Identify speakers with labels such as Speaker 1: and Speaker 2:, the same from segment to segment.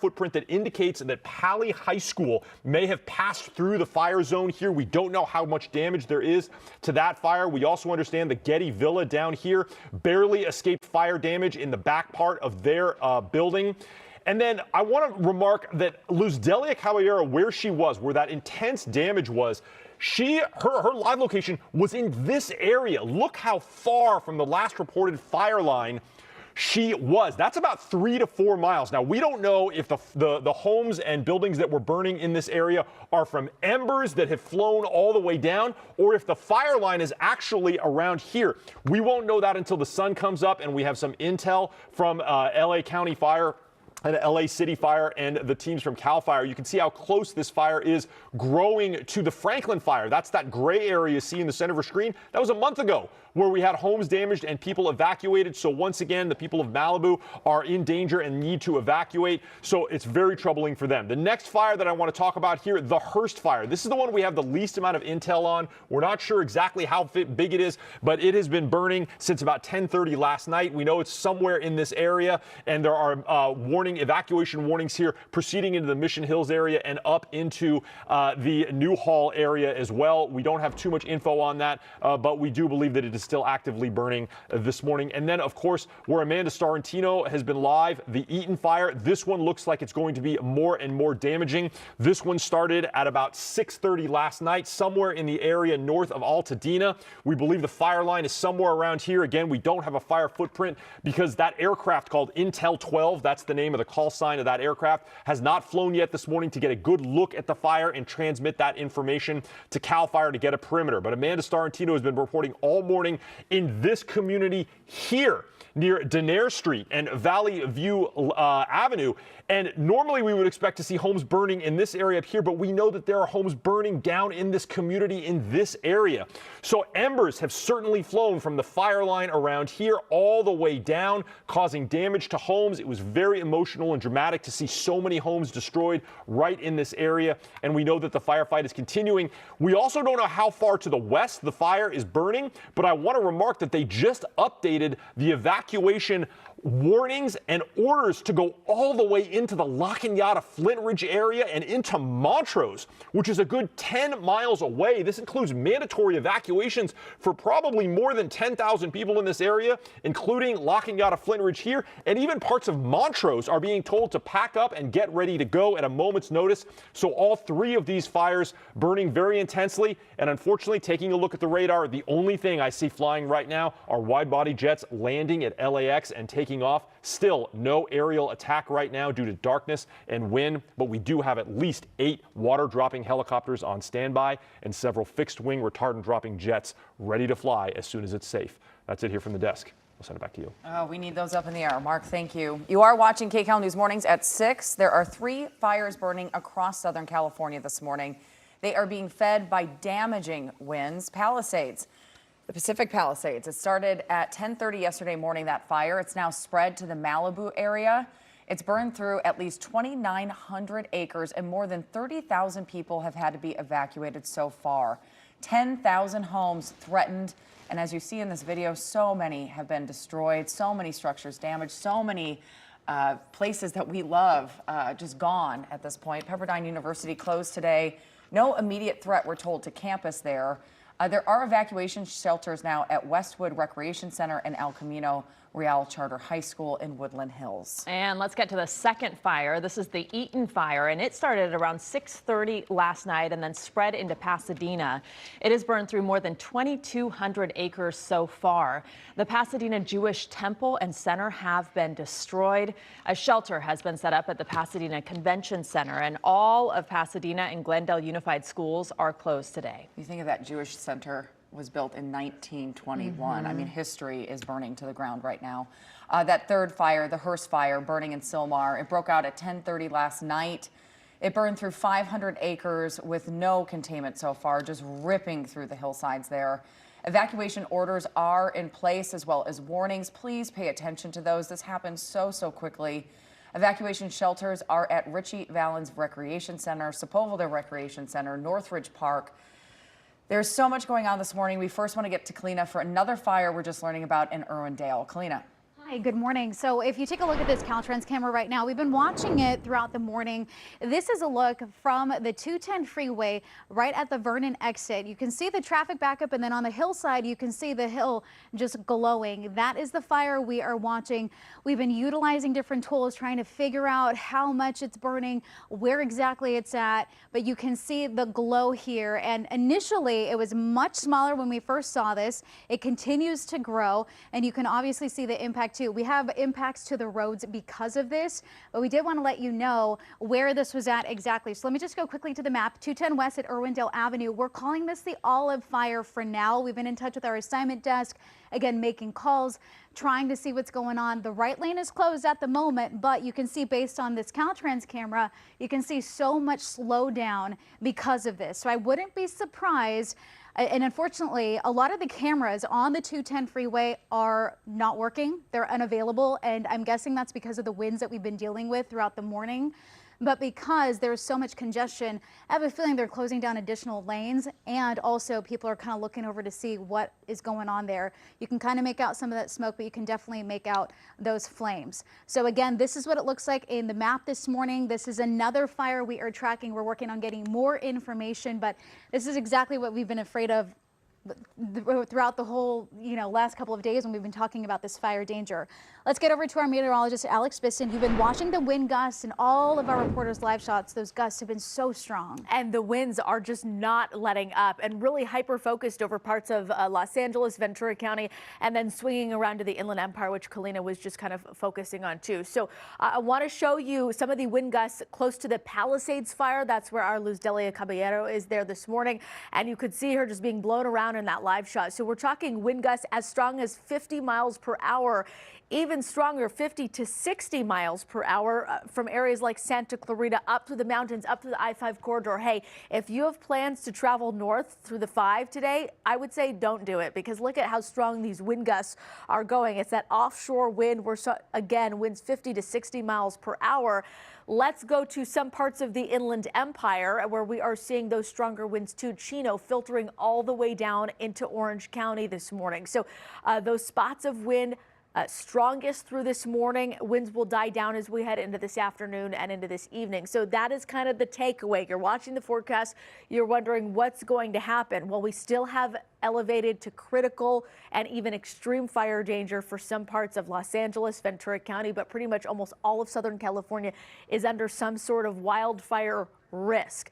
Speaker 1: footprint that indicates that Pali High School may have passed through the fire zone here. We don't know how much damage there is to that fire. We also understand the Getty Villa down here barely escaped fire damage in the back part of their building. And then I want to remark that Luz Delia Caballero, where she was, where that intense damage was, her live location was in this area. Look how far from the last reported fire line she was. That's about 3 to 4 miles. Now, we don't know if the homes and buildings that were burning in this area are from embers that have flown all the way down, or if the fire line is actually around here. We won't know that until the sun comes up and we have some intel from LA County Fire and LA City Fire and the teams from CAL FIRE. You can see how close this fire is growing to the Franklin fire. That's that gray area you see in the center of your screen. That was a month ago, where we had homes damaged and people evacuated. So once again, the people of Malibu are in danger and need to evacuate. So it's very troubling for them. The next fire that I want to talk about here, the Hearst fire. This is the one we have the least amount of intel on. We're not sure exactly how big it is, but it has been burning since about 10:30 last night. We know it's somewhere in this area, and there are evacuation warnings here proceeding into the Mission Hills area and up into the Newhall area as well. We don't have too much info on that, but we do believe that it is still actively burning this morning. And then, of course, where Amanda Starantino has been live, the Eaton fire. This one looks like it's going to be more and more damaging. This one started at about 6:30 last night, somewhere in the area north of Altadena. We believe the fire line is somewhere around here. Again, we don't have a fire footprint because that aircraft called Intel 12, that's the name of the call sign of that aircraft, has not flown yet this morning to get a good look at the fire and transmit that information to CAL FIRE to get a perimeter. But Amanda Starantino has been reporting all morning in this community here near Denair Street and Valley View Avenue. And normally we would expect to see homes burning in this area up here, but we know that there are homes burning down in this community in this area. So embers have certainly flown from the fire line around here all the way down, causing damage to homes. It was very emotional and dramatic to see so many homes destroyed right in this area. And we know that the firefight is continuing. We also don't know how far to the west the fire is burning, but I want to remark that they just updated the evacuation warnings and orders to go all the way into the La Cañada Flint Ridge area and into Montrose, which is a good 10 miles away. This includes mandatory evacuations for probably more than 10,000 people in this area, including La Cañada Flint Ridge here, and even parts of Montrose are being told to pack up and get ready to go at a moment's notice. So all three of these fires burning very intensely, and unfortunately, taking a look at the radar, the only thing I see flying right now are wide-body jets landing at LAX and taking off. Still no aerial attack right now due to darkness and wind, but we do have at least 8 water-dropping helicopters on standby and several fixed-wing retardant-dropping jets ready to fly as soon as it's safe. That's it here from the desk. I'll send it back to you.
Speaker 2: Oh, we need those up in the air. Mark, thank you. You are watching KCAL News Mornings at 6. There are 3 fires burning across Southern California this morning. They are being fed by damaging winds. Palisades. The Pacific Palisades. It started at 10:30 yesterday morning, that fire. It's now spread to the Malibu area. It's burned through at least 2,900 acres, and more than 30,000 people have had to be evacuated so far. 10,000 homes threatened, and as you see in this video, so many have been destroyed, so many structures damaged, so many places that we love just gone at this point. Pepperdine University closed today. No immediate threat, we're told, to campus there. There are evacuation shelters now at Westwood Recreation Center and El Camino Real Charter High School in Woodland Hills.
Speaker 3: And let's get to the second fire. This is the Eaton fire, and it started at around 6:30 last night and then spread into Pasadena. It has burned through more than 2,200 acres so far. The Pasadena Jewish Temple and Center have been destroyed. A shelter has been set up at the Pasadena Convention Center, and all of Pasadena and Glendale Unified Schools are closed today.
Speaker 2: You think of that Jewish center was built in 1921. I mean, history is burning to the ground right now. That third fire, the Hearst fire, burning in Sylmar, it broke out at 10:30 last night. It burned through 500 acres with no containment so far, just ripping through the hillsides there. Evacuation orders are in place, as well as warnings. Please pay attention to those. This happened so quickly. Evacuation shelters are at Richie Valens Recreation Center, Sepulveda Recreation Center, Northridge Park. There's so much going on this morning. We first want to get to Kalina for another fire we're just learning about in Irwindale. Kalina.
Speaker 4: Hi, good morning. So if you take a look at this Caltrans camera right now, we've been watching it throughout the morning. This is a look from the 210 freeway right at the Vernon exit. You can see the traffic backup, and then on the hillside, you can see the hill just glowing. That is the fire we are watching. We've been utilizing different tools trying to figure out how much it's burning, where exactly it's at, but you can see the glow here. And initially, it was much smaller when we first saw this. It continues to grow, and you can obviously see the impact too. We have impacts to the roads because of this, but we did want to let you know where this was at exactly. So let me just go quickly to the map. 210 West at Irwindale Avenue. We're calling this the Olive Fire for now. We've been in touch with our assignment desk, again, making calls, trying to see what's going on. The right lane is closed at the moment, but you can see based on this Caltrans camera, you can see so much slowdown because of this. So I wouldn't be surprised. And unfortunately, a lot of the cameras on the 210 freeway are not working. They're unavailable. And I'm guessing that's because of the winds that we've been dealing with throughout the morning. But because there's so much congestion, I have a feeling they're closing down additional lanes. And also people are kind of looking over to see what is going on there. You can kind of make out some of that smoke, but you can definitely make out those flames. So again, this is what it looks like in the map this morning. This is another fire we are tracking. We're working on getting more information, but this is exactly what we've been afraid of throughout the whole, last couple of days when we've been talking about this fire danger. Let's get over to our meteorologist, Alex Bisson. You've been watching the wind gusts and all of our reporters' live shots. Those gusts have been so strong.
Speaker 5: And the winds are just not letting up and really hyper-focused over parts of Los Angeles, Ventura County, and then swinging around to the Inland Empire, which Kalina was just kind of focusing on too. So I want to show you some of the wind gusts close to the Palisades fire. That's where our Luz Delia Caballero is there this morning. And you could see her just being blown around in that live shot. So we're talking wind gusts as strong as 50 miles per hour, even stronger, 50 to 60 miles per hour from areas like Santa Clarita up to the mountains, up to the I-5 corridor. Hey, if you have plans to travel north through the 5 today, I would say don't do it, because look at how strong these wind gusts are going. It's that offshore wind where, again, winds 50 to 60 miles per hour. Let's go to some parts of the Inland Empire where we are seeing those stronger winds too. Chino filtering all the way down into Orange County this morning. So those spots of wind strongest through this morning. Winds will die down as we head into this afternoon and into this evening. So that is kind of the takeaway. You're watching the forecast. You're wondering what's going to happen. Well, we still have elevated to critical and even extreme fire danger for some parts of Los Angeles, Ventura County, but pretty much almost all of Southern California is under some sort of wildfire risk.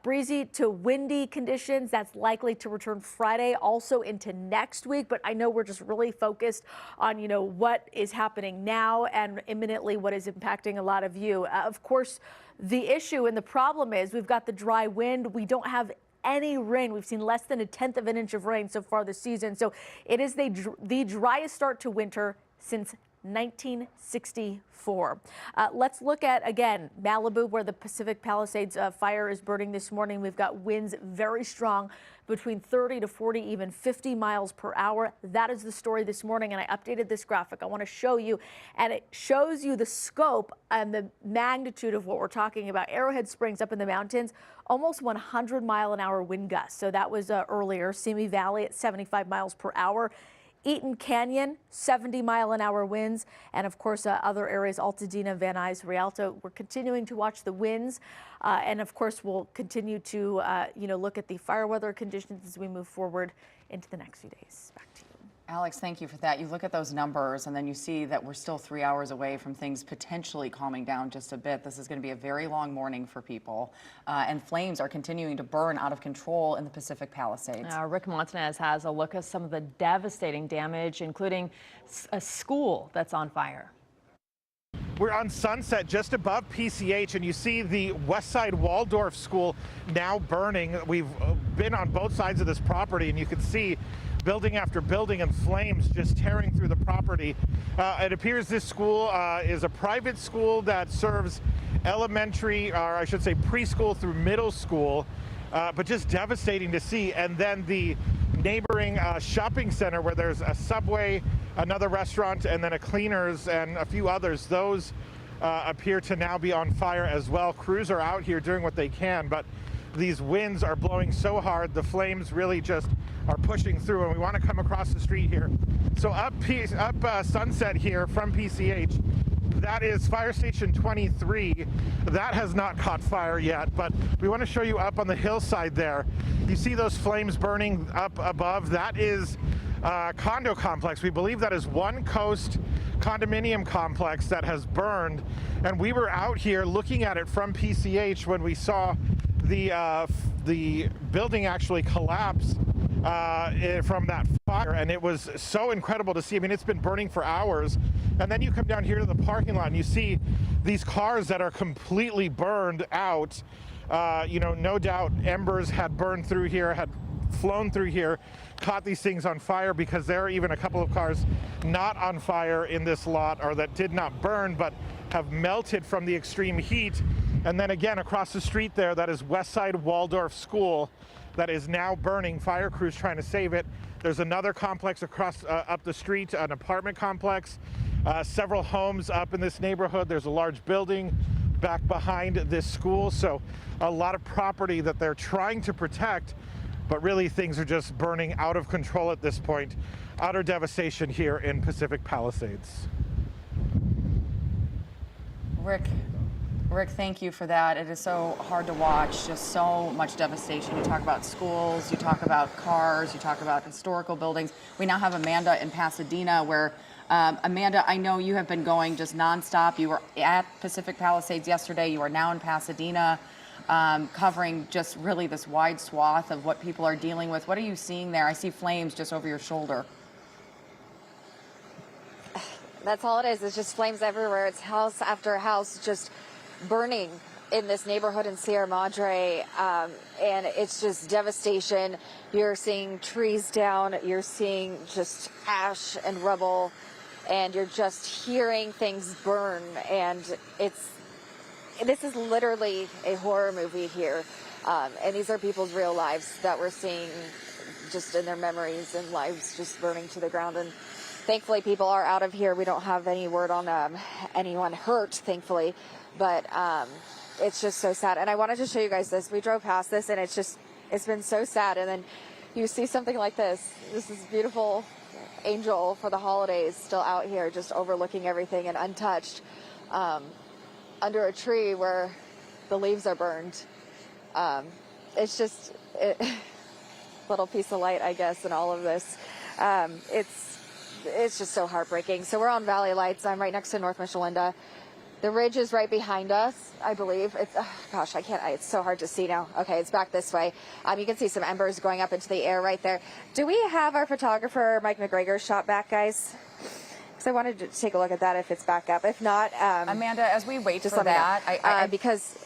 Speaker 5: Breezy to windy conditions, that's likely to return Friday, also into next week. But I know we're just really focused on, what is happening now and imminently what is impacting a lot of you. Of course, the issue and the problem is we've got the dry wind. We don't have any rain. We've seen less than 1/10 of an inch of rain so far this season. So it is the driest start to winter since 1964. Let's look at, again, Malibu, where the Pacific Palisades fire is burning this morning. We've got winds very strong, between 30 to 40, even 50 miles per hour. That is the story this morning, and I updated this graphic. I want to show you, and it shows you the scope and the magnitude of what we're talking about. Arrowhead Springs up in the mountains, almost 100-mile-an-hour wind gusts. So that was earlier. Simi Valley at 75 miles per hour. Eaton Canyon, 70-mile-an-hour winds, and of course other areas, Altadena, Van Nuys, Rialto. We're continuing to watch the winds, and of course we'll continue to look at the fire weather conditions as we move forward into the next few days. Back to you.
Speaker 2: Alex, thank you for that. You look at those numbers and then you see that we're still 3 hours away from things potentially calming down just a bit. This is going to be a very long morning for people. And flames are continuing to burn out of control in the Pacific Palisades.
Speaker 3: Rick Montanez has a look at some of the devastating damage, including a school that's on fire.
Speaker 6: We're on Sunset, just above PCH, and you see the Westside Waldorf School now burning. We've been on both sides of this property, and you can see building after building and flames just tearing through the property. It appears this school is a private school that serves elementary, or I should say preschool through middle school, but just devastating to see. And then the neighboring shopping center where there's a Subway, another restaurant, and then a Cleaners and a few others. Those appear to now be on fire as well. Crews are out here doing what they can, but these winds are blowing so hard, the flames really just are pushing through. And we want to come across the street here So up Sunset here from PCH, that is fire station 23. That has not caught fire yet, but we want to show you up on the hillside there. You see those flames burning up above? That is a condo complex. We believe that is One Coast condominium complex that has burned. And we were out here looking at it from PCH when we saw the building actually collapse from that fire, and it was so incredible to see. I mean, it's been burning for hours, and then you come down here to the parking lot and you see these cars that are completely burned out. You know, no doubt embers had burned through here, had flown through here, caught these things on fire, because there are even a couple of cars not on fire in this lot, or that did not burn but have melted from the extreme heat. And then again across the street there, that is Westside Waldorf School that is now burning. Fire crews trying to save it. There's another complex across up the street, an apartment complex, several homes up in this neighborhood. There's a large building back behind this school, so a lot of property that they're trying to protect, but really things are just burning out of control at this point. Utter devastation here in Pacific Palisades.
Speaker 2: Rick, thank you for that. It is so hard to watch, just so much devastation. You talk about schools, you talk about cars, you talk about historical buildings. We now have Amanda in Pasadena, where, Amanda, I know you have been going just nonstop. You were at Pacific Palisades yesterday. You are now in Pasadena, covering just really this wide swath of what people are dealing with. What are you seeing there? I see flames just over your shoulder.
Speaker 7: That's all it is. It's just flames everywhere. It's house after house just burning in this neighborhood in Sierra Madre, and it's just devastation. You're seeing trees down, you're seeing just ash and rubble, and you're just hearing things burn. And this is literally a horror movie here, and these are people's real lives that we're seeing just in their memories, and lives just burning to the ground. And thankfully people are out of here. We don't have any word on anyone hurt, thankfully. But it's just so sad. And I wanted to show you guys this. We drove past this, and it's been so sad. And then you see something like this. This is beautiful angel for the holidays still out here, just overlooking everything and untouched, under a tree where the leaves are burned. It's just a little piece of light, I guess, in all of this. It's just so heartbreaking. So we're on Valley Lights. I'm right next to North Michelinda. The ridge is right behind us, I believe. Gosh, I can't, it's so hard to see now. Okay, it's back this way. You can see some embers going up into the air right there. Do we have our photographer, Mike McGregor's shot back, guys? Because I wanted to take a look at that if it's back up. If not,
Speaker 2: Amanda, as we wait for that,
Speaker 7: because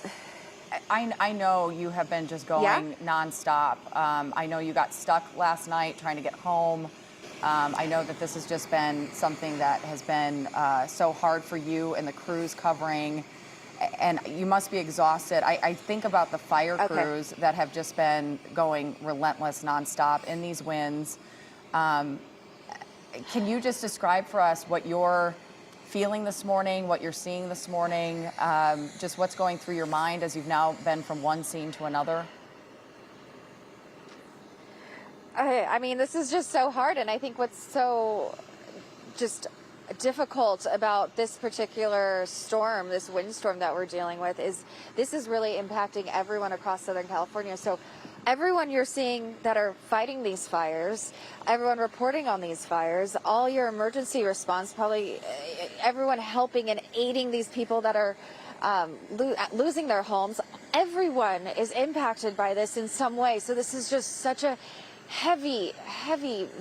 Speaker 2: I know you have been just going nonstop. I know you got stuck last night trying to get home. I know that this has just been something that has been so hard for you and the crews covering, and you must be exhausted. I think about the fire crews that have just been going relentless nonstop in these winds. Can you just describe for us what you're feeling this morning, what you're seeing this morning, just what's going through your mind as you've now been from one scene to another?
Speaker 7: I mean, this is just so hard, and I think what's so just difficult about this particular storm, this windstorm that we're dealing with, is this is really impacting everyone across Southern California. So everyone you're seeing that are fighting these fires, everyone reporting on these fires, all your emergency response, probably everyone helping and aiding these people that are losing their homes, everyone is impacted by this in some way. So this is just such a heavy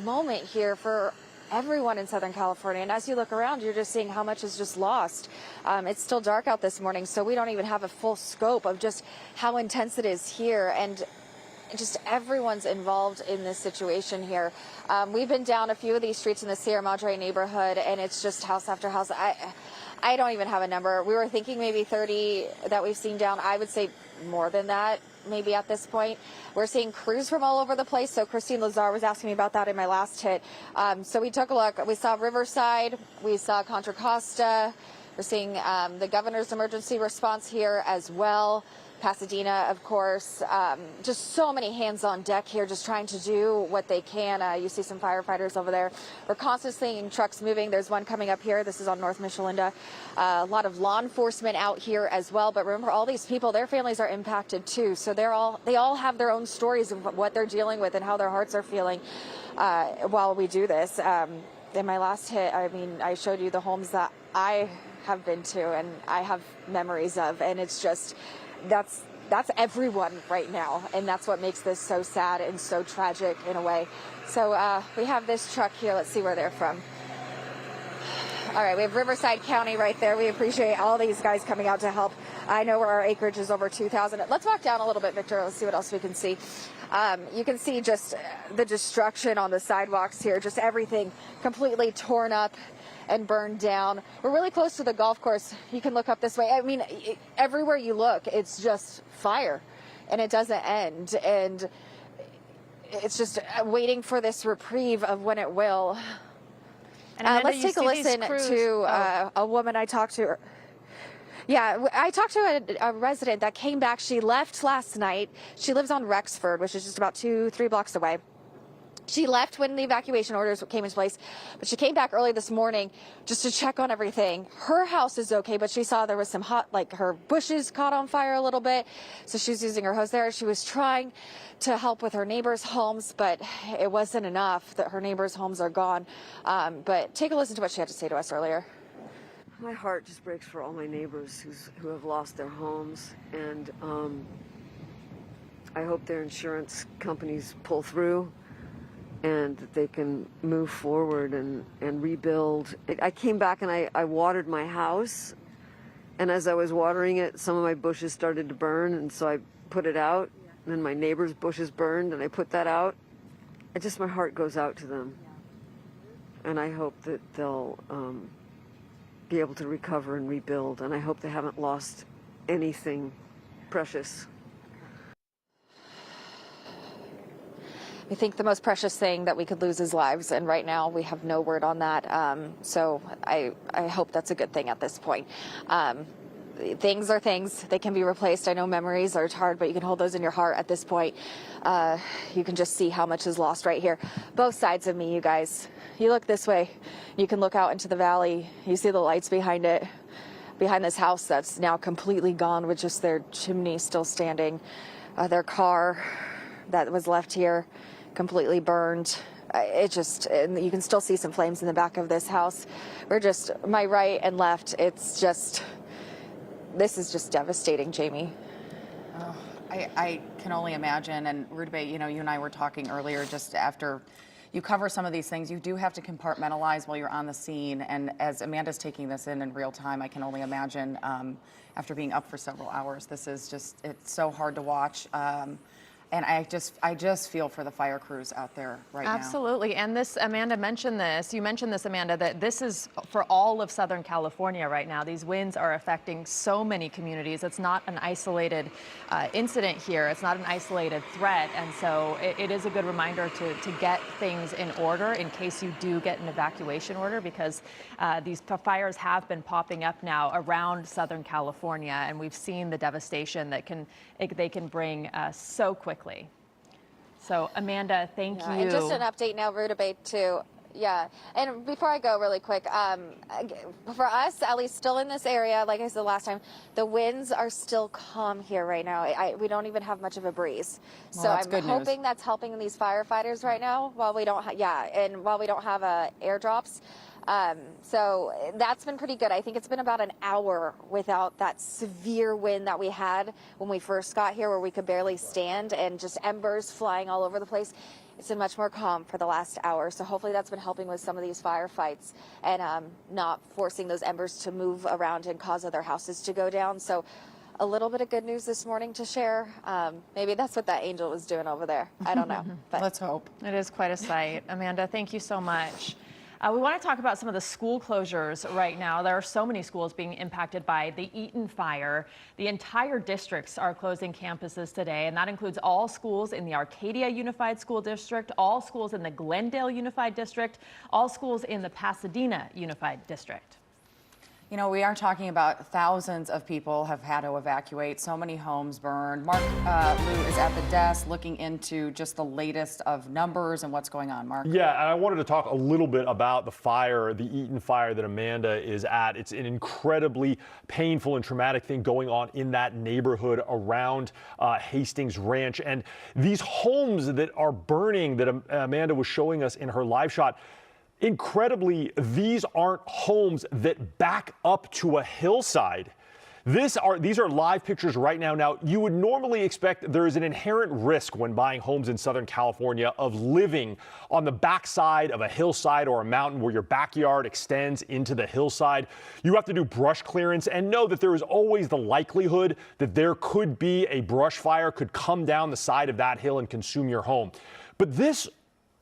Speaker 7: moment here for everyone in Southern California. And as you look around, you're just seeing how much is just lost. It's still dark out this morning, so we don't even have a full scope of just how intense it is here. And just everyone's involved in this situation here. We've been down a few of these streets in the Sierra Madre neighborhood, and it's just house after house. I don't even have a number. We were thinking maybe 30 that we've seen down. I would say more than that, maybe at this point. We're seeing crews from all over the place. So Christine Lazar was asking me about that in my last hit. So we took a look. We saw Riverside. We saw Contra Costa. We're seeing the governor's emergency response here as well. Pasadena, of course. Just so many hands on deck here, just trying to do what they can. You see some firefighters over there. We're constantly seeing trucks moving. There's one coming up here. This is on North Michelinda. A lot of law enforcement out here as well. But remember, all these people, their families are impacted too. So they all have their own stories of what they're dealing with and how their hearts are feeling while we do this. In my last hit, I mean, I showed you the homes that I have been to and I have memories of, and it's just that's everyone right now, and that's what makes this so sad and so tragic in a way. So we have this truck here. Let's see where they're from. All right, we have Riverside County right there. We appreciate all these guys coming out to help. I know our acreage is over 2,000. Let's walk down a little bit, Victor. Let's see what else we can see. You can see just the destruction on the sidewalks here, just everything completely torn up and burned down. We're really close to the golf course. You can look up this way. I mean, everywhere you look, it's just fire, and it doesn't end. And it's just waiting for this reprieve of when it will.
Speaker 5: And Amanda,
Speaker 7: let's take a listen to a woman I talked to. Yeah, I talked to a resident that came back. She left last night. She lives on Rexford, which is just about 2-3 blocks away. She left when the evacuation orders came into place, but she came back early this morning just to check on everything. Her house is okay, but she saw there was some her bushes caught on fire a little bit, so she's using her hose there. She was trying to help with her neighbors' homes, but it wasn't enough. That her neighbors' homes are gone. But take a listen to what she had to say to us earlier.
Speaker 8: My heart just breaks for all my neighbors who have lost their homes, and I hope their insurance companies pull through and that they can move forward and rebuild. I came back and I watered my house, and as I was watering it, some of my bushes started to burn, and so I put it out, and then my neighbor's bushes burned, and I put that out. My heart goes out to them, and I hope that they'll be able to recover and rebuild, and I hope they haven't lost anything precious.
Speaker 7: I think the most precious thing that we could lose is lives, and right now we have no word on that. So I hope that's a good thing at this point. Things are things. They can be replaced. I know memories are hard, but you can hold those in your heart at this point. You can just see how much is lost right here. Both sides of me, you guys. You look this way. You can look out into the valley. You see the lights behind it, behind this house that's now completely gone with just their chimney still standing. Their car that was left here completely burned. And you can still see some flames in the back of this house. My right and left, this is just devastating, Jamie.
Speaker 2: Oh, I can only imagine. And Rudabeh, you and I were talking earlier, just after you cover some of these things, you do have to compartmentalize while you're on the scene. And as Amanda's taking this in real time, I can only imagine after being up for several hours, it's so hard to watch. And I just feel for the fire crews out there right now.
Speaker 3: Absolutely. And Amanda mentioned this. You mentioned this, Amanda, that this is for all of Southern California right now. These winds are affecting so many communities. It's not an isolated incident here. It's not an isolated threat. And so it is a good reminder to get things in order in case you do get an evacuation order, because these fires have been popping up now around Southern California, and we've seen the devastation that they can bring so quickly. So, Amanda, thank you.
Speaker 7: And just an update now, Rudabeh, too. Yeah, and before I go really quick, for us, at least still in this area, like I said last time, the winds are still calm here right now. We don't even have much of a breeze.
Speaker 2: Well,
Speaker 7: so
Speaker 2: I'm
Speaker 7: hoping that's helping these firefighters right now while we don't while we don't have airdrops. So that's been pretty good. I think it's been about an hour without that severe wind that we had when we first got here, where we could barely stand and just embers flying all over the place. It's been much more calm for the last hour. So hopefully that's been helping with some of these firefights and not forcing those embers to move around and cause other houses to go down. So a little bit of good news this morning to share. Maybe that's what that angel was doing over there. I don't know. But
Speaker 2: let's hope.
Speaker 3: It is quite a sight. Amanda, thank you so much. We want to talk about some of the school closures right now. There are so many schools being impacted by the Eaton fire. The entire districts are closing campuses today, and that includes all schools in the Arcadia Unified School District, all schools in the Glendale Unified District, all schools in the Pasadena Unified District.
Speaker 2: You know, we are talking about thousands of people have had to evacuate, so many homes burned. Mark Liu is at the desk looking into just the latest of numbers and what's going on. Mark?
Speaker 1: Yeah, and I wanted to talk a little bit about the fire, the Eaton fire that Amanda is at. It's an incredibly painful and traumatic thing going on in that neighborhood around Hastings Ranch. And these homes that are burning that Amanda was showing us in her live shot, incredibly, these aren't homes that back up to a hillside. These are live pictures right now. Now, you would normally expect there is an inherent risk when buying homes in Southern California of living on the backside of a hillside or a mountain where your backyard extends into the hillside. You have to do brush clearance and know that there is always the likelihood that there could be a brush fire could come down the side of that hill and consume your home. But this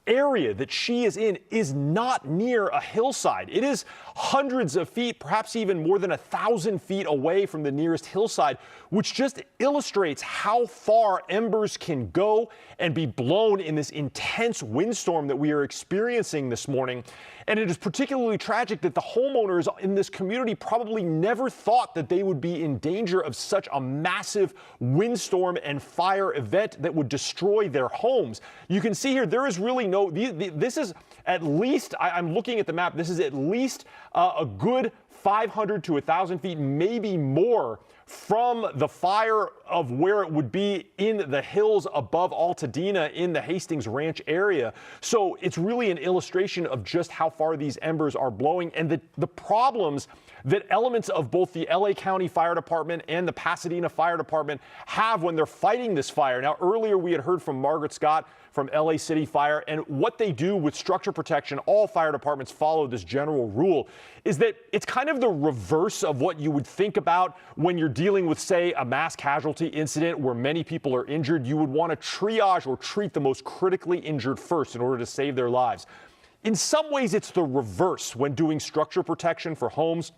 Speaker 1: area that she is in is not near a hillside. It is hundreds of feet, perhaps even more than 1,000 feet away from the nearest hillside, which just illustrates how far embers can go and be blown in this intense windstorm that we are experiencing this morning. And it is particularly tragic that the homeowners in this community probably never thought that they would be in danger of such a massive windstorm and fire event that would destroy their homes. You can see here, there is really no, this is at least, I'm looking at the map, this is at least a good 500 to 1,000 feet, maybe more, from the fire of where it would be in the hills above Altadena in the Hastings Ranch area. So it's really an illustration of just how far these embers are blowing and the problems that elements of both the LA County Fire Department and the Pasadena Fire Department have when they're fighting this fire. Now, earlier we had heard from Margaret Scott from LA City Fire, and what they do with structure protection, all fire departments follow this general rule, is that it's kind of the reverse of what you would think about when you're dealing with, say, a mass casualty incident where many people are injured. You would want to triage or treat the most critically injured first in order to save their lives. In some ways, it's the reverse when doing structure protection for homes.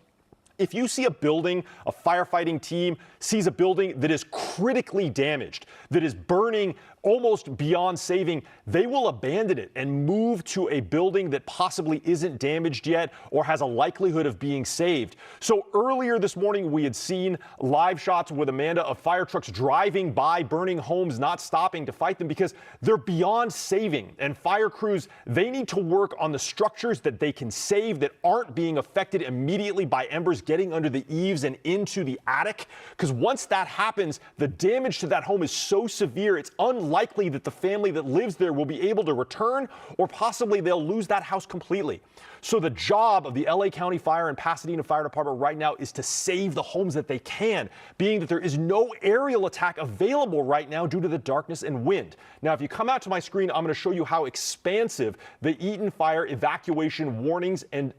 Speaker 1: If you see a building, a firefighting team sees a building that is critically damaged, that is burning almost beyond saving, they will abandon it and move to a building that possibly isn't damaged yet or has a likelihood of being saved. So earlier this morning, we had seen live shots with Amanda of fire trucks driving by burning homes, not stopping to fight them because they're beyond saving. And fire crews, they need to work on the structures that they can save that aren't being affected immediately by embers getting under the eaves and into the attic. Because once that happens, the damage to that home is so severe, it's unlikely that the family that lives there will be able to return, or possibly they'll lose that house completely. So the job of the LA County Fire and Pasadena Fire Department right now is to save the homes that they can, being that there is no aerial attack available right now due to the darkness and wind. Now, if you come out to my screen, I'm going to show you how expansive the Eaton fire evacuation warnings and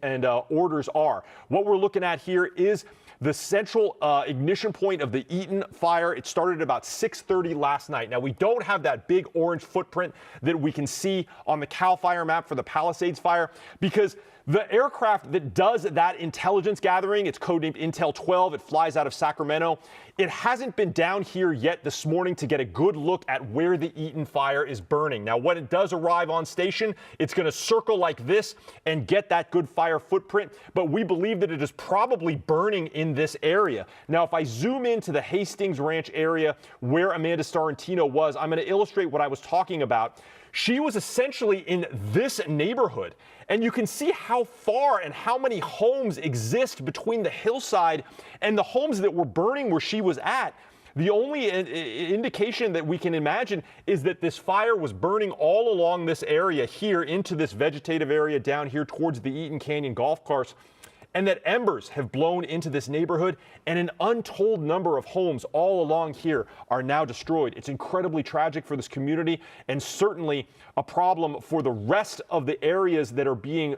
Speaker 1: orders are. What we're looking at here is the central ignition point of the Eaton fire. It started at about 6:30 last night. Now, we don't have that big orange footprint that we can see on the CAL FIRE map for the Palisades fire because the aircraft that does that intelligence gathering, it's codenamed Intel 12, it flies out of Sacramento. It hasn't been down here yet this morning to get a good look at where the Eaton fire is burning. Now, when it does arrive on station, it's going to circle like this and get that good fire footprint, but we believe that it is probably burning in this area. Now, if I zoom into the Hastings Ranch area where Amanda Starantino was, I'm going to illustrate what I was talking about. She was essentially in this neighborhood, and you can see how far and how many homes exist between the hillside and the homes that were burning where she was at. The only indication that we can imagine is that this fire was burning all along this area here into this vegetative area down here towards the Eaton Canyon golf course, and that embers have blown into this neighborhood, and an untold number of homes all along here are now destroyed. It's incredibly tragic for this community and certainly a problem for the rest of the areas that are being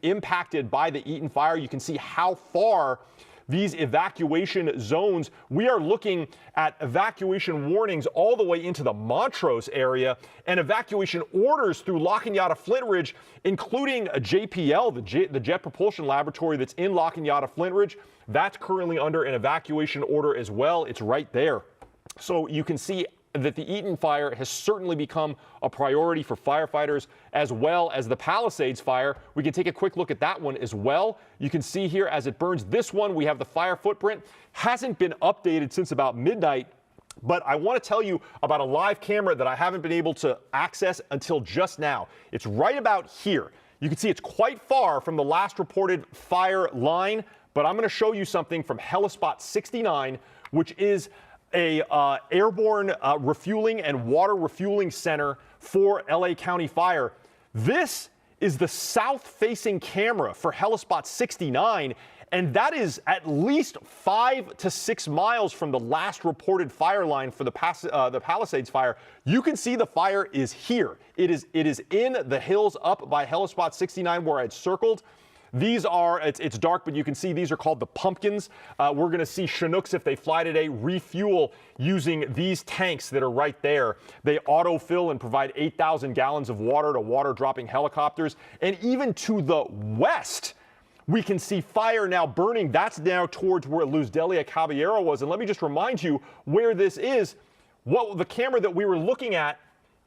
Speaker 1: impacted by the Eaton fire. You can see how far these evacuation zones, we are looking at evacuation warnings all the way into the Montrose area and evacuation orders through La Cañada Flint Ridge, including a JPL, the Jet Propulsion Laboratory that's in La Cañada Flint Ridge. That's currently under an evacuation order as well. It's right there. So you can see that the Eaton fire has certainly become a priority for firefighters, as well as the Palisades fire. We can take a quick look at that one as well. You can see here as it burns. This one, we have the fire footprint. Hasn't been updated since about midnight. But I want to tell you about a live camera that I haven't been able to access until just now. It's right about here. You can see it's quite far from the last reported fire line, but I'm going to show you something from Helispot 69, which is a airborne refueling and water refueling center for LA County Fire. This is the south-facing camera for Helispot 69, and that is at least 5 to 6 miles from the last reported fire line for the Palisades fire. You can see the fire is here. It is in the hills up by Helispot 69 where I'd circled. These are, it's dark, but you can see these are called the pumpkins. We're going to see Chinooks, if they fly today, refuel using these tanks that are right there. They autofill and provide 8,000 gallons of water to water-dropping helicopters. And even to the west, we can see fire now burning. That's now towards where Luz Delia Caballero was. And let me just remind you where this is. What the camera that we were looking at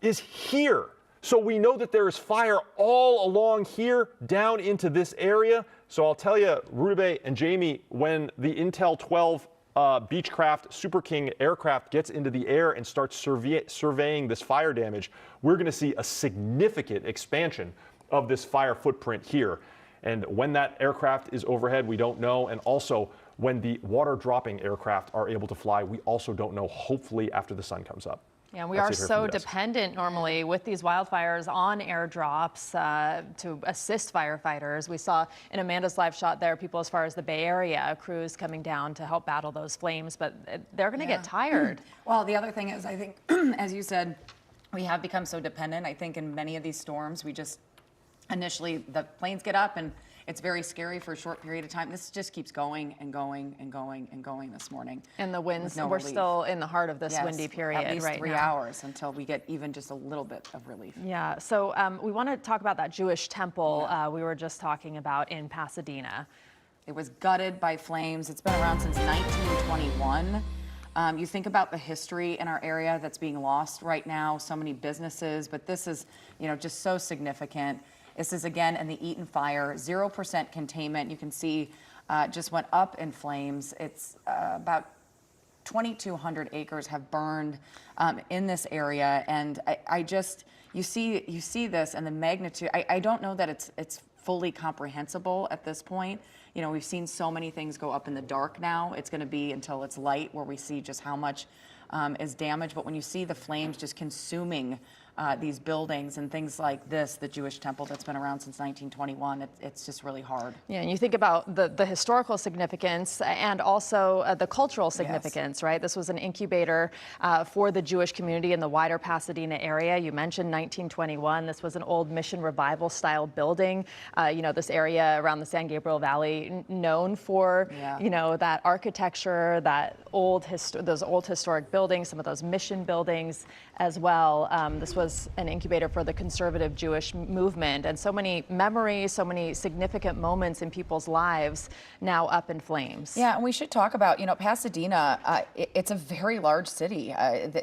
Speaker 1: is here. So we know that there is fire all along here down into this area. So I'll tell you, Rudabeh and Jamie, when the Intel 12 Beechcraft Super King aircraft gets into the air and starts surveying this fire damage, we're going to see a significant expansion of this fire footprint here. And when that aircraft is overhead, we don't know. And also, when the water-dropping aircraft are able to fly, we also don't know, hopefully, after the sun comes up.
Speaker 3: Yeah, we are so dependent normally with these wildfires on airdrops to assist firefighters. We saw in Amanda's live shot there people as far as the Bay Area, crews coming down to help battle those flames, but they're going to get tired.
Speaker 2: Well, the other thing is, I think, as you said, we have become so dependent. I think in many of these storms, we just initially the planes get up and it's very scary for a short period of time. This just keeps going and going and going and going this morning.
Speaker 3: And the winds, we're still in the heart of this windy period
Speaker 2: at least
Speaker 3: right
Speaker 2: 3
Speaker 3: now.
Speaker 2: hours until we get even just a little bit of relief.
Speaker 3: Yeah, so we want to talk about that Jewish temple we were just talking about in Pasadena.
Speaker 2: It was gutted by flames. It's been around since 1921. You think about the history in our area that's being lost right now, so many businesses, but this is, just so significant. This is, again, in the Eaton fire, 0% containment. You can see just went up in flames. It's about 2,200 acres have burned in this area. And you see this and the magnitude. I don't know that it's fully comprehensible at this point. We've seen so many things go up in the dark now. It's going to be until it's light where we see just how much is damaged. But when you see the flames just consuming these buildings and things like this, the Jewish temple that's been around since 1921, it's just really hard.
Speaker 3: Yeah, and you think about the historical significance and also the cultural significance, right? This was an incubator for the Jewish community in the wider Pasadena area. You mentioned 1921. This was an old Mission Revival style building. This area around the San Gabriel Valley known for, that architecture, those old historic buildings, some of those mission buildings as well. This was an incubator for the conservative Jewish movement, and so many memories, so many significant moments in people's lives now up in flames.
Speaker 2: Yeah, and we should talk about, Pasadena, it's a very large city.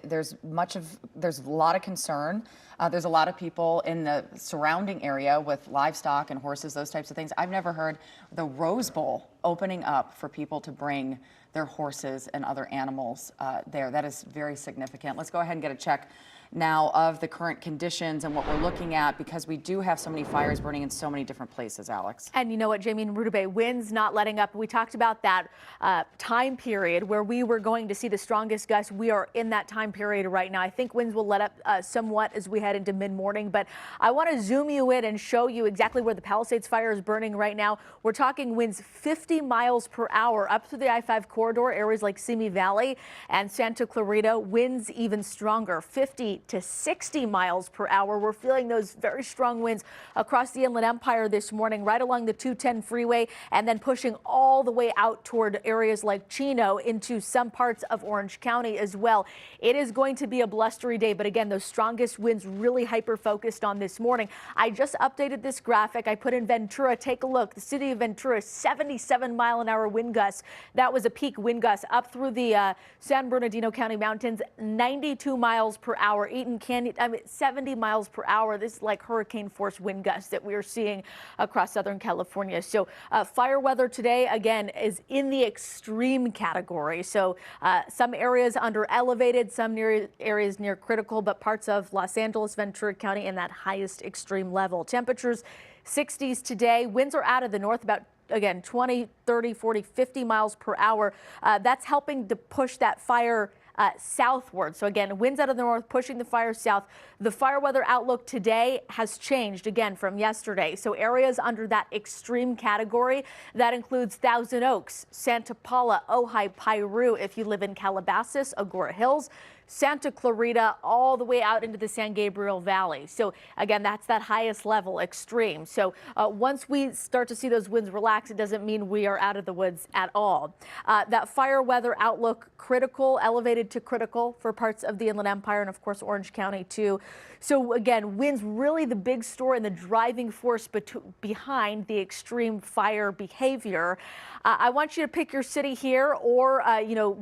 Speaker 2: There's a lot of concern. There's a lot of people in the surrounding area with livestock and horses, those types of things. I've never heard the Rose Bowl opening up for people to bring their horses and other animals there. That is very significant. Let's go ahead and get a check now of the current conditions and what we're looking at, because we do have so many fires burning in so many different places, Alex.
Speaker 5: And you know what, Jamie and Rudabeh, winds not letting up. We talked about that time period where we were going to see the strongest gusts. We are in that time period right now. I think winds will let up somewhat as we head into mid-morning, but I want to zoom you in and show you exactly where the Palisades fire is burning right now. We're talking winds 50 miles per hour up through the I-5 corridor, areas like Simi Valley and Santa Clarita. Winds even stronger, 50 to 60 miles per hour. We're feeling those very strong winds across the Inland Empire this morning, right along the 210 freeway, and then pushing all the way out toward areas like Chino into some parts of Orange County as well. It is going to be a blustery day, but again, those strongest winds really hyper-focused on this morning. I just updated this graphic. I put in Ventura. Take a look. The city of Ventura, 77-mile-an-hour wind gusts. That was a peak peak wind gusts up through the San Bernardino County mountains, 92 miles per hour. Eaton Canyon, 70 miles per hour. This is like hurricane force wind gusts that we are seeing across Southern California. So fire weather today, again, is in the extreme category. So some areas under elevated, some areas near critical, but parts of Los Angeles, Ventura County in that highest extreme level. Temperatures 60s today. Winds are out of the north about, again, 20, 30, 40, 50 miles per hour. That's helping to push that fire southward. So again, winds out of the north pushing the fire south. The fire weather outlook today has changed again from yesterday. So areas under that extreme category, that includes Thousand Oaks, Santa Paula, Ojai, Piru. If you live in Calabasas, Agora Hills, Santa Clarita, all the way out into the San Gabriel Valley. So again, that's that highest level, extreme. So once we start to see those winds relax, it doesn't mean we are out of the woods at all. That fire weather outlook, critical, elevated to critical for parts of the Inland Empire and of course Orange County too. So again, winds really the big story and the driving force behind the extreme fire behavior. I want you to pick your city here or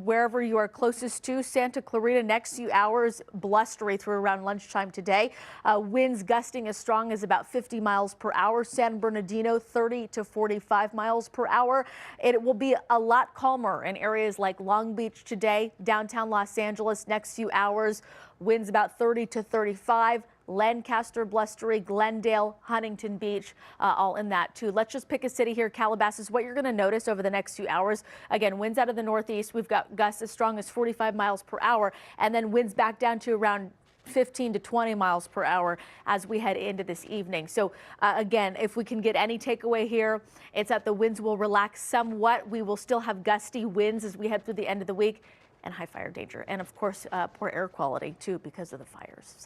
Speaker 5: wherever you are closest to. Santa Clarita next few hours blustery through around lunchtime today. Winds gusting as strong as about 50 miles per hour. San Bernardino 30 to 45 miles per hour. It will be a lot calmer in areas like Long Beach today, downtown Los Angeles next few hours. Winds about 30 to 35. Lancaster, blustery, Glendale, Huntington Beach, all in that too. Let's just pick a city here, Calabasas. What you're going to notice over the next few hours, again, winds out of the northeast. We've got gusts as strong as 45 miles per hour, and then winds back down to around 15 to 20 miles per hour as we head into this evening. So again, if we can get any takeaway here, it's that the winds will relax somewhat. We will still have gusty winds as we head through the end of the week and high fire danger. And of course, poor air quality too because of the fires.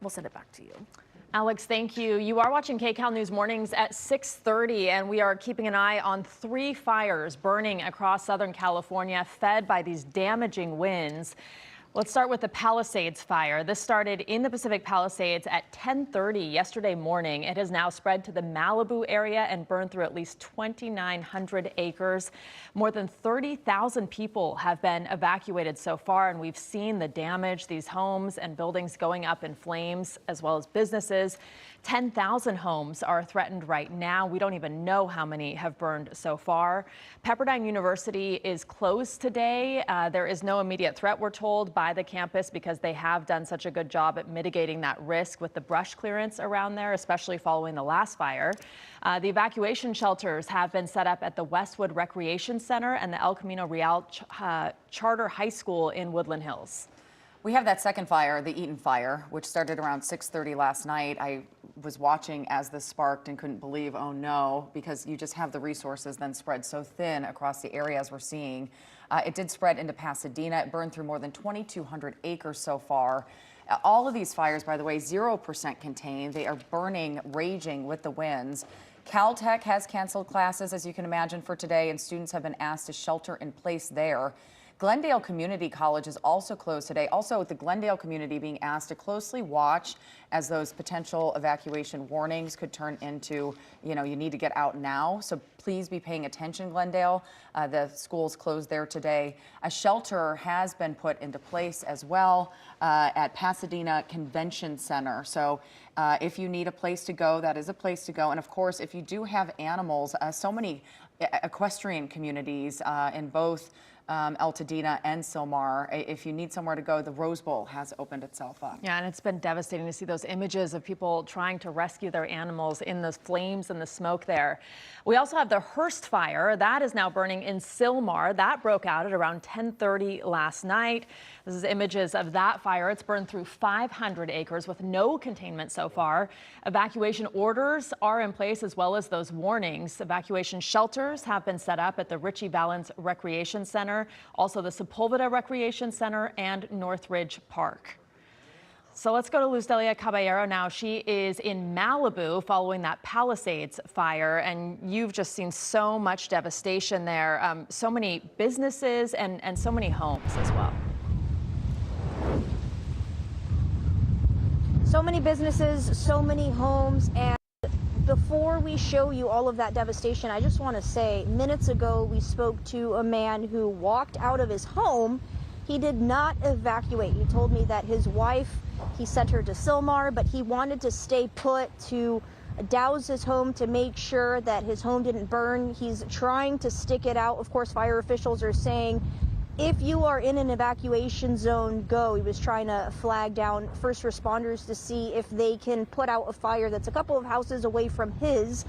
Speaker 5: We'll send it back to you.
Speaker 3: Alex, thank you. You are watching KCAL News Mornings at 6:30, and we are keeping an eye on 3 fires burning across Southern California, fed by these damaging winds. Let's start with the Palisades fire. This started in the Pacific Palisades at 10:30 yesterday morning. It has now spread to the Malibu area and burned through at least 2,900 acres. More than 30,000 people have been evacuated so far, and we've seen the damage, these homes and buildings going up in flames, as well as businesses. 10,000 homes are threatened right now. We don't even know how many have burned so far. Pepperdine University is closed today. There is no immediate threat, we're told, by the campus because they have done such a good job at mitigating that risk with the brush clearance around there, especially following the last fire. The evacuation shelters have been set up at the Westwood Recreation Center and the El Camino Real Charter High School in Woodland Hills.
Speaker 2: We have that second fire, the Eaton fire, which started around 6:30 last night. I was watching as this sparked and couldn't believe, oh no, because you just have the resources then spread so thin across the areas we're seeing. It did spread into Pasadena. It burned through more than 2,200 acres so far. All of these fires, by the way, 0% contained. They are burning, raging with the winds. Caltech has canceled classes, as you can imagine, for today, and students have been asked to shelter in place there. Glendale Community College is also closed today. Also, with the Glendale community being asked to closely watch as those potential evacuation warnings could turn into, you need to get out now. So please be paying attention, Glendale. The school's closed there today. A shelter has been put into place as well at Pasadena Convention Center. So if you need a place to go, that is a place to go. And of course, if you do have animals, so many equestrian communities in both Altadena and Silmar. If you need somewhere to go, the Rose Bowl has opened itself up.
Speaker 3: Yeah, and it's been devastating to see those images of people trying to rescue their animals in the flames and the smoke there. We also have the Hearst fire. That is now burning in Silmar. That broke out at around 10:30 last night. This is images of that fire. It's burned through 500 acres with no containment so far. Evacuation orders are in place as well as those warnings. Evacuation shelters have been set up at the Richie Valens Recreation Center, also the Sepulveda Recreation Center and Northridge Park. So let's go to Luz Delia Caballero now. She is in Malibu following that Palisades fire, and you've just seen so much devastation there. So many businesses and so many homes as well.
Speaker 9: So many businesses, so many homes, and before we show you all of that devastation, I just want to say, minutes ago, we spoke to a man who walked out of his home. He did not evacuate. He told me that his wife, he sent her to Sylmar, but he wanted to stay put to douse his home to make sure that his home didn't burn. He's trying to stick it out. Of course, fire officials are saying, if you are in an evacuation zone, go. He was trying to flag down first responders to see if they can put out a fire that's a couple of houses away from his.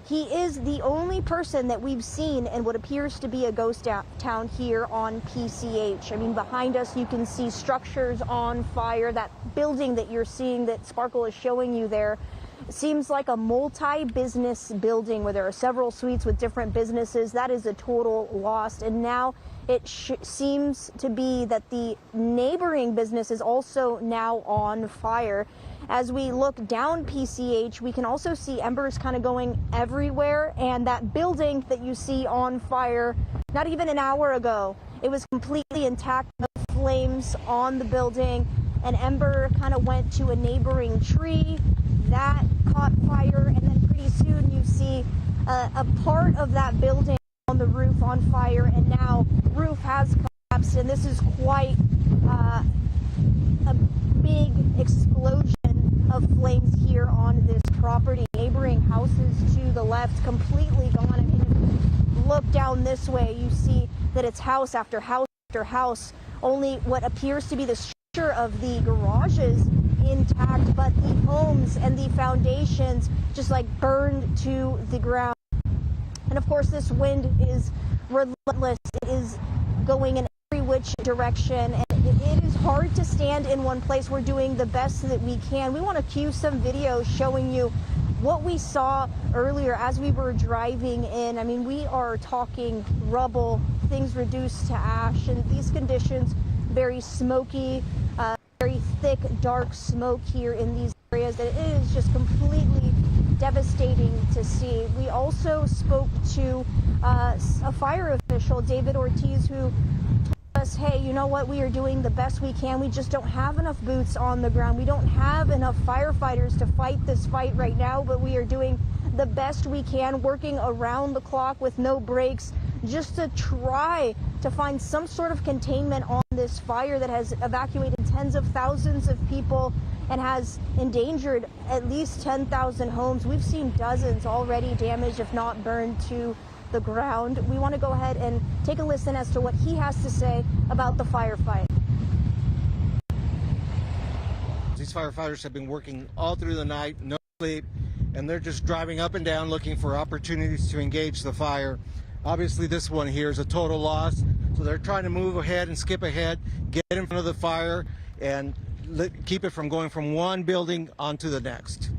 Speaker 9: He is the only person that we've seen in what appears to be a ghost town here on PCH. I mean, behind us, you can see structures on fire. That building that you're seeing that Sparkle is showing you there seems like a multi-business building where there are several suites with different businesses. That is a total loss. And now it seems to be that the neighboring business is also now on fire. As we look down PCH, we can also see embers kind of going everywhere. And that building that you see on fire, not even an hour ago, it was completely intact. No flames on the building. An ember kind of went to a neighboring tree. That caught fire, and then pretty soon you see a part of that building on the roof on fire, and now roof has collapsed, and this is quite a big explosion of flames here on this property. Neighboring houses to the left completely gone. I mean, if you look down this way, you see that it's house after house after house. Only what appears to be the structure of the garages intact, but the homes and the foundations just like burned to the ground. And of course, this wind is relentless. It is going in every which direction, and it is hard to stand in one place. We're doing the best that we can. We want to cue some video showing you what we saw earlier as we were driving in. I mean, we are talking rubble, things reduced to ash, and these conditions very smoky, very thick, dark smoke here in these areas. It is just completely devastating to see. We also spoke to a fire official, David Ortiz, who told us, hey, you know what, we are doing the best we can. We just don't have enough boots on the ground. We don't have enough firefighters to fight this fight right now, but we are doing the best we can, working around the clock with no breaks, just to try to find some sort of containment on this fire that has evacuated tens of thousands of people and has endangered at least 10,000 homes. We've seen dozens already damaged, if not burned to the ground. We want to go ahead and take a listen as to what he has to say about the firefight.
Speaker 10: These firefighters have been working all through the night, no sleep, and they're just driving up and down looking for opportunities to engage the fire. Obviously, this one here is a total loss, so they're trying to move ahead and skip ahead, get in front of the fire, and keep it from going from one building onto the next.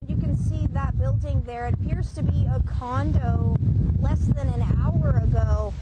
Speaker 9: You can see that building there. It appears to be a condo. Less than an hour ago,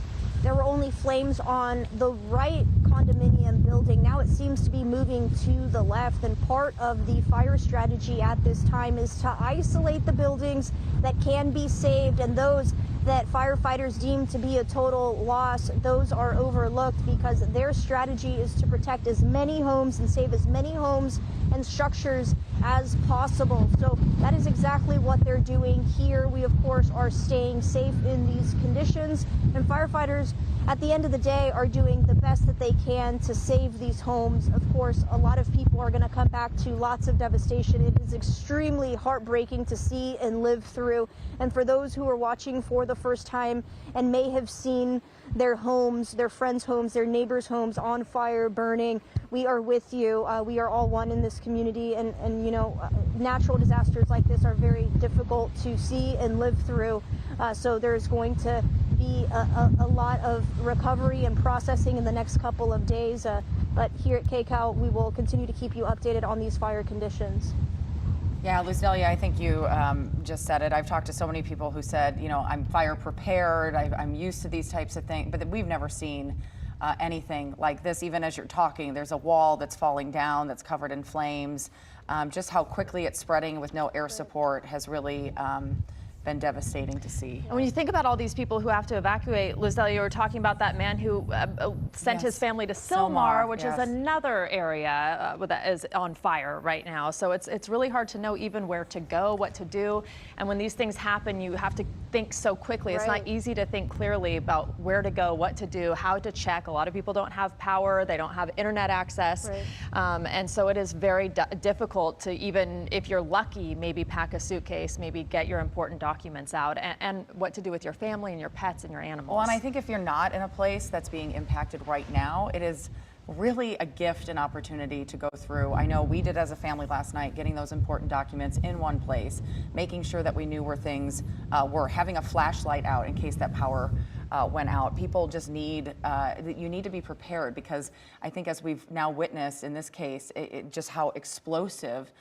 Speaker 9: there were only flames on the right condominium building. Now it seems to be moving to the left, and part of the fire strategy at this time is to isolate the buildings that can be saved, and those that firefighters deem to be a total loss, those are overlooked because their strategy is to protect as many homes and save as many homes and structures as possible. So that is exactly what they're doing here. We, of course, are staying safe in these conditions, and firefighters at the end of the day are doing the best that they can to save these homes. Of course, a lot of people are going to come back to lots of devastation. It is extremely heartbreaking to see and live through. And for those who are watching for the first time and may have seen their homes, their friends' homes, their neighbors' homes on fire, burning, we are with you. We are all one in this community. And you know, natural disasters like this are very difficult to see and live through. So there's going to be a lot of recovery and processing in the next couple of days. But here at KCAL, we will continue to keep you updated on these fire conditions.
Speaker 2: Yeah, Lucelia, I think you just said it. I've talked to so many people who said, you know, I'm fire prepared, I'm used to these types of things, but we've never seen anything like this. Even as you're talking, there's a wall that's falling down that's covered in flames. Just how quickly it's spreading with no air support has really been devastating to see.
Speaker 3: And when you think about all these people who have to evacuate, Lizelle, you were talking about that man who sent his family to Sylmar, which is another area that is on fire right now. So it's really hard to know even where to go, what to do. And when these things happen, you have to think so quickly. It's not easy to think clearly about where to go, what to do, how to check. A lot of people don't have power. They don't have internet access. And so it is very difficult to, even if you're lucky, maybe pack a suitcase, maybe get your important documents out, and what to do with your family and your pets and your animals.
Speaker 2: Well, and I think if you're not in a place that's being impacted right now, it is really a gift and opportunity to go through. I know we did as a family last night, getting those important documents in one place, making sure that we knew where things were, having a flashlight out in case that power went out. People just need, you need to be prepared, because I think as we've now witnessed in this case, just how explosive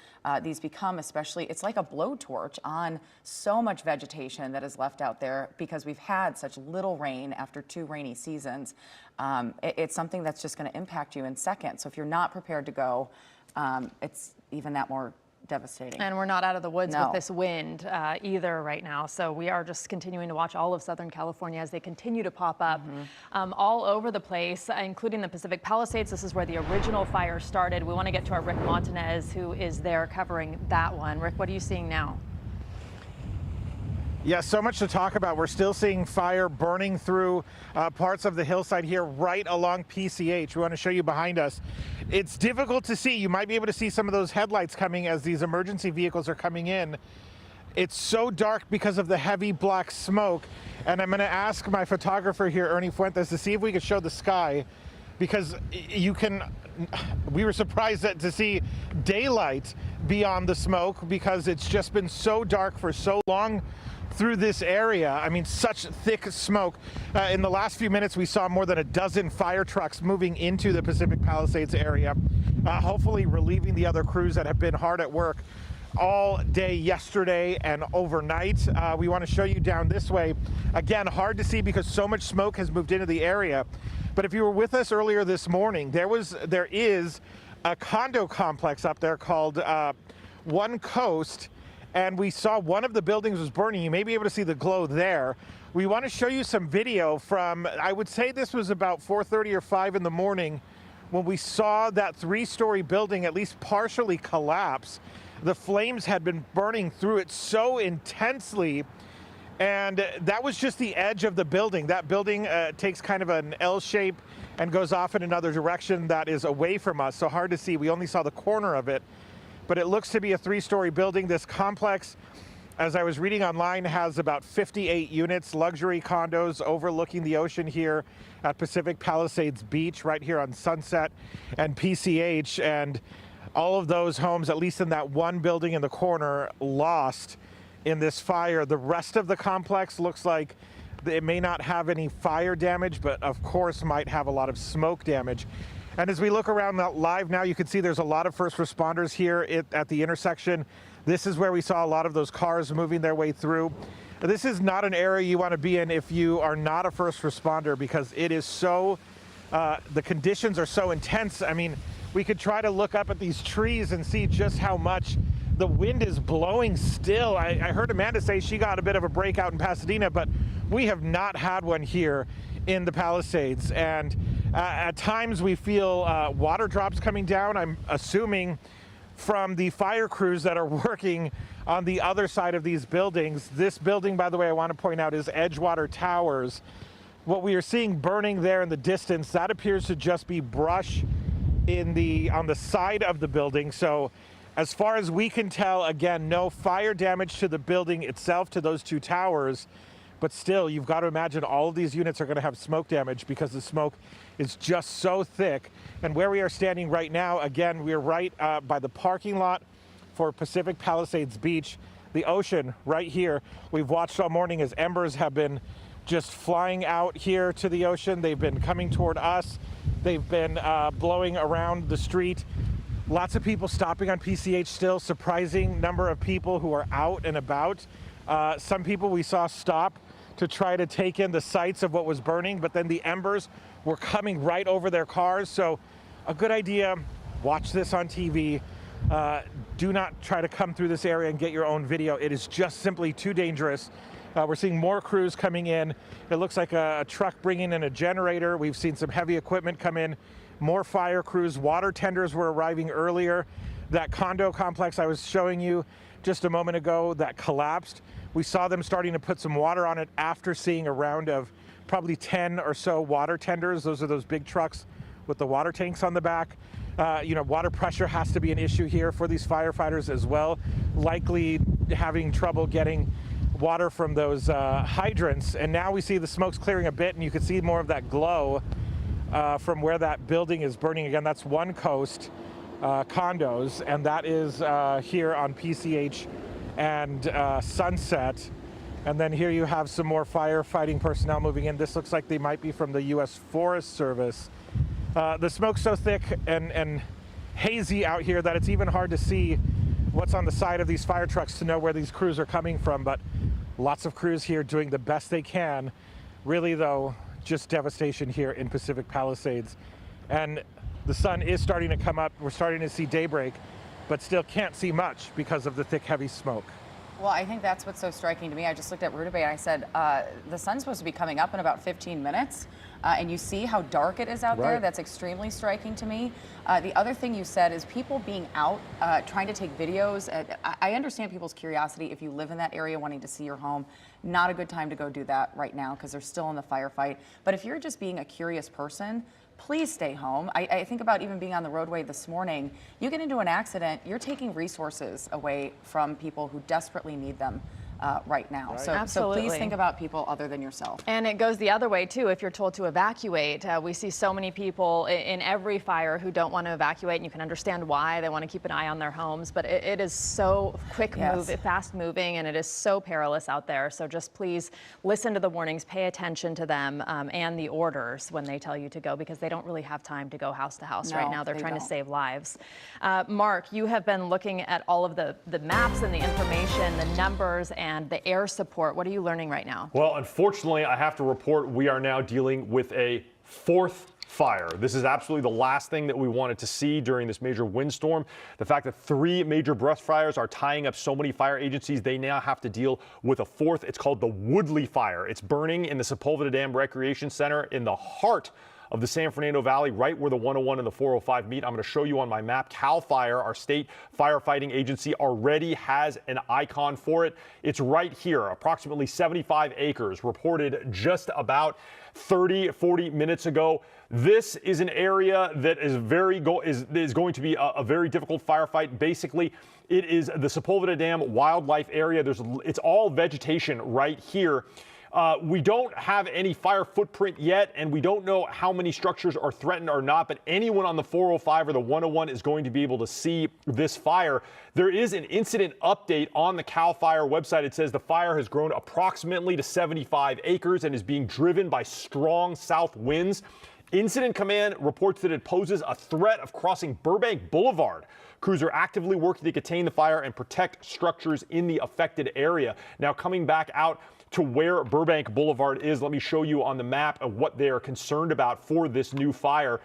Speaker 2: these become, especially, it's like a blowtorch on so much vegetation that is left out there because we've had such little rain after 2 rainy seasons. It's something that's just going to impact you in seconds. So if you're not prepared to go, it's even that more devastating.
Speaker 3: And we're not out of the woods with this wind either right now. So we are just continuing to watch all of Southern California as they continue to pop up all over the place, including the Pacific Palisades. This is where the original fire started. We want to get to our Rick Montanez, who is there covering that one. Rick, what are you seeing now?
Speaker 6: Yeah, so much to talk about. We're still seeing fire burning through parts of the hillside here right along PCH. We want to show you behind us. It's difficult to see. You might be able to see some of those headlights coming as these emergency vehicles are coming in. It's so dark because of the heavy black smoke. And I'm going to ask my photographer here, Ernie Fuentes, to see if we could show the sky, because you can, we were surprised to see daylight beyond the smoke, because it's just been so dark for so long through this area. I mean, such thick smoke. In the last few minutes, we saw more than a dozen fire trucks moving into the Pacific Palisades area, hopefully relieving the other crews that have been hard at work all day yesterday and overnight. We want to show you down this way. Again, hard to see because so much smoke has moved into the area. But if you were with us earlier this morning, there is a condo complex up there called One Coast, and we saw one of the buildings was burning. You may be able to see the glow there. We want to show you some video from, I would say this was about 4:30 or 5 in the morning, when we saw that 3-story building at least partially collapse. The flames had been burning through it so intensely, and that was just the edge of the building. That building takes kind of an L shape and goes off in another direction that is away from us, so hard to see. We only saw the corner of it. But it looks to be a 3-story building. This complex, as I was reading online, has about 58 units, luxury condos overlooking the ocean here at Pacific Palisades Beach, right here on Sunset and PCH. And all of those homes, at least in that one building in the corner, lost in this fire. The rest of the complex looks like it may not have any fire damage, but of course might have a lot of smoke damage. And as we look around live now, you can see there's a lot of first responders here at the intersection. This is where we saw a lot of those cars moving their way through. This is not an area you want to be in if you are not a first responder, because it is so, the conditions are so intense. I mean, we could try to look up at these trees and see just how much the wind is blowing still. I heard Amanda say she got a bit of a breakout in Pasadena, but we have not had one here in the Palisades. And at times we feel water drops coming down, I'm assuming from the fire crews that are working on the other side of these buildings. This building, by the way, I want to point out, is Edgewater Towers. What we are seeing burning there in the distance, that appears to just be brush on the side of the building. So as far as we can tell, again, no fire damage to the building itself, to those 2 towers. But still, you've got to imagine all of these units are going to have smoke damage because the smoke is just so thick. And where we are standing right now, again, we're right by the parking lot for Pacific Palisades Beach, the ocean right here. We've watched all morning as embers have been just flying out here to the ocean. They've been coming toward us. They've been blowing around the street. Lots of people stopping on PCH still, surprising number of people who are out and about. Some people we saw stop to try to take in the sights of what was burning, but then the embers were coming right over their cars. So a good idea, watch this on TV, do not try to come through this area and get your own video. It is just simply too dangerous. We're seeing more crews coming in. It looks like a truck bringing in a generator. We've seen some heavy equipment come in. More fire crews. Water tenders were arriving earlier. That condo complex I was showing you just a moment ago that collapsed, we saw them starting to put some water on it after seeing a round of probably 10 or so water tenders. Those are those big trucks with the water tanks on the back. Water pressure has to be an issue here for these firefighters as well. Likely having trouble getting water from those hydrants. And now we see the smoke's clearing a bit, and you can see more of that glow from where that building is burning. Again, that's One Coast condos, and that is here on PCH and Sunset. And then here you have some more firefighting personnel moving in. This looks like they might be from the U.S. Forest Service. The smoke's so thick and hazy out here that it's even hard to see what's on the side of these fire trucks to know where these crews are coming from, but lots of crews here doing the best they can. Really, though, just devastation here in Pacific Palisades. And the sun is starting to come up. We're starting to see daybreak, but still can't see much because of the thick, heavy smoke.
Speaker 2: Well, I think that's what's so striking to me. I just looked at Rudabay and I said, the sun's supposed to be coming up in about 15 minutes. And you see how dark it is out there. That's extremely striking to me. The other thing you said is people being out, trying to take videos. I understand people's curiosity if you live in that area wanting to see your home. Not a good time to go do that right now because they're still in the firefight. But if you're just being a curious person, please stay home. I think about even being on the roadway this morning. You get into an accident, you're taking resources away from people who desperately need them right now. So please think about people other than yourself.
Speaker 3: And it goes the other way too. If you're told to evacuate, we see so many people in every fire who don't want to evacuate, and you can understand why. They want to keep an eye on their homes, but it is so fast moving, and it is so perilous out there. So just please listen to the warnings, pay attention to them, and the orders when they tell you to go, because they don't really have time to go house to house right now. They're trying to save lives. Mark, you have been looking at all of the maps and the information, the numbers, and the air support. What are you learning right now?
Speaker 1: Well, unfortunately, I have to report we are now dealing with a fourth fire. This is absolutely the last thing that we wanted to see during this major windstorm. The fact that 3 major brush fires are tying up so many fire agencies, they now have to deal with a fourth. It's called the Woodley Fire. It's burning in the Sepulveda Dam Recreation Center in the heart of the San Fernando Valley, right where the 101 and the 405 meet. I'm going to show you on my map. CAL FIRE, our state firefighting agency, already has an icon for it. It's right here, approximately 75 acres, reported just about 40 minutes ago. This is an area that is going to be a very difficult firefight. Basically, it is the Sepulveda Dam wildlife area. It's all vegetation right here. We don't have any fire footprint yet, and we don't know how many structures are threatened or not, but anyone on the 405 or the 101 is going to be able to see this fire. There is an incident update on the CAL FIRE website. It says the fire has grown approximately to 75 acres and is being driven by strong south winds. Incident Command reports that it poses a threat of crossing Burbank Boulevard. Crews are actively working to contain the fire and protect structures in the affected area. Now, coming back out to where Burbank Boulevard is, let me show you on the map of what they are concerned about for this new fire.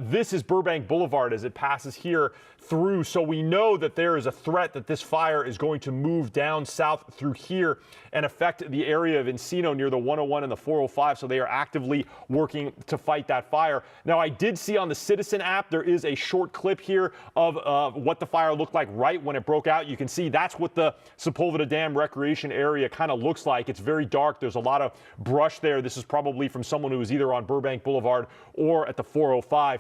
Speaker 1: This is Burbank Boulevard as it passes here through. So we know that there is a threat that this fire is going to move down south through here and affect the area of Encino near the 101 and the 405. So they are actively working to fight that fire. Now, I did see on the Citizen app, there is a short clip here of what the fire looked like right when it broke out. You can see that's what the Sepulveda Dam recreation area kind of looks like. It's very dark. There's a lot of brush there. This is probably from someone who was either on Burbank Boulevard or at the 405.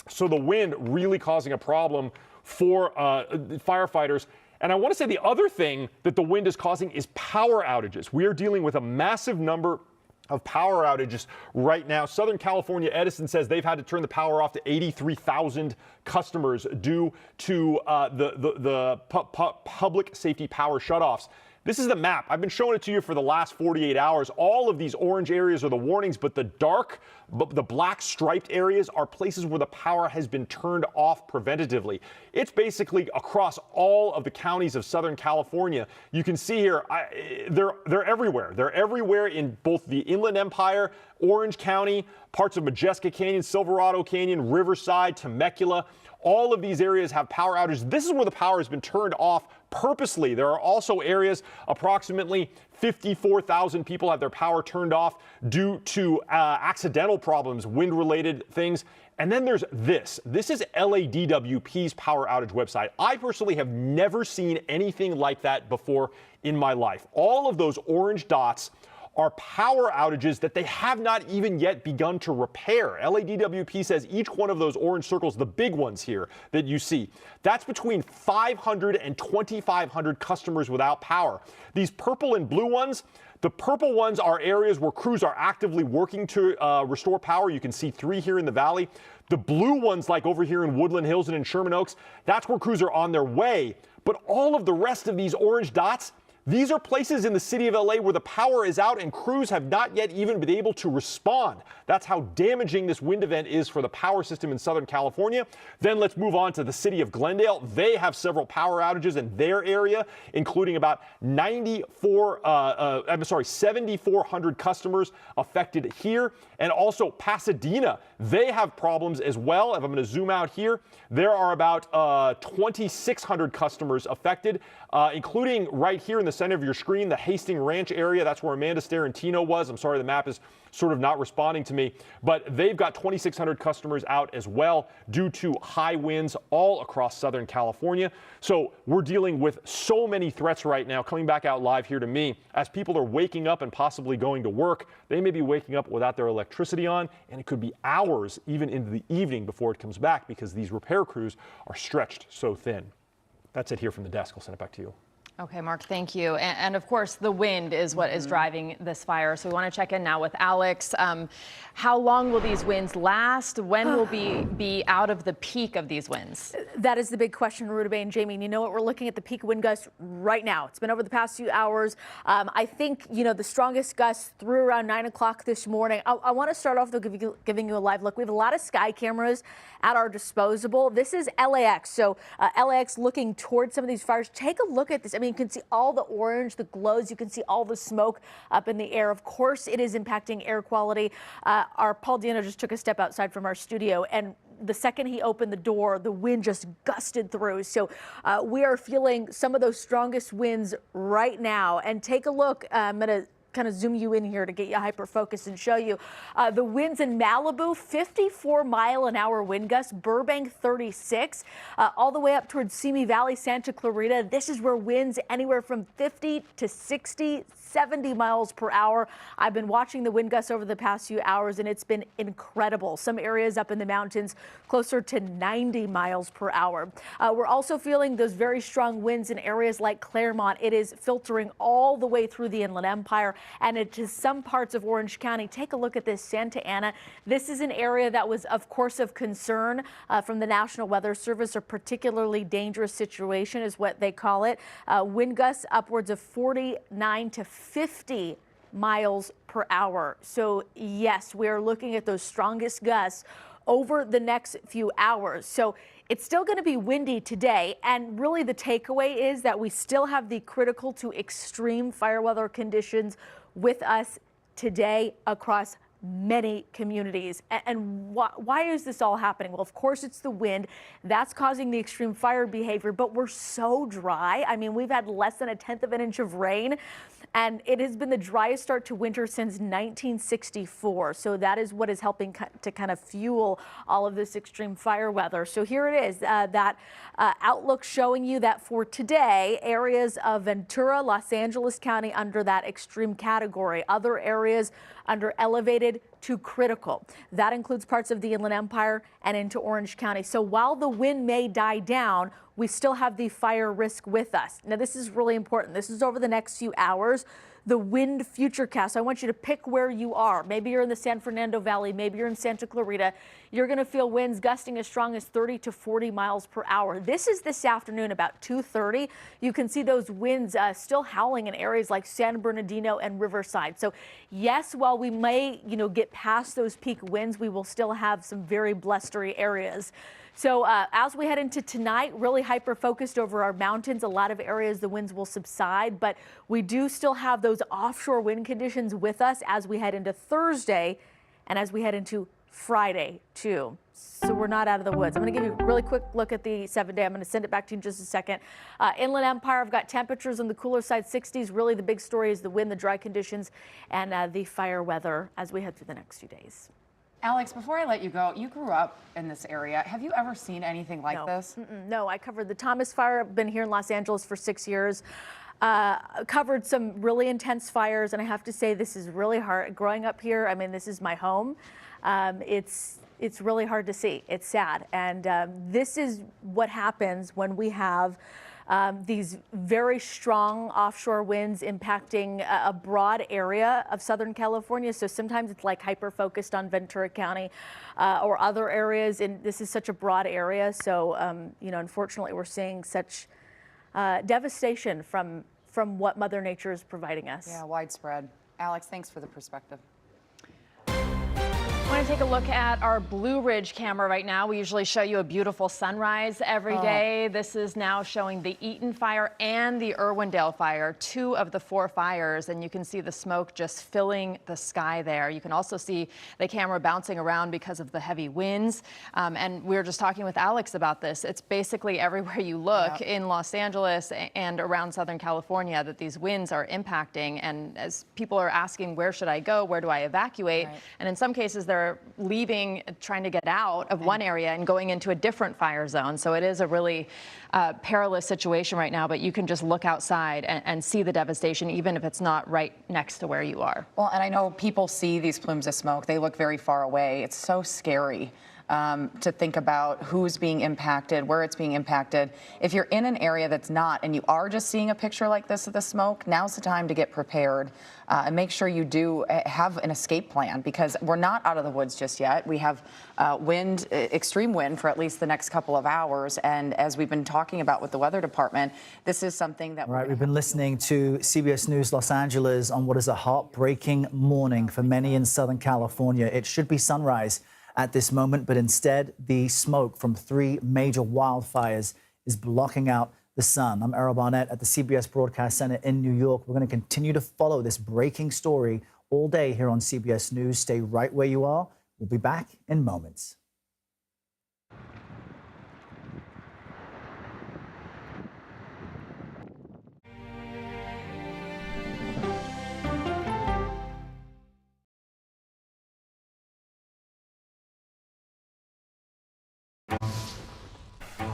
Speaker 1: So the wind really causing a problem for firefighters. And I want to say the other thing that the wind is causing is power outages. We are dealing with a massive number of power outages right now. Southern California Edison says they've had to turn the power off to 83,000 customers due to the public safety power shutoffs. This is the map. I've been showing it to you for the last 48 hours. All of these orange areas are the warnings, but the black striped areas are places where the power has been turned off preventatively. It's basically across all of the counties of Southern California. You can see here, they're everywhere. They're everywhere in both the Inland Empire, Orange County, parts of Majeska Canyon, Silverado Canyon, Riverside, Temecula. All of these areas have power outages. This is where the power has been turned off purposely. There are also areas, approximately 54,000 people have their power turned off due to accidental problems, wind-related things. And then there's this. This is LADWP's power outage website. I personally have never seen anything like that before in my life. All of those orange dots are power outages that they have not even yet begun to repair. LADWP says each one of those orange circles, the big ones here that you see, that's between 500 and 2,500 customers without power. These purple and blue ones, the purple ones are areas where crews are actively working to restore power. You can see 3 here in the valley. The blue ones, like over here in Woodland Hills and in Sherman Oaks, that's where crews are on their way. But all of the rest of these orange dots, these are places in the city of LA where the power is out and crews have not yet even been able to respond. That's how damaging this wind event is for the power system in Southern California. Then let's move on to the city of Glendale. They have several power outages in their area, including about 7,400 customers affected here. And also Pasadena, they have problems as well. If I'm going to zoom out here, there are about 2,600 customers affected, including right here in the center of your screen, the Hastings Ranch area. That's where Amanda Starantino was. I'm sorry, the map is sort of not responding to me, but they've got 2,600 customers out as well due to high winds all across Southern California. So we're dealing with so many threats right now coming back out live here to me as people are waking up and possibly going to work. They may be waking up without their electricity on, and it could be hours even into the evening before it comes back because these repair crews are stretched so thin. That's it here from the desk. I'll send it back to you.
Speaker 3: Okay, Mark, thank you. And of course, the wind is what is driving this fire. So we want to check in now with Alex. How long will these winds last? When will be out of the peak of these winds?
Speaker 5: That is the big question, Rudabeh and Jamie. And you know what? We're looking at the peak wind gusts right now. It's been over the past few hours. I think, the strongest gusts through around 9 o'clock this morning. I want to start off, though, giving you a live look. We have a lot of sky cameras at our disposal. This is LAX. So LAX looking towards some of these fires. Take a look at this. I mean, you can see all the orange, the glows. You can see all the smoke up in the air. Of course, it is impacting air quality. Our Paul Diano just took a step outside from our studio, and the second he opened the door, the wind just gusted through. So we are feeling some of those strongest winds right now. And take a look. I'm going to kind of zoom you in here to get you hyper focused and show you the winds in Malibu, 54-mile-an-hour wind gusts, Burbank 36, all the way up towards Simi Valley, Santa Clarita. This is where winds anywhere from 50 to 60, 70 miles per hour. I've been watching the wind gusts over the past few hours, and it's been incredible. Some areas up in the mountains closer to 90 miles per hour. We're also feeling those very strong winds in areas like Claremont. It is filtering all the way through the Inland Empire and into some parts of Orange County. Take a look at this, Santa Ana. This is an area that was, of course, of concern from the National Weather Service. A particularly dangerous situation is what they call it. Wind gusts upwards of 49 to 50 miles per hour. So yes, we are looking at those strongest gusts over the next few hours. So it's still going to be windy today, and really the takeaway is that we still have the critical to extreme fire weather conditions with us today across many communities. And why is this all happening? Well, of course, it's the wind that's causing the extreme fire behavior, but we're so dry. I mean, we've had less than 1/10 of an inch of rain, and it has been the driest start to winter since 1964. So that is what is helping to kind of fuel all of this extreme fire weather. So here it is, that outlook showing you that for today, areas of Ventura, Los Angeles County under that extreme category, other areas under elevated to critical. That includes parts of the Inland Empire and into Orange County. So while the wind may die down, we still have the fire risk with us. Now, this is really important. This is over the next few hours. The wind futurecast, I want you to pick where you are. Maybe you're in the San Fernando Valley. Maybe you're in Santa Clarita. You're going to feel winds gusting as strong as 30 to 40 miles per hour. This is this afternoon about 2:30. You can see those winds still howling in areas like San Bernardino and Riverside. So yes, while we may, get past those peak winds, we will still have some very blustery areas. So as we head into tonight, really hyper-focused over our mountains. A lot of areas the winds will subside, but we do still have those offshore wind conditions with us as we head into Thursday and as we head into Friday, too. So we're not out of the woods. I'm going to give you a really quick look at the 7-day. I'm going to send it back to you in just a second. Inland Empire, I've got temperatures on the cooler side, 60s. Really, the big story is the wind, the dry conditions, and the fire weather as we head through the next few days.
Speaker 2: Alex, before I let you go, you grew up in this area. Have you ever seen anything like this?
Speaker 5: No, I covered the Thomas fire. I've been here in Los Angeles for 6 years. Covered some really intense fires, and I have to say this is really hard. Growing up here, I mean, this is my home. It's really hard to see. It's sad. And this is what happens when we have these very strong offshore winds impacting a broad area of Southern California. So sometimes it's like hyper-focused on Ventura County or other areas. And this is such a broad area. So, unfortunately, we're seeing such devastation from what Mother Nature is providing us.
Speaker 2: Yeah, widespread. Alex, thanks for the perspective.
Speaker 3: I want to take a look at our Blue Ridge camera right now. We usually show you a beautiful sunrise every day. This is now showing the Eaton fire and the Irwindale fire, 2 of the 4 fires, and you can see the smoke just filling the sky there. You can also see the camera bouncing around because of the heavy winds. And we were just talking with Alex about this. It's basically everywhere you look in Los Angeles and around Southern California that these winds are impacting. And as people are asking, where should I go? Where do I evacuate? And in some cases, they're leaving, trying to get out of one area and going into a different fire zone. So it is a really perilous situation right now, but you can just look outside and see the devastation, even if it's not right next to where you are.
Speaker 2: Well, and I know people see these plumes of smoke. They look very far away. It's so scary to think about who's being impacted, where it's being impacted. If you're in an area that's not, and you are just seeing a picture like this of the smoke, now's the time to get prepared and make sure you do have an escape plan, because we're not out of the woods just yet. We have wind, extreme wind for at least the next couple of hours. And as we've been talking about with the weather department, this is something that
Speaker 11: we've been listening to CBS News Los Angeles on what is a heartbreaking morning for many in Southern California. It should be sunrise at this moment, but instead the smoke from 3 major wildfires is blocking out the sun. I'm Errol Barnett at the CBS Broadcast Center in New York. We're going to continue to follow this breaking story all day here on CBS News. Stay right where you are. We'll be back in moments.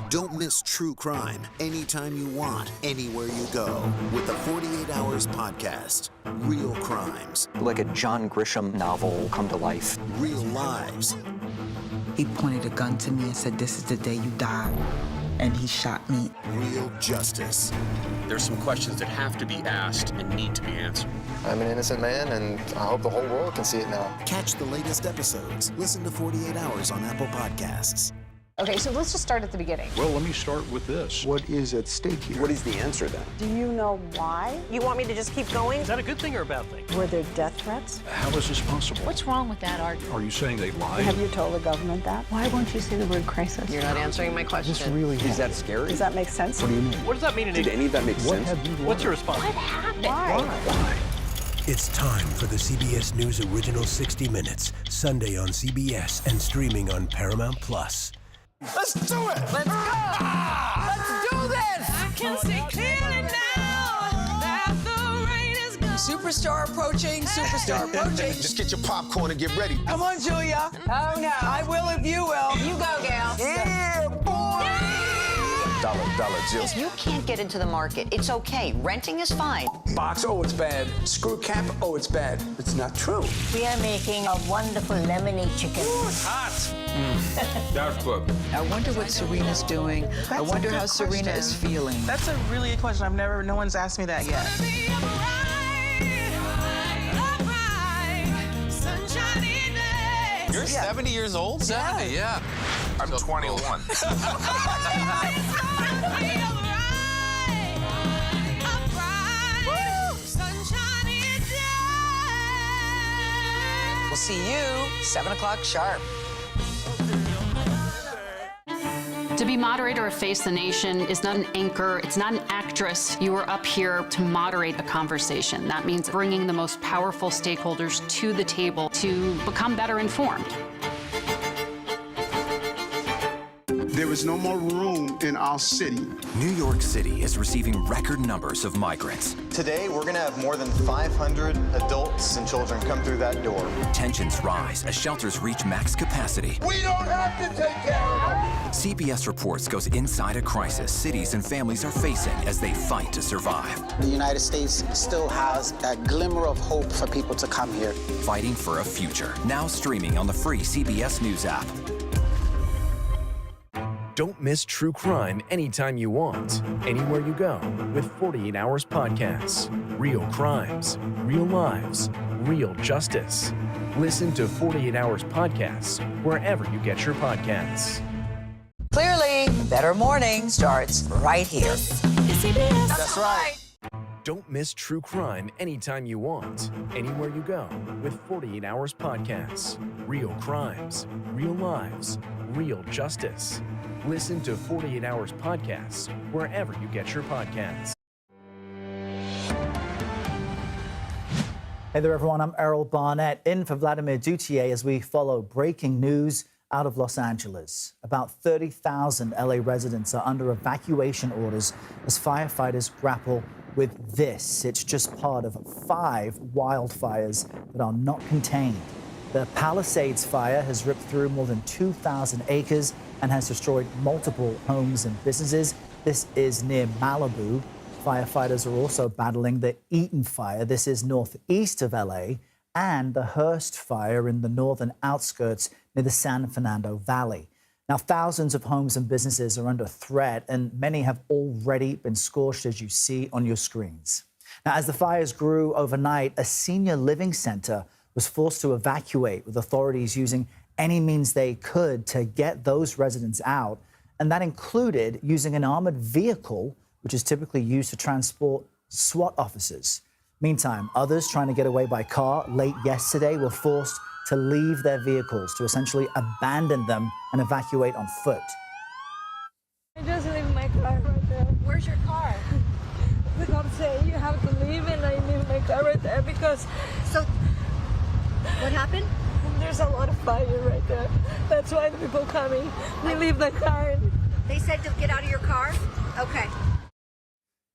Speaker 12: Don't miss true crime anytime you want, anywhere you go, with the 48 Hours podcast. Real crimes.
Speaker 13: Like a John Grisham novel come to life.
Speaker 12: Real lives.
Speaker 14: He pointed a gun to me and said, "This is the day you die." And he shot me.
Speaker 12: Real justice.
Speaker 15: There's some questions that have to be asked and need to be answered.
Speaker 16: I'm an innocent man, and I hope the whole world can see it now.
Speaker 12: Catch the latest episodes. Listen to 48 Hours on Apple Podcasts.
Speaker 2: Okay, so let's just start at the beginning.
Speaker 15: Well, let me start with this.
Speaker 16: What is at stake here?
Speaker 15: What is the answer then?
Speaker 17: Do you know why?
Speaker 18: You want me to just keep going?
Speaker 15: Is that a good thing or a bad thing?
Speaker 17: Were there death threats?
Speaker 15: How is this possible?
Speaker 17: What's wrong with that argument?
Speaker 15: Are you saying they lied?
Speaker 17: Have you told the government that? Why won't you say the word crisis?
Speaker 18: You're not answering my question.
Speaker 16: This really
Speaker 15: Is that scary?
Speaker 17: Does that make sense?
Speaker 16: What do you mean?
Speaker 15: What does that mean?
Speaker 16: Did
Speaker 15: any of that make sense? What's your response?
Speaker 17: What happened?
Speaker 16: Why?
Speaker 19: It's time for the CBS News Original 60 Minutes, Sunday on CBS and streaming on Paramount+.
Speaker 20: Let's do it! Let's go! Let's do this! I can see clearly now that the rain is gone. Superstar approaching, superstar approaching.
Speaker 16: Just get your popcorn and get ready.
Speaker 20: Come on, Julia. Oh, no. I will if you will. You go, gal. Yeah, boy!
Speaker 16: Dollar Jill.
Speaker 18: If you can't get into the market, it's okay. Renting is fine.
Speaker 16: Box, oh, it's bad. Screw cap, oh, it's bad. It's not true.
Speaker 17: We are making a wonderful lemony chicken.
Speaker 15: Ooh, it's hot. That's good.
Speaker 20: I wonder what Serena's doing. I wonder how Serena is feeling.
Speaker 17: That's a really good question. No one's asked me that yet.
Speaker 15: You're 70 years old? 70, yeah. I'm 21.
Speaker 20: We'll see you 7 o'clock sharp.
Speaker 21: To be moderator of Face the Nation is not an anchor, it's not an actress. You are up here to moderate a conversation. That means bringing the most powerful stakeholders to the table to become better informed.
Speaker 4: There is no more room in our city.
Speaker 22: New York City is receiving record numbers of migrants.
Speaker 23: Today, we're going to have more than 500 adults and children come through that door.
Speaker 22: Tensions rise as shelters reach max capacity.
Speaker 4: We don't have to take care of them.
Speaker 22: CBS Reports goes inside a crisis cities and families are facing as they fight to survive.
Speaker 16: The United States still has a glimmer of hope for people to come here.
Speaker 22: Fighting for a future. Now streaming on the free CBS News app.
Speaker 24: Don't miss true crime anytime you want, anywhere you go with 48 Hours Podcasts. Real crimes, real lives, real justice. Listen to 48 Hours Podcasts wherever you get your podcasts.
Speaker 25: Clearly, Better Morning starts right here.
Speaker 16: That's right.
Speaker 24: Don't miss true crime anytime you want, anywhere you go with 48 Hours Podcasts. Real crimes, real lives, real justice. Listen to 48 Hours Podcasts wherever you get your podcasts.
Speaker 11: Hey there, everyone. I'm Errol Barnett, in for Vladimir Duthier as we follow breaking news out of Los Angeles. About 30,000 LA residents are under evacuation orders as firefighters grapple with this. It's just part of 5 wildfires that are not contained. The Palisades fire has ripped through more than 2,000 acres and has destroyed multiple homes and businesses. This is near Malibu. Firefighters are also battling the Eaton fire. This is northeast of LA, and the Hearst fire in the northern outskirts near the San Fernando Valley. Now, thousands of homes and businesses are under threat, and many have already been scorched, as you see on your screens. Now, as the fires grew overnight, a senior living center was forced to evacuate, with authorities using any means they could to get those residents out. And that included using an armored vehicle, which is typically used to transport SWAT officers. Meantime, others trying to get away by car late yesterday were forced to leave their vehicles, to essentially abandon them and evacuate on foot.
Speaker 26: I just leave my car right there.
Speaker 27: Where's your car?
Speaker 26: The cop said you have to leave, and I leave my car right there because...
Speaker 27: So, what happened?
Speaker 26: There's a lot of fire right there. That's why the people coming. We leave the car.
Speaker 27: They said to get out of your car? Okay.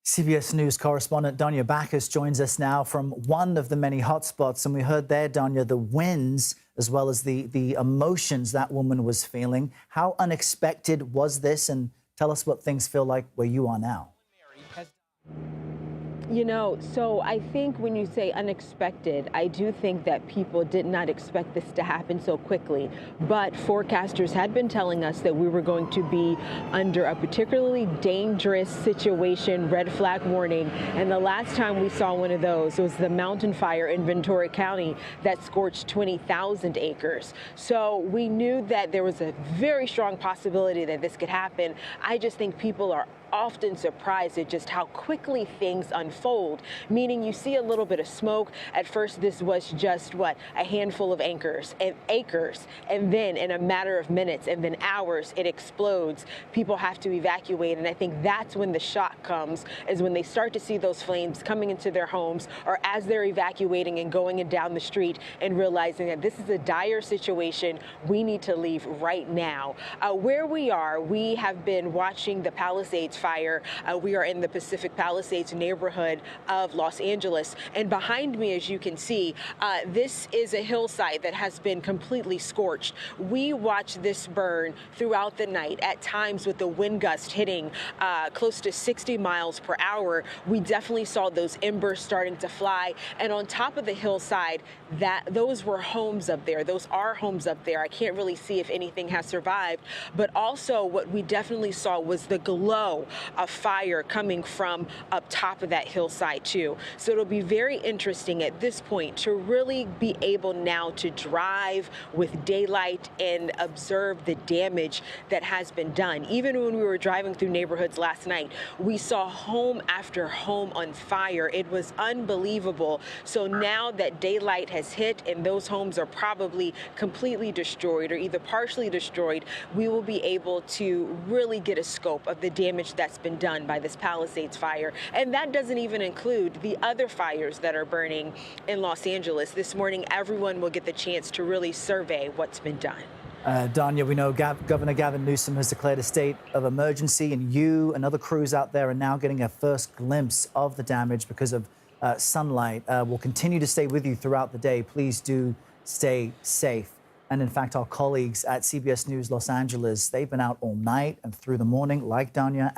Speaker 11: CBS News correspondent Danya Bacchus joins us now from one of the many hotspots. And we heard there, Danya, the winds as well as the emotions that woman was feeling. How unexpected was this? And tell us what things feel like where you are now.
Speaker 28: You know, so I think when you say unexpected, I do think that people did not expect this to happen so quickly. But forecasters had been telling us that we were going to be under a particularly dangerous situation, red flag warning. And the last time we saw one of those was the mountain fire in Ventura County that scorched 20,000 acres. So we knew that there was a very strong possibility that this could happen. I just think people are often surprised at just how quickly things unfold, meaning you see a little bit of smoke. At first, this was just a handful of acres, and then in a matter of minutes and then hours, it explodes. People have to evacuate, and I think that's when the shock comes, is when they start to see those flames coming into their homes, or as they're evacuating and going down the street and realizing that this is a dire situation. We need to leave right now. Where we are, we have been watching the Palisades fire. We are in the Pacific Palisades neighborhood of Los Angeles. And behind me, as you can see, this is a hillside that has been completely scorched. We watched this burn throughout the night, at times with the wind gust hitting close to 60 miles per hour. We definitely saw those embers starting to fly. And on top of the hillside, those were homes up there. Those are homes up there. I can't really see if anything has survived. But also what we definitely saw was the glow of fire coming from up top of that hillside too. So it'll be very interesting at this point to really be able now to drive with daylight and observe the damage that has been done. Even when we were driving through neighborhoods last night, we saw home after home on fire. It was unbelievable. So now that daylight has hit and those homes are probably completely destroyed or either partially destroyed, we will be able to really get a scope of the damage that's been done by this Palisades fire. And that doesn't even include the other fires that are burning in Los Angeles. This morning, everyone will get the chance to really survey what's been done.
Speaker 11: Danya, we know Governor Gavin Newsom has declared a state of emergency, and you and other crews out there are now getting a first glimpse of the damage because of sunlight. We'll continue to stay with you throughout the day. Please do stay safe. And in fact, our colleagues at CBS News Los Angeles, they've been out all night and through the morning, like Danya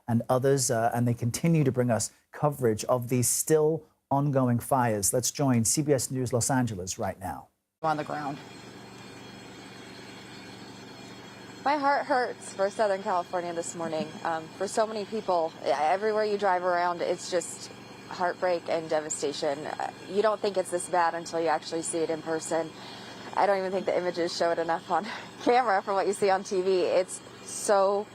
Speaker 11: and others, and they continue to bring us coverage of these still ongoing fires. Let's join CBS News Los Angeles right now.
Speaker 2: On the ground.
Speaker 1: My heart hurts for Southern California this morning. For so many people, everywhere you drive around, it's just heartbreak and devastation. You don't think it's this bad until you actually see it in person. I don't even think the images show it enough on camera from what you see on TV. It's so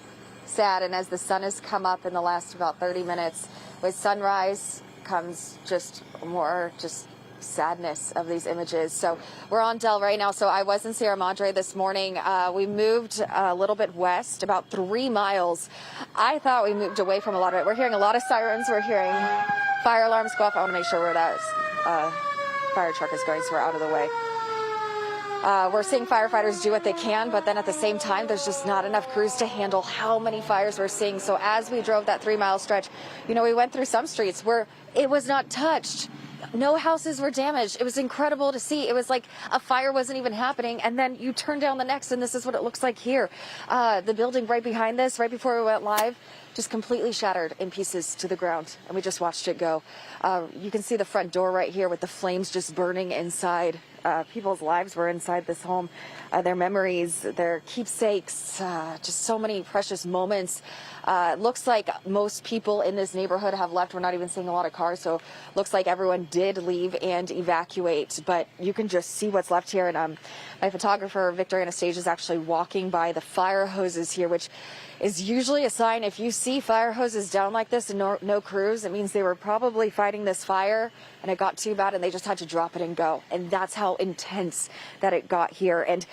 Speaker 1: sad, and as the sun has come up in the last about 30 minutes, with sunrise comes just more sadness of these images. So we're on Del Rey now. So I was in Sierra Madre this morning. We moved a little bit west, about 3 miles. I thought we moved away from a lot of it. We're hearing a lot of sirens. We're hearing fire alarms go off. I want to make sure where that fire truck is going, so we're out of the way. We're seeing firefighters do what they can, but then at the same time, there's just not enough crews to handle how many fires we're seeing. So as we drove that 3-mile stretch, you know, we went through some streets where it was not touched. No houses were damaged. It was incredible to see. It was like a fire wasn't even happening. And then you turn down the next, and this is what it looks like here. The building right behind this, right before we went live, just completely shattered in pieces to the ground. And we just watched it go. You can see the front door right here with the flames just burning inside. People's lives were inside this home. Their memories, their keepsakes, just so many precious moments. It looks like most people in this neighborhood have left. We're not even seeing a lot of cars, so looks like everyone did leave and evacuate. But you can just see what's left here. And my photographer, Victor Anastasia, is actually walking by the fire hoses here, which is usually a sign. If you see fire hoses down like this and no crews, it means they were probably fighting this fire and it got too bad and they just had to drop it and go. And that's how intense that it got here. And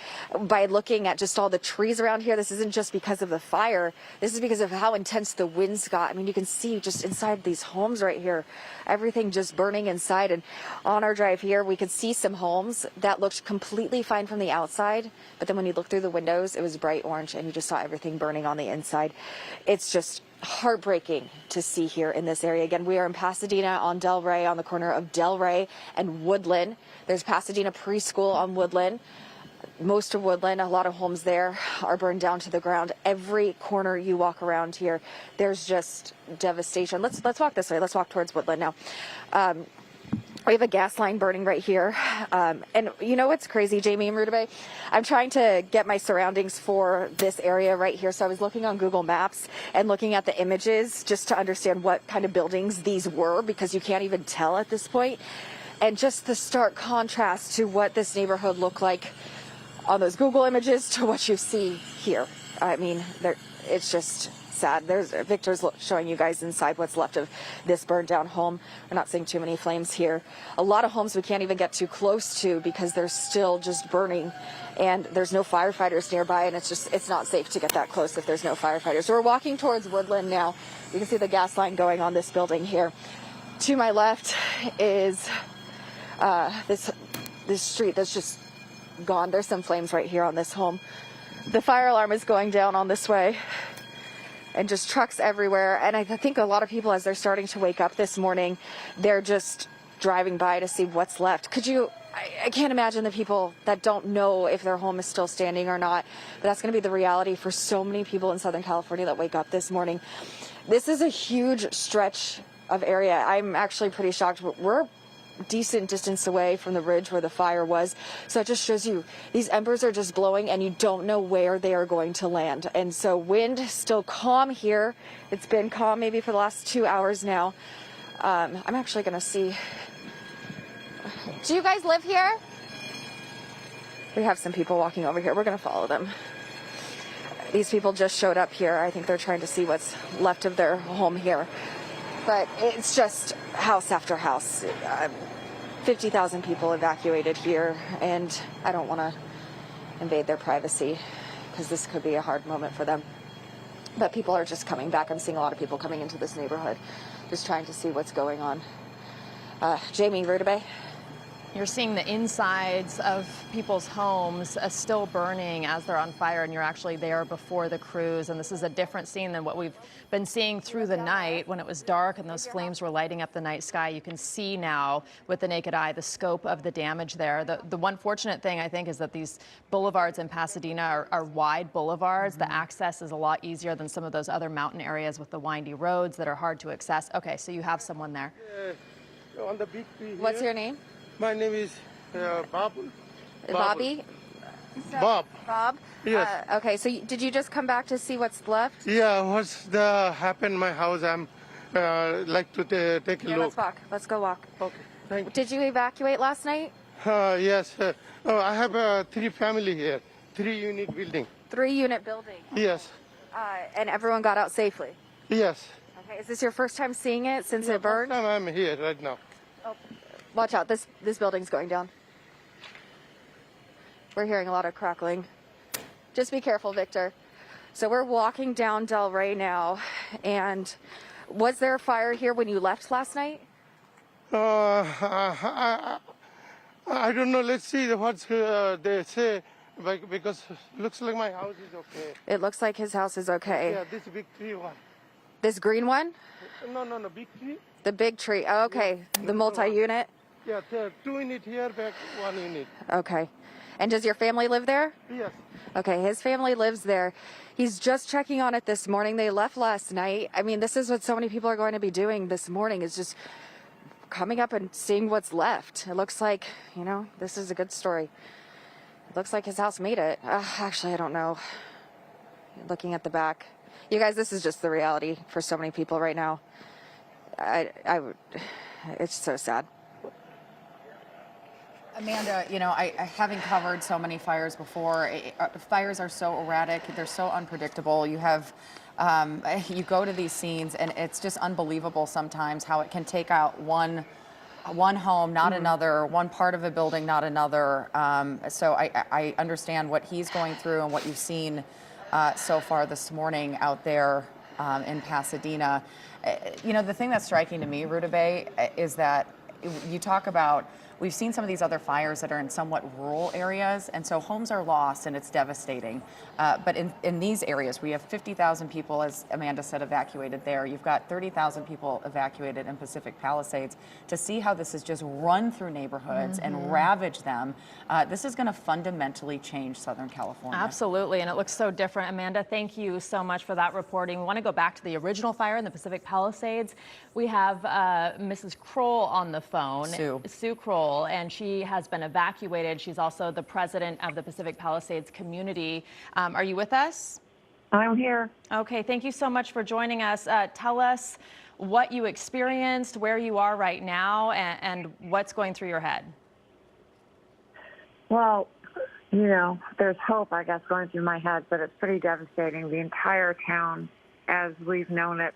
Speaker 1: by looking at just all the trees around here, this isn't just because of the fire. This is because of how intense the winds got. I mean, you can see just inside these homes right here, everything just burning inside. And on our drive here, we could see some homes that looked completely fine from the outside. But then when you look through the windows, it was bright orange and you just saw everything burning on the inside. It's just heartbreaking to see here in this area. Again, we are in Pasadena on Del Rey, on the corner of Del Rey and Woodland. There's Pasadena Preschool on Woodland. Most of Woodland, a lot of homes there are burned down to the ground. Every corner you walk around here, there's just devastation. Let's walk this way. Let's walk towards Woodland now. We have a gas line burning right here. And you know what's crazy, Jamie and Rudabeh? I'm trying to get my surroundings for this area right here. So I was looking on Google Maps and looking at the images just to understand what kind of buildings these were, because you can't even tell at this point. And just the stark contrast to what this neighborhood looked like on those Google images to what you see here. I mean, it's just sad. There's Victor's showing you guys inside what's left of this burned down home. We're not seeing too many flames here. A lot of homes we can't even get too close to because they're still just burning, and there's no firefighters nearby, and it's not safe to get that close if there's no firefighters. So we're walking towards Woodland now. You can see the gas line going on this building here. To my left is this street that's just gone. There's some flames right here on this home. The fire alarm is going down on this way, and just trucks everywhere. And I think a lot of people, as they're starting to wake up this morning, they're just driving by to see what's left. I can't imagine the people that don't know if their home is still standing or not, but that's going to be the reality for so many people in Southern California that wake up this morning. This is a huge stretch of area. I'm actually pretty shocked. We're decent distance away from the ridge where the fire was. So it just shows you these embers are just blowing and you don't know where they are going to land. And so wind still calm here. It's been calm maybe for the last 2 hours now. I'm actually going to see. Do you guys live here? We have some people walking over here. We're going to follow them. These people just showed up here. I think they're trying to see what's left of their home here. But it's just house after house. 50,000 people evacuated here, and I don't want to invade their privacy because this could be a hard moment for them. But people are just coming back. I'm seeing a lot of people coming into this neighborhood, just trying to see what's going on. Jamie, Rudabeh?
Speaker 3: You're seeing the insides of people's homes still burning as they're on fire, and you're actually there before the crews. And this is a different scene than what we've been seeing through the night when it was dark and those flames were lighting up the night sky. You can see now with the naked eye the scope of the damage there. The one fortunate thing, I think, is that these boulevards in Pasadena are wide boulevards. The access is a lot easier than some of those other mountain areas with the windy roads that are hard to access. Okay, so you have someone there.
Speaker 5: On the big tree here.
Speaker 1: What's your name?
Speaker 5: My name is Bob.
Speaker 1: Bobby?
Speaker 5: Bob.
Speaker 1: Bob?
Speaker 5: Yes.
Speaker 1: Okay, so did you just come back to see what's left?
Speaker 5: Yeah, what's happened in my house? I'm like to take a
Speaker 1: Here,
Speaker 5: look.
Speaker 1: let's walk. Let's go walk.
Speaker 5: Okay, thank you.
Speaker 1: Did you evacuate last night?
Speaker 5: Yes. I have 3 family here, 3-unit building.
Speaker 1: 3-unit building.
Speaker 5: Yes.
Speaker 1: And everyone got out safely?
Speaker 5: Yes.
Speaker 1: Okay, is this your first time seeing it since it burned?
Speaker 5: First time I'm here right now.
Speaker 1: Oh, watch out, this building's going down. We're hearing a lot of crackling. Just be careful, Victor. So we're walking down Del Rey now, and was there a fire here when you left last night?
Speaker 5: I don't know. Let's see what they say, because it looks like my house is okay.
Speaker 1: It looks like his house is okay.
Speaker 5: Yeah, this big tree one.
Speaker 1: This green one?
Speaker 5: No, big tree.
Speaker 1: The big tree. Oh, okay.
Speaker 5: Yeah,
Speaker 1: the multi-unit?
Speaker 5: Yeah, 2 unit here, back 1 unit.
Speaker 1: Okay. And does your family live there?
Speaker 5: Yes.
Speaker 1: Okay, his family lives there. He's just checking on it this morning. They left last night. I mean, this is what so many people are going to be doing this morning, is just coming up and seeing what's left. It looks like, this is a good story. It looks like his house made it. Actually, I don't know. Looking at the back. You guys, this is just the reality for so many people right now. It's so sad.
Speaker 2: Amanda, having covered so many fires before, fires are so erratic, they're so unpredictable. You have, you go to these scenes and it's just unbelievable sometimes how it can take out one home, not another, one part of a building, not another. So I understand what he's going through and what you've seen so far this morning out there in Pasadena. The thing that's striking to me, Rutabaga, is that you talk about, we've seen some of these other fires that are in somewhat rural areas, and so homes are lost and it's devastating. But in these areas, we have 50,000 people, as Amanda said, evacuated there. You've got 30,000 people evacuated in Pacific Palisades. To see how this has just run through neighborhoods and ravaged them, this is going to fundamentally change Southern California.
Speaker 3: Absolutely, and it looks so different. Amanda, thank you so much for that reporting. We want to go back to the original fire in the Pacific Palisades. We have Mrs. Kroll on the phone. Sue Kroll, and she has been evacuated. She's also the president of the Pacific Palisades community. Are you with us?
Speaker 6: I'm here.
Speaker 3: Okay, thank you so much for joining us. Tell us what you experienced, where you are right now, and what's going through your head.
Speaker 6: Well, there's hope, I guess, going through my head, but it's pretty devastating. The entire town, as we've known it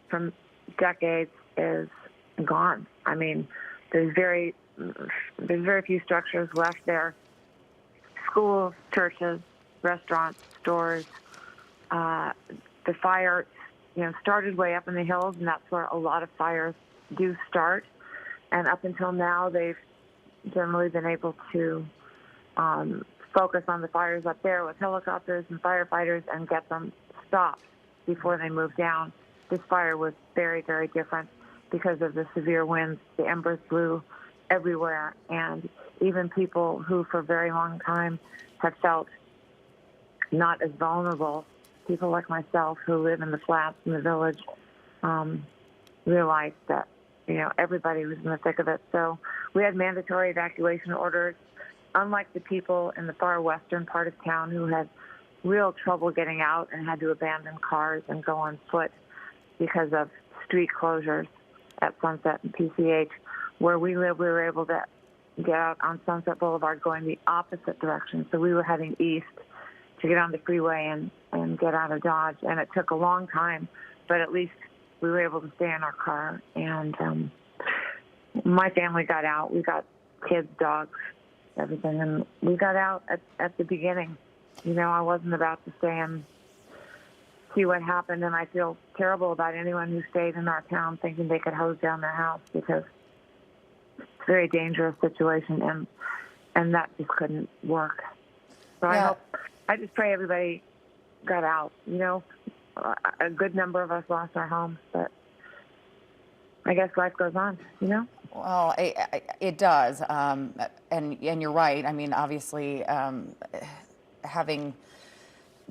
Speaker 6: from decades, is gone. I mean, there's very few structures left there. Schools, churches, restaurants, stores. The fire, started way up in the hills, and that's where a lot of fires do start. And up until now, they've generally been able to focus on the fires up there with helicopters and firefighters and get them stopped before they move down. This fire was very, very different because of the severe winds. The embers blew everywhere, and even people who for a very long time have felt not as vulnerable, people like myself who live in the flats in the village, realized that, everybody was in the thick of it. So we had mandatory evacuation orders. Unlike the people in the far western part of town who had real trouble getting out and had to abandon cars and go on foot because of street closures at Sunset and PCH, where we live, we were able to get out on Sunset Boulevard going the opposite direction. So we were heading east to get on the freeway and get out of Dodge. And it took a long time, but at least we were able to stay in our car. And my family got out. We got kids, dogs, everything. And we got out at the beginning. I wasn't about to stay and see what happened. And I feel terrible about anyone who stayed in our town thinking they could hose down their house, because a very dangerous situation, and that just couldn't work. So I just pray everybody got out. You know, a good number of us lost our homes, but I guess life goes on, you know?
Speaker 2: Well, it does, and you're right. I mean, obviously,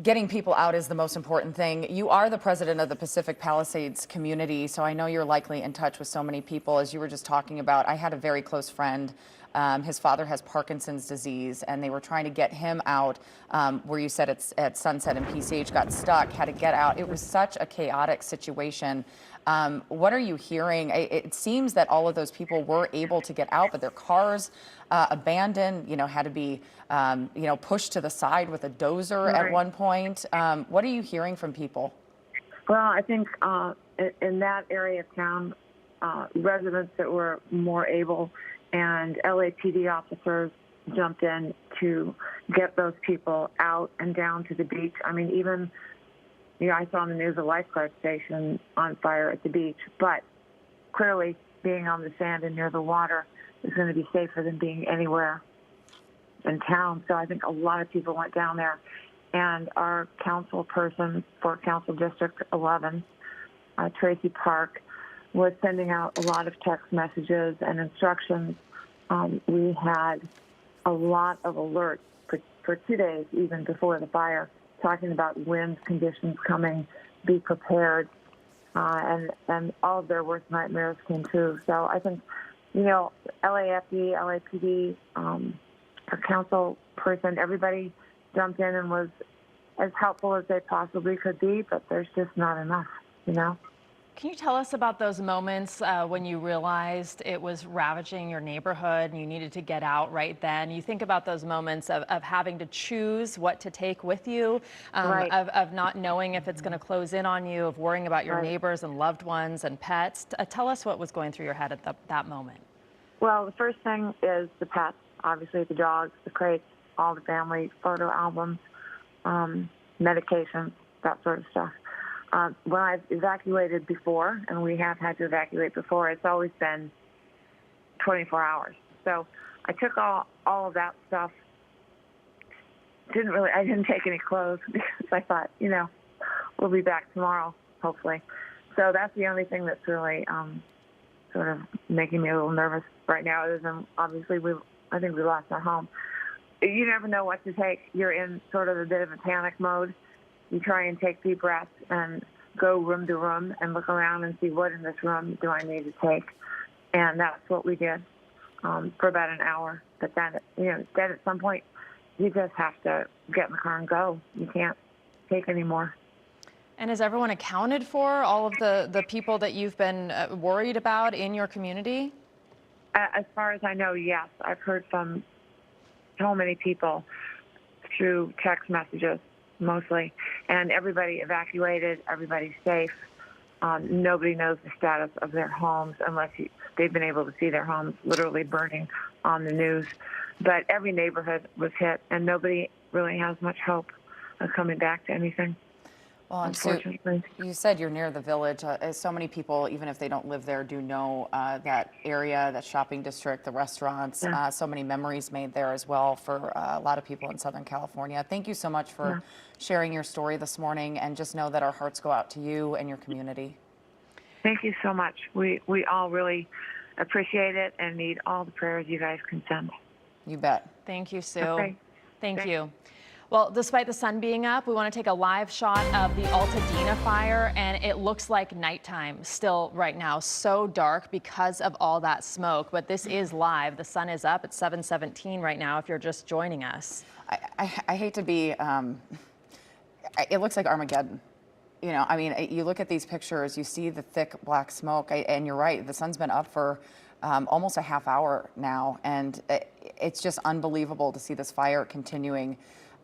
Speaker 2: getting people out is the most important thing. You are the president of the Pacific Palisades community, so I know you're likely in touch with so many people. As you were just talking about, I had a very close friend. His father has Parkinson's disease, and they were trying to get him out where you said it's at Sunset and PCH, got stuck, had to get out. It was such a chaotic situation. What are you hearing? It seems that all of those people were able to get out, but their cars abandoned, had to be, pushed to the side with a dozer at one point. What are you hearing from people?
Speaker 6: Well, I think in that area of town, residents that were more able and LAPD officers jumped in to get those people out and down to the beach. I mean, even, I saw on the news a lifeguard station on fire at the beach, but clearly being on the sand and near the water is going to be safer than being anywhere in town. So I think a lot of people went down there. And our council person for Council District 11, Tracy Park, was sending out a lot of text messages and instructions. We had a lot of alerts for 2 days, even before the fire, talking about wind conditions coming, be prepared, and all of their worst nightmares came true. So I think, LAFD, LAPD, our council person, everybody jumped in and was as helpful as they possibly could be, but there's just not enough,
Speaker 3: Can you tell us about those moments when you realized it was ravaging your neighborhood and you needed to get out right then? You think about those moments of having to choose what to take with you, of not knowing if it's going to close in on you, of worrying about your neighbors and loved ones and pets. Tell us what was going through your head at that moment.
Speaker 6: Well, the first thing is the pets, obviously the dogs, the crates, all the family photo albums, medications, that sort of stuff. When I've evacuated before, and we have had to evacuate before, it's always been 24 hours. So I took all of that stuff. I didn't take any clothes because I thought, we'll be back tomorrow, hopefully. So that's the only thing that's really sort of making me a little nervous right now, other than obviously I think we lost our home. You never know what to take. You're in sort of a bit of a panic mode. You try and take deep breaths and go room to room and look around and see what in this room do I need to take. And that's what we did for about an hour. But then, then at some point, you just have to get in the car and go. You can't take any more.
Speaker 3: And is everyone accounted for, all of the people that you've been worried about in your community?
Speaker 6: As far as I know, yes. I've heard from so many people through text messages, mostly, and everybody evacuated, everybody's safe. Nobody knows the status of their homes unless they've been able to see their homes literally burning on the news. But every neighborhood was hit, and nobody really has much hope of coming back to anything.
Speaker 2: Well,
Speaker 6: unfortunately.
Speaker 2: So you said you're near the village. So many people, even if they don't live there, do know that area, that shopping district, the restaurants.
Speaker 6: Yeah.
Speaker 2: So many memories made there as well for a lot of people in Southern California. Thank you so much for sharing your story this morning, and just know that our hearts go out to you and your community.
Speaker 6: Thank you so much. We all really appreciate it and need all the prayers you guys can send.
Speaker 2: You bet.
Speaker 3: Thank you, Sue.
Speaker 6: Okay.
Speaker 3: Thank you. Well, despite the sun being up, we want to take a live shot of the Altadena fire, and it looks like nighttime still right now. So dark because of all that smoke, but this is live. The sun is up at 7:17 right now if you're just joining us.
Speaker 2: I hate to be, it looks like Armageddon. You look at these pictures, you see the thick black smoke, and you're right, the sun's been up for almost a half hour now, and it's just unbelievable to see this fire continuing.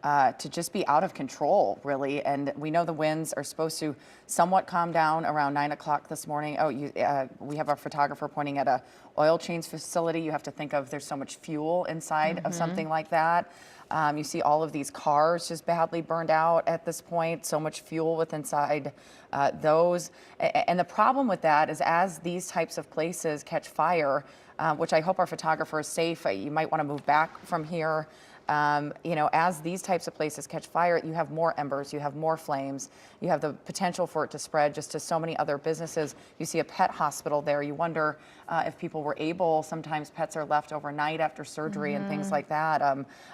Speaker 2: to just be out of control, really. And we know the winds are supposed to somewhat calm down around 9 o'clock this morning. Oh, we have our photographer pointing at a oil change facility. You have to think of there's so much fuel inside of something like that. You see all of these cars just badly burned out at this point, so much fuel with inside those. And the problem with that is as these types of places catch fire, which I hope our photographer is safe, you might want to move back from here. As these types of places catch fire, you have more embers, you have more flames, you have the potential for it to spread just to so many other businesses. You see a pet hospital there. You wonder if people were able, sometimes pets are left overnight after surgery and things like that,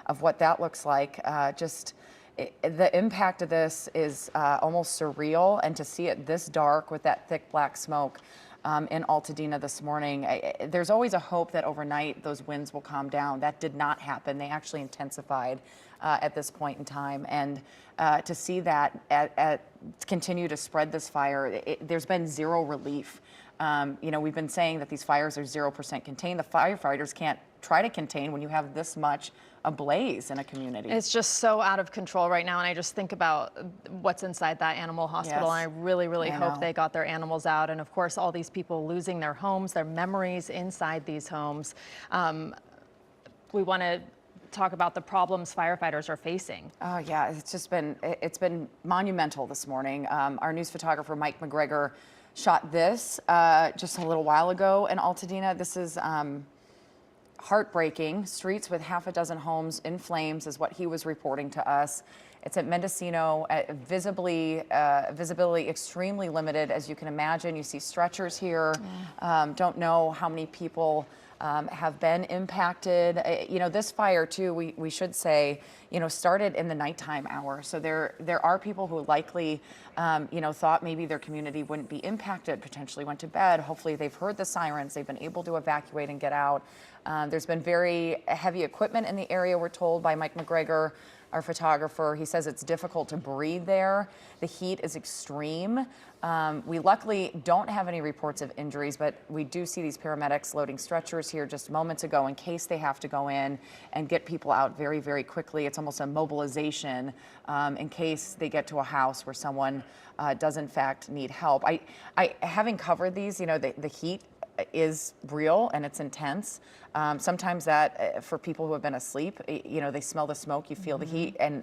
Speaker 2: of what that looks like. The impact of this is almost surreal, and to see it this dark with that thick black smoke in Altadena this morning. There's always a hope that overnight those winds will calm down. That did not happen. They actually intensified at this point in time. And to see that continue to spread this fire, there's been zero relief. We've been saying that these fires are 0% contained. The firefighters can't try to contain when you have this much ablaze in a community.
Speaker 3: It's just so out of control right now, and I just think about what's inside that animal hospital, and I really, really hope they got their animals out, and of course all these people losing their homes, their memories inside these homes. We want to talk about the problems firefighters are facing.
Speaker 2: Oh yeah, it's been monumental this morning. Our news photographer Mike McGregor shot this just a little while ago in Altadena. This is heartbreaking. Streets with half a dozen homes in flames is what he was reporting to us. It's at Mendocino, visibility extremely limited, as you can imagine. You see stretchers here. Don't know how many people have been impacted. This fire too, we should say, started in the nighttime hour. So there are people who likely, thought maybe their community wouldn't be impacted, potentially went to bed. Hopefully they've heard the sirens, they've been able to evacuate and get out. There's been very heavy equipment in the area, we're told by Mike McGregor, our photographer. He says it's difficult to breathe there. The heat is extreme. We luckily don't have any reports of injuries, but we do see these paramedics loading stretchers here just moments ago in case they have to go in and get people out very, very quickly. It's almost a mobilization in case they get to a house where someone does in fact need help. Having covered these, the heat is real and it's intense. Sometimes that for people who have been asleep, they smell the smoke, you feel the heat, and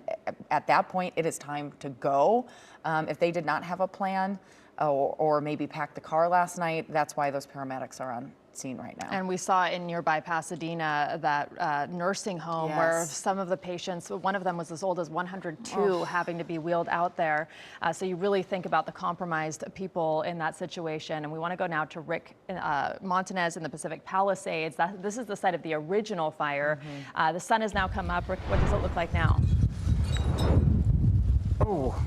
Speaker 2: at that point it is time to go. If they did not have a plan or maybe packed the car last night, that's why those paramedics are on scene right now.
Speaker 3: And we saw in nearby Pasadena that nursing home where some of the patients, one of them was as old as 102, having to be wheeled out there. So you really think about the compromised people in that situation. And we want to go now to Rick Montanez in the Pacific Palisades. This is the site of the original fire. The sun has now come up. Rick, what does it look like now?
Speaker 7: Oh.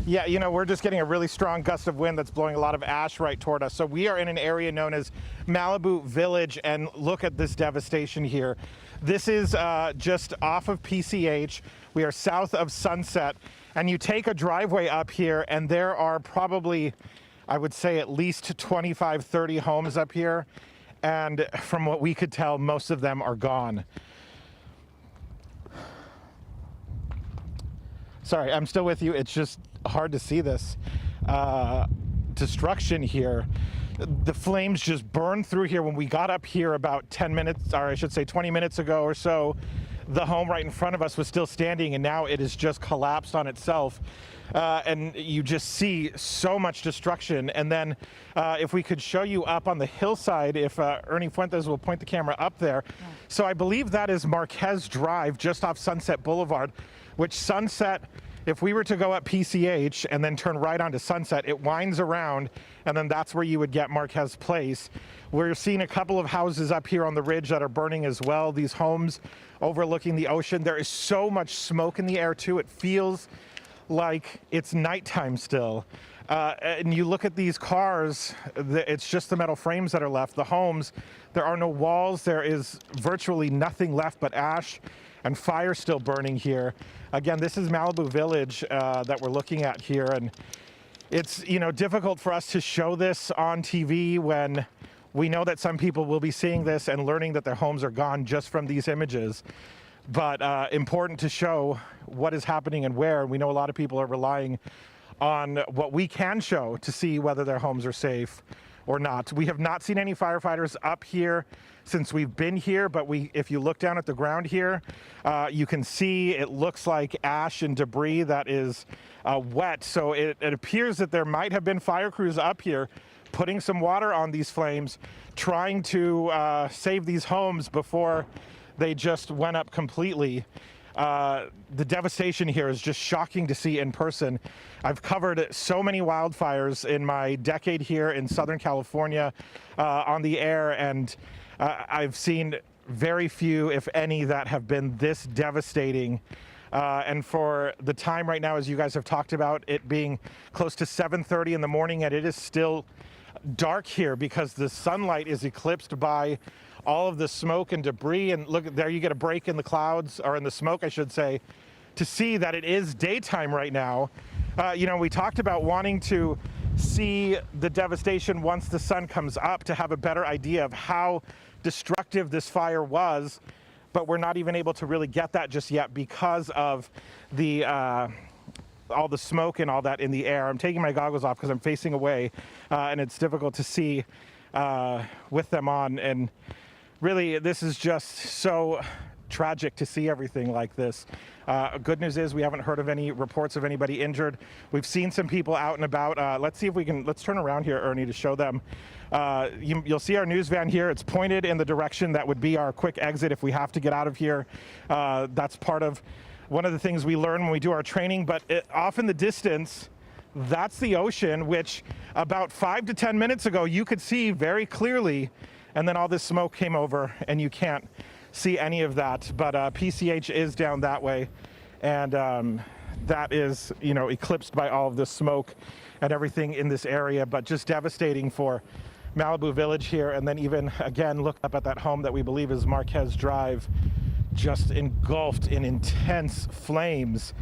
Speaker 7: Yeah, we're just getting a really strong gust of wind that's blowing a lot of ash right toward us. So we are in an area known as Malibu Village, and look at this devastation here. This is just off of PCH. We are south of Sunset, and you take a driveway up here, and there are probably, I would say, at least 25, 30 homes up here. And from what we could tell, most of them are gone. Sorry, I'm still with you. It's just hard to see this destruction here. The flames just burned through here. When we got up here about 10 minutes, or I should say 20 minutes ago or so, the home right in front of us was still standing, and now it has just collapsed on itself. And you just see so much destruction. And then if we could show you up on the hillside, if Ernie Fuentes will point the camera up there. So I believe that is Marquez Drive, just off Sunset Boulevard, which Sunset, if we were to go up PCH and then turn right onto Sunset, it winds around, and then that's where you would get Marquez Place. We're seeing a couple of houses up here on the ridge that are burning as well. These homes overlooking the ocean. There is so much smoke in the air too. It feels like it's nighttime still. And you look at these cars, it's just the metal frames that are left. The homes, there are no walls. There is virtually nothing left but ash and fire still burning here. Again, this is Malibu Village that we're looking at here, and it's difficult for us to show this on TV when we know that some people will be seeing this and learning that their homes are gone just from these images. but important to show what is happening and where. We know a lot of people are relying on what we can show to see whether their homes are safe or not. We have not seen any firefighters up here since we've been here, but if you look down at the ground here, you can see it looks like ash and debris that is wet. So it appears that there might have been fire crews up here putting some water on these flames, trying to save these homes before they just went up completely. The devastation here is just shocking to see in person. I've covered so many wildfires in my decade here in Southern California on the air, and I've seen very few, if any, that have been this devastating. And for the time right now, as you guys have talked about, it being close to 7:30 in the morning, and it is still dark here because the sunlight is eclipsed by all of the smoke and debris. And look, there you get a break in the clouds, or in the smoke, I should say, to see that it is daytime right now. You know, we talked about wanting to see the devastation once the sun comes up to have a better idea of how destructive this fire was, but we're not even able to really get that just yet because of the all the smoke and all that in the air. I'm taking my goggles off because I'm facing away, and it's difficult to see with them on. And really, this is just so tragic to see everything like this. Good news is we haven't heard of any reports of anybody injured. We've seen some people out and about. Let's see if we can, let's turn around here, Ernie, to show them. You'll see our news van here. It's pointed in the direction that would be our quick exit if we have to get out of here. That's part of one of the things we learn when we do our training, but off in the distance, that's the ocean, which about 5 to 10 minutes ago you could see very clearly, and then all this smoke came over and you can't see any of that. But PCH is down that way, and that is, you know, eclipsed by all of this smoke and everything in this area, but just devastating for Malibu Village here. And then even again, look up at that home that we believe is Marquez Drive, just engulfed in intense flames.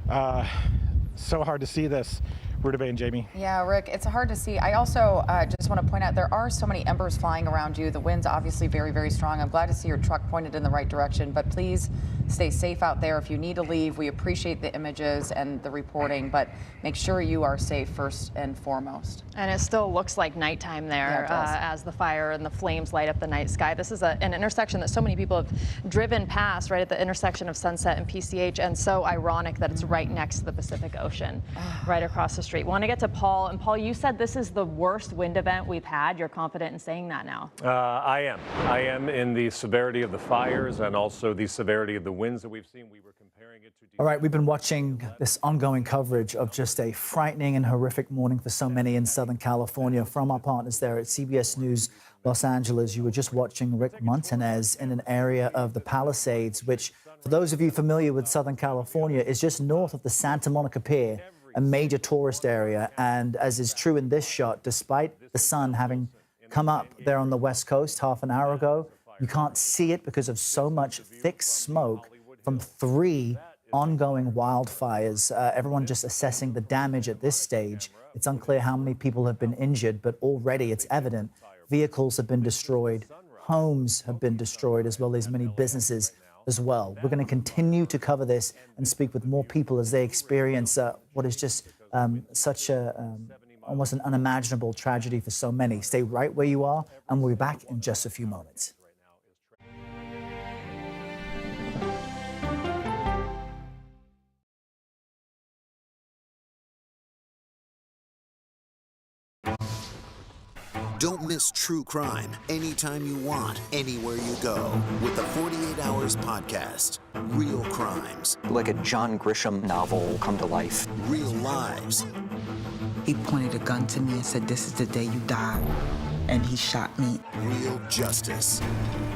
Speaker 7: So hard to see this. Rudabeh and Jamie.
Speaker 2: Yeah, Rick, it's hard to see. I also just want to point out there are so many embers flying around you. The wind's obviously very, very strong. I'm glad to see your truck pointed in the right direction, but please stay safe out there. If you need to leave, we appreciate the images and the reporting, but make sure you are safe first and foremost.
Speaker 3: And it still looks like nighttime there as the fire and the flames light up the night sky. This is an intersection that so many people have driven past, right at the intersection of Sunset and PCH, and so ironic that it's right next to the Pacific Ocean, right across the street. We want to get to Paul. And Paul, you said this is the worst wind event we've had. You're confident in saying that now?
Speaker 8: I am in the severity of the fires and also the severity of the winds that we've seen. We were comparing it to...
Speaker 11: All right, we've been watching this ongoing coverage of just a frightening and horrific morning for so many in Southern California. From our partners there at CBS News Los Angeles, you were just watching Rick Montanez in an area of the Palisades, which, for those of you familiar with Southern California, is just north of the Santa Monica Pier, a major tourist area. And as is true in this shot, despite the sun having come up there on the West Coast half an hour ago, you can't see it because of so much thick smoke from 3 ongoing wildfires. Everyone just assessing the damage at this stage. It's unclear how many people have been injured, but already it's evident vehicles have been destroyed, homes have been destroyed, as well as many businesses as well. We're going to continue to cover this and speak with more people as they experience what is just such a almost an unimaginable tragedy for so many. Stay right where you are, and we'll be back in just a few moments.
Speaker 9: Don't miss true crime anytime you want, anywhere you go, with the 48 Hours podcast. Real crimes.
Speaker 10: Like a John Grisham novel come to life.
Speaker 9: Real lives.
Speaker 12: He pointed a gun to me and said, "This is the day you die." And he shot me.
Speaker 9: Real justice.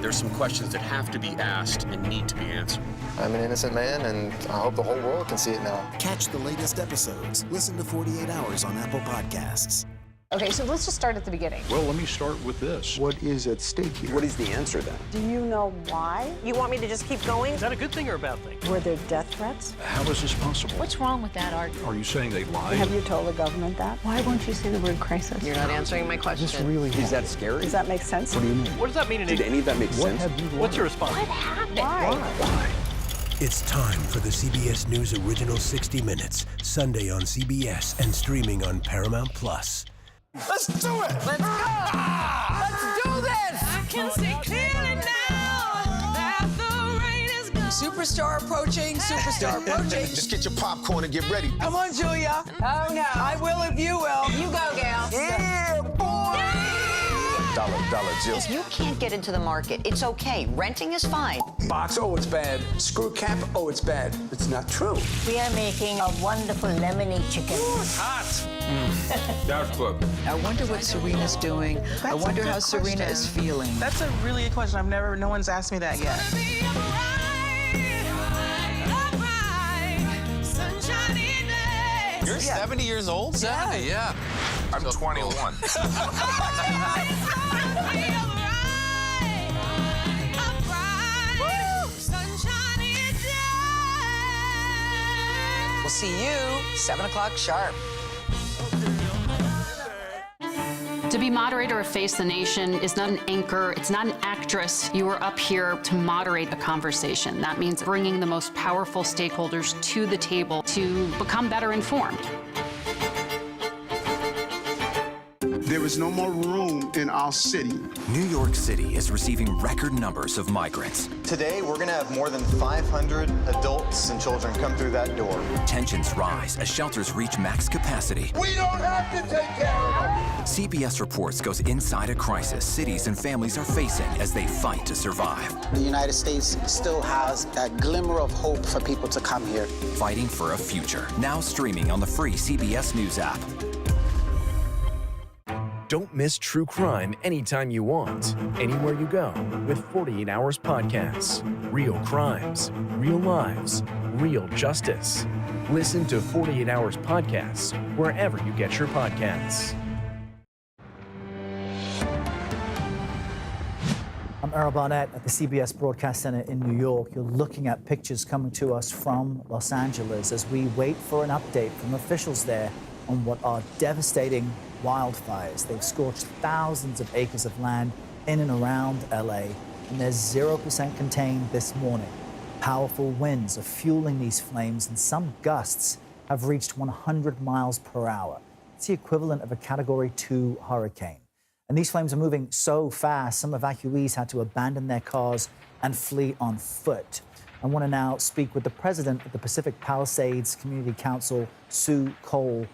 Speaker 15: There's some questions that have to be asked and need to be answered.
Speaker 23: I'm an innocent man, and I hope the whole world can see it now.
Speaker 9: Catch the latest episodes. Listen to 48 Hours on Apple Podcasts.
Speaker 4: Okay, so let's just start at the beginning.
Speaker 13: Well, let me start with this. What is at stake here?
Speaker 16: What is the answer then?
Speaker 4: Do you know why?
Speaker 14: You want me to just keep going?
Speaker 13: Is that a good thing or a bad thing?
Speaker 4: Were there death threats?
Speaker 13: How is this possible?
Speaker 4: What's wrong with that argument?
Speaker 13: Are you saying they lied?
Speaker 4: Have you told the government that? Why won't you say the word crisis?
Speaker 14: You're not answering my question.
Speaker 13: This really
Speaker 16: Is that scary?
Speaker 4: Does that make sense?
Speaker 13: What do you mean?
Speaker 8: What does that mean in
Speaker 16: Did any of that make sense?
Speaker 8: What's your response?
Speaker 4: What happened?
Speaker 13: Why?
Speaker 14: It's time for the CBS News Original 60 Minutes, Sunday on CBS and streaming on Paramount Plus.
Speaker 17: Let's do it! Let's go! Let's do this! I can see clearly now that the rain is gone.
Speaker 25: Superstar approaching, superstar approaching.
Speaker 23: Just get your popcorn and get ready.
Speaker 25: Come on, Julia.
Speaker 4: Oh, no.
Speaker 25: I will if you will.
Speaker 4: You go, gal.
Speaker 25: Yeah, boy!
Speaker 23: Dollar Jill.
Speaker 25: If you can't get into the market, it's okay. Renting is fine.
Speaker 16: Box, oh, it's bad. Screw cap, oh, it's bad. It's not true.
Speaker 4: We are making a wonderful lemony chicken.
Speaker 13: Ooh, it's hot. That's good.
Speaker 25: I wonder what Serena's doing. I wonder how Serena is feeling.
Speaker 14: That's a really good question. No one's asked me that yet.
Speaker 17: You're 70 years old? 70, yeah. I'm 21.
Speaker 25: We'll see you 7 o'clock sharp.
Speaker 18: To be moderator of Face the Nation is not an anchor, it's not an actress. You are up here to moderate a conversation. That means bringing the most powerful stakeholders to the table to become better informed.
Speaker 14: There is no more room in our city.
Speaker 22: New York City is receiving record numbers of migrants.
Speaker 23: Today, we're going to have more than 500 adults and children come through that door.
Speaker 22: Tensions rise as shelters reach max capacity.
Speaker 14: We don't have to take care of it.
Speaker 22: CBS Reports goes inside a crisis cities and families are facing as they fight to survive.
Speaker 16: The United States still has a glimmer of hope for people to come here.
Speaker 22: Fighting for a future. Now streaming on the free CBS News app.
Speaker 24: Don't miss true crime anytime you want, anywhere you go with 48 Hours Podcasts. Real crimes, real lives, real justice. Listen to 48 Hours Podcasts wherever you get your podcasts.
Speaker 11: I'm Errol Barnett at the CBS Broadcast Center in New York. You're looking at pictures coming to us from Los Angeles as we wait for an update from officials there on what are devastating wildfires. They've scorched thousands of acres of land in and around LA, and they're 0% contained this morning. Powerful winds are fueling these flames, and some gusts have reached 100 miles per hour. It's the equivalent of a Category 2 hurricane. And these flames are moving so fast, some evacuees had to abandon their cars and flee on foot. I want to now speak with the president of the Pacific Palisades Community Council, Sue Cole.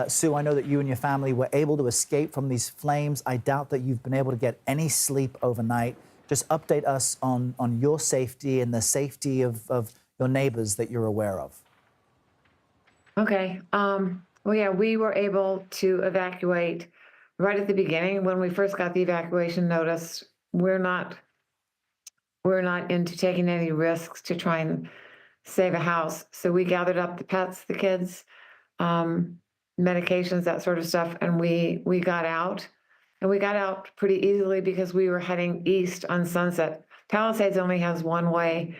Speaker 11: Sue, I know that you and your family were able to escape from these flames. I doubt that you've been able to get any sleep overnight. Just update us on your safety and the safety of your neighbors that you're aware of.
Speaker 6: Okay. Well, yeah, we were able to evacuate right at the beginning when we first got the evacuation notice. We're not into taking any risks to try and save a house. So we gathered up the pets, the kids, medications, that sort of stuff, and we got out. And we got out pretty easily because we were heading east on Sunset. Palisades only has one way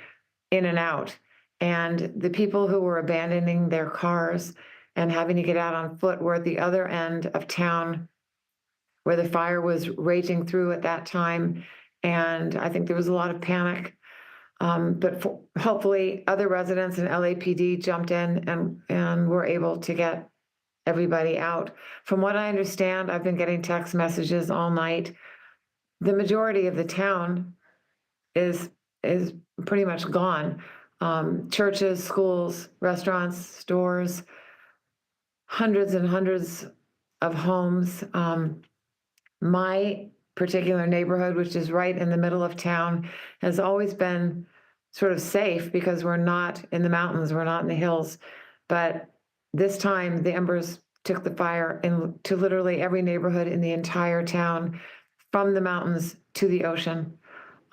Speaker 6: in and out. And the people who were abandoning their cars and having to get out on foot were at the other end of town where the fire was raging through at that time. And I think there was a lot of panic. But hopefully other residents and LAPD jumped in and were able to get everybody out. From what I understand, I've been getting text messages all night. The majority of the town is pretty much gone. Churches, schools, restaurants, stores, hundreds and hundreds of homes. My particular neighborhood, which is right in the middle of town, has always been sort of safe because we're not in the mountains, we're not in the hills. But this time, the embers took the fire into literally every neighborhood in the entire town, from the mountains to the ocean.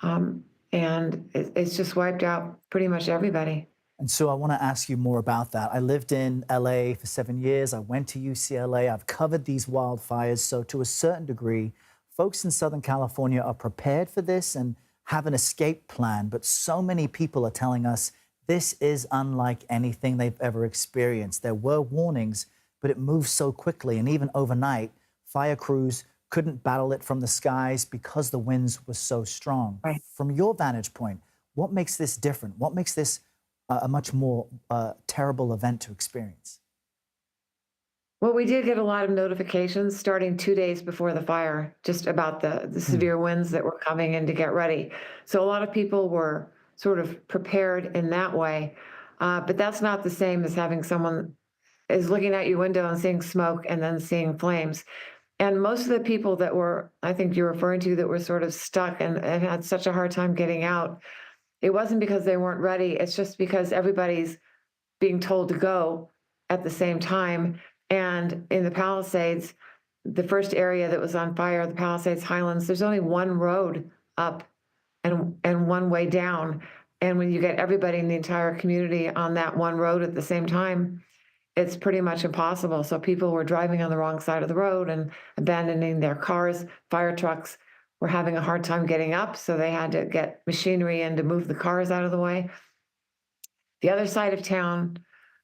Speaker 6: And it's just wiped out pretty much everybody.
Speaker 11: And so I want to ask you more about that. I lived in LA for 7 years. I went to UCLA. I've covered these wildfires. So to a certain degree, folks in Southern California are prepared for this and have an escape plan. But so many people are telling us this is unlike anything they've ever experienced. There were warnings, but it moved so quickly. And even overnight, fire crews couldn't battle it from the skies because the winds were so strong.
Speaker 6: Right.
Speaker 11: From your vantage point, what makes this different? What makes this a much more terrible event to experience?
Speaker 6: Well, we did get a lot of notifications starting 2 days before the fire, just about the severe winds that were coming in to get ready. So a lot of people were sort of prepared in that way. But that's not the same as having someone is looking out your window and seeing smoke and then seeing flames. And most of the people that were, I think you're referring to, that were sort of stuck and had such a hard time getting out, it wasn't because they weren't ready. It's just because everybody's being told to go at the same time. And in the Palisades, the first area that was on fire, the Palisades Highlands, there's only one road up and one way down. And when you get everybody in the entire community on that one road at the same time, it's pretty much impossible. So people were driving on the wrong side of the road and abandoning their cars. Fire trucks were having a hard time getting up, so they had to get machinery in to move the cars out of the way. The other side of town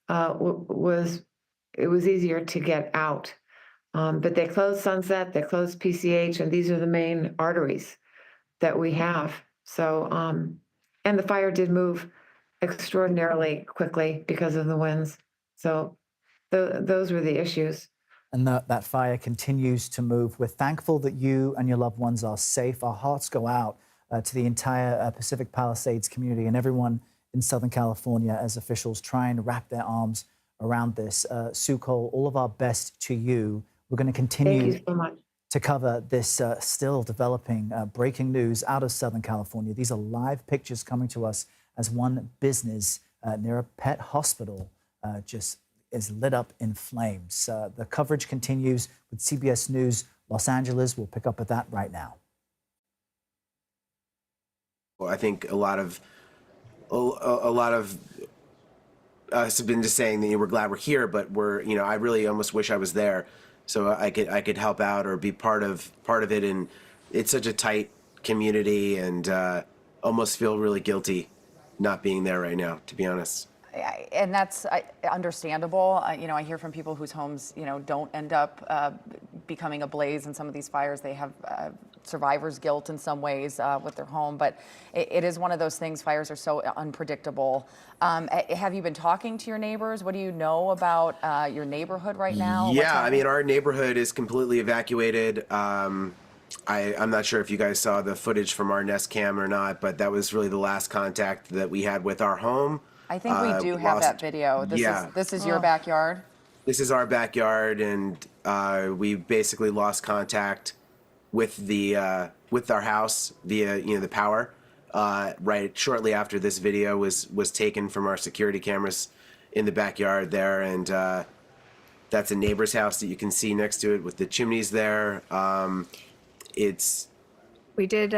Speaker 6: was easier to get out, but they closed Sunset, they closed PCH, and these are the main arteries that we have. So, and the fire did move extraordinarily quickly because of the winds. So those were the issues.
Speaker 11: And that fire continues to move. We're thankful that you and your loved ones are safe. Our hearts go out to the entire Pacific Palisades community and everyone in Southern California as officials try and wrap their arms around this. Sue Cole, all of our best to you. We're going to continue
Speaker 6: Thank you so much.
Speaker 11: to cover this still developing breaking news out of Southern California. These are live pictures coming to us as one business near a pet hospital just is lit up in flames. The coverage continues with CBS News Los Angeles. We'll pick up with that right now.
Speaker 1: Well, I think a lot of us have been just saying that we're glad we're here, but I really almost wish I was there so I could help out or be part of it. And it's such a tight community, and almost feel really guilty not being there right now, to be honest.
Speaker 2: And that's understandable. I hear from people whose homes, don't end up becoming ablaze in some of these fires. They have survivor's guilt in some ways with their home. But it is one of those things. Fires are so unpredictable. Have you been talking to your neighbors? What do you know about your neighborhood right now?
Speaker 1: Yeah, I mean, our neighborhood is completely evacuated. I'm not sure if you guys saw the footage from our Nest Cam or not, but that was really the last contact that we had with our home.
Speaker 2: I think we do have that video. This is your backyard?
Speaker 1: This is our backyard, and we basically lost contact with our house via the power right shortly after this video was taken from our security cameras in the backyard there, and that's a neighbor's house that you can see next to it with the chimneys there.
Speaker 5: We did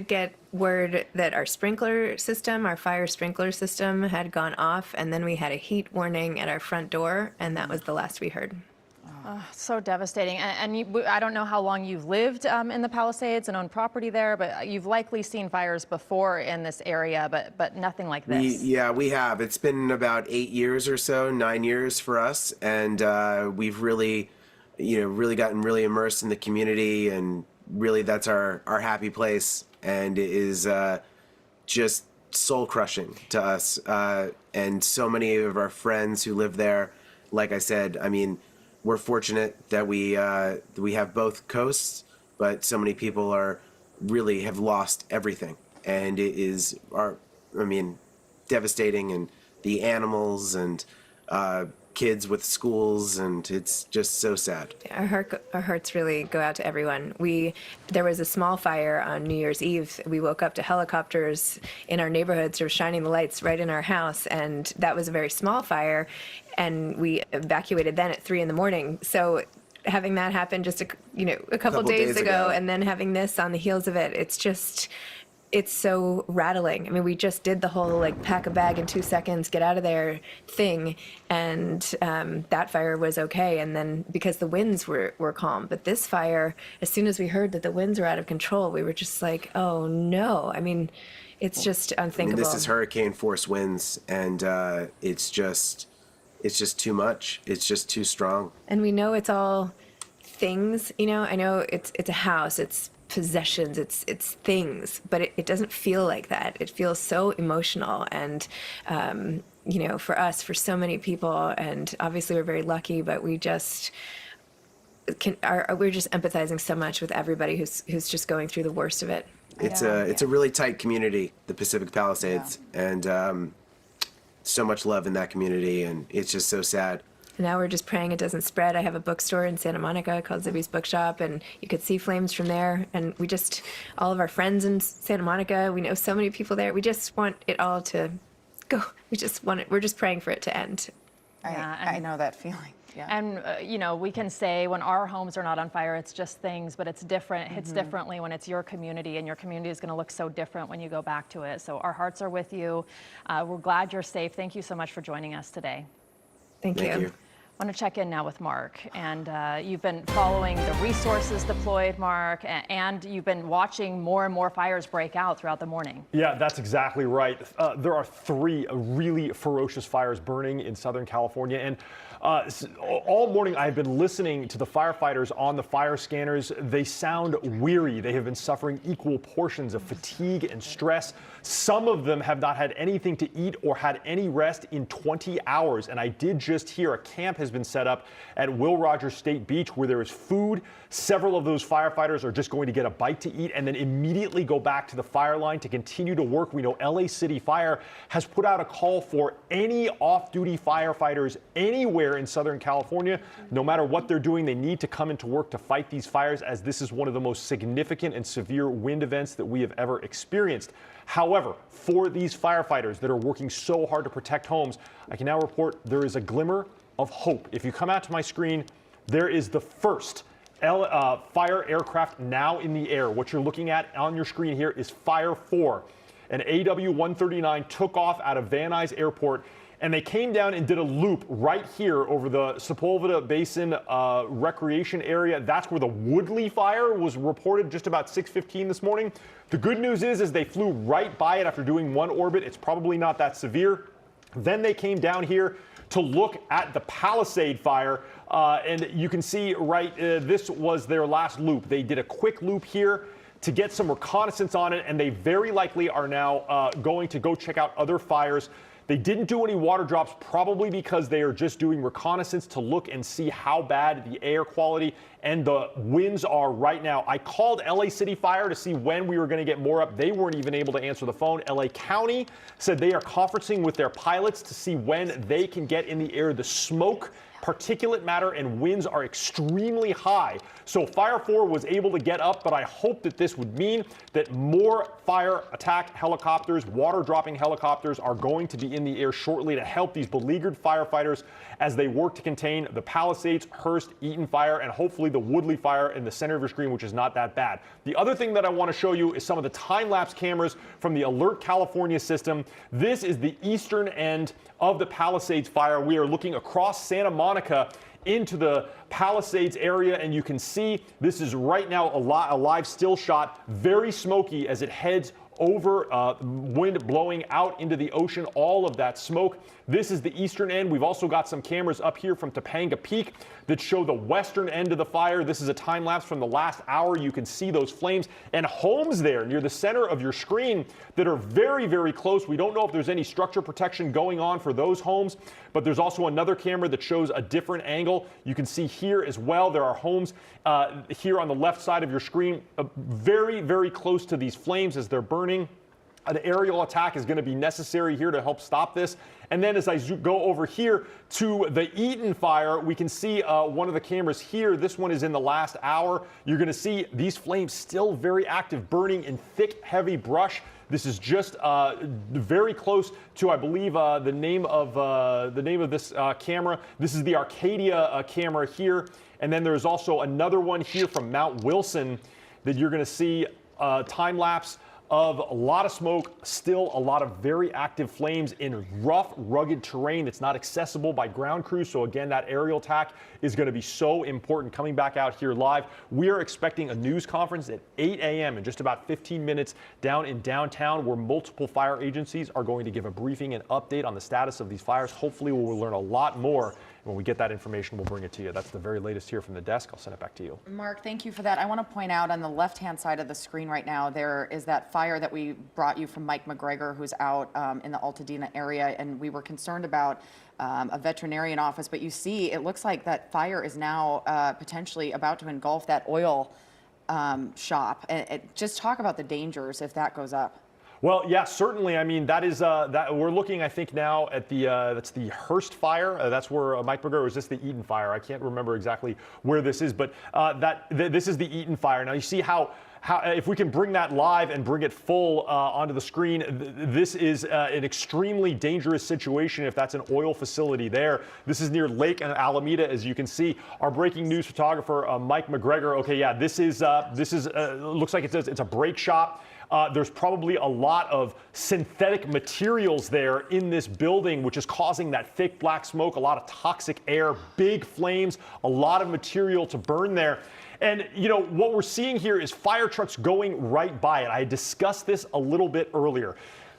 Speaker 5: get word that our fire sprinkler system had gone off, and then we had a heat warning at our front door, and that was the last we heard.
Speaker 3: So devastating. And I don't know how long you've lived in the Palisades and owned property there, but you've likely seen fires before in this area, but nothing like this.
Speaker 1: We have. It's been about 8 years or so, 9 years for us, and we've really gotten really immersed in the community, and really that's our happy place, and it is just soul crushing to us. And so many of our friends who live there, like I said, I mean, we're fortunate that we have both coasts, but so many people have lost everything, and it is devastating, and the animals and kids with schools, and it's just so sad.
Speaker 5: Our hearts really go out to everyone. There was a small fire on New Year's Eve. We woke up to helicopters in our neighborhood sort of shining the lights right in our house, and that was a very small fire, and we evacuated then at 3 a.m. So having that happen just a couple days ago, and then having this on the heels of it, it's just it's so rattling. I mean, we just did the whole like pack a bag in 2 seconds, get out of there thing, and that fire was okay. And then because the winds were calm, but this fire, as soon as we heard that the winds were out of control, we were just like, oh no. I mean, it's just unthinkable.
Speaker 1: This is hurricane force winds, and it's just too much. It's just too strong.
Speaker 5: And we know it's all things, you know. I know it's a house, it's possessions, it's things, but it doesn't feel like that. It feels so emotional, and you know, for us, for so many people, and obviously we're very lucky, but we just we're just empathizing so much with everybody who's just going through the worst of it.
Speaker 1: It's a really tight community, the Pacific Palisades, and so much love in that community, and it's just so sad.
Speaker 5: Now we're just praying it doesn't spread. I have a bookstore in Santa Monica called Zibby's Bookshop, and you could see flames from there. And we just, all of our friends in Santa Monica, we know so many people there. We just want it all to go. We just want it. We're just praying for it to end.
Speaker 2: I know that feeling. Yeah.
Speaker 3: And, you know, we can say when our homes are not on fire, it's just things, but it's different. It hits differently when it's your community, and your community is going to look so different when you go back to it. So our hearts are with you. We're glad you're safe. Thank you so much for joining us today.
Speaker 5: Thank you.
Speaker 3: I want to check in now with Mark, and you've been following the resources deployed, Mark, and you've been watching more and more fires break out throughout the morning.
Speaker 8: Yeah, that's exactly right. There are 3 really ferocious fires burning in Southern California, and all morning I've been listening to the firefighters on the fire scanners. They sound weary. They have been suffering equal portions of fatigue and stress. Some of them have not had anything to eat or had any rest in 20 hours. And I did just hear a camp has been set up at Will Rogers State Beach where there is food. Several of those firefighters are just going to get a bite to eat and then immediately go back to the fire line to continue to work. We know LA City Fire has put out a call for any off-duty firefighters anywhere in Southern California. No matter what they're doing, they need to come into work to fight these fires, as this is one of the most significant and severe wind events that we have ever experienced. However, for these firefighters that are working so hard to protect homes, I can now report there is a glimmer of hope. If you come out to my screen, there is the first fire aircraft now in the air. What you're looking at on your screen here is Fire 4. An AW-139 took off out of Van Nuys Airport, and they came down and did a loop right here over the Sepulveda Basin recreation area. That's where the Woodley fire was reported just about 6:15 this morning. The good news is they flew right by it after doing one orbit. It's probably not that severe. Then they came down here to look at the Palisade fire, and you can see this was their last loop. They did a quick loop here to get some reconnaissance on it, and they very likely are now going to go check out other fires. They didn't do any water drops, probably because they are just doing reconnaissance to look and see how bad the air quality and the winds are right now. I called LA City Fire to see when we were going to get more up. They weren't even able to answer the phone. LA County said they are conferencing with their pilots to see when they can get in the air. The smoke, particulate matter, and winds are extremely high. So Fire 4 was able to get up, but I hope that this would mean that more fire attack helicopters, water dropping helicopters are going to be in the air shortly to help these beleaguered firefighters as they work to contain the Palisades, Hearst, Eaton fire, and hopefully the Woodley fire in the center of your screen, which is not that bad. The other thing that I want to show you is some of the time-lapse cameras from the Alert California system. This is the eastern end of the Palisades fire. We are looking across Santa Monica into the Palisades area, and you can see this is right now a live still shot, very smoky as it heads over, wind blowing out into the ocean, all of that smoke. This is the eastern end. We've also got some cameras up here from Topanga Peak that show the western end of the fire. This is a time lapse from the last hour. You can see those flames and homes there near the center of your screen that are very, very close. We don't know if there's any structure protection going on for those homes, but there's also another camera that shows a different angle. You can see here as well, there are homes here on the left side of your screen, very, very close to these flames as they're burning. An aerial attack is going to be necessary here to help stop this. And then as I go over here to the Eaton fire, we can see one of the cameras here. This one is in the last hour. You're going to see these flames still very active, burning in thick, heavy brush. This is just very close to, I believe, the name of this camera. This is the Arcadia camera here. And then there's also another one here from Mount Wilson that you're going to see time lapse of a lot of smoke, still a lot of very active flames in rough, rugged terrain that's not accessible by ground crews. So again, that aerial attack is going to be so important. Coming back out here live, we are expecting a news conference at 8 a.m. in just about 15 minutes down in downtown, where multiple fire agencies are going to give a briefing and update on the status of these fires. Hopefully we'll learn a lot more. When we get that information, we'll bring it to you. That's the very latest here from the desk. I'll send it back to you.
Speaker 2: Mark, thank you for that. I want to point out on the left-hand side of the screen right now, there is that fire that we brought you from Mike McGregor, who's out in the Altadena area, and we were concerned about a veterinarian office. But you see, it looks like that fire is now potentially about to engulf that oil shop. And just talk about the dangers if that goes up.
Speaker 8: Well, yeah, certainly. I mean, that is that we're looking, I think, now at the that's the Hearst fire. That's where Mike McGregor, or is this the Eaton fire? I can't remember exactly where this is, but this is the Eaton fire. Now you see how if we can bring that live and bring it full onto the screen, this is an extremely dangerous situation if that's an oil facility there. This is near Lake Alameda, as you can see. Our breaking news photographer, Mike McGregor. Okay, yeah, this is looks like it's a brake shop. There's probably a lot of synthetic materials there in this building, which is causing that thick black smoke, a lot of toxic air, big flames, a lot of material to burn there. And, you know, what we're seeing here is fire trucks going right by it. I discussed this a little bit earlier.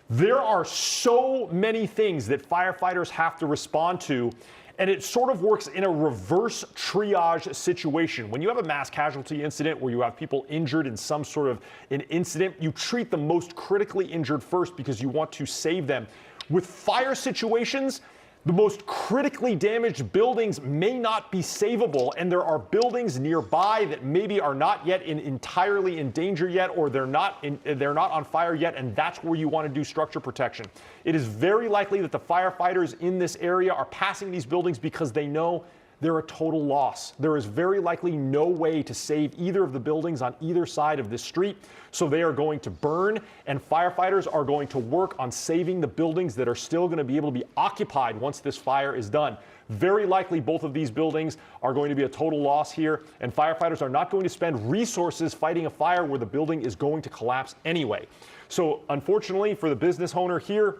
Speaker 8: There are so many things that firefighters have to respond to, and it sort of works in a reverse triage situation. When you have a mass casualty incident where you have people injured in some sort of an incident, you treat the most critically injured first because you want to save them. With fire situations, the most critically damaged buildings may not be savable, and there are buildings nearby that maybe are not yet entirely in danger yet, or they're not on fire yet, and that's where you want to do structure protection. It is very likely that the firefighters in this area are passing these buildings because they know they're a total loss. There is very likely no way to save either of the buildings on either side of this street, so they are going to burn, and firefighters are going to work on saving the buildings that are still going to be able to be occupied once this fire is done. Very likely both of these buildings are going to be a total loss here, and firefighters are not going to spend resources fighting a fire where the building is going to collapse anyway. So unfortunately for the business owner here,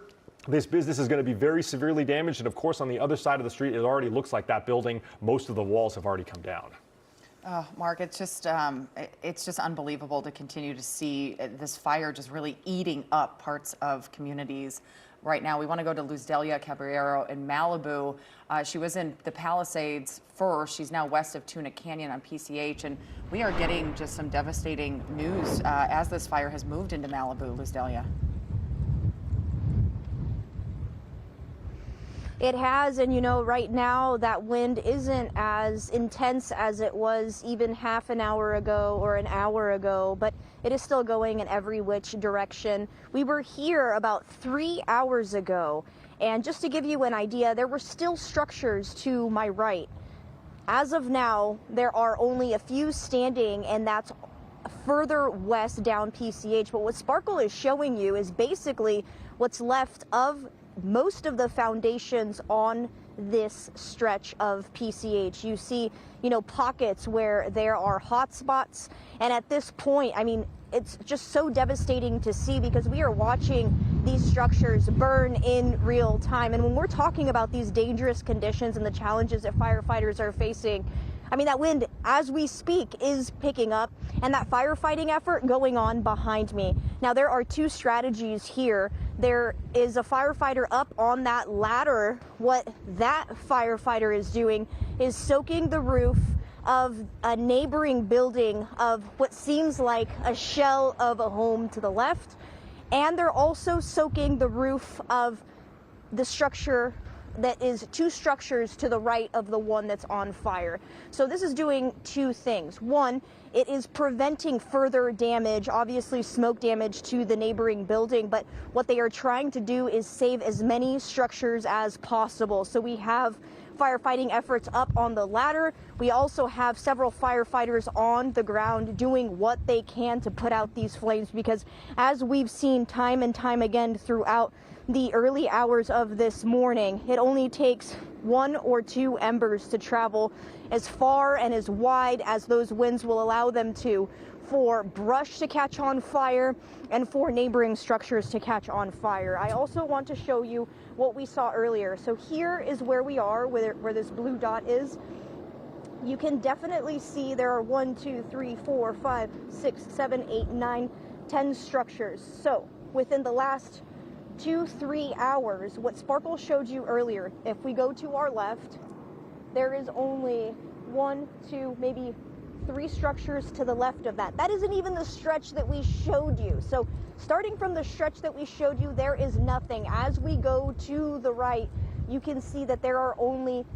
Speaker 8: this business is going to be very severely damaged, and of course on the other side of the street it already looks like that building, most of the walls have already come down.
Speaker 2: Mark, it's just unbelievable to continue to see this fire just really eating up parts of communities right now. We want to go to Luz Delia Caballero in Malibu. She was in the Palisades first. She's now west of Tuna Canyon on PCH, and we are getting just some devastating news as this fire has moved into Malibu. Luz Delia.
Speaker 7: It has, and you know, right now that wind isn't as intense as it was even half an hour ago or an hour ago, but it is still going in every which direction. We were here about 3 hours ago, and just to give you an idea, there were still structures to my right. As of now, there are only a few standing, and that's further west down PCH. But what Sparkle is showing you is basically what's left of most of the foundations on this stretch of PCH. You see, you know, pockets where there are hot spots, and at this point, I mean, it's just so devastating to see because we are watching these structures burn in real time. And when we're talking about these dangerous conditions and the challenges that firefighters are facing, I mean, that wind, as we speak, is picking up, and that firefighting effort going on behind me. Now, there are two strategies here. There is a firefighter up on that ladder. What that firefighter is doing is soaking the roof of a neighboring building of what seems like a shell of a home to the left, and they're also soaking the roof of the structure that is two structures to the right of the one that's on fire. So this is doing two things. One, it is preventing further damage, obviously smoke damage to the neighboring building, but what they are trying to do is save as many structures as possible. So we have firefighting efforts up on the ladder. We also have several firefighters on the ground doing what they can to put out these flames, because as we've seen time and time again throughout the early hours of this morning, it only takes one or two embers to travel as far and as wide as those winds will allow allow them to, for brush to catch on fire and for neighboring structures to catch on fire. I also want to show you what we saw earlier. So here is where we are, where this blue dot is. You can definitely see there are 1, 2, 3, 4, 5, 6, 7, 8, 9, 10 structures. So within the last 2-3 hours, what Sparkle showed you earlier, if we go to our left, there is only 1, 2, maybe 3 structures to the left of that. That isn't even the stretch that we showed you. So starting from the stretch that we showed you, there is nothing. As we go to the right, you can see that there are only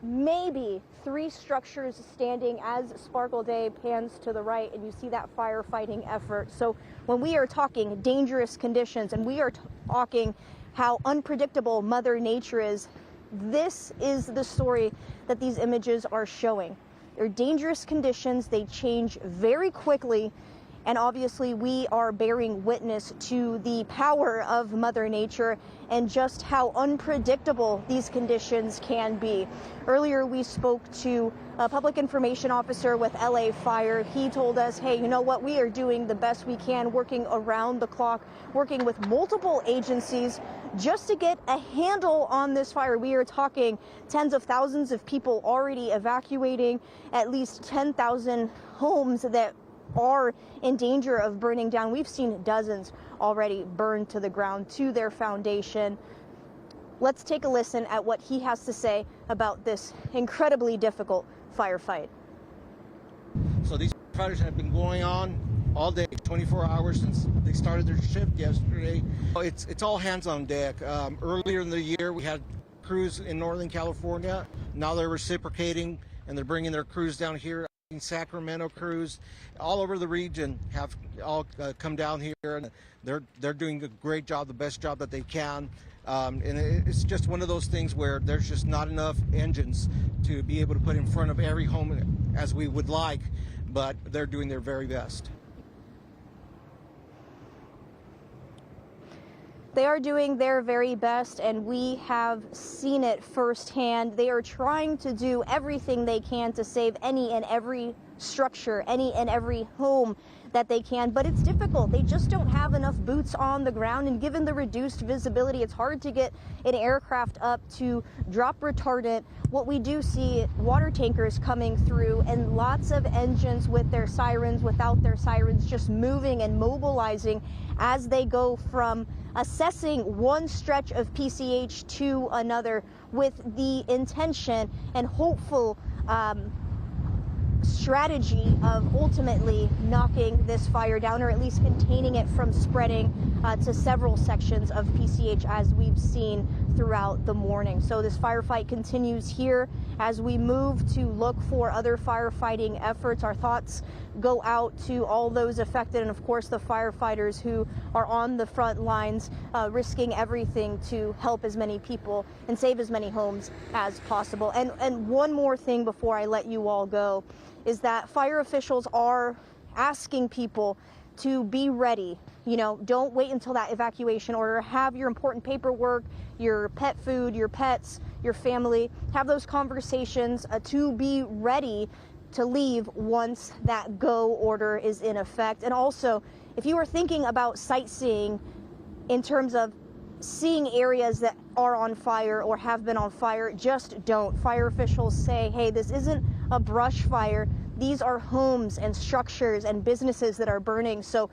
Speaker 7: maybe 3 structures standing as Sparkle Day pans to the right, and you see that firefighting effort. So when we are talking dangerous conditions and we are talking how unpredictable Mother Nature is, this is the story that these images are showing. They're dangerous conditions, they change very quickly, and obviously we are bearing witness to the power of Mother Nature and just how unpredictable these conditions can be. Earlier we spoke to a public information officer with LA Fire. He told us, hey, you know what, we are doing the best we can, working around the clock, working with multiple agencies just to get a handle on this fire. We are talking tens of thousands of people already evacuating, at least 10,000 homes that are in danger of burning down. We've seen dozens already burned to the ground, to their foundation. Let's take a listen at what he has to say about this incredibly difficult firefight.
Speaker 10: So these fires have been going on all day, 24 hours since they started their shift yesterday. It's all hands on deck. Earlier in the year, we had crews in Northern California. Now they're reciprocating and they're bringing their crews down here. Sacramento crews all over the region have all come down here, and they're doing a great job, the best job that they can. And it's just one of those things where there's just not enough engines to be able to put in front of every home as we would like, but they're doing their very best.
Speaker 7: They are doing their very best, and we have seen it firsthand. They are trying to do everything they can to save any and every structure, any and every home that they can, but it's difficult. They just don't have enough boots on the ground, and given the reduced visibility, it's hard to get an aircraft up to drop retardant. What we do see, water tankers coming through and lots of engines with their sirens, without their sirens, just moving and mobilizing as they go from assessing one stretch of PCH to another with the intention and hopeful strategy of ultimately knocking this fire down, or at least containing it from spreading to several sections of PCH, as we've seen throughout the morning. So this firefight continues here as we move to look for other firefighting efforts. Our thoughts go out to all those affected, and of course the firefighters who are on the front lines, risking everything to help as many people and save as many homes as possible. And one more thing before I let you all go is that fire officials are asking people to be ready. You know, don't wait until that evacuation order. Have your important paperwork, your pet food, your pets, your family. Have those conversations to be ready to leave once that go order is in effect. And also, if you are thinking about sightseeing in terms of seeing areas that are on fire or have been on fire, just don't. Fire officials say, hey, this isn't a brush fire. These are homes and structures and businesses that are burning. So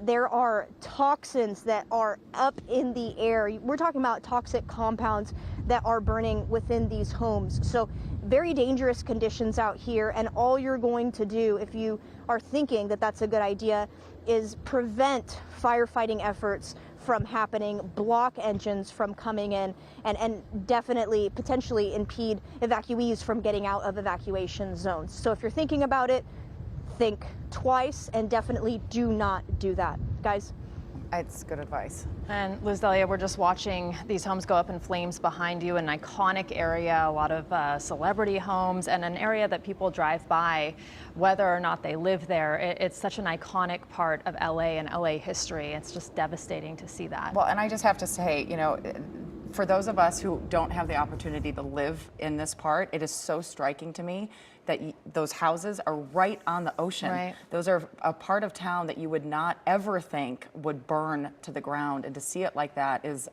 Speaker 7: there are toxins that are up in the air. We're talking about toxic compounds that are burning within these homes. So very dangerous conditions out here. And all you're going to do, if you are thinking that that's a good idea, is prevent firefighting efforts from happening, block engines from coming in, and definitely potentially impede evacuees from getting out of evacuation zones. So if you're thinking about it, think twice and definitely do not do that. Guys?
Speaker 2: It's good advice.
Speaker 3: And Liz Delia, we're just watching these homes go up in flames behind you, an iconic area, a lot of celebrity homes, and an area that people drive by, whether or not they live there. It's such an iconic part of LA and LA history. It's just devastating to see that.
Speaker 2: Well, and I just have to say, you know, for those of us who don't have the opportunity to live in this part, it is so striking to me that those houses are right on the ocean.
Speaker 3: Right.
Speaker 2: Those are a part of town that you would not ever think would burn to the ground, and to see it like that is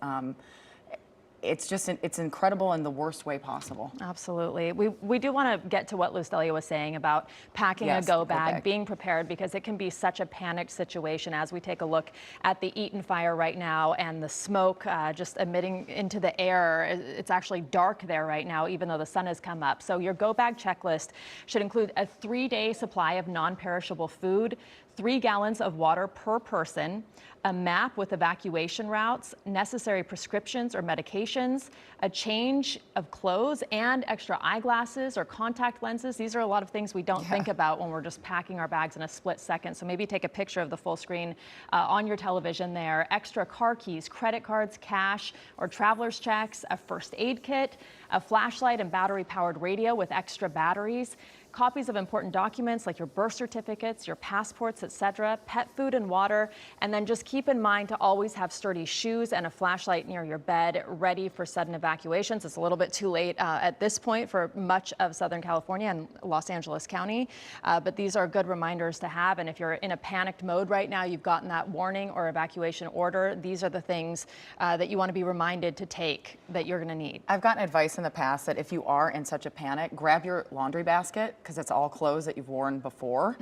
Speaker 2: it's incredible in the worst way possible.
Speaker 3: Absolutely. We do want to get to what Lucelia was saying about packing
Speaker 2: Yes,
Speaker 3: a go
Speaker 2: go
Speaker 3: bag,
Speaker 2: bag.
Speaker 3: being prepared, because it can be such a panicked situation as we take a look at the Eaton fire right now and the smoke just emitting into the air. It's actually dark there right now, even though the sun has come up. So your go bag checklist should include a 3-day supply of non-perishable food, 3 gallons of water per person, a map with evacuation routes, necessary prescriptions or medications, a change of clothes, and extra eyeglasses or contact lenses. These are a lot of things we don't think about when we're just packing our bags in a split second. So maybe take a picture of the full screen on your television there. Extra car keys, credit cards, cash, or traveler's checks, a first aid kit, a flashlight and battery-powered radio with extra batteries, copies of important documents like your birth certificates, your passports, etc., pet food and water, and then just keep in mind to always have sturdy shoes and a flashlight near your bed ready for sudden evacuations. It's a little bit too late at this point for much of Southern California and Los Angeles County, but these are good reminders to have. And if you're in a panicked mode right now, you've gotten that warning or evacuation order, these are the things that you want to be reminded to take that you're going to need.
Speaker 2: I've gotten advice in the past that if you are in such a panic, grab your laundry basket, because it's all clothes that you've worn before.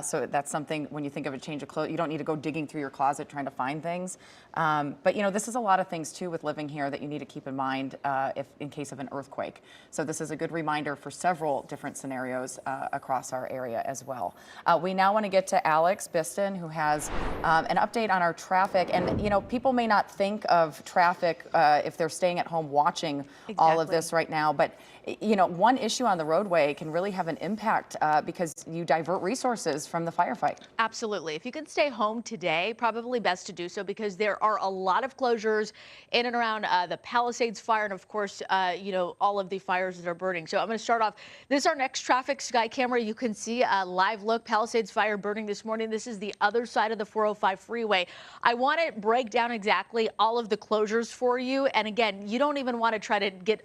Speaker 2: So that's something, when you think of a change of clothes, you don't need to go digging through your closet trying to find things. But you know, this is a lot of things too with living here that you need to keep in mind if in case of an earthquake. So this is a good reminder for several different scenarios across our area as well. We now want to get to Alex Biston, who has an update on our traffic. And you know, people may not think of traffic if they're staying at home watching all of this right now, but you know, one issue on the roadway can really have an impact because you divert resources from the firefight.
Speaker 12: Absolutely. If you can stay home today, probably best to do so, because there are a lot of closures in and around the Palisades fire, and of course, you know, all of the fires that are burning. So I'm going to start off. This is our next traffic sky camera. You can see a live look. Palisades fire burning this morning. This is the other side of the 405 freeway. I want to break down exactly all of the closures for you. And again, you don't even want to try to get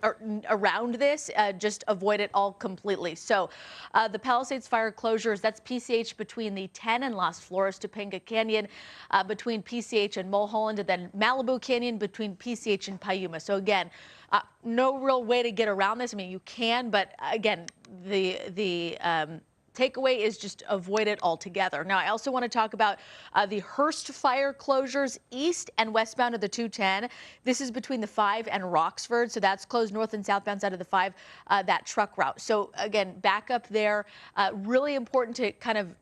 Speaker 12: around this. Just avoid it all completely. So the Palisades fire closures, that's PCH between the 10 and Las Flores Topanga Canyon, between PCH and Mulholland, and then Malibu Canyon between PCH and Payuma. So again, no real way to get around this. I mean, you can, but again, the takeaway is just avoid it altogether. Now, I also want to talk about the Hearst fire closures east and westbound of the 210. This is between the 5 and Roxford, so that's closed north and southbound side of the 5, that truck route. So again, back up there. Really important to kind of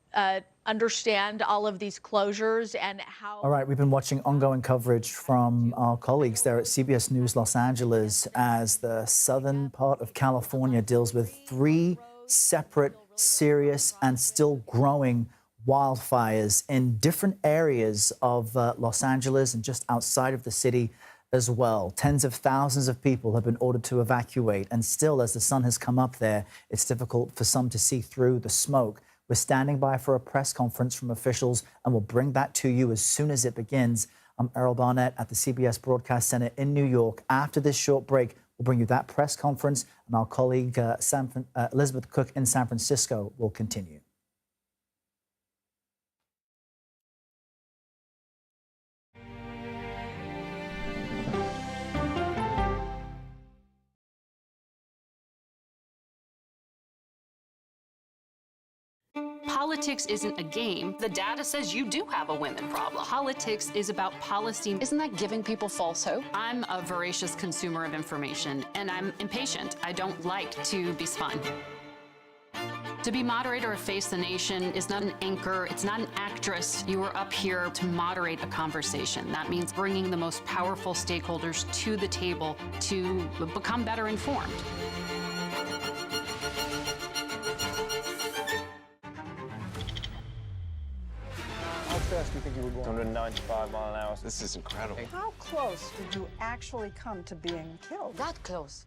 Speaker 12: understand all of these closures and how.
Speaker 11: All right, we've been watching ongoing coverage from our colleagues there at CBS News Los Angeles as the southern part of California deals with 3 separate, serious, and still growing wildfires in different areas of Los Angeles and just outside of the city as well. Tens of thousands of people have been ordered to evacuate, and still, as the sun has come up there, it's difficult for some to see through the smoke. We're standing by for a press conference from officials, and we'll bring that to you as soon as it begins. I'm Errol Barnett at the CBS Broadcast Center in New York. After this short break, we'll bring you that press conference, and our colleague Elizabeth Cook in San Francisco will continue.
Speaker 18: Politics isn't a game. The data says you do have a women problem. Politics is about policy. Isn't that giving people false hope? I'm a voracious consumer of information, and I'm impatient. I don't like to be spun. To be moderator of Face the Nation is not an anchor, it's not an actress. You are up here to moderate a conversation. That means bringing the most powerful stakeholders to the table to become better informed.
Speaker 15: How fast do you think you were going?
Speaker 23: 195 miles an hour. This is incredible.
Speaker 19: How close did you actually come to being killed?
Speaker 25: That close.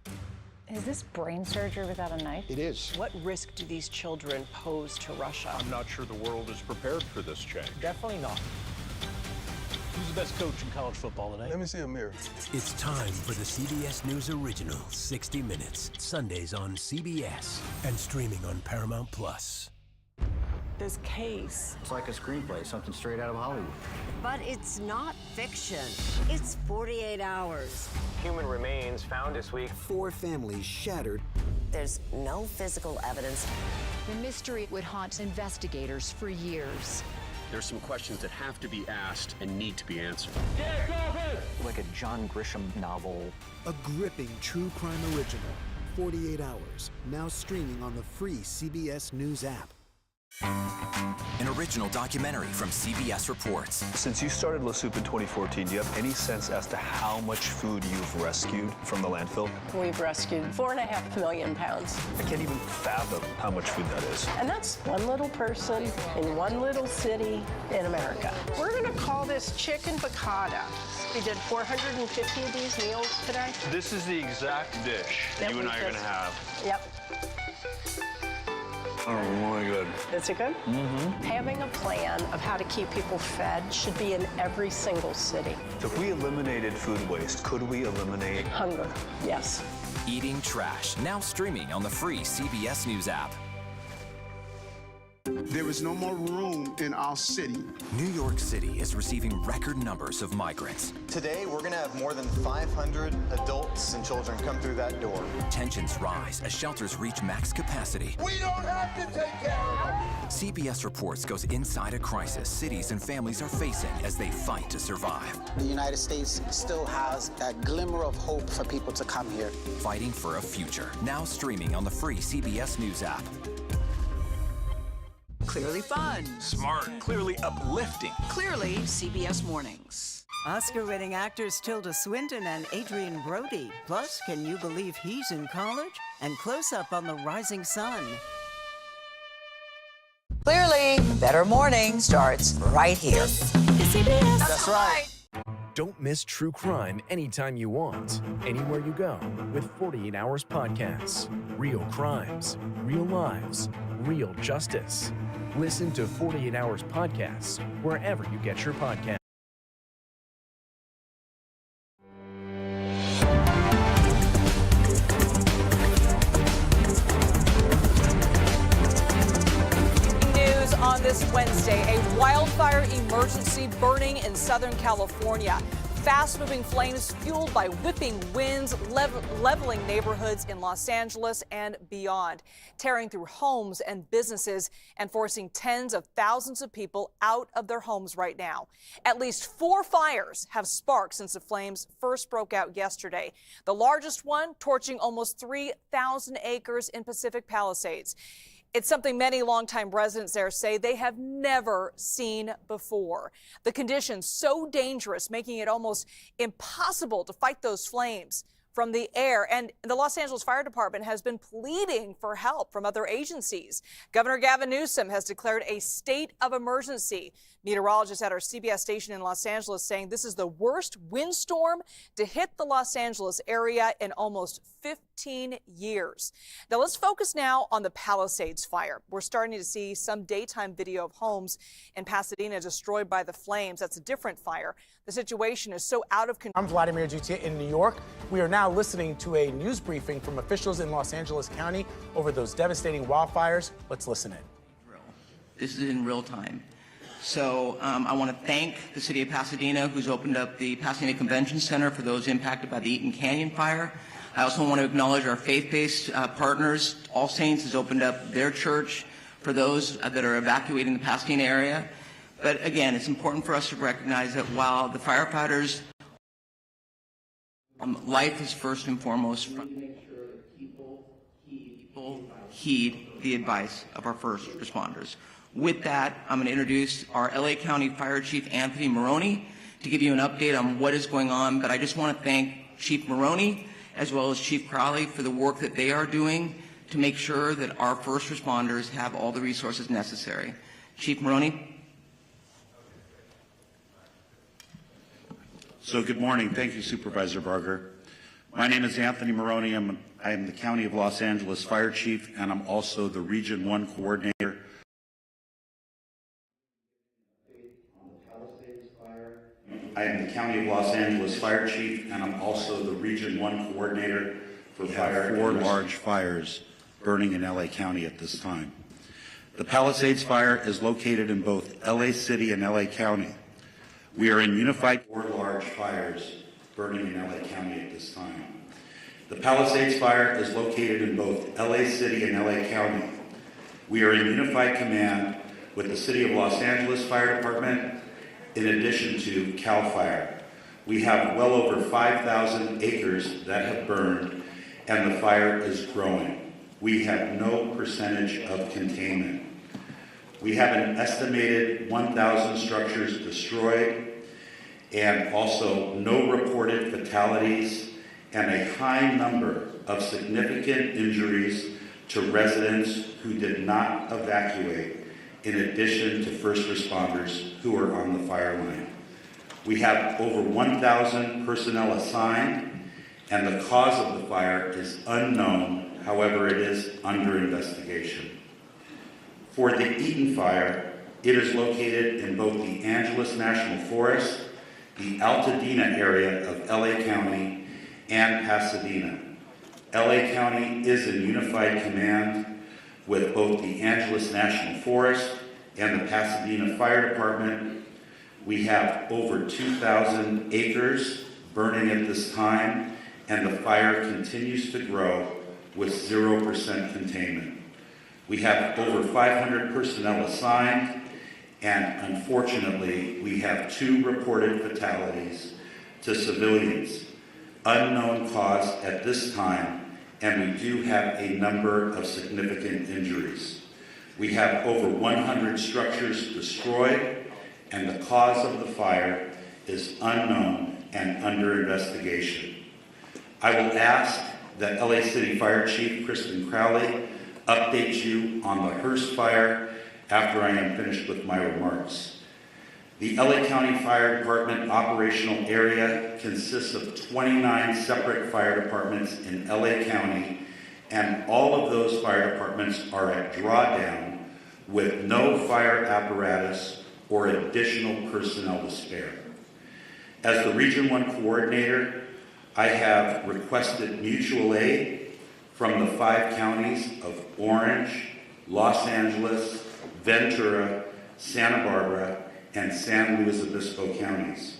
Speaker 20: Is this brain surgery without a knife?
Speaker 15: It is.
Speaker 19: What risk do these children pose to Russia?
Speaker 13: I'm not sure the world is prepared for this change.
Speaker 15: Definitely not.
Speaker 4: Who's the best coach in college football today?
Speaker 23: Let me see a mirror.
Speaker 9: It's time for the CBS News original, 60 Minutes. Sundays on CBS and streaming on Paramount Plus.
Speaker 14: This case.
Speaker 17: It's like a screenplay, something straight out of Hollywood.
Speaker 21: But it's not fiction. It's 48 hours.
Speaker 17: Human remains found this week.
Speaker 26: 4 families shattered.
Speaker 21: There's no physical evidence.
Speaker 27: The mystery would haunt investigators for years.
Speaker 28: There's some questions that have to be asked and need to be answered.
Speaker 17: Like a John Grisham novel.
Speaker 26: A gripping true crime original. 48 hours. Now streaming on the free CBS News app.
Speaker 22: An original documentary from CBS Reports.
Speaker 23: Since you started La Soup in 2014, do you have any sense as to how much food you've rescued from the landfill?
Speaker 14: We've rescued 4.5 million pounds.
Speaker 23: I can't even fathom how much food that is.
Speaker 14: And that's one little person in one little city in America. We're going to call this chicken piccata. We did 450 of these meals today.
Speaker 23: This is the exact dish that you and I are going to have.
Speaker 14: Yep.
Speaker 23: Oh my God.
Speaker 14: Is it good?
Speaker 23: Mm-hmm.
Speaker 14: Having a plan of how to keep people fed should be in every single city.
Speaker 23: So if we eliminated food waste, could we eliminate
Speaker 14: hunger? Yes.
Speaker 22: Eating Trash, now streaming on the free CBS News app.
Speaker 29: There is no more room in our city.
Speaker 22: New York City is receiving record numbers of migrants.
Speaker 23: Today, we're going to have more than 500 adults and children come through that door.
Speaker 22: Tensions rise as shelters reach max capacity.
Speaker 29: We don't have to take care of them.
Speaker 22: CBS Reports goes inside a crisis cities and families are facing as they fight to survive.
Speaker 16: The United States still has that glimmer of hope for people to come here.
Speaker 22: Fighting for a future, now streaming on the free CBS News app.
Speaker 25: Clearly fun.
Speaker 22: Smart. Clearly uplifting.
Speaker 25: Clearly CBS Mornings.
Speaker 30: Oscar-winning actors Tilda Swinton and Adrian Brody. Plus, can you believe he's in college? And close-up on the rising sun.
Speaker 25: Clearly, Better Morning starts right here. CBS.
Speaker 16: That's right.
Speaker 24: Don't miss true crime anytime you want, anywhere you go with 48 Hours Podcasts. Real crimes, real lives, real justice. Listen to 48 Hours Podcasts wherever you get your podcasts.
Speaker 31: News on this Wednesday, a wildfire emergency burning in Southern California. Fast-moving flames fueled by whipping winds, leveling neighborhoods in Los Angeles and beyond, tearing through homes and businesses and forcing tens of thousands of people out of their homes right now. At least 4 fires have sparked since the flames first broke out yesterday. The largest one torching almost 3,000 acres in Pacific Palisades. It's something many longtime residents there say they have never seen before. The conditions so dangerous, making it almost impossible to fight those flames from the air. And the Los Angeles Fire Department has been pleading for help from other agencies. Governor Gavin Newsom has declared a state of emergency. Meteorologists at our CBS station in Los Angeles saying this is the worst windstorm to hit the Los Angeles area in almost 15 years. Now let's focus now on the Palisades fire. We're starting to see some daytime video of homes in Pasadena destroyed by the flames. That's a different fire. The situation is so out of control.
Speaker 32: I'm Vladimir Gutierrez in New York. We are now listening to a news briefing from officials in Los Angeles County over those devastating wildfires. Let's listen in.
Speaker 33: This is in real time. So I want to thank the city of Pasadena, who's opened up the Pasadena Convention Center for those impacted by the Eaton Canyon fire. I also want to acknowledge our faith-based partners. All Saints has opened up their church for those that are evacuating the Pasadena area. But again, it's important for us to recognize that while the firefighters, life is first and foremost. Make sure that people heed the advice of our first responders. With that, I'm going to introduce our LA County Fire Chief Anthony Maroney to give you an update on what is going on. But I just want to thank Chief Maroney as well as Chief Crowley for the work that they are doing to make sure that our first responders have all the resources necessary. Chief Maroney.
Speaker 34: So good morning. Thank you, Supervisor Barger. My name is Anthony Maroney. I am the County of Los Angeles Fire Chief, and I'm also the Region 1 Coordinator. I am the County of Los Angeles Fire Chief, and I'm also the Region 1 Coordinator for fire. 4 large fires burning in LA County at this time. The Palisades Fire is located in both LA City and LA County. We are in unified 4 large fires burning in LA County at this time. The Palisades Fire is located in both LA City and LA County. We are in unified command with the City of Los Angeles Fire Department, in addition to CAL FIRE. We have well over 5,000 acres that have burned, and the fire is growing. We have no percentage of containment. We have an estimated 1,000 structures destroyed, and also no reported fatalities, and a high number of significant injuries to residents who did not evacuate, in addition to first responders who are on the fire line. We have over 1,000 personnel assigned, and the cause of the fire is unknown. However, it is under investigation. For the Eaton Fire, it is located in both the Angeles National Forest, the Altadena area of LA County, and Pasadena. LA County is in unified command with both the Angeles National Forest and the Pasadena Fire Department. We have over 2,000 acres burning at this time, and the fire continues to grow with 0% containment. We have over 500 personnel assigned, and unfortunately, we have 2 reported fatalities to civilians. Unknown cause at this time, and we do have a number of significant injuries. We have over 100 structures destroyed, and the cause of the fire is unknown and under investigation. I will ask that LA City Fire Chief Kristen Crowley update you on the Hearst fire after I am finished with my remarks. The LA County Fire Department operational area consists of 29 separate fire departments in LA County, and all of those fire departments are at drawdown with no fire apparatus or additional personnel to spare. As the Region 1 Coordinator, I have requested mutual aid from the 5 counties of Orange, Los Angeles, Ventura, Santa Barbara, and San Luis Obispo counties.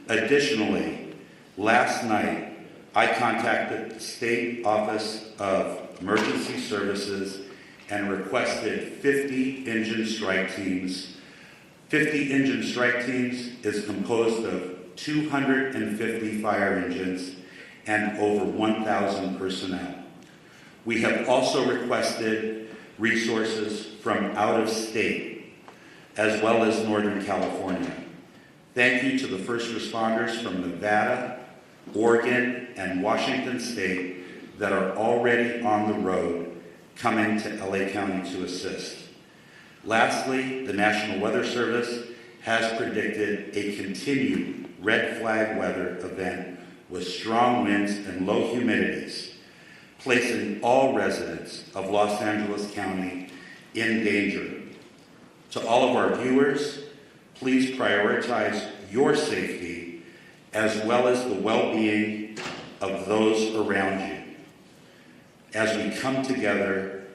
Speaker 34: Additionally, last night, I contacted the State Office of Emergency Services and requested 50 engine strike teams. 50 engine strike teams is composed of 250 fire engines and over 1,000 personnel. We have also requested resources from out of state, as well as Northern California. Thank you to the first responders from Nevada, Oregon, and Washington State that are already on the road coming to LA County to assist. Lastly, the National Weather Service has predicted a continued red flag weather event with strong winds and low humidities, placing all residents of Los Angeles County in danger. To all of our viewers, please prioritize your safety as well as the well-being of those around you as we come together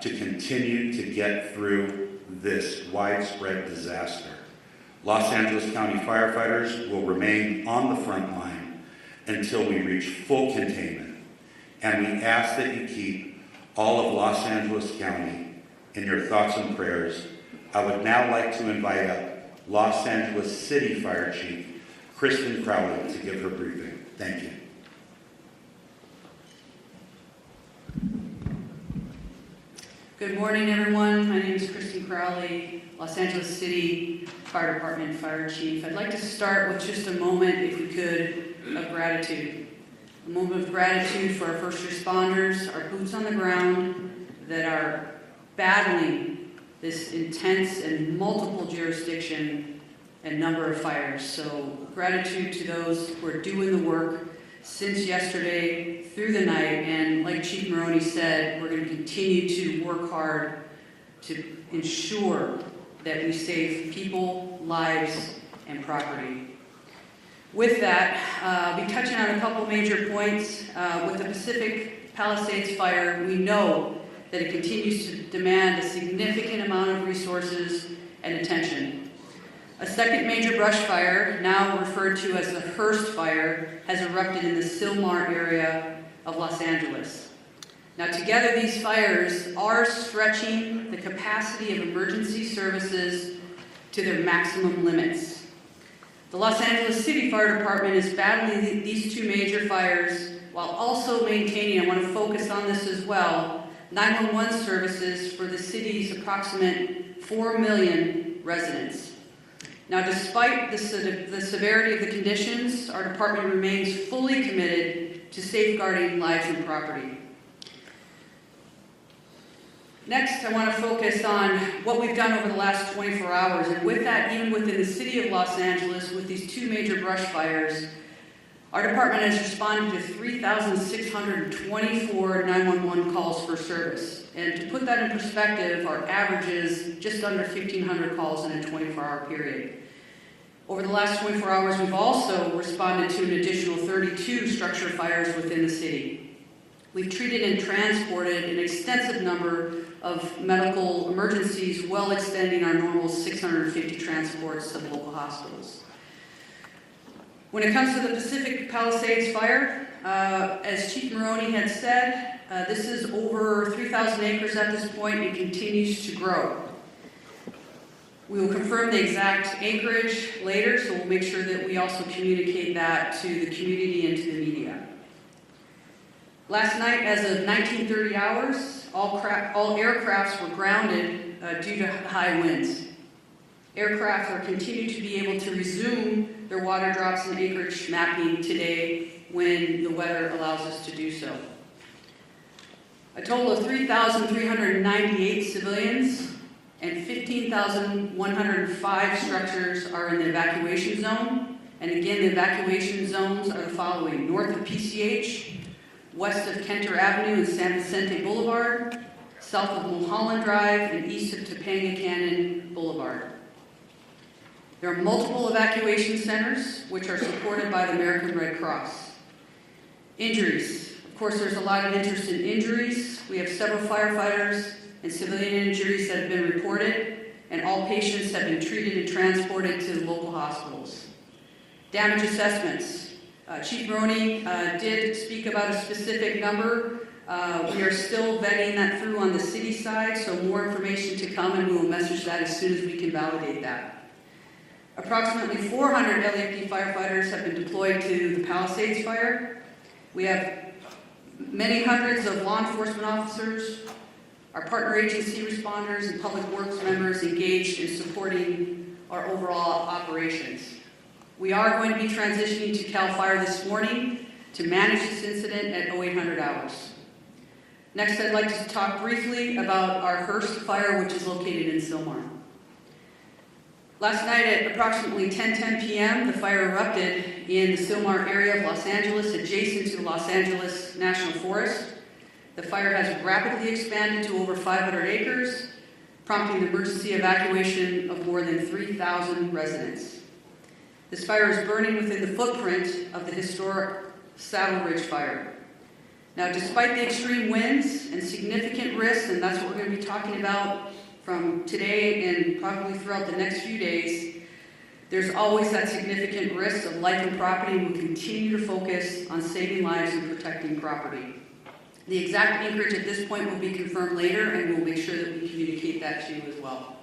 Speaker 34: to continue to get through this widespread disaster. Los Angeles County firefighters will remain on the front line until we reach full containment, and we ask that you keep all of Los Angeles County in your thoughts and prayers. I would now like to invite up Los Angeles City Fire Chief Kristen Crowley to give her briefing. Thank you.
Speaker 1: Good morning, everyone. My name is Kristen Crowley, Los Angeles City Fire Department Fire Chief. I'd like to start with just a moment, if we could, of gratitude. A moment of gratitude for our first responders, our boots on the ground that are battling this intense and multiple jurisdiction and number of fires. So gratitude to those who are doing the work since yesterday through the night. And like Chief Maroney said, we're going to continue to work hard to ensure that we save people, lives, and property. With that, I'll be touching on a couple major points. With the Pacific Palisades fire, we know that it continues to demand a significant amount of resources and attention. A second major brush fire, now referred to as the Hearst Fire, has erupted in the Sylmar area of Los Angeles. Now together these fires are stretching the capacity of emergency services to their maximum limits. The Los Angeles City Fire Department is battling these two major fires while also maintaining, I want to focus on this as well, 911 services for the city's approximate 4 million residents. Now, despite the severity of the conditions, our department remains fully committed to safeguarding lives and property. Next, I want to focus on what we've done over the last 24 hours, and with that, even within the city of Los Angeles, with these two major brush fires, our department has responded to 3,624 911 calls for service. And to put that in perspective, our average is just under 1,500 calls in a 24-hour period. Over the last 24 hours, we've also responded to an additional 32 structure fires within the city. We've treated and transported an extensive number of medical emergencies, well extending our normal 650 transports to the local hospitals. When it comes to the Pacific Palisades fire, as Chief Maroney had said, this is over 3,000 acres at this point and continues to grow. We will confirm the exact acreage later, so we'll make sure that we also communicate that to the community and to the media. Last night, as of 1930 hours, all aircrafts were grounded due to high winds. Aircraft are continuing to be able to resume their water drops and acreage mapping today when the weather allows us to do so. A total of 3,398 civilians and 15,105 structures are in the evacuation zone. And again, the evacuation zones are the following: north of PCH, west of Kenter Avenue and San Vicente Boulevard, south of Mulholland Drive, and east of Topanga Canyon Boulevard. There are multiple evacuation centers which are supported by the American Red Cross. Injuries. Of course, there's a lot of interest in injuries. We have several firefighters and civilian injuries that have been reported, and all patients have been treated and transported to the local hospitals. Damage assessments. Chief Maroney did speak about a specific number. We are still vetting that through on the city side, so more information to come, and we will message that as soon as we can validate that. Approximately 400 LAPD firefighters have been deployed to the Palisades fire. We have many hundreds of law enforcement officers, our partner agency responders, and public works members engaged in supporting our overall operations. We are going to be transitioning to CAL FIRE this morning to manage this incident at 0800 hours. Next, I'd like to talk briefly about our Hearst fire, which is located in Sylmar. Last night at approximately 10:10 p.m., the fire erupted in the Sylmar area of Los Angeles, adjacent to the Los Angeles National Forest. The fire has rapidly expanded to over 500 acres, prompting the emergency evacuation of more than 3,000 residents. This fire is burning within the footprint of the historic Saddle Ridge fire. Now, despite the extreme winds and significant risks, and that's what we're going to be talking about from today and probably throughout the next few days, there's always that significant risk of life and property, and we'll continue to focus on saving lives and protecting property. The exact acreage at this point will be confirmed later, and we'll make sure that we communicate that to you as well.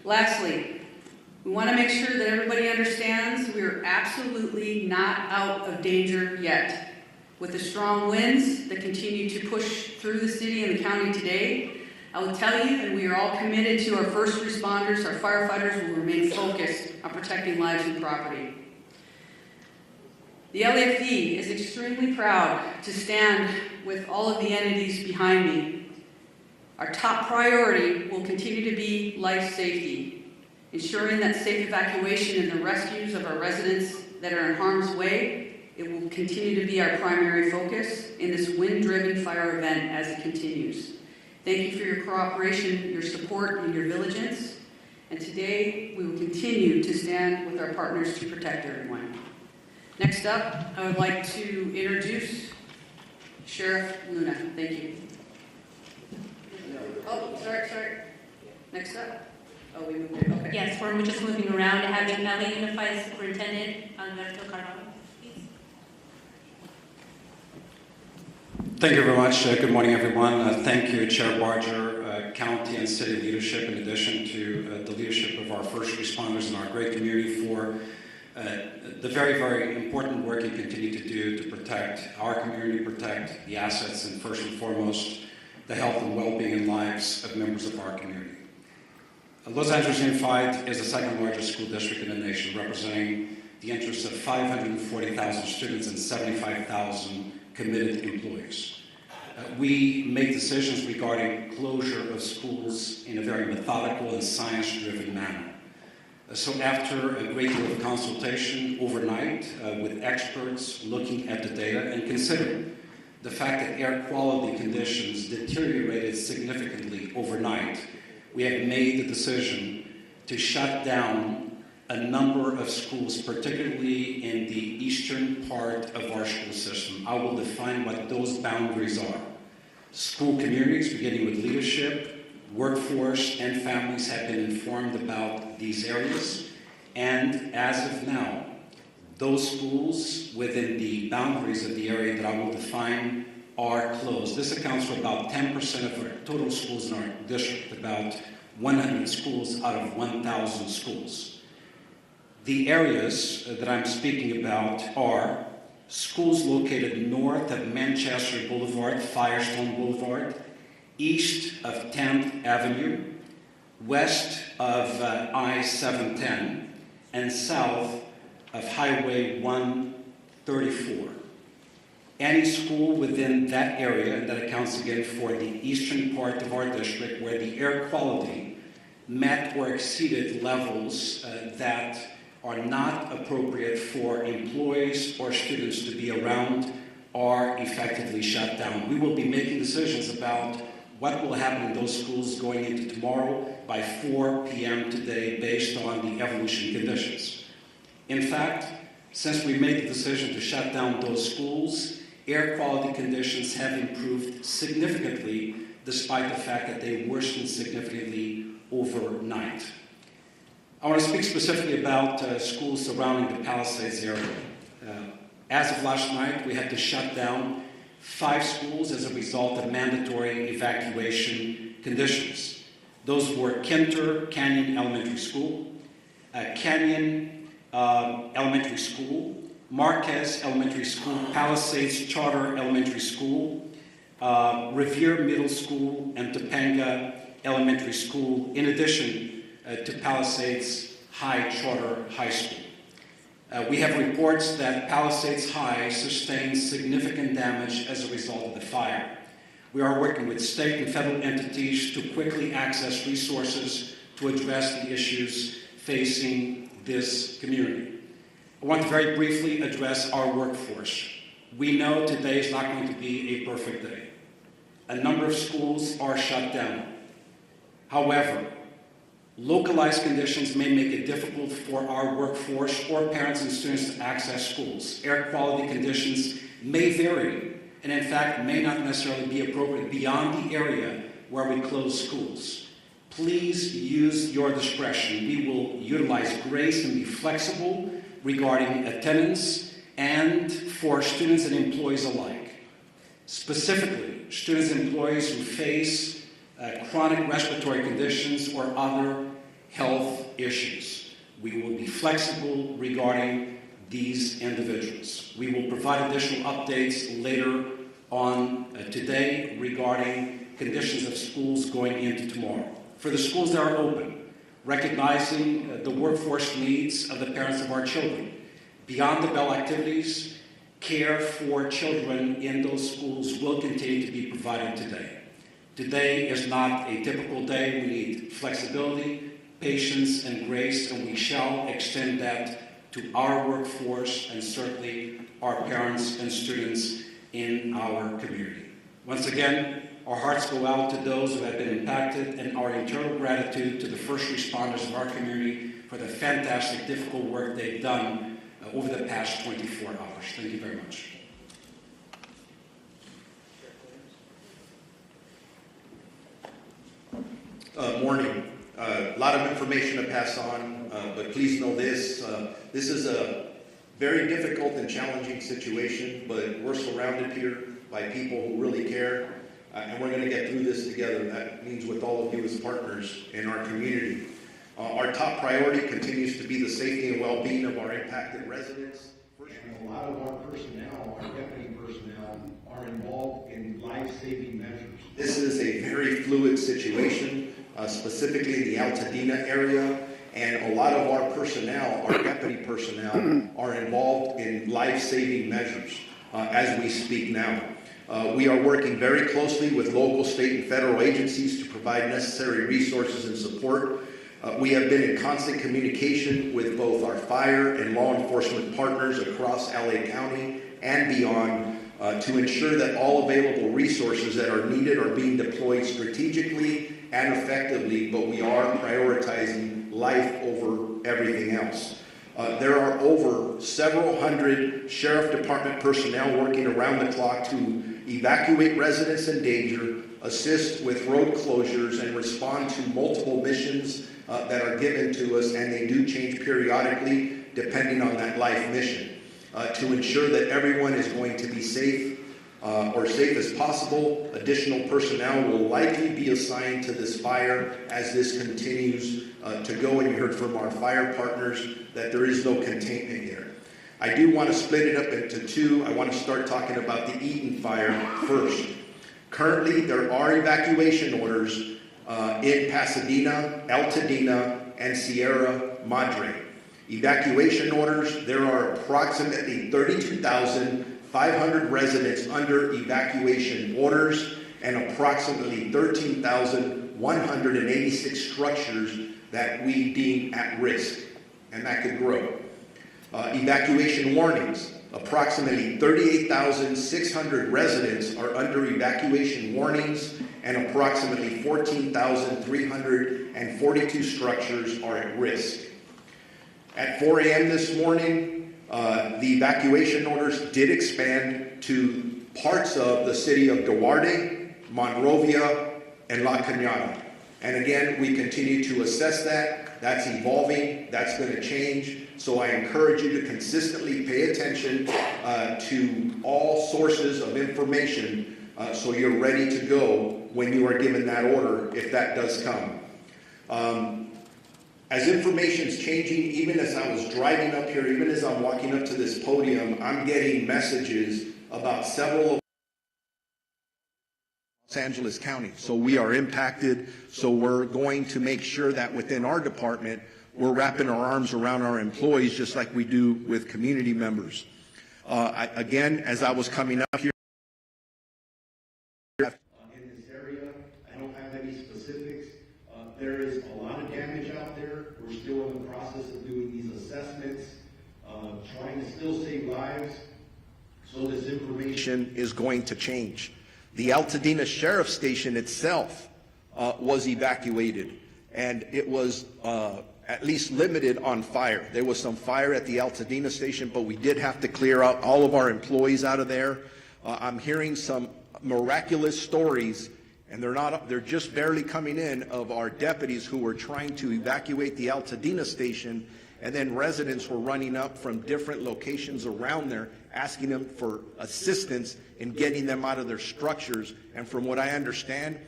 Speaker 1: Lastly, we want to make sure that everybody understands we are absolutely not out of danger yet. With the strong winds that continue to push through the city and the county today, I will tell you, and we are all committed to our first responders, our firefighters will remain focused on protecting lives and property. The LAFD is extremely proud to stand with all of the entities behind me. Our top priority will continue to be life safety, ensuring that safe evacuation and the rescues of our residents that are in harm's way. It will continue to be our primary focus in this wind-driven fire event as it continues. Thank you for your cooperation, your support, and your diligence. And today, we will continue to stand with our partners to protect everyone. Next up, I would like to introduce Sheriff Luna. Thank you. Oh, sorry. Next up. Oh, we moved it. Okay.
Speaker 2: Yes, we're just moving around to have the LA Unified Superintendent, Alberto Carvalho.
Speaker 3: Thank you very much. Good morning, everyone. Thank you, Chair Barger, county and city leadership, in addition to the leadership of our first responders in our great community for the very, very important work you continue to do to protect our community, protect the assets, and first and foremost, the health and well-being and lives of members of our community. Los Angeles Unified is the second largest school district in the nation, representing the interests of 540,000 students and 75,000 committed employees. We make decisions regarding closure of schools in a very methodical and science-driven manner. So after a great deal of consultation overnight with experts looking at the data and considering the fact that air quality conditions deteriorated significantly overnight, we have made the decision to shut down a number of schools, particularly in the eastern part of our school system. I will define what those boundaries are. School communities, beginning with leadership, workforce, and families, have been informed about these areas. And as of now, those schools within the boundaries of the area that I will define are closed. This accounts for about 10% of our total schools in our district, about 100 schools out of 1,000 schools. The areas that I'm speaking about are schools located north of Manchester Boulevard, Firestone Boulevard, east of 10th Avenue, west of I-710, and south of Highway 134. Any school within that area, and that accounts again for the eastern part of our district, where the air quality met or exceeded levels that are not appropriate for employees or students to be around, are effectively shut down. We will be making decisions about what will happen in those schools going into tomorrow by 4 p.m. today based on the evolution conditions. In fact, since we made the decision to shut down those schools, air quality conditions have improved significantly despite the fact that they worsened significantly overnight. I want to speak specifically about schools surrounding the Palisades area. As of last night, we had to shut down 5 schools as a result of mandatory evacuation conditions. Those were Kinter Canyon Elementary School, Canyon Elementary School, Marquez Elementary School, Palisades Charter Elementary School, Revere Middle School, and Topanga Elementary School, in addition to Palisades High Charter High School. We have reports that Palisades High sustained significant damage as a result of the fire. We are working with state and federal entities to quickly access resources to address the issues facing this community. I want to very briefly address our workforce. We know today is not going to be a perfect day. A number of schools are shut down. However, localized conditions may make it difficult for our workforce or parents and students to access schools. Air quality conditions may vary and in fact may not necessarily be appropriate beyond the area where we close schools. Please use your discretion. We will utilize grace and be flexible regarding attendance and for students and employees alike. Specifically, students and employees who face chronic respiratory conditions or other health issues. We will be flexible regarding these individuals. We will provide additional updates later on today regarding conditions of schools going into tomorrow. For the schools that are open, recognizing the workforce needs of the parents of our children, beyond the bell activities, care for children in those schools will continue to be provided today. Today is not a typical day. We need flexibility, patience, and grace, and we shall extend that to our workforce and certainly our parents and students in our community. Once again, Our hearts go out to those who have been impacted, and our eternal gratitude to the first responders of our community for the fantastic, difficult work they've done over the past 24 hours. Thank you very much.
Speaker 4: Morning. A lot of information to pass on, but please know this. This is a very difficult and challenging situation, but we're surrounded here by people who really care, and we're going to get through this together. That means with all of you as partners in our community. Our top priority continues to be the safety and well-being of our impacted residents.
Speaker 5: And a lot of our personnel, our deputy personnel, are involved in life-saving measures.
Speaker 4: This is a very fluid situation, specifically in the Altadena area, and a lot of our personnel, our deputy personnel, are involved in life-saving measures as we speak now. We are working very closely with local, state, and federal agencies to provide necessary resources and support. We have been in constant communication with both our fire and law enforcement partners across LA County and beyond to ensure that all available resources that are needed are being deployed strategically and effectively, but we are prioritizing life over everything else. There are over several hundred sheriff department personnel working around the clock to evacuate residents in danger, assist with road closures, and respond to multiple missions that are given to us, and they do change periodically depending on that life mission. To ensure that everyone is going to be safe or safe as possible, additional personnel will likely be assigned to this fire as this continues to go, and you heard from our fire partners that there is no containment here. I do want to split it up into two. I want to start talking about the Eaton fire first. Currently, there are evacuation orders in Pasadena, Altadena, and Sierra Madre. Evacuation orders, there are approximately 32,500 residents under evacuation orders and approximately 13,186 structures that we deem at risk, and that could grow. Evacuation warnings, approximately 38,600 residents are under evacuation warnings and approximately 14,342 structures are at risk. At 4 a.m. this morning, the evacuation orders did expand to parts of the city of Duarte, Monrovia, and La Cañada. And again, we continue to assess that. That's evolving. That's going to change. So I encourage you to consistently pay attention to all sources of information so you're ready to go when you are given that order, if that does come. As information's changing, even as I was driving up here, even as I'm walking up to this podium, I'm getting messages about several of Los Angeles County. So we are impacted. So we're going to make sure that within our department, we're wrapping our arms around our employees just like we do with community members. Again, as I was coming up here,
Speaker 5: In this area, I don't have any specifics. There is a lot of damage out there. We're still in the process of doing these assessments, trying to still save lives.
Speaker 4: so this information is going to change. The Altadena Sheriff Station itself was evacuated, and it was at least limited on fire. There was some fire at the Altadena station, but we did have to clear out all of our employees out of there. I'm hearing some miraculous stories, and they're just barely coming in, of our deputies who were trying to evacuate the Altadena station, and then residents were running up from different locations around there asking them for assistance in getting them out of their structures. And from what I understand,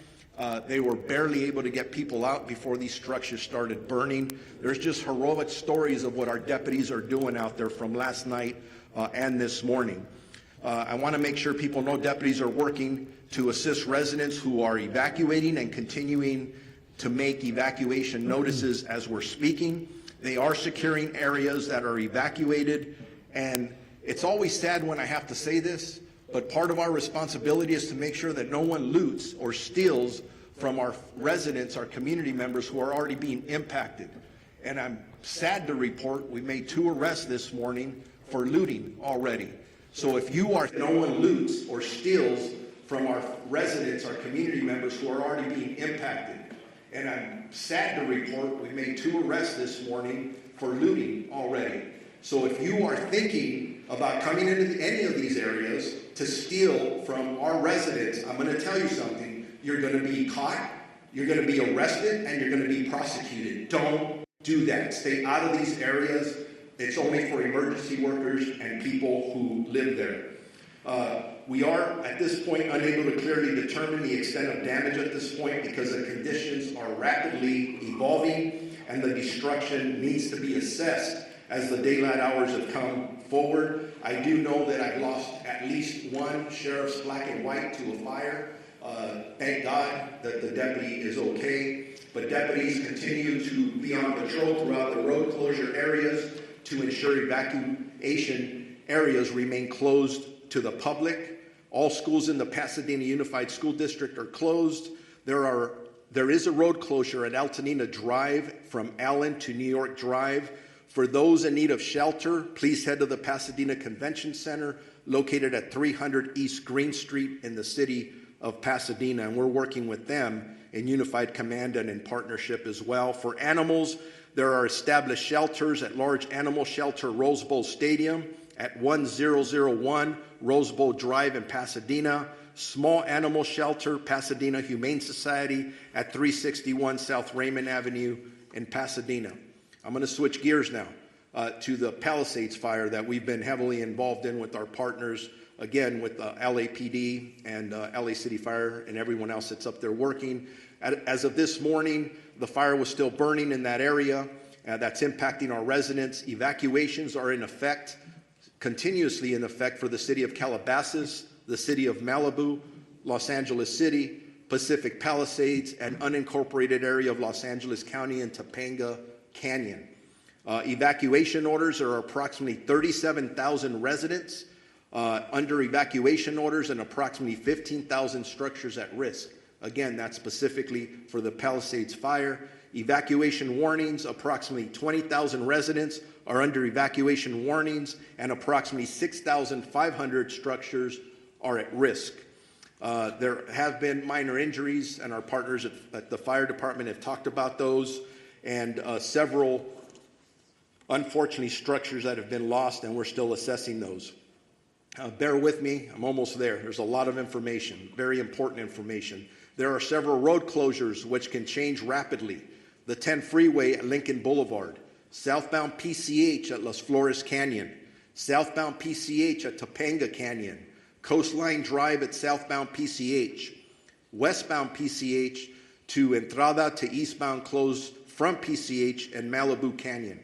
Speaker 4: they were barely able to get people out before these structures started burning. There's just heroic stories of what our deputies are doing out there from last night and this morning. I want to make sure people know deputies are working to assist residents who are evacuating and continuing to make evacuation notices as we're speaking. They are securing areas that are evacuated, and it's always sad when I have to say this, but part of our responsibility is to make sure that no one loots or steals from our residents, our community members who are already being impacted. And I'm sad to report we made 2 arrests this morning for looting already. So if you are, no one loots or steals from our residents, our community members who are already being impacted. And I'm sad to report we made 2 arrests this morning for looting already. So if you are thinking about coming into any of these areas to steal from our residents, I'm going to tell you something. You're going to be caught, you're going to be arrested, and you're going to be prosecuted. Don't do that. Stay out of these areas. It's only for emergency workers and people who live there. We are, at this point, unable to clearly determine the extent of damage at this point because the conditions are rapidly evolving and the destruction needs to be assessed as the daylight hours have come forward. I do know that I've lost at least 1 sheriff's black and white to a fire. Thank God that the deputy is okay. But deputies continue to be on patrol throughout the road closure areas to ensure evacuation areas remain closed to the public. All schools in the Pasadena Unified School District are closed. There is a road closure at Altamira Drive from Allen to New York Drive. For those in need of shelter, please head to the Pasadena Convention Center, located at 300 East Green Street in the city of Pasadena. And we're working with them in Unified Command and in partnership as well. For animals, there are established shelters at Large Animal Shelter Rose Bowl Stadium, at 1001 Rose Bowl Drive in Pasadena, Small Animal Shelter, Pasadena Humane Society at 361 South Raymond Avenue in Pasadena. I'm going to switch gears now to the Palisades fire that we've been heavily involved in with our partners, again, with LAPD and LA City Fire and everyone else that's up there working. As of this morning, the fire was still burning in that area. That's impacting our residents. Evacuations are in effect, continuously in effect for the city of Calabasas, the city of Malibu, Los Angeles City, Pacific Palisades, and unincorporated area of Los Angeles County and Topanga Canyon. Evacuation orders are approximately 37,000 residents under evacuation orders and approximately 15,000 structures at risk. Again, that's specifically for the Palisades fire. Evacuation warnings, approximately 20,000 residents are under evacuation warnings and approximately 6,500 structures are at risk. There have been minor injuries and our partners at the fire department have talked about those and several, unfortunately, structures that have been lost and we're still assessing those. Bear with me, I'm almost there. There's a lot of information, very important information. There are several road closures which can change rapidly. The 10 freeway at Lincoln Boulevard, southbound PCH at Las Flores Canyon, southbound PCH at Topanga Canyon, Coastline Drive at southbound PCH, westbound PCH to Entrada to eastbound closed from PCH and Malibu Canyon.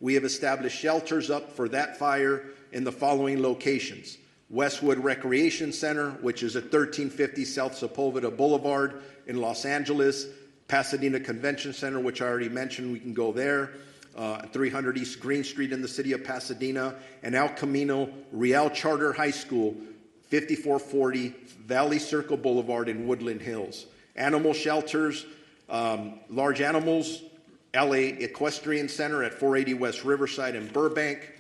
Speaker 4: We have established shelters up for that fire in the following locations. Westwood Recreation Center, which is at 1350 South Sepulveda Boulevard in Los Angeles, Pasadena Convention Center, which I already mentioned, we can go there, 300 East Green Street in the city of Pasadena, and El Camino Real Charter High School, 5440 Valley Circle Boulevard in Woodland Hills. Animal shelters, large animals, LA Equestrian Center at 480 West Riverside in Burbank,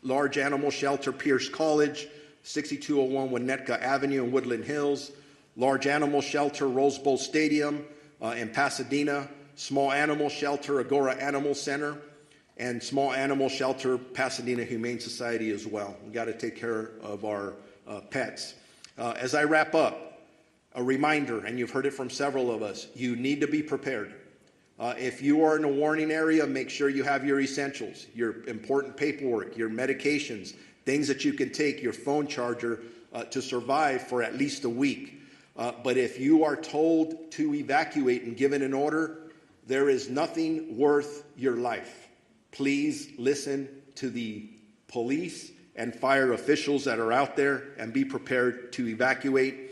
Speaker 4: large animal shelter Pierce College, 6201 Winnetka Avenue in Woodland Hills, large animal shelter Rose Bowl Stadium in Pasadena, small animal shelter Agora Animal Center, and small animal shelter Pasadena Humane Society as well. We got to take care of our pets. As I wrap up, a reminder, and you've heard it from several of us, you need to be prepared. If you are in a warning area, make sure you have your essentials, your important paperwork, your medications, things that you can take, your phone charger to survive for at least a week. But if you are told to evacuate and given an order, there is nothing worth your life. Please listen to the police and fire officials that are out there and be prepared to evacuate.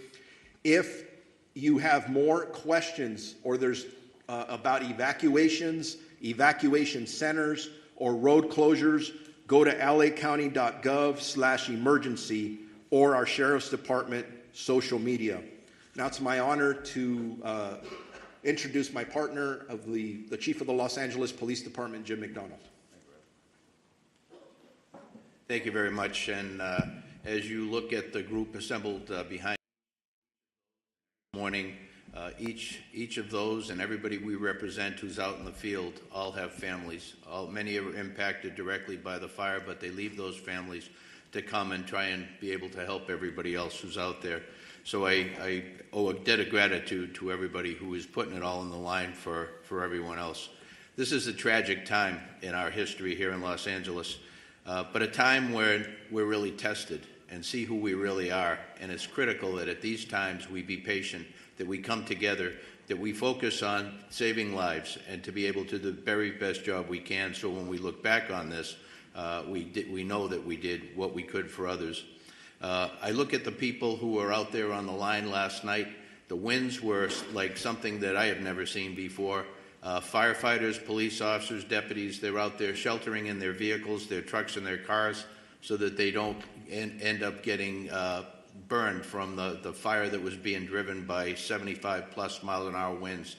Speaker 4: If you have more questions or there's about evacuations, evacuation centers, or road closures, go to lacounty.gov/emergency or our Sheriff's Department social media. Now it's my honor to introduce my partner of the Chief of the Los Angeles Police Department, Jim McDonald.
Speaker 6: Thank you very much. And as you look at the group assembled behind Morning. Each of those and everybody we represent who's out in the field all have families. Many are impacted directly by the fire, but they leave those families to come and try and be able to help everybody else who's out there. So I owe a debt of gratitude to everybody who is putting it all on the line for everyone else. This is a tragic time in our history here in Los Angeles, but a time where we're really tested and see who we really are. And it's critical that at these times we be patient, that we come together, that we focus on saving lives and to be able to do the very best job we can, so when we look back on this, we know that we did what we could for others. I look at the people who were out there on the line last night. The winds were like something that I have never seen before. Firefighters, police officers, deputies, they're out there sheltering in their vehicles, their trucks and their cars, so that they don't end up getting burned from the fire that was being driven by 75+ mile-an-hour winds.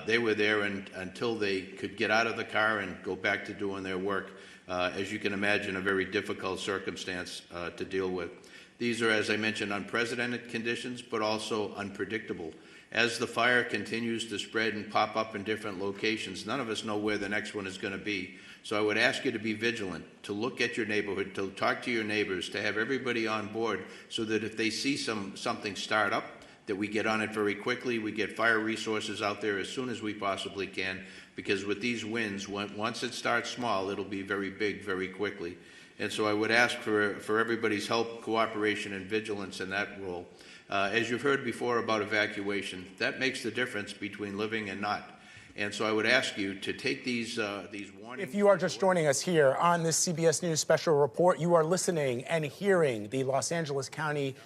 Speaker 6: They were there until they could get out of the car and go back to doing their work. As you can imagine, a very difficult circumstance to deal with. These are, as I mentioned, unprecedented conditions, but also unpredictable. As the fire continues to spread and pop up in different locations, none of us know where the next one is going to be. So I would ask you to be vigilant, to look at your neighborhood, to talk to your neighbors, to have everybody on board, so that if they see something start up, that we get on it very quickly. We get fire resources out there as soon as we possibly can, because with these winds, once it starts small, it'll be very big very quickly. And so I would ask for everybody's help, cooperation, and vigilance in that role. As you've heard before about evacuation, that makes the difference between living and not. And so I would ask you to take these warnings.
Speaker 32: If you are just joining us here on this CBS News special report, you are listening and hearing the Los Angeles County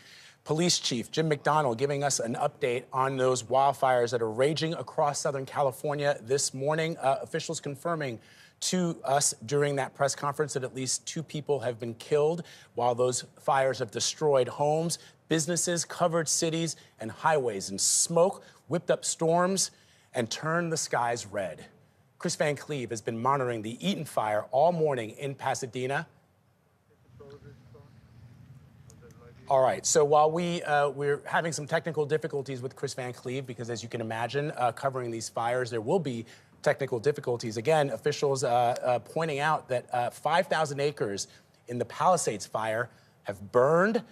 Speaker 32: Police Chief, Jim McDonnell, giving us an update on those wildfires that are raging across Southern California this morning. Officials confirming to us during that press conference that at least 2 people have been killed, while those fires have destroyed homes, businesses, covered cities, and highways. And smoke whipped up storms and turned the skies red. Chris Van Cleve has been monitoring the Eaton fire all morning in Pasadena. All right, so while we're having some technical difficulties with Chris Van Cleve, because as you can imagine, covering these fires, there will be technical difficulties. Again, officials pointing out that 5,000 acres in the Palisades fire have burned.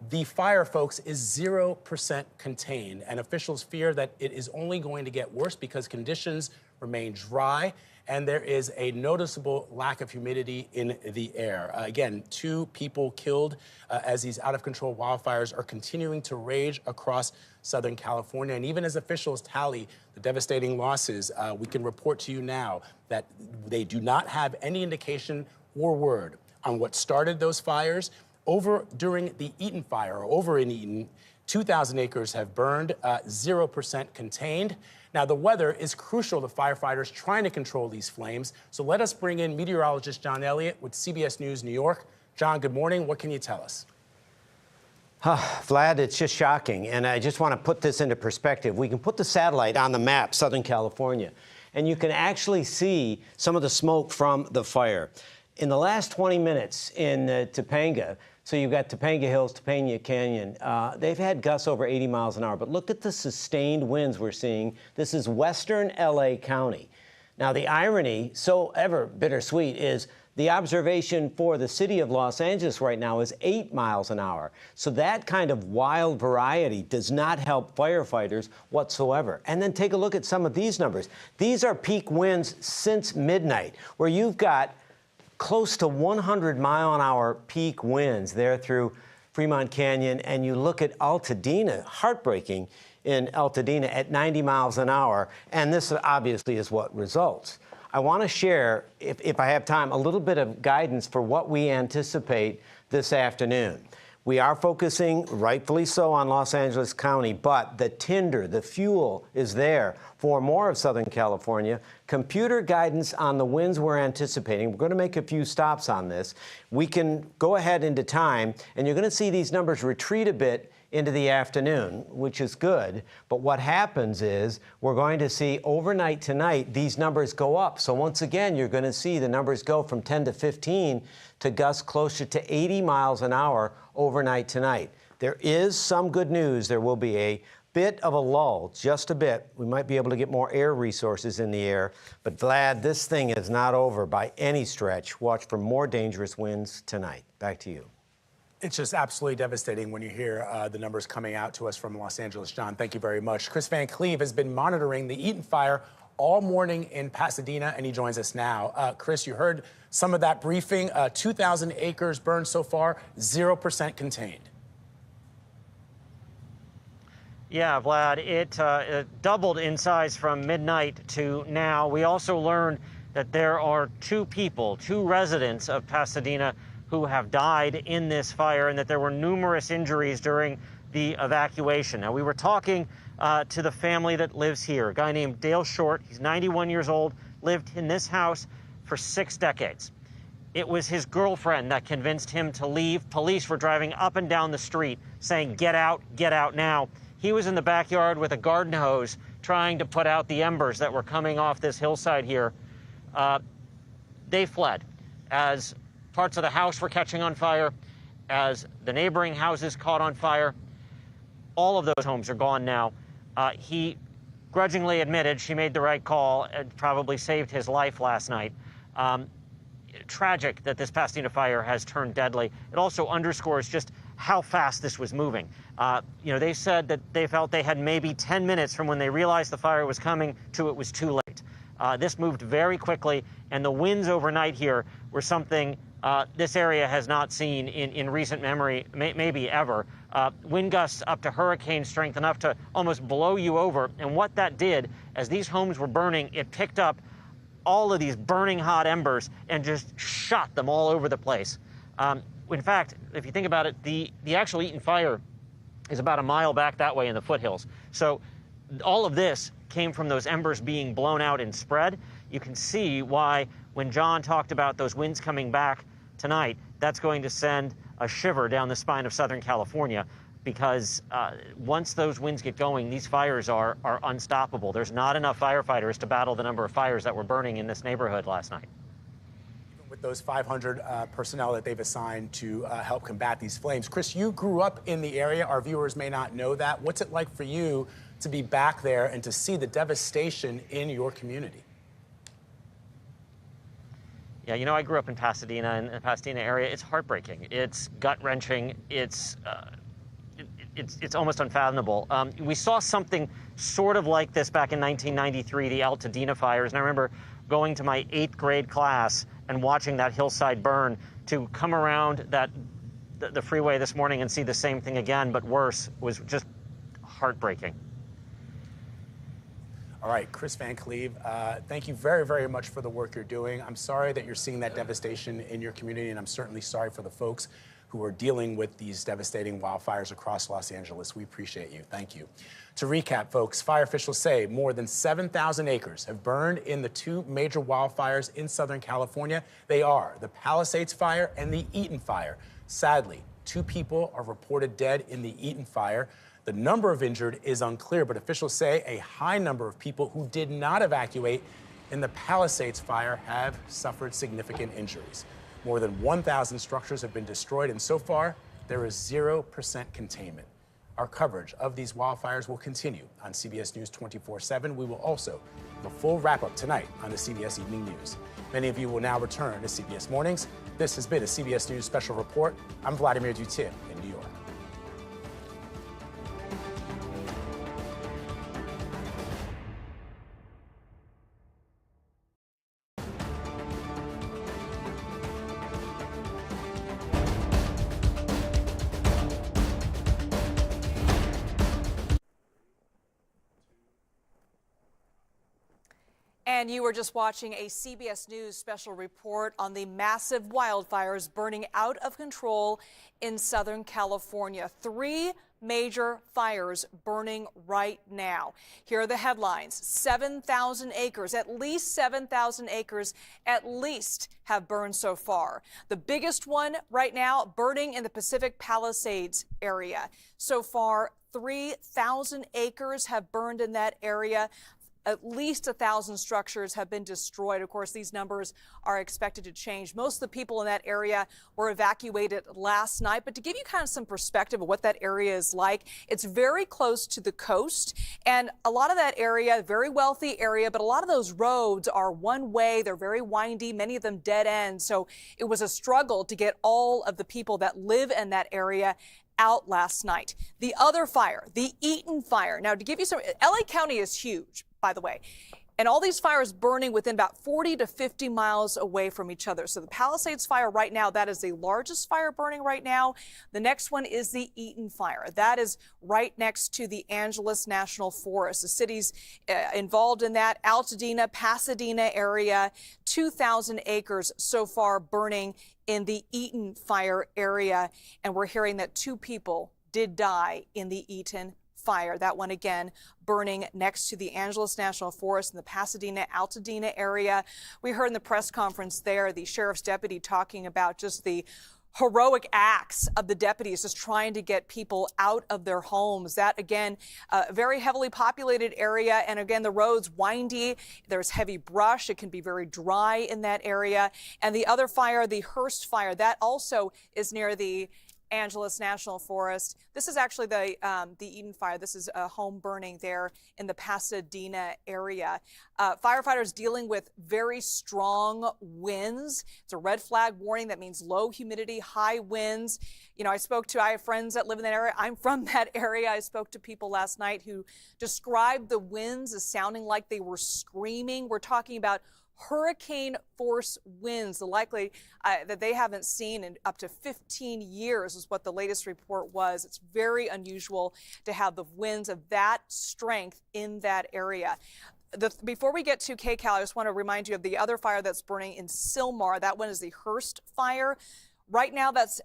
Speaker 32: The fire, folks, is 0% contained, and officials fear that it is only going to get worse because conditions remain dry and there is a noticeable lack of humidity in the air. Again, 2 people killed as these out-of-control wildfires are continuing to rage across Southern California. And even as officials tally the devastating losses, we can report to you now that they do not have any indication or word on what started those fires. During the Eaton fire, or over in Eaton, 2,000 acres have burned, 0% contained. Now, the weather is crucial to firefighters trying to control these flames. So let us bring in meteorologist John Elliott with CBS News New York. John, good morning. What can you tell us?
Speaker 7: Vlad, it's just shocking. And I just want to put this into perspective. We can put the satellite on the map, Southern California, and you can actually see some of the smoke from the fire. In the last 20 minutes in Topanga, so you've got Topanga Hills, Topanga Canyon, they've had gusts over 80 miles an hour. But look at the sustained winds we're seeing. This is western LA County. Now, the irony, so ever bittersweet, is the observation for the city of Los Angeles right now is 8 miles an hour. So that kind of wild variety does not help firefighters whatsoever. And then take a look at some of these numbers. These are peak winds since midnight, where you've got close to 100-mile-an-hour peak winds there through Fremont Canyon, and you look at Altadena, heartbreaking in Altadena at 90 miles an hour, and this obviously is what results. I want to share, if I have time, a little bit of guidance for what we anticipate this afternoon. We are focusing, rightfully so, on Los Angeles County, but the tinder, the fuel, is there for more of Southern California. Computer guidance on the winds we're anticipating. We're going to make a few stops on this. We can go ahead into time, and you're going to see these numbers retreat a bit into the afternoon, which is good. But what happens is we're going to see overnight tonight these numbers go up. So once again, you're going to see the numbers go from 10 to 15 to gusts closer to 80 miles an hour overnight tonight. There is some good news. There will be a bit of a lull, just a bit. We might be able to get more air resources in the air. But Vlad, this thing is not over by any stretch. Watch for more dangerous winds tonight. Back to you.
Speaker 32: It's just absolutely devastating when you hear the numbers coming out to us from Los Angeles. John, thank you very much. Chris Van Cleve has been monitoring the Eaton fire all morning in Pasadena, and he joins us now. Chris, you heard some of that briefing. 2,000 acres burned so far, 0% contained.
Speaker 8: Yeah, Vlad, it doubled in size from midnight to now. We also learned that there are two residents of Pasadena who have died in this fire, and that there were numerous injuries during the evacuation. Now, we were talking to the family that lives here, a guy named Dale Short. He's 91 years old, lived in this house for 6 decades. It was his girlfriend that convinced him to leave. Police were driving up and down the street saying, get out now. He was in the backyard with a garden hose trying to put out the embers that were coming off this hillside here. They fled as parts of the house were catching on fire, as the neighboring houses caught on fire. All of those homes are gone now. He grudgingly admitted she made the right call and probably saved his life last night. Tragic that this Pasadena fire has turned deadly. It also underscores just how fast this was moving. They said that they felt they had maybe 10 minutes from when they realized the fire was coming to it was too late. This moved very quickly, and the winds overnight here were something this area has not seen in recent memory, maybe ever. Wind gusts up to hurricane strength, enough to almost blow you over. And what that did, as these homes were burning, it picked up all of these burning hot embers and just shot them all over the place. In fact, if you think about it, the actual Eaton fire is about a mile back that way in the foothills. So all of this came from those embers being blown out and spread. You can see why, when John talked about those winds coming back tonight, that's going to send a shiver down the spine of Southern California, because once those winds get going, these fires are unstoppable. There's not enough firefighters to battle the number of fires that were burning in this neighborhood last night.
Speaker 32: Even with those 500 personnel that they've assigned to help combat these flames. Chris, you grew up in the area. Our viewers may not know that. What's it like for you to be back there and to see the devastation in your community?
Speaker 8: Yeah, I grew up in Pasadena, and the Pasadena area. It's heartbreaking. It's gut-wrenching. It's almost unfathomable. We saw something sort of like this back in 1993, the Altadena fires, and I remember going to my 8th grade class and watching that hillside burn. To come around the freeway this morning and see the same thing again, but worse, was just heartbreaking.
Speaker 32: All right, Chris Van Cleve, thank you very, very much for the work you're doing. I'm sorry that you're seeing that devastation in your community, and I'm certainly sorry for the folks who are dealing with these devastating wildfires across Los Angeles. We appreciate you. Thank you. To recap, folks, fire officials say more than 7,000 acres have burned in the 2 major wildfires in Southern California. They are the Palisades fire and the Eaton fire. Sadly, 2 people are reported dead in the Eaton fire. The number of injured is unclear, but officials say a high number of people who did not evacuate in the Palisades fire have suffered significant injuries. More than 1,000 structures have been destroyed, and so far, there is 0% containment. Our coverage of these wildfires will continue on CBS News 24/7. We will also have a full wrap-up tonight on the CBS Evening News. Many of you will now return to CBS Mornings. This has been a CBS News Special Report. I'm Vladimir Dutin in New York.
Speaker 31: And you were just watching a CBS News special report on the massive wildfires burning out of control in Southern California. 3 major fires burning right now. Here are the headlines. 7,000 acres, at least 7,000 acres, at least have burned so far. The biggest one right now burning in the Pacific Palisades area. So far, 3,000 acres have burned in that area. At least 1,000 structures have been destroyed. Of course, these numbers are expected to change. Most of the people in that area were evacuated last night. But to give you kind of some perspective of what that area is like, it's very close to the coast. And a lot of that area, very wealthy area, but a lot of those roads are one way. They're very windy, many of them dead ends. So it was a struggle to get all of the people that live in that area out last night. The other fire, the Eaton fire. Now, to give you some, LA County is huge, by the way. And all these fires burning within about 40 to 50 miles away from each other. So the Palisades fire right now, that is the largest fire burning right now. The next one is the Eaton fire. That is right next to the Angeles National Forest. The cities involved in that, Altadena, Pasadena area, 2,000 acres so far burning in the Eaton fire area. And we're hearing that 2 people did die in the Eaton fire. That one again burning next to the Angeles National Forest in the Pasadena, Altadena area. We heard in the press conference there the sheriff's deputy talking about just the heroic acts of the deputies just trying to get people out of their homes. That, again, a very heavily populated area. And again, the roads windy. There's heavy brush. It can be very dry in that area. And the other fire, the Hearst fire, that also is near the Angeles National Forest. This is actually the Eaton fire. This is a home burning there in the Pasadena area. Firefighters dealing with very strong winds. It's a red flag warning. That means low humidity, high winds. You know, I have friends that live in that area. I'm from that area. I spoke to people last night who described the winds as sounding like they were screaming. We're talking about hurricane force winds, the likely that they haven't seen in up to 15 years is what the latest report was. It's very unusual to have the winds of that strength in that area. Before we get to KCAL, I just want to remind you of the other fire that's burning in Sylmar. That one is the Hearst fire. Right now, that's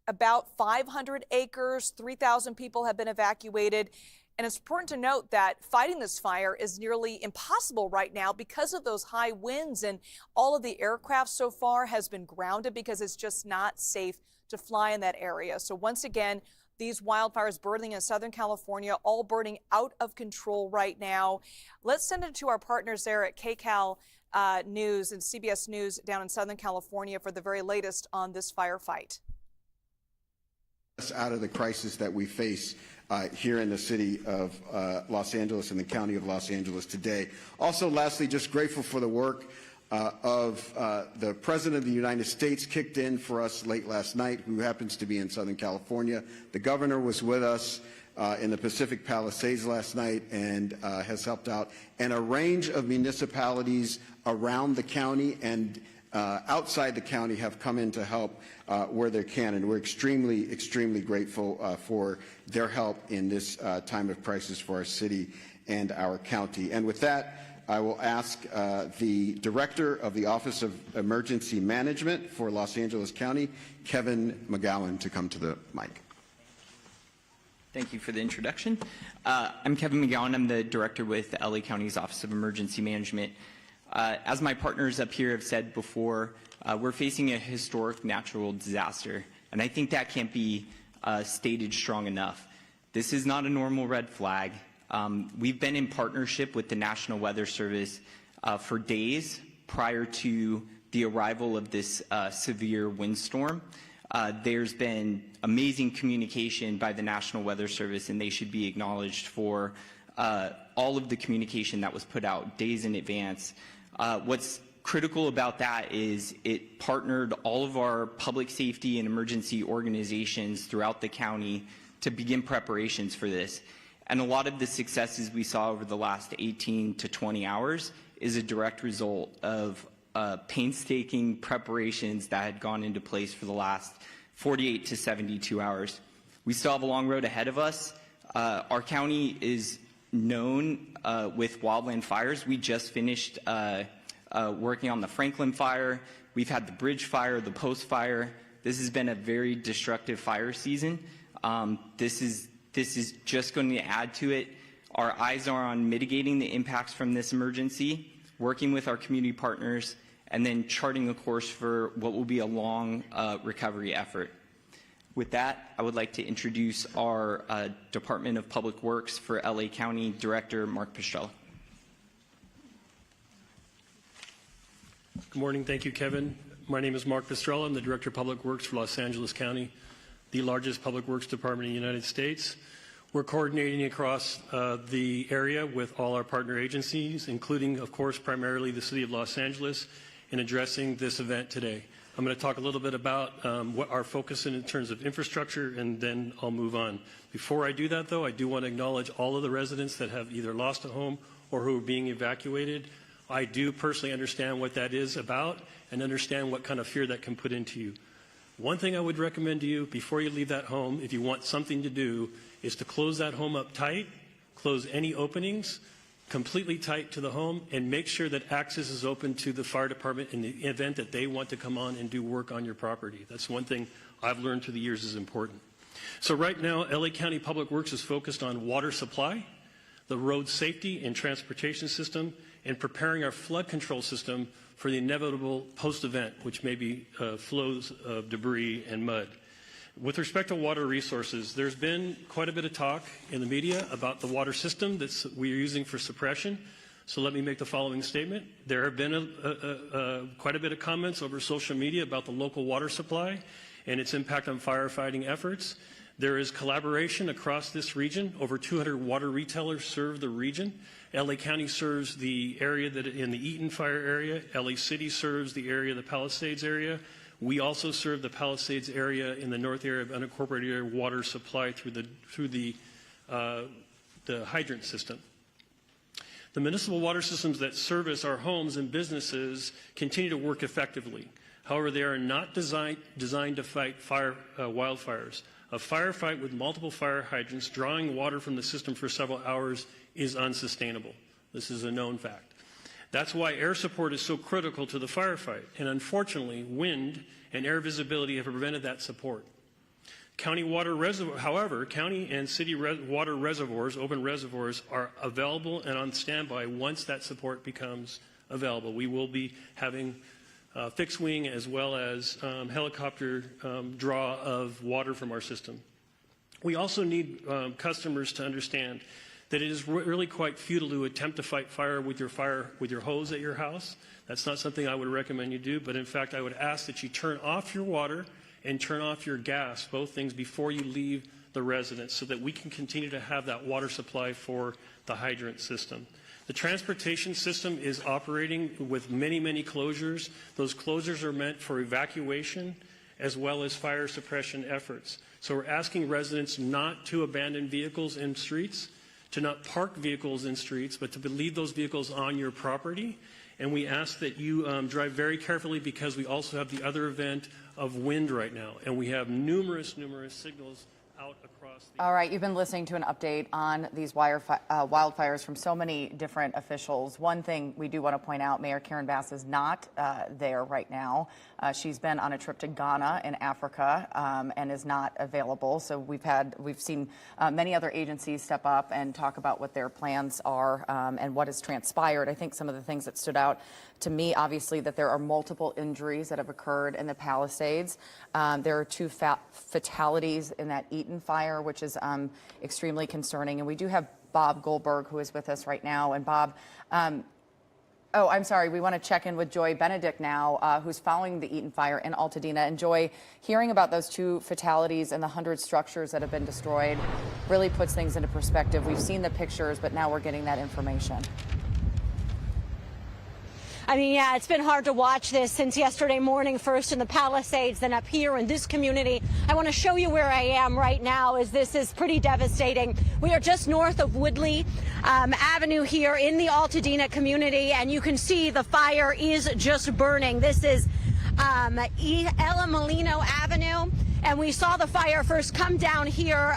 Speaker 31: about 500 acres. 3,000 people have been evacuated. And it's important to note that fighting this fire is nearly impossible right now because of those high winds, and all of the aircraft so far has been grounded because it's just not safe to fly in that area. So once again, these wildfires burning in Southern California, all burning out of control right now. Let's send it to our partners there at KCAL News and CBS News down in Southern California for the very latest on this firefight.
Speaker 9: Out of the crisis that we face here in the city of Los Angeles and the county of Los Angeles today. Also, lastly, just grateful for the work of the President of the United States, kicked in for us late last night, who happens to be in Southern California. The governor was with us in the Pacific Palisades last night and has helped out. And a range of municipalities around the county and outside the county have come in to help where they can, and we're extremely, extremely grateful for their help in this time of crisis for our city and our county. And with that, I will ask the Director of the Office of Emergency Management for Los Angeles County, Kevin McGowan, to come to the mic.
Speaker 10: Thank you for the introduction. I'm Kevin McGowan. I'm the Director with the LA County's Office of Emergency Management. As my partners up here have said before, we're facing a historic natural disaster, and I think that can't be stated strong enough. This is not a normal red flag. We've been in partnership with the National Weather Service for days prior to the arrival of this severe windstorm. There's been amazing communication by the National Weather Service, and they should be acknowledged for all of the communication that was put out days in advance. What's critical about that is it partnered all of our public safety and emergency organizations throughout the county to begin preparations for this. And a lot of the successes we saw over the last 18 to 20 hours is a direct result of painstaking preparations that had gone into place for the last 48 to 72 hours. We still have a long road ahead of us. Our county is known with wildland fires. We just finished working on the Franklin fire. We've had the Bridge fire, the Post fire. This has been a very destructive fire season. This is just going to add to it. Our eyes are on mitigating the impacts from this emergency, working with our community partners, and then charting a course for what will be a long recovery effort. With that, I would like to introduce our Department of Public Works for LA County Director, Mark Pistrella.
Speaker 11: morning. Thank you, Kevin. My name is Mark Pastrella. I'm the Director of Public Works for Los Angeles County, the largest public works department in the United States. We're coordinating across the area with all our partner agencies, including, of course, primarily the City of Los Angeles, in addressing this event today. I'm going to talk a little bit about what our focus is in terms of infrastructure, and then I'll move on. Before I do that, though, I do want to acknowledge all of the residents that have either lost a home or who are being evacuated. I do personally understand what that is about and understand what kind of fear that can put into you. One thing I would recommend to you before you leave that home, if you want something to do, is to close that home up tight, close any openings, completely tight to the home, and make sure that access is open to the fire department in the event that they want to come on and do work on your property. That's one thing I've learned through the years is important. So right now, LA County Public Works is focused on water supply, the road safety and transportation system, and preparing our flood control system for the inevitable post-event, which may be flows of debris and mud. With respect to water resources, there's been quite a bit of talk in the media about the water system that we are using for suppression. So let me make the following statement. There have been quite a bit of comments over social media about the local water supply and its impact on firefighting efforts. There is collaboration across this region. Over 200 water retailers serve the region. LA County serves the area that in the Eaton fire area. LA City serves the area of the Palisades area. We also serve the Palisades area in the north area of unincorporated area water supply through the hydrant system. The municipal water systems that service our homes and businesses continue to work effectively. However, they are not designed to fight wildfires. A firefight with multiple fire hydrants drawing water from the system for several hours is unsustainable. This is a known fact. That's why air support is so critical to the firefight, and unfortunately, wind and air visibility have prevented that support. However, county and city water reservoirs, open reservoirs, are available and on standby once that support becomes available. We will be having fixed wing as well as helicopter draw of water from our system. We also need customers to understand that it is really quite futile to attempt to fight fire with your hose at your house. That's not something I would recommend you do, but in fact I would ask that you turn off your water and turn off your gas, both things, before you leave the residence so that we can continue to have that water supply for the hydrant system. The transportation system is operating with many, many closures. Those closures are meant for evacuation as well as fire suppression efforts. So we're asking residents not to abandon vehicles in streets, to not park vehicles in streets, but to leave those vehicles on your property. And we ask that you drive very carefully because we also have the other event of wind right now. And we have numerous signals out across the...
Speaker 12: All right, you've been listening to an update on these wildfires from so many different officials. One thing we do want to point out, Mayor Karen Bass is not there right now. She's been on a trip to Ghana in Africa and is not available. So we've seen many other agencies step up and talk about what their plans are and what has transpired. I think some of the things that stood out to me, obviously, that there are multiple injuries that have occurred in the Palisades. There are 2 fatalities in that Eaton fire, which is extremely concerning. And we do have Bob Goldberg, who is with us right now. And Bob, oh, I'm sorry, we want to check in with Joy Benedict now, who's following the Eaton fire in Altadena. And Joy, hearing about those 2 fatalities and the 100 structures that have been destroyed really puts things into perspective. We've seen the pictures, but now we're getting that information.
Speaker 13: I mean, yeah, it's been hard to watch this since yesterday morning, first in the Palisades, then up here in this community. I want to show you where I am right now, as this is pretty devastating. We are just north of Woodley Avenue here in the Altadena community, and you can see the fire is just burning. This is Ella Molino Avenue. And we saw the fire first come down here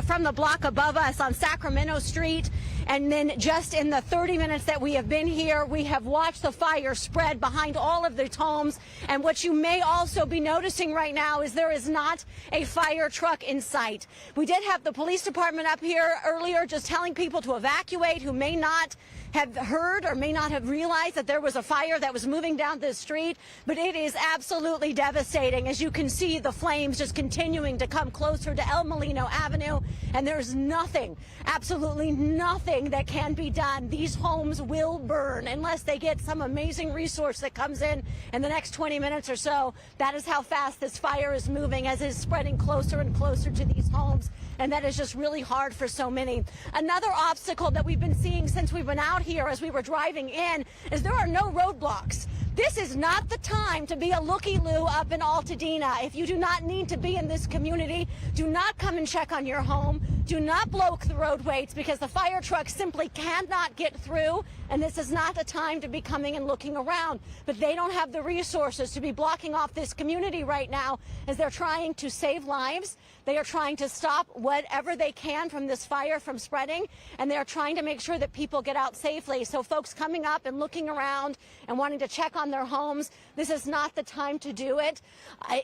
Speaker 13: from the block above us on Sacramento Street. And then just in the 30 minutes that we have been here, we have watched the fire spread behind all of the homes. And what you may also be noticing right now is there is not a fire truck in sight. We did have the police department up here earlier just telling people to evacuate who may not have heard or may not have realized that there was a fire that was moving down this street. But it is absolutely devastating. As you can see, the flames just continuing to come closer to El Molino Avenue. And there's nothing, absolutely nothing nothing that can be done. These homes will burn unless they get some amazing resource that comes in the next 20 minutes or so. That is how fast this fire is moving as it's spreading closer and closer to these homes. And that is just really hard for so many. Another obstacle that we've been seeing since we've been out here as we were driving in is there are no roadblocks. This is not the time to be a looky-loo up in Altadena. If you do not need to be in this community, do not come and check on your home. Do not block the roadways because the fire trucks simply cannot get through, and this is not the time to be coming and looking around. But they don't have the resources to be blocking off this community right now as they're trying to save lives. They are trying to stop whatever they can from this fire from spreading, and they're trying to make sure that people get out safely. So folks coming up and looking around and wanting to check on their homes, this is not the time to do it.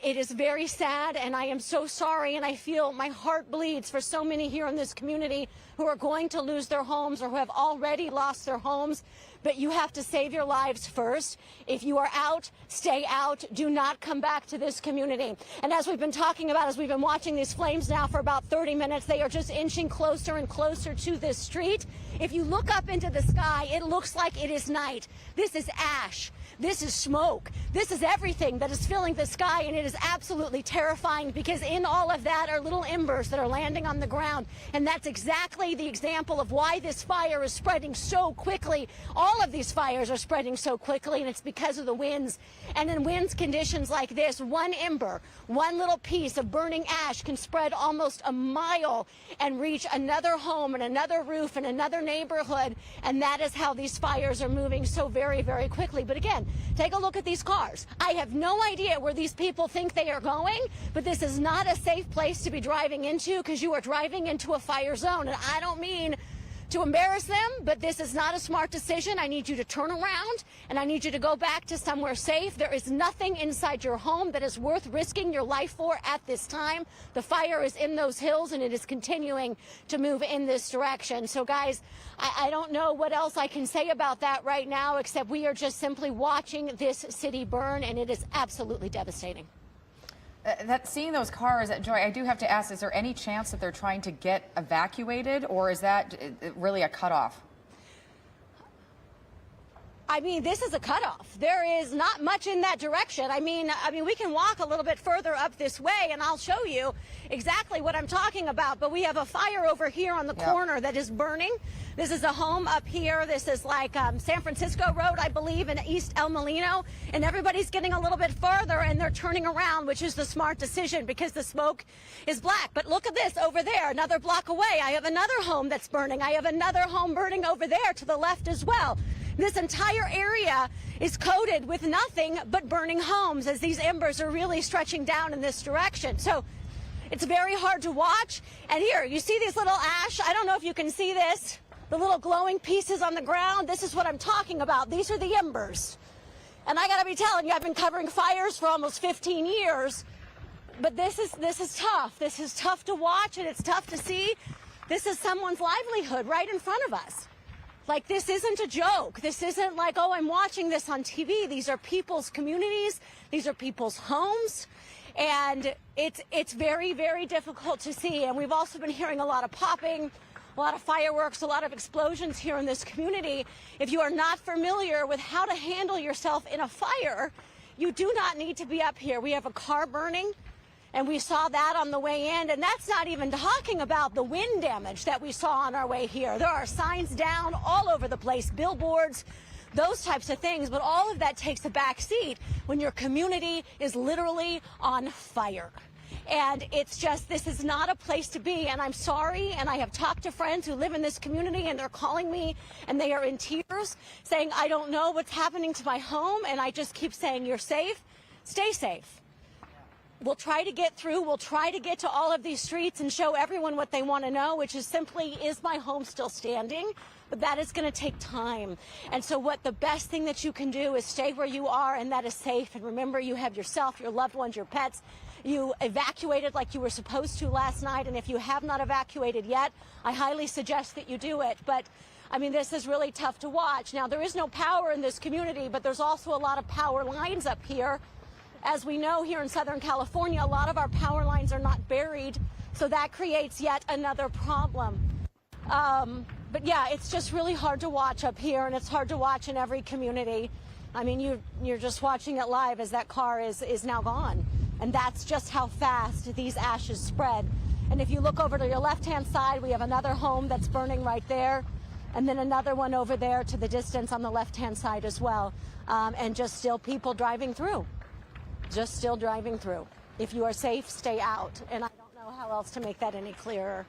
Speaker 13: It is very sad, and I am so sorry, and I feel my heart bleeds for so many here in this community who are going to lose their homes or who have already lost their homes. But you have to save your lives first. If you are out, stay out. Do not come back to this community. And as we've been talking about, as we've been watching these flames now for about 30 minutes, they are just inching closer and closer to this street. If you look up into the sky, it looks like it is night. This is ash. This is smoke. This is everything that is filling the sky, and it is absolutely terrifying because in all of that are little embers that are landing on the ground. And that's exactly the example of why this fire is spreading so quickly. All of these fires are spreading so quickly, and it's because of the winds. And in winds conditions like this, one ember, one little piece of burning ash can spread almost a mile and reach another home and another roof and another neighborhood. And that is how these fires are moving so very, very quickly. But again, take a look at these cars. I have no idea where these people think they are going, but this is not a safe place to be driving into because you are driving into a fire zone. And I don't mean to embarrass them, but this is not a smart decision. I need you to turn around and I need you to go back to somewhere safe. There is nothing inside your home that is worth risking your life for at this time. The fire is in those hills and it is continuing to move in this direction. So guys, I don't know what else I can say about that right now, except we are just simply watching this city burn, and it is absolutely devastating.
Speaker 12: Seeing those cars, Joy, I do have to ask, is there any chance that they're trying to get evacuated, or is that really a cutoff?
Speaker 13: I mean, this is a cutoff. There is not much in that direction. I mean, we can walk a little bit further up this way, and I'll show you exactly what I'm talking about. But we have a fire over here on the corner that is burning. This is a home up here. This is like San Francisco Road, I believe, in East El Molino. And everybody's getting a little bit farther, and they're turning around, which is the smart decision because the smoke is black. But look at this over there, another block away. I have another home that's burning. I have another home burning over there to the left as well. This entire area is coated with nothing but burning homes as these embers are really stretching down in this direction. So it's very hard to watch. And here, you see these little ash? I don't know if you can see this. The little glowing pieces on the ground. This is what I'm talking about. These are the embers. And I got to be telling you, I've been covering fires for almost 15 years. But this is tough. This is tough to watch, and it's tough to see. This is someone's livelihood right in front of us. Like, this isn't a joke. This isn't like, oh, I'm watching this on TV. These are people's communities. These are people's homes. And it's very, very difficult to see. And we've also been hearing a lot of popping, a lot of fireworks, a lot of explosions here in this community. If you are not familiar with how to handle yourself in a fire, you do not need to be up here. We have a car burning. And we saw that on the way in, and that's not even talking about the wind damage that we saw on our way here. There are signs down all over the place, billboards, those types of things, but all of that takes a back seat when your community is literally on fire. And it's just, this is not a place to be, and I'm sorry, and I have talked to friends who live in this community, and they're calling me, and they are in tears, saying, I don't know what's happening to my home, and I just keep saying, you're safe, stay safe. We'll try to get through. We'll try to get to all of these streets and show everyone what they want to know, which is simply, is my home still standing? But that is going to take time. And so what the best thing that you can do is stay where you are, and that is safe. And remember, you have yourself, your loved ones, your pets. You evacuated like you were supposed to last night. And if you have not evacuated yet, I highly suggest that you do it. But I mean, this is really tough to watch. Now, there is no power in this community, but there's also a lot of power lines up here. As we know, here in Southern California, a lot of our power lines are not buried, so that creates yet another problem. But yeah, it's just really hard to watch up here, and it's hard to watch in every community. I mean, you're just watching it live as that car is now gone. And that's just how fast these ashes spread. And if you look over to your left-hand side, we have another home that's burning right there, and then another one over there to the distance on the left-hand side as well. And just still people driving through. Just still driving through. If you are safe, stay out. And I don't know how else to make that any clearer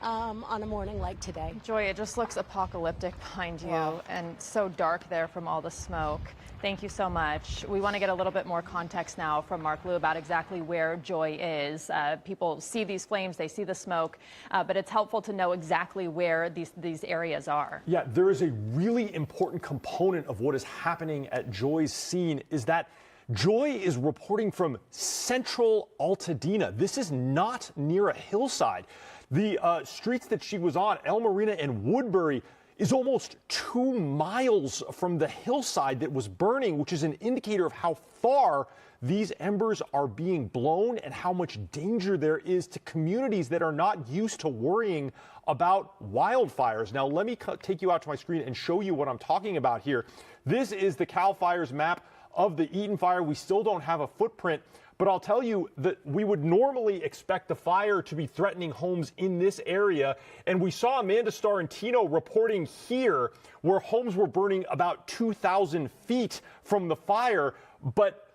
Speaker 13: on a morning like today.
Speaker 14: Joy, it just looks apocalyptic behind you.
Speaker 13: Wow.
Speaker 14: And so dark there from all the smoke. Thank you so much. We want to get a little bit more context now from Mark Liu about exactly where Joy is. People see these flames, they see the smoke, but it's helpful to know exactly where these areas are.
Speaker 15: Yeah, there is a really important component of what is happening at Joy's scene is that Joy is reporting from central Altadena. This is not near a hillside. The streets that she was on, El Marina and Woodbury, is almost 2 miles from the hillside that was burning, which is an indicator of how far these embers are being blown and how much danger there is to communities that are not used to worrying about wildfires. Now, let me take you out to my screen and show you what I'm talking about here. This is the CAL FIRE's map of the Eaton fire. We still don't have a footprint, but I'll tell you that we would normally expect the fire to be threatening homes in this area. And we saw Amanda Starantino reporting here where homes were burning about 2,000 feet from the fire. But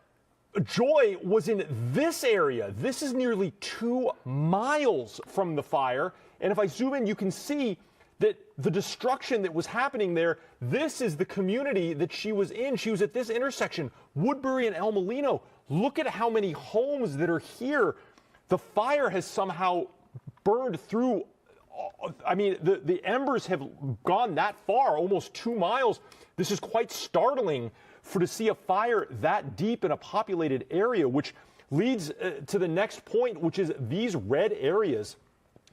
Speaker 15: Joy was in this area. This is nearly 2 miles from the fire. And if I zoom in, you can see that the destruction that was happening there, this is the community that she was in. She was at this intersection, Woodbury and El Molino. Look at how many homes that are here. The fire has somehow burned through. I mean, the embers have gone that far, almost 2 miles. This is quite startling to see a fire that deep in a populated area, which leads to the next point, which is these red areas.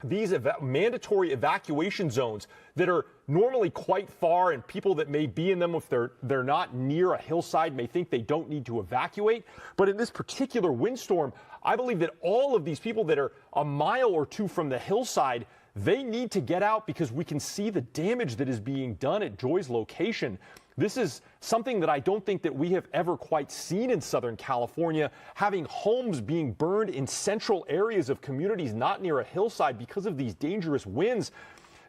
Speaker 15: These mandatory evacuation zones that are normally quite far, and people that may be in them, if they're not near a hillside, may think they don't need to evacuate. But in this particular windstorm, I believe that all of these people that are a mile or two from the hillside, they need to get out because we can see the damage that is being done at Joy's location. This is something that I don't think that we have ever quite seen in Southern California, having homes being burned in central areas of communities not near a hillside because of these dangerous winds.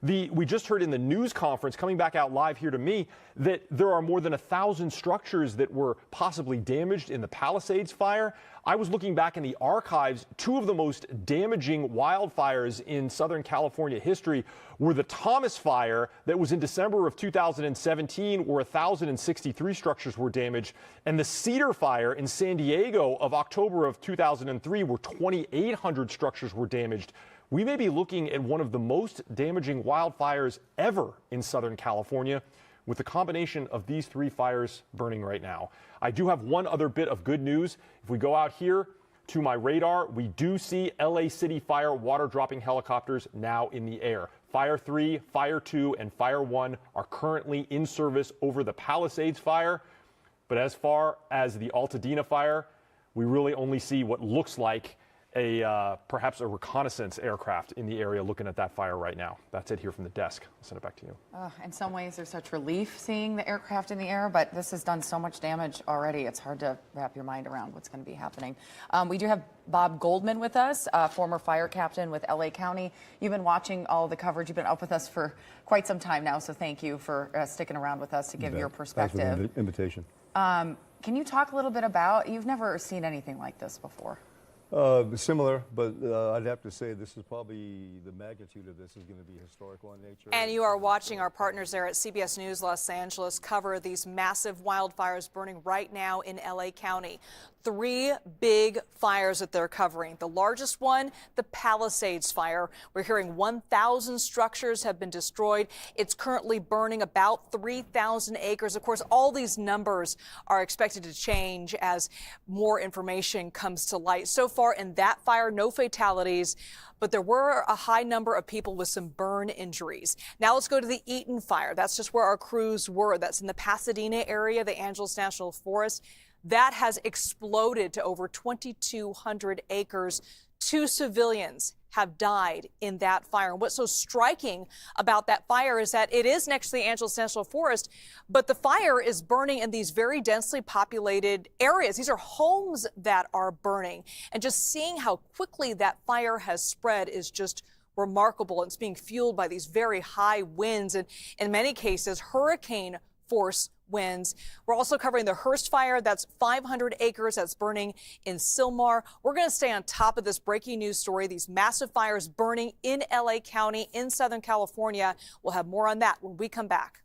Speaker 15: We just heard in the news conference, coming back out live here to me, that there are more than 1,000 structures that were possibly damaged in the Palisades fire. I was looking back in the archives. 2 of the most damaging wildfires in Southern California history were the Thomas fire that was in December of 2017, where 1,063 structures were damaged, and the Cedar fire in San Diego of October of 2003, where 2,800 structures were damaged. We may be looking at one of the most damaging wildfires ever in Southern California, with the combination of these 3 fires burning right now. I do have one other bit of good news. If we go out here to my radar, we do see LA City Fire water dropping helicopters now in the air. Fire 3, Fire 2, and Fire 1 are currently in service over the Palisades fire. But as far as the Altadena fire, we really only see what looks like perhaps a reconnaissance aircraft in the area looking at that fire right now. That's it here from the desk. I'll send it back to you.
Speaker 12: In some ways, there's such relief seeing the aircraft in the air, but this has done so much damage already. It's hard to wrap your mind around what's going to be happening. We do have Bob Goldman with us, former fire captain with LA County. You've been watching all of the coverage. You've been up with us for quite some time now, so thank you for sticking around with us to give your perspective.
Speaker 17: Thanks for the invitation.
Speaker 12: Can you talk a little bit about, you've never seen anything like this before?
Speaker 17: Similar, but I'd have to say this is probably the magnitude of this is going to be historical in nature.
Speaker 31: And you are watching our partners there at CBS News Los Angeles cover these massive wildfires burning right now in LA County. 3 big fires that they're covering. The largest one, the Palisades fire. We're hearing 1,000 structures have been destroyed. It's currently burning about 3,000 acres. Of course, all these numbers are expected to change as more information comes to light. So far in that fire, no fatalities, but there were a high number of people with some burn injuries. Now let's go to the Eaton fire. That's just where our crews were. That's in the Pasadena area, the Angeles National Forest. That has exploded to over 2,200 acres. 2 civilians have died in that fire. And what's so striking about that fire is that it is next to the Angeles National Forest, but the fire is burning in these very densely populated areas. These are homes that are burning. And just seeing how quickly that fire has spread is just remarkable. It's being fueled by these very high winds and, in many cases, hurricane force winds. We're also covering the Hearst fire. That's 500 acres that's burning in Sylmar. We're going to stay on top of this breaking news story. These massive fires burning in LA County in Southern California. We'll have more on that when we come back.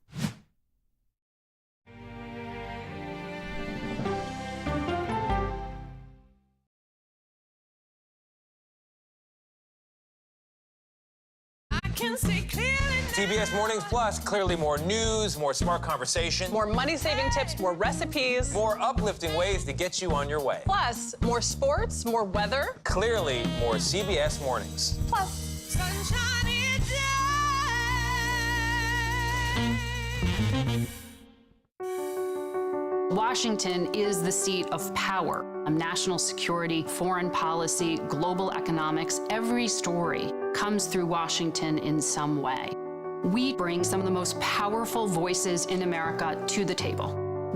Speaker 16: CBS Mornings Plus, clearly more news, more smart conversation.
Speaker 31: More money-saving tips, more recipes.
Speaker 16: More uplifting ways to get you on your way.
Speaker 31: Plus, more sports, more weather.
Speaker 16: Clearly more CBS Mornings.
Speaker 31: Plus,
Speaker 18: Washington is the seat of power. National security, foreign policy, global economics, every story comes through Washington in some way. We bring some of the most powerful voices in America to the table.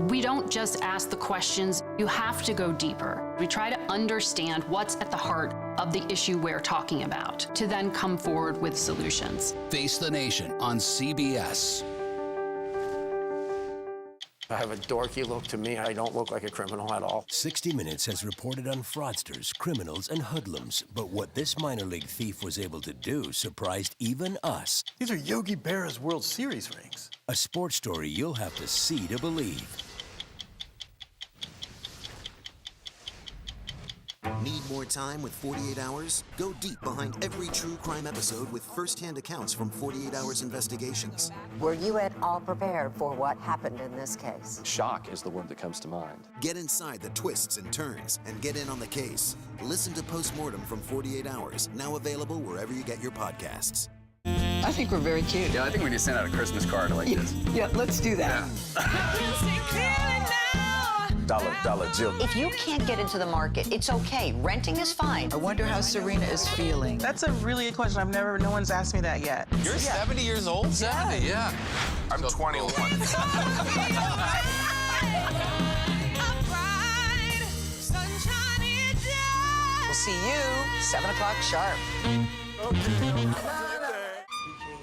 Speaker 18: We don't just ask the questions, you have to go deeper. We try to understand what's at the heart of the issue we're talking about, to then come forward with solutions.
Speaker 19: Face the Nation on CBS.
Speaker 20: I have a dorky look to me. I don't look like a criminal at all.
Speaker 21: 60 Minutes has reported on fraudsters, criminals, and hoodlums. But what this minor league thief was able to do surprised even us.
Speaker 22: These are Yogi Berra's World Series rings.
Speaker 21: A sports story you'll have to see to believe.
Speaker 23: Need more time with 48 Hours? Go deep behind every true crime episode with first-hand accounts from 48 Hours Investigations.
Speaker 24: Were you at all prepared for what happened in this case?
Speaker 25: Shock is the word that comes to mind.
Speaker 23: Get inside the twists and turns and get in on the case. Listen to Postmortem from 48 Hours, now available wherever you get your podcasts.
Speaker 24: I think we're very cute.
Speaker 25: Yeah, I think we need to send out a Christmas card like this.
Speaker 24: Yeah, let's do that.
Speaker 25: Dollar Jill.
Speaker 24: If you can't get into the market, it's okay. Renting is fine.
Speaker 26: I wonder how Serena is feeling. That's a really good question. No one's asked me that yet.
Speaker 25: You're 70 years old? 70, yeah. I'm 21.
Speaker 24: We'll see you 7 o'clock sharp.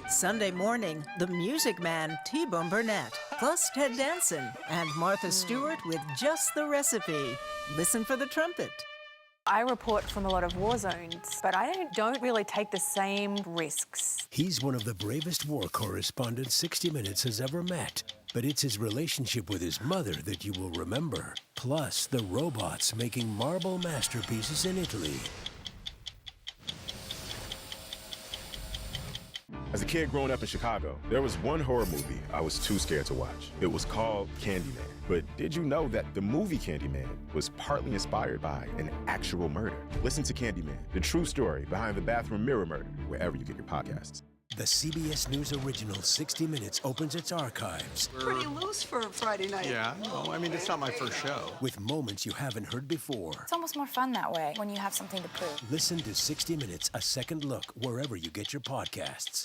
Speaker 27: Sunday morning, the Music Man, T-Bone Burnett, plus Ted Danson, and Martha Stewart with Just the Recipe. Listen for the trumpet.
Speaker 28: I report from a lot of war zones, but I don't really take the same risks.
Speaker 21: He's one of the bravest war correspondents 60 Minutes has ever met. But it's his relationship with his mother that you will remember. Plus, the robots making marble masterpieces in Italy.
Speaker 29: As a kid growing up in Chicago, there was one horror movie I was too scared to watch. It was called Candyman. But did you know that the movie Candyman was partly inspired by an actual murder? Listen to Candyman, the true story behind the bathroom mirror murder, wherever you get your podcasts.
Speaker 21: The CBS News original 60 Minutes opens its archives.
Speaker 26: Pretty loose for a Friday night.
Speaker 29: Yeah, well, I mean, it's not my first show.
Speaker 21: With moments you haven't heard before.
Speaker 28: It's almost more fun that way when you have something to prove.
Speaker 21: Listen to 60 Minutes, a second look, wherever you get your podcasts.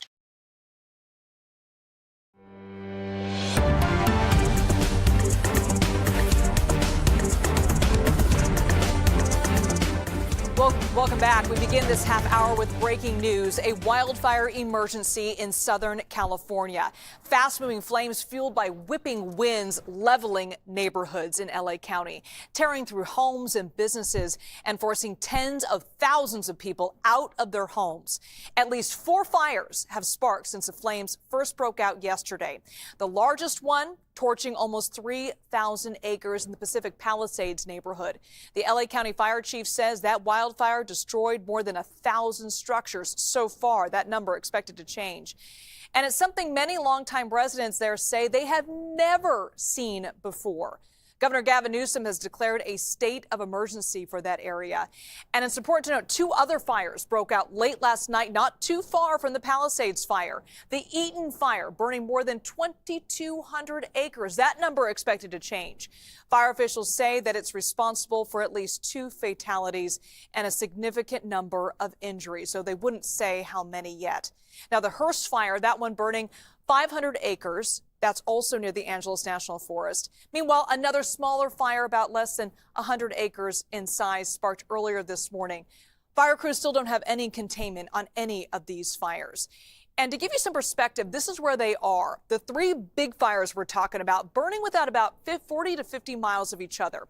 Speaker 31: Welcome back. We begin this half hour with breaking news. A wildfire emergency in Southern California. Fast-moving flames fueled by whipping winds leveling neighborhoods in LA County, tearing through homes and businesses and forcing tens of thousands of people out of their homes. At least 4 fires have sparked since the flames first broke out yesterday. The largest one torching almost 3,000 acres in the Pacific Palisades neighborhood. The LA County Fire Chief says that wildfire destroyed more than 1,000 structures so far. That number expected to change. And it's something many longtime residents there say they have never seen before. Governor Gavin Newsom has declared a state of emergency for that area. And it's important to note 2 other fires broke out late last night, not too far from the Palisades fire. The Eaton fire burning more than 2,200 acres. That number expected to change. Fire officials say that it's responsible for at least 2 fatalities and a significant number of injuries, so they wouldn't say how many yet. Now, the Hearst fire, that one burning 500 acres. That's also near the Angeles National Forest. Meanwhile, another smaller fire about less than 100 acres in size sparked earlier this morning. Fire crews still don't have any containment on any of these fires. And to give you some perspective, this is where they are. The 3 big fires we're talking about burning within about 40 to 50 miles of each other.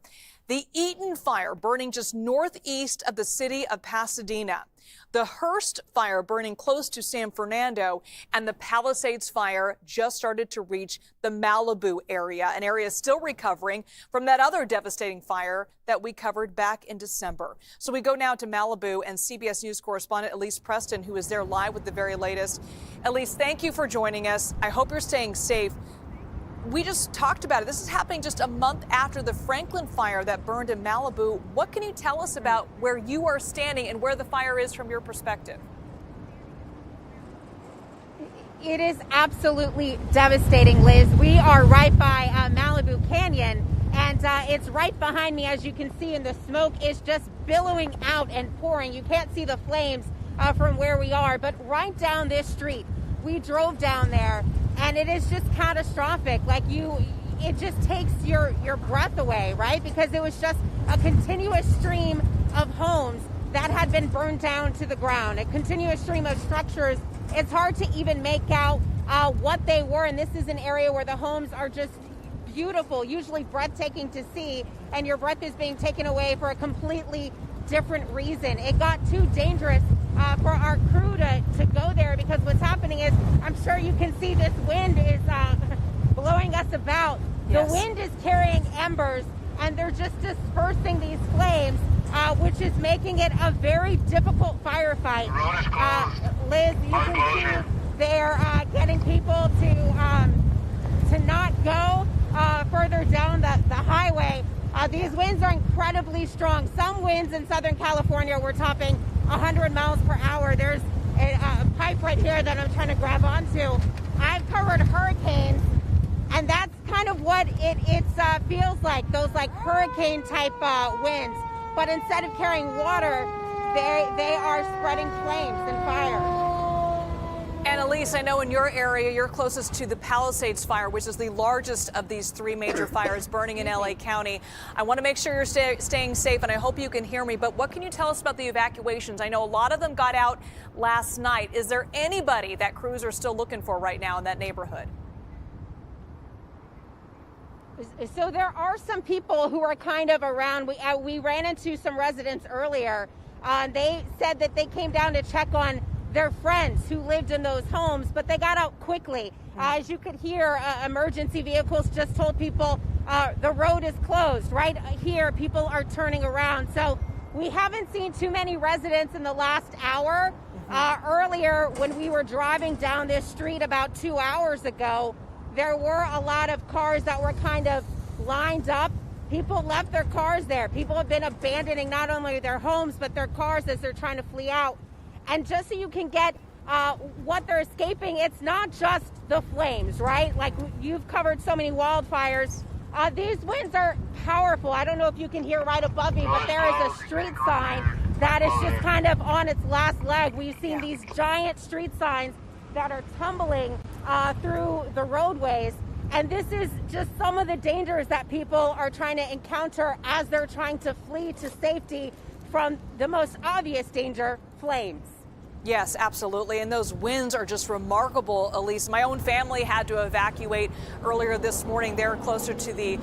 Speaker 31: The Eaton fire burning just northeast of the city of Pasadena. The Hearst fire burning close to San Fernando, and the Palisades fire just started to reach the Malibu area, an area still recovering from that other devastating fire that we covered back in December. So we go now to Malibu and CBS News correspondent Elise Preston, who is there live with the very latest. Elise, thank you for joining us. I hope you're staying safe. We just talked about it. This is happening just a month after the Franklin fire that burned in Malibu. What can you tell us about where you are standing and where the fire is from your perspective?
Speaker 1: It is absolutely devastating, Liz. We are right by Malibu Canyon, and it's right behind me, as you can see, and the smoke is just billowing out and pouring. You can't see the flames from where we are, but right down this street, we drove down there, and it is just catastrophic. It just takes your breath away, right? Because it was just a continuous stream of homes that had been burned down to the ground, a continuous stream of structures. It's hard to even make out what they were, and this is an area where the homes are just beautiful, usually breathtaking to see, and your breath is being taken away for a completely different reason. It got too dangerous for our crew to go there, because what's happening is, I'm sure you can see, this wind is blowing us about. Yes. The wind is carrying embers, and they're just dispersing these flames, which is making it a very difficult firefight. Liz, you can see they're getting people to not go further down the highway. These winds are incredibly strong. Some winds in Southern California were topping 100 miles per hour. There's a pipe right here that I'm trying to grab onto. I've covered hurricanes, and that's kind of what it feels like, those hurricane type winds. But instead of carrying water, they are spreading flames and fire.
Speaker 31: And Elise, I know in your area, you're closest to the Palisades fire, which is the largest of these 3 major fires burning in LA County. I want to make sure you're staying safe, and I hope you can hear me. But what can you tell us about the evacuations? I know a lot of them got out last night. Is there anybody that crews are still looking for right now in that neighborhood?
Speaker 1: So there are some people who are kind of around. We ran into some residents earlier. They said that they came down to check on their friends who lived in those homes, but they got out quickly. As you could hear, emergency vehicles just told people the road is closed. Right here, people are turning around. So we haven't seen too many residents in the last hour. Earlier, when we were driving down this street about 2 hours ago, there were a lot of cars that were kind of lined up. People left their cars there. People have been abandoning not only their homes, but their cars as they're trying to flee out. And just so you can get what they're escaping, it's not just the flames, right? Like you've covered so many wildfires. These winds are powerful. I don't know if you can hear right above me, but there is a street sign that is just kind of on its last leg. We've seen these giant street signs that are tumbling through the roadways. And this is just some of the dangers that people are trying to encounter as they're trying to flee to safety from the most obvious danger, flames.
Speaker 31: Yes, absolutely. And those winds are just remarkable, Elise. My own family had to evacuate earlier this morning. They're closer to the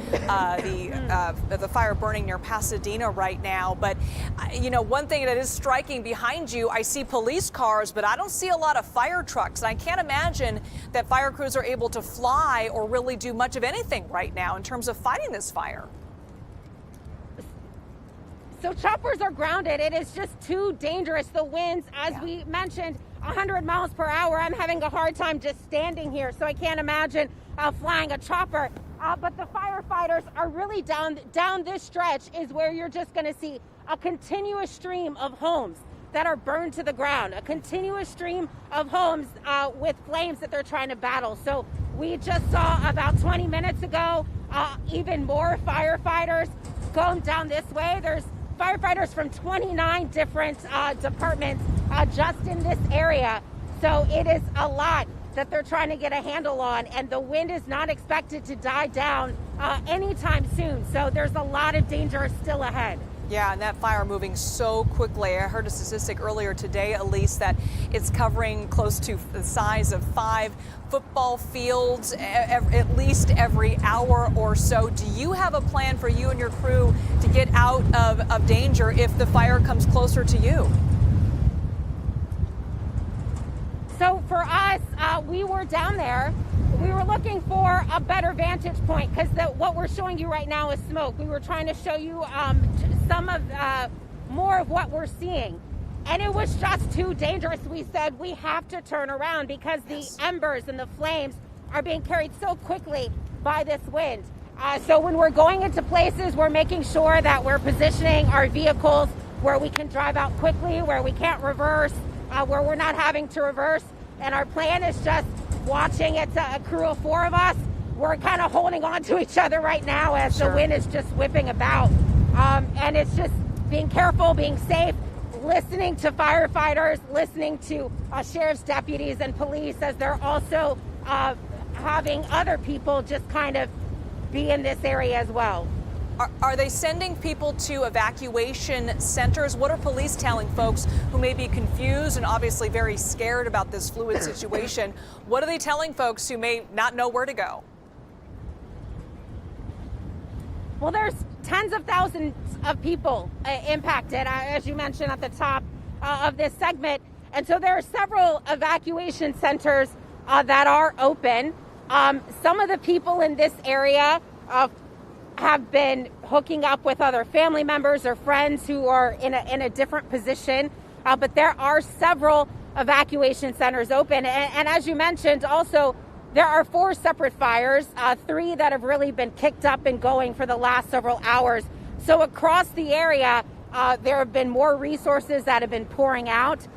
Speaker 31: fire burning near Pasadena right now. But, you know, one thing that is striking behind you, I see police cars, but I don't see a lot of fire trucks. And I can't imagine that fire crews are able to fly or really do much of anything right now in terms of fighting this fire.
Speaker 1: So choppers are grounded. It is just too dangerous. The winds, as we mentioned, 100 miles per hour. I'm having a hard time just standing here, so I can't imagine flying a chopper. but the firefighters are really down this stretch is where you're just going to see a continuous stream of homes that are burned to the ground, a continuous stream of homes with flames that they're trying to battle. So we just saw about 20 minutes ago, even more firefighters going down this way. There's firefighters from 29 different departments just in this area. So it is a lot that they're trying to get a handle on, and the wind is not expected to die down anytime soon. So there's a lot of danger still ahead.
Speaker 31: Yeah, and that fire moving so quickly. I heard a statistic earlier today, Elise, that it's covering close to the size of 5 football fields at least every hour or so. Do you have a plan for you and your crew to get out of danger if the fire comes closer to you?
Speaker 1: So for us, we were down there. We were looking for a better vantage point because what we're showing you right now is smoke. We were trying to show you some of more of what we're seeing. And it was just too dangerous. We said we have to turn around because the embers and the flames are being carried so quickly by this wind. So when we're going into places, we're making sure that we're positioning our vehicles where we can drive out quickly, where we can't reverse, where we're not having to reverse. And our plan is just watching. It's a crew of 4 of us. We're kind of holding on to each other right now as the wind is just whipping about. And it's just being careful, being safe, listening to firefighters, listening to sheriff's deputies and police as they're also having other people just kind of be in this area as well.
Speaker 31: Are they sending people to evacuation centers? What are police telling folks who may be confused and obviously very scared about this fluid situation? What are they telling folks who may not know where to go?
Speaker 1: Well, there's tens of thousands of people impacted, as you mentioned at the top of this segment. And so there are several evacuation centers that are open. Some of the people in this area have been hooking up with other family members or friends who are in a different position. But there are several evacuation centers open. And as you mentioned, also, there are 4 separate fires, 3 that have really been kicked up and going for the last several hours. So across the area, there have been more resources that have been pouring out.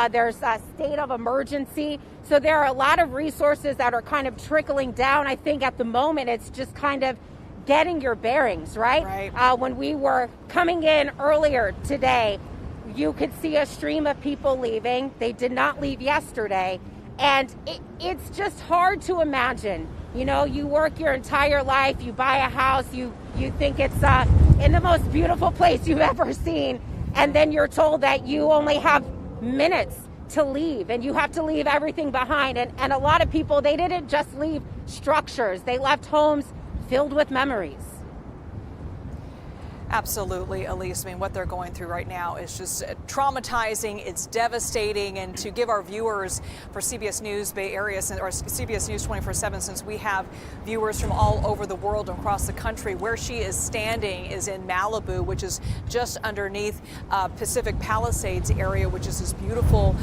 Speaker 1: There's a state of emergency. So there are a lot of resources that are kind of trickling down. I think at the moment, it's just kind of getting your bearings, right? When we were coming in earlier today, you could see a stream of people leaving. They did not leave yesterday. And it's just hard to imagine. You know, you work your entire life, you buy a house, you think it's in the most beautiful place you've ever seen. And then you're told that you only have minutes to leave and you have to leave everything behind. And a lot of people, they didn't just leave structures, they left homes filled with memories.
Speaker 31: Absolutely, Elise. I mean, what they're going through right now is just traumatizing. It's devastating. And to give our viewers for CBS News Bay Area or CBS News 24/7, since we have viewers from all over the world and across the country, where she is standing is in Malibu, which is just underneath Pacific Palisades area, which is this beautiful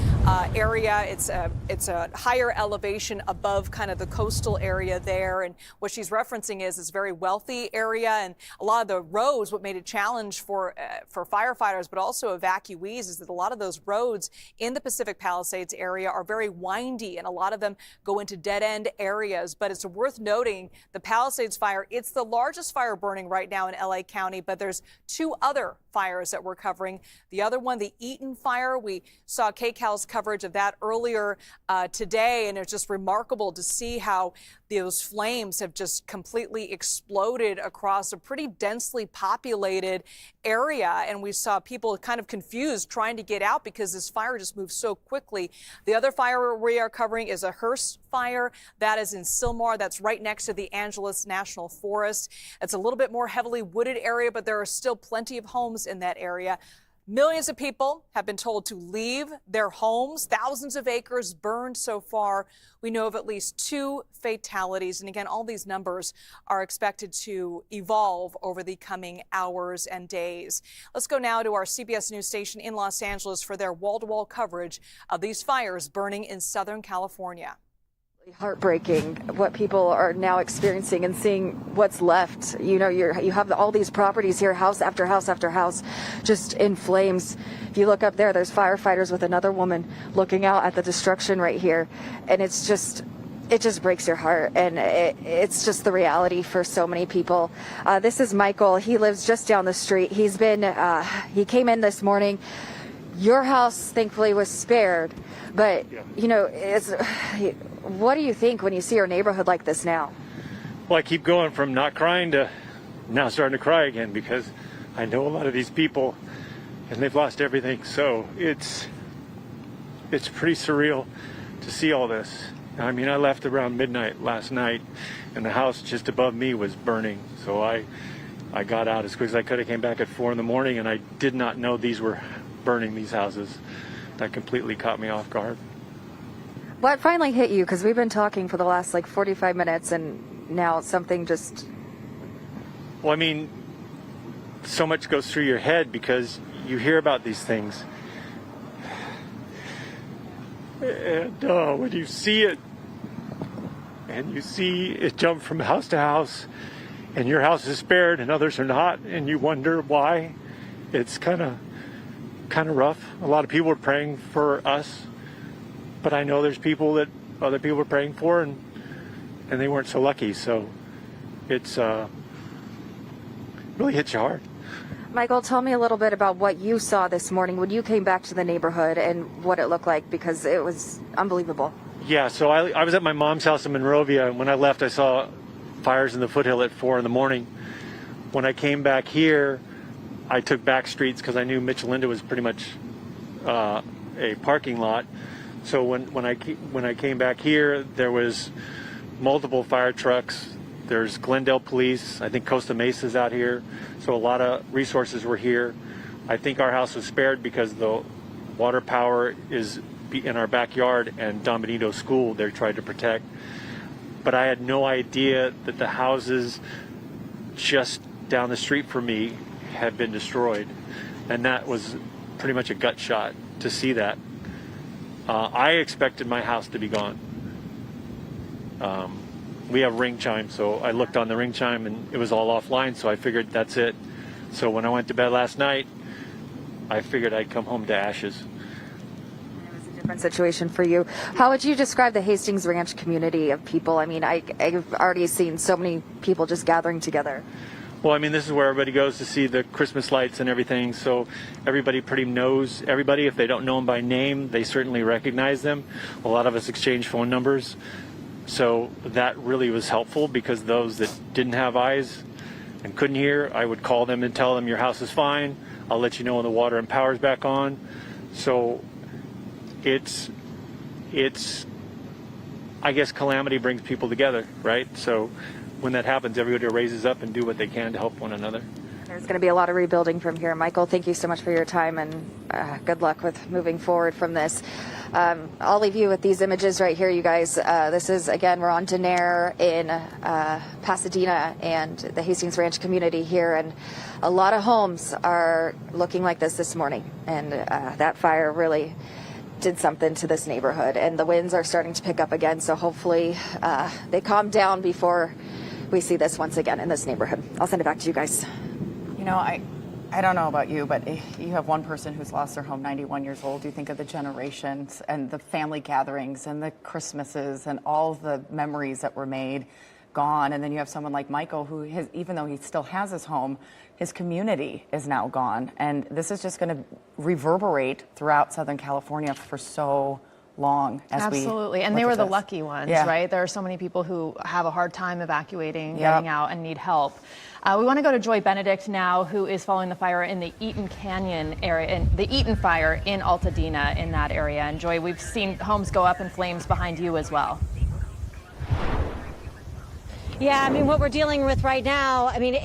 Speaker 31: area. It's a higher elevation above kind of the coastal area there. And what she's referencing is this very wealthy area, and a lot of the roads, what made it challenge for firefighters, but also evacuees, is that a lot of those roads in the Pacific Palisades area are very windy, and a lot of them go into dead-end areas. But it's worth noting the Palisades fire, it's the largest fire burning right now in LA County, but there's 2 other fires that we're covering. The other one, the Eaton fire, we saw KCAL's coverage of that earlier today, and it's just remarkable to see how those flames have just completely exploded across a pretty densely populated area. And we saw people kind of confused trying to get out because this fire just moved so quickly. The other fire we are covering is a Hearst fire. That is in Sylmar. That's right next to the Angeles National Forest. It's a little bit more heavily wooded area, but there are still plenty of homes in that area. Millions of people have been told to leave their homes. Thousands of acres burned so far. We know of at least 2 fatalities. And again, all these numbers are expected to evolve over the coming hours and days. Let's go now to our CBS News station in Los Angeles for their wall-to-wall coverage of these fires burning in Southern California.
Speaker 2: Heartbreaking what people are now experiencing and seeing what's left. You know, you have all these properties here, house after house after house, just in flames. If you look up there, there's firefighters with another woman looking out at the destruction right here, and it just breaks your heart, and it's just the reality for so many people. This is Michael. He lives just down the street. He came in this morning. Your house, thankfully, was spared, but you know, what do you think when you see our neighborhood like this now?
Speaker 3: Well, I keep going from not crying to now starting to cry again, because I know a lot of these people and they've lost everything. So it's pretty surreal to see all this. I mean, I left around midnight last night and the house just above me was burning. So I got out as quick as I could. I came back at 4 in the morning and I did not know these were burning, these houses. That completely caught me off guard.
Speaker 2: What finally hit you? Because we've been talking for the last 45 minutes and now something just...
Speaker 3: Well, I mean, so much goes through your head because you hear about these things. And when you see it, and you see it jump from house to house, and your house is spared and others are not, and you wonder why, it's kind of rough. A lot of people are praying for us, but I know there's people that other people are praying for, and they weren't so lucky. So it's really hits you hard.
Speaker 2: Michael, tell me a little bit about what you saw this morning when you came back to the neighborhood and what it looked like, because it was unbelievable.
Speaker 3: Yeah, so I was at my mom's house in Monrovia, and when I left, I saw fires in the foothill at 4 in the morning. When I came back here, I took back streets because I knew Michelinda was pretty much a parking lot. So when I came back here, there was multiple fire trucks. There's Glendale Police. I think Costa Mesa's out here. So a lot of resources were here. I think our house was spared because the water power is in our backyard, and Don Benito School they tried to protect. But I had no idea that the houses just down the street from me had been destroyed. And that was pretty much a gut shot to see that. I expected my house to be gone. We have ring chime, so I looked on the ring chime and it was all offline, so I figured that's it. So when I went to bed last night, I figured I'd come home to ashes.
Speaker 2: It was a different situation for you. How would you describe the Hastings Ranch community of people? I mean, I've already seen so many people just gathering together.
Speaker 3: Well, I mean, this is where everybody goes to see the Christmas lights and everything, so everybody pretty knows everybody. If they don't know them by name, they certainly recognize them. A lot of us exchange phone numbers. So that really was helpful, because those that didn't have eyes and couldn't hear, I would call them and tell them your house is fine. I'll let you know when the water and power's back on. So it's I guess calamity brings people together, right? So when that happens, everybody raises up and do what they can to help one another.
Speaker 2: There's going to be a lot of rebuilding from here. Michael, thank you so much for your time, and good luck with moving forward from this. I'll leave you with these images right here, you guys. This is, again, we're on Denair in Pasadena and the Hastings Ranch community here, and a lot of homes are looking like this morning, and that fire really did something to this neighborhood, and the winds are starting to pick up again, so hopefully they calm down before we see this once again in this neighborhood. I'll send it back to you guys.
Speaker 12: You know, I don't know about you, but you have one person who's lost their home, 91 years old. You think of the generations and the family gatherings and the Christmases and all the memories that were made gone. And then you have someone like Michael who, even though he still has his home, his community is now gone. And this is just going to reverberate throughout Southern California for so long.
Speaker 14: Absolutely. And they were the lucky ones, right? There are so many people who have a hard time evacuating, getting out, and need help. We want to go to Joy Benedict now, who is following the fire in the Eaton Canyon area, and the Eaton fire in Altadena in that area. And Joy, we've seen homes go up in flames behind you as well.
Speaker 13: Yeah, I mean, what we're dealing with right now, I mean,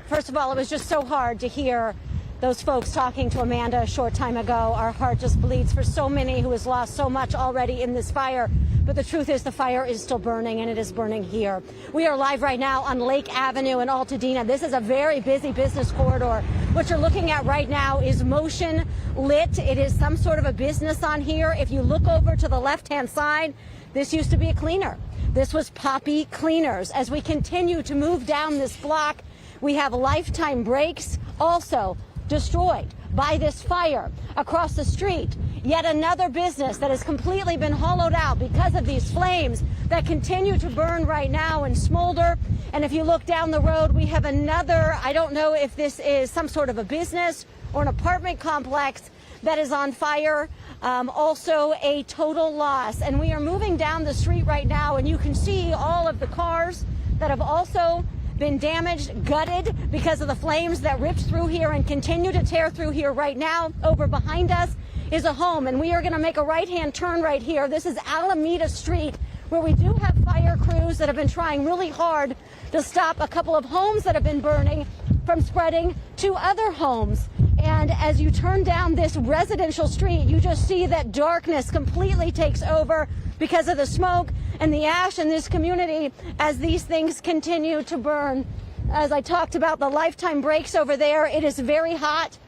Speaker 13: first of all, it was just so hard to hear those folks talking to Amanda a short time ago. Our heart just bleeds for so many who has lost so much already in this fire. But the truth is the fire is still burning, and it is burning here. We are live right now on Lake Avenue in Altadena. This is a very busy business corridor. What you're looking at right now is motion lit. It is some sort of a business on here. If you look over to the left-hand side, this used to be a cleaner. This was Poppy Cleaners. As we continue to move down this block, we have Lifetime Brakes also destroyed by this fire. Across the street, yet another business that has completely been hollowed out because of these flames that continue to burn right now and smolder. And if you look down the road, we have another, I don't know if this is some sort of a business or an apartment complex that is on fire. Also a total loss. And we are moving down the street right now, and you can see all of the cars that have also been damaged, gutted because of the flames that ripped through here and continue to tear through here right now. Over behind us is a home, and we are going to make a right-hand turn right here. This is Alameda Street, where we do have fire crews that have been trying really hard to stop a couple of homes that have been burning from spreading to other homes. And as you turn down this residential street, you just see that darkness completely takes over because of the smoke and the ash in this community as these things continue to burn. As I talked about the Lifetime Brakes over there, it is very hot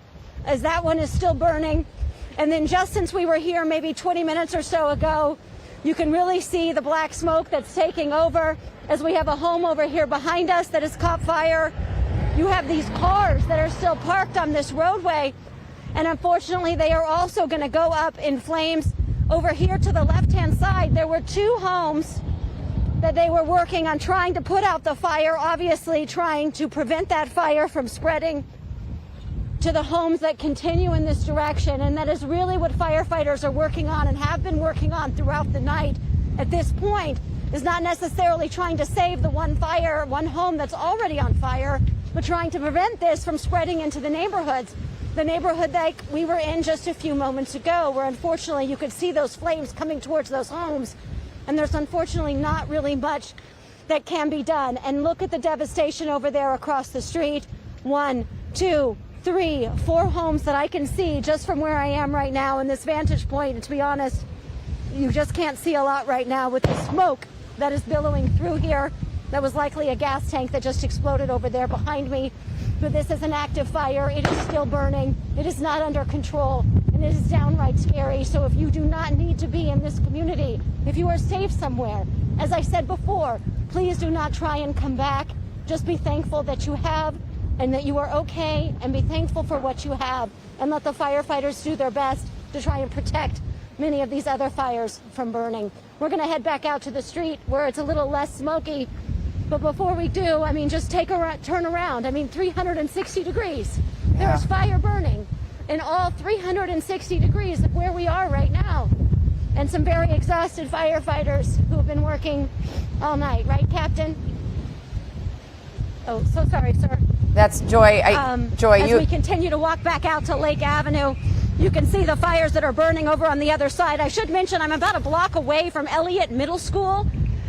Speaker 13: as that one is still burning. And then just since we were here maybe 20 minutes or so ago, you can really see the black smoke that's taking over as we have a home over here behind us that has caught fire. You have these cars that are still parked on this roadway, and unfortunately they are also going to go up in flames. Over here to the left-hand side, there were two homes that they were working on trying to put out the fire, obviously trying to prevent that fire from spreading to the homes that continue in this direction. And that is really what firefighters are working on and have been working on throughout the night. At this point, is not necessarily trying to save the one home that's already on fire, but trying to prevent this from spreading into the neighborhoods. The neighborhood that we were in just a few moments ago, where unfortunately you could see those flames coming towards those homes. And there's unfortunately not really much that can be done. And look at the devastation over there across the street. 1, 2, 3, 4 homes that I can see just from where I am right now in this vantage point. And to be honest, you just can't see a lot right now with the smoke that is billowing through here. That was likely a gas tank that just exploded over there behind me. But this is an active fire. It is still burning. It is not under control, and it is downright scary. So if you do not need to be in this community, if you are safe somewhere, as I said before, please do not try and come back. Just be thankful that you have and that you are okay, and be thankful for what you have, and let the firefighters do their best to try and protect many of these other fires from burning. We're going to head back out to the street where it's a little less smoky. But before we do, I mean, just turn around. I mean, 360 degrees. Yeah. There's fire burning in all 360 degrees of where we are right now. And some very exhausted firefighters who have been working all night. Right, Captain? Oh, so sorry, sir.
Speaker 12: That's Joy. Joy,
Speaker 13: as we continue to walk back out to Lake Avenue, you can see the fires that are burning over on the other side. I should mention I'm about a block away from Elliott Middle School.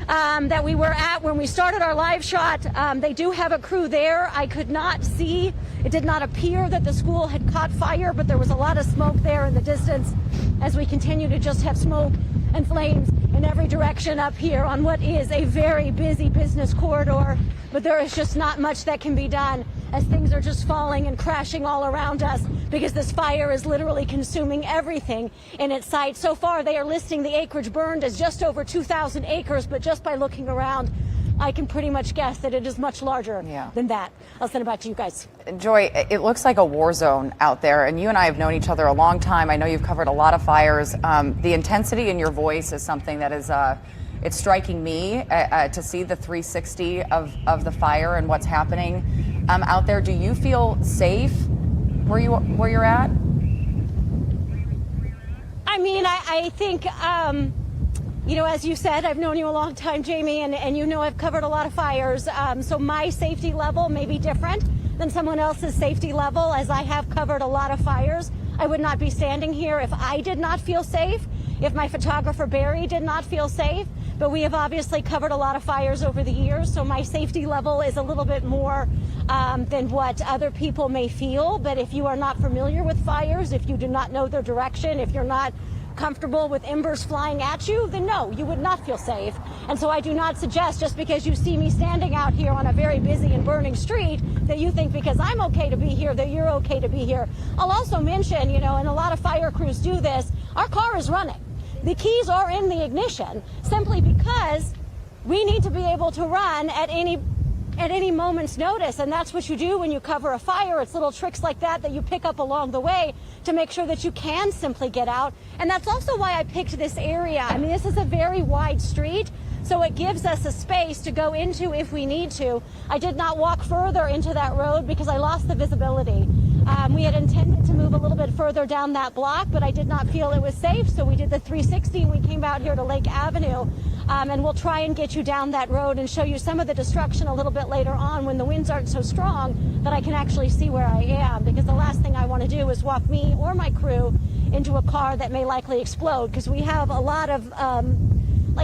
Speaker 13: That we were at when we started our live shot. They do have a crew there. I could not see. It did not appear that the school had caught fire, but there was a lot of smoke there in the distance as we continue to just have smoke and flames in every direction up here on what is a very busy business corridor. But there is just not much that can be done as things are just falling and crashing all around us because this fire is literally consuming everything in its sight. So far, they are listing the acreage burned as just over 2,000 acres, but just by looking around, I can pretty much guess that it is much larger than that. I'll send it back to you guys.
Speaker 12: Joy, it looks like a war zone out there, and you and I have known each other a long time. I know you've covered a lot of fires. The intensity in your voice is something that is it's striking me to see the 360 of the fire and what's happening out there. Do you feel safe where you're at?
Speaker 13: I mean, I think, you know, as you said, I've known you a long time, Jamie, and you know I've covered a lot of fires. So my safety level may be different than someone else's safety level, as I have covered a lot of fires. I would not be standing here if I did not feel safe, if my photographer Barry did not feel safe. But we have obviously covered a lot of fires over the years, so my safety level is a little bit more than what other people may feel. But if you are not familiar with fires, if you do not know their direction, if you're not comfortable with embers flying at you, then no, you would not feel safe. And so I do not suggest just because you see me standing out here on a very busy and burning street that you think because I'm okay to be here that you're okay to be here. I'll also mention, and a lot of fire crews do this, our car is running. The keys are in the ignition simply because we need to be able to run at any moment's notice, and that's what you do when you cover a fire. It's little tricks like that you pick up along the way to make sure that you can simply get out. And that's also why I picked this area. I mean, this is a very wide street, so it gives us a space to go into if we need to. I did not walk further into that road because I lost the visibility. We had intended to move a little bit further down that block, but I did not feel it was safe, so we did the 360 and we came out here to Lake Avenue. And we'll try and get you down that road and show you some of the destruction a little bit later on when the winds aren't so strong that I can actually see where I am, because the last thing I want to do is walk me or my crew into a car that may likely explode, because we have a lot of,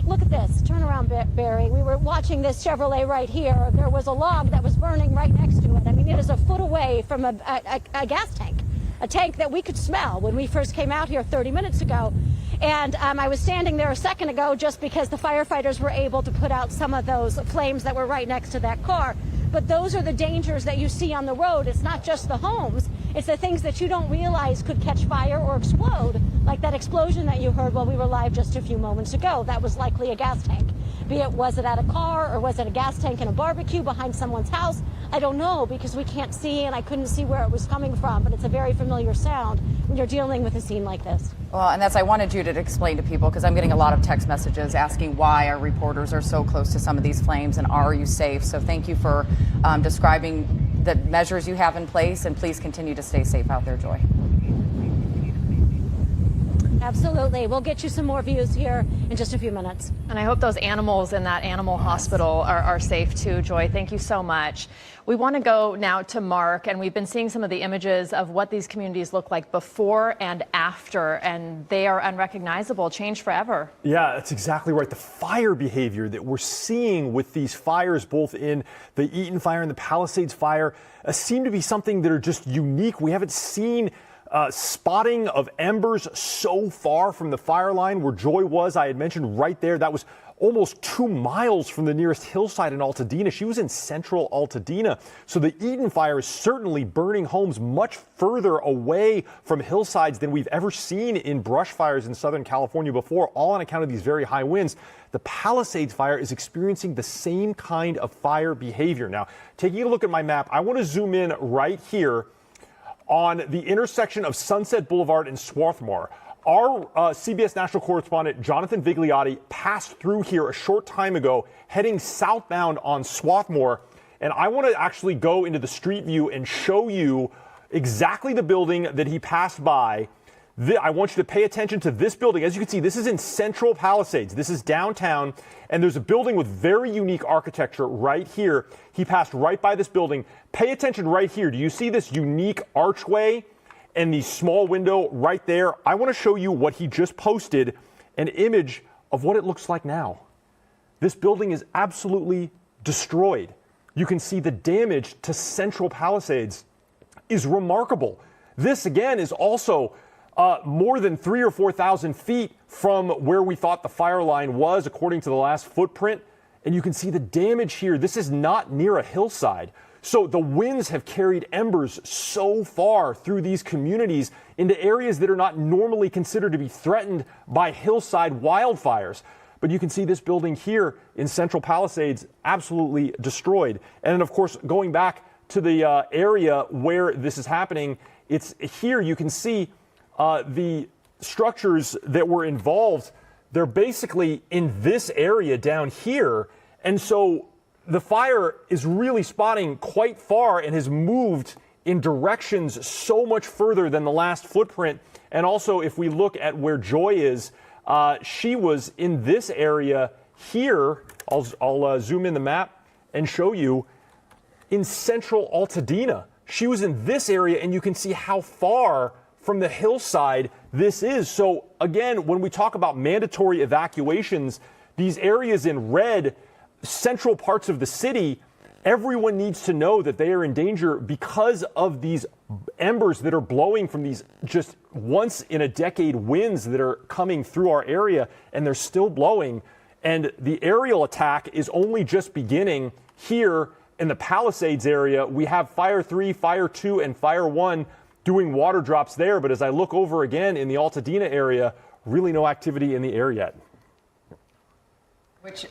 Speaker 13: look at this. Turn around, Barry. We were watching this Chevrolet right here. There was a log that was burning right next to it. I mean, it is a foot away from a gas tank, a tank that we could smell when we first came out here 30 minutes ago. And I was standing there a second ago just because the firefighters were able to put out some of those flames that were right next to that car. But those are the dangers that you see on the road. It's not just the homes. It's the things that you don't realize could catch fire or explode, like that explosion that you heard while we were live just a few moments ago. That was likely a gas tank. Was it at a car or was it a gas tank in a barbecue behind someone's house? I don't know, because we can't see and I couldn't see where it was coming from, but it's a very familiar sound when you're dealing with a scene like this.
Speaker 12: Well, and I wanted you to explain to people, because I'm getting a lot of text messages asking why our reporters are so close to some of these flames and are you safe? So thank you for describing the measures you have in place, and please continue to stay safe out there, Joy.
Speaker 13: Absolutely. We'll get you some more views here in just a few minutes.
Speaker 14: And I hope those animals in that animal hospital are safe too, Joy. Thank you so much. We want to go now to Mark, and we've been seeing some of the images of what these communities look like before and after, and they are unrecognizable, changed forever.
Speaker 4: Yeah, that's exactly right. The fire behavior that we're seeing with these fires, both in the Eaton fire and the Palisades fire, seem to be something that are just unique. We haven't seen spotting of embers so far from the fire line where Joy was. I had mentioned right there, that was almost 2 miles from the nearest hillside in Altadena. She was in central Altadena. So the Eaton fire is certainly burning homes much further away from hillsides than we've ever seen in brush fires in Southern California before, all on account of these very high winds. The Palisades fire is experiencing the same kind of fire behavior. Now, taking a look at my map, I want to zoom in right here on the intersection of Sunset Boulevard and Swarthmore. Our CBS national correspondent, Jonathan Vigliotti, passed through here a short time ago, heading southbound on Swarthmore. And I want to actually go into the street view and show you exactly the building that he passed by. I want you to pay attention to this building. As you can see, this is in Central Palisades. This is downtown, and there's a building with very unique architecture right here. He passed right by this building. Pay attention right here. Do you see this unique archway and the small window right there? I want to show you what he just posted, an image of what it looks like now. This building is absolutely destroyed. You can see the damage to Central Palisades is remarkable. This, again, is also more than 3,000 or 4,000 feet from where we thought the fire line was, according to the last footprint. And you can see the damage here. This is not near a hillside. So the winds have carried embers so far through these communities into areas that are not normally considered to be threatened by hillside wildfires. But you can see this building here in Central Palisades absolutely destroyed. And then, of course, going back to the area where this is happening, it's here you can see the structures that were involved. They're basically in this area down here. And so the fire is really spotting quite far and has moved in directions so much further than the last footprint. And also, if we look at where Joy is, she was in this area here. I'll zoom in the map and show you in Central Altadena. She was in this area, and you can see how far from the hillside this is. So again, when we talk about mandatory evacuations, these areas in red, central parts of the city, everyone needs to know that they are in danger because of these embers that are blowing from these just once in a decade winds that are coming through our area, and they're still blowing. And the aerial attack is only just beginning here in the Palisades area. We have Fire 3, Fire 2, and Fire 1 doing water drops there. But as I look over again in the Altadena area, really no activity in the air yet.
Speaker 12: Which,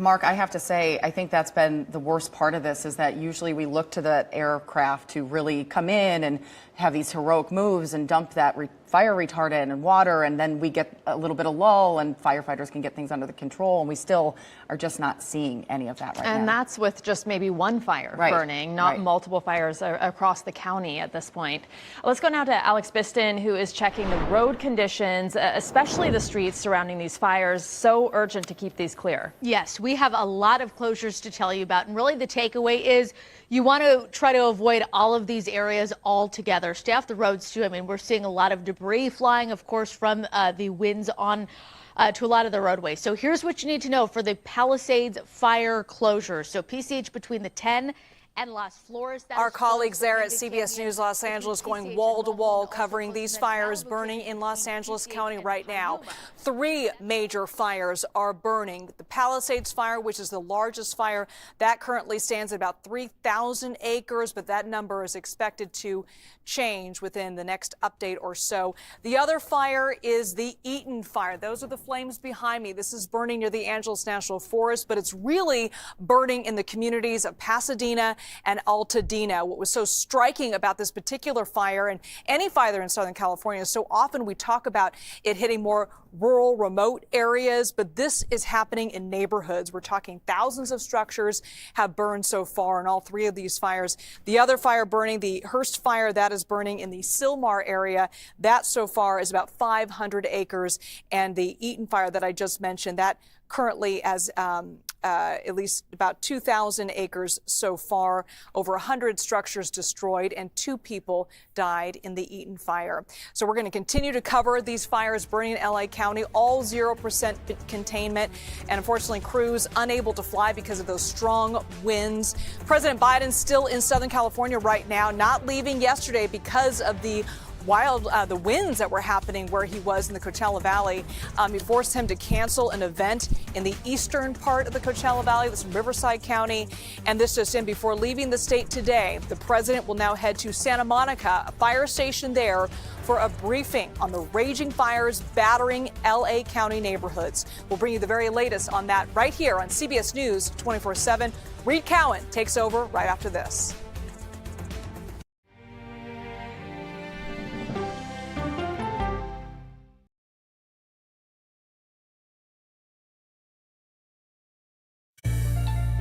Speaker 12: Mark, I have to say, I think that's been the worst part of this, is that usually we look to the aircraft to really come in and have these heroic moves and dump that fire retardant and water, and then we get a little bit of lull and firefighters can get things under the control, and we still are just not seeing any of that right now.
Speaker 14: And that's with just maybe one fire burning, not multiple fires across the county at this point. Let's go now to Alex Biston, who is checking the road conditions, especially the streets surrounding these fires. So urgent to keep these clear.
Speaker 5: Yes, we have a lot of closures to tell you about, and really the takeaway is you want to try to avoid all of these areas altogether. Stay off the roads too. I mean, we're seeing a lot of debris flying, of course, from the winds on to a lot of the roadways. So here's what you need to know for the Palisades fire closure. So PCH between the 10 and Las Flores.
Speaker 31: Our colleagues there at CBS News Los Angeles going wall to wall covering these fires burning in Los Angeles County right now. 3 major fires are burning. The Palisades fire, which is the largest fire, that currently stands at about 3,000 acres, but that number is expected to change within the next update or so. The other fire is the Eaton fire. Those are the flames behind me. This is burning near the Angeles National Forest, but it's really burning in the communities of Pasadena and Altadena. What was so striking about this particular fire, and any fire in Southern California, so often we talk about it hitting more rural, remote areas, but this is happening in neighborhoods. We're talking thousands of structures have burned so far in all 3 of these fires. The other fire burning, the Hearst fire, that is burning in the Sylmar area. That so far is about 500 acres. And the Eaton fire that I just mentioned, that currently has at least about 2,000 acres so far, over 100 structures destroyed, and 2 people died in the Eaton fire. So we're going to continue to cover these fires burning in LA County, all 0% containment, and unfortunately crews unable to fly because of those strong winds. President Biden still in Southern California right now, not leaving yesterday because of the winds that were happening where he was in the Coachella Valley. It forced him to cancel an event in the eastern part of the Coachella Valley. This is Riverside County. And this just in, before leaving the state today, the president will now head to Santa Monica, a fire station there, for a briefing on the raging fires battering LA County neighborhoods. We'll bring you the very latest on that right here on CBS News 24/7. Reed Cowan takes over right after this.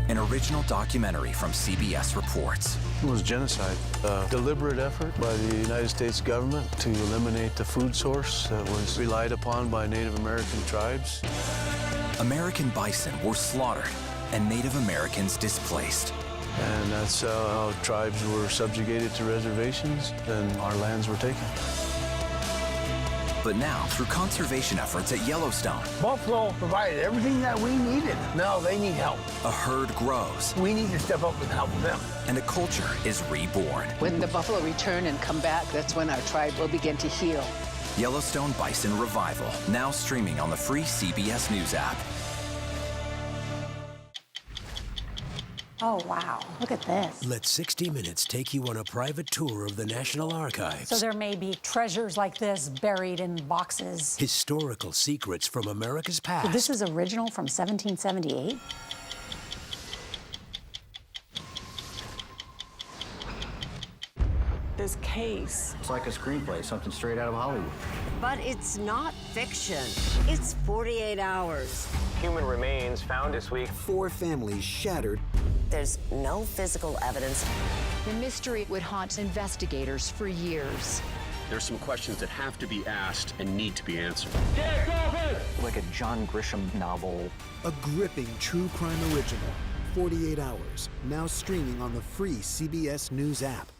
Speaker 6: An original documentary from CBS reports.
Speaker 22: It was genocide, a deliberate effort by the United States government to eliminate the food source that was relied upon by Native American tribes.
Speaker 6: American bison were slaughtered and Native Americans displaced.
Speaker 22: And that's how tribes were subjugated to reservations and our lands were taken.
Speaker 6: But now, through conservation efforts at Yellowstone,
Speaker 7: Buffalo provided everything that we needed. Now they need help.
Speaker 6: a herd grows.
Speaker 7: We need to step up and help them.
Speaker 6: And a culture is reborn.
Speaker 8: When the buffalo return and come back, that's when our tribe will begin to heal.
Speaker 6: Yellowstone Bison Revival, now streaming on the free CBS News app.
Speaker 9: Oh, wow. Look at this.
Speaker 21: Let 60 Minutes take you on a private tour of the National Archives.
Speaker 9: So there may be treasures like this buried in boxes.
Speaker 21: Historical secrets from America's past.
Speaker 9: So this is original from 1778?
Speaker 10: This case.
Speaker 11: It's like a screenplay, something straight out of Hollywood.
Speaker 24: But it's not fiction. It's 48 hours.
Speaker 11: Human remains found this week.
Speaker 23: 4 families shattered.
Speaker 24: There's no physical evidence.
Speaker 15: The mystery would haunt investigators for years.
Speaker 16: There's some questions that have to be asked and need to be answered.
Speaker 11: Like a John Grisham novel.
Speaker 23: A gripping true crime original. 48 hours. Now streaming on the free CBS News app.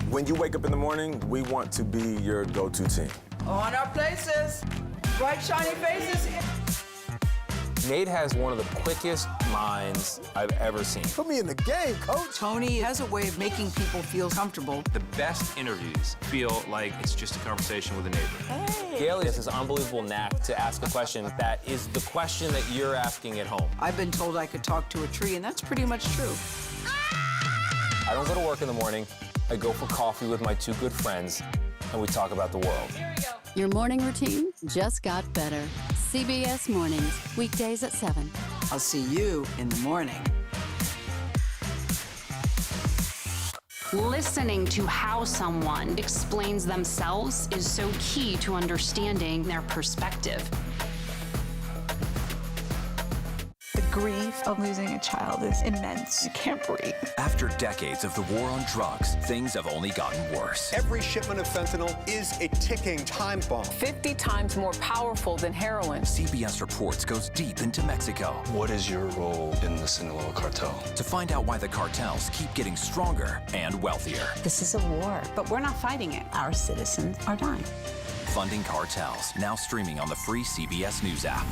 Speaker 17: When you wake up in the morning, we want to be your go-to team.
Speaker 30: On our places. Bright, shiny faces.
Speaker 1: Nate has one of the quickest minds I've ever seen.
Speaker 7: Put me in the game, coach.
Speaker 8: Tony has a way of making people feel comfortable.
Speaker 6: The best interviews feel like it's just a conversation with a neighbor.
Speaker 1: Gail has this unbelievable knack to ask a question that is the question that you're asking at home.
Speaker 8: I've been told I could talk to a tree, and that's pretty much true.
Speaker 1: I don't go to work in the morning. I go for coffee with my two good friends, and we talk about the world.
Speaker 10: Your morning routine just got better. CBS Mornings, weekdays at 7.
Speaker 8: I'll see you in the morning.
Speaker 18: Listening to how someone explains themselves is so key to understanding their perspective.
Speaker 19: The grief of losing a child is immense. You can't breathe.
Speaker 6: After decades of the war on drugs, things have only gotten worse.
Speaker 20: Every shipment of fentanyl is a ticking time bomb.
Speaker 8: 50 times more powerful than heroin.
Speaker 6: CBS Reports goes deep into Mexico.
Speaker 22: What is your role in the Sinaloa cartel?
Speaker 6: To find out why the cartels keep getting stronger and wealthier.
Speaker 25: This is a war, but we're not fighting it. Our citizens are dying.
Speaker 6: Funding Cartels, now streaming on the free CBS News app.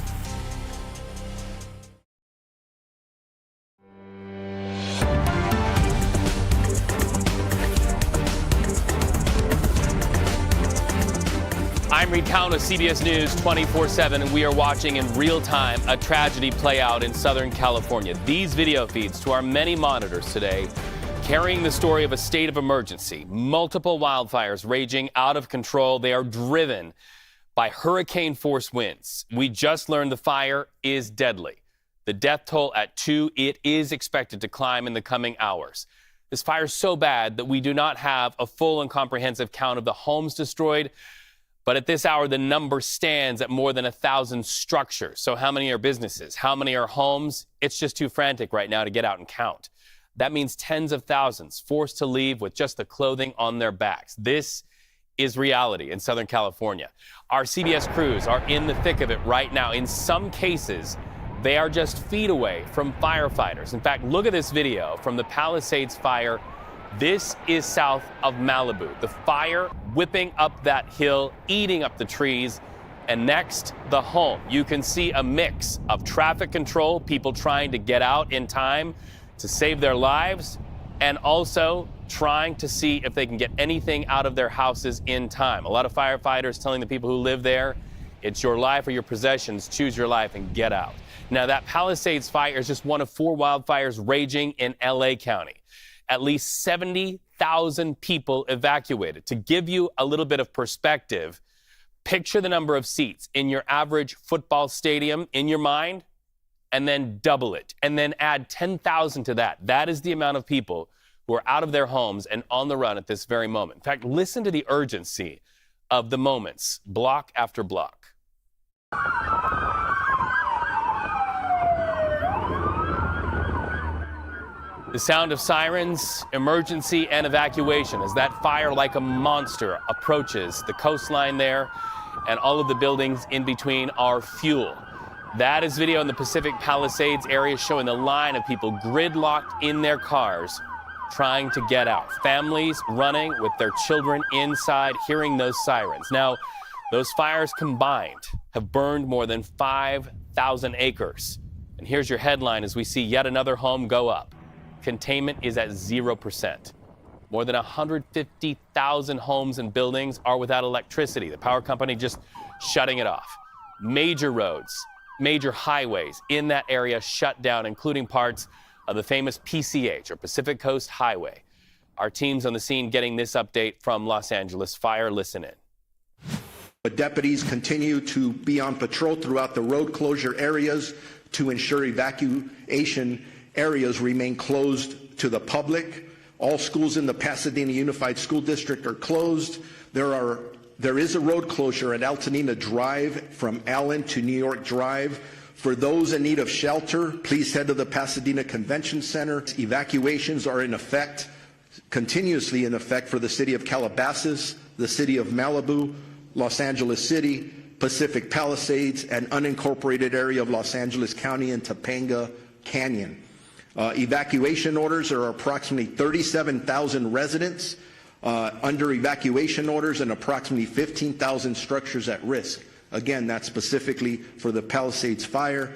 Speaker 26: I'm Reed Cowan with CBS News 24/7, and we are watching in real time a tragedy play out in Southern California. These video feeds to our many monitors today, carrying the story of a state of emergency. Multiple wildfires raging out of control. They are driven by hurricane-force winds. We just learned the fire is deadly. The death toll at 2, it is expected to climb in the coming hours. This fire is so bad that we do not have a full and comprehensive count of the homes destroyed. But at this hour, the number stands at more than 1,000 structures. So how many are businesses? How many are homes? It's just too frantic right now to get out and count. That means tens of thousands forced to leave with just the clothing on their backs. This is reality in Southern California. Our CBS crews are in the thick of it right now. In some cases, they are just feet away from firefighters. In fact, look at this video from the Palisades fire. This is south of Malibu. The fire whipping up that hill, eating up the trees, and next, the home. You can see a mix of traffic control, people trying to get out in time to save their lives, and also trying to see if they can get anything out of their houses in time. A lot of firefighters telling the people who live there, it's your life or your possessions, choose your life and get out. Now, that Palisades fire is just one of 4 wildfires raging in LA County. At least 70,000 people evacuated. To give you a little bit of perspective, picture the number of seats in your average football stadium in your mind, and then double it, and then add 10,000 to that. That is the amount of people who are out of their homes and on the run at this very moment. In fact, listen to the urgency of the moments, block after block. The sound of sirens, emergency, and evacuation as that fire, like a monster, approaches the coastline there, and all of the buildings in between are fuel. That is video in the Pacific Palisades area showing the line of people gridlocked in their cars trying to get out. Families running with their children inside, hearing those sirens. Now, those fires combined have burned more than 5,000 acres. And here's your headline as we see yet another home go up. Containment is at 0%. More than 150,000 homes and buildings are without electricity. The power company just shutting it off. Major roads, major highways in that area shut down, including parts of the famous PCH, or Pacific Coast Highway. Our team's on the scene getting this update from Los Angeles Fire. Listen in.
Speaker 27: But deputies continue to be on patrol throughout the road closure areas to ensure evacuation areas remain closed to the public. All schools in the Pasadena Unified School District are closed. There is a road closure at Altanina Drive from Allen to New York Drive. For those in need of shelter, please head to the Pasadena Convention Center. Evacuations are in effect, continuously in effect, for the city of Calabasas, the city of Malibu, Los Angeles City, Pacific Palisades, and unincorporated area of Los Angeles County and Topanga Canyon. Evacuation orders are approximately 37,000 residents under evacuation orders and approximately 15,000 structures at risk. Again, that's specifically for the Palisades fire.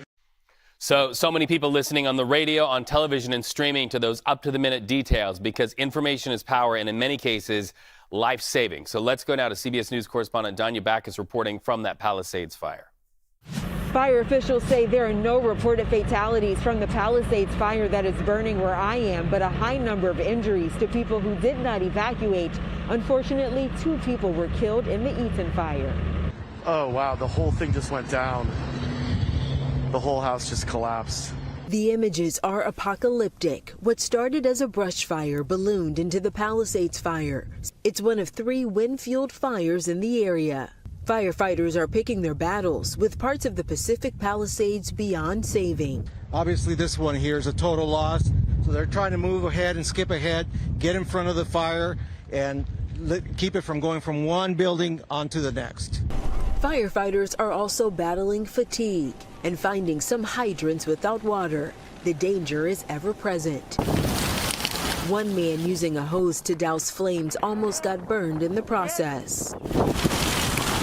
Speaker 26: So many people listening on the radio, on television, and streaming to those up-to-the-minute details because information is power and in many cases, life-saving. So let's go now to CBS News correspondent Danya Backus reporting from that Palisades fire.
Speaker 2: Fire officials say there are no reported fatalities from the Palisades fire that is burning where I am, but a high number of injuries to people who did not evacuate. Unfortunately, 2 people were killed in the Eaton fire.
Speaker 3: Oh, wow, the whole thing just went down. The whole house just collapsed.
Speaker 4: The images are apocalyptic. What started as a brush fire ballooned into the Palisades fire. It's one of 3 wind-fueled fires in the area. Firefighters are picking their battles with parts of the Pacific Palisades beyond saving.
Speaker 5: Obviously, this one here is a total loss, so they're trying to move ahead and skip ahead, get in front of the fire, and keep it from going from one building onto the next.
Speaker 4: Firefighters are also battling fatigue and finding some hydrants without water. The danger is ever present. One man using a hose to douse flames almost got burned in the process.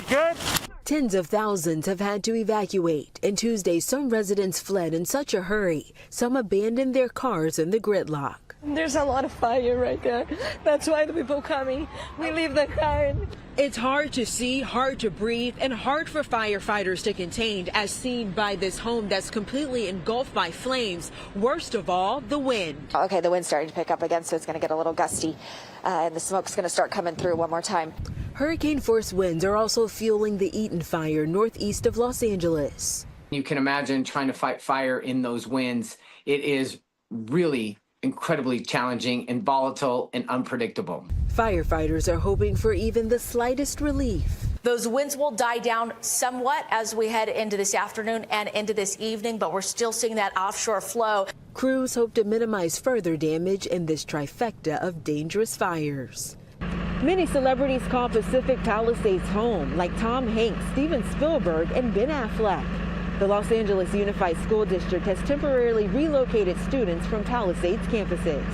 Speaker 5: Good?
Speaker 4: Tens of thousands have had to evacuate, and Tuesday some residents fled in such a hurry. Some abandoned their cars in the gridlock.
Speaker 19: There's a lot of fire right there. That's why the people coming. We leave the car.
Speaker 2: It's hard to see, hard to breathe, and hard for firefighters to contain, as seen by this home that's completely engulfed by flames. Worst of all, the wind.
Speaker 12: Okay, the wind's starting to pick up again, so it's going to get a little gusty, and the smoke's going to start coming through one more time.
Speaker 4: Hurricane-force winds are also fueling the Eaton fire northeast of Los Angeles.
Speaker 13: You can imagine trying to fight fire in those winds. It is really incredibly challenging and volatile and unpredictable.
Speaker 4: Firefighters are hoping for even the slightest relief.
Speaker 14: Those winds will die down somewhat as we head into this afternoon and into this evening, but we're still seeing that offshore flow.
Speaker 4: Crews hope to minimize further damage in this trifecta of dangerous fires.
Speaker 2: Many celebrities call Pacific Palisades home, like Tom Hanks, Steven Spielberg, and Ben Affleck. The Los Angeles Unified School District has temporarily relocated students from Palisades campuses.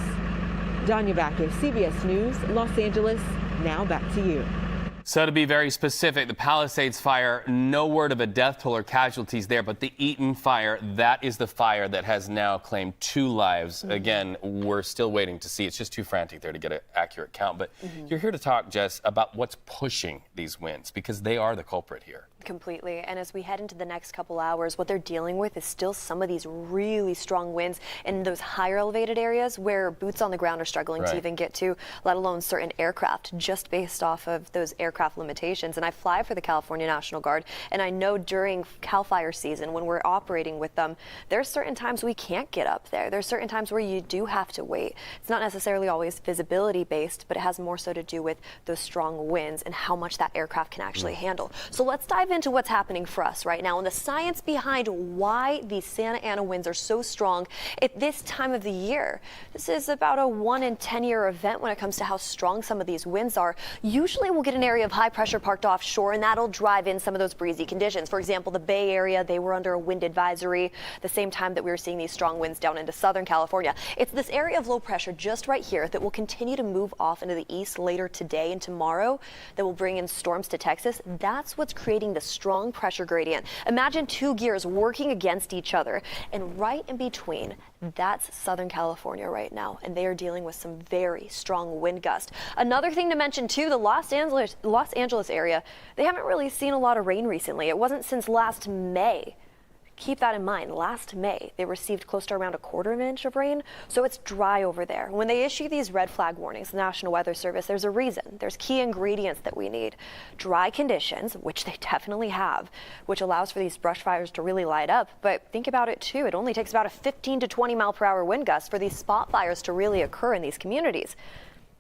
Speaker 2: Danya Backus, CBS News, Los Angeles. Now back to you.
Speaker 26: So to be very specific, the Palisades fire, no word of a death toll or casualties there, but the Eaton fire, that is the fire that has now claimed 2 lives. Again, we're still waiting to see. It's just too frantic there to get an accurate count. But you're here to talk, Jess, about what's pushing these winds, because they are the culprit here.
Speaker 28: Completely. And as we head into the next couple hours, what they're dealing with is still some of these really strong winds in those higher elevated areas where boots on the ground are struggling to even get to, let alone certain aircraft, just based off of those aircraft limitations. And I fly for the California National Guard, and I know during CAL FIRE season, when we're operating with them, there's certain times we can't get up there. There's certain times where you do have to wait. It's not necessarily always visibility based, but it has more so to do with those strong winds and how much that aircraft can actually handle. So let's dive into what's happening for us right now and the science behind why these Santa Ana winds are so strong at this time of the year. This is about a 1 in 10 year event when it comes to how strong some of these winds are. Usually we'll get an area of high pressure parked offshore, and that'll drive in some of those breezy conditions. For example, the Bay Area, they were under a wind advisory the same time that we were seeing these strong winds down into Southern California. It's this area of low pressure just right here that will continue to move off into the east later today and tomorrow that will bring in storms to Texas. That's what's creating the strong pressure gradient. Imagine 2 gears working against each other, and right in between, that's Southern California right now, and they are dealing with some very strong wind gusts. Another thing to mention too, the Los Angeles area, they haven't really seen a lot of rain recently. It wasn't since last May. Keep that in mind. Last May, they received close to around a 1/4 inch of rain, so it's dry over there. When they issue these red flag warnings, the National Weather Service, there's a reason. There's key ingredients that we need. Dry conditions, which they definitely have, which allows for these brush fires to really light up. But think about it too. It only takes about a 15 to 20 mile per hour wind gust for these spot fires to really occur in these communities.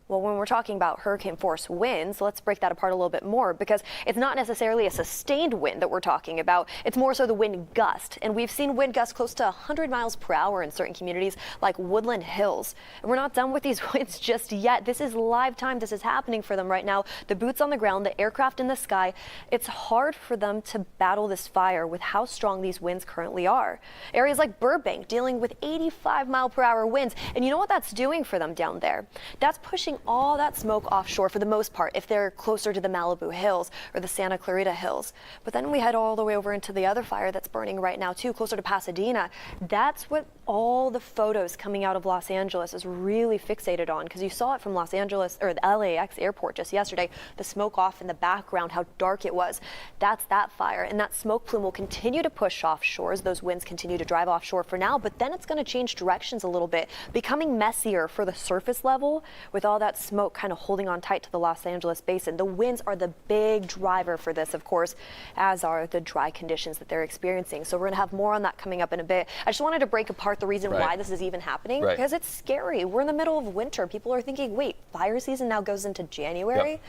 Speaker 28: Well, when we're talking about hurricane force winds, let's break that apart a little bit more, because it's not necessarily a sustained wind that we're talking about. It's more so the wind gust. And we've seen wind gusts close to 100 miles per hour in certain communities like Woodland Hills. And we're not done with these winds just yet. This is live time. This is happening for them right now. The boots on the ground, the aircraft in the sky. It's hard for them to battle this fire with how strong these winds currently are. Areas like Burbank dealing with 85 mile per hour winds. And you know what that's doing for them down there? That's pushing pushing all that smoke offshore for the most part, if they're closer to the Malibu Hills or the Santa Clarita Hills. But then we head all the way over into the other fire that's burning right now too, closer to Pasadena. That's what all the photos coming out of Los Angeles is really fixated on, because you saw it from Los Angeles or the LAX airport just yesterday, the smoke off in the background, how dark it was. That's that fire, and that smoke plume will continue to push offshore as those winds continue to drive offshore for now, but then it's going to change directions a little bit, becoming messier for the surface level with all that smoke kind of holding on tight to the Los Angeles basin. The winds are the big driver for this, of course, as are the dry conditions that they're experiencing. So we're going to have more on that coming up in a bit. I just wanted to break apart the reason why this is even happening, because it's scary. We're in the middle of winter. People are thinking, wait, fire season now goes into January? Yep.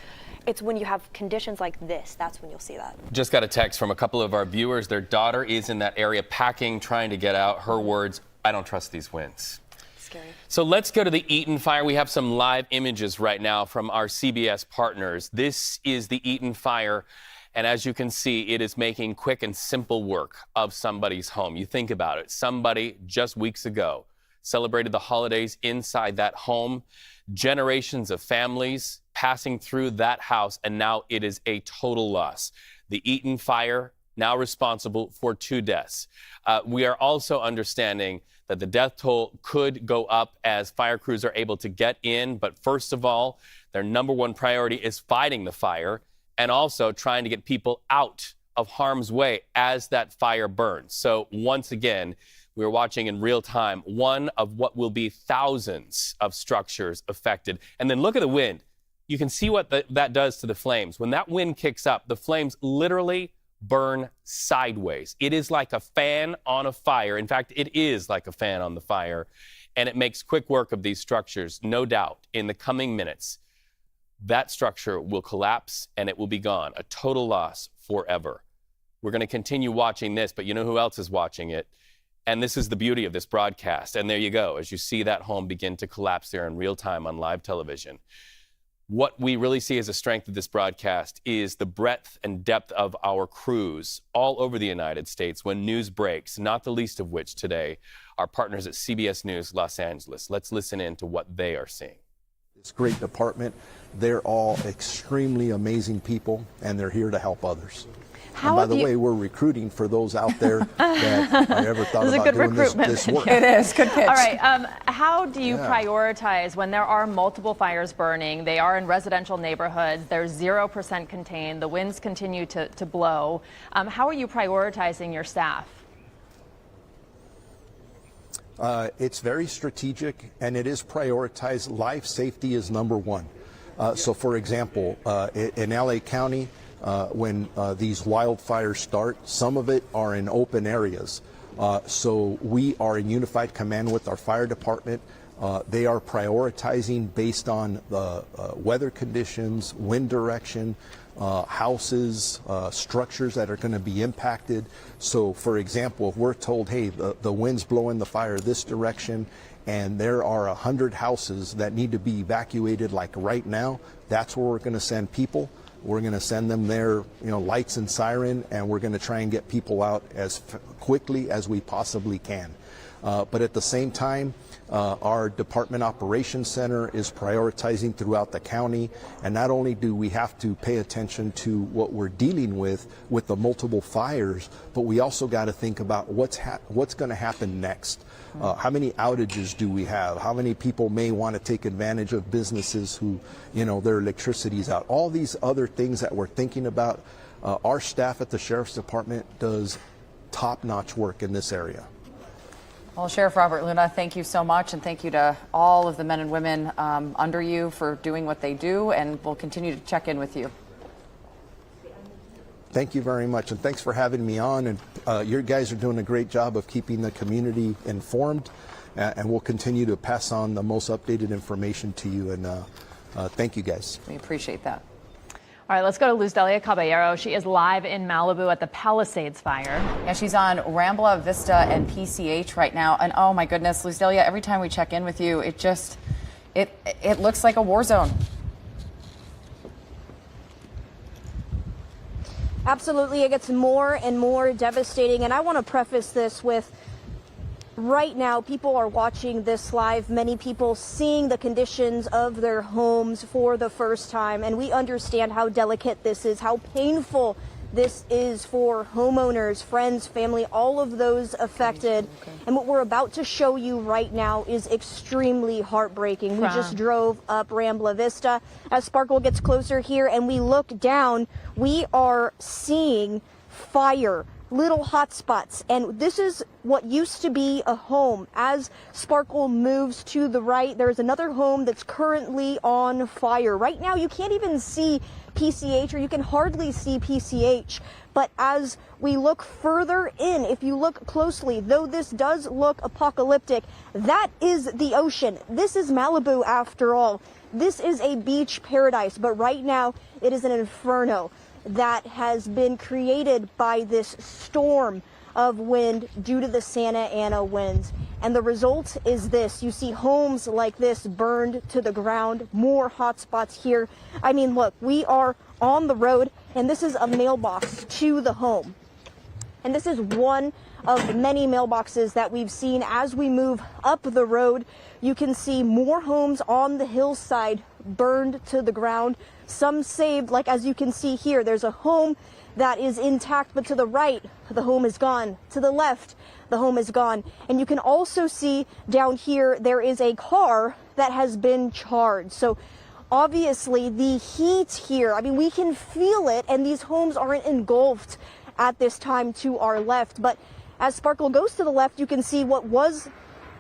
Speaker 28: It's when you have conditions like this, that's when you'll see that.
Speaker 26: Just got a text from a couple of our viewers. Their daughter is in that area packing, trying to get out. Her words, I don't trust these winds.
Speaker 28: Scary.
Speaker 26: So let's go to the Eaton fire. We have some live images right now from our CBS partners. This is the Eaton fire. And as you can see, it is making quick and simple work of somebody's home. You think about it. Somebody just weeks ago celebrated the holidays inside that home. Generations of families passing through that house, and now it is a total loss. The Eaton fire now responsible for 2 deaths. We are also understanding that the death toll could go up as fire crews are able to get in. But first of all, their number one priority is fighting the fire and also trying to get people out of harm's way as that fire burns. So once again, we're watching in real time one of what will be thousands of structures affected. And then look at the wind. You can see what that does to the flames. When that wind kicks up, the flames literally burn sideways. It is like a fan on a fire. In fact, it is like a fan on the fire, and it makes quick work of these structures. No doubt, in the coming minutes, that structure will collapse and it will be gone. A total loss forever. We're going to continue watching this, but you know who else is watching it? And this is the beauty of this broadcast. And there you go, as you see that home begin to collapse there in real time on live television. What we really see as a strength of this broadcast is the breadth and depth of our crews all over the United States when news breaks, not the least of which today, our partners at CBS News Los Angeles. Let's listen in to what they are seeing.
Speaker 9: This great department, they're all extremely amazing people, and they're here to help others. And by the way, we're recruiting for those out there that I ever thought about doing this work.
Speaker 11: It is. Good pitch. All right. How do you prioritize when there are multiple fires burning? They are in residential neighborhoods. They're 0% contained. The winds continue to blow. How are you prioritizing your staff?
Speaker 9: It's very strategic, and it is prioritized. Life safety is number one. So, for example, in LA County, when these wildfires start, some of it are in open areas. So we are in unified command with our fire department. They are prioritizing based on the weather conditions, wind direction, houses, structures that are going to be impacted. So, for example, if we're told, hey, the wind's blowing the fire this direction, and there are 100 houses that need to be evacuated like right now, that's where we're going to send people. We're going to send them there, lights and siren, and we're going to try and get people out as quickly as we possibly can. But at the same time, our Department Operations Center is prioritizing throughout the county. And not only do we have to pay attention to what we're dealing with the multiple fires, but we also got to think about what's going to happen next. How many outages do we have? How many people may want to take advantage of businesses who, their electricity's out? All these other things that we're thinking about. Our staff at the Sheriff's Department does top-notch work in this area.
Speaker 11: Well, Sheriff Robert Luna, thank you so much, and thank you to all of the men and women under you for doing what they do, and we'll continue to check in with you.
Speaker 9: Thank you very much, and thanks for having me on. And you guys are doing a great job of keeping the community informed, and we'll continue to pass on the most updated information to you. And thank you, guys.
Speaker 11: We appreciate that. All right, let's go to Luz Delia Caballero. She is live in Malibu at the Palisades fire.
Speaker 15: Yeah, she's on Rambla, Vista, and PCH right now. And oh my goodness, Luz Delia, every time we check in with you, it looks like a war zone.
Speaker 16: Absolutely, it gets more and more devastating. And I want to preface this with
Speaker 1: Right now, people are watching this live, many people seeing the conditions of their homes for the first time, and we understand how delicate this is, how painful this is for homeowners, friends, family, all of those affected. And what we're about to show you right now is extremely heartbreaking. We just drove up Rambla Vista. As Sparkle gets closer here and we look down, we are seeing fire, little hot spots, and this is what used to be a home. As Sparkle moves to the right, there's another home that's currently on fire. Right now, you can't even see PCH, or you can hardly see PCH. But as we look further in, if you look closely, though this does look apocalyptic, that is the ocean. This is Malibu after all. This is a beach paradise, but right now it is an inferno that has been created by this storm of wind due to the Santa Ana winds. And the result is this. You see homes like this burned to the ground, more hot spots here. I mean, look, we are on the road, and this is a mailbox to the home. And this is one of many mailboxes that we've seen as we move up the road. You can see more homes on the hillside burned to the ground. Some saved, like as you can see here, there's a home that is intact, but to the right, the home is gone. To the left, the home is gone. And you can also see down here, there is a car that has been charred. So obviously the heat here, I mean, we can feel it, and these homes aren't engulfed at this time to our left. But as Sparkle goes to the left, you can see what was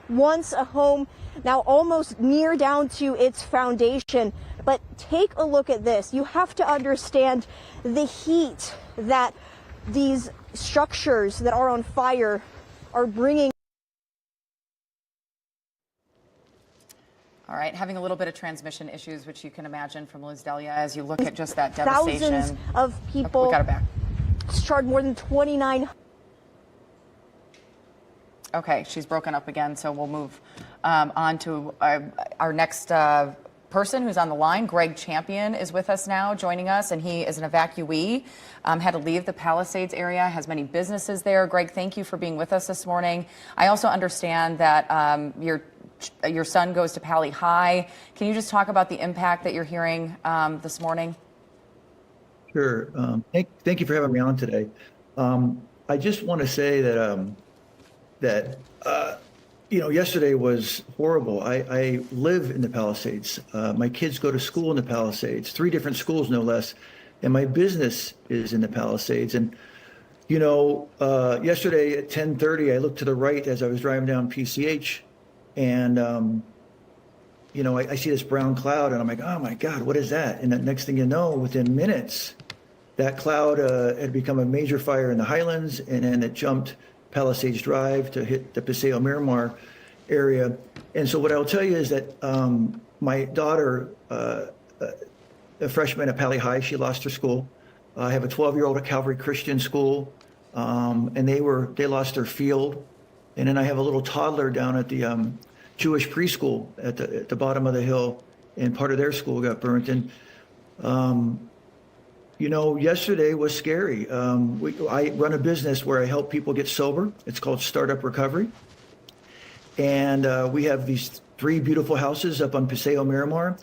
Speaker 1: once a home, now almost near down to its foundation. But take a look at this. You have to understand the heat that these structures that are on fire are bringing.
Speaker 15: All right, having a little bit of transmission issues, which you can imagine from Liz Delia as you look at just that devastation.
Speaker 1: Thousands of people.
Speaker 15: We got it back.
Speaker 1: Charred more than 29.
Speaker 15: Okay, she's broken up again, so we'll move on to our next person who's on the line. Greg Champion is with us now, joining us, and he is an evacuee, had to leave the Palisades area, has many businesses there. Greg, thank you for being with us this morning. I also understand that your son goes to Pali High. Can you just talk about the impact that you're hearing this morning?
Speaker 7: Sure. Thank you for having me on today. I just want to say that yesterday was horrible. I live in the Palisades. My kids go to school in the Palisades, 3 different schools, no less. And my business is in the Palisades. And, yesterday at 10:30, I looked to the right as I was driving down PCH. And, I see this brown cloud and I'm like, oh my God, what is that? And the next thing you know, within minutes, that cloud had become a major fire in the Highlands, and then it jumped Palisades Drive to hit the Paseo Miramar area. And so what I'll tell you is that my daughter, a freshman at Pali High, she lost her school. I have a 12-year-old at Calvary Christian School, and they lost their field. And then I have a little toddler down at the Jewish preschool at the bottom of the hill, and part of their school got burnt. And yesterday was scary. I run a business where I help people get sober. It's called Startup Recovery. And we have these 3 beautiful houses up on Paseo Miramar.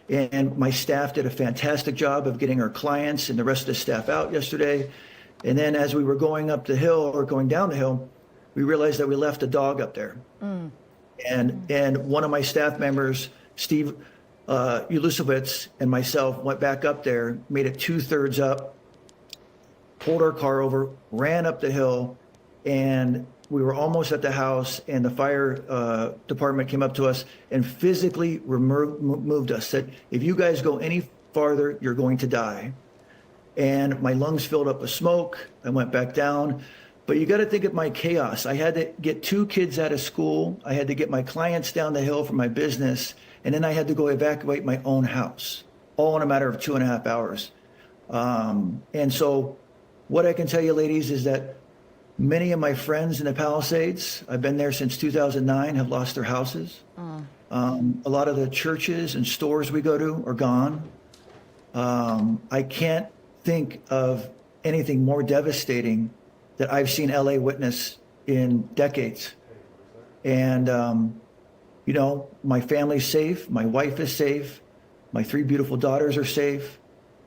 Speaker 7: And my staff did a fantastic job of getting our clients and the rest of the staff out yesterday. And then as we were going up the hill or going down the hill, we realized that we left a dog up there. And one of my staff members, Steve Ulisowitz, and myself went back up there, made it 2/3 up, pulled our car over, ran up the hill, and we were almost at the house, and the fire department came up to us and physically removed us, said, if you guys go any farther, you're going to die. And my lungs filled up with smoke. I went back down. But you got to think of my chaos. I had to get 2 kids out of school. I had to get my clients down the hill for my business. And then I had to go evacuate my own house, all in a matter of 2.5 hours. And so what I can tell you, ladies, is that many of my friends in the Palisades, I've been there since 2009, have lost their houses. A lot of the churches and stores we go to are gone. I can't think of anything more devastating that I've seen LA witness in decades. And, you know, my family's safe. My wife is safe. My 3 beautiful daughters are safe.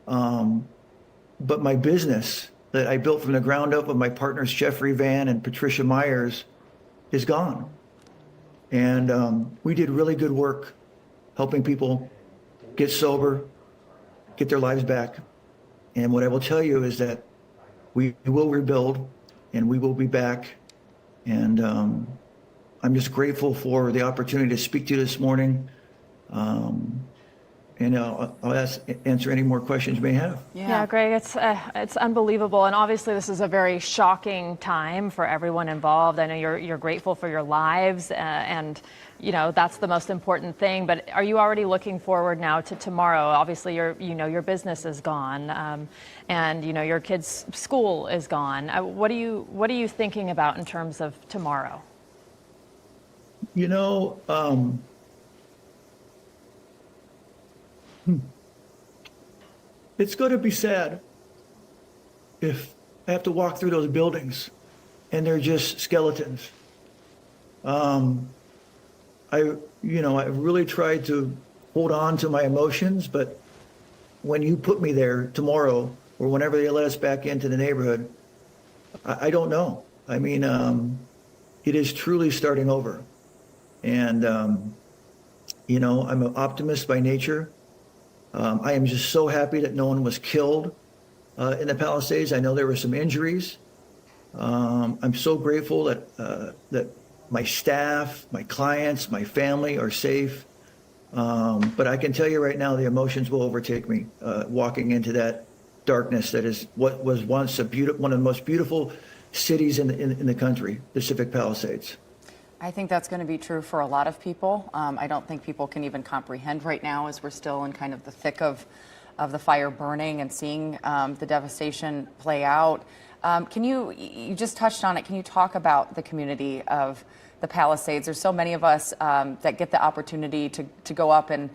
Speaker 7: But my business that I built from the ground up with my partners, Jeffrey Van and Patricia Myers, is gone. And we did really good work helping people get sober, get their lives back. And what I will tell you is that we will rebuild and we will be back. And I'm just grateful for the opportunity to speak to you this morning. And I'll answer any more questions you may have.
Speaker 11: Yeah, Greg, it's unbelievable, and obviously this is a very shocking time for everyone involved. I know you're grateful for your lives, and you know that's the most important thing. But are you already looking forward now to tomorrow? Obviously, your business is gone, and you know your kids' school is gone. What are you thinking about in terms of tomorrow?
Speaker 7: You know. It's going to be sad if I have to walk through those buildings and they're just skeletons. I really tried to hold on to my emotions, but when you put me there tomorrow or whenever they let us back into the neighborhood, I don't know. I mean, it is truly starting over. And, you know, I'm an optimist by nature. I am just so happy that no one was killed in the Palisades. I know there were some injuries. I'm so grateful that my staff, my clients, my family are safe. But I can tell you right now, the emotions will overtake me walking into that darkness that is what was once one of the most beautiful cities in the country, Pacific Palisades.
Speaker 15: I think that's going to be true for a lot of people. I don't think people can even comprehend right now as we're still in kind of the thick of the fire burning and seeing the devastation play out. You just touched on it. Can you talk about the community of the Palisades? There's so many of us that get the opportunity to go up and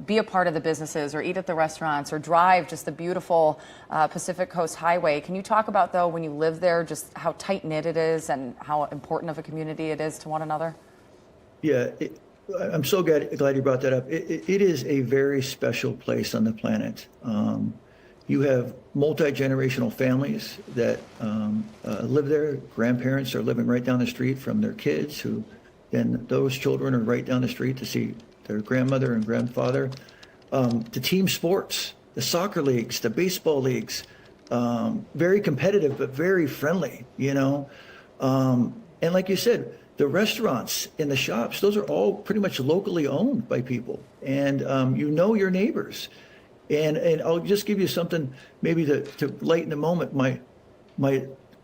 Speaker 15: be a part of the businesses or eat at the restaurants or drive just the beautiful Pacific Coast Highway. Can you talk about, though, when you live there, just how tight-knit it is and how important of a community it is to one another?
Speaker 7: Yeah, I'm so glad you brought that up. It is a very special place on the planet. You have multi-generational families that live there. Grandparents are living right down the street from their kids, and those children are right down the street to see their grandmother and grandfather. The team sports, the soccer leagues, the baseball leagues, very competitive but very friendly, you know. And like you said, the restaurants and the shops, those are all pretty much locally owned by people. And you know your neighbors. And I'll just give you something maybe to lighten the moment. My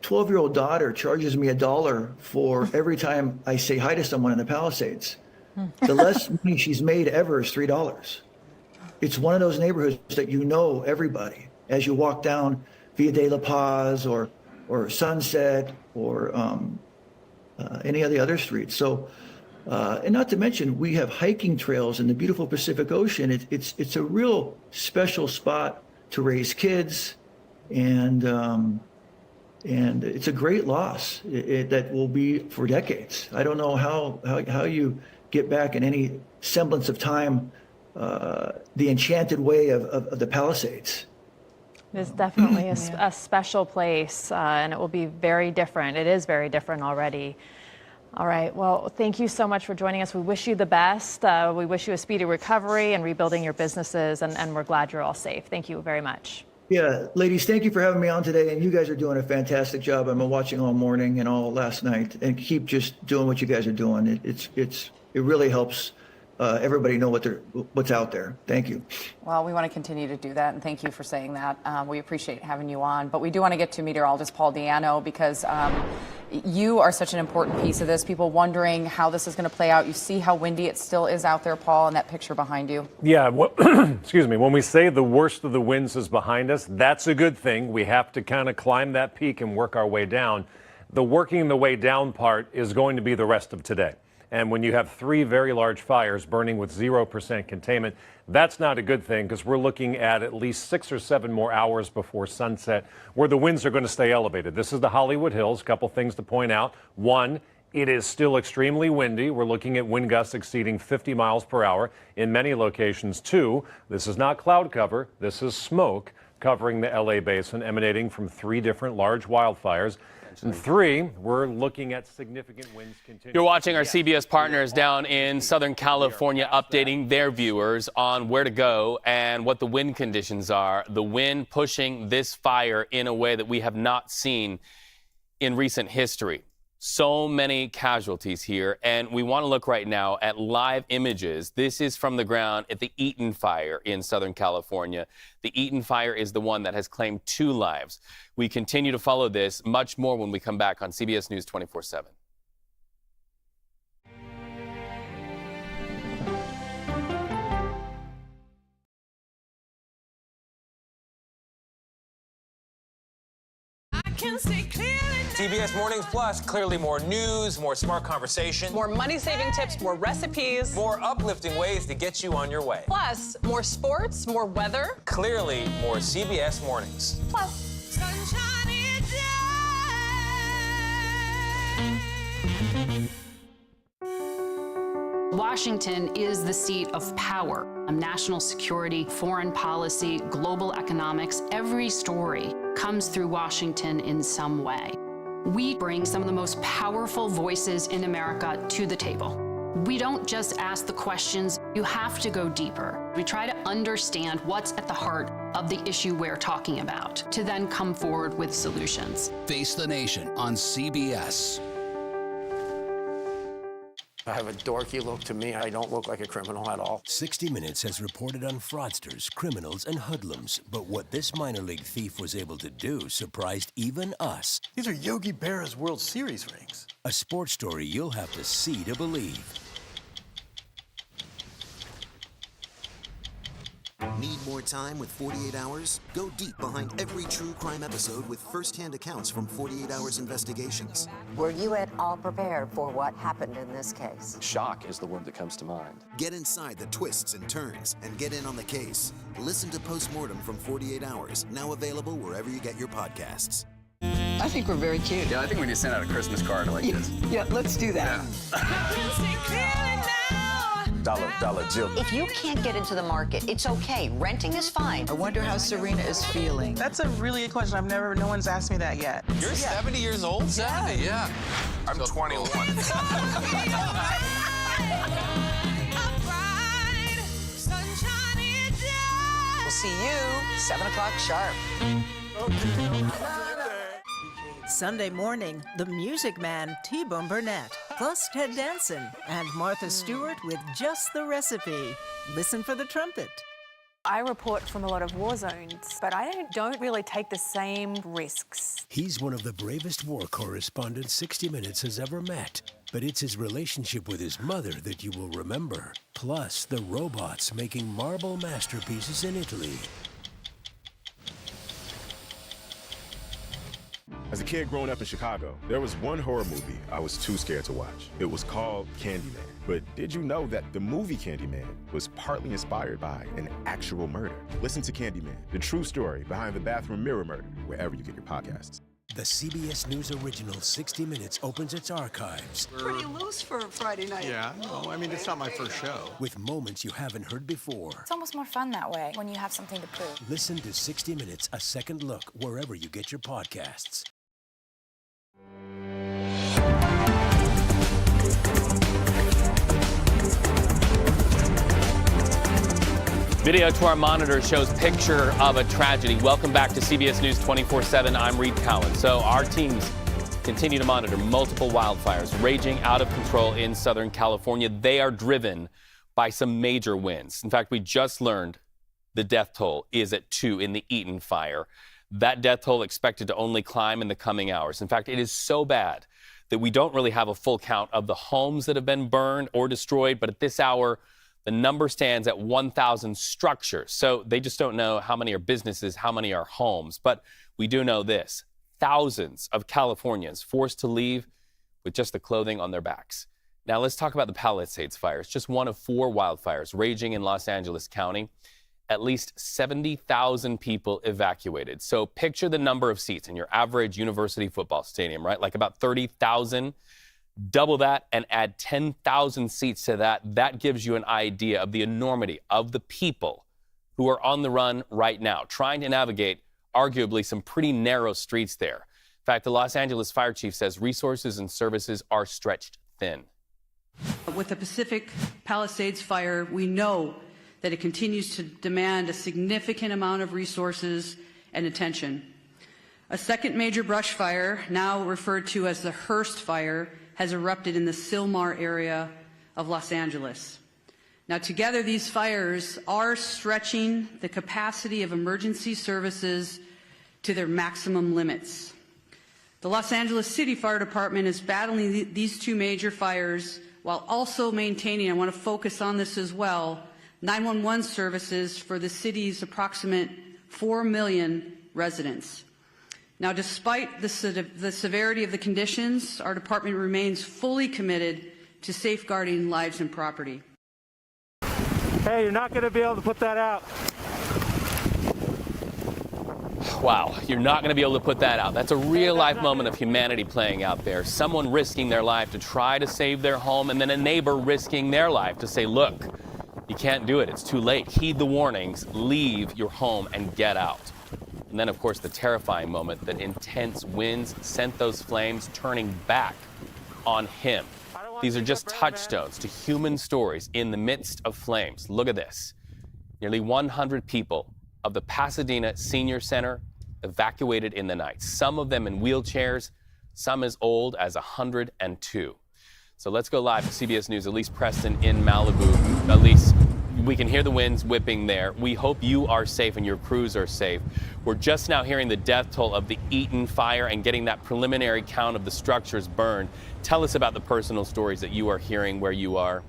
Speaker 7: 12-year-old daughter charges me $1 for every time I say hi to someone in the Palisades. The less money she's made ever is $3. It's one of those neighborhoods that you know everybody as you walk down Via de la Paz or Sunset or any of the other streets. So, and not to mention, we have hiking trails in the beautiful Pacific Ocean. It's a real special spot to raise kids, and it's a great loss that will be for decades. I don't know how you get back in any semblance of time the enchanted way of the Palisades.
Speaker 11: It is definitely a special place, and it will be very different. It is very different already. All right. Well, thank you so much for joining us. We wish you the best. We wish you a speedy recovery and rebuilding your businesses, and we're glad you're all safe. Thank you very much. Yeah, ladies, thank you for having me on today, and you guys are doing a fantastic job. I've been watching all morning and all last night, and keep just doing what you guys are doing. It really helps everybody know what's out there. Thank you.
Speaker 15: Well, we want to continue to do that, and thank you for saying that. We appreciate having you on, but we do want to get to meteorologist Paul Diano because you are such an important piece of this. People wondering how this is going to play out. You see how windy it still is out there, Paul, in that picture behind you.
Speaker 10: Yeah, excuse me. When we say the worst of the winds is behind us, that's a good thing. We have to kind of climb that peak and work our way down. The working the way down part is going to be the rest of today. And when you have 3 very large fires burning with 0% containment, that's not a good thing because we're looking at least 6 or 7 more hours before sunset where the winds are going to stay elevated. This is the Hollywood Hills. A couple things to point out. One, It is still extremely windy. We're looking at wind gusts exceeding 50 miles per hour in many locations, too. This is not cloud cover. This is smoke covering the LA basin, emanating from 3 different large wildfires. And 3, we're looking at significant winds continuing.
Speaker 26: You're watching our CBS partners down in Southern California updating their viewers on where to go and what the wind conditions are. The wind pushing this fire in a way that we have not seen in recent history. So many casualties here, and we want to look right now at live images. This is from the ground at the Eaton fire in Southern California. The Eaton fire is the one that has claimed 2 lives. We continue to follow this, much more when we come back on CBS News 24/7.
Speaker 8: CBS Mornings Plus, clearly more news, more smart conversation.
Speaker 16: More money-saving tips, more recipes.
Speaker 8: More uplifting ways to get you on your way.
Speaker 16: Plus, more sports, more weather.
Speaker 8: Clearly, more CBS Mornings.
Speaker 16: Plus,
Speaker 17: sunshiny day.
Speaker 18: Washington is the seat of power. National security, foreign policy, global economics, every story comes through Washington in some way. We bring some of the most powerful voices in America to the table. We don't just ask the questions, you have to go deeper. We try to understand what's at the heart of the issue we're talking about, to then come forward with solutions.
Speaker 20: Face the Nation on CBS.
Speaker 21: I have a dorky look to me. I don't look like a criminal at all.
Speaker 23: 60 Minutes has reported on fraudsters, criminals, and hoodlums. But what this minor league thief was able to do surprised even us.
Speaker 21: These are Yogi Berra's World Series rings.
Speaker 23: A sports story you'll have to see to believe.
Speaker 24: Need more time with 48 Hours? Go deep behind every true crime episode with first-hand accounts from 48 Hours Investigations.
Speaker 29: Were you at all prepared for what happened in this case?
Speaker 30: Shock is the word that comes to mind.
Speaker 24: Get inside the twists and turns and get in on the case. Listen to Postmortem from 48 Hours, now available wherever you get your podcasts.
Speaker 31: I think we're very cute.
Speaker 30: Yeah, I think we need to send out a Christmas card like this.
Speaker 31: Yeah, let's do that.
Speaker 30: Dollar Jill.
Speaker 29: If you can't get into the market, it's okay. Renting is fine.
Speaker 31: I wonder how Serena is feeling.
Speaker 32: That's a really good question. No one's asked me that yet.
Speaker 30: You're 70 years old? 70, yeah. I'm 21.
Speaker 29: We'll see you 7 o'clock sharp.
Speaker 33: Sunday morning, the Music Man, T-Bone Burnett, plus Ted Danson and Martha Stewart with Just the Recipe. Listen for the trumpet.
Speaker 34: I report from a lot of war zones, but I don't really take the same risks.
Speaker 23: He's one of the bravest war correspondents 60 Minutes has ever met. But it's his relationship with his mother that you will remember. Plus, the robots making marble masterpieces in Italy.
Speaker 35: As a kid growing up in Chicago, there was one horror movie I was too scared to watch. It was called Candyman. But did you know that the movie Candyman was partly inspired by an actual murder? Listen to Candyman, the true story behind the bathroom mirror murder, wherever you get your podcasts.
Speaker 23: The CBS News original 60 Minutes opens its archives.
Speaker 31: Pretty loose for a Friday night.
Speaker 21: Yeah, no, I mean, it's not my first show.
Speaker 23: With moments you haven't heard before.
Speaker 34: It's almost more fun that way when you have something to prove.
Speaker 23: Listen to 60 Minutes, a second look, wherever you get your podcasts.
Speaker 26: Video to our monitor shows picture of a tragedy. Welcome back to CBS News 24/7. I'm Reed Cowan. So our teams continue to monitor multiple wildfires raging out of control in Southern California. They are driven by some major winds. In fact, we just learned the death toll is at 2 in the Eaton fire. That death toll expected to only climb in the coming hours. In fact, it is so bad that we don't really have a full count of the homes that have been burned or destroyed. But at this hour, the number stands at 1,000 structures. So they just don't know how many are businesses, how many are homes. But we do know this: thousands of Californians forced to leave with just the clothing on their backs. Now let's talk about the Palisades fires, just one of 4 wildfires raging in Los Angeles County. At least 70,000 people evacuated. So picture the number of seats in your average university football stadium, right? Like about 30,000. Double that and add 10,000 seats to that. That gives you an idea of the enormity of the people who are on the run right now, trying to navigate arguably some pretty narrow streets there. In fact, the Los Angeles fire chief says resources and services are stretched thin.
Speaker 1: With the Pacific Palisades fire, we know that it continues to demand a significant amount of resources and attention. A second major brush fire, now referred to as the Hearst Fire, has erupted in the Sylmar area of Los Angeles. Now, together, these fires are stretching the capacity of emergency services to their maximum limits. The Los Angeles City Fire Department is battling these two major fires while also maintaining, I want to focus on this as well, 911 services for the city's approximate 4 million residents. Now, despite the severity of the conditions, our department remains fully committed to safeguarding lives and property.
Speaker 2: Hey, you're not going to be able to put that out.
Speaker 26: Wow, you're not going to be able to put that out. That's a real-life moment of humanity playing out there. Someone risking their life to try to save their home, and then a neighbor risking their life to say, look, you can't do it. It's too late. Heed the warnings. Leave your home and get out. And then, of course, the terrifying moment that intense winds sent those flames turning back on him. These are just touchstones to human stories in the midst of flames. Look at this. Nearly 100 people of the Pasadena Senior Center evacuated in the night, some of them in wheelchairs, some as old as 102. So let's go live to CBS News. Elise Preston in Malibu. Elise, we can hear the winds whipping there. We hope you are safe and your crews are safe. We're just now hearing the death toll of the Eaton fire and getting that preliminary count of the structures burned. Tell us about the personal stories that you are hearing where you are.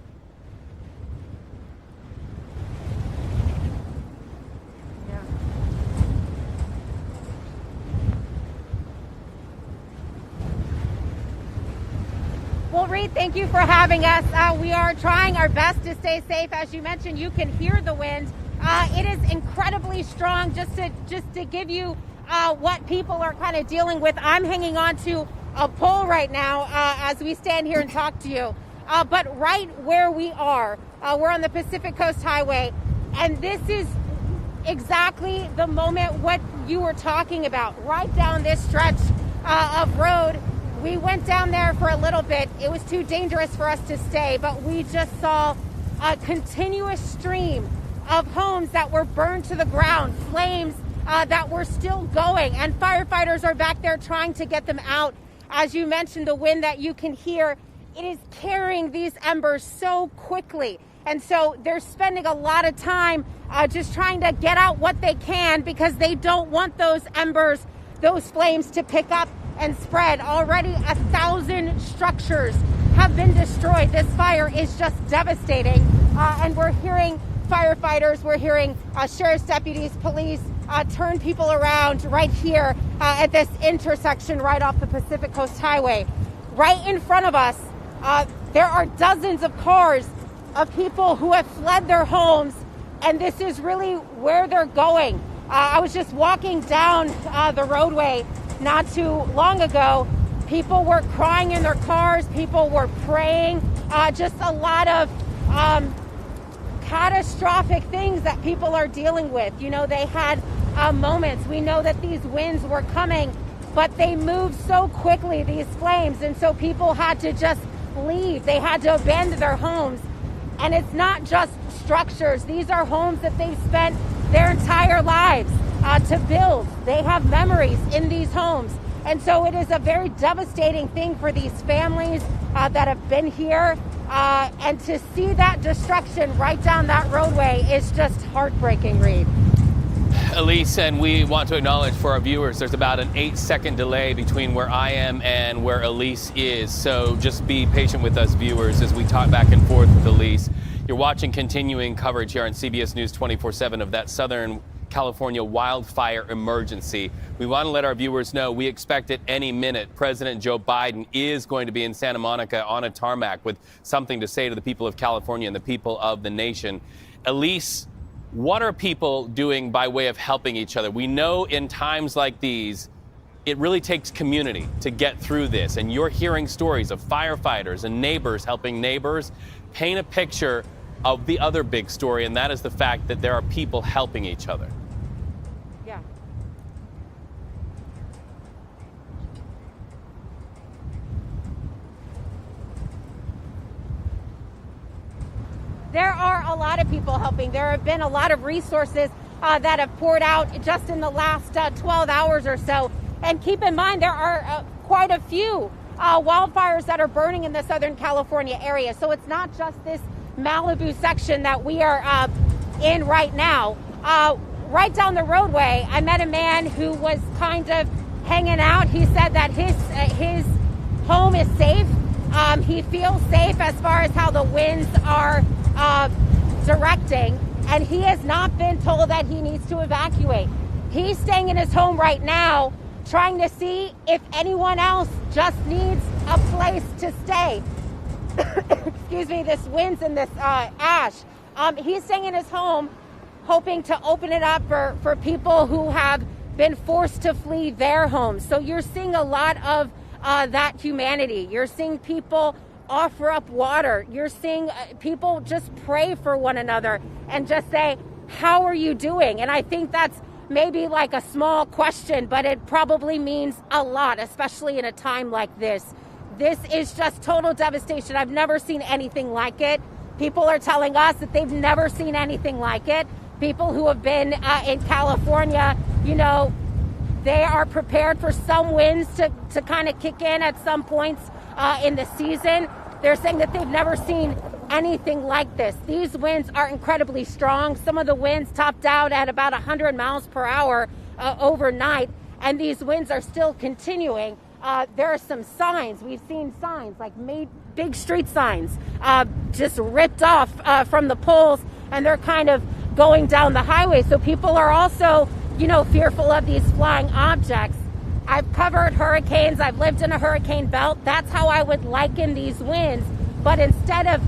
Speaker 3: Well, Reed, thank you for having us. We are trying our best to stay safe. As you mentioned, you can hear the wind. It is incredibly strong. Just to give you what people are kind of dealing with, I'm hanging on to a pole right now as we stand here and talk to you. But right where we are, we're on the Pacific Coast Highway, and this is exactly the moment what you were talking about. Right down this stretch of road. We went down there for a little bit. It was too dangerous for us to stay, but we just saw a continuous stream of homes that were burned to the ground, flames that were still going, and firefighters are back there trying to get them out. As you mentioned, the wind that you can hear, it is carrying these embers so quickly. And so they're spending a lot of time just trying to get out what they can because they don't want those embers, those flames to pick up and spread. Already 1,000 structures have been destroyed. This fire is just devastating. And we're hearing firefighters, we're hearing sheriff's deputies, police turn people around right here at this intersection right off the Pacific Coast Highway. Right in front of us, there are dozens of cars of people who have fled their homes, and this is really where they're going. I was just walking down the roadway not too long ago. People were crying in their cars. People were praying. Just a lot of catastrophic things that people are dealing with. You know, they had moments. We know that these winds were coming, but they moved so quickly, these flames, and so people had to just leave. They had to abandon their homes. And it's not just structures. These are homes that they've spent their entire lives to build. They have memories in these homes. And so it is a very devastating thing for these families that have been here. And to see that destruction right down that roadway is just heartbreaking, Reed.
Speaker 26: Elise, and we want to acknowledge for our viewers, there's about an 8-second delay between where I am and where Elise is. So just be patient with us, viewers, as we talk back and forth with Elise. You're watching continuing coverage here on CBS News 24/7 of that Southern California wildfire emergency. We want to let our viewers know we expect at any minute President Joe Biden is going to be in Santa Monica on a tarmac with something to say to the people of California and the people of the nation. Elise, what are people doing by way of helping each other? We know in times like these, it really takes community to get through this. And you're hearing stories of firefighters and neighbors helping neighbors paint a picture of the other big story, and that is the fact that there are people helping each other.
Speaker 3: Yeah. There are a lot of people helping. There have been a lot of resources that have poured out just in the last 12 hours or so. And keep in mind, there are quite a few wildfires that are burning in the Southern California area. So it's not just this Malibu section that we are in right now. Right down the roadway, I met a man who was kind of hanging out. He said that his home is safe. He feels safe as far as how the winds are directing, and he has not been told that he needs to evacuate. He's staying in his home right now, trying to see if anyone else just needs a place to stay. Excuse me, this winds and this ash. He's staying in his home, hoping to open it up for people who have been forced to flee their homes. So you're seeing a lot of that humanity. You're seeing people offer up water. You're seeing people just pray for one another and just say, how are you doing? And I think that's maybe like a small question, but it probably means a lot, especially in a time like this. This is just total devastation. I've never seen anything like it. People are telling us that they've never seen anything like it. People who have been in California, you know, they are prepared for some winds to kind of kick in at some points in the season. They're saying that they've never seen anything like this. These winds are incredibly strong. Some of the winds topped out at about 100 miles per hour overnight, and these winds are still continuing. There are some signs. We've seen signs like big street signs just ripped off from the poles, and they're kind of going down the highway. So people are also, you know, fearful of these flying objects. I've covered hurricanes. I've lived in a hurricane belt. That's how I would liken these winds. But instead of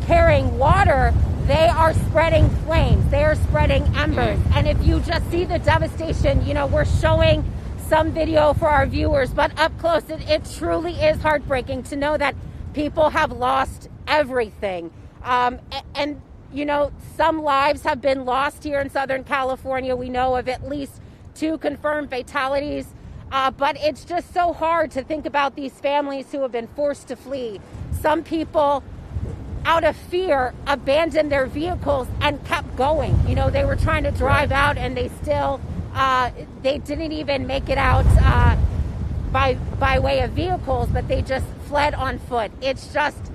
Speaker 3: carrying water, they are spreading flames. They are spreading embers. And if you just see the devastation, you know, we're showing some video for our viewers, but up close, it truly is heartbreaking to know that people have lost everything. And, you know, some lives have been lost here in Southern California. We know of at least 2 confirmed fatalities. But it's just so hard to think about these families who have been forced to flee. Some people, out of fear, abandoned their vehicles and kept going. You know, they were trying to drive out, and they still, they didn't even make it out by way of vehicles, but they just fled on foot. It's just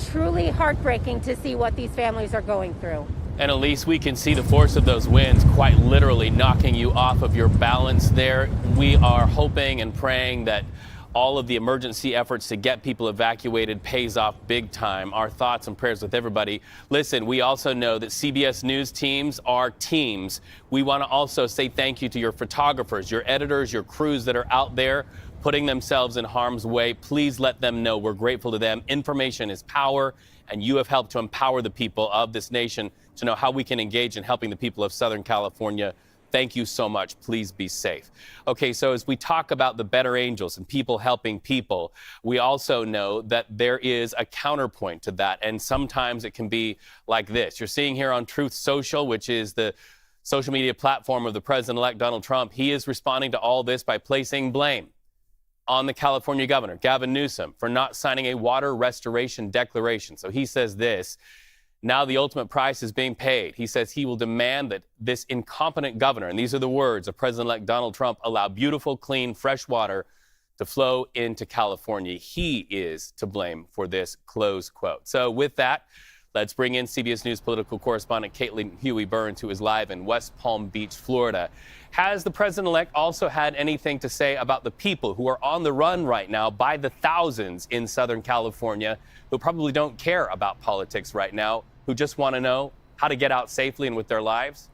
Speaker 3: truly heartbreaking to see what these families are going through.
Speaker 26: And Elise, we can see the force of those winds quite literally knocking you off of your balance there. We are hoping and praying that all of the emergency efforts to get people evacuated pays off big time. Our thoughts and prayers with everybody. Listen, we also know that CBS News teams are teams. We want to also say thank you to your photographers, your editors, your crews that are out there putting themselves in harm's way. Please let them know we're grateful to them. Information is power, and you have helped to empower the people of this nation to know how we can engage in helping the people of Southern California. Thank you so much. Please be safe. Okay, so as we talk about the better angels and people helping people, we also know that there is a counterpoint to that, and sometimes it can be like this. You're seeing here on Truth Social, which is the social media platform of the president-elect Donald Trump. He is responding to all this by placing blame on the California governor, Gavin Newsom, for not signing a water restoration declaration. So he says this: now the ultimate price is being paid. He says he will demand that this incompetent governor, and these are the words of President-elect Donald Trump, allow beautiful, clean, fresh water to flow into California. He is to blame for this, close quote. So with that, let's bring in CBS News political correspondent Caitlin Huey-Burns, who is live in West Palm Beach, Florida. Has the president-elect also had anything to say about the people who are on the run right now by the thousands in Southern California who probably don't care about politics right now, who just want to know how to get out safely and with their lives?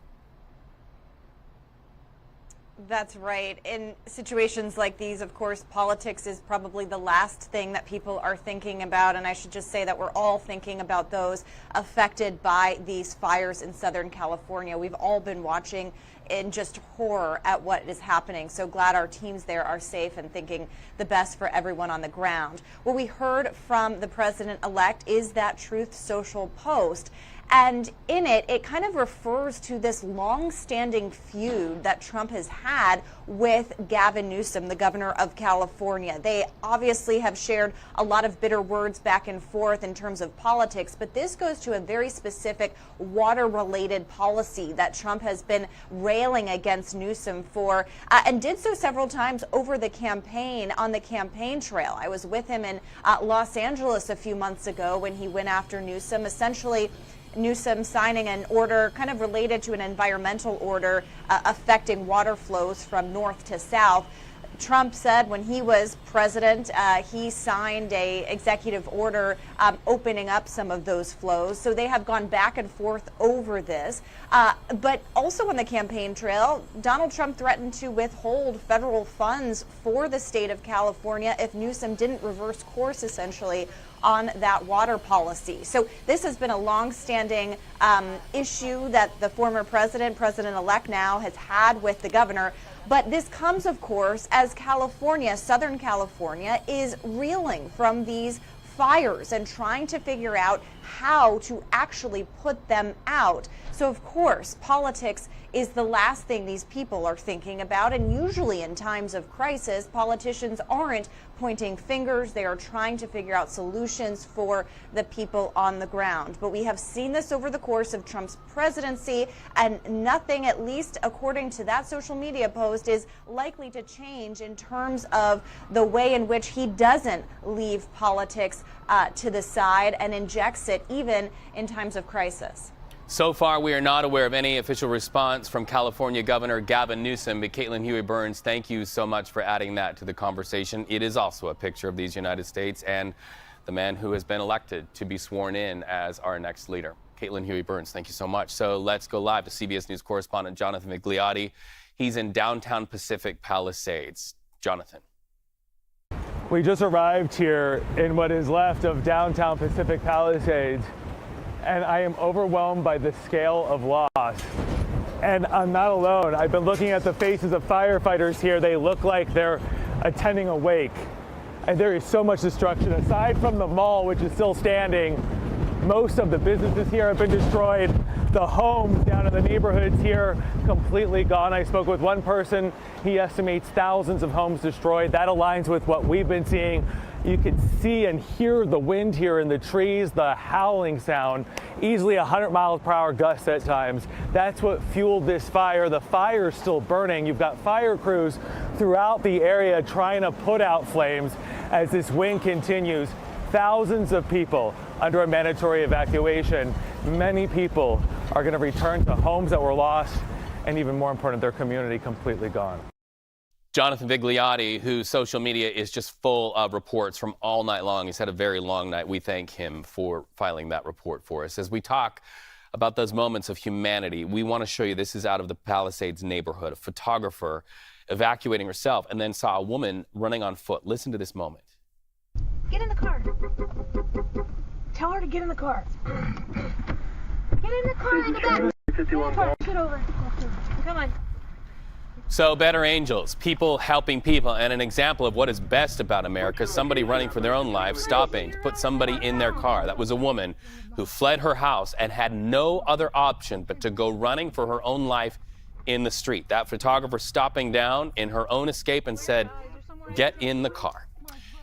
Speaker 4: That's right. In situations like these, of course, politics is probably the last thing that people are thinking about. And I should just say that we're all thinking about those affected by these fires in Southern California. We've all been watching in just horror at what is happening. So glad our teams there are safe and thinking the best for everyone on the ground. What we heard from the president-elect is that Truth Social post. And in it, it kind of refers to this long-standing feud that Trump has had with Gavin Newsom, the governor of California. They obviously have shared a lot of bitter words back and forth in terms of politics, but this goes to a very specific water-related policy that Trump has been railing against Newsom for, and did so several times over the campaign, on the campaign trail. I was with him in Los Angeles a few months ago when he went after Newsom, essentially Newsom signing an order kind of related to an environmental order affecting water flows from north to south. Trump said when he was president, he signed a executive order opening up some of those flows. So they have gone back and forth over this. But also on the campaign trail, Donald Trump threatened to withhold federal funds for the state of California if Newsom didn't reverse course, essentially, on that water policy. So this has been a long-standing issue that the former president-elect now, has had with the governor. But this comes, of course, as California, Southern California, is reeling from these fires and trying to figure out how to actually put them out. So, of course, politics is the last thing these people are thinking about. And usually in times of crisis, politicians aren't pointing fingers. They are trying to figure out solutions for the people on the ground. But we have seen this over the course of Trump's presidency, and nothing, at least according to that social media post, is likely to change in terms of the way in which he doesn't leave politics to the side and injects it even in times of crisis.
Speaker 26: So far, we are not aware of any official response from California Governor Gavin Newsom. But Caitlin Huey-Burns, thank you so much for adding that to the conversation. It is also a picture of these United States and the man who has been elected to be sworn in as our next leader. Caitlin Huey-Burns, thank you so much. So let's go live to CBS News correspondent Jonathan Vigliotti. He's in downtown Pacific Palisades. Jonathan.
Speaker 2: We just arrived here in what is left of downtown Pacific Palisades, and I am overwhelmed by the scale of loss. And I'm not alone. I've been looking at the faces of firefighters here. They look like they're attending a wake. And there is so much destruction. Aside from the mall, which is still standing, most of the businesses here have been destroyed. The homes down in the neighborhoods here completely gone. I spoke with one person. He estimates thousands of homes destroyed. That aligns with what we've been seeing. You can see and hear the wind here in the trees, the howling sound, easily 100 miles per hour gusts at times. That's what fueled this fire. The fire's still burning. You've got fire crews throughout the area trying to put out flames as this wind continues. Thousands of people under a mandatory evacuation. Many people are going to return to homes that were lost, and even more important, their community completely gone.
Speaker 26: Jonathan Vigliotti, whose social media is just full of reports from all night long. He's had a very long night. We thank him for filing that report for us. As we talk about those moments of humanity, we want to show you, this is out of the Palisades neighborhood. A photographer evacuating herself and then saw a woman running on foot. Listen to this moment.
Speaker 5: Get in the car. Tell her to get in the car. Get in the car in the back. Get over. Come on.
Speaker 26: So, better angels, people helping people, and an example of what is best about America, somebody running for their own life, stopping to put somebody in their car. That was a woman who fled her house and had no other option but to go running for her own life in the street. That photographer stopping down in her own escape and said, "Get in the car."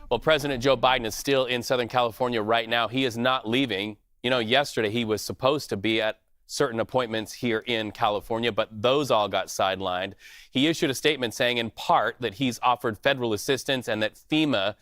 Speaker 26: Well, President Joe Biden is still in Southern California right now. He is not leaving. You know, yesterday he was supposed to be at certain appointments here in California, but those all got sidelined. He issued a statement saying in part that he's offered federal assistance and that FEMA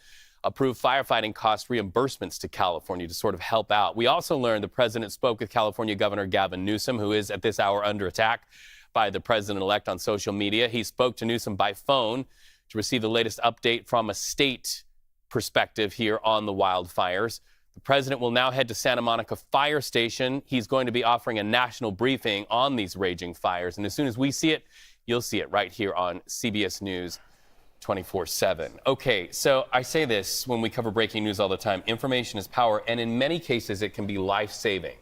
Speaker 26: approved firefighting cost reimbursements to California to sort of help out. We also learned the president spoke with California Governor Gavin Newsom, who is at this hour under attack by the president-elect on social media. He spoke to Newsom by phone to receive the latest update from a state perspective here on the wildfires. The president will now head to Santa Monica Fire Station. He's going to be offering a national briefing on these raging fires. And as soon as we see it, You'll see it right here on CBS News 24/7. Okay, so I say this when we cover breaking news all the time. Information is power, and in many cases, it can be life-saving.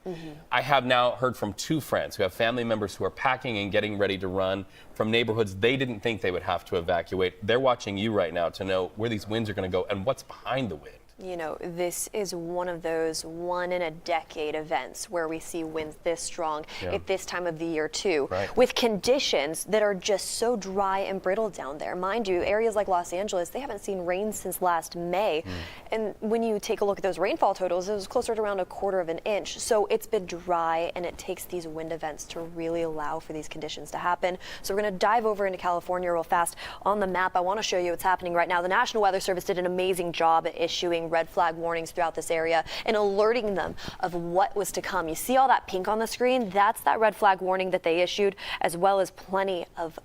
Speaker 26: I have now heard from 2 friends who have family members who are packing and getting ready to run from neighborhoods they didn't think they would have to evacuate. They're watching you right now to know where these winds are going to go and what's behind the wind.
Speaker 6: You know, this is one of those one-in-a-decade events where we see winds this strong at this time of the year, too, with conditions that are just so dry and brittle down there. Mind you, areas like Los Angeles, they haven't seen rain since last May. And when you take a look at those rainfall totals, it was closer to around 1/4 of an inch. So it's been dry, and it takes these wind events to really allow for these conditions to happen. So we're going to dive over into California real fast. On the map, I want to show you what's happening right now. The National Weather Service did an amazing job at issuing red flag warnings throughout this area and alerting them of what was to come. You see all that pink on the screen? That's that red flag warning that they issued, as well as plenty of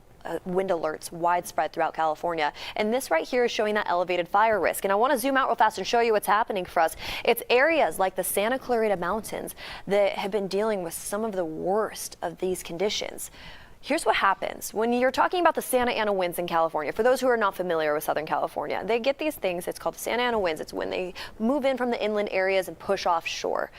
Speaker 6: wind alerts widespread throughout California. And this right here is showing that elevated fire risk. And I want to zoom out real fast and show you what's happening for us. It's areas like the Santa Clarita Mountains that have been dealing with some of the worst of these conditions. Here's what happens when you're talking about the Santa Ana winds in California. For those who are not familiar with Southern California, they get these things. It's called the Santa Ana winds. It's when they move in from the inland areas and push offshore.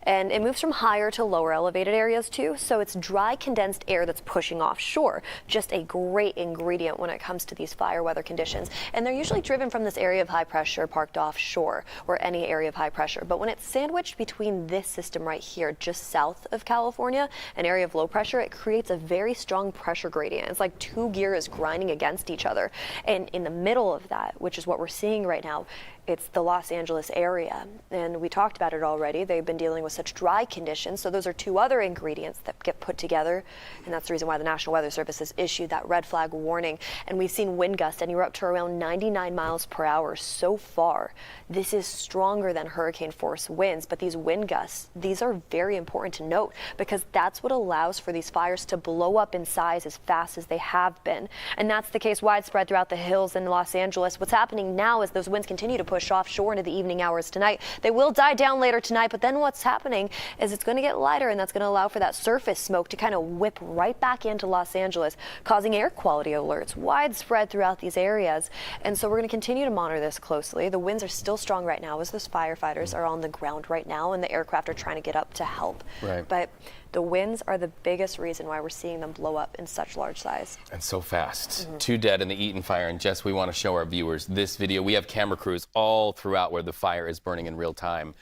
Speaker 6: And it moves from higher to lower elevated areas too. So it's dry, condensed air that's pushing offshore. Just a great ingredient when it comes to these fire weather conditions. And they're usually driven from this area of high pressure parked offshore, or any area of high pressure. But when it's sandwiched between this system right here, just south of California, an area of low pressure, it creates a very strong pressure gradient. It's like 2 gears grinding against each other. And in the middle of that, which is what we're seeing right now, it's the Los Angeles area. And we talked about it already. They've been dealing with such dry conditions. So those are 2 other ingredients that get put together. And that's the reason why the National Weather Service has issued that red flag warning. And we've seen wind gusts anywhere up to around 99 miles per hour so far. This is stronger than hurricane force winds. But these wind gusts, these are very important to note, because that's what allows for these fires to blow up in size as fast as they have been. And that's the case widespread throughout the hills in Los Angeles. What's happening now is those winds continue to push offshore into the evening hours tonight. They will die down later tonight, but then what's happening is it's going to get lighter, and that's going to allow for that surface smoke to kind of whip right back into Los Angeles, causing air quality alerts widespread throughout these areas. And so we're going to continue to monitor this closely. The winds are still strong right now as those firefighters are on the ground right now, and the aircraft are trying to get up to help. But the winds are the biggest reason why we're seeing them blow up in such large size.
Speaker 26: And so fast. 2 dead in the Eaton fire. And Jess, we want to show our viewers this video. We have camera crews all throughout where the fire is burning in real time.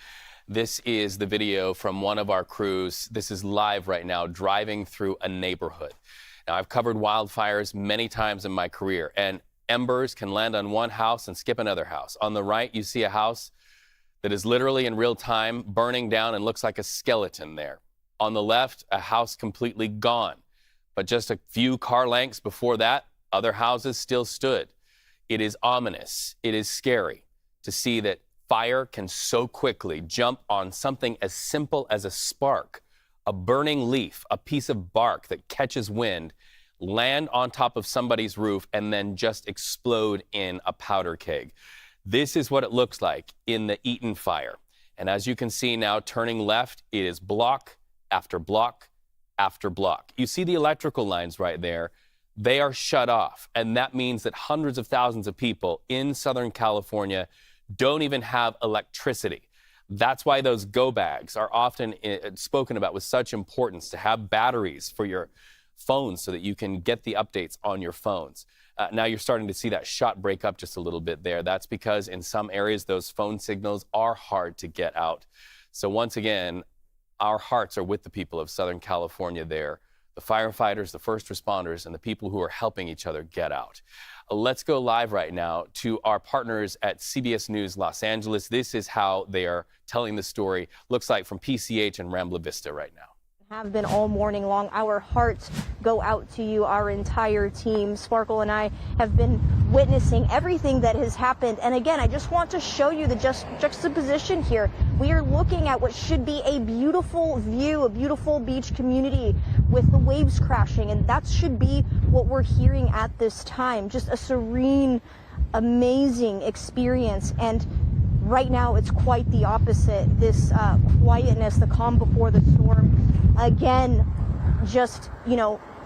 Speaker 26: This is the video from one of our crews. This is live right now, driving through a neighborhood. Now, I've covered wildfires many times in my career, and embers can land on one house and skip another house. On the right, you see a house that is literally in real time burning down and looks like a skeleton there. On the left, a house completely gone. But just a few car lengths before that, other houses still stood. It is ominous. It is scary to see that fire can so quickly jump on something as simple as a spark, a burning leaf, a piece of bark that catches wind, land on top of somebody's roof, and then just explode in a powder keg. This is what it looks like in the Eaton fire. And as you can see now, turning left, it is block after block after block. You see the electrical lines right there. They are shut off. And that means that hundreds of thousands of people in Southern California don't even have electricity. That's why those go bags are often spoken about with such importance, to have batteries for your phones so that you can get the updates on your phones. Now you're starting to see that shot break up just a little bit there. That's because in some areas those phone signals are hard to get out. So once again, our hearts are with the people of Southern California there, the firefighters, the first responders, and the people who are helping each other get out. Let's go live right now to our partners at CBS News Los Angeles. This is how they are telling the story. Looks like from PCH and Rambla Vista right now.
Speaker 5: Have been all morning long. Our hearts go out to you, our entire team. Sparkle and I have been witnessing everything that has happened. And again, I just want to show you the juxtaposition here. We are looking at what should be a beautiful view, a beautiful beach community with the waves crashing. And that should be what we're hearing at this time. Just a serene, amazing experience. And right now, it's quite the opposite. This quietness, the calm before the storm. Again, just,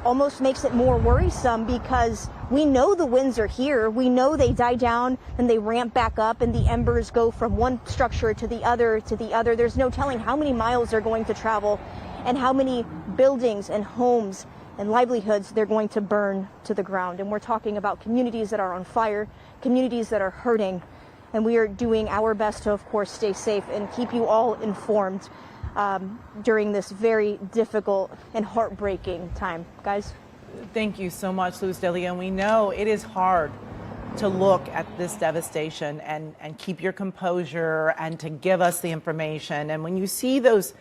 Speaker 5: almost makes it more worrisome because we know the winds are here. We know they die down and they ramp back up and the embers go from one structure to the other to the other. There's no telling how many miles they're going to travel and how many buildings and homes and livelihoods they're going to burn to the ground. And we're talking about communities that are on fire, communities that are hurting. And we are doing our best to, of course, stay safe and keep you all informed during this very difficult and heartbreaking time. Guys?
Speaker 32: Thank you so much, Luz Delia. And we know it is hard to look at this devastation and keep your composure and to give us the information. And when you see those,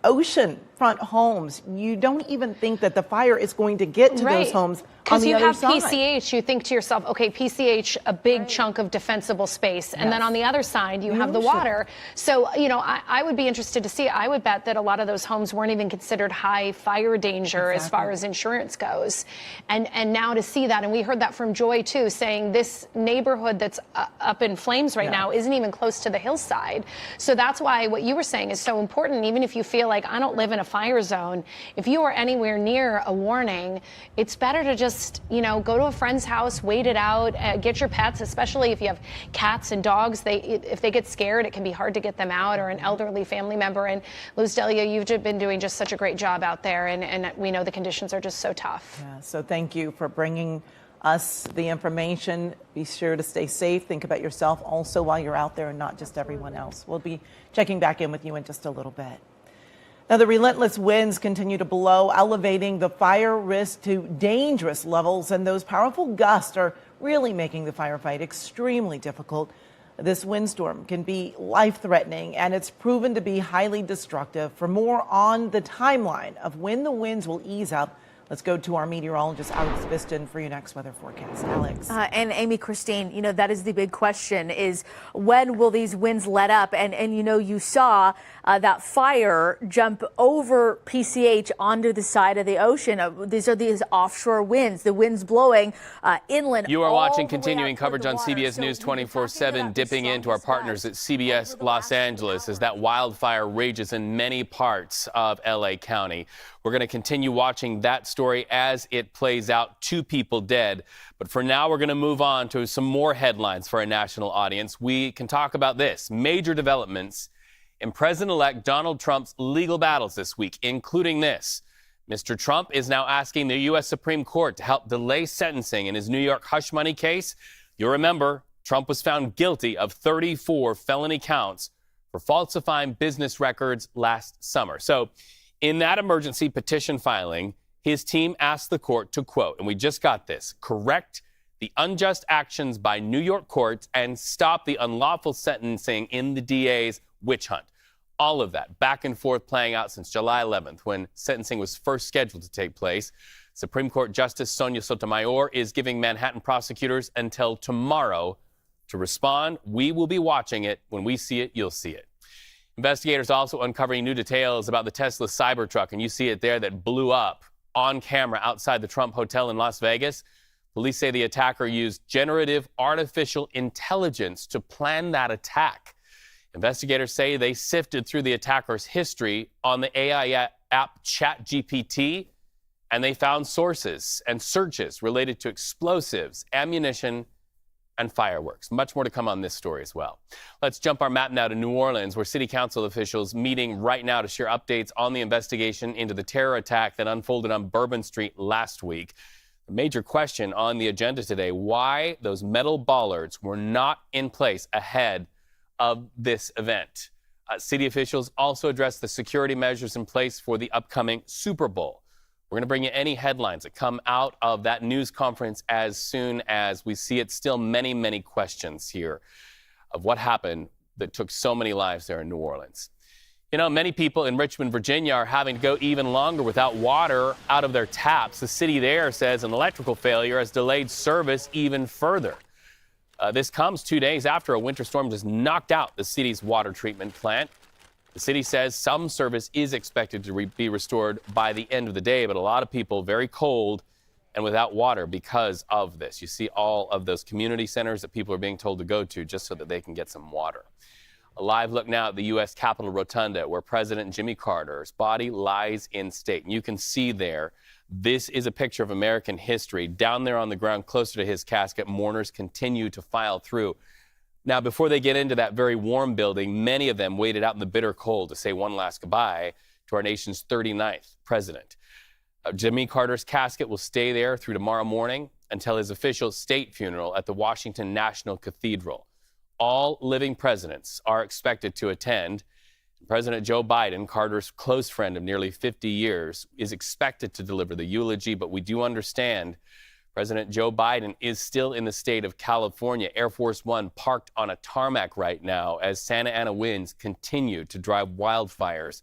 Speaker 32: oceanfront homes, you don't even think that the fire is going to get to those homes on the other side.
Speaker 7: Because you have PCH, you think to yourself, okay, PCH, a big chunk of defensible space. And then on the other side, you have the water. So, I would be interested to see, I would bet that a lot of those homes weren't even considered high fire danger as far as insurance goes. And now to see that, and we heard that from Joy too, saying this neighborhood that's up in flames right now isn't even close to the hillside. So that's why what you were saying is so important. Even if you feel like I don't live in a fire zone, if you are anywhere near a warning, it's better to just go to a friend's house, wait it out, get your pets, especially if you have cats and dogs. If they get scared, it can be hard to get them out, or an elderly family member. And Luz Delia, you've been doing just such a great job out there, and we know the conditions are just so tough.
Speaker 32: Yeah, so thank you for bringing us the information. Be sure to stay safe. Think about yourself also while you're out there and not just everyone else. We'll be checking back in with you in just a little bit. Now, the relentless winds continue to blow, elevating the fire risk to dangerous levels, and those powerful gusts are really making the firefight extremely difficult. This windstorm can be life-threatening, and it's proven to be highly destructive. For more on the timeline of when the winds will ease up, let's go to our meteorologist, Alex Viston, for your next weather forecast. Alex.
Speaker 8: And Amy, Christine, that is the big question, is when will these winds let up? And you saw that fire jump over PCH onto the side of the ocean. These are these offshore winds, the winds blowing inland.
Speaker 26: You are watching continuing coverage on CBS News 24/7, dipping into our partners at CBS Los Angeles as that wildfire rages in many parts of LA County. We're going to continue watching that story as it plays out. 2 people dead. But for now, we're going to move on to some more headlines for our national audience. We can talk about this. Major developments in President-elect Donald Trump's legal battles this week, including this. Mr. Trump is now asking the U.S. Supreme Court to help delay sentencing in his New York hush money case. You'll remember, Trump was found guilty of 34 felony counts for falsifying business records last summer. So in that emergency petition filing, his team asked the court to, quote, and we just got this, correct the unjust actions by New York courts and stop the unlawful sentencing in the DA's witch hunt. All of that back and forth playing out since July 11th, when sentencing was first scheduled to take place. Supreme Court Justice Sonia Sotomayor is giving Manhattan prosecutors until tomorrow to respond. We will be watching it. When we see it, you'll see it. Investigators also uncovering new details about the Tesla Cybertruck, and you see it there, that blew up on camera outside the Trump Hotel in Las Vegas. Police say the attacker used generative artificial intelligence to plan that attack. Investigators say they sifted through the attacker's history on the AI app ChatGPT, and they found sources and searches related to explosives, ammunition, and fireworks. Much more to come on this story as well. Let's jump our map now to New Orleans, where city council officials meeting right now to share updates on the investigation into the terror attack that unfolded on Bourbon Street last week. The major question on the agenda today, why those metal bollards were not in place ahead of this event. City officials also addressed the security measures in place for the upcoming Super Bowl. We're going to bring you any headlines that come out of that news conference as soon as we see it. Still many, many questions here of what happened that took so many lives there in New Orleans. Many people in Richmond, Virginia are having to go even longer without water out of their taps. The city there says an electrical failure has delayed service even further. This comes 2 days after a winter storm just knocked out the city's water treatment plant. The city says some service is expected to be restored by the end of the day, but a lot of people very cold and without water because of this. You see all of those community centers that people are being told to go to just so that they can get some water. A live look now at the U.S. Capitol Rotunda, where President Jimmy Carter's body lies in state. And you can see there, this is a picture of American history. Down there on the ground, closer to his casket, mourners continue to file through. Now, before they get into that very warm building, many of them waited out in the bitter cold to say one last goodbye to our nation's 39th president. Jimmy Carter's casket will stay there through tomorrow morning until his official state funeral at the Washington National Cathedral. All living presidents are expected to attend. President Joe Biden, Carter's close friend of nearly 50 years, is expected to deliver the eulogy, but we do understand President Joe Biden is still in the state of California. Air Force One parked on a tarmac right now as Santa Ana winds continue to drive wildfires,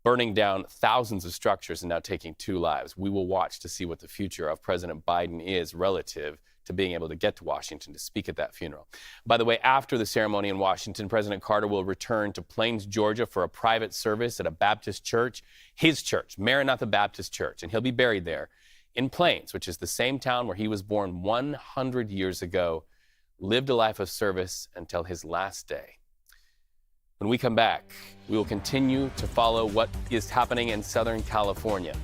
Speaker 26: burning down thousands of structures and now taking 2 lives. We will watch to see what the future of President Biden is relative to being able to get to Washington to speak at that funeral. By the way, after the ceremony in Washington, President Carter will return to Plains, Georgia for a private service at a Baptist church, his church, Maranatha Baptist Church, and he'll be buried there in Plains, which is the same town where he was born 100 years ago, lived a life of service until his last day. When we come back, we will continue to follow what is happening in Southern California.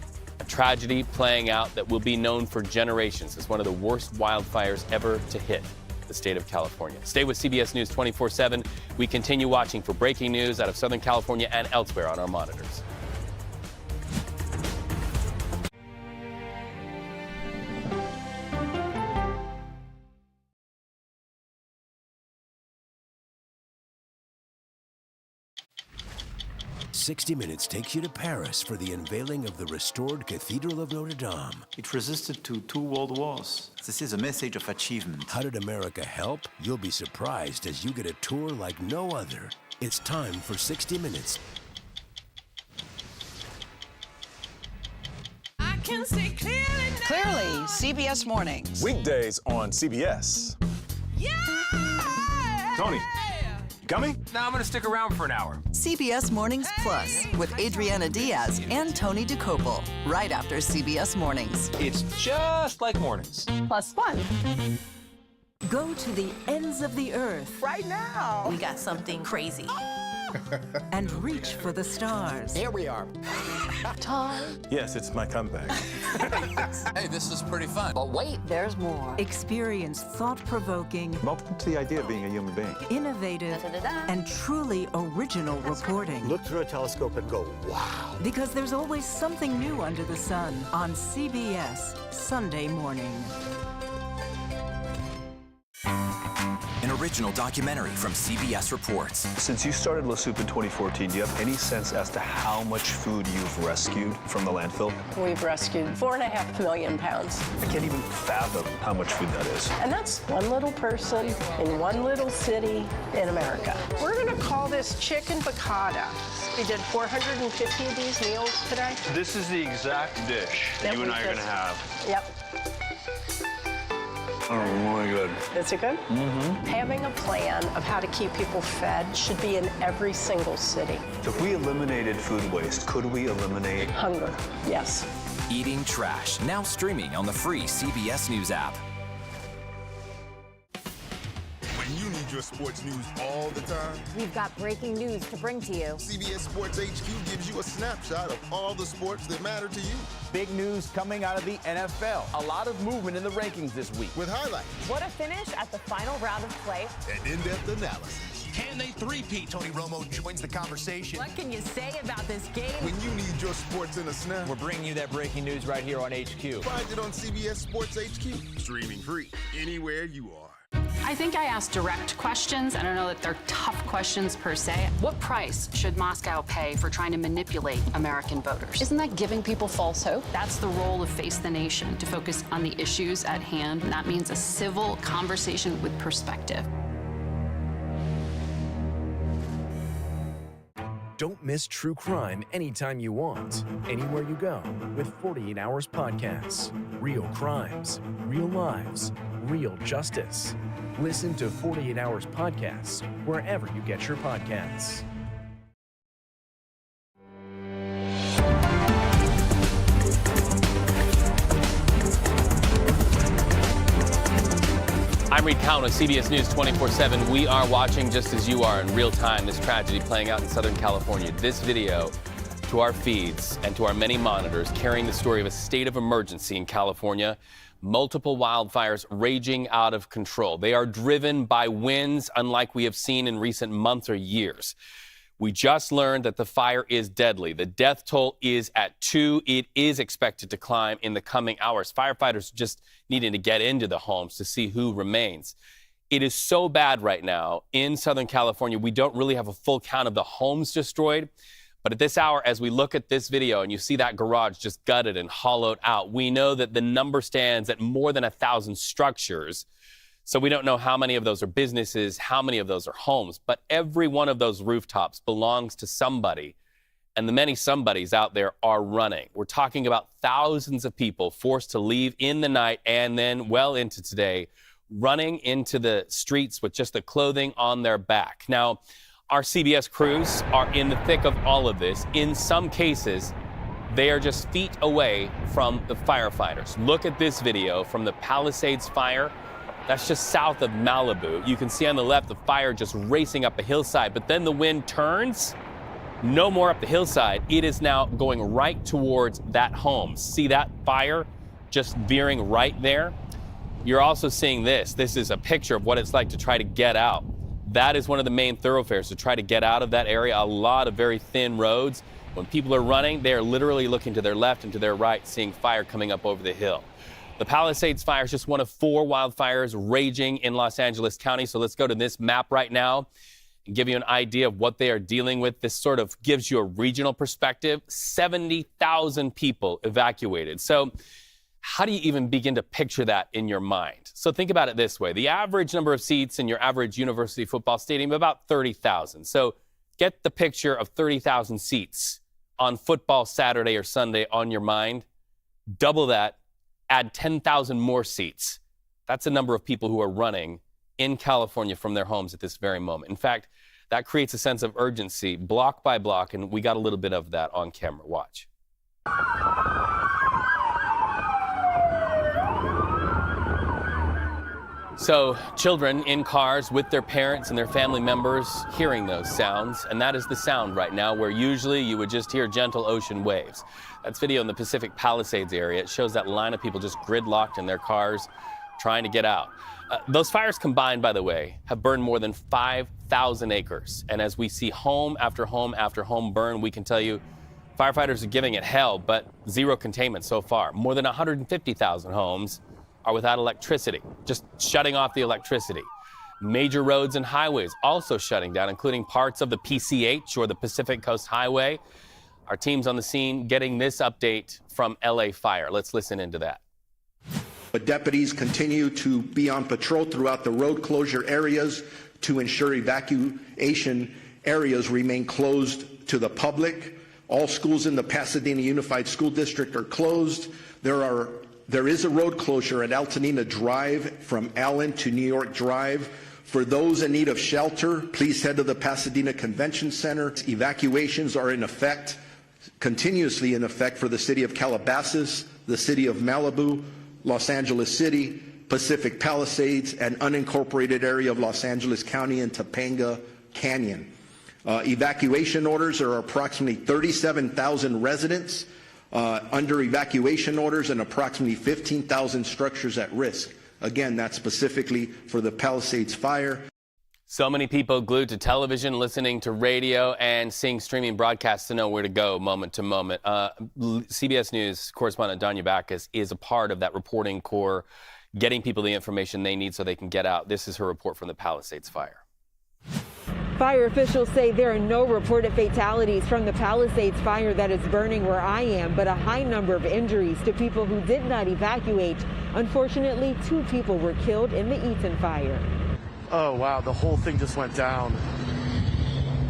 Speaker 26: A tragedy playing out that will be known for generations as one of the worst wildfires ever to hit the state of California. Stay with CBS News 24/7. We continue watching for breaking news out of Southern California and elsewhere on our monitors.
Speaker 23: "60 Minutes takes you to Paris for the unveiling of the restored Cathedral of Notre Dame.
Speaker 9: It resisted to 2 world wars. This is a message of achievement.
Speaker 23: How did America help? You'll be surprised as you get a tour like no other. It's time for 60 Minutes.
Speaker 31: I can see clearly now. Clearly, CBS Mornings.
Speaker 35: Weekdays on CBS.
Speaker 31: Yeah!
Speaker 35: Tony, you coming?
Speaker 9: No, I'm going to stick around for an hour.
Speaker 31: CBS Mornings Plus with Adriana Diaz and Tony DeCopel, right after CBS Mornings.
Speaker 9: It's just like mornings.
Speaker 31: Plus fun. Go to the ends of the earth Right now. We got something crazy. And reach for the stars.
Speaker 21: Here we are.
Speaker 35: Yes, it's my comeback.
Speaker 30: Hey, this is pretty fun.
Speaker 29: But wait, there's more.
Speaker 33: Experience thought-provoking,
Speaker 35: Welcome to the idea of being a human being.
Speaker 33: innovative, and truly original reporting.
Speaker 21: Look through a telescope and go, wow.
Speaker 33: Because there's always something new under the sun on CBS Sunday morning.
Speaker 10: An original documentary from CBS Reports.
Speaker 35: Since you started La Soup in 2014, do you have any sense as to how much food you've rescued from the landfill?
Speaker 11: We've rescued 4.5 million pounds.
Speaker 35: I can't even fathom how much food that is.
Speaker 11: And that's one little person in one little city in America. We're going to call this chicken piccata. We did 450 of these meals today.
Speaker 35: This is the exact dish
Speaker 11: Yep,
Speaker 35: you and
Speaker 11: we
Speaker 35: I are going to
Speaker 11: just-
Speaker 35: have.
Speaker 11: Yep.
Speaker 35: Oh, my God.
Speaker 11: Is it good?
Speaker 35: Mm-hmm.
Speaker 11: Having a plan of how to keep people fed should be in every single city.
Speaker 35: So if we eliminated food waste, could we eliminate
Speaker 11: hunger? Yes.
Speaker 10: Eating Trash, now streaming on the free CBS News app.
Speaker 12: When you need your sports news all the time,
Speaker 13: we've got breaking news to bring to you.
Speaker 12: CBS Sports HQ gives you a snapshot of all the sports that matter to you.
Speaker 14: Big news coming out of the NFL. A lot of movement in the rankings this week.
Speaker 12: With highlights.
Speaker 13: What a finish at the final round of play.
Speaker 12: And in-depth analysis.
Speaker 15: Can they three-peat? Tony Romo joins the conversation.
Speaker 13: What can you say about this game?
Speaker 12: When you need your sports in a snap,
Speaker 14: we're bringing you that breaking news right here on HQ.
Speaker 12: Find it on CBS Sports HQ. Streaming free anywhere you are.
Speaker 16: I think I asked direct questions. I don't know that they're tough questions per se. What price should Moscow pay for trying to manipulate American voters? Isn't that giving people false hope? That's the role of Face the Nation, to focus on the issues at hand. And that means a civil conversation with perspective.
Speaker 17: Don't miss true crime anytime you want, anywhere you go, with 48 Hours Podcasts. Real crimes, real lives, real justice. Listen to 48 Hours Podcasts wherever you get your podcasts.
Speaker 26: I'm Reed Cowan with CBS News 24/7. We are watching just as you are in real time this tragedy playing out in Southern California. This video to our feeds and to our many monitors carrying the story of a state of emergency in California. Multiple wildfires raging out of control. They are driven by winds unlike we have seen in recent months or years. We just learned that the fire is deadly. The death toll is at 2. It is expected to climb in the coming hours. Firefighters just needing to get into the homes to see who remains. It is so bad right now in Southern California. We don't really have a full count of the homes destroyed. But at this hour, as we look at this video and you see that garage just gutted and hollowed out, we know that the number stands at more than 1,000 structures. So we don't know how many of those are businesses, how many of those are homes, but every one of those rooftops belongs to somebody, and the many somebodies out there are running. We're talking about thousands of people forced to leave in the night and then well into today, running into the streets with just the clothing on their back. Now, our CBS crews are in the thick of all of this. In some cases, they are just feet away from the firefighters. Look at this video from the Palisades fire. That's just south of Malibu. You can see on the left the fire just racing up a hillside, but then the wind turns. No more up the hillside. It is now going right towards that home. See that fire just veering right there? You're also seeing this. This is a picture of what it's like to try to get out. That is one of the main thoroughfares to try to get out of that area. A lot of very thin roads. When people are running, they are literally looking to their left and to their right, seeing fire coming up over the hill. The Palisades fire is just one of 4 wildfires raging in Los Angeles County. So let's go to this map right now and give you an idea of what they are dealing with. This sort of gives you a regional perspective. 70,000 people evacuated. So how do you even begin to picture that in your mind? So think about it this way. The average number of seats in your average university football stadium, about 30,000. So get the picture of 30,000 seats on football Saturday or Sunday on your mind. Double that. Add 10,000 more seats. That's the number of people who are running in California from their homes at this very moment. In fact, that creates a sense of urgency block by block, and we got a little bit of that on camera. Watch. So children in cars with their parents and their family members hearing those sounds, and that is the sound right now where usually you would just hear gentle ocean waves. That's video in the Pacific Palisades area. It shows that line of people just gridlocked in their cars trying to get out. Those fires combined, by the way, have burned more than 5,000 acres. And as we see home after home after home burn, we can tell you firefighters are giving it hell, but zero containment so far. More than 150,000 homes are without electricity, just shutting off the electricity. Major roads and highways also shutting down, including parts of the PCH or the Pacific Coast Highway. Our team's on the scene getting this update from LA Fire. Let's listen into that.
Speaker 1: But deputies continue to be on patrol throughout the road closure areas to ensure evacuation areas remain closed to the public. All schools in the Pasadena Unified School District are closed. There is a road closure at Altanina Drive from Allen to New York Drive. For those in need of shelter, please head to the Pasadena Convention Center. Evacuations are in effect, continuously in effect for the city of Calabasas, the city of Malibu, Los Angeles City, Pacific Palisades, and unincorporated area of Los Angeles County and Topanga Canyon. Evacuation orders are approximately 37,000 residents under evacuation orders and approximately 15,000 structures at risk. Again, that's specifically for the Palisades fire.
Speaker 26: So many people glued to television, listening to radio, and seeing streaming broadcasts to know where to go moment to moment. CBS News correspondent Danya Backus is a part of that reporting corps, getting people the information they need so they can get out. This is her report from the Palisades fire.
Speaker 2: Fire officials say there are no reported fatalities from the Palisades fire that is burning where I am, but a high number of injuries to people who did not evacuate. Unfortunately, 2 people were killed in the Eaton fire.
Speaker 3: Oh, wow, the whole thing just went down.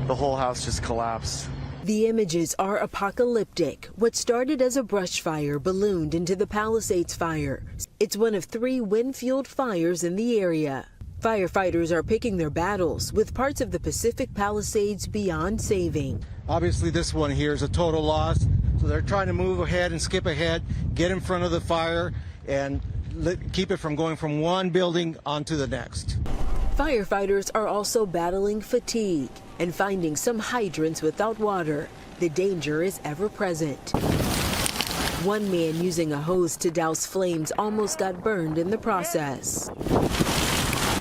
Speaker 3: The whole house just collapsed.
Speaker 31: The images are apocalyptic. What started as a brush fire ballooned into the Palisades fire. It's one of 3 wind-fueled fires in the area. Firefighters are picking their battles with parts of the Pacific Palisades beyond saving.
Speaker 4: Obviously, this one here is a total loss, so they're trying to move ahead and skip ahead, get in front of the fire, and keep it from going from one building onto the next.
Speaker 31: Firefighters are also battling fatigue and finding some hydrants without water. The danger is ever present. One man using a hose to douse flames almost got burned in the process.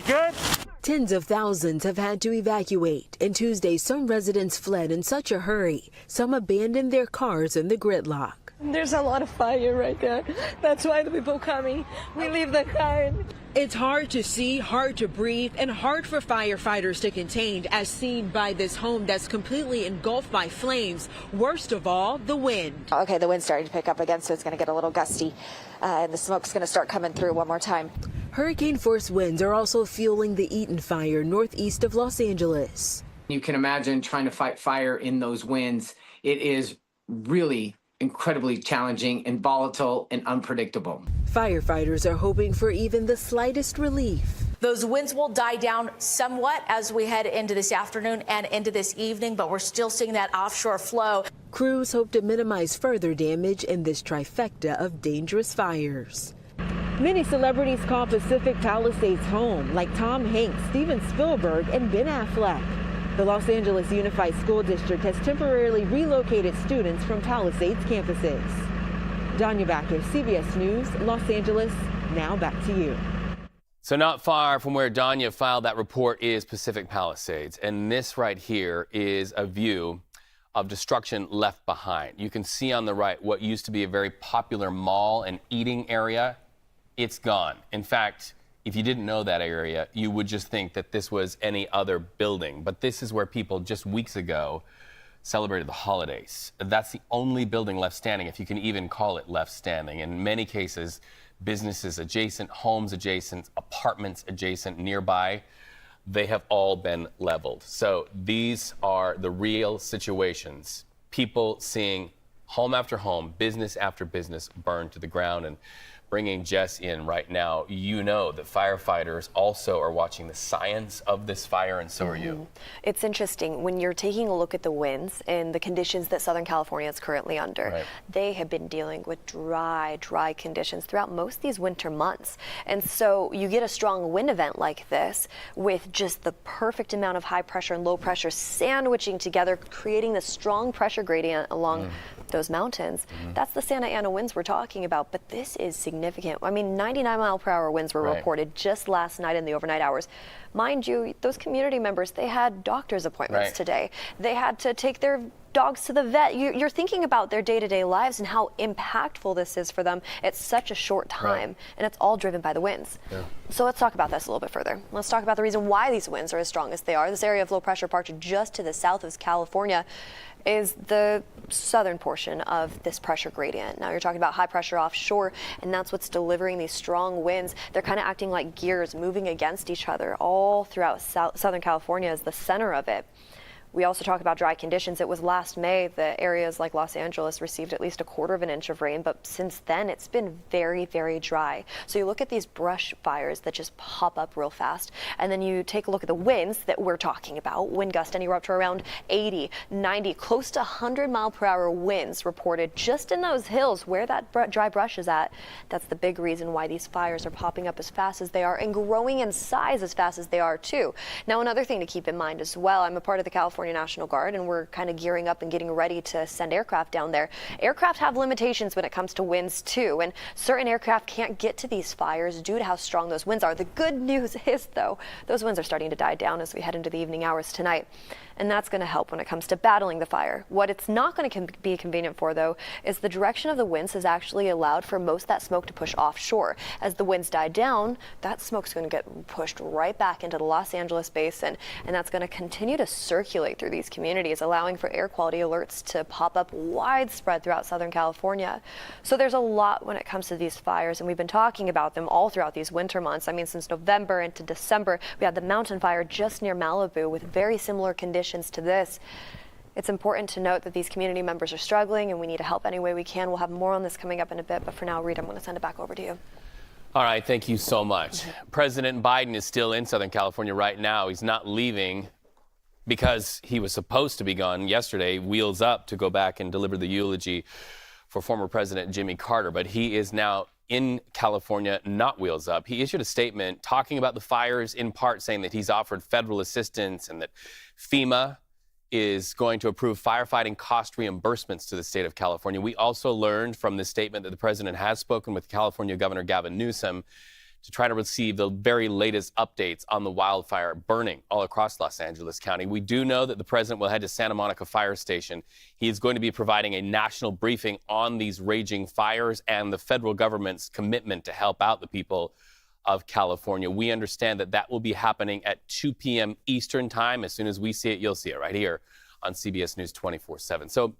Speaker 5: Good?
Speaker 31: Tens of thousands have had to evacuate, and Tuesday some residents fled in such a hurry. Some abandoned their cars in the gridlock.
Speaker 6: There's a lot of fire right there. That's why the people coming. We leave the car.
Speaker 2: It's hard to see, hard to breathe, and hard for firefighters to contain, as seen by this home that's completely engulfed by flames. Worst of all, the wind.
Speaker 7: Okay, the wind's starting to pick up again, so it's going to get a little gusty, and the smoke's going to start coming through one more time.
Speaker 31: Hurricane-force winds are also fueling the Eaton fire northeast of Los Angeles.
Speaker 8: You can imagine trying to fight fire in those winds. It is really incredibly challenging and volatile and unpredictable.
Speaker 31: Firefighters are hoping for even the slightest relief.
Speaker 18: Those winds will die down somewhat as we head into this afternoon and into this evening, but we're still seeing that offshore flow.
Speaker 31: Crews hope to minimize further damage in this trifecta of dangerous fires.
Speaker 2: Many celebrities call Pacific Palisades home, like Tom Hanks, Steven Spielberg, and Ben Affleck. The Los Angeles Unified School District has temporarily relocated students from Palisades campuses. Danya Backus, CBS News, Los Angeles. Now back to you.
Speaker 26: So not far from where Danya filed that report is Pacific Palisades. And this right here is a view of destruction left behind. You can see on the right what used to be a very popular mall and eating area. It's gone. In fact, if you didn't know that area, you would just think that this was any other building. But this is where people just weeks ago celebrated the holidays. That's the only building left standing, if you can even call it left standing. In many cases, businesses adjacent, homes adjacent, apartments adjacent nearby, they have all been leveled. So these are the real situations. People seeing home after home, business after business burned to the ground. And bringing Jess in right now, you know that firefighters also are watching the science of this fire, and so are you.
Speaker 19: It's interesting when you're taking a look at the winds and the conditions that Southern California is currently under.
Speaker 26: Right.
Speaker 19: They have been dealing with dry conditions throughout most of these winter months. And so you get a strong wind event like this with just the perfect amount of high pressure and low pressure sandwiching together, creating the strong pressure gradient along those mountains. That's the Santa Ana winds we're talking about, but this is significant. I mean, 99-mile-per-hour winds were reported just last night in the overnight hours. Mind you, those community members, they had doctor's appointments today. They had to take their dogs to the vet. You're thinking about their day-to-day lives and how impactful this is for them at such a short time, and it's all driven by the winds. So let's talk about this a little bit further. Let's talk about the reason why these winds are as strong as they are. This area of low pressure parked just to the south of California is the southern portion of this pressure gradient. Now you're talking about high pressure offshore, and that's what's delivering these strong winds. They're kind of acting like gears moving against each other all throughout Southern California is the center of it. We also talk about dry conditions. It was last May that areas like Los Angeles received at least 1/4 inch of rain, but since then it's been very, very dry. So you look at these brush fires that just pop up real fast, and then you take a look at the winds that we're talking about. Wind gusts anywhere up to around 80, 90, close to 100-mile-per-hour winds reported just in those hills where that dry brush is at. That's the big reason why these fires are popping up as fast as they are and growing in size as fast as they are too. Now another thing to keep in mind as well, I'm a part of the California National Guard, and we're kind of gearing up and getting ready to send aircraft down there. Aircraft have limitations when it comes to winds too, and certain aircraft can't get to these fires due to how strong those winds are. The good news is, though, those winds are starting to die down as we head into the evening hours tonight, and that's going to help when it comes to battling the fire. What it's not going to be convenient for, though, is the direction of the winds has actually allowed for most of that smoke to push offshore. As the winds die down, that smoke's going to get pushed right back into the Los Angeles basin, and that's going to continue to circulate through these communities, allowing for air quality alerts to pop up widespread throughout Southern California. So there's a lot when it comes to these fires, and we've been talking about them all throughout these winter months. I mean, since November into December, we had the mountain fire just near Malibu with very similar conditions to this. It's important to note that these community members are struggling, and we need to help any way we can. We'll have more on this coming up in a bit, but for now, Reed, I'm going to send it back over to you.
Speaker 26: All right, thank you so much. President Biden is still in Southern California right now. He's not leaving because he was supposed to be gone yesterday, wheels up to go back and deliver the eulogy for former President Jimmy Carter, but he is now in California, not wheels up. He issued a statement talking about the fires, in part saying that he's offered federal assistance and that FEMA is going to approve firefighting cost reimbursements to the state of California. We also learned from this statement that the president has spoken with California Governor Gavin Newsom to try to receive the very latest updates on the wildfire burning all across Los Angeles County. We do know that the president will head to Santa Monica Fire Station. He is going to be providing a national briefing on these raging fires and the federal government's commitment to help out the people of California. We understand that that will be happening at 2 p.m. Eastern time. As soon as we see it, you'll see it right here on CBS News 24/7. So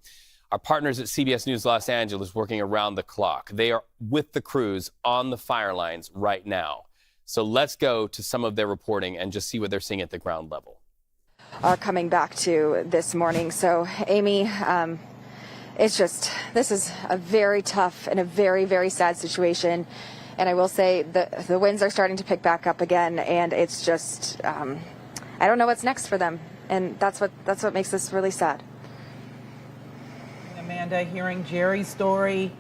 Speaker 26: our partners at CBS News Los Angeles working around the clock. They are with the crews on the fire lines right now. So let's go to some of their reporting and just see what they're seeing at the ground level.
Speaker 7: Are coming back to this morning. So, Amy, this is a very tough and a very, very sad situation. And I will say the winds are starting to pick back up again, and it's just, I don't know what's next for them. And that's what makes this really sad.
Speaker 9: Amanda, hearing Jerry's story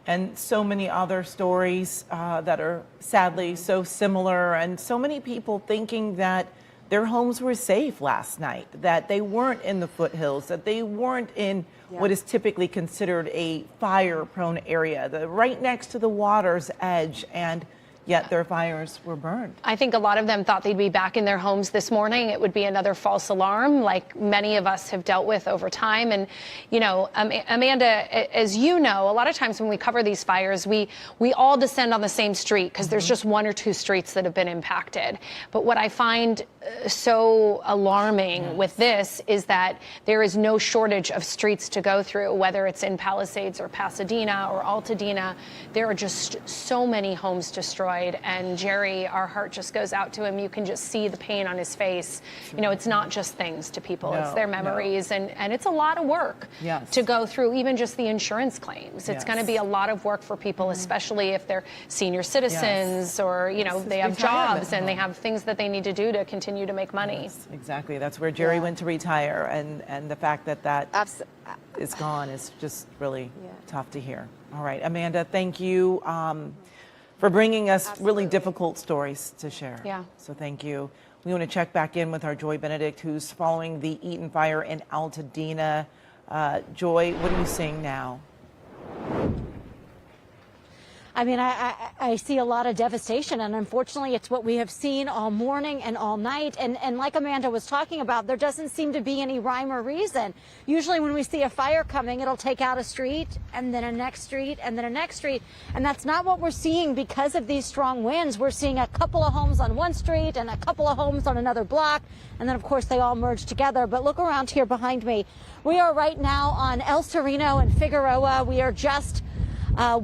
Speaker 9: and so many other stories that are sadly so similar, and so many people thinking that their homes were safe last night, that they weren't in the foothills, that they weren't in what is typically considered a fire-prone area, right next to the water's edge, and yet their fires were burned.
Speaker 20: I think a lot of them thought they'd be back in their homes this morning. It would be another false alarm, like many of us have dealt with over time. And, you know, Amanda, as you know, a lot of times when we cover these fires, we all descend on the same street because there's just one or two streets that have been impacted. But what I find so alarming with this is that there is no shortage of streets to go through, whether it's in Palisades or Pasadena or Altadena. There are just so many homes destroyed. And Jerry, our heart just goes out to him. You can just see the pain on his face. You know, it's not just things to people, it's their memories. And it's a lot of work to go through, even just the insurance claims. It's going to be a lot of work for people, especially if they're senior citizens or, you know, they have jobs and they have things that they need to do to continue to make money.
Speaker 9: Yes, exactly. That's where Jerry went to retire. And the fact that is gone is just really tough to hear. All right, Amanda, thank you for bringing us really difficult stories to share. So thank you. We want to check back in with our Joy Benedict, who's following the Eaton fire in Altadena. Joy, what are you seeing now?
Speaker 21: I mean, I see a lot of devastation, and unfortunately, it's what we have seen all morning and all night. And like Amanda was talking about, there doesn't seem to be any rhyme or reason. Usually when we see a fire coming, it'll take out a street, and then a next street, and then a next street. And that's not what we're seeing because of these strong winds. We're seeing a couple of homes on one street and a couple of homes on another block. And then, of course, they all merge together. But look around here behind me. We are right now on El Sereno and Figueroa. We are just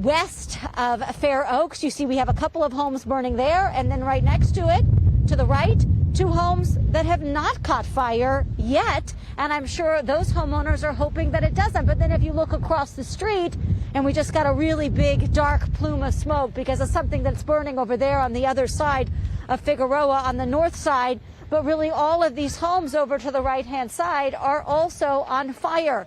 Speaker 21: west of Fair Oaks. You see we have a couple of homes burning there, and then right next to it, to the right, two homes that have not caught fire yet, and I'm sure those homeowners are hoping that it doesn't. But then if you look across the street, and we just got a really big dark plume of smoke because of something that's burning over there on the other side of Figueroa on the north side. But really all of these homes over to the right-hand side are also on fire.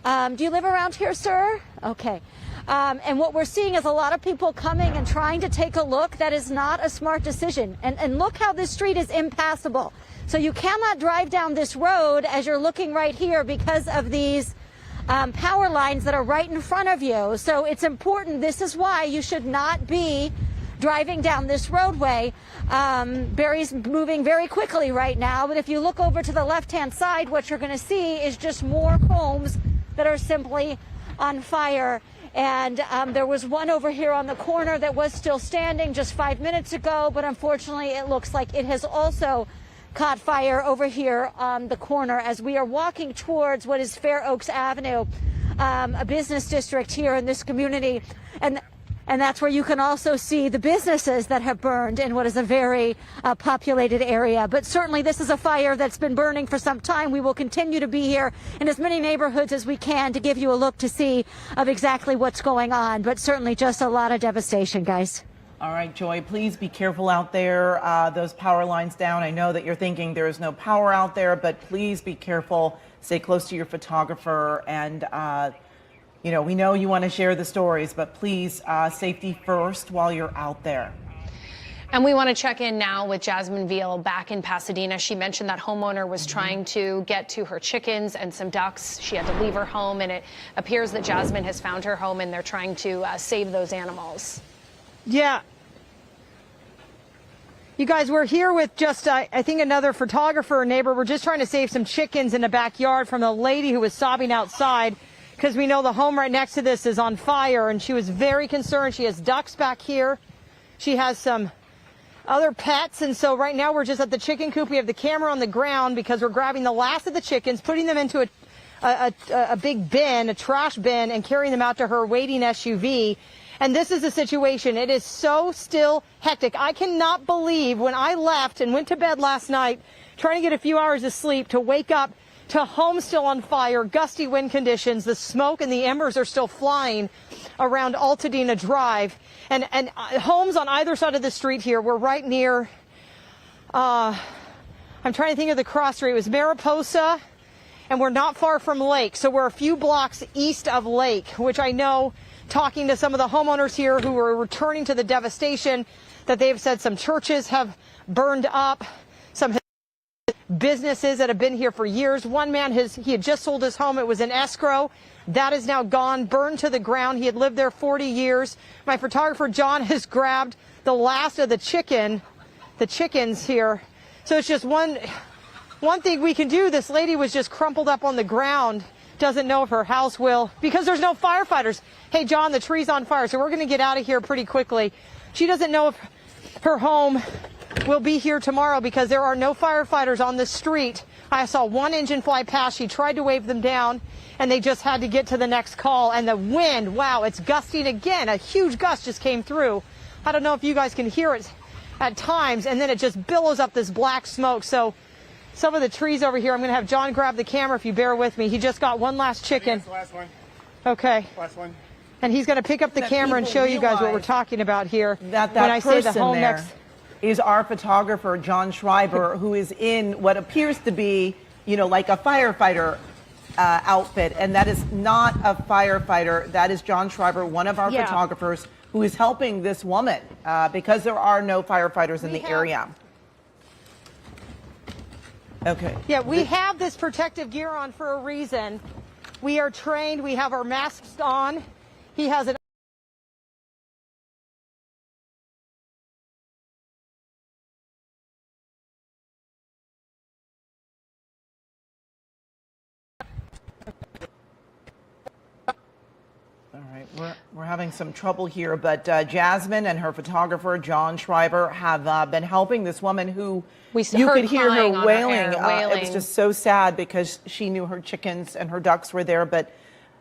Speaker 21: Do you live around here, sir? Okay. And what we're seeing is a lot of people coming and trying to take a look. That is not a smart decision. And look how this street is impassable. So you cannot drive down this road as you're looking right here because of these power lines that are right in front of you. So it's important. This is why you should not be driving down this roadway. Barry's moving very quickly right now. But if you look over to the left-hand side, what you're going to see is just more homes that are simply on fire. And there was one over here on the corner that was still standing just 5 minutes ago, but unfortunately it looks like it has also caught fire over here on the corner as we are walking towards what is Fair Oaks Avenue, a business district here in this community. And that's where you can also see the businesses that have burned in what is a very populated area. But certainly this is a fire that's been burning for some time. We will continue to be here in as many neighborhoods as we can to give you a look to see of exactly what's going on. But certainly just a lot of devastation, guys.
Speaker 9: All right, Joy, please be careful out there. Those power lines down. I know that you're thinking there is no power out there, but please be careful. Stay close to your photographer and You know, we know you want to share the stories, but please, safety first while you're out there.
Speaker 20: And we want to check in now with Jasmine Veal back in Pasadena. She mentioned that homeowner was trying to get to her chickens and some ducks. She had to leave her home, and it appears that Jasmine has found her home, and they're trying to save those animals.
Speaker 2: Yeah. You guys, we're here with just, I think, another photographer or neighbor. We're just trying to save some chickens in the backyard from the lady who was sobbing outside because we know the home right next to this is on fire, and she was very concerned. She has ducks back here. She has some other pets, and so right now we're just at the chicken coop. We have the camera on the ground because we're grabbing the last of the chickens, putting them into a big bin, a trash bin, and carrying them out to her waiting SUV. And this is the situation. It is so still hectic. I cannot believe when I left and went to bed last night trying to get a few hours of sleep to wake up to home still on fire, gusty wind conditions, the smoke and the embers are still flying around Altadena Drive, and homes on either side of the street here. We're right near, I'm trying to think of the cross street. It was Mariposa, and we're not far from Lake. So we're a few blocks east of Lake, which I know, talking to some of the homeowners here who are returning to the devastation, that they've said some churches have burned up, some businesses that have been here for years. One man, he had just sold his home. It was in escrow. That is now gone, burned to the ground. He had lived there 40 years. My photographer, John, has grabbed the last of the chickens here. So it's just one thing we can do. This lady was just crumpled up on the ground. Doesn't know if her house will, because there's no firefighters. Hey, John, the tree's on fire, so we're going to get out of here pretty quickly. She doesn't know if her home will be here tomorrow because there are no firefighters on the street. I saw one engine fly past. She tried to wave them down, and they just had to get to the next call. And the wind, wow, it's gusting again. A huge gust just came through. I don't know if you guys can hear it at times, and then it just billows up this black smoke. So some of the trees over here, I'm going to have John grab the camera if you bear with me. He just got one last chicken.
Speaker 5: That's the last one.
Speaker 2: Okay.
Speaker 5: Last one.
Speaker 2: And he's going to pick up the camera and show you guys what we're talking about here.
Speaker 9: That
Speaker 2: when I say the home
Speaker 9: there
Speaker 2: next
Speaker 9: is our photographer, John Schreiber, who is in what appears to be, you know, like a firefighter outfit. And that is not a firefighter. That is John Schreiber, one of our photographers, who is helping this woman because there are no firefighters in the area. Okay.
Speaker 2: Yeah, we have this protective gear on for a reason. We are trained. We have our masks on. He has an
Speaker 9: All right, we're having some trouble here, but Jasmine and her photographer, John Schreiber, have been helping this woman who you could hear her wailing. It was just so sad because she knew her chickens and her ducks were there, but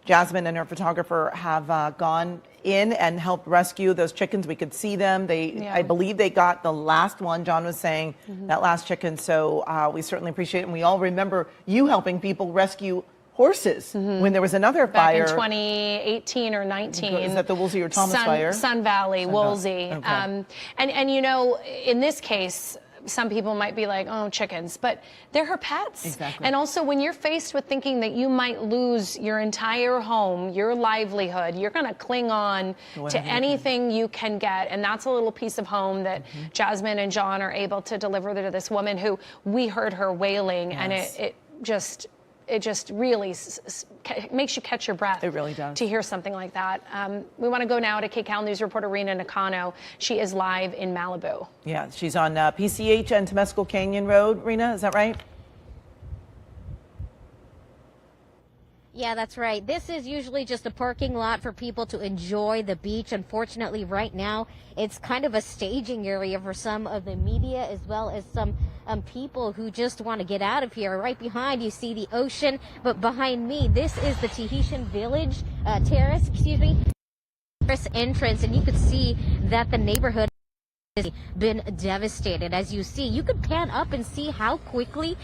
Speaker 9: Jasmine and her photographer have gone in and helped rescue those chickens. We could see them. I believe they got the last one, John was saying, that last chicken. So we certainly appreciate it. And we all remember you helping people rescue horses when there was another fire.
Speaker 20: Back in 2018 or 19.
Speaker 9: Is that the Woolsey or Thomas fire?
Speaker 20: Sun Valley, Woolsey.
Speaker 9: Okay.
Speaker 20: And you know, in this case, some people might be like, oh, chickens, but they're her pets.
Speaker 9: Exactly.
Speaker 20: And also when you're faced with thinking that you might lose your entire home, your livelihood, you're going to cling on to anything you can get. And that's a little piece of home that Jasmine and John are able to deliver to this woman who we heard her wailing. And it just really makes you catch your breath.
Speaker 9: It really does.
Speaker 20: To hear something like that. We want to go now to KCAL News reporter Rena Nakano. She is live in Malibu.
Speaker 9: Yeah, she's on PCH and Temescal Canyon Road. Rena, is that right?
Speaker 10: Yeah, that's right. This is usually just a parking lot for people to enjoy the beach. Unfortunately, right now, it's kind of a staging area for some of the media as well as some people who just want to get out of here. Right behind, you see the ocean, but behind me, this is the Tahitian Village terrace, terrace entrance, and you could see that the neighborhood has been devastated. As you see, you could pan up and see how quickly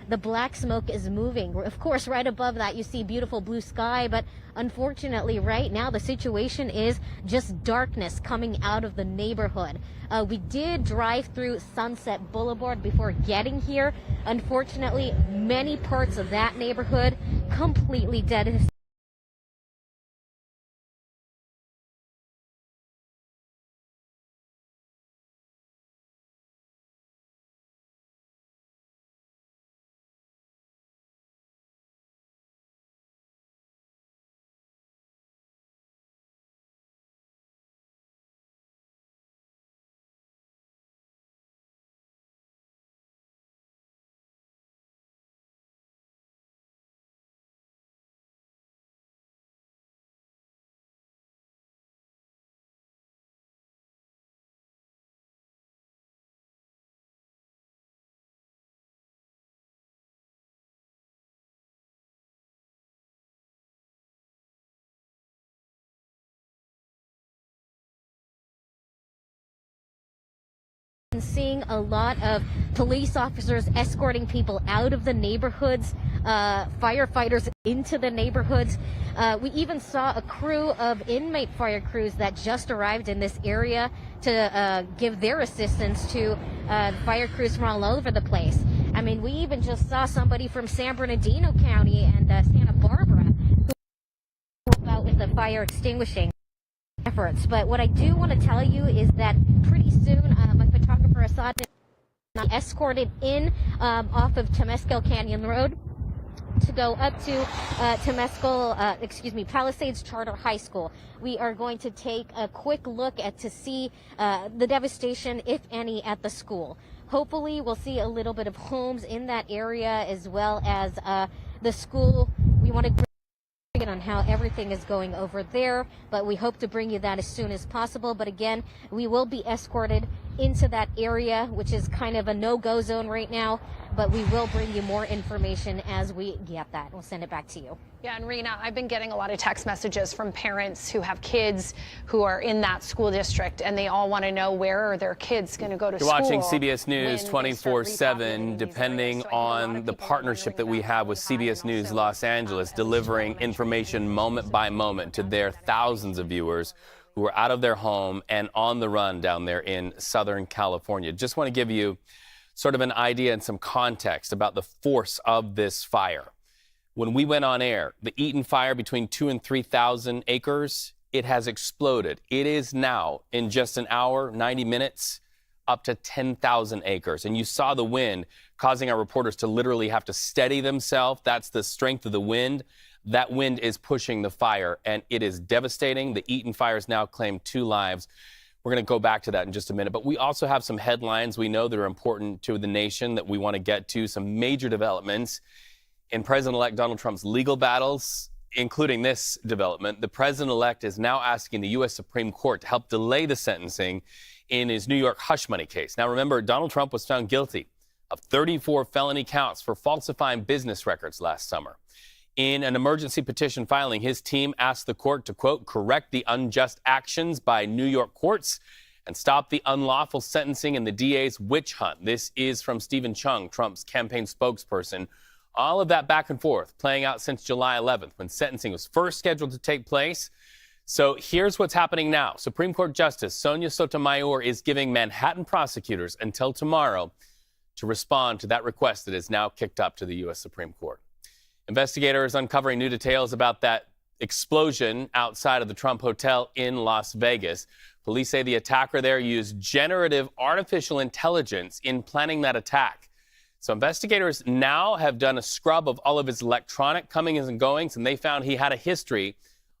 Speaker 10: the black smoke is moving. Of course, right above that, you see beautiful blue sky, but unfortunately, right now, the situation is just darkness coming out of the neighborhood. We did drive through Sunset Boulevard before getting here. Unfortunately, many parts of that neighborhood completely dead. seeing a lot of police officers escorting people out of the neighborhoods, firefighters into the neighborhoods. We even saw a crew of inmate fire crews that just arrived in this area to give their assistance to fire crews from all over the place. I mean, we even just saw somebody from San Bernardino County and Santa Barbara who helped out with the fire extinguishing efforts. But what I do want to tell you is that pretty soon my photographer Assad escorted in off of Temescal Canyon Road to go up to Palisades Charter High School. We are going to take a quick look to see the devastation, if any, at the school. Hopefully we'll see a little bit of homes in that area as well as the school. We want to bring it on how everything is going over there, but we hope to bring you that as soon as possible. But again, we will be escorted into that area, which is kind of a no-go zone right now, but we will bring you more information as we get that. We'll send it back to you.
Speaker 20: Yeah, and Rena, I've been getting a lot of text messages from parents who have kids who are in that school district, and they all want to know where are their kids going to go to school.
Speaker 26: You're watching CBS News 24/7, depending on the partnership that we have with CBS News Los Angeles, delivering information moment by moment to their thousands of viewers who are out of their home and on the run down there in Southern California. Just want to give you sort of an idea and some context about the force of this fire. When we went on air, the Eaton fire between 2,000 and 3,000 acres, it has exploded. It is now, in just an hour, 90 minutes, up to 10,000 acres. And you saw the wind causing our reporters to literally have to steady themselves. That's the strength of the wind. That wind is pushing the fire, and it is devastating. The Eaton fire has now claimed 2 lives. We're going to go back to that in just a minute. But we also have some headlines we know that are important to the nation that we want to get to, some major developments in President-elect Donald Trump's legal battles, including this development. The president-elect is now asking the U.S. Supreme Court to help delay the sentencing in his New York hush money case. Now, remember, Donald Trump was found guilty of 34 felony counts for falsifying business records last summer. In an emergency petition filing, his team asked the court to, quote, correct the unjust actions by New York courts and stop the unlawful sentencing and the DA's witch hunt. This is from Stephen Chung, Trump's campaign spokesperson. All of that back and forth playing out since July 11th, when sentencing was first scheduled to take place. So here's what's happening now. Supreme Court Justice Sonia Sotomayor is giving Manhattan prosecutors until tomorrow to respond to that request that is now kicked up to the U.S. Supreme Court. Investigators uncovering new details about that explosion outside of the Trump Hotel in Las Vegas. Police say the attacker there used generative artificial intelligence in planning that attack. So investigators now have done a scrub of all of his electronic comings and goings, and they found he had a history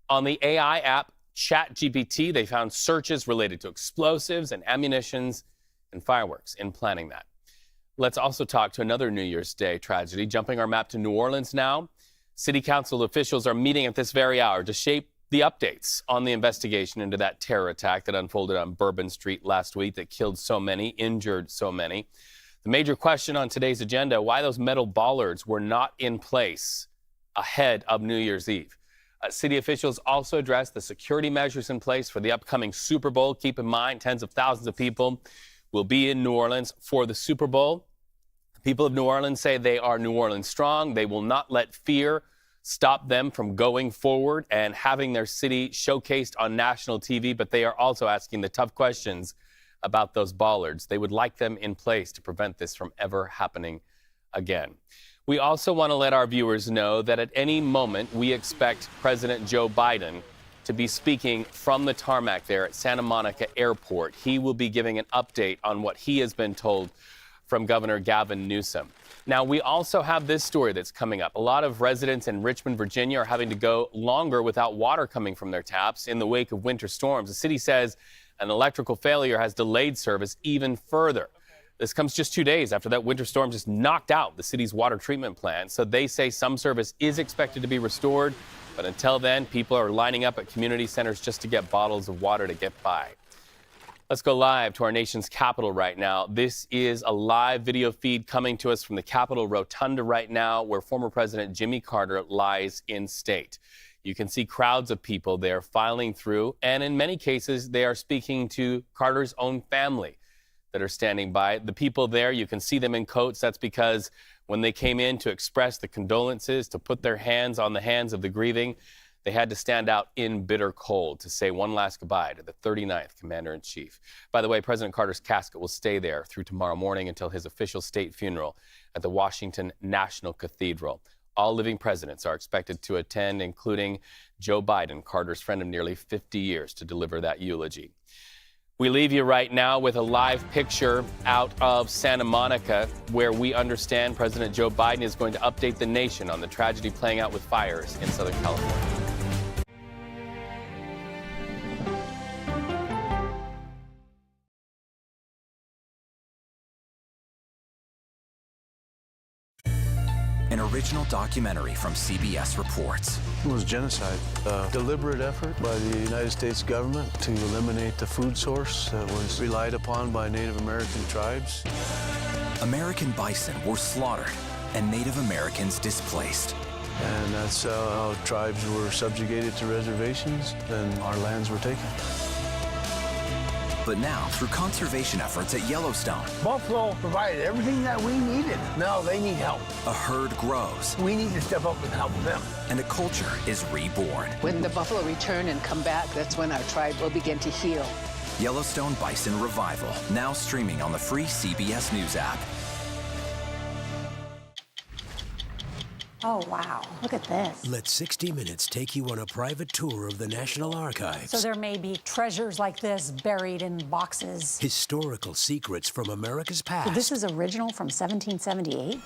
Speaker 26: on the AI app ChatGPT. They found searches related to explosives and ammunitions and fireworks in planning that. Let's also talk to another New Year's Day tragedy. Jumping our map to New Orleans now. City Council officials are meeting at this very hour to shape the updates on the investigation into that terror attack that unfolded on Bourbon Street last week that killed so many, injured so many. The major question on today's agenda, why those metal bollards were not in place ahead of New Year's Eve. City officials also addressed the security measures in place for the upcoming Super Bowl. Keep in mind, tens of thousands of people will be in New Orleans for the Super Bowl. The people of New Orleans say they are New Orleans strong. They will not let fear stop them from going forward and having their city showcased on national TV, but they are also asking the tough questions about those bollards. They would like them in place to prevent this from ever happening again. We also want to let our viewers know that at any moment we expect President Joe Biden to be speaking from the tarmac there at Santa Monica Airport. He will be giving an update on what he has been told from Governor Gavin Newsom. Now, we also have this story that's coming up. A lot of residents in Richmond, Virginia are having to go longer without water coming from their taps in the wake of winter storms. The city says an electrical failure has delayed service even further. This comes just 2 days after that winter storm just knocked out the city's water treatment plant. So they say some service is expected to be restored. But until then, people are lining up at community centers just to get bottles of water to get by. Let's go live to our nation's capital right now. This is a live video feed coming to us from the Capitol Rotunda right now, where former President Jimmy Carter lies in state. You can see crowds of people there filing through, and in many cases, they are speaking to Carter's own family. that are standing by. The people there, you can see them in coats. That's because when they came in to express the condolences, to put their hands on the hands of the grieving, they had to stand out in bitter cold to say one last goodbye to the 39th Commander-in-Chief. By the way, President Carter's casket will stay there through tomorrow morning until his official state funeral at the Washington National Cathedral. All living presidents are expected to attend, including Joe Biden, Carter's friend of nearly 50 years, to deliver that eulogy. We leave you right now with a live picture out of Santa Monica, where we understand President Joe Biden is going to update the nation on the tragedy playing out with fires in Southern California.
Speaker 11: An original documentary from CBS reports.
Speaker 13: It was genocide, a deliberate effort by the United States government to eliminate the food source that was relied upon by Native American tribes.
Speaker 11: American bison were slaughtered and Native Americans displaced.
Speaker 13: And that's how tribes were subjugated to reservations and our lands were taken.
Speaker 11: But now, through conservation efforts at Yellowstone,
Speaker 15: Buffalo provided everything that we needed. Now they need help.
Speaker 11: a herd grows.
Speaker 15: We need to step up and help them.
Speaker 11: And a culture is reborn.
Speaker 22: When the buffalo return and come back, that's when our tribe will begin to heal.
Speaker 11: Yellowstone Bison Revival, now streaming on the free CBS News app.
Speaker 21: Oh, wow. Look at this.
Speaker 23: Let 60 Minutes take you on a private tour of the National Archives.
Speaker 21: So there may be treasures like this buried in boxes.
Speaker 23: Historical secrets from America's past.
Speaker 21: So this is original from 1778?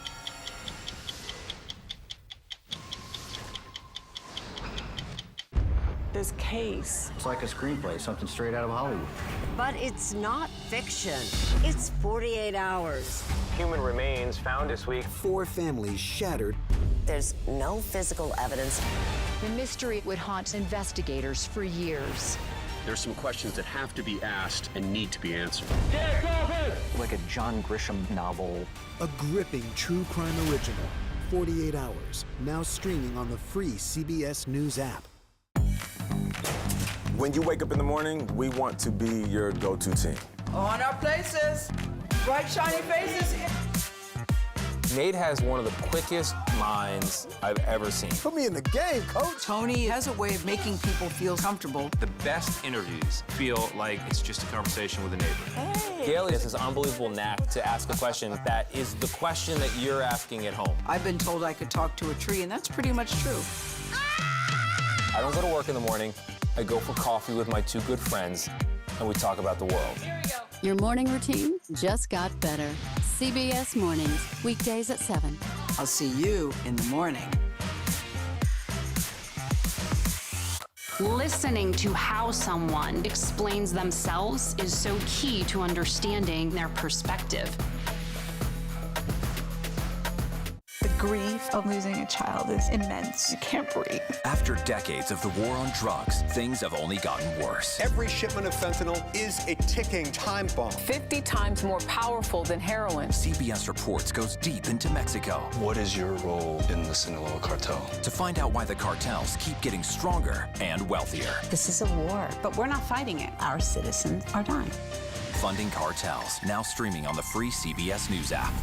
Speaker 24: This case.
Speaker 25: It's like a screenplay, something straight out of Hollywood.
Speaker 27: But it's not fiction. It's 48 hours.
Speaker 28: Human remains found this week.
Speaker 29: 4 families shattered.
Speaker 27: There's no physical evidence.
Speaker 30: The mystery would haunt investigators for years.
Speaker 32: There's some questions that have to be asked and need to be answered.
Speaker 25: Like a John Grisham novel.
Speaker 29: A gripping true crime original. 48 hours. Now streaming on the free CBS News app.
Speaker 33: When you wake up in the morning, we want to be your go-to team.
Speaker 34: On our places. Bright, shiny faces.
Speaker 33: Nate has one of the quickest minds I've ever seen.
Speaker 29: Put me in the game, coach.
Speaker 34: Tony has a way of making people feel comfortable.
Speaker 35: The best interviews feel like it's just a conversation with a neighbor.
Speaker 34: Hey.
Speaker 33: Gail has this unbelievable knack to ask a question that is the question that you're asking at home.
Speaker 34: I've been told I could talk to a tree, and that's pretty much true.
Speaker 33: I don't go to work in the morning. I go for coffee with my 2 good friends, and we talk about the world.
Speaker 36: Your morning routine just got better. CBS Mornings, weekdays at 7.
Speaker 34: I'll see you in the morning.
Speaker 16: Listening to how someone explains themselves is so key to understanding their perspective.
Speaker 37: The grief of losing a child is immense. You can't breathe.
Speaker 11: After decades of the war on drugs, things have only gotten worse.
Speaker 38: Every shipment of fentanyl is a ticking time bomb.
Speaker 37: 50 times more powerful than heroin.
Speaker 11: CBS Reports goes deep into Mexico.
Speaker 32: What is your role in the Sinaloa cartel?
Speaker 11: To find out why the cartels keep getting stronger and wealthier.
Speaker 21: This is a war, but we're not fighting it. Our citizens are dying.
Speaker 11: Funding Cartels, now streaming on the free CBS News app.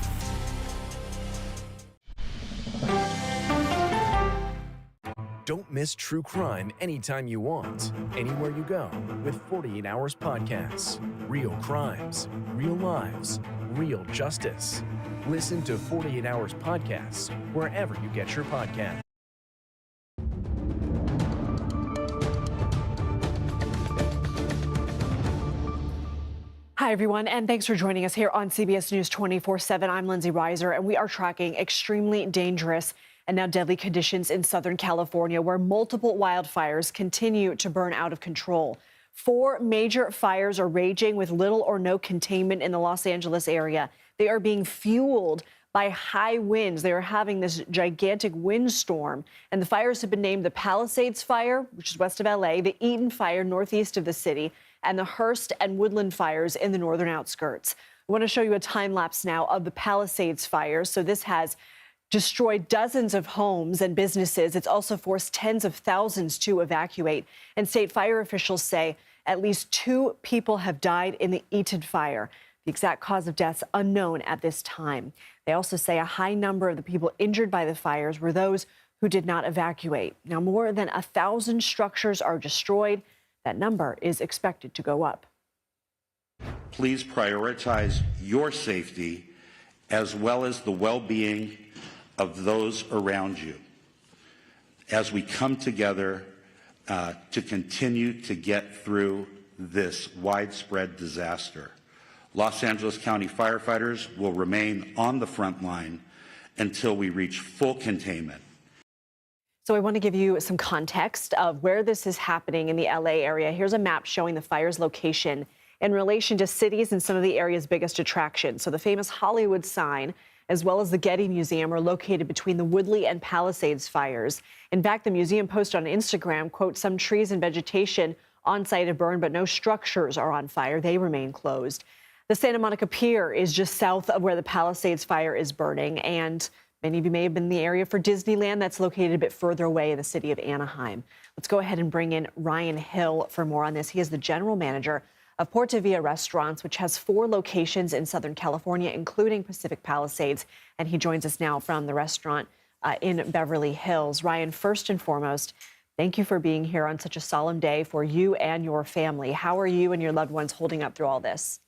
Speaker 17: Don't miss true crime anytime you want, anywhere you go with 48 Hours Podcasts. Real crimes, real lives, real justice. Listen to 48 Hours Podcasts wherever you get your podcasts.
Speaker 39: Hi, everyone, and thanks for joining us here on CBS News 24/7. I'm Lindsay Reiser, and we are tracking extremely dangerous and now deadly conditions in Southern California, where multiple wildfires continue to burn out of control. 4 major fires are raging with little or no containment in the Los Angeles area. They are being fueled by high winds. They are having this gigantic windstorm, and the fires have been named the Palisades Fire, which is west of LA, the Eaton Fire northeast of the city, and the Hearst and Woodland fires in the northern outskirts. I want to show you a time lapse now of the Palisades fires. So this has destroyed dozens of homes and businesses. It's also forced tens of thousands to evacuate. And state fire officials say at least 2 people have died in the Eaton fire. The exact cause of death unknown at this time. They also say a high number of the people injured by the fires were those who did not evacuate. Now, more than 1,000 structures are destroyed. That number is expected to go up.
Speaker 1: Please prioritize your safety as well as the well-being of those around you as we come together to continue to get through this widespread disaster. Los Angeles County firefighters will remain on the front line until we reach full containment.
Speaker 39: So I want to give you some context of where this is happening in the LA area. Here's a map showing the fire's location in relation to cities and some of the area's biggest attractions. So the famous Hollywood sign, as well as the Getty Museum, are located between the Woodley and Palisades fires. In fact, the museum posted on Instagram, quote, some trees and vegetation on site have burned, but no structures are on fire. They remain closed. The Santa Monica Pier is just south of where the Palisades fire is burning, and many of you may have been in the area for Disneyland. That's located a bit further away in the city of Anaheim. Let's go ahead and bring in Ryan Hill for more on this. He is the general manager of Porta Villa Restaurants, which has 4 locations in Southern California, including Pacific Palisades. And he joins us now from the restaurant in Beverly Hills. Ryan, first and foremost, thank you for being here on such a solemn day for you and your family. How are you and your loved ones holding up through all this?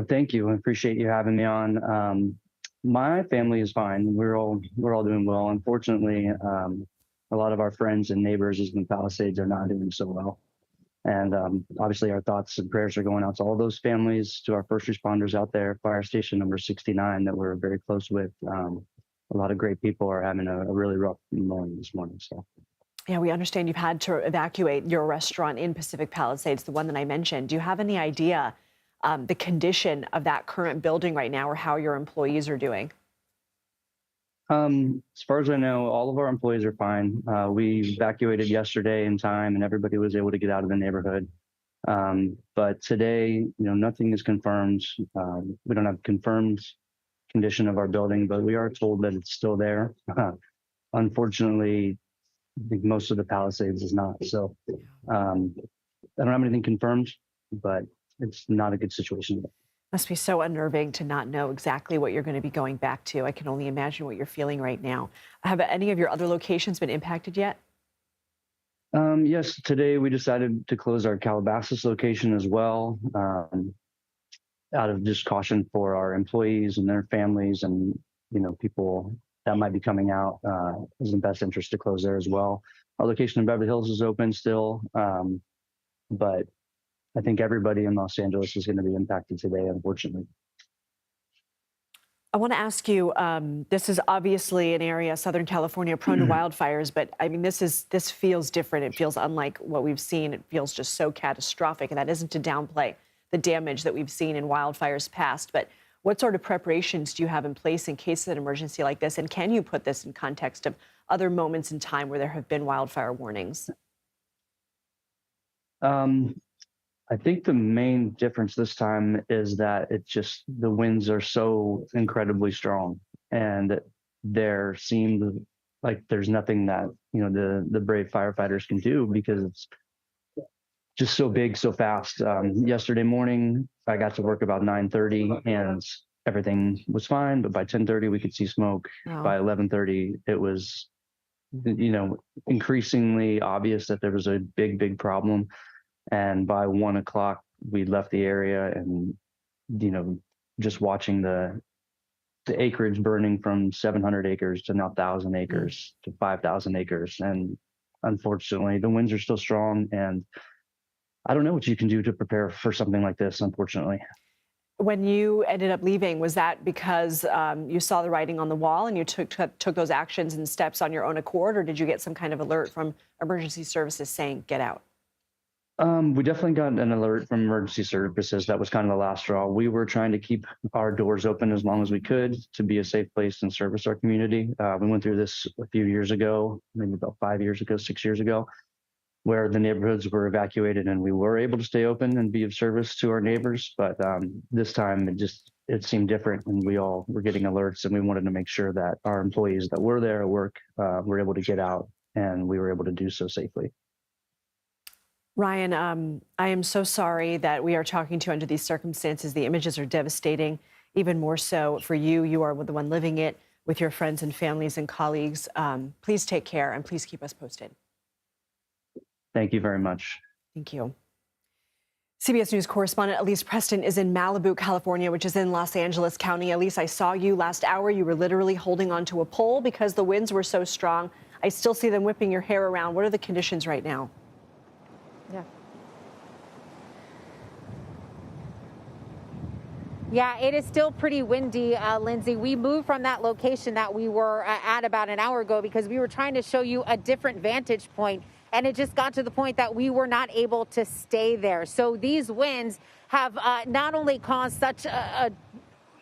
Speaker 2: Thank you. I appreciate you having me on. My family is fine. We're all doing well. Unfortunately, a lot of our friends and neighbors in the Palisades are not doing so well. And obviously our thoughts and prayers are going out to all those families, to our first responders out there, fire station number 69 that we're very close with. A lot of great people are having a really rough morning this morning. So.
Speaker 39: Yeah, we understand you've had to evacuate your restaurant in Pacific Palisades, the one that I mentioned. Do you have any idea the condition of that current building right now, or how your employees are doing?
Speaker 2: As far as I know, all of our employees are fine. We evacuated yesterday in time and everybody was able to get out of the neighborhood. But today, nothing is confirmed. We don't have confirmed condition of our building, but we are told that it's still there. Unfortunately, I think most of the Palisades is not. So I don't have anything confirmed, but it's not a good situation.
Speaker 39: Must be so unnerving to not know exactly what you're going to be going back to. I can only imagine what you're feeling right now. Have any of your other locations been impacted yet?
Speaker 2: Yes, today we decided to close our Calabasas location as well, out of just caution for our employees and their families and, people that might be coming out. It's in best interest to close there as well. Our location in Beverly Hills is open still, but I think everybody in Los Angeles is going to be impacted today, unfortunately.
Speaker 39: I want to ask you, this is obviously an area, Southern California, prone to wildfires, but I mean, this feels different. It feels unlike what we've seen. It feels just so catastrophic, and that isn't to downplay the damage that we've seen in wildfires past. But what sort of preparations do you have in place in case of an emergency like this? And can you put this in context of other moments in time where there have been wildfire warnings?
Speaker 2: I think the main difference this time is that the winds are so incredibly strong, and there seemed like there's nothing that, the brave firefighters can do because it's just so big, so fast. Yesterday morning, I got to work about 9:30 and everything was fine, but by 10:30 we could see smoke. Oh. By 11:30, it was, increasingly obvious that there was a big problem. And by 1 o'clock, we left the area and, just watching the acreage burning from 700 acres to now 1,000 acres to 5,000 acres. And unfortunately, the winds are still strong. And I don't know what you can do to prepare for something like this, unfortunately.
Speaker 39: When you ended up leaving, was that because you saw the writing on the wall and you took those actions and steps on your own accord, or did you get some kind of alert from emergency services saying, get out?
Speaker 2: We definitely got an alert from emergency services. That was kind of the last straw. We were trying to keep our doors open as long as we could to be a safe place and service our community. We went through this a few years ago, maybe about 5 years ago, 6 years ago, where the neighborhoods were evacuated and we were able to stay open and be of service to our neighbors. But this time it seemed different, and we all were getting alerts, and we wanted to make sure that our employees that were there at work were able to get out, and we were able to do so safely.
Speaker 39: Ryan, I am so sorry that we are talking to you under these circumstances. The images are devastating, even more so for you. You are the one living it with your friends and families and colleagues. Please take care and please keep us posted.
Speaker 2: Thank you very much.
Speaker 39: Thank you. CBS News correspondent Elise Preston is in Malibu, California, which is in Los Angeles County. Elise, I saw you last hour. You were literally holding onto a pole because the winds were so strong. I still see them whipping your hair around. What are the conditions right now?
Speaker 3: Yeah, it is still pretty windy, Lindsay. We moved from that location that we were at about an hour ago because we were trying to show you a different vantage point. And it just got to the point that we were not able to stay there. So these winds have not only caused such a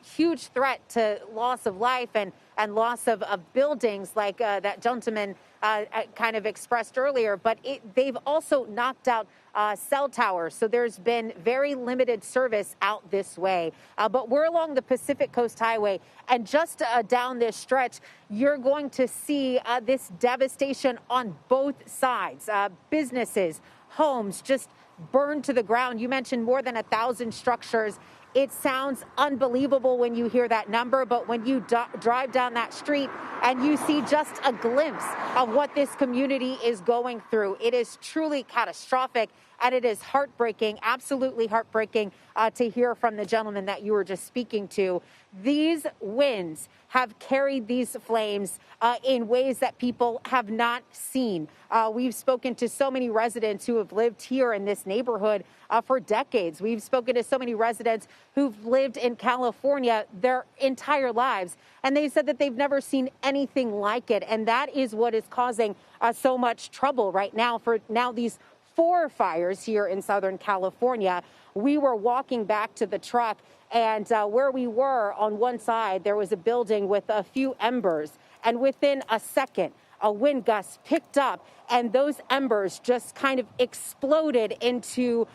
Speaker 3: huge threat to loss of life and loss of buildings like that gentleman kind of expressed earlier, but they've also knocked out cell towers. So there's been very limited service out this way. But we're along the Pacific Coast Highway, and just down this stretch, you're going to see this devastation on both sides. Businesses, homes just burned to the ground. You mentioned more than 1,000 structures. It sounds unbelievable when you hear that number, but when you drive down that street and you see just a glimpse of what this community is going through, it is truly catastrophic, and it is heartbreaking, absolutely heartbreaking to hear from the gentleman that you were just speaking to. These winds have carried these flames in ways that people have not seen. We've spoken to so many residents who have lived here in this neighborhood for decades. We've spoken to so many residents who've lived in California their entire lives, and they said that they've never seen anything like it. And that is what is causing so much trouble right now for these 4 fires here in Southern California. We were walking back to the truck, and where we were on one side, there was a building with a few embers. And within a second, a wind gust picked up, and those embers just kind of exploded into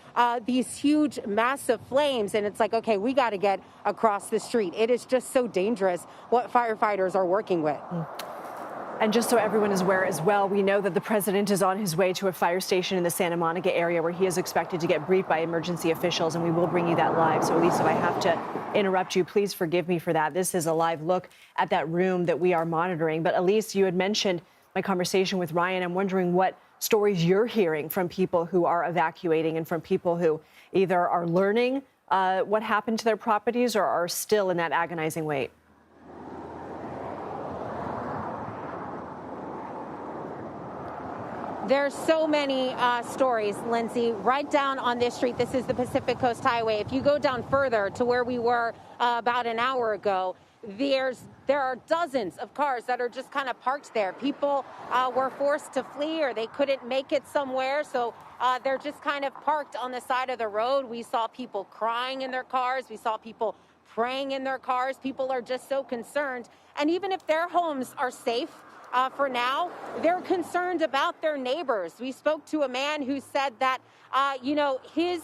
Speaker 3: these huge, massive flames. And it's like, okay, we got to get across the street. It is just so dangerous what firefighters are working with.
Speaker 39: And just so everyone is aware as well, we know that the president is on his way to a fire station in the Santa Monica area where he is expected to get briefed by emergency officials, and we will bring you that live. So, Elise, if I have to interrupt you, please forgive me for that. This is a live look at that room that we are monitoring. But, Elise, you had mentioned my conversation with Ryan. I'm wondering what stories you're hearing from people who are evacuating and from people who either are learning what happened to their properties or are still in that agonizing wait.
Speaker 3: There's so many stories, Lindsay, right down on this street. This is the Pacific Coast Highway. If you go down further to where we were about an hour ago, there are dozens of cars that are just kind of parked there. People were forced to flee, or they couldn't make it somewhere, so they're just kind of parked on the side of the road. We saw people crying in their cars. We saw people praying in their cars. People are just so concerned. And even if their homes are safe, for now, they're concerned about their neighbors. We spoke to a man who said that, his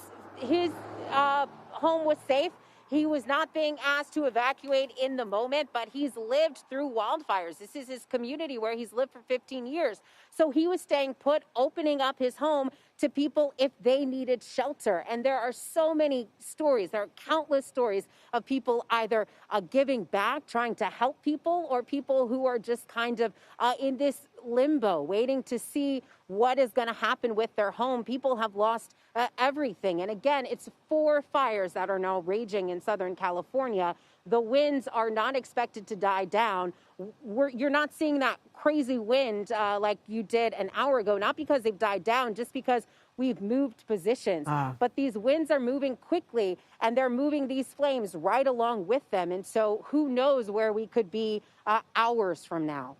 Speaker 3: home was safe. He was not being asked to evacuate in the moment, but he's lived through wildfires. This is his community where he's lived for 15 years. So he was staying put, opening up his home to people if they needed shelter. And there are so many stories. There are countless stories of people either giving back, trying to help people, or people who are just kind of in this limbo, waiting to see what is going to happen with their home. People have lost everything. And again, it's 4 fires that are now raging in Southern California. The winds are not expected to die down. You're not seeing that crazy wind like you did an hour ago, not because they've died down, just because we've moved positions. But these winds are moving quickly, and they're moving these flames right along with them. And so who knows where we could be hours from now.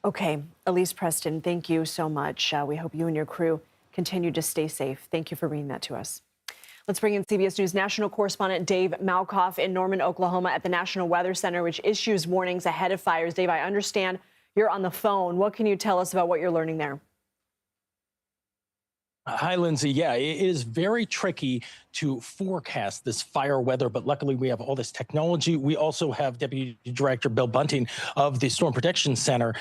Speaker 39: Okay, Elise Preston, thank you so much. We hope you and your crew continue to stay safe. Thank you for bringing that to us. Let's bring in CBS News national correspondent Dave Malkoff in Norman, Oklahoma at the National Weather Center, which issues warnings ahead of fires. Dave, I understand you're on the phone. What can you tell us about what you're learning there?
Speaker 4: Hi, Lindsay. Yeah, it is very tricky to forecast this fire weather, but luckily we have all this technology. We also have Deputy Director Bill Bunting of the Storm Protection Center.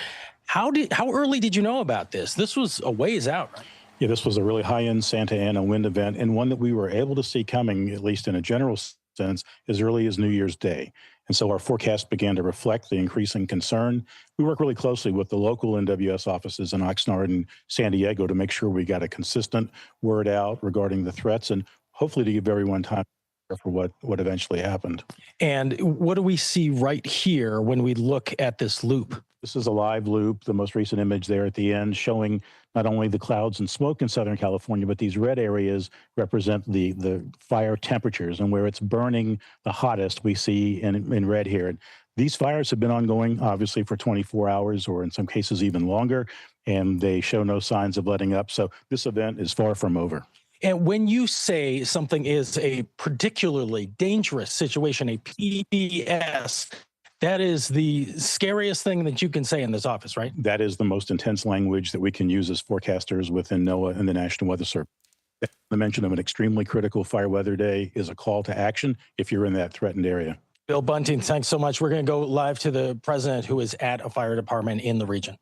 Speaker 4: How early did you know about this? This was a ways out, right?
Speaker 5: Yeah, this was a really high-end Santa Ana wind event, and one that we were able to see coming, at least in a general sense, as early as New Year's Day. And so our forecast began to reflect the increasing concern. We work really closely with the local NWS offices in Oxnard and San Diego to make sure we got a consistent word out regarding the threats and hopefully to give everyone time for what eventually happened.
Speaker 4: And what do we see right here when we look at this loop?
Speaker 5: This is a live loop, the most recent image there at the end, showing not only the clouds and smoke in Southern California, but these red areas represent the fire temperatures, and where it's burning the hottest we see in red here. And these fires have been ongoing, obviously, for 24 hours or in some cases even longer, and they show no signs of letting up. So this event is far from over.
Speaker 4: And when you say something is a particularly dangerous situation, a PBS, that is the scariest thing that you can say in this office, right?
Speaker 5: That is the most intense language that we can use as forecasters within NOAA and the National Weather Service. The mention of an extremely critical fire weather day is a call to action if you're in that threatened area.
Speaker 4: Bill Bunting, thanks so much. We're going to go live to the president who is at a fire department in the region.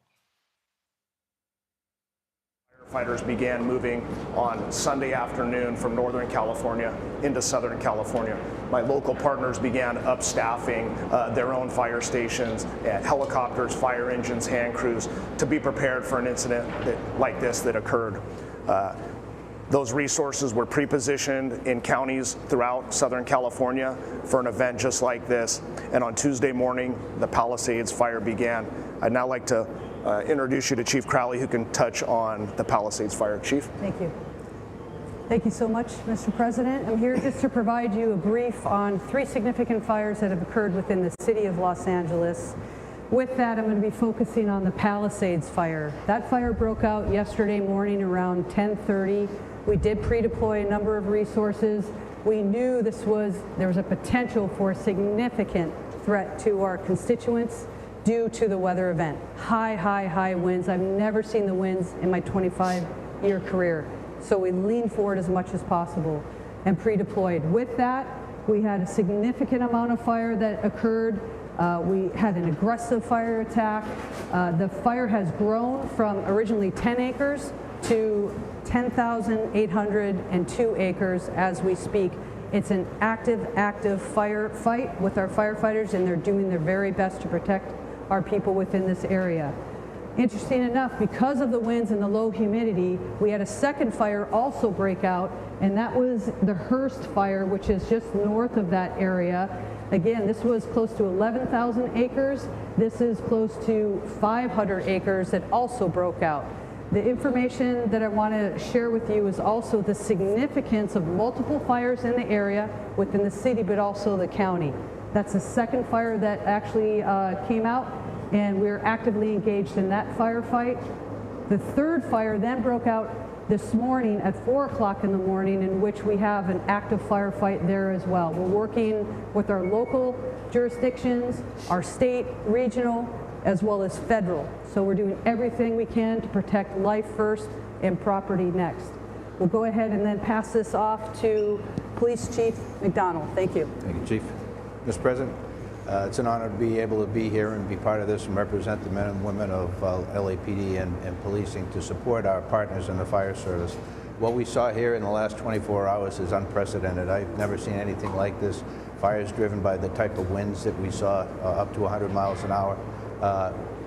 Speaker 6: Firefighters began moving on Sunday afternoon from Northern California into Southern California. My local partners began upstaffing their own fire stations, helicopters, fire engines, hand crews, to be prepared for an incident like this that occurred. Those resources were pre-positioned in counties throughout Southern California for an event just like this. And on Tuesday morning, the Palisades fire began. I'd now like to introduce you to Chief Crowley, who can touch on the Palisades fire. Chief.
Speaker 7: Thank you. Thank you so much, Mr. President. I'm here just to provide you a brief on 3 significant fires that have occurred within the city of Los Angeles. With that, I'm going to be focusing on the Palisades fire. That fire broke out yesterday morning around 10:30. We did pre-deploy a number of resources. We knew there was a potential for a significant threat to our constituents due to the weather event. High winds. I've never seen the winds in my 25-year career. So we leaned forward as much as possible and pre-deployed. With that, we had a significant amount of fire that occurred. We had an aggressive fire attack. The fire has grown from originally 10 acres to 10,802 acres as we speak. It's an active firefight with our firefighters, and they're doing their very best to protect our people within this area. Interesting enough, because of the winds and the low humidity, we had a second fire also break out, and that was the Hearst fire, which is just north of that area. Again, this was close to 11,000 acres. This is close to 500 acres that also broke out. The information that I want to share with you is also the significance of multiple fires in the area within the city, but also the county. That's the second fire that actually came out, and we're actively engaged in that firefight. The third fire then broke out this morning at 4 o'clock in the morning, in which we have an active firefight there as well. We're working with our local jurisdictions, our state, regional, as well as federal. So we're doing everything we can to protect life first and property next. We'll go ahead and then pass this off to Police Chief McDonald. Thank you.
Speaker 8: Thank you, Chief. Mr. President, it's an honor to be able to be here and be part of this and represent the men and women of LAPD and policing to support our partners in the fire service. What we saw here in the last 24 hours is unprecedented. I've never seen anything like this. Fires driven by the type of winds that we saw up to 100 miles an hour.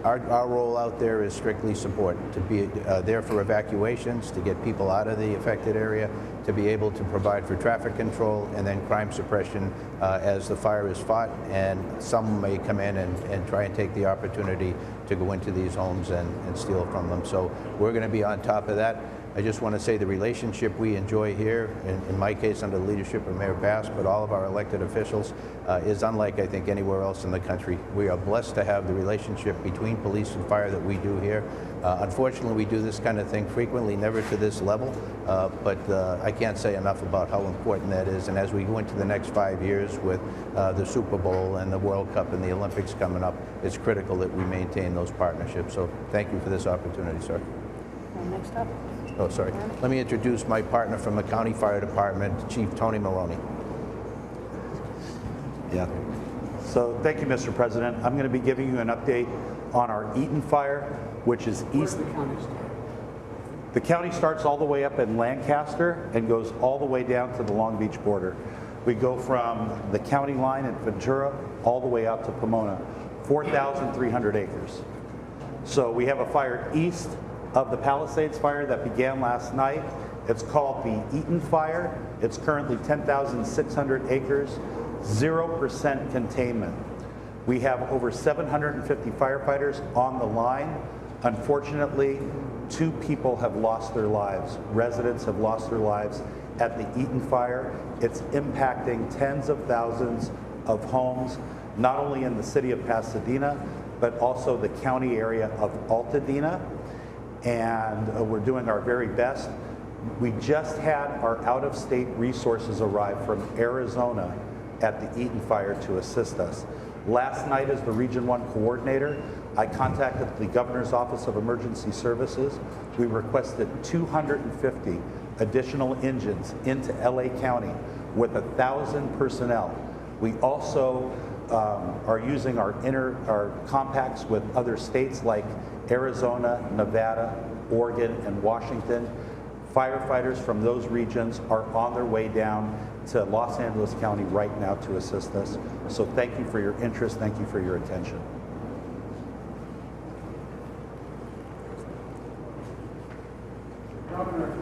Speaker 8: Our role out there is strictly support, to be there for evacuations, to get people out of the affected area, to be able to provide for traffic control, and then crime suppression as the fire is fought, and some may come in and try and take the opportunity to go into these homes and steal from them. So we're going to be on top of that. I just want to say the relationship we enjoy here, in my case under the leadership of Mayor Bass, but all of our elected officials, is unlike, I think, anywhere else in the country. We are blessed to have the relationship between police and fire that we do here. Unfortunately, we do this kind of thing frequently, never to this level, but I can't say enough about how important that is. And as we go into the next 5 years with the Super Bowl and the World Cup and the Olympics coming up, it's critical that we maintain those partnerships. So thank you for this opportunity, sir.
Speaker 7: Next up.
Speaker 8: Oh, sorry. Let me introduce my partner from the County Fire Department, Chief Tony Maloney.
Speaker 9: Yeah. So thank you, Mr. President. I'm going to be giving you an update on our Eaton fire, which is east. The county starts all the way up in Lancaster and goes all the way down to the Long Beach border. We go from the county line in Ventura all the way out to Pomona, 4,300 acres. So we have a fire east of the Palisades fire that began last night. It's called the Eaton Fire. It's currently 10,600 acres, 0% containment. We have over 750 firefighters on the line. Unfortunately, 2 people have lost their lives. Residents have lost their lives at the Eaton Fire. It's impacting tens of thousands of homes, not only in the city of Pasadena, but also the county area of Altadena. And we're doing our very best. We just had our out-of-state resources arrive from Arizona at the Eaton Fire to assist us. Last night, as the Region 1 coordinator, I contacted the Governor's Office of Emergency Services. We requested 250 additional engines into LA County with 1,000 personnel. We also are using our compacts with other states like Arizona, Nevada, Oregon, and Washington. Firefighters from those regions are on their way down to Los Angeles County right now to assist us. So thank you for your interest. Thank you for your attention.
Speaker 10: Governor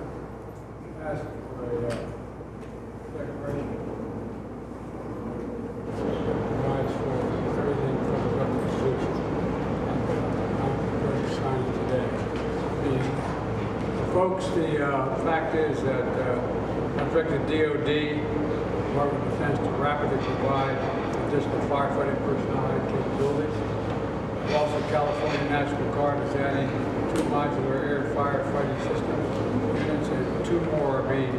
Speaker 10: asked for a declaration that provides for everything from the governor's duties, and I'm going to sign it today. Folks, the fact is that I've directed DOD, Department of Defense, to rapidly provide additional firefighting personnel and capabilities. Also, California National Guard is adding 2 modular air firefighting systems units, and 2 more are being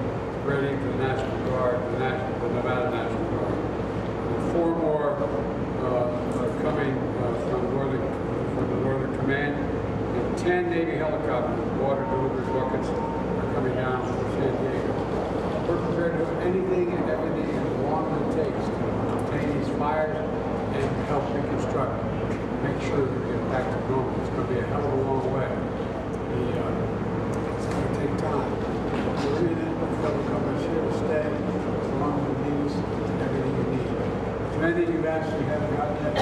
Speaker 10: ready for the National Guard, the Nevada National Guard. And 4 more are coming from the Northern Command, and 10 Navy helicopters with water delivery buckets are coming down from San Diego. We're prepared to do anything and everything as long as it takes to contain these fires and help reconstruct, make sure we get back to normal. It's going to be a hell of a long way. It's going to take time. We're in it, but the federal government's here to stay as long as it needs everything you need. Is there anything you actually haven't gotten yet?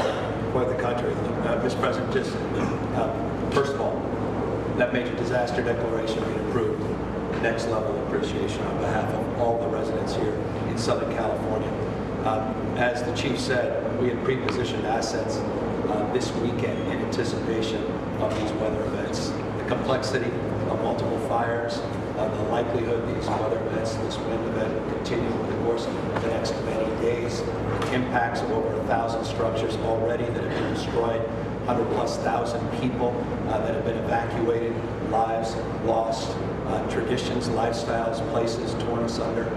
Speaker 12: Quite the contrary. Mr. President, just first of all, that major disaster declaration being approved, next level appreciation on behalf of all the residents here in Southern California. As the chief said, we had pre-positioned assets this weekend in anticipation of these weather events. The complexity of multiple fires, the likelihood these weather events, this wind event will continue over the course of the next many days, impacts of over 1,000 structures already that have been destroyed, 100,000+ people that have been evacuated, lives lost, traditions, lifestyles, places torn asunder.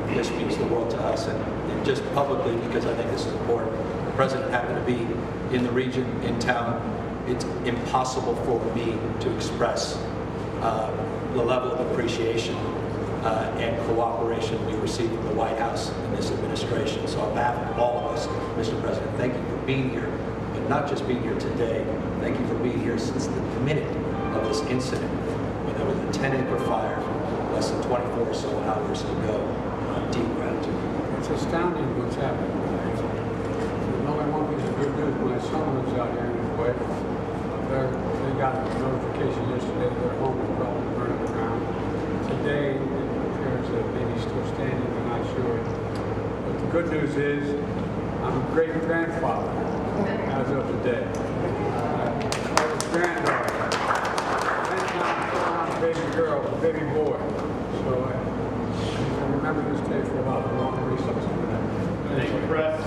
Speaker 12: This means the world to us, and just publicly, because I think this is important, the president happened to be in the region, in town. It's impossible for me to express the level of appreciation and cooperation we receive from the White House and this administration. So on behalf of all of us, Mr. President, thank you for being here, but not just being here today. Thank you for being here since the minute of this incident, when there was a 10-acre fire less than 24 or so hours ago. Deep gratitude.
Speaker 10: It's astounding what's happening. There's only one piece of good news. My son lives out here in his way. They got a notification yesterday that their home was probably burning to the ground. Today, it appears that maybe still standing, we're not sure. But the good news is, I'm a great-grandfather as of today. I was granddaughter. Then I'm a baby girl, a baby boy. So I remember this day for a lot of long reasons. Thank you, press.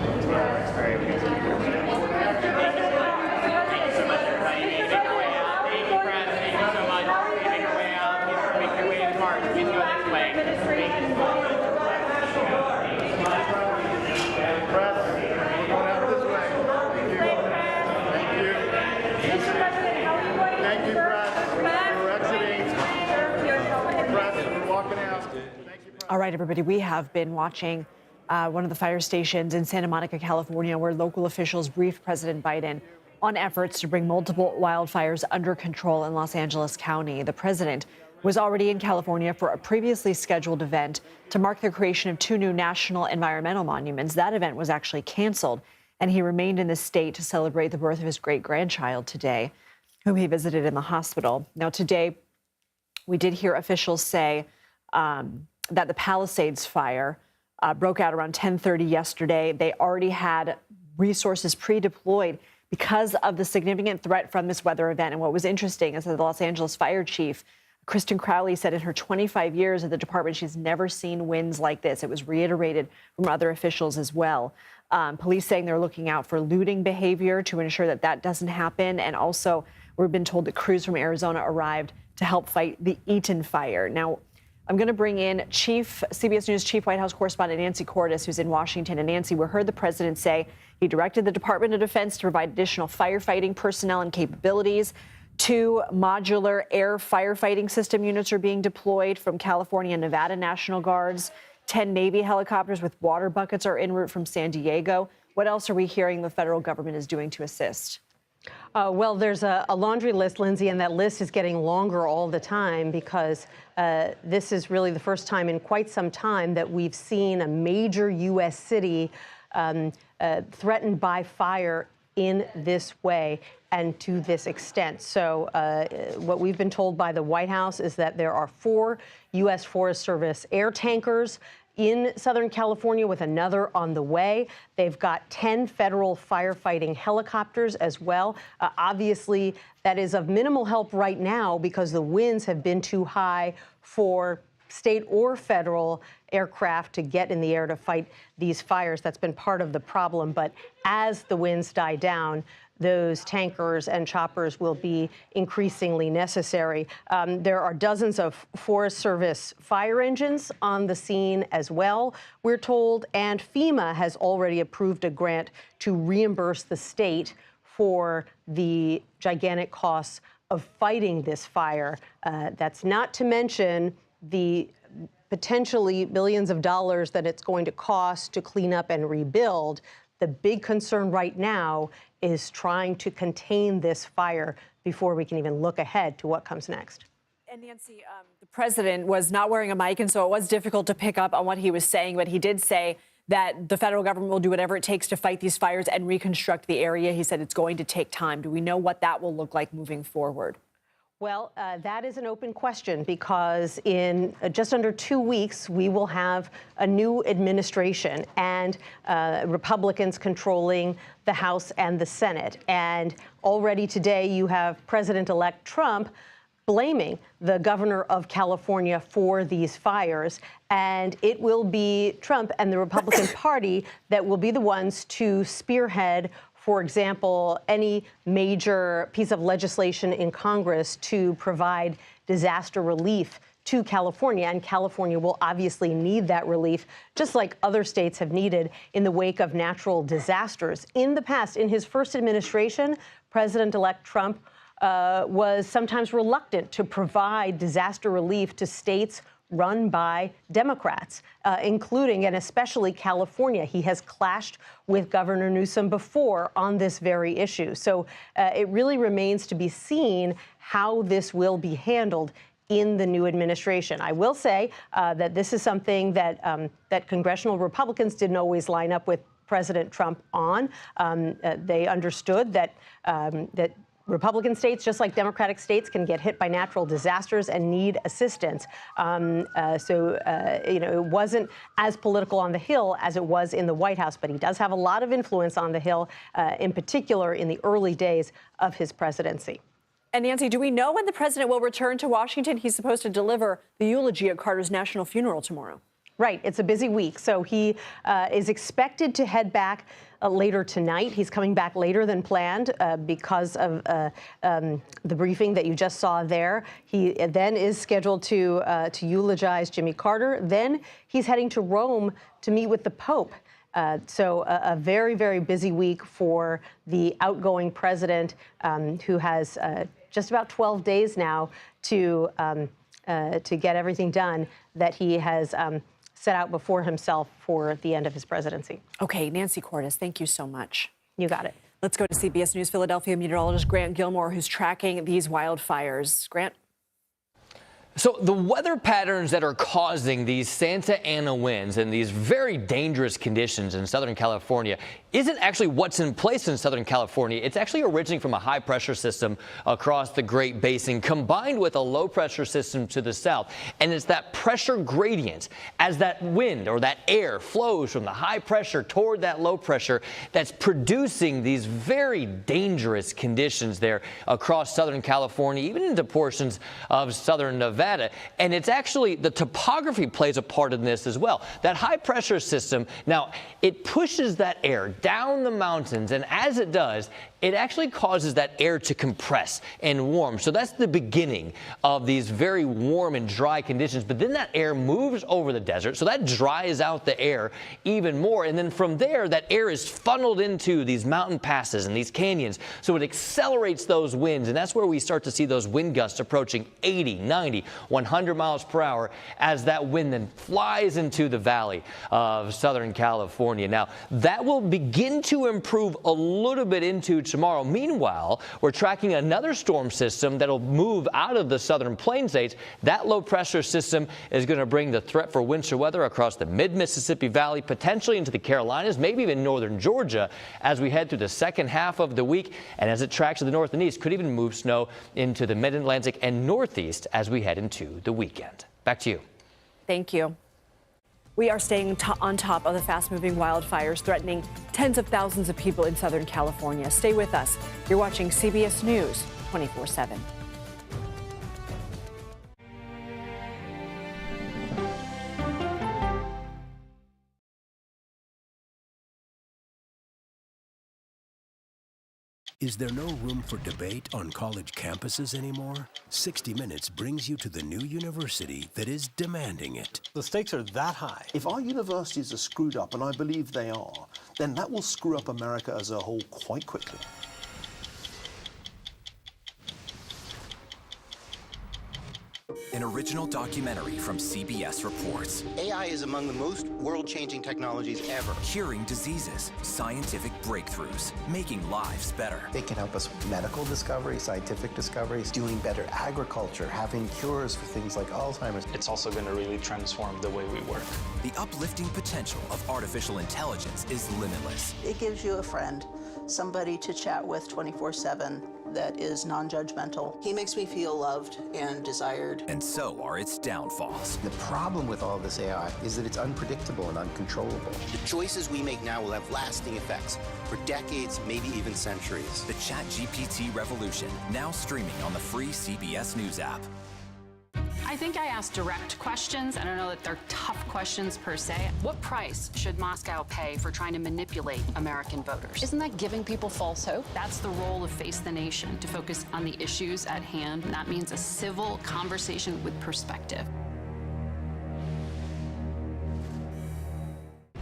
Speaker 10: Thank you, press. Thank you so much, everybody. Make your way out. Thank you, press. Thank you so much. Make your way out. Make your way in the march. Please go this way. Thank you so much. Press. Going out this way. Thank you. Thank you. Thank you, press. We're exiting. Press. We're walking out.
Speaker 39: All right, everybody, we have been watching one of the fire stations in Santa Monica, California, where local officials briefed President Biden on efforts to bring multiple wildfires under control in Los Angeles County. The president was already in California for a previously scheduled event to mark the creation of 2 new national environmental monuments. That event was actually canceled, and he remained in the state to celebrate the birth of his great-grandchild today, whom he visited in the hospital. Now, today, we did hear officials say that the Palisades fire broke out around 10:30 yesterday. They already had resources pre-deployed because of the significant threat from this weather event. And what was interesting is that the Los Angeles fire chief, Kristen Crowley, said in her 25 years at the department, she's never seen winds like this. It was reiterated from other officials as well. Police saying they're looking out for looting behavior to ensure that that doesn't happen. And also, we've been told that crews from Arizona arrived to help fight the Eaton fire. Now, I'm going to bring in CBS News Chief White House correspondent Nancy Cordes, who's in Washington. And Nancy, we heard the president say he directed the Department of Defense to provide additional firefighting personnel and capabilities. 2 modular air firefighting system units are being deployed from California and Nevada National Guards. 10 Navy helicopters with water buckets are en route from San Diego. What else are we hearing the federal government is doing to assist?
Speaker 13: Well, there's a laundry list, Lindsay, and that list is getting longer all the time because this is really the first time in quite some time that we've seen a major U.S. city threatened by fire in this way and to this extent. So what we've been told by the White House is that there are 4 U.S. Forest Service air tankers in Southern California with another on the way. They've got 10 federal firefighting helicopters as well. Obviously, that is of minimal help right now because the winds have been too high for state or federal aircraft to get in the air to fight these fires. That's been part of the problem. But as the winds die down, those tankers and choppers will be increasingly necessary. There are dozens of Forest Service fire engines on the scene as well, we're told, and FEMA has already approved a grant to reimburse the state for the gigantic costs of fighting this fire. That's not to mention the potentially billions of dollars that it's going to cost to clean up and rebuild. The big concern right now is trying to contain this fire before we can even look ahead to what comes next.
Speaker 39: And Nancy, the president was not wearing a mic, and so it was difficult to pick up on what he was saying, but he did say that the federal government will do whatever it takes to fight these fires and reconstruct the area. He said it's going to take time. Do we know what that will look like moving forward?
Speaker 13: Well, that is an open question because in just under 2 weeks, we will have a new administration and Republicans controlling the House and the Senate. And already today, you have President-elect Trump blaming the governor of California for these fires. And it will be Trump and the Republican Party that will be the ones to spearhead, for example, any major piece of legislation in Congress to provide disaster relief to California. And California will obviously need that relief, just like other states have needed in the wake of natural disasters. In the past, in his first administration, President-elect Trump was sometimes reluctant to provide disaster relief to states run by Democrats, including and especially California. He has clashed with Governor Newsom before on this very issue. So it really remains to be seen how this will be handled in the new administration. I will say that this is something that that congressional Republicans didn't always line up with President Trump on. They understood that that Republican states, just like Democratic states, can get hit by natural disasters and need assistance. It wasn't as political on the Hill as it was in the White House, but he does have a lot of influence on the Hill, in particular in the early days of his presidency.
Speaker 39: And Nancy, do we know when the president will return to Washington? He's supposed to deliver the eulogy at Carter's national funeral tomorrow.
Speaker 13: Right. It's a busy week. So he is expected to head back later tonight. He's coming back later than planned because of the briefing that you just saw there. He then is scheduled to eulogize Jimmy Carter. Then he's heading to Rome to meet with the Pope. So a very, very busy week for the outgoing president, who has just about 12 days now to get everything done that he has set out before himself for the end of his presidency.
Speaker 39: Okay, Nancy Cordes, thank you so much.
Speaker 13: You got it.
Speaker 39: Let's go to CBS News Philadelphia meteorologist Grant Gilmore, who's tracking these wildfires. Grant?
Speaker 14: So the weather patterns that are causing these Santa Ana winds and these very dangerous conditions in Southern California isn't actually what's in place in Southern California. It's actually originating from a high pressure system across the Great Basin combined with a low pressure system to the south. And it's that pressure gradient as that wind or that air flows from the high pressure toward that low pressure that's producing these very dangerous conditions there across Southern California, even into portions of southern Nevada. And it's actually the topography plays a part in this as well. That high pressure system, now it pushes that air down the mountains, and as it does, it actually causes that air to compress and warm. So that's the beginning of these very warm and dry conditions. But then that air moves over the desert, so that dries out the air even more. And then from there, that air is funneled into these mountain passes and these canyons. So it accelerates those winds, and that's where we start to see those wind gusts approaching 80, 90, 100 miles per hour as that wind then flies into the valley of Southern California. Now, that will begin to improve a little bit into tomorrow. Meanwhile, we're tracking another storm system that'll move out of the southern plain states. That low pressure system is going to bring the threat for winter weather across the mid-Mississippi Valley, potentially into the Carolinas, maybe even northern Georgia as we head through the second half of the week. And as it tracks to the north and east, could even move snow into the mid-Atlantic and northeast as we head into the weekend. Back to you.
Speaker 39: Thank you. We are staying on top of the fast-moving wildfires threatening tens of thousands of people in Southern California. Stay with us. You're watching CBS News 24/7.
Speaker 15: Is there no room for debate on college campuses anymore? 60 Minutes brings you to the new university that is demanding it.
Speaker 18: The stakes are that high. If our universities are screwed up, and I believe they are, then that will screw up America as a whole quite quickly.
Speaker 11: An original documentary from CBS reports.
Speaker 19: AI is among the most world-changing technologies ever.
Speaker 11: Curing diseases, scientific breakthroughs, making lives better.
Speaker 19: They can help us with medical discoveries, scientific discoveries, doing better agriculture, having cures for things like Alzheimer's.
Speaker 20: It's also going to really transform the way we work.
Speaker 11: The uplifting potential of artificial intelligence is limitless.
Speaker 22: It gives you a friend, somebody to chat with 24/7 that is non-judgmental. He makes me feel loved and desired.
Speaker 11: And so are its downfalls.
Speaker 19: The problem with all this AI is that it's unpredictable and uncontrollable. The choices we make now will have lasting effects for decades, maybe even centuries.
Speaker 11: The ChatGPT revolution, now streaming on the free CBS News app.
Speaker 16: I think I asked direct questions. I don't know that they're tough questions per se. What price should Moscow pay for trying to manipulate American voters? Isn't that giving people false hope? That's the role of Face the Nation, to focus on the issues at hand. And that means a civil conversation with perspective.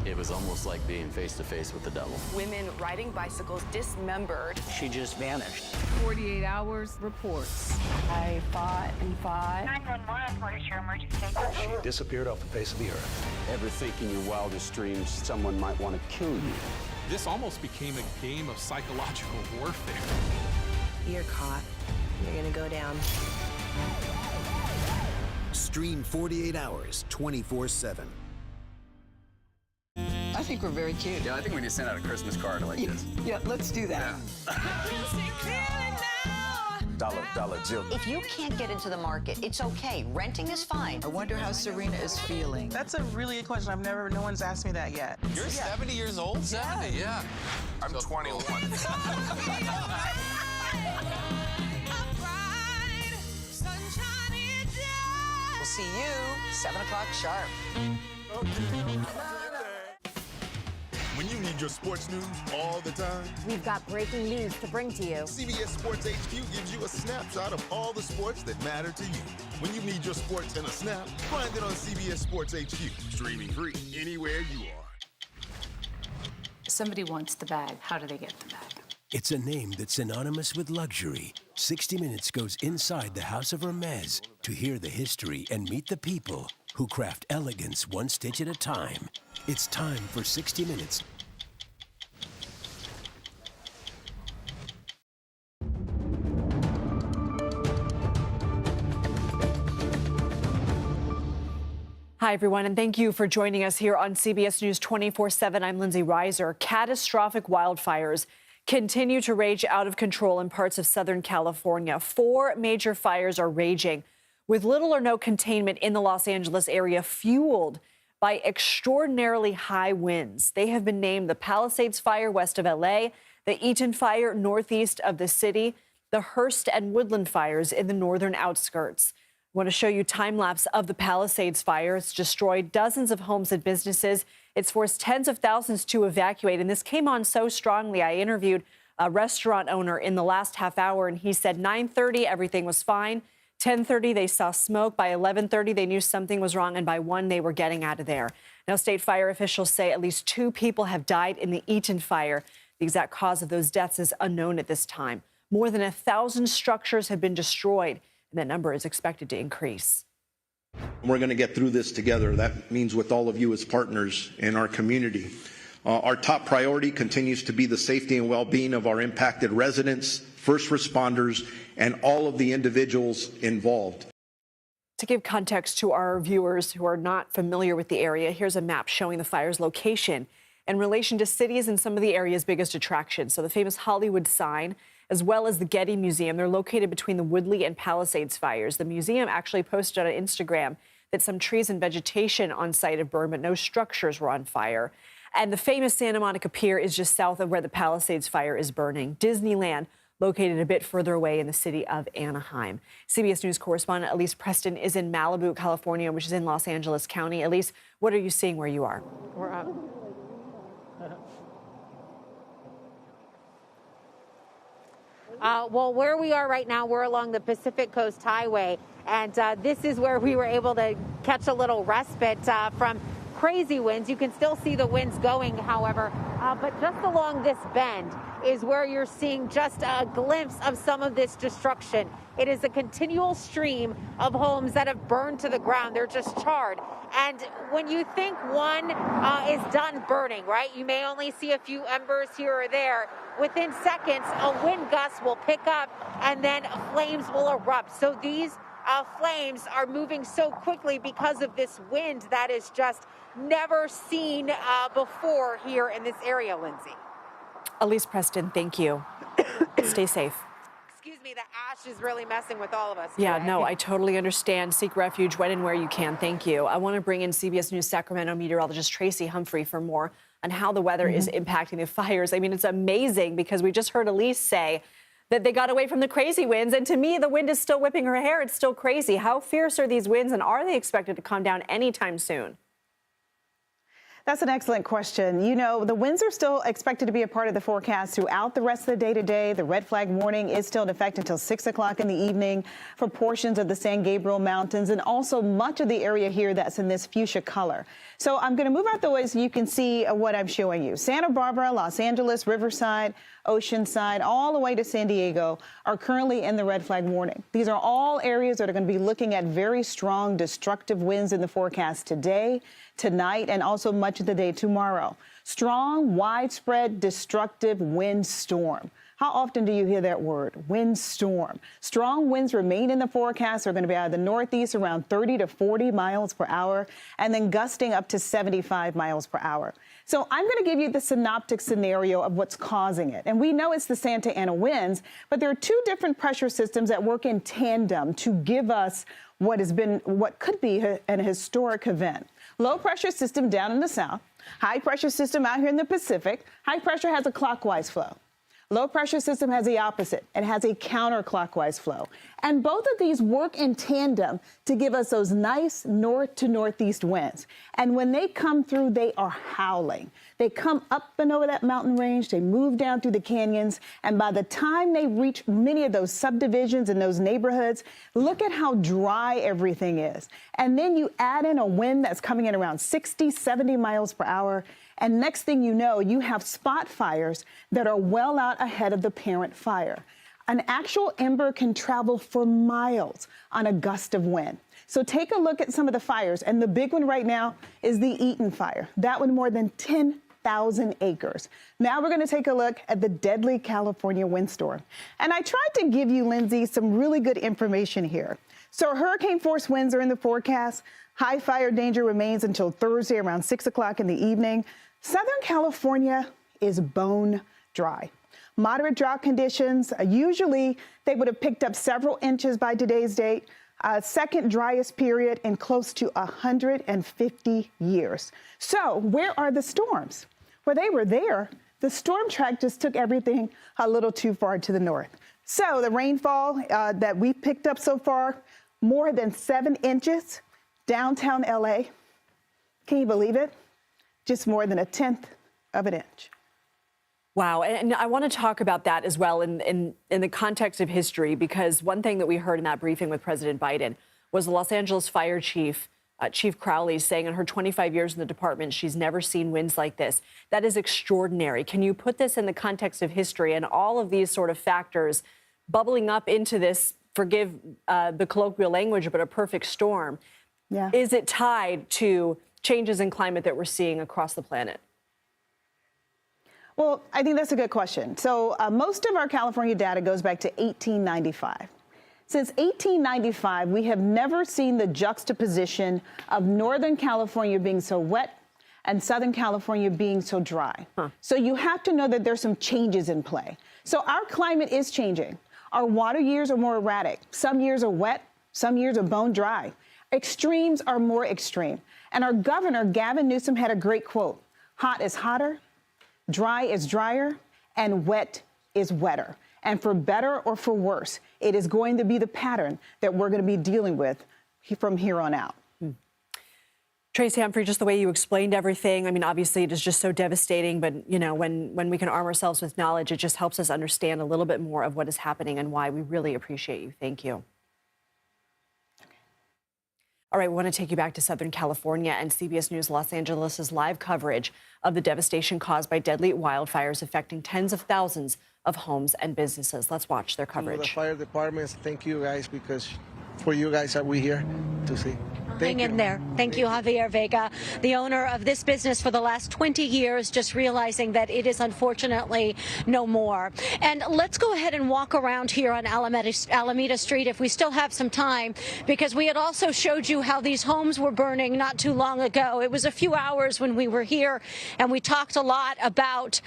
Speaker 23: It was almost like being face to face with the devil.
Speaker 24: Women riding bicycles dismembered.
Speaker 23: She just vanished.
Speaker 24: 48 hours reports. I fought and fought.
Speaker 25: 911, what is your emergency?
Speaker 23: She disappeared off the face of the earth.
Speaker 26: Ever think in your wildest dreams someone might want to kill you?
Speaker 27: This almost became a game of psychological warfare.
Speaker 24: You're caught. You're gonna go down.
Speaker 15: Stream 48 hours, 24/7.
Speaker 24: I think we're very cute.
Speaker 23: Yeah, I think we need to send out a Christmas card like this.
Speaker 24: Yeah, let's do that.
Speaker 15: Dollar Jill.
Speaker 28: If you can't get into the market, it's okay. Renting is fine.
Speaker 24: I wonder how Serena is feeling.
Speaker 29: That's a really good question. No one's asked me that yet.
Speaker 27: You're 70 years old? 70, yeah.
Speaker 29: I'm 21.
Speaker 28: We'll see you 7 o'clock sharp.
Speaker 30: When you need your sports news all the time,
Speaker 3: We've got breaking news to bring to you.
Speaker 30: CBS Sports HQ gives you a snapshot of all the sports that matter to you. When you need your sports in a snap, find it on CBS Sports HQ, streaming free anywhere you are.
Speaker 16: Somebody wants the bag. How do they get the bag?
Speaker 15: It's a name that's synonymous with luxury. 60 Minutes goes inside the House of Hermes to hear the history and meet the people who craft elegance one stitch at a time. It's time for 60 Minutes.
Speaker 39: Hi, everyone, and thank you for joining us here on CBS News 24/7. I'm Lindsay Reiser. Catastrophic wildfires continue to rage out of control in parts of Southern California. 4 major fires are raging with little or no containment in the Los Angeles area, fueled by extraordinarily high winds. They have been named the Palisades Fire west of LA, the Eaton Fire northeast of the city, the Hearst and Woodland fires in the northern outskirts. I want to show you time-lapse of the Palisades Fire. It's destroyed dozens of homes and businesses. It's forced tens of thousands to evacuate, and this came on so strongly. I interviewed a restaurant owner in the last half hour, and he said 9:30, everything was fine. 10:30, they saw smoke. By 11:30, they knew something was wrong, and by 1, they were getting out of there. Now, state fire officials say at least 2 people have died in the Eaton Fire. The exact cause of those deaths is unknown at this time. More than 1,000 structures have been destroyed, and that number is expected to increase.
Speaker 1: We're going to get through this together. That means with all of you as partners in our community. Our top priority continues to be the safety and well-being of our impacted residents, first responders, and all of the individuals involved.
Speaker 39: To give context to our viewers who are not familiar with the area, here's a map showing the fire's location in relation to cities and some of the area's biggest attractions. So the famous Hollywood sign, as well as the Getty Museum. They're located between the Woodley and Palisades fires. The museum actually posted on Instagram that some trees and vegetation on site have burned, but no structures were on fire. And the famous Santa Monica Pier is just south of where the Palisades fire is burning. Disneyland, located a bit further away in the city of Anaheim. CBS News correspondent Elise Preston is in Malibu, California, which is in Los Angeles County. Elise, what are you seeing where you are?
Speaker 3: We're up. Well, where we are right now, we're along the Pacific Coast Highway, and this is where we were able to catch a little respite from crazy winds. You can still see the winds going, however, but just along this bend is where you're seeing just a glimpse of some of this destruction. It is a continual stream of homes that have burned to the ground. They're just charred. And when you think one is done burning, right, you may only see a few embers here or there. Within seconds, a wind gust will pick up and then flames will erupt. So these flames are moving so quickly because of this wind that is just never seen before here in this area, Lindsay.
Speaker 39: Elise Preston, thank you. Stay safe.
Speaker 3: Excuse me, the ash is really messing with all of us.
Speaker 39: Yeah,
Speaker 3: today.
Speaker 39: no, I totally understand. Seek refuge when and where you can. Thank you. I want to bring in CBS News Sacramento meteorologist Tracy Humphrey for more on how the weather is impacting the fires. I mean, it's amazing because we just heard Elise say that they got away from the crazy winds. And to me, the wind is still whipping her hair. It's still crazy. How fierce are these winds, and are they expected to calm down anytime soon?
Speaker 2: That's an excellent question. You know, the winds are still expected to be a part of the forecast throughout the rest of the day today. The red flag warning is still in effect until 6 o'clock in the evening for portions of the San Gabriel Mountains and also much of the area here that's in this fuchsia color. So I'm going to move out the way so you can see what I'm showing you. Santa Barbara, Los Angeles, Riverside, Oceanside, all the way to San Diego are currently in the red flag warning. These are all areas that are going to be looking at very strong destructive winds in the forecast today, tonight, and also much of the day tomorrow. Strong, widespread, destructive windstorm. How often do you hear that word? Windstorm. Strong winds remain in the forecast. They're going to be out of the northeast around 30 to 40 miles per hour and then gusting up to 75 miles per hour. So I'm going to give you the synoptic scenario of what's causing it. And we know it's the Santa Ana winds, but there are 2 different pressure systems that work in tandem to give us what could be an historic event. Low pressure system down in the south, high pressure system out here in the Pacific. High pressure has a clockwise flow. Low pressure system has the opposite. It has a counterclockwise flow. And both of these work in tandem to give us those nice north to northeast winds. And when they come through, they are howling. They come up and over that mountain range. They move down through the canyons. And by the time they reach many of those subdivisions and those neighborhoods, look at how dry everything is. And then you add in a wind that's coming in around 60, 70 miles per hour. And next thing you know, you have spot fires that are well out ahead of the parent fire. An actual ember can travel for miles on a gust of wind. So take a look at some of the fires. And the big one right now is the Eaton fire. That one more than 10,000 acres. Now we're going to take a look at the deadly California windstorm. And I tried to give you, Lindsay, some really good information here. So hurricane force winds are in the forecast. High fire danger remains until Thursday around 6 o'clock in the evening. Southern California is bone dry. Moderate drought conditions. Usually they would have picked up several inches by today's date. Second driest period in close to 150 years. So where are the storms? Well, they were there. The storm track just took everything a little too far to the north. So the rainfall that we picked up so far, more than 7 inches downtown LA. Can you believe it? Just more than 1/10 of an inch.
Speaker 39: Wow, and I want to talk about that as well in the context of history, because one thing that we heard in that briefing with President Biden was the Los Angeles fire chief, Chief Crowley, saying in her 25 years in the department, she's never seen winds like this. That is extraordinary. Can you put this in the context of history and all of these sort of factors bubbling up into this, forgive the colloquial language, but a perfect storm?
Speaker 2: Yeah.
Speaker 39: Is it tied to changes in climate that we're seeing across the planet?
Speaker 2: Well, I think that's a good question. So most of our California data goes back to 1895. Since 1895, we have never seen the juxtaposition of Northern California being so wet and Southern California being so dry. So you have to know that there's some changes in play. So our climate is changing. Our water years are more erratic. Some years are wet, some years are bone dry. Extremes are more extreme. And our governor, Gavin Newsom, had a great quote: hot is hotter, dry is drier, and wet is wetter. And for better or for worse, it is going to be the pattern that we're going to be dealing with from here on out.
Speaker 39: Tracy Humphrey, just the way you explained everything, I mean, obviously it is just so devastating, but, you know, when we can arm ourselves with knowledge, it just helps us understand a little bit more of what is happening and why. We really appreciate you. Thank you. All right, we want to take you back to Southern California and CBS News Los Angeles' live coverage of the devastation caused by deadly wildfires affecting tens of thousands of homes and businesses. Let's watch their coverage.
Speaker 4: To the fire departments, thank you guys, because for you guys are we here to see.
Speaker 5: Hang in there. Thank you, Javier Vega, the owner of this business for the last 20 years, just realizing that it is unfortunately no more. And let's go ahead and walk around here on Alameda Street if we still have some time, because we had also showed you how these homes were burning not too long ago. It was a few hours when we were here, and we talked a lot about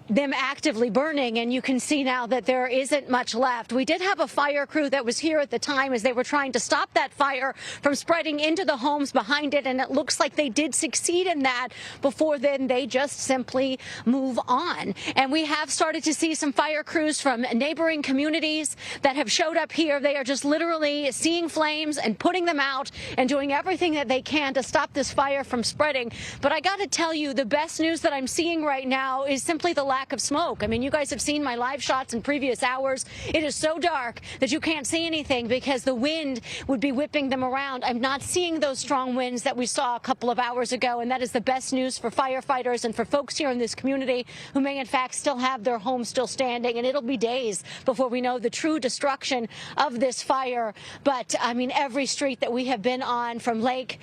Speaker 5: them actively burning, and you can see now that there isn't much left. We did have a fire crew that was here at the time as they were trying to stop that fire from spreading into the homes behind it, and it looks like they did succeed in that. Before then, they just simply move on. And we have started to see some fire crews from neighboring communities that have showed up here. They are just literally seeing flames and putting them out and doing everything that they can to stop this fire from spreading. But I got to tell you, the best news that I'm seeing right now is simply the lack of smoke. I mean, you guys have seen my live shots in previous hours. It is so dark that you can't see anything because the wind would be whipping them around. I'm not seeing those strong winds that we saw a couple of hours ago, and that is the best news for firefighters and for folks here in this community who may in fact still have their homes still standing. And it'll be days before we know the true destruction of this fire. But I mean, every street that we have been on from Lake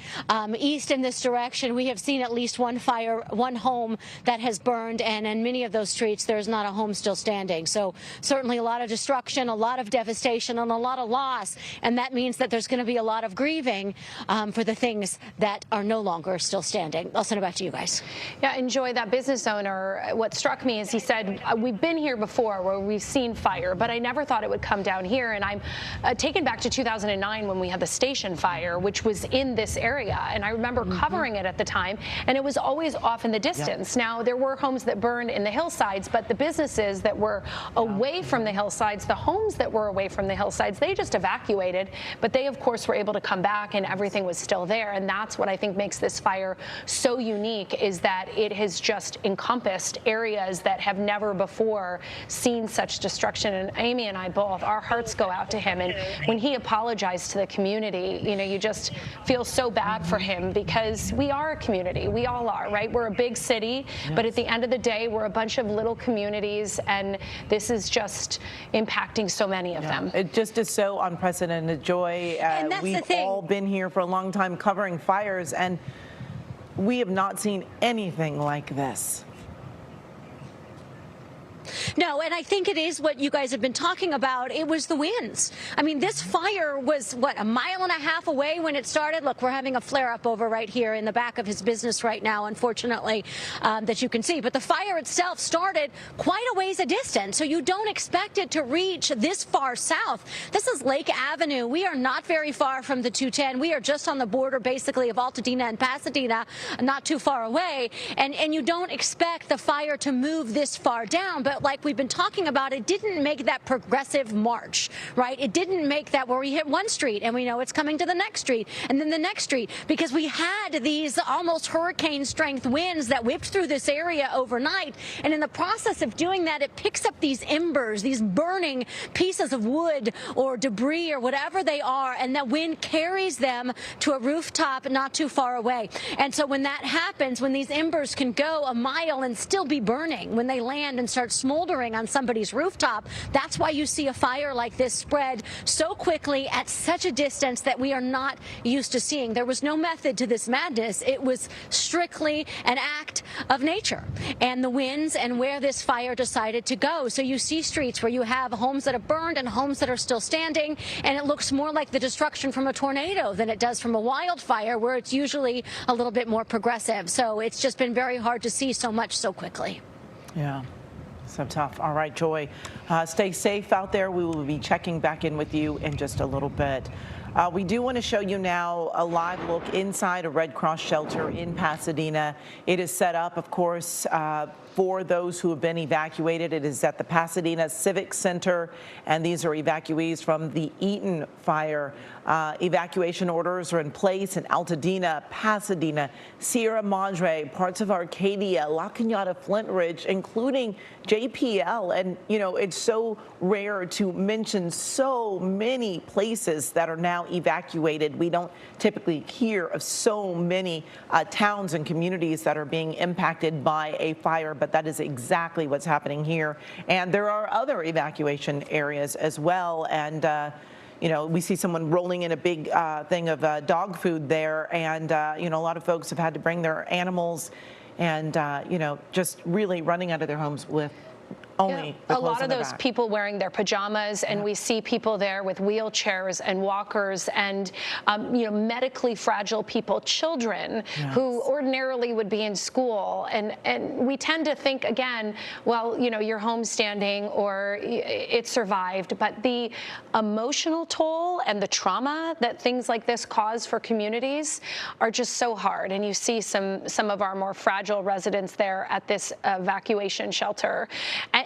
Speaker 5: east in this direction, we have seen at least one fire, one home that has burned, and in many of those streets there's not a home still standing. So certainly a lot of destruction, a lot of devastation, and a lot of loss, and that means that there's going to be a lot of grieving for the things that are no longer still standing. I'll send it back to you guys.
Speaker 6: Yeah, enjoy that business owner. What struck me is he said, we've been here before where we've seen fire, but I never thought it would come down here. And I'm taken back to 2009 when we had the station fire, which was in this area. And I remember covering it at the time, and it was always off in the distance. Now, there were homes that burned in the hillsides, but the businesses that were away from the hillsides, the homes that were away from the hillsides, they just evacuated. But they, of course, were able to come back, and everything was still there. And that's what I think makes this fire so unique, is that it has just encompassed areas that have never before seen such destruction. And Amy and I both, our hearts go out to him. And when he apologized to the community, you know, you just feel so bad for him, because we are a community. We all are, right? We're a big city, but at the end of the day, we're a bunch of little communities, and this is just impacting so many of them.
Speaker 29: It just is so unprecedented, Joy. We've all been here for a long time covering fires, and we have not seen anything like this.
Speaker 5: No, and I think it is what you guys have been talking about. It was the winds. I mean, this fire was, what, a mile and a half away when it started? Look, we're having a flare-up over right here in the back of his business right now, unfortunately, that you can see. But the fire itself started quite a ways a distance, so you don't expect it to reach this far south. This is Lake Avenue. We are not very far from the 210. We are just on the border, basically, of Altadena and Pasadena, not too far away. And you don't expect the fire to move this far down. But like we've been talking about, it didn't make that progressive march, right? It didn't make that where we hit one street and we know it's coming to the next street and then the next street, because we had these almost hurricane strength winds that whipped through this area overnight. And in the process of doing that, it picks up these embers, these burning pieces of wood or debris or whatever they are, and the wind carries them to a rooftop not too far away. And so when that happens, when these embers can go a mile and still be burning, when they land and start smoldering on somebody's rooftop, that's why you see a fire like this spread so quickly at such a distance that we are not used to seeing. There was no method to this madness. It was strictly an act of nature and the winds and where this fire decided to go. So you see streets where you have homes that have burned and homes that are still standing, and it looks more like the destruction from a tornado than it does from a wildfire, where it's usually a little bit more progressive. So it's just been very hard to see so much so quickly.
Speaker 29: Yeah. So tough. All right, Joy, stay safe out there. We will be checking back in with you in just a little bit. We do want to show you now a live look inside a Red Cross shelter in Pasadena. It is set up, of course, for those who have been evacuated. It is at the Pasadena Civic Center, and these are evacuees from the Eaton fire. Evacuation orders are in place in Altadena, Pasadena, Sierra Madre, parts of Arcadia, La Cañada, Flint Ridge, including JPL. And, you know, it's so rare to mention so many places that are now evacuated. We don't typically hear of so many towns and communities that are being impacted by a fire, but that is exactly what's happening here. And there are other evacuation areas as well. And, you know, we see someone rolling in a big thing of dog food there. And, you know, a lot of folks have had to bring their animals and, you know, just really running out of their homes with only
Speaker 6: a lot of those people wearing their pajamas, and we see people there with wheelchairs and walkers and you know, medically fragile people, children who ordinarily would be in school, and we tend to think again, well, you know, you're home standing or it survived, but the emotional toll and the trauma that things like this cause for communities are just so hard. And you see some of our more fragile residents there at this evacuation shelter.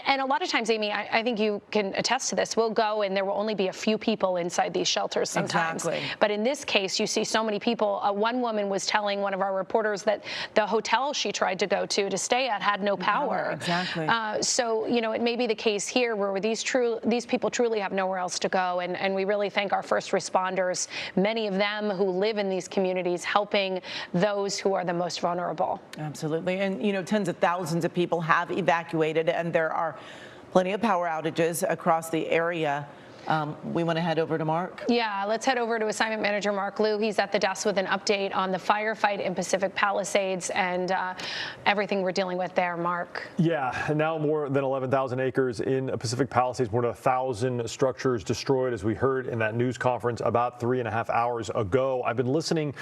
Speaker 6: And a lot of times, Amy, I think you can attest to this, we'll go and there will only be a few people inside these shelters sometimes.
Speaker 29: Exactly.
Speaker 6: But in this case, you see so many people. One woman was telling one of our reporters that the hotel she tried to go to stay at had no power.
Speaker 29: Exactly.
Speaker 6: So, you know, it may be the case here where these people truly have nowhere else to go. And we really thank our first responders, many of them who live in these communities, helping those who are the most vulnerable.
Speaker 29: Absolutely. And, you know, tens of thousands of people have evacuated, and there are plenty of power outages across the area. We want to head over to Mark.
Speaker 6: Yeah, let's head over to assignment manager Mark Liu. He's at the desk with an update on the firefight in Pacific Palisades and everything we're dealing with there. Mark.
Speaker 7: Yeah, now more than 11,000 acres in Pacific Palisades, more than 1,000 structures destroyed, as we heard in that news conference about 3.5 hours ago. I've been listening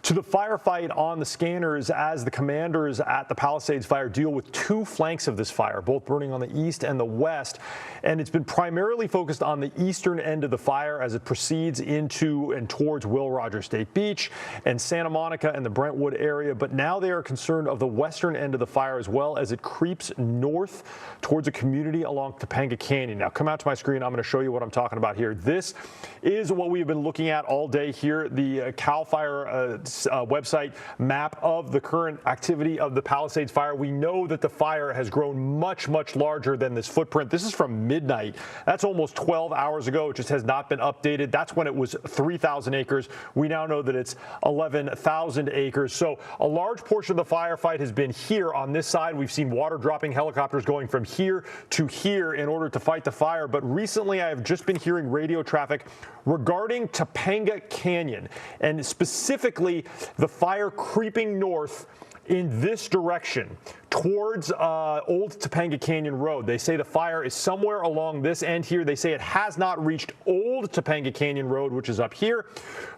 Speaker 7: to the firefight on the scanners as the commanders at the Palisades fire deal with two flanks of this fire, both burning on the east and the west. And it's been primarily focused on the eastern end of the fire as it proceeds into and towards Will Rogers State Beach and Santa Monica and the Brentwood area. But now they are concerned of the western end of the fire as well as it creeps north towards a community along Topanga Canyon. Now come out to my screen. I'm going to show you what I'm talking about here. This is what we've been looking at all day here. The CAL FIRE website map of the current activity of the Palisades fire. We know that the fire has grown much, much larger than this footprint. This is from midnight. That's almost 12 hours ago. It just has not been updated. That's when it was 3,000 acres. We now know that it's 11,000 acres. So a large portion of the firefight has been here on this side. We've seen water dropping helicopters going from here to here in order to fight the fire. But recently I have just been hearing radio traffic regarding Topanga Canyon and specifically the fire creeping north in this direction towards Old Topanga Canyon Road. They say the fire is somewhere along this end here. They say it has not reached Old Topanga Canyon Road, which is up here,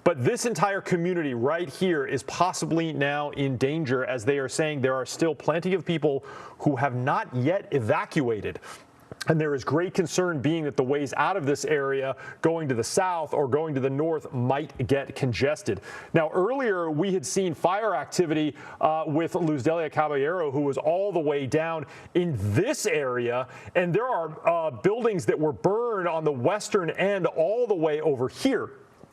Speaker 7: but this entire community right here is possibly now in danger, as they are saying there are still plenty of people who have not yet evacuated. And there is great concern being that the ways out of this area going to the south or going to the north might get congested. Now, earlier we had seen fire activity with Luz Delia Caballero, who was all the way down in this area. And there are buildings that were burned on the western end all the way over here.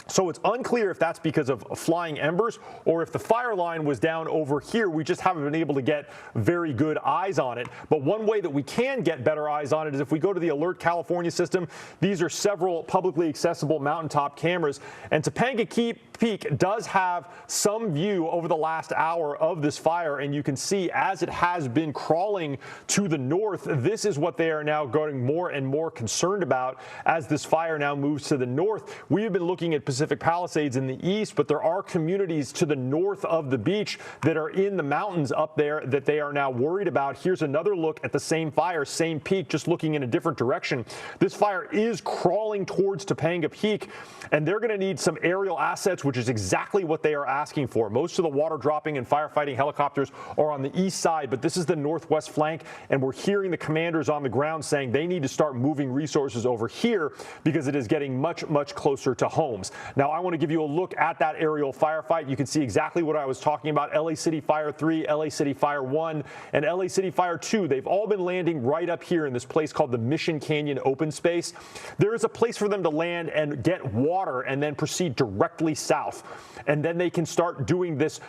Speaker 7: So it's unclear if that's because of flying embers or if the fire line was down over here. We just haven't been able to get very good eyes on it. But one way that we can get better eyes on it is if we go to the Alert California system. These are several publicly accessible mountaintop cameras. And Topanga Peak does have some view over the last hour of this fire. And you can see as it has been crawling to the north, this is what they are now going more and more concerned about as this fire now moves to the north. We have been looking at Pacific Palisades in the east, but there are communities to the north of the beach that are in the mountains up there that they are now worried about. Here's another look at the same fire, same peak, just looking in a different direction. This fire is crawling towards Topanga Peak, and they're going to need some aerial assets, which is exactly what they are asking for. Most of the water dropping and firefighting helicopters are on the east side, but this is the northwest flank, and we're hearing the commanders on the ground saying they need to start moving resources over here because it is getting much, much closer to homes. Now, I want to give you a look at that aerial firefight. You can see exactly what I was talking about. LA City Fire 3, LA City Fire 1, and LA City Fire 2. They've all been landing right up here in this place called the Mission Canyon Open Space. There is a place for them to land and get water and then proceed directly south. And then they can start doing this,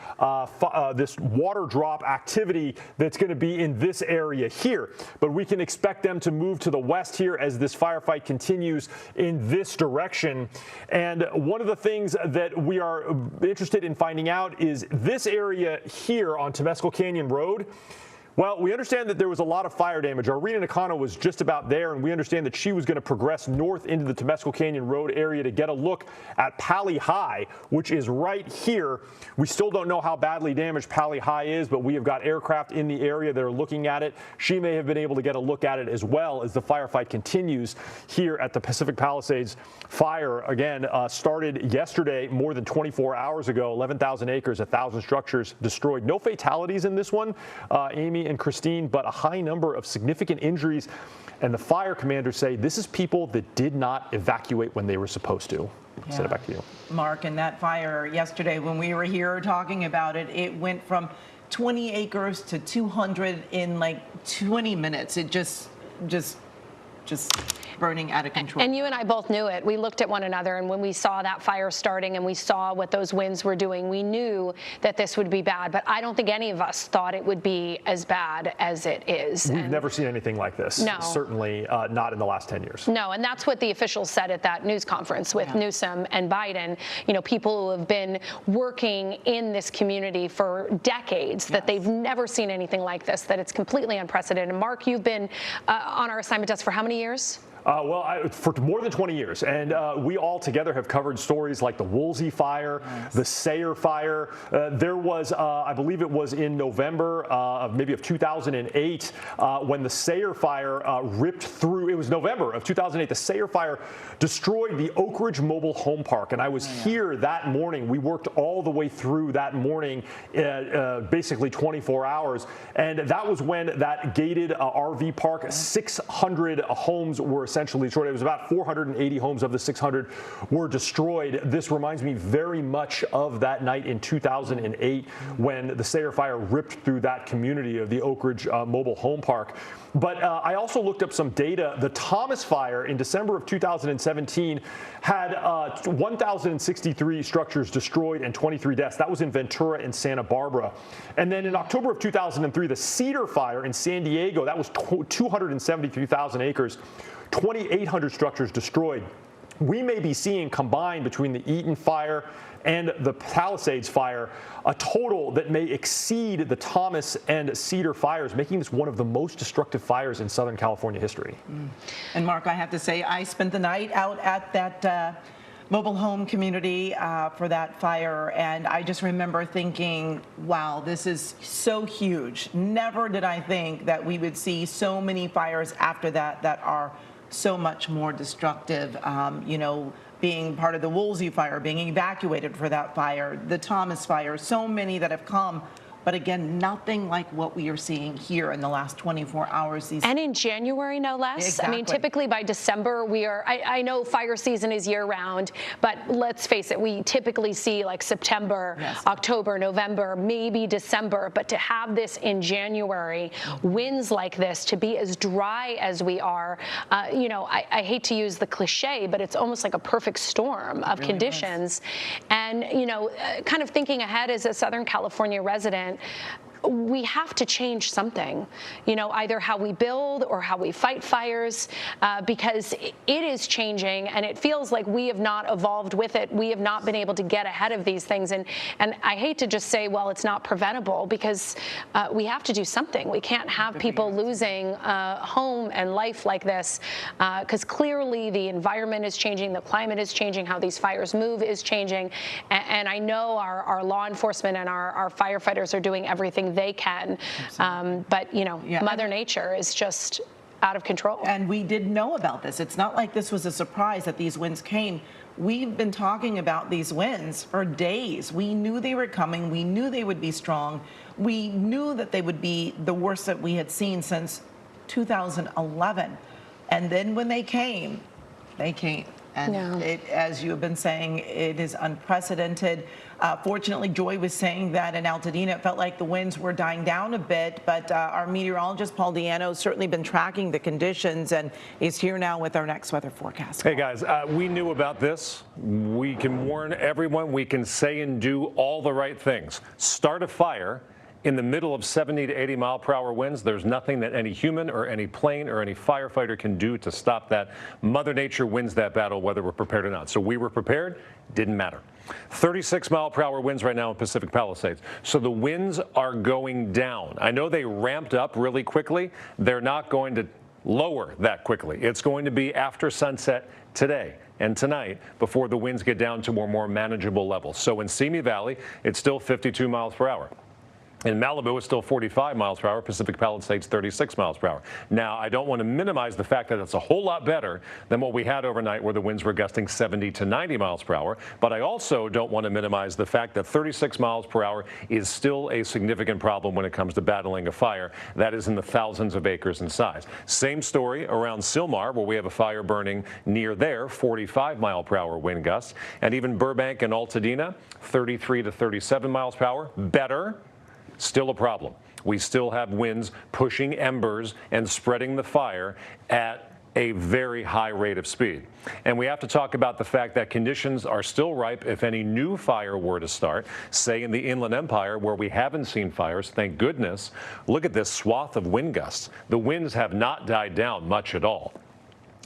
Speaker 7: this water drop activity that's going to be in this area here. But we can expect them to move to the west here as this firefight continues in this direction. And one of the things that we are interested in finding out is this area here on Temescal Canyon Road. Well, we understand that there was a lot of fire damage. Our Rena Nakano was just about there, and we understand that she was going to progress north into the Temescal Canyon Road area to get a look at Pali High, which is right here. We still don't know how badly damaged Pali High is, but we have got aircraft in the area that are looking at it. She may have been able to get a look at it as well as the firefight continues here at the Pacific Palisades fire. Again, started yesterday, more than 24 hours ago, 11,000 acres, 1,000 structures destroyed. No fatalities in this one, Amy and Christine, but a high number of significant injuries. And the fire commanders say this is people that did not evacuate when they were supposed to. Yeah. Send it back to you.
Speaker 29: Mark, and that fire yesterday when we were here talking about it, it went from 20 acres to 200 in like 20 minutes. It just burning out of control.
Speaker 6: And you and I both knew it. We looked at one another, and when we saw that fire starting and we saw what those winds were doing, we knew that this would be bad. But I don't think any of us thought it would be as bad as it is.
Speaker 7: We've never seen anything like this.
Speaker 6: No.
Speaker 7: Certainly not in the last 10 years.
Speaker 6: No, and that's what the officials said at that news conference with Newsom and Biden. You know, people who have been working in this community for decades, that they've never seen anything like this, that it's completely unprecedented. Mark, you've been on our assignment desk for how many years?
Speaker 7: For more than 20 years, and we all together have covered stories like the Woolsey fire, the Sayer fire. There was, I believe it was in November of 2008, when the Sayer fire ripped through. It was November of 2008. The Sayer fire destroyed the Oak Ridge Mobile Home Park, and I was here that morning. We worked all the way through that morning, basically 24 hours, and that was when that gated RV park, 600 homes were essentially destroyed. It was about 480 homes of the 600 were destroyed. This reminds me very much of that night in 2008 when the Sayer fire ripped through that community of the Oak Ridge Mobile Home Park. But I also looked up some data. The Thomas fire in December of 2017 had 1,063 structures destroyed and 23 deaths. That was in Ventura and Santa Barbara. And then in October of 2003, the Cedar fire in San Diego, that was 273,000 acres, 2,800 structures destroyed. We may be seeing combined between the Eaton fire and the Palisades fire a total that may exceed the Thomas and Cedar fires, making this one of the most destructive fires in Southern California history.
Speaker 29: And Mark, I have to say, I spent the night out at that mobile home community for that fire. And I just remember thinking, wow, this is so huge. Never did I think that we would see so many fires after that that are so much more destructive. You know, being part of the Woolsey fire, being evacuated for that fire, the Thomas fire, so many that have come. But again, nothing like what we are seeing here in the last 24 hours.
Speaker 6: And in January, no less.
Speaker 29: Exactly.
Speaker 6: I mean, typically by December, I know fire season is year round, but let's face it, we typically see like September, October, November, maybe December. But to have this in January, winds like this, to be as dry as we are, you know, I hate to use the cliche, but it's almost like a perfect storm of conditions. And, you know, kind of thinking ahead as a Southern California resident, we have to change something, you know, either how we build or how we fight fires, because it is changing and it feels like we have not evolved with it. We have not been able to get ahead of these things. And I hate to just say, well, it's not preventable, because we have to do something. We can't have people losing home and life like this, because clearly the environment is changing, the climate is changing, how these fires move is changing. And I know our law enforcement and our firefighters are doing everything they can. But, you know, Mother Nature is just out of control.
Speaker 29: And we did know about this. It's not like this was a surprise that these winds came. We've been talking about these winds for days. We knew they were coming. We knew they would be strong. We knew that they would be the worst that we had seen since 2011. And then when they came, they came. And it, as you have been saying, it is unprecedented. Fortunately, Joy was saying that in Altadena, it felt like the winds were dying down a bit, but our meteorologist, Paul Diano, has certainly been tracking the conditions and is here now with our next weather forecast.
Speaker 8: Hey, guys, we knew about this. We can warn everyone. We can say and do all the right things. Start a fire in the middle of 70 to 80 mile per hour winds. There's nothing that any human or any plane or any firefighter can do to stop that. Mother Nature wins that battle, whether we're prepared or not. So we were prepared, didn't matter. 36 mile per hour winds right now in Pacific Palisades. So the winds are going down. I know they ramped up really quickly. They're not going to lower that quickly. It's going to be after sunset today and tonight before the winds get down to more manageable levels. So in Simi Valley, it's still 52 miles per hour. In Malibu, it's still 45 miles per hour. Pacific Palisades, 36 miles per hour. Now, I don't want to minimize the fact that it's a whole lot better than what we had overnight, where the winds were gusting 70 to 90 miles per hour. But I also don't want to minimize the fact that 36 miles per hour is still a significant problem when it comes to battling a fire that is in the thousands of acres in size. Same story around Sylmar, where we have a fire burning near there, 45 mile per hour wind gusts. And even Burbank and Altadena, 33 to 37 miles per hour. Better. Still a problem. We still have winds pushing embers and spreading the fire at a very high rate of speed. And we have to talk about the fact that conditions are still ripe if any new fire were to start, say in the Inland Empire, where we haven't seen fires, thank goodness. Look at this swath of wind gusts. The winds have not died down much at all.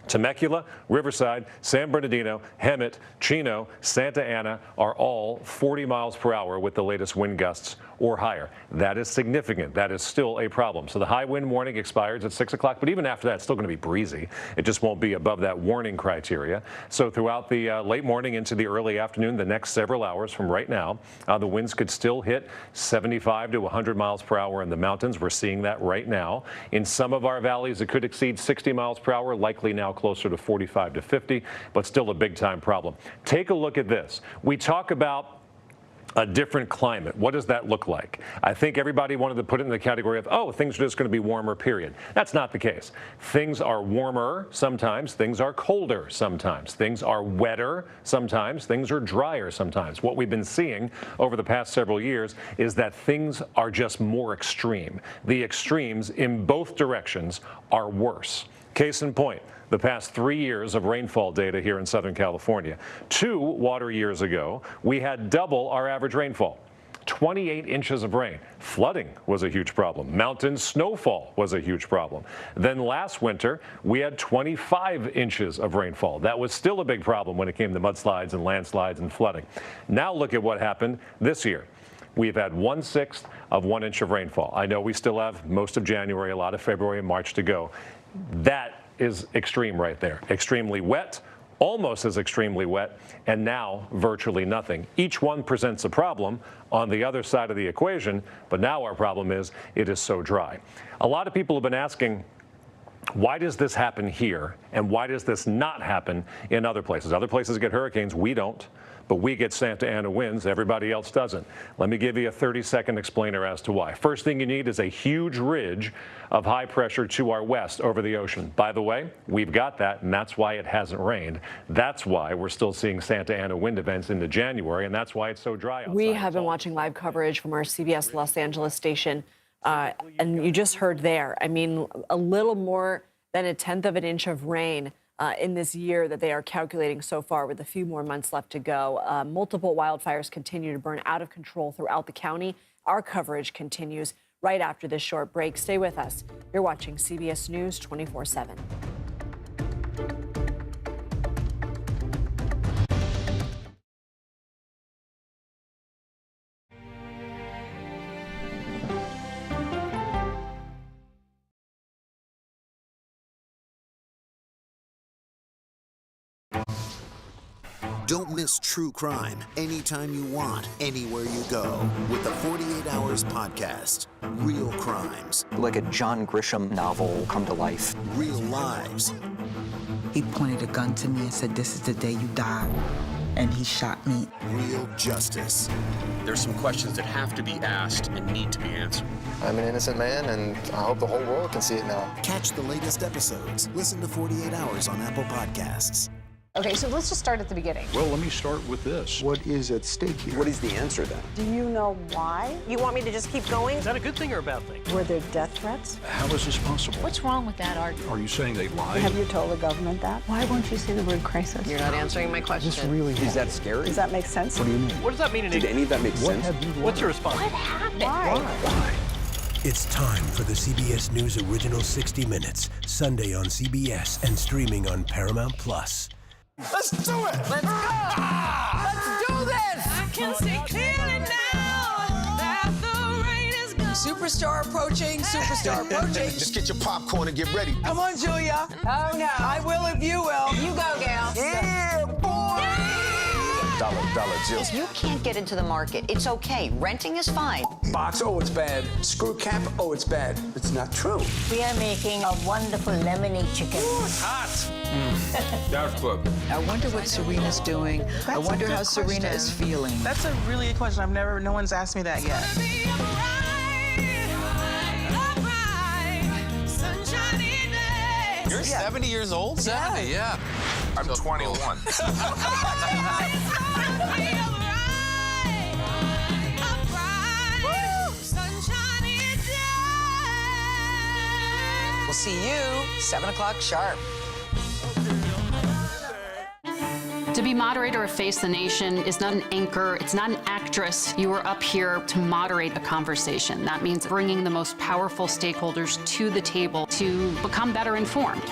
Speaker 8: Temecula, Riverside, San Bernardino, Hemet, Chino, Santa Ana are all 40 miles per hour with the latest wind gusts or higher. That is significant. That is still a problem. So the high wind warning expires at 6 o'clock, but even after that, it's still going to be breezy. It just won't be above that warning criteria. So throughout the late morning into the early afternoon, the next several hours from right now, the winds could still hit 75 to 100 miles per hour in the mountains. We're seeing that right now. In some of our valleys, it could exceed 60 miles per hour, likely now closer to 45 to 50, but still a big time problem. Take a look at this. We talk about a different climate. What does that look like? I think everybody wanted to put it in the category of, oh, things are just going to be warmer, period. That's not the case. Things are warmer sometimes. Things are colder sometimes. Things are wetter sometimes. Things are drier sometimes. What we've been seeing over the past several years is that things are just more extreme. The extremes in both directions are worse. Case in point, the past 3 years of rainfall data here in Southern California. 2 water years ago, we had double our average rainfall. 28 inches of rain. Flooding was a huge problem. Mountain snowfall was a huge problem. Then last winter, we had 25 inches of rainfall. That was still a big problem when it came to mudslides and landslides and flooding. Now look at what happened this year. We've had 1/6 of 1 inch of rainfall. I know we still have most of January, a lot of February and March to go. That is extreme right there. Extremely wet almost as extremely wet, and now virtually nothing. Each one presents a problem on the other side of the equation, but now our problem is it is so dry. A lot of people have been asking, why does this happen here, and why does this not happen in other places? Other places get hurricanes, we don't, but we get Santa Ana winds, everybody else doesn't. Let me give you a 30-second explainer as to why. First thing you need is a huge ridge of high pressure to our west over the ocean. By the way, we've got that, and that's why it hasn't rained. That's why we're still seeing Santa Ana wind events into January, and that's why it's so dry outside.
Speaker 39: We have been watching live coverage from our CBS Los Angeles station, and you just heard there, I mean, a little more than 1/10 of an inch of rain in this year that they are calculating so far, with a few more months left to go. Multiple wildfires continue to burn out of control throughout the county. Our coverage continues right after this short break. Stay with us. You're watching CBS News 24/7.
Speaker 9: Don't miss true crime anytime you want, anywhere you go, with the 48 Hours podcast. Real crimes.
Speaker 10: Like a John Grisham novel come to life.
Speaker 9: Real lives.
Speaker 12: He pointed a gun to me and said, "This is the day you die." And he shot me.
Speaker 9: Real justice.
Speaker 23: There's some questions that have to be asked and need to be answered.
Speaker 13: I'm an innocent man, and I hope the whole world can see it now.
Speaker 9: Catch the latest episodes. Listen to 48 Hours on Apple Podcasts.
Speaker 14: Okay, so let's just start at the beginning.
Speaker 17: Well, let me start with this. What is at stake here?
Speaker 26: What is the answer then?
Speaker 14: Do you know why?
Speaker 18: You want me to just keep going?
Speaker 17: Is that a good thing or a bad thing?
Speaker 14: Were there death threats?
Speaker 17: How is this possible?
Speaker 14: What's wrong with that argument?
Speaker 17: Are you saying they lied?
Speaker 14: Have you told the government that? Why won't you say the word crisis?
Speaker 18: You're not answering my question.
Speaker 26: Is that scary?
Speaker 14: Does that make sense?
Speaker 17: What do you mean? What does that mean in
Speaker 26: Did any of that make sense?
Speaker 17: What's your response?
Speaker 14: What happened?
Speaker 17: Why?
Speaker 15: It's time for the CBS News Original 60 Minutes, Sunday on CBS and streaming on Paramount Plus.
Speaker 9: Let's do it!
Speaker 18: Let's go! Let's do this!
Speaker 19: I can see clearly now that the rain is gone.
Speaker 18: Superstar approaching, superstar approaching.
Speaker 9: Just get your popcorn and get ready.
Speaker 18: Come on, Julia. Oh, no. I will if you will. You go, gal.
Speaker 9: Yeah, boy! Dollar Jill.
Speaker 28: If you can't get into the market, it's okay. Renting is fine.
Speaker 26: Box, oh, it's bad. Screw cap, oh, it's bad. It's not true.
Speaker 19: We are making a wonderful lemony chicken.
Speaker 26: Ooh, it's hot. That's good.
Speaker 19: I wonder what Serena's doing. I wonder how Serena is feeling.
Speaker 29: That's a really good question. No one's asked me that yet.
Speaker 27: You're 70 years old?
Speaker 29: 70,
Speaker 27: yeah.
Speaker 13: I'm 21.
Speaker 19: We'll see you 7 o'clock sharp.
Speaker 16: To be moderator of Face the Nation is not an anchor, it's not an actress. You are up here to moderate a conversation. That means bringing the most powerful stakeholders to the table to become better informed.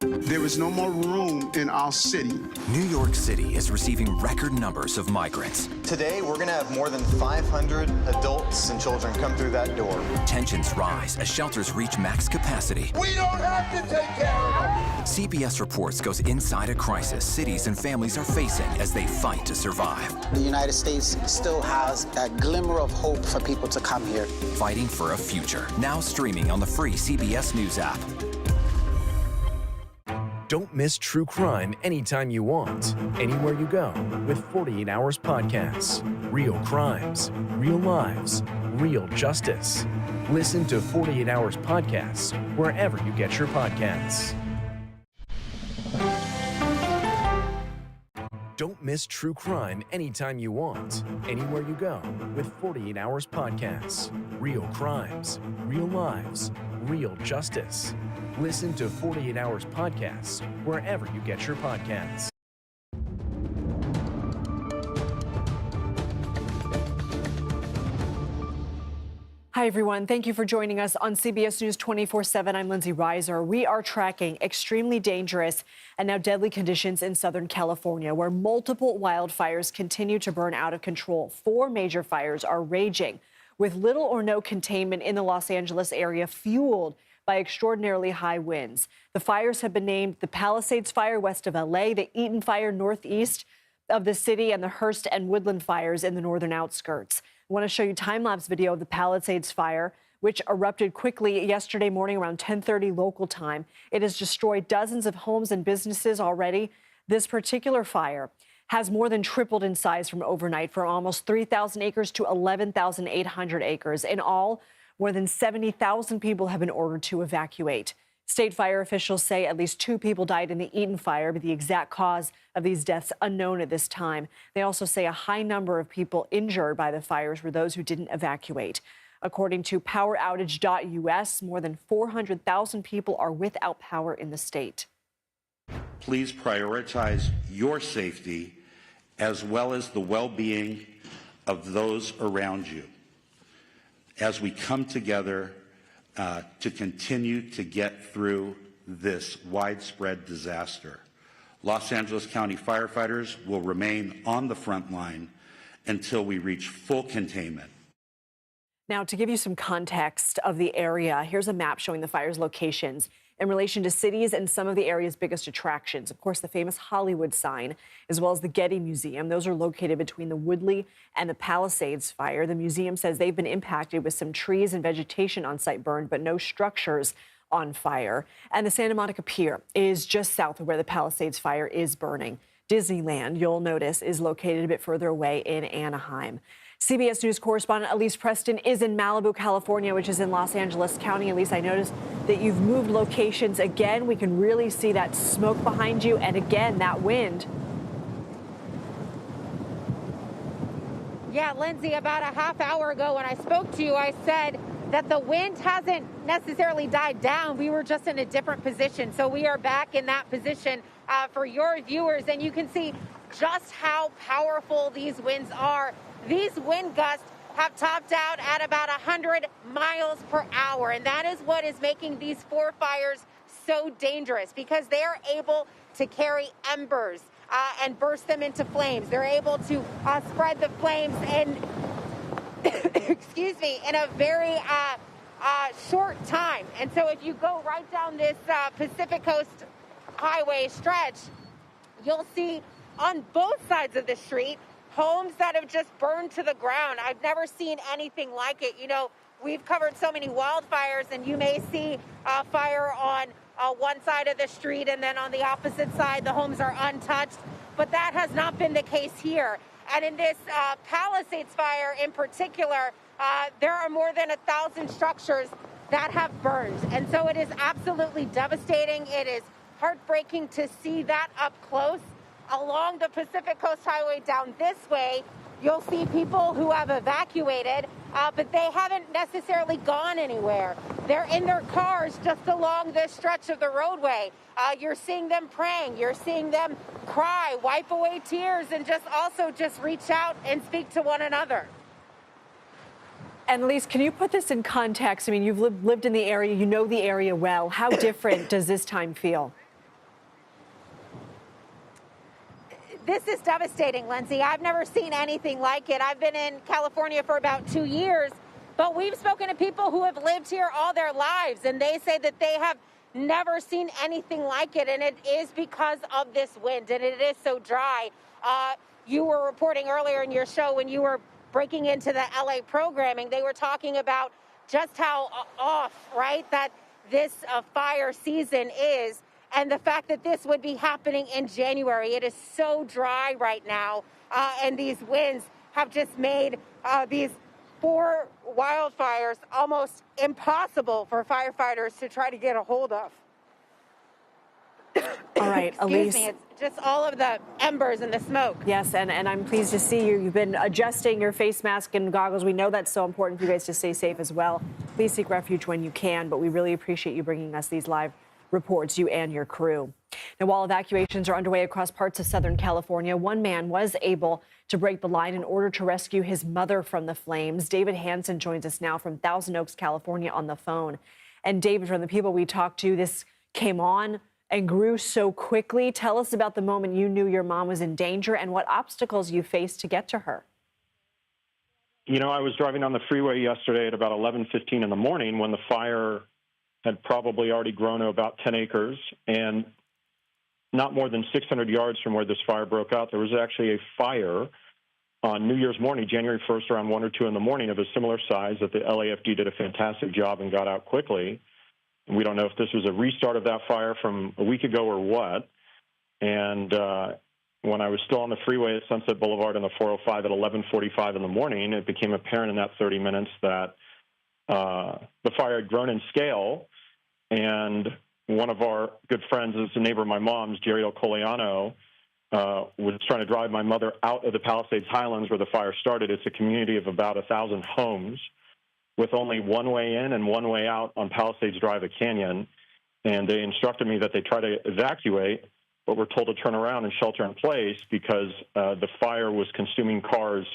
Speaker 9: There is no more room in our city.
Speaker 11: New York City is receiving record numbers of migrants.
Speaker 20: Today, we're going to have more than 500 adults and children come through that door.
Speaker 11: Tensions rise as shelters reach max capacity.
Speaker 9: We don't have to take care of them.
Speaker 11: CBS Reports goes inside a crisis cities and families are facing as they fight to survive.
Speaker 12: The United States still has that glimmer of hope for people to come here.
Speaker 11: Fighting for a future. Now streaming on the free CBS News app.
Speaker 21: Don't miss true crime anytime you want, anywhere you go, with 48 Hours podcasts. Real crimes, real lives, real justice. Listen to 48 Hours podcasts wherever you get your podcasts. Don't miss true crime anytime you want, anywhere you go, with 48 Hours podcasts. Real crimes, real lives, real justice. Listen to 48 Hours podcasts wherever you get your podcasts.
Speaker 39: Hi, everyone. Thank you for joining us on CBS News 24/7. I'm Lindsay Reiser. We are tracking extremely dangerous and now deadly conditions in Southern California, where multiple wildfires continue to burn out of control. 4 major fires are raging, with little or no containment in the Los Angeles area, fueled by extraordinarily high winds. The fires have been named the Palisades Fire west of LA, the Eaton Fire northeast of the city, and the Hearst and Woodland fires in the northern outskirts. I want to show you time-lapse video of the Palisades Fire, which erupted quickly yesterday morning around 10:30 local time. It has destroyed dozens of homes and businesses already. This particular fire has more than tripled in size from overnight, from almost 3,000 acres to 11,800 acres. In all, more than 70,000 people have been ordered to evacuate. State fire officials say at least 2 people died in the Eaton fire, but the exact cause of these deaths unknown at this time. They also say a high number of people injured by the fires were those who didn't evacuate. According to poweroutage.us, more than 400,000 people are without power in the state.
Speaker 1: Please prioritize your safety as well as the well-being of those around you as we come together to continue to get through this widespread disaster. Los Angeles County firefighters will remain on the front line until we reach full containment.
Speaker 39: Now, to give you some context of the area, here's a map showing the fire's locations in relation to cities and some of the area's biggest attractions. Of course, the famous Hollywood sign, as well as the Getty Museum. Those are located between the Woodley and the Palisades fire. The museum says they've been impacted with some trees and vegetation on site burned, but no structures on fire. And the Santa Monica Pier is just south of where the Palisades fire is burning. Disneyland, you'll notice, is located a bit further away in Anaheim. CBS News correspondent Elise Preston is in Malibu, California, which is in Los Angeles County. Elise, I noticed that you've moved locations again. We can really see that smoke behind you, and again, that wind.
Speaker 2: Yeah, Lindsay, about a half hour ago when I spoke to you, I said that the wind hasn't necessarily died down. We were just in a different position. So we are back in that position for your viewers, and you can see just how powerful these winds are. These wind gusts have topped out at about 100 miles per hour, and that is what is making these 4 fires so dangerous, because they are able to carry embers and burst them into flames. They're able to spread the flames in, excuse me, in a very short time. And so if you go right down this Pacific Coast Highway stretch, you'll see on both sides of the street homes that have just burned to the ground. I've never seen anything like it. You know, we've covered so many wildfires, and you may see a fire on one side of the street, and then on the opposite side, the homes are untouched. But that has not been the case here. And in this Palisades fire in particular, there are more than 1,000 structures that have burned. And so it is absolutely devastating. It is heartbreaking to see that up close. Along the Pacific Coast Highway down this way, you'll see people who have evacuated, but they haven't necessarily gone anywhere. They're in their cars just along this stretch of the roadway. You're seeing them praying. You're seeing them cry, wipe away tears, and just reach out and speak to one another.
Speaker 39: And Elise, can you put this in context? I mean, you've lived in the area. You know the area well. How different does this time feel?
Speaker 2: This is devastating, Lindsay. I've never seen anything like it. I've been in California for about 2 years, but we've spoken to people who have lived here all their lives, and they say that they have never seen anything like it, and it is because of this wind, and it is so dry. You were reporting earlier in your show when you were breaking into the LA programming, they were talking about just how off, right, that this fire season is. And the fact that this would be happening in January. It is so dry right now, and these winds have just made these 4 wildfires almost impossible for firefighters to try to get a hold of.
Speaker 39: All right, Elise.
Speaker 2: Excuse me, it's just all of the embers and the smoke.
Speaker 39: Yes, and I'm pleased to see you. You've been adjusting your face mask and goggles. We know that's so important for you guys to stay safe as well. Please seek refuge when you can, but we really appreciate you bringing us these live reports, you and your crew. Now, while evacuations are underway across parts of Southern California, one man was able to break the line in order to rescue his mother from the flames. David Hansen joins us now from Thousand Oaks, California, on the phone. And David, from the people we talked to, this came on and grew so quickly. Tell us about the moment you knew your mom was in danger and what obstacles you faced to get to her.
Speaker 3: You know, I was driving on the freeway yesterday at about 11:15 in the morning when the fire had probably already grown to about 10 acres. And not more than 600 yards from where this fire broke out, there was actually a fire on New Year's morning, January 1st, around 1 or 2 in the morning, of a similar size that the LAFD did a fantastic job and got out quickly. We don't know if this was a restart of that fire from a week ago or what. And when I was still on the freeway at Sunset Boulevard and the 405 at 11:45 in the morning, it became apparent in that 30 minutes that the fire had grown in scale. And one of our good friends, is a neighbor of my mom's, Jerry Coliano, was trying to drive my mother out of the Palisades Highlands where the fire started. It's a community of about 1,000 homes with only one way in and one way out on Palisades Drive, a canyon. And they instructed me that they try to evacuate, but were told to turn around and shelter in place because the fire was consuming cars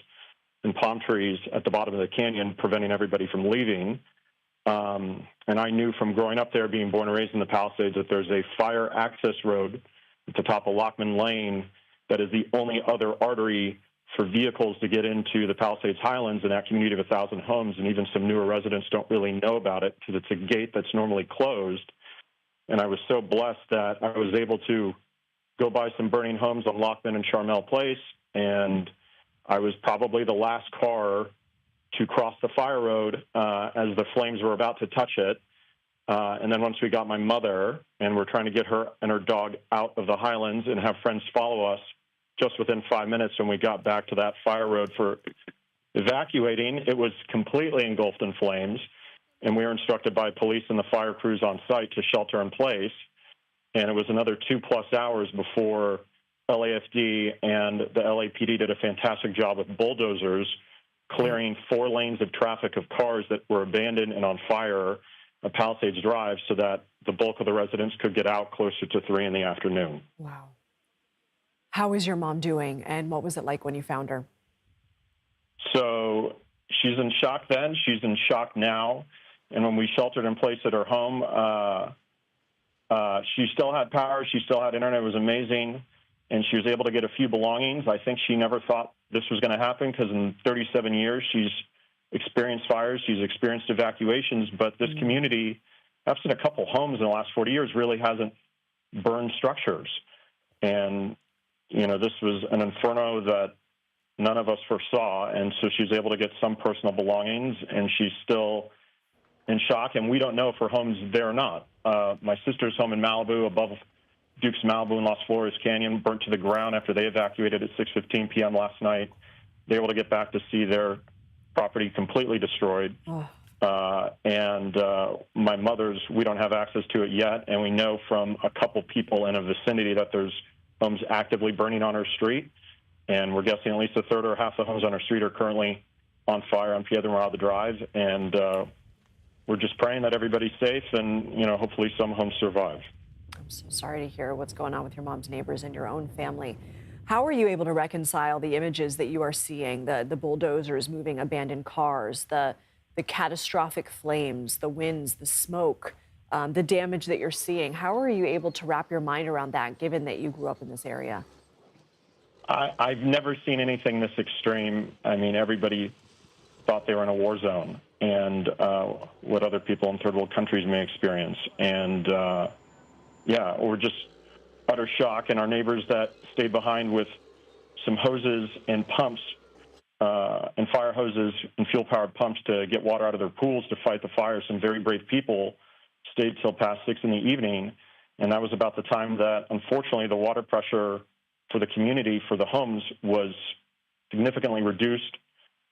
Speaker 3: and palm trees at the bottom of the canyon, preventing everybody from leaving. And I knew from growing up there, being born and raised in the Palisades, that there's a fire access road at the top of Lockman Lane that is the only other artery for vehicles to get into the Palisades Highlands in that community of 1,000 homes. And even some newer residents don't really know about it because it's a gate that's normally closed. And I was so blessed that I was able to go by some burning homes on Lockman and Charmel Place, and I was probably the last car to cross the fire road as the flames were about to touch it. And then once we got my mother, and we're trying to get her and her dog out of the Highlands and have friends follow us, just within 5 minutes when we got back to that fire road for evacuating, it was completely engulfed in flames. And we were instructed by police and the fire crews on site to shelter in place. And it was another 2+ hours before LAFD and the LAPD did a fantastic job with bulldozers clearing 4 lanes of traffic of cars that were abandoned and on fire at Palisades Drive so that the bulk of the residents could get out closer to 3 in the afternoon.
Speaker 39: Wow. How is your mom doing, and what was it like when you found her?
Speaker 3: So she's in shock then. She's in shock now. And when we sheltered in place at her home, she still had power. She still had internet. It was amazing. And she was able to get a few belongings. I think she never thought this was going to happen because in 37 years, she's experienced fires. She's experienced evacuations. But this community, absent a couple homes in the last 40 years, really hasn't burned structures. And, you know, this was an inferno that none of us foresaw. And so she was able to get some personal belongings, and she's still in shock. And we don't know if her home's there or not. My sister's home in Malibu, above Duke's Malibu in Las Flores Canyon, burnt to the ground after they evacuated at 6:15 p.m. last night. They were able to get back to see their property completely destroyed. And my mother's, we don't have access to it yet. And we know from a couple people in a vicinity that there's homes actively burning on her street. And we're guessing at least a third or half the homes on her street are currently on fire on Piedra Morada Drive. And we're just praying that everybody's safe and, you know, hopefully some homes survive.
Speaker 39: I'm so sorry to hear what's going on with your mom's neighbors and your own family. How are you able to reconcile the images that you are seeing, the bulldozers moving abandoned cars, the catastrophic flames, the winds, the smoke, the damage that you're seeing? How are you able to wrap your mind around that, given that you grew up in this area?
Speaker 3: I've never seen anything this extreme. I mean, everybody thought they were in a war zone, and what other people in third world countries may experience. And, yeah, we're just utter shock. And our neighbors that stayed behind with some hoses and pumps and fire hoses and fuel-powered pumps to get water out of their pools to fight the fire, some very brave people stayed till past 6 in the evening. And that was about the time that, unfortunately, the water pressure for the community, for the homes, was significantly reduced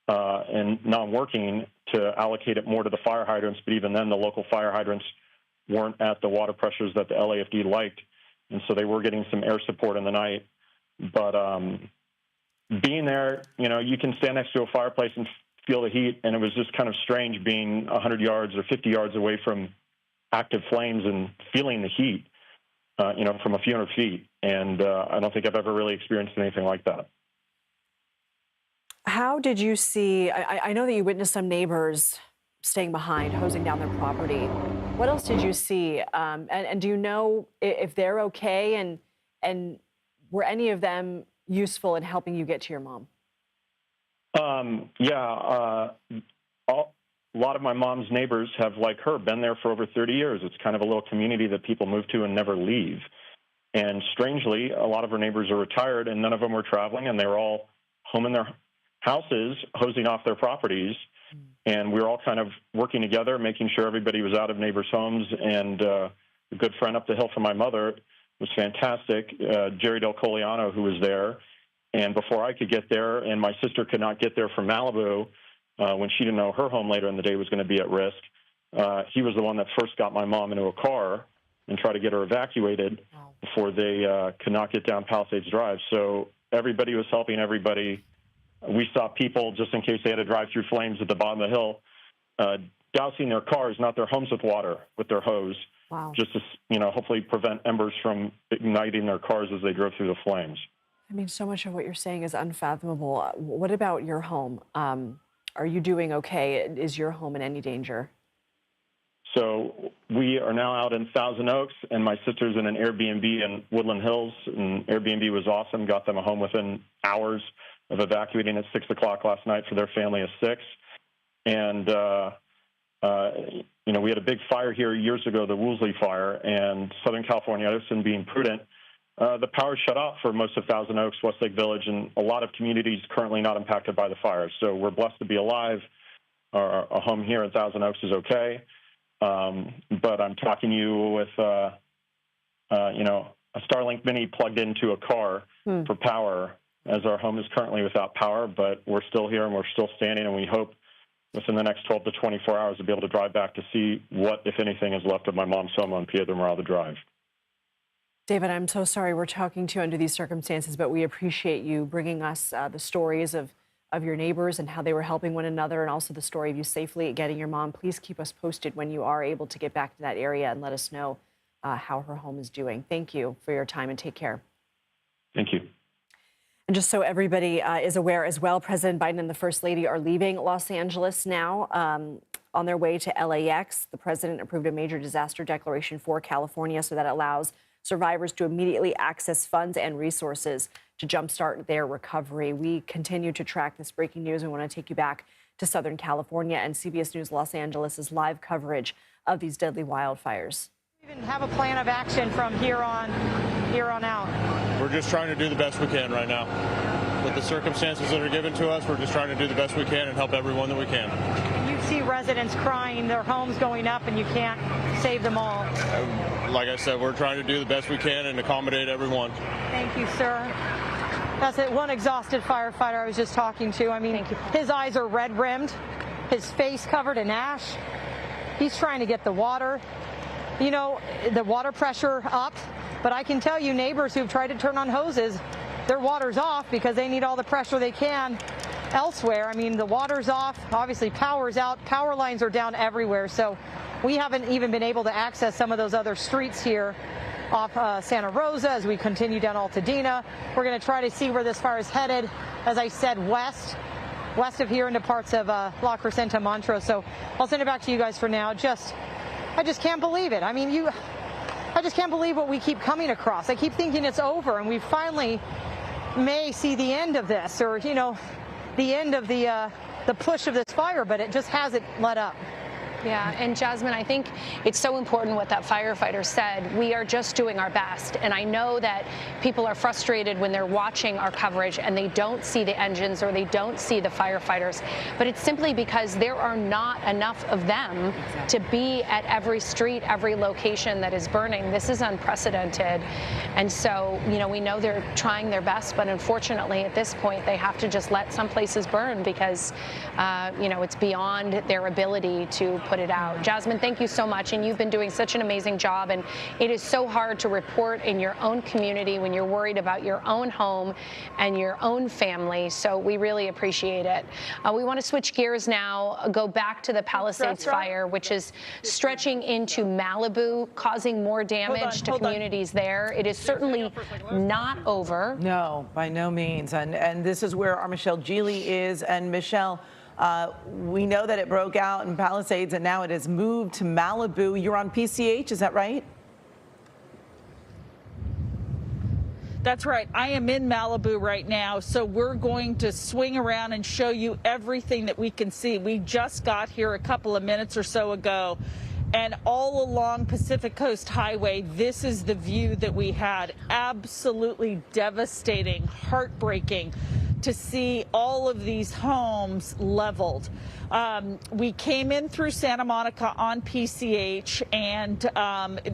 Speaker 3: and non-working to allocate it more to the fire hydrants. But even then, the local fire hydrants weren't at the water pressures that the LAFD liked. And so they were getting some air support in the night. But being there, you know, you can stand next to a fireplace and feel the heat. And it was just kind of strange being 100 yards or 50 yards away from active flames and feeling the heat, you know, from a few hundred feet. And I don't think I've ever really experienced anything like that.
Speaker 39: How did you see, I know that you witnessed some neighbors staying behind, hosing down their property. What else did you see? And do you know if they're okay? And were any of them useful in helping you get to your mom?
Speaker 3: a lot of my mom's neighbors have, like her, been there for over 30 years. It's kind of a little community that people move to and never leave. And strangely, a lot of her neighbors are retired, and none of them were traveling, and they were all home in their houses, hosing off their properties. And we were all kind of working together, making sure everybody was out of neighbors' homes. And a good friend up the hill from my mother was fantastic, Jerry Del Coliano, who was there. And before I could get there, and my sister could not get there from Malibu, when she didn't know her home later in the day was going to be at risk, he was the one that first got my mom into a car and tried to get her evacuated before they could not get down Palisades Drive. So everybody was helping everybody. We saw people, just in case they had to drive through flames at the bottom of the hill, dousing their cars, not their homes, with water with their hose, just to, hopefully prevent embers from igniting their cars as they drove through the flames.
Speaker 39: I mean, so much of what you're saying is unfathomable. What about your home? Are you doing okay? Is your home in any danger?
Speaker 3: So we are now out in Thousand Oaks, and my sister's in an Airbnb in Woodland Hills, and Airbnb was awesome, got them a home within hours of evacuating at 6 o'clock last night for their family of 6. And, we had a big fire here years ago, the Woolsey fire, and Southern California Edison being prudent, the power shut off for most of Thousand Oaks, Westlake Village, and a lot of communities currently not impacted by the fire. So we're blessed to be alive. Our home here in Thousand Oaks is okay. But I'm talking to you with, a Starlink Mini plugged into a car for power, as our home is currently without power, but we're still here and we're still standing, and we hope within the next 12 to 24 hours to be able to drive back to see what, if anything, is left of my mom's home on Piedra Morada Drive.
Speaker 39: David, I'm so sorry we're talking to you under these circumstances, but we appreciate you bringing us the stories of your neighbors and how they were helping one another, and also the story of you safely getting your mom. Please keep us posted when you are able to get back to that area and let us know how her home is doing. Thank you for your time, and take care.
Speaker 3: Thank you.
Speaker 39: And just so everybody is aware as well, President Biden and the First Lady are leaving Los Angeles now on their way to LAX. The president approved a major disaster declaration for California, so that allows survivors to immediately access funds and resources to jumpstart their recovery. We continue to track this breaking news. We want to take you back to Southern California and CBS News Los Angeles' live coverage of these deadly wildfires.
Speaker 4: We even have a plan of action from here on out.
Speaker 5: We're just trying to do the best we can right now. With the circumstances that are given to us, we're just trying to do the best we can and help everyone that we can.
Speaker 4: You see residents crying, their homes going up, and you can't save them all.
Speaker 5: Like I said, we're trying to do the best we can and accommodate everyone.
Speaker 4: Thank you, sir. That's it. One exhausted firefighter I was just talking to. I mean, his eyes are red-rimmed, his face covered in ash. He's trying to get the water, the water pressure up. But I can tell you, neighbors who've tried to turn on hoses, their water's off because they need all the pressure they can elsewhere. I mean, the water's off, obviously power's out, power lines are down everywhere. So we haven't even been able to access some of those other streets here off Santa Rosa as we continue down Altadena. We're going to try to see where this fire is headed, as I said, west of here into parts of La Crescenta, Montrose. So I'll send it back to you guys for now. I just can't believe it. I mean, I just can't believe what we keep coming across. I keep thinking it's over and we finally may see the end of this, or, the end of the push of this fire, but it just hasn't let up.
Speaker 6: Yeah, and Jasmine, I think it's so important what that firefighter said. We are just doing our best. And I know that people are frustrated when they're watching our coverage and they don't see the engines or they don't see the firefighters. But it's simply because there are not enough of them to be at every street, every location that is burning. This is unprecedented. And so, we know they're trying their best, but unfortunately at this point they have to just let some places burn because, it's beyond their ability to put it out. Jasmine, thank you so much, and you've been doing such an amazing job, and it is so hard to report in your own community when you're worried about your own home and your own family, so we really appreciate it. We want to switch gears now, go back to the Palisades fire, which is stretching into Malibu, causing more damage to communities there. It is certainly not over.
Speaker 29: No, by no means, and this is where our Michelle Geely is, and Michelle, we know that it broke out in Palisades and now it has moved to Malibu. You're on PCH, is that right?
Speaker 7: That's right. I am in Malibu right now, so we're going to swing around and show you everything that we can see. We just got here a couple of minutes or so ago, and all along Pacific Coast Highway, this is the view that we had. Absolutely devastating, heartbreaking to see all of these homes leveled. We came in through Santa Monica on PCH, and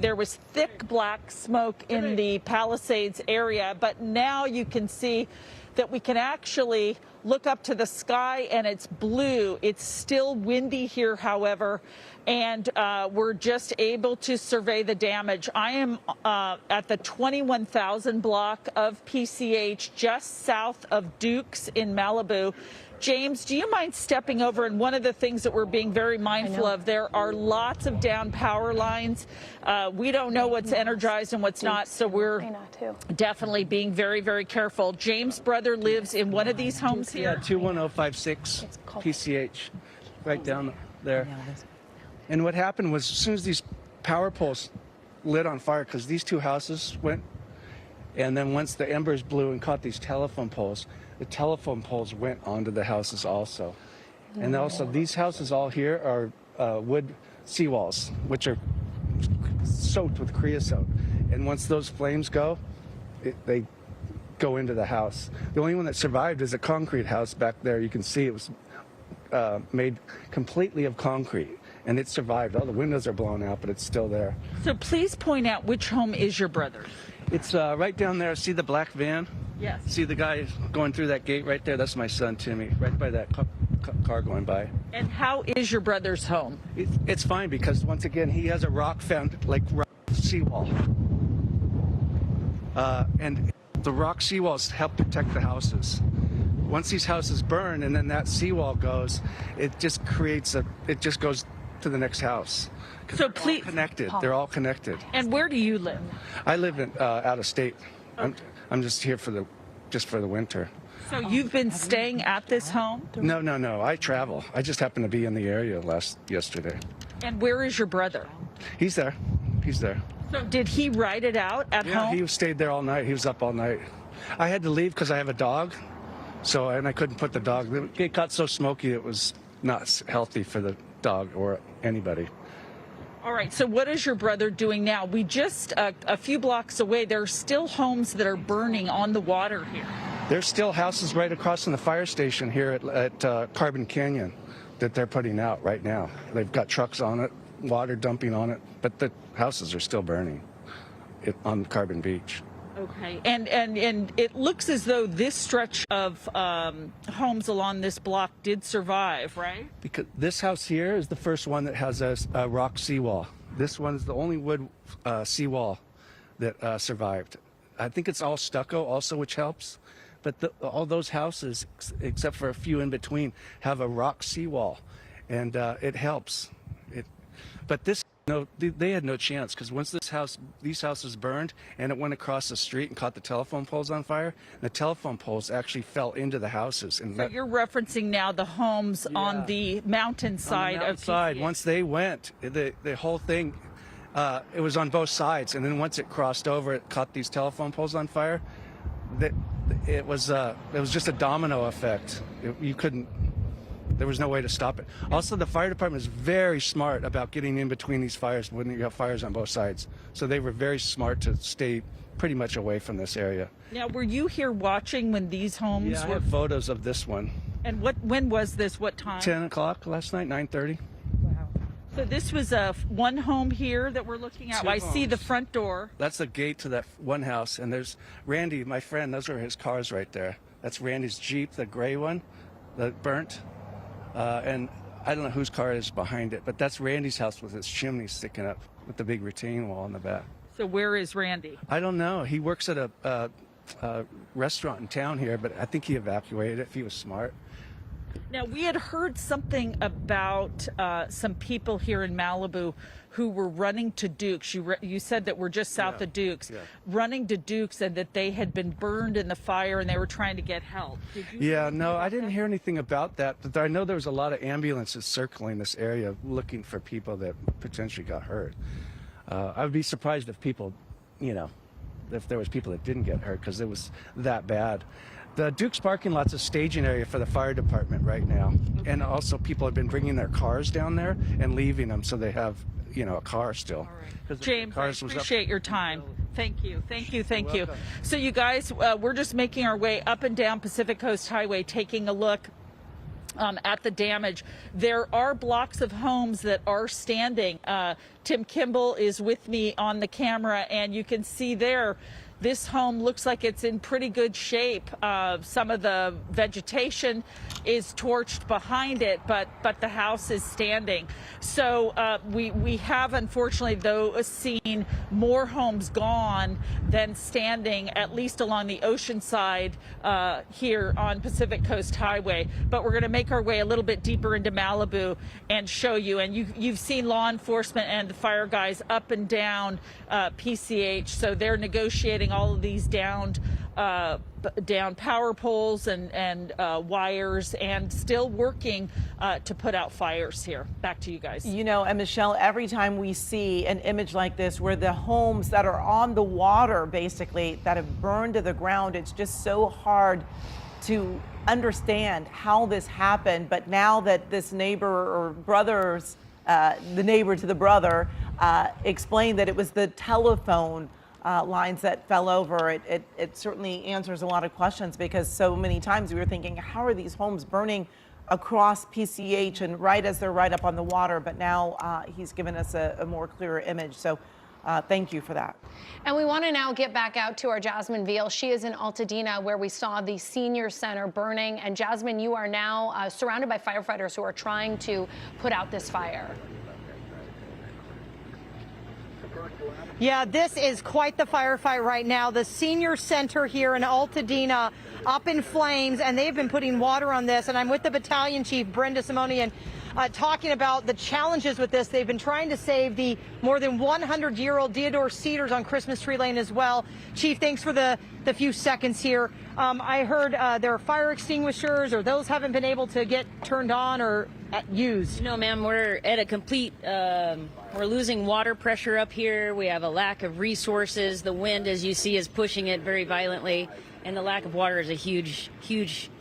Speaker 7: there was thick black smoke in the Palisades area, but now you can see that we can actually look up to the sky and it's blue. It's still windy here, however, and we're just able to survey the damage. I am at the 21,000 block of PCH, just south of Dukes in Malibu. James, do you mind stepping over? And one of the things that we're being very mindful of, there are lots of down power lines. We don't know what's energized and what's not, so we're definitely being very, very careful. James' brother lives in one of these homes here.
Speaker 8: Yeah, 21056 PCH, right down there. And what happened was, as soon as these power poles lit on fire, because these two houses went, and then once the embers blew and caught these telephone poles, the telephone poles went onto the houses also. And also these houses all here are wood seawalls, which are soaked with creosote. And once those flames go, they go into the house. The only one that survived is a concrete house back there. You can see it was made completely of concrete, and it survived. All the windows are blown out, but it's still there.
Speaker 7: So please point out which home is your brother's.
Speaker 8: It's right down there. See the black van?
Speaker 7: Yes.
Speaker 8: See the guy going through that gate right there? That's my son, Timmy, right by that car going by.
Speaker 7: And how is your brother's home?
Speaker 8: It's fine, because once again, he has a rock seawall. And the rock seawalls help protect the houses. Once these houses burn and then that seawall goes, it just creates it just goes to the next house.
Speaker 7: So please,
Speaker 8: connected. They're all connected.
Speaker 7: And where do you live?
Speaker 8: I live in out of state. Okay. I'm just here for the winter.
Speaker 7: So you've been staying at this home?
Speaker 8: No. I travel. I just happened to be in the area yesterday.
Speaker 7: And where is your brother?
Speaker 8: He's there.
Speaker 7: So did he ride it out at home?
Speaker 8: Yeah, he stayed there all night. He was up all night. I had to leave because I have a dog, and I couldn't put the dog. It got so smoky it was not healthy for the dog or anybody.
Speaker 7: All right, so what is your brother doing now? We just, a few blocks away, there are still homes that are burning on the water here.
Speaker 8: There's still houses right across from the fire station here at Carbon Canyon that they're putting out right now. They've got trucks on it, water dumping on it, but the houses are still burning on Carbon Beach.
Speaker 7: Okay, and it looks as though this stretch of homes along this block did survive, right?
Speaker 8: Because this house here is the first one that has a rock seawall. This one is the only wood seawall that survived. I think it's all stucco also, which helps. But all those houses, except for a few in between, have a rock seawall, and it helps. But this. No, they had no chance, because once these houses burned and it went across the street and caught the telephone poles on fire, the telephone poles actually fell into the houses. And
Speaker 7: so you're referencing now the homes on the mountainside of PCH.
Speaker 8: Once they went, the whole thing, it was on both sides, and then once it crossed over, it caught these telephone poles on fire. It was just a domino effect. There was no way to stop it. Also, the fire department is very smart about getting in between these fires when you have fires on both sides. So they were very smart to stay pretty much away from this area.
Speaker 7: Now, were you here watching when these homes
Speaker 8: were?
Speaker 7: I have
Speaker 8: photos of this one.
Speaker 7: And when was this? What time?
Speaker 8: 10 o'clock last night, 9:30.
Speaker 7: Wow. So this was one home here that we're looking at. I see the front door.
Speaker 8: That's the gate to that one house. And there's Randy, my friend. Those are his cars right there. That's Randy's Jeep, the gray one that burnt. And I don't know whose car is behind it, but that's Randy's house with its chimney sticking up with the big retaining wall in the back.
Speaker 7: So where is Randy?
Speaker 8: I don't know. He works at a restaurant in town here, but I think he evacuated if he was smart.
Speaker 7: Now, we had heard something about some people here in Malibu who were running to Dukes. You said that we're just south of Dukes, running to Dukes, and that they had been burned in the fire and they were trying to get help.
Speaker 8: No, I didn't hear anything about that, but I know there was a lot of ambulances circling this area looking for people that potentially got hurt. I would be surprised if people, if there was people that didn't get hurt, because it was that bad. The Duke's parking lot's a staging area for the fire department right now. And also people have been bringing their cars down there and leaving them, so they have, a car still.
Speaker 7: James, I appreciate your time. Thank you. So you guys, we're just making our way up and down Pacific Coast Highway, taking a look at the damage. There are blocks of homes that are standing. Tim Kimball is with me on the camera, and you can see there, this home looks like it's in pretty good shape. Some of the vegetation is torched behind it, but the house is standing. So we have, unfortunately, though, seen more homes gone than standing, at least along the ocean side here on Pacific Coast Highway. But we're going to make our way a little bit deeper into Malibu and show you. And you've seen law enforcement and the fire guys up and down PCH. So they're negotiating all of these down power poles and wires, and still working to put out fires here. Back to you guys.
Speaker 29: And Michelle, every time we see an image like this where the homes that are on the water, basically, that have burned to the ground, it's just so hard to understand how this happened. But now that this neighbor or brothers, the neighbor to the brother, explained that it was the telephone lines that fell over, it certainly answers a lot of questions, because so many times we were thinking, how are these homes burning across PCH and right as they're right up on the water? But now he's given us a more clearer image. So thank you for that.
Speaker 6: And we want to now get back out to our Jasmine Veal. She is in Altadena, where we saw the senior center burning. And Jasmine, you are now surrounded by firefighters who are trying to put out this fire.
Speaker 4: Yeah, this is quite the firefight right now. The senior center here in Altadena up in flames, and they've been putting water on this. And I'm with the battalion chief, Brenda Simonian, talking about the challenges with this. They've been trying to save the more than 100-year-old deodar cedars on Christmas Tree Lane as well. Chief, thanks for the few seconds here. I heard there are fire extinguishers, or those haven't been able to get turned on or used.
Speaker 10: No, ma'am, we're at a complete, we're losing water pressure up here. We have a lack of resources. The wind, as you see, is pushing it very violently. And the lack of water is a huge, huge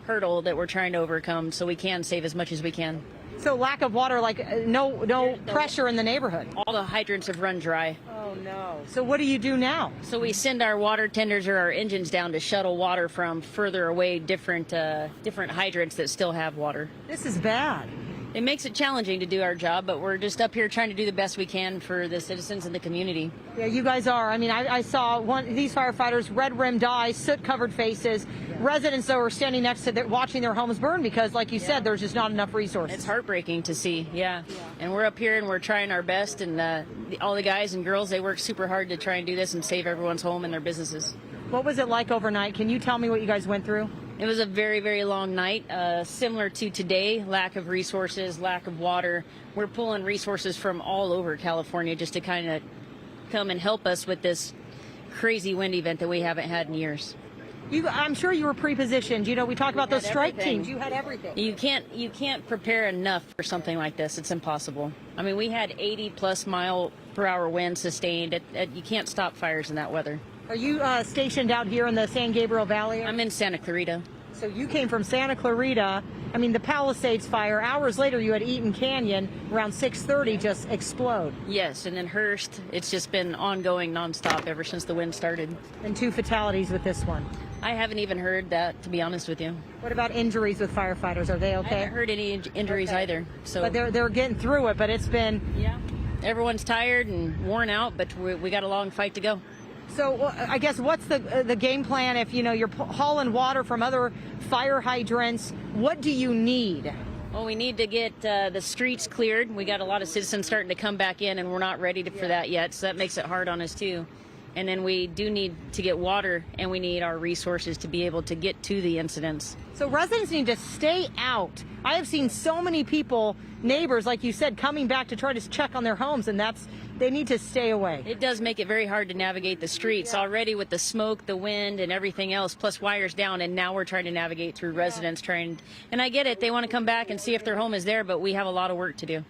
Speaker 10: hurdle that we're trying to overcome, so we can save as much as we can.
Speaker 4: So lack of water, like no pressure in the neighborhood?
Speaker 10: All the hydrants have run dry.
Speaker 4: Oh, no. So what do you do now?
Speaker 10: So we send our water tenders or our engines down to shuttle water from further away, different hydrants that still have water.
Speaker 4: This is bad.
Speaker 10: It makes it challenging to do our job, but we're just up here trying to do the best we can for the citizens and the community.
Speaker 4: Yeah, you guys are. I mean, I saw these firefighters, red-rimmed eyes, soot-covered faces. Residents, though, are standing next to watching their homes burn because, like you said, there's just not enough resources.
Speaker 10: It's heartbreaking to see, yeah. And we're up here and we're trying our best, and all the guys and girls, they work super hard to try and do this and save everyone's home and their businesses.
Speaker 4: What was it like overnight? Can you tell me what you guys went through?
Speaker 10: It was a very, very long night, similar to today. Lack of resources, lack of water. We're pulling resources from all over California just to kind of come and help us with this crazy wind event that we haven't had in years.
Speaker 4: I'm sure you were pre-positioned. We talk about those strike teams. You had everything.
Speaker 10: You can't prepare enough for something like this. It's impossible. I mean, we had 80+ mile-per-hour winds sustained. You can't stop fires in that weather.
Speaker 4: Are you stationed out here in the San Gabriel Valley?
Speaker 10: I'm in Santa Clarita.
Speaker 4: So you came from Santa Clarita. I mean, the Palisades fire, hours later you had Eaton Canyon around 6:30 just explode.
Speaker 10: Yes, and then Hearst, it's just been ongoing nonstop ever since the wind started.
Speaker 4: And 2 fatalities with this one.
Speaker 10: I haven't even heard that, to be honest with you.
Speaker 4: What about injuries with firefighters? Are they okay?
Speaker 10: I haven't heard any injuries either. So,
Speaker 4: but they're getting through it, but it's been...
Speaker 10: Yeah. Everyone's tired and worn out, but we got a long fight to go.
Speaker 4: So I guess what's the game plan if you're hauling water from other fire hydrants? What do you need?
Speaker 10: Well, we need to get the streets cleared. We got a lot of citizens starting to come back in, and we're not ready for that yet, so that makes it hard on us too. And then we do need to get water, and we need our resources to be able to get to the incidents.
Speaker 4: So residents need to stay out. I have seen so many people, neighbors, like you said, coming back to try to check on their homes, and they need to stay away.
Speaker 10: It does make it very hard to navigate the streets already with the smoke, the wind, and everything else, plus wires down, and now we're trying to navigate through residents and I get it, they want to come back and see if their home is there, but we have a lot of work to do.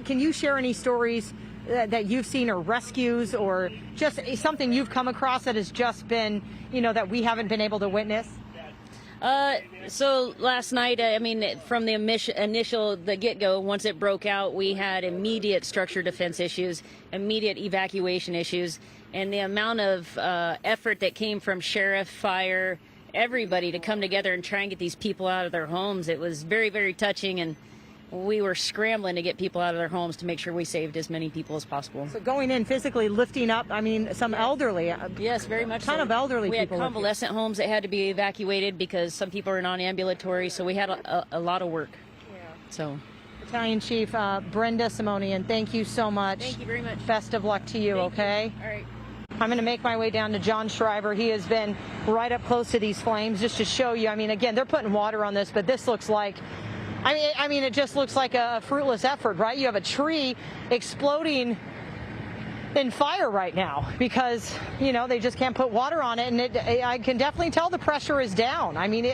Speaker 4: Can you share any stories that you've seen, or rescues, or just something you've come across that has just been, that we haven't been able to witness?
Speaker 10: So last night, I mean, from the the get-go, once it broke out, we had immediate structure defense issues, immediate evacuation issues, and the amount of effort that came from sheriff, fire, everybody to come together and try and get these people out of their homes. It was very, very touching, and we were scrambling to get people out of their homes to make sure we saved as many people as possible.
Speaker 4: So going in physically lifting up, I mean, some elderly.
Speaker 10: Yes, very much.
Speaker 4: Ton of elderly
Speaker 10: we
Speaker 4: people.
Speaker 10: We had convalescent homes that had to be evacuated because some people are non-ambulatory, so we had a lot of work. Yeah. So.
Speaker 4: Battalion Chief Brenda Simonian, thank you so much.
Speaker 10: Thank you very much.
Speaker 4: Best of luck to you, okay?
Speaker 10: All right.
Speaker 4: I'm going to make my way down to John Shriver. He has been right up close to these flames just to show you. I mean, again, they're putting water on this, but this looks like, I mean, it just looks like a fruitless effort, right? You have a tree exploding in fire right now because, they just can't put water on it. And I can definitely tell the pressure is down. I mean,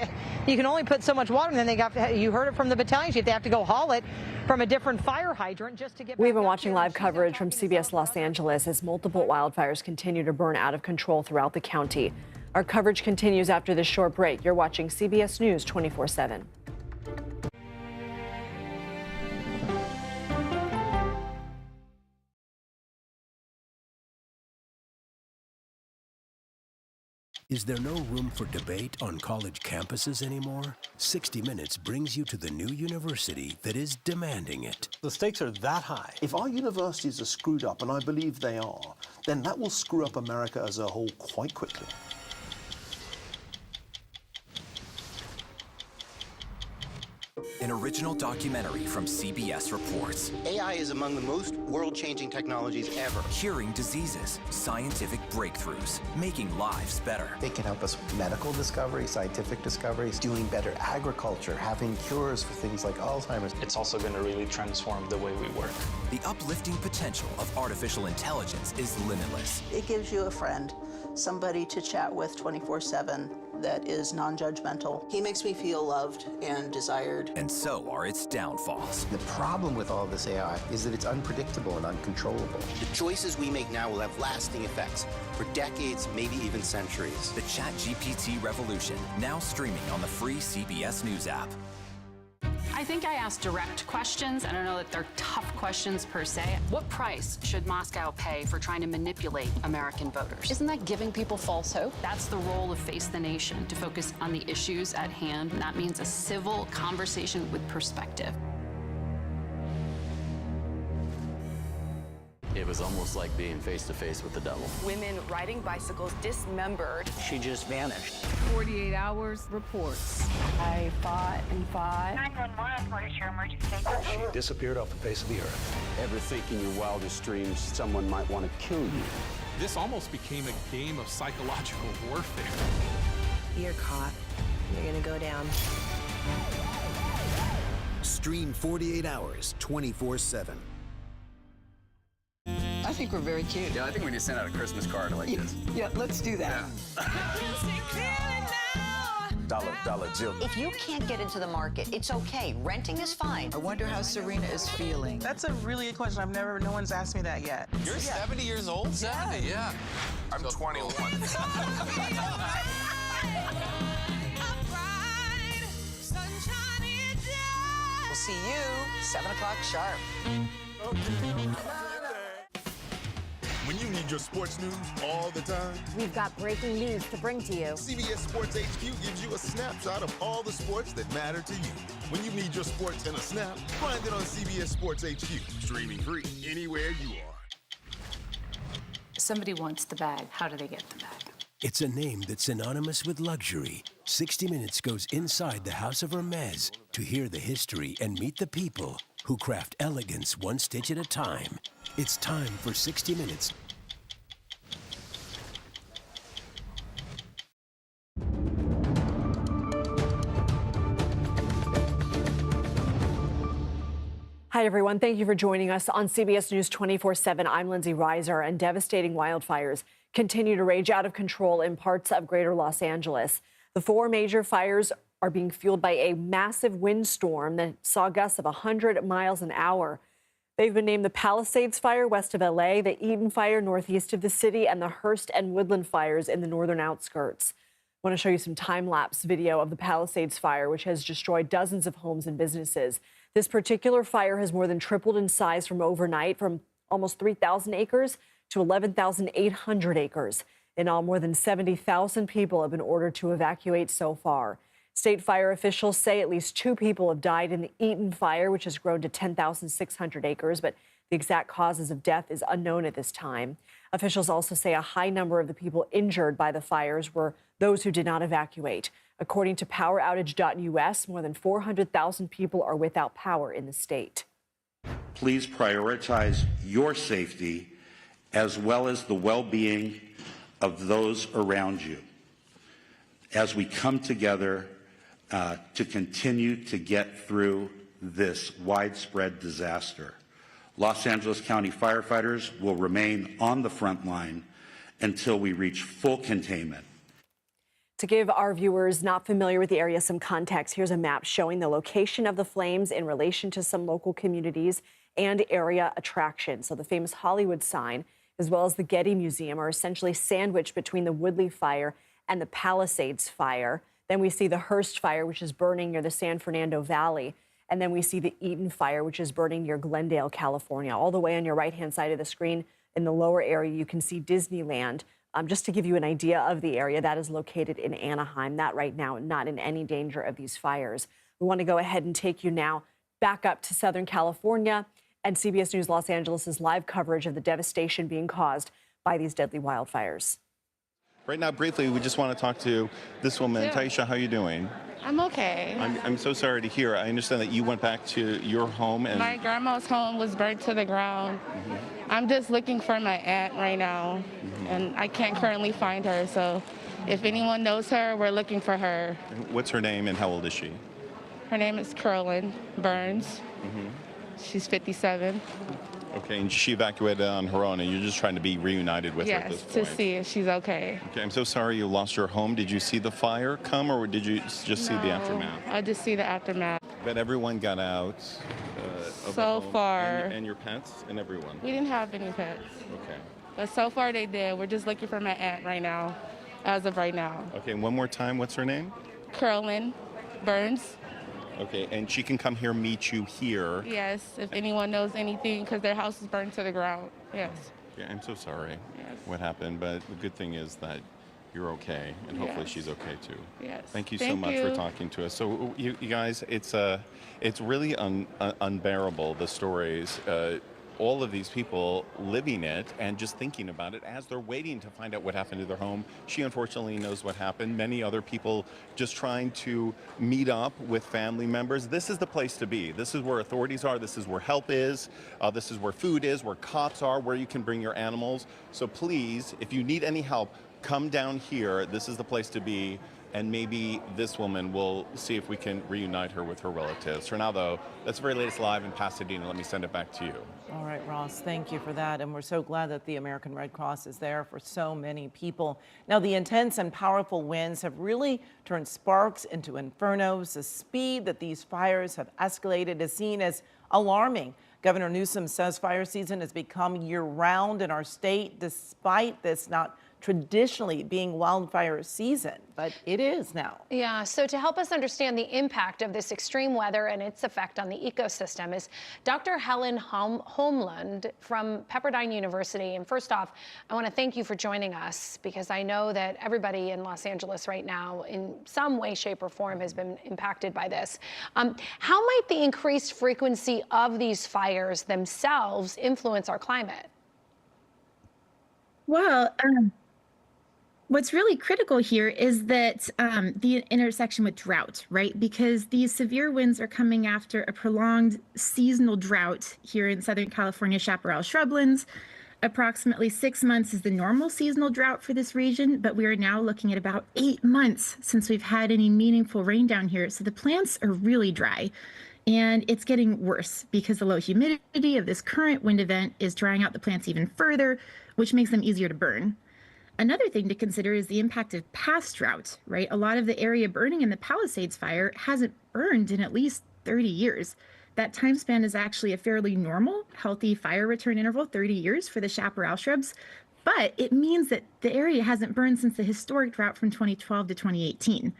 Speaker 4: you can only put so much water, and then you heard it from the battalion chief, they have to go haul it from a different fire hydrant just to get.
Speaker 39: We've been watching live coverage from CBS Los Angeles as multiple wildfires continue to burn out of control throughout the county. Our coverage continues after this short break. You're watching CBS News 24/7.
Speaker 14: Is there no room for debate on college campuses anymore? 60 Minutes brings you to the new university that is demanding it.
Speaker 15: The stakes are that high. If our universities are screwed up, and I believe they are, then that will screw up America as a whole quite quickly.
Speaker 11: An original documentary from CBS reports.
Speaker 17: AI is among the most world-changing technologies ever.
Speaker 11: Curing diseases, scientific breakthroughs, making lives better.
Speaker 17: They can help us with medical discoveries, scientific discoveries, doing better agriculture, having cures for things like Alzheimer's.
Speaker 18: It's also going to really transform the way we work.
Speaker 11: The uplifting potential of artificial intelligence is limitless.
Speaker 22: It gives you a friend, somebody to chat with 24/7 that is non-judgmental. He makes me feel loved and desired.
Speaker 11: And so are its downfalls.
Speaker 17: The problem with all this AI is that it's unpredictable and uncontrollable. The choices we make now will have lasting effects for decades, maybe even centuries.
Speaker 11: The ChatGPT revolution, now streaming on the free CBS News app.
Speaker 16: I think I asked direct questions. I don't know that they're tough questions per se. What price should Moscow pay for trying to manipulate American voters? Isn't that giving people false hope? That's the role of Face the Nation, to focus on the issues at hand. And that means a civil conversation with perspective.
Speaker 23: It was almost like being face to face with the devil.
Speaker 24: Women riding bicycles dismembered.
Speaker 23: She just vanished.
Speaker 24: 48 hours reports. I fought and fought.
Speaker 25: 911, what is your emergency?
Speaker 23: She disappeared off the face of the earth.
Speaker 18: Ever think in your wildest dreams someone might want to kill you?
Speaker 27: This almost became a game of psychological warfare.
Speaker 24: You're caught. You're going to go down.
Speaker 9: Stream 48 hours, 24/7.
Speaker 24: I think we're very cute.
Speaker 23: Yeah, I think we need to send out a Christmas card like this.
Speaker 24: Yeah, let's do that.
Speaker 23: Dollar Jill.
Speaker 24: If you can't get into the market, it's okay. Renting is fine.
Speaker 12: I wonder how Serena is feeling.
Speaker 24: That's a really good question. No one's asked me that yet.
Speaker 23: You're 70 years old? 70, yeah. I'm 21.
Speaker 24: We'll see you 7 o'clock sharp.
Speaker 26: When you need your sports news all the time,
Speaker 2: We've got breaking news to bring to you.
Speaker 26: CBS Sports HQ gives you a snapshot of all the sports that matter to you. When you need your sports in a snap, find it on CBS Sports HQ, streaming free anywhere you are.
Speaker 16: Somebody wants the bag. How do they get the bag?
Speaker 14: It's a name that's synonymous with luxury. 60 Minutes goes inside the House of Hermes to hear the history and meet the people who craft elegance one stitch at a time. It's time for 60 Minutes.
Speaker 39: Hi, everyone. Thank you for joining us on CBS News 24/7. I'm Lindsay Reiser, and devastating wildfires continue to rage out of control in parts of greater Los Angeles. The 4 major fires are being fueled by a massive windstorm that saw gusts of 100 miles an hour. They've been named the Palisades Fire west of LA, the Eden Fire northeast of the city, and the Hearst and Woodland fires in the northern outskirts. I want to show you some time-lapse video of the Palisades Fire, which has destroyed dozens of homes and businesses. This particular fire has more than tripled in size from overnight, from almost 3,000 acres to 11,800 acres. In all, more than 70,000 people have been ordered to evacuate so far. State fire officials say at least 2 people have died in the Eaton fire, which has grown to 10,600 acres, but the exact causes of death is unknown at this time. Officials also say a high number of the people injured by the fires were those who did not evacuate. According to poweroutage.us, more than 400,000 people are without power in the state.
Speaker 1: Please prioritize your safety as well as the well-being of those around you as we come together to continue to get through this widespread disaster. Los Angeles County firefighters will remain on the front line until we reach full containment.
Speaker 39: To give our viewers not familiar with the area some context, here's a map showing the location of the flames in relation to some local communities and area attractions. So the famous Hollywood sign, as well as the Getty Museum, are essentially sandwiched between the Woodley fire and the Palisades fire. Then we see the Hearst fire, which is burning near the San Fernando Valley. And then we see the Eaton fire, which is burning near Glendale, California. All the way on your right-hand side of the screen, in the lower area, you can see Disneyland. Just to give you an idea of the area, that is located in Anaheim. That right now, not in any danger of these fires. We want to go ahead and take you now back up to Southern California and CBS News Los Angeles' live coverage of the devastation being caused by these deadly wildfires.
Speaker 3: Right now, briefly, we just want to talk to this woman. Taisha, how are you doing?
Speaker 5: I'm okay.
Speaker 3: I'm so sorry to hear. I understand that you went back to your home and...
Speaker 5: My grandma's home was burnt to the ground. I'm just looking for my aunt right now, and I can't currently find her. So if anyone knows her, we're looking for her.
Speaker 3: What's her name and how old is she?
Speaker 5: Her name is Carolyn Burns. She's 57.
Speaker 3: Okay, and she evacuated on her own, and you're just trying to be reunited with her at this point.
Speaker 5: Yes, to see if she's okay.
Speaker 3: Okay, I'm so sorry you lost your home. Did you see the fire come, or did you just see the aftermath?
Speaker 5: I just see the aftermath.
Speaker 3: But everyone got out of the home,
Speaker 5: far.
Speaker 3: And your pets and everyone?
Speaker 5: We didn't have any pets.
Speaker 3: Okay.
Speaker 5: But so far they did. We're just looking for my aunt right now, as of right now.
Speaker 3: Okay, and one more time, what's her name?
Speaker 5: Carolyn Burns.
Speaker 3: Okay, and she can come here, meet you here.
Speaker 5: Yes, if anyone knows anything, because their house is burned to the ground. Yes.
Speaker 3: Yeah, I'm so sorry what happened, but the good thing is that you're okay, and hopefully she's okay too.
Speaker 5: Yes.
Speaker 3: Thank you so much for talking to us. So you guys, it's really unbearable, the stories. All of these people living it and just thinking about it as they're waiting to find out what happened to their home. She unfortunately knows what happened. Many other people just trying to meet up with family members. This is the place to be. This is where authorities are. This is where help is. This is where food is, where cops are, where you can bring your animals. So please, if you need any help, come down here. This is the place to be. And maybe this woman will see if we can reunite her with her relatives. For now, though, that's the very latest live in Pasadena. Let me send it back to you.
Speaker 29: All right, Ross, thank you for that. And we're so glad that the American Red Cross is there for so many people. Now, the intense and powerful winds have really turned sparks into infernos. The speed that these fires have escalated is seen as alarming. Governor Newsom says fire season has become year-round in our state, despite this not traditionally being wildfire season, but it is now.
Speaker 6: Yeah, so to help us understand the impact of this extreme weather and its effect on the ecosystem is Dr. Helen Holmlund from Pepperdine University. And first off, I want to thank you for joining us, because I know that everybody in Los Angeles right now in some way, shape, or form has been impacted by this. How might the increased frequency of these fires themselves influence our climate?
Speaker 7: Well, what's really critical here is that the intersection with drought, right? Because these severe winds are coming after a prolonged seasonal drought here in Southern California, chaparral shrublands. Approximately 6 months is the normal seasonal drought for this region, but we are now looking at about 8 months since we've had any meaningful rain down here. So the plants are really dry. And it's getting worse because the low humidity of this current wind event is drying out the plants even further, which makes them easier to burn. Another thing to consider is the impact of past drought, right? A lot of the area burning in the Palisades fire hasn't burned in at least 30 years. that time span is actually a fairly normal, healthy fire return interval, 30 years for the chaparral shrubs. But it means that the area hasn't burned since the historic drought from 2012 to 2018.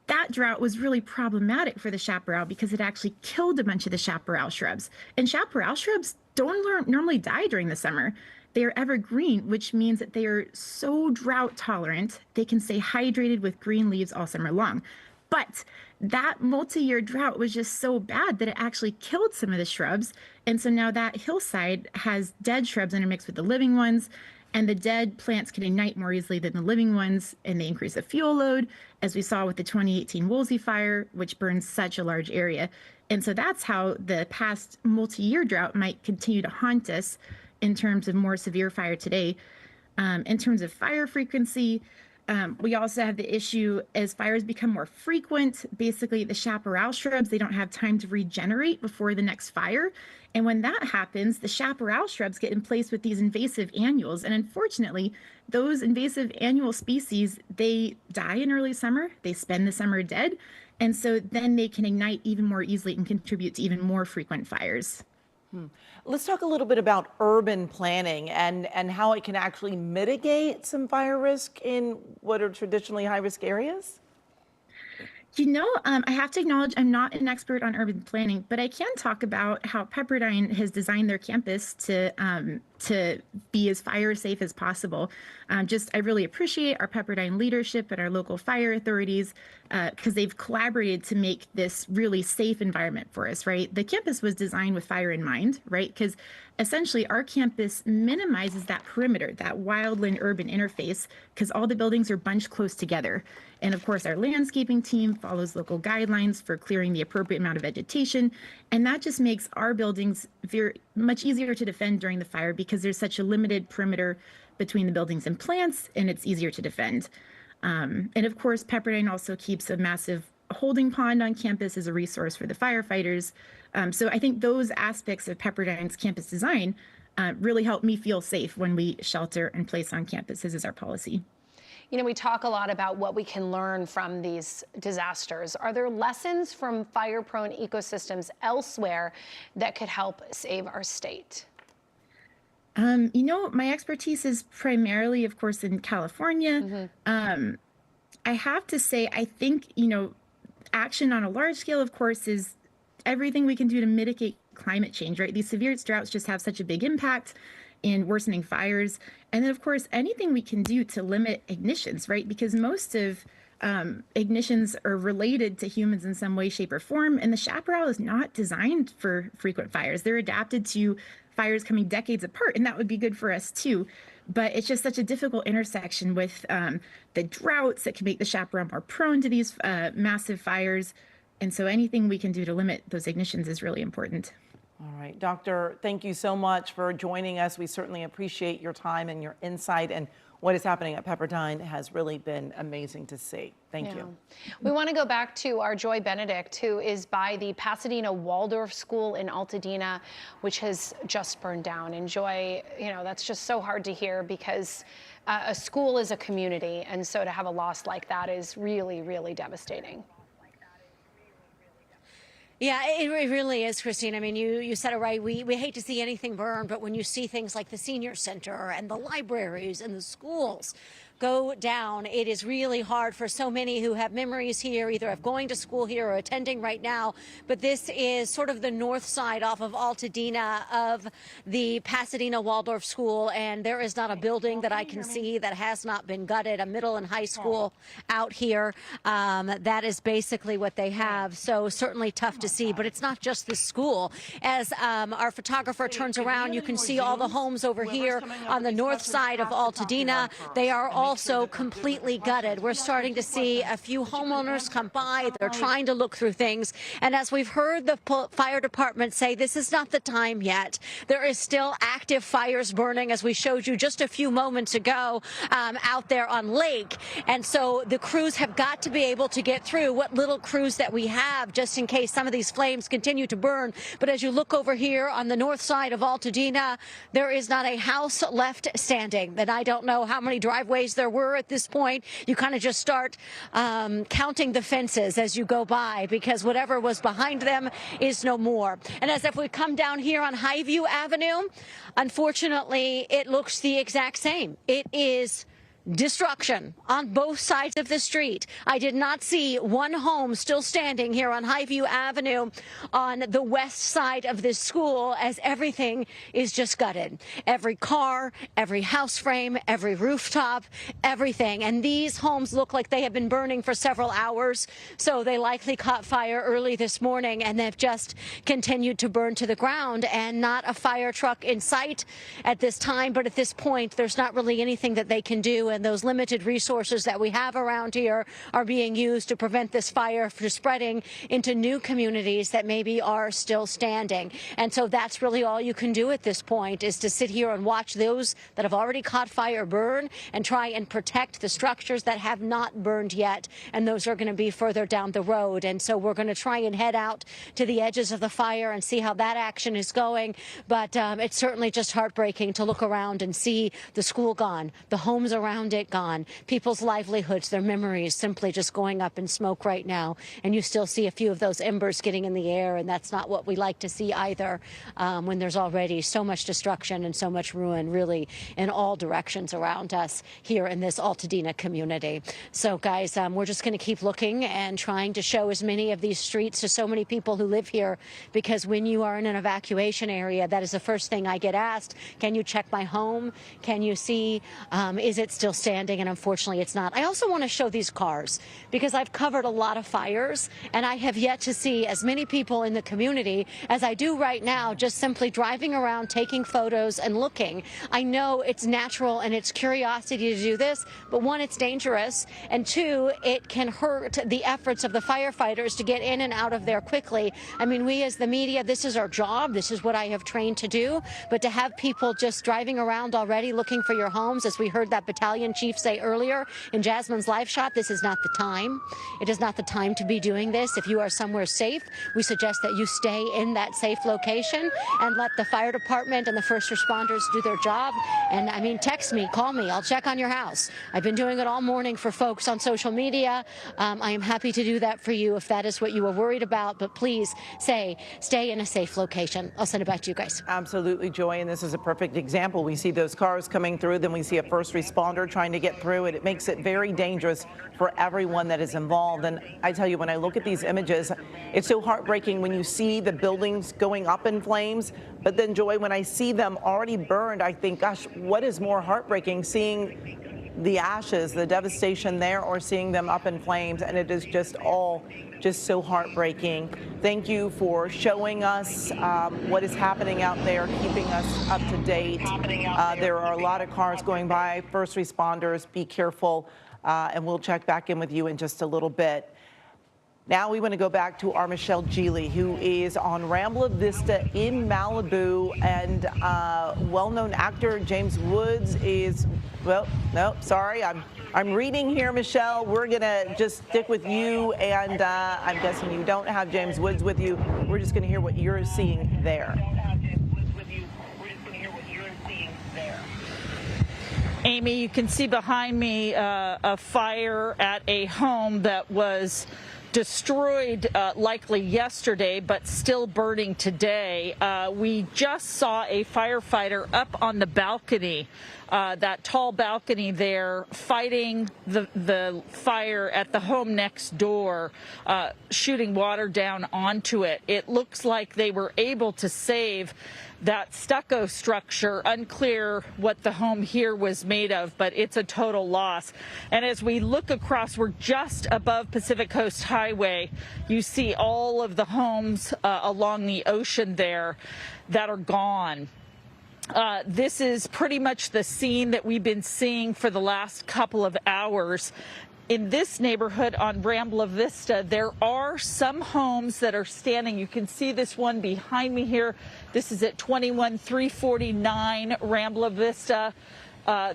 Speaker 7: That drought was really problematic for the chaparral because it actually killed a bunch of the chaparral shrubs. And chaparral shrubs don't normally die during the summer. They are evergreen, which means that they are so drought tolerant, they can stay hydrated with green leaves all summer long. But that multi-year drought was just so bad that it actually killed some of the shrubs. And so now that hillside has dead shrubs intermixed with the living ones. And the dead plants can ignite more easily than the living ones, and they increase the fuel load, as we saw with the 2018 Woolsey fire, which burns such a large area. And so that's how the past multi-year drought might continue to haunt us in terms of more severe fire today. In terms of fire frequency, we also have the issue as fires become more frequent. Basically, the chaparral shrubs, they don't have time to regenerate before the next fire. And when that happens, the chaparral shrubs get in place with these invasive annuals. And unfortunately, those invasive annual species, they die in early summer. They spend the summer dead. And so then they can ignite even more easily and contribute to even more frequent fires.
Speaker 29: Let's talk a little bit about urban planning and how it can actually mitigate some fire risk in what are traditionally high-risk areas.
Speaker 7: You know, I have to acknowledge I'm not an expert on urban planning, but I can talk about how Pepperdine has designed their campus to be as fire safe as possible. I really appreciate our Pepperdine leadership and our local fire authorities because they've collaborated to make this really safe environment for us, right? The campus was designed with fire in mind, right? Because essentially our campus minimizes that perimeter, that wildland urban interface, because all the buildings are bunched close together. And of course, our landscaping team follows local guidelines for clearing the appropriate amount of vegetation. And that just makes our buildings very much easier to defend during the fire because there's such a limited perimeter between the buildings and plants, and it's easier to defend. And of course, Pepperdine also keeps a massive holding pond on campus as a resource for the firefighters. So I think those aspects of Pepperdine's campus design really help me feel safe when we shelter and place on campuses as our policy.
Speaker 6: You know, we talk a lot about what we can learn from these disasters. Are there lessons from fire-prone ecosystems elsewhere that could help save our state?
Speaker 7: You know, my expertise is primarily, of course, in California. I have to say, I think, you know, action on a large scale, of course, is everything we can do to mitigate climate change, right? These severe droughts just have such a big impact in worsening fires. And then, of course, anything we can do to limit ignitions, right? Because most of ignitions are related to humans in some way, shape, or form. And the chaparral is not designed for frequent fires. They're adapted to fires coming decades apart, and that would be good for us too. But it's just such a difficult intersection with the droughts that can make the chaparral more prone to these massive fires. And so anything we can do to limit those ignitions is really important.
Speaker 29: All right, Doctor, thank you so much for joining us. We certainly appreciate your time and your insight, and what is happening at Pepperdine has really been amazing to see. Thank you.
Speaker 6: We want to go back to our Joy Benedict, who is by the Pasadena Waldorf School in Altadena, which has just burned down. And Joy, you know, that's just so hard to hear because a school is a community. And so to have a loss like that is really, really devastating.
Speaker 4: Yeah, it really is, Christine. I mean, you said it right. We hate to see anything burn, but when you see things like the senior center and the libraries and the schools go down, it is really hard for so many who have memories here, either of going to school here or attending right now. But this is sort of the north side off of Altadena of the Pasadena Waldorf School, and there is not a building that I can see that has not been gutted. A middle and high school out here, that is basically what they have. So certainly tough to see, but it's not just the school. As our photographer turns around, you can see all the homes over here on the north side of Altadena. They are also completely gutted. We're starting to see a few homeowners come by. They're trying to look through things. And as we've heard the fire department say, this is not the time yet. There is still active fires burning, as we showed you just a few moments ago out there on Lake. And so the crews have got to be able to get through what little crews that we have, just in case some of these flames continue to burn. But as you look over here on the north side of Altadena, there is not a house left standing. And I don't know how many driveways there were at this point, you kind of just start counting the fences as you go by, because whatever was behind them is no more. And as if we come down here on Highview Avenue, unfortunately, it looks the exact same. It is destruction on both sides of the street. I did not see one home still standing here on Highview Avenue on the west side of this school, as everything is just gutted. Every car, every house frame, every rooftop, everything. And these homes look like they have been burning for several hours, so they likely caught fire early this morning and they've just continued to burn to the ground, and not a fire truck in sight at this time. But at this point, there's not really anything that they can do, and those limited resources that we have around here are being used to prevent this fire from spreading into new communities that maybe are still standing. And so that's really all you can do at this point, is to sit here and watch those that have already caught fire burn and try and protect the structures that have not burned yet. And those are going to be further down the road. And so we're going to try and head out to the edges of the fire and see how that action is going. But it's certainly just heartbreaking to look around and see the school gone, the homes around it gone, people's livelihoods, their memories simply just going up in smoke right now. And you still see a few of those embers getting in the air, and that's not what we like to see either, when there's already so much destruction and so much ruin really in all directions around us here in this Altadena community. So guys, we're just going to keep looking and trying to show as many of these streets to so many people who live here, because when you are in an evacuation area, that is the first thing I get asked. Can you check my home? Can you see, is it still standing? And unfortunately, it's not. I also want to show these cars, because I've covered a lot of fires, and I have yet to see as many people in the community as I do right now, just simply driving around, taking photos and looking. I know it's natural and it's curiosity to do this, but one, it's dangerous, and two, it can hurt the efforts of the firefighters to get in and out of there quickly. I mean, we as the media, this is our job. This is what I have trained to do. But to have people just driving around already looking for your homes, as we heard that battalion chief say earlier in Jasmine's live shot, this is not the time. It is not the time to be doing this. If you are somewhere safe, we suggest that you stay in that safe location and let the fire department and the first responders do their job. And I mean, text me, call me, I'll check on your house. I've been doing it all morning for folks on social media. I am happy to do that for you if that is what you were worried about, but please stay in a safe location. I'll send it back to you guys.
Speaker 29: Absolutely, Joy, and this is a perfect example. We see those cars coming through, then we see a first responder trying to get through it. It makes it very dangerous for everyone that is involved. And I tell you, when I look at these images, it's so heartbreaking when you see the buildings going up in flames. But then, Joy, when I see them already burned, I think, gosh, what is more heartbreaking, seeing the ashes, the devastation there, or seeing them up in flames? And it is just all just so heartbreaking. Thank you for showing us what is happening out there, keeping us up to date. There are a lot of cars going by. First responders, be careful, and we'll check back in with you in just a little bit. Now we want to go back to our Michelle Geely, who is on Rambla Vista in Malibu, and well-known actor James Woods is, well, no, sorry, I'm reading here, Michelle. We're going to just stick with you, and I'm guessing you don't have James Woods with you. We're just going to hear what you're seeing there.
Speaker 8: Amy, you can see behind me a fire at a home that was destroyed likely yesterday, but still burning today. We just saw a firefighter up on the balcony, that tall balcony there, fighting the fire at the home next door, shooting water down onto it. It looks like they were able to save that stucco structure. Unclear what the home here was made of, but it's a total loss. And as we look across, we're just above Pacific Coast Highway. You see all of the homes along the ocean there that are gone. This is pretty much the scene that we've been seeing for the last couple of hours. In this neighborhood on Rambla Vista, there are some homes that are standing. You can see this one behind me here. This is at 21349 Rambla Vista.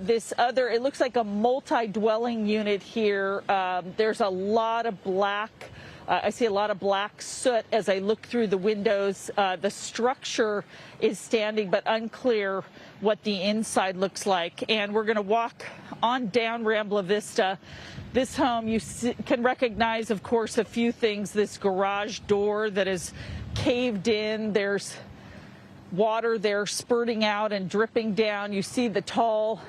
Speaker 8: This other, it looks like a multi-dwelling unit here. There's a lot of black I see a lot of black soot as I look through the windows. The structure is standing, but unclear what the inside looks like. And we're going to walk on down Rambla Vista. This home, you can recognize, of course, a few things. This garage door that is caved in. There's water there spurting out and dripping down. You see the tall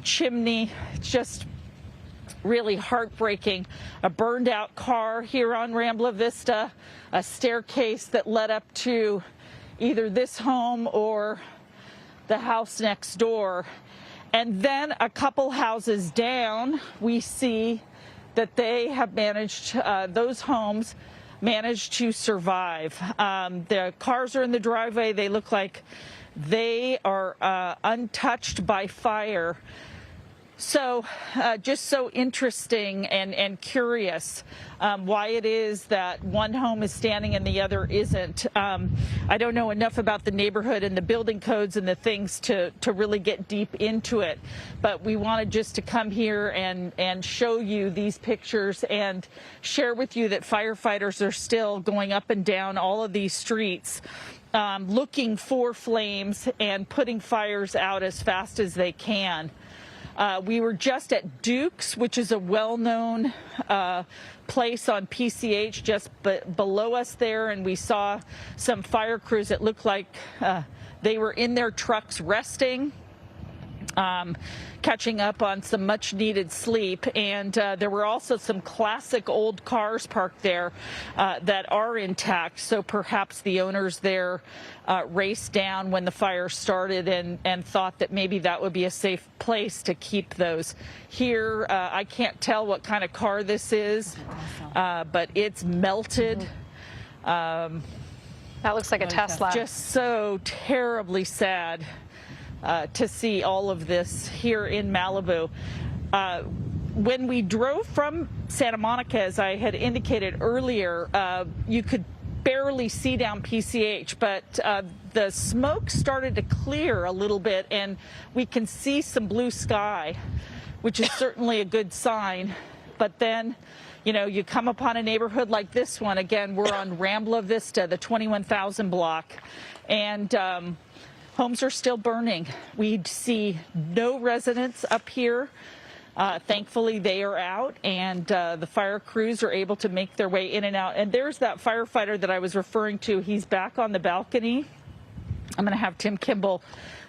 Speaker 8: chimney. It's just really heartbreaking. A burned out car here on Rambla Vista, a staircase that led up to either this home or the house next door. And then a couple houses down, we see that they have managed, those homes managed to survive. The cars are in the driveway. They look like they are untouched by fire. So just so interesting and curious why it is that one home is standing and the other isn't. I don't know enough about the neighborhood and the building codes and the things to really get deep into it. But we wanted just to come here and show you these pictures and share with you that firefighters are still going up and down all of these streets looking for flames and putting fires out as fast as they can. We were just at Duke's, which is a well-known place on PCH just below us there, and we saw some fire crews. It looked like they were in their trucks resting, catching up on some much-needed sleep. And there were also some classic old cars parked there that are intact, so perhaps the owners there raced down when the fire started and thought that maybe that would be a safe place to keep those. Here, I can't tell what kind of car this is, but it's melted.
Speaker 6: That looks like a Tesla.
Speaker 8: Just so terribly sad to see all of this here in Malibu. When we drove from Santa Monica, as I had indicated earlier, you could barely see down PCH, but the smoke started to clear a little bit and we can see some blue sky, which is certainly a good sign. But then, you know, you come upon a neighborhood like this one. Again, we're on Rambla Vista, the 21,000 block, and homes are still burning. We see no residents up here. Thankfully, they are out, and the fire crews are able to make their way in and out. And there's that firefighter that I was referring to. He's back on the balcony. I'm going to have Tim Kimball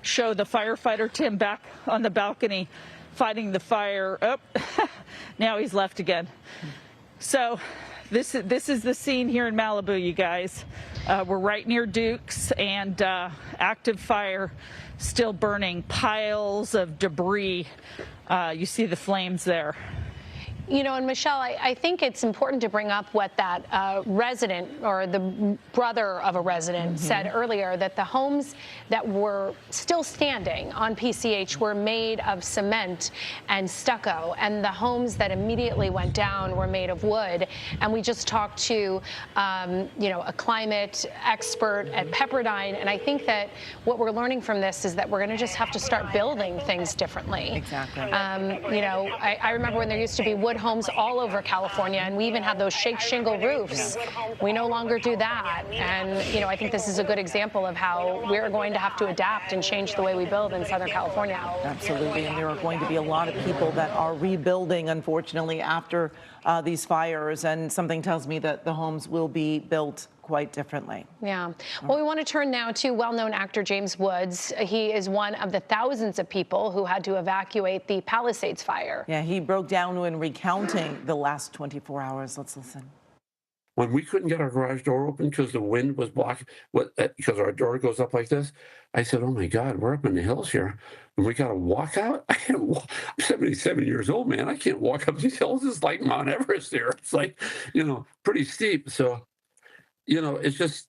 Speaker 8: show the firefighter, Tim, back on the balcony fighting the fire. Oh, now he's left again. So this is the scene here in Malibu, you guys. We're right near Duke's, and active fire still burning, piles of debris. You see the flames there.
Speaker 6: You know, and Michelle, I think it's important to bring up what that resident or the brother of a resident said earlier, that the homes that were still standing on PCH were made of cement and stucco, and the homes that immediately went down were made of wood. And we just talked to, you know, a climate expert at Pepperdine, and I think that what we're learning from this is that we're going to just have to start building things differently.
Speaker 29: Exactly.
Speaker 6: You know, I remember when there used to be wood homes all over California, and we even had those shake shingle roofs. We no longer do that. And, you know, I think this is a good example of how we're going to have to adapt and change the way we build in Southern California.
Speaker 29: Absolutely. And there are going to be a lot of people that are rebuilding, unfortunately, after these fires. And something tells me that the homes will be built quite differently.
Speaker 6: Yeah. Well, we want to turn now to well-known actor James Woods. He is one of the thousands of people who had to evacuate the Palisades fire.
Speaker 29: Yeah, he broke down when recounting the last 24 hours. Let's listen.
Speaker 10: When we couldn't get our garage door open because the wind was blocking, because our door goes up like this, I said, oh my God, we're up in the hills here. And we got to walk out. I'm 77 years old, man. I can't walk up these hills. It's like Mount Everest here. It's like, you know, pretty steep. So, you know, it's just,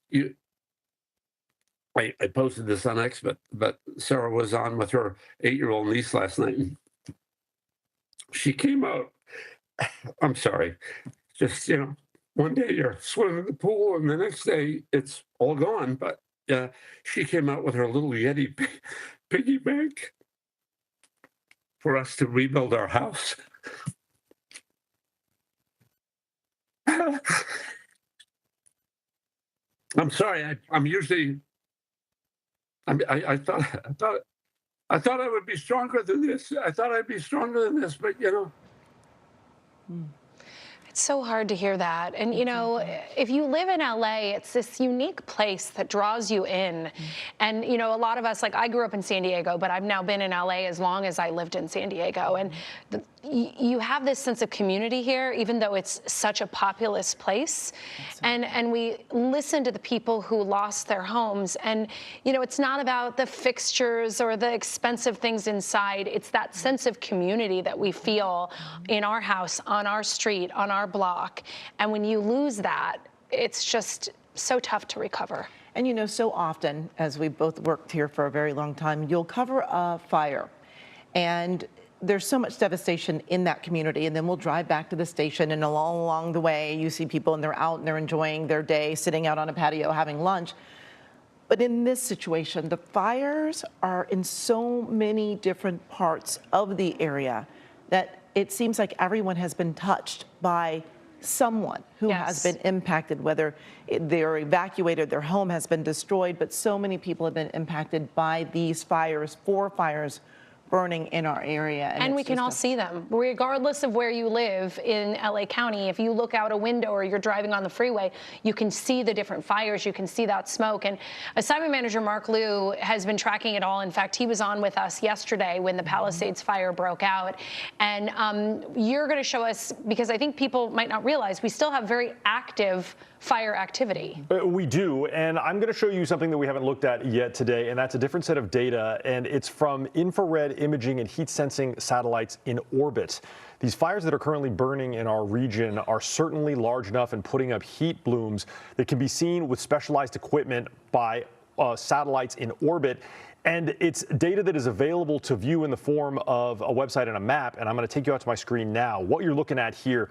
Speaker 10: I posted this on X, but Sarah was on with her 8-year-old niece last night. And she came out. I'm sorry. Just, you know, one day you're swimming in the pool and the next day it's all gone. But she came out with her little Yeti piggy bank for us to rebuild our house. I'm sorry. I'm usually. I thought I would be stronger than this. I thought I'd be stronger than this, but you know.
Speaker 6: It's so hard to hear that. And, you know, if you live in LA, it's this unique place that draws you in. And, you know, a lot of us, like I grew up in San Diego, but I've now been in LA as long as I lived in San Diego. And you have this sense of community here, even though it's such a populous place. And we listen to the people who lost their homes. And, you know, it's not about the fixtures or the expensive things inside. It's that sense of community that we feel in our house, on our street, on our block. And when you lose that, it's just so tough to recover.
Speaker 29: And you know, so often, as we both worked here for a very long time, you'll cover a fire and there's so much devastation in that community, and then we'll drive back to the station, and along the way you see people and they're out and they're enjoying their day, sitting out on a patio having lunch. But in this situation, the fires are in so many different parts of the area that it seems like everyone has been touched by someone who has been impacted, whether they're evacuated, their home has been destroyed, but so many people have been impacted by these fires, 4 fires burning in our area.
Speaker 6: And we can all see them, regardless of where you live in LA County. If you look out a window or you're driving on the freeway, you can see the different fires, you can see that smoke. And assignment manager Mark Liu has been tracking it all. In fact, he was on with us yesterday when the Palisades fire broke out. And you're going to show us, because I think people might not realize, we still have very active fire activity.
Speaker 11: We do, and I'm going to show you something that we haven't looked at yet today, and that's a different set of data, and it's from infrared imaging and heat sensing satellites in orbit. These fires that are currently burning in our region are certainly large enough and putting up heat blooms that can be seen with specialized equipment by satellites in orbit. And it's data that is available to view in the form of a website and a map. And I'm going to take you out to my screen now. What you're looking at here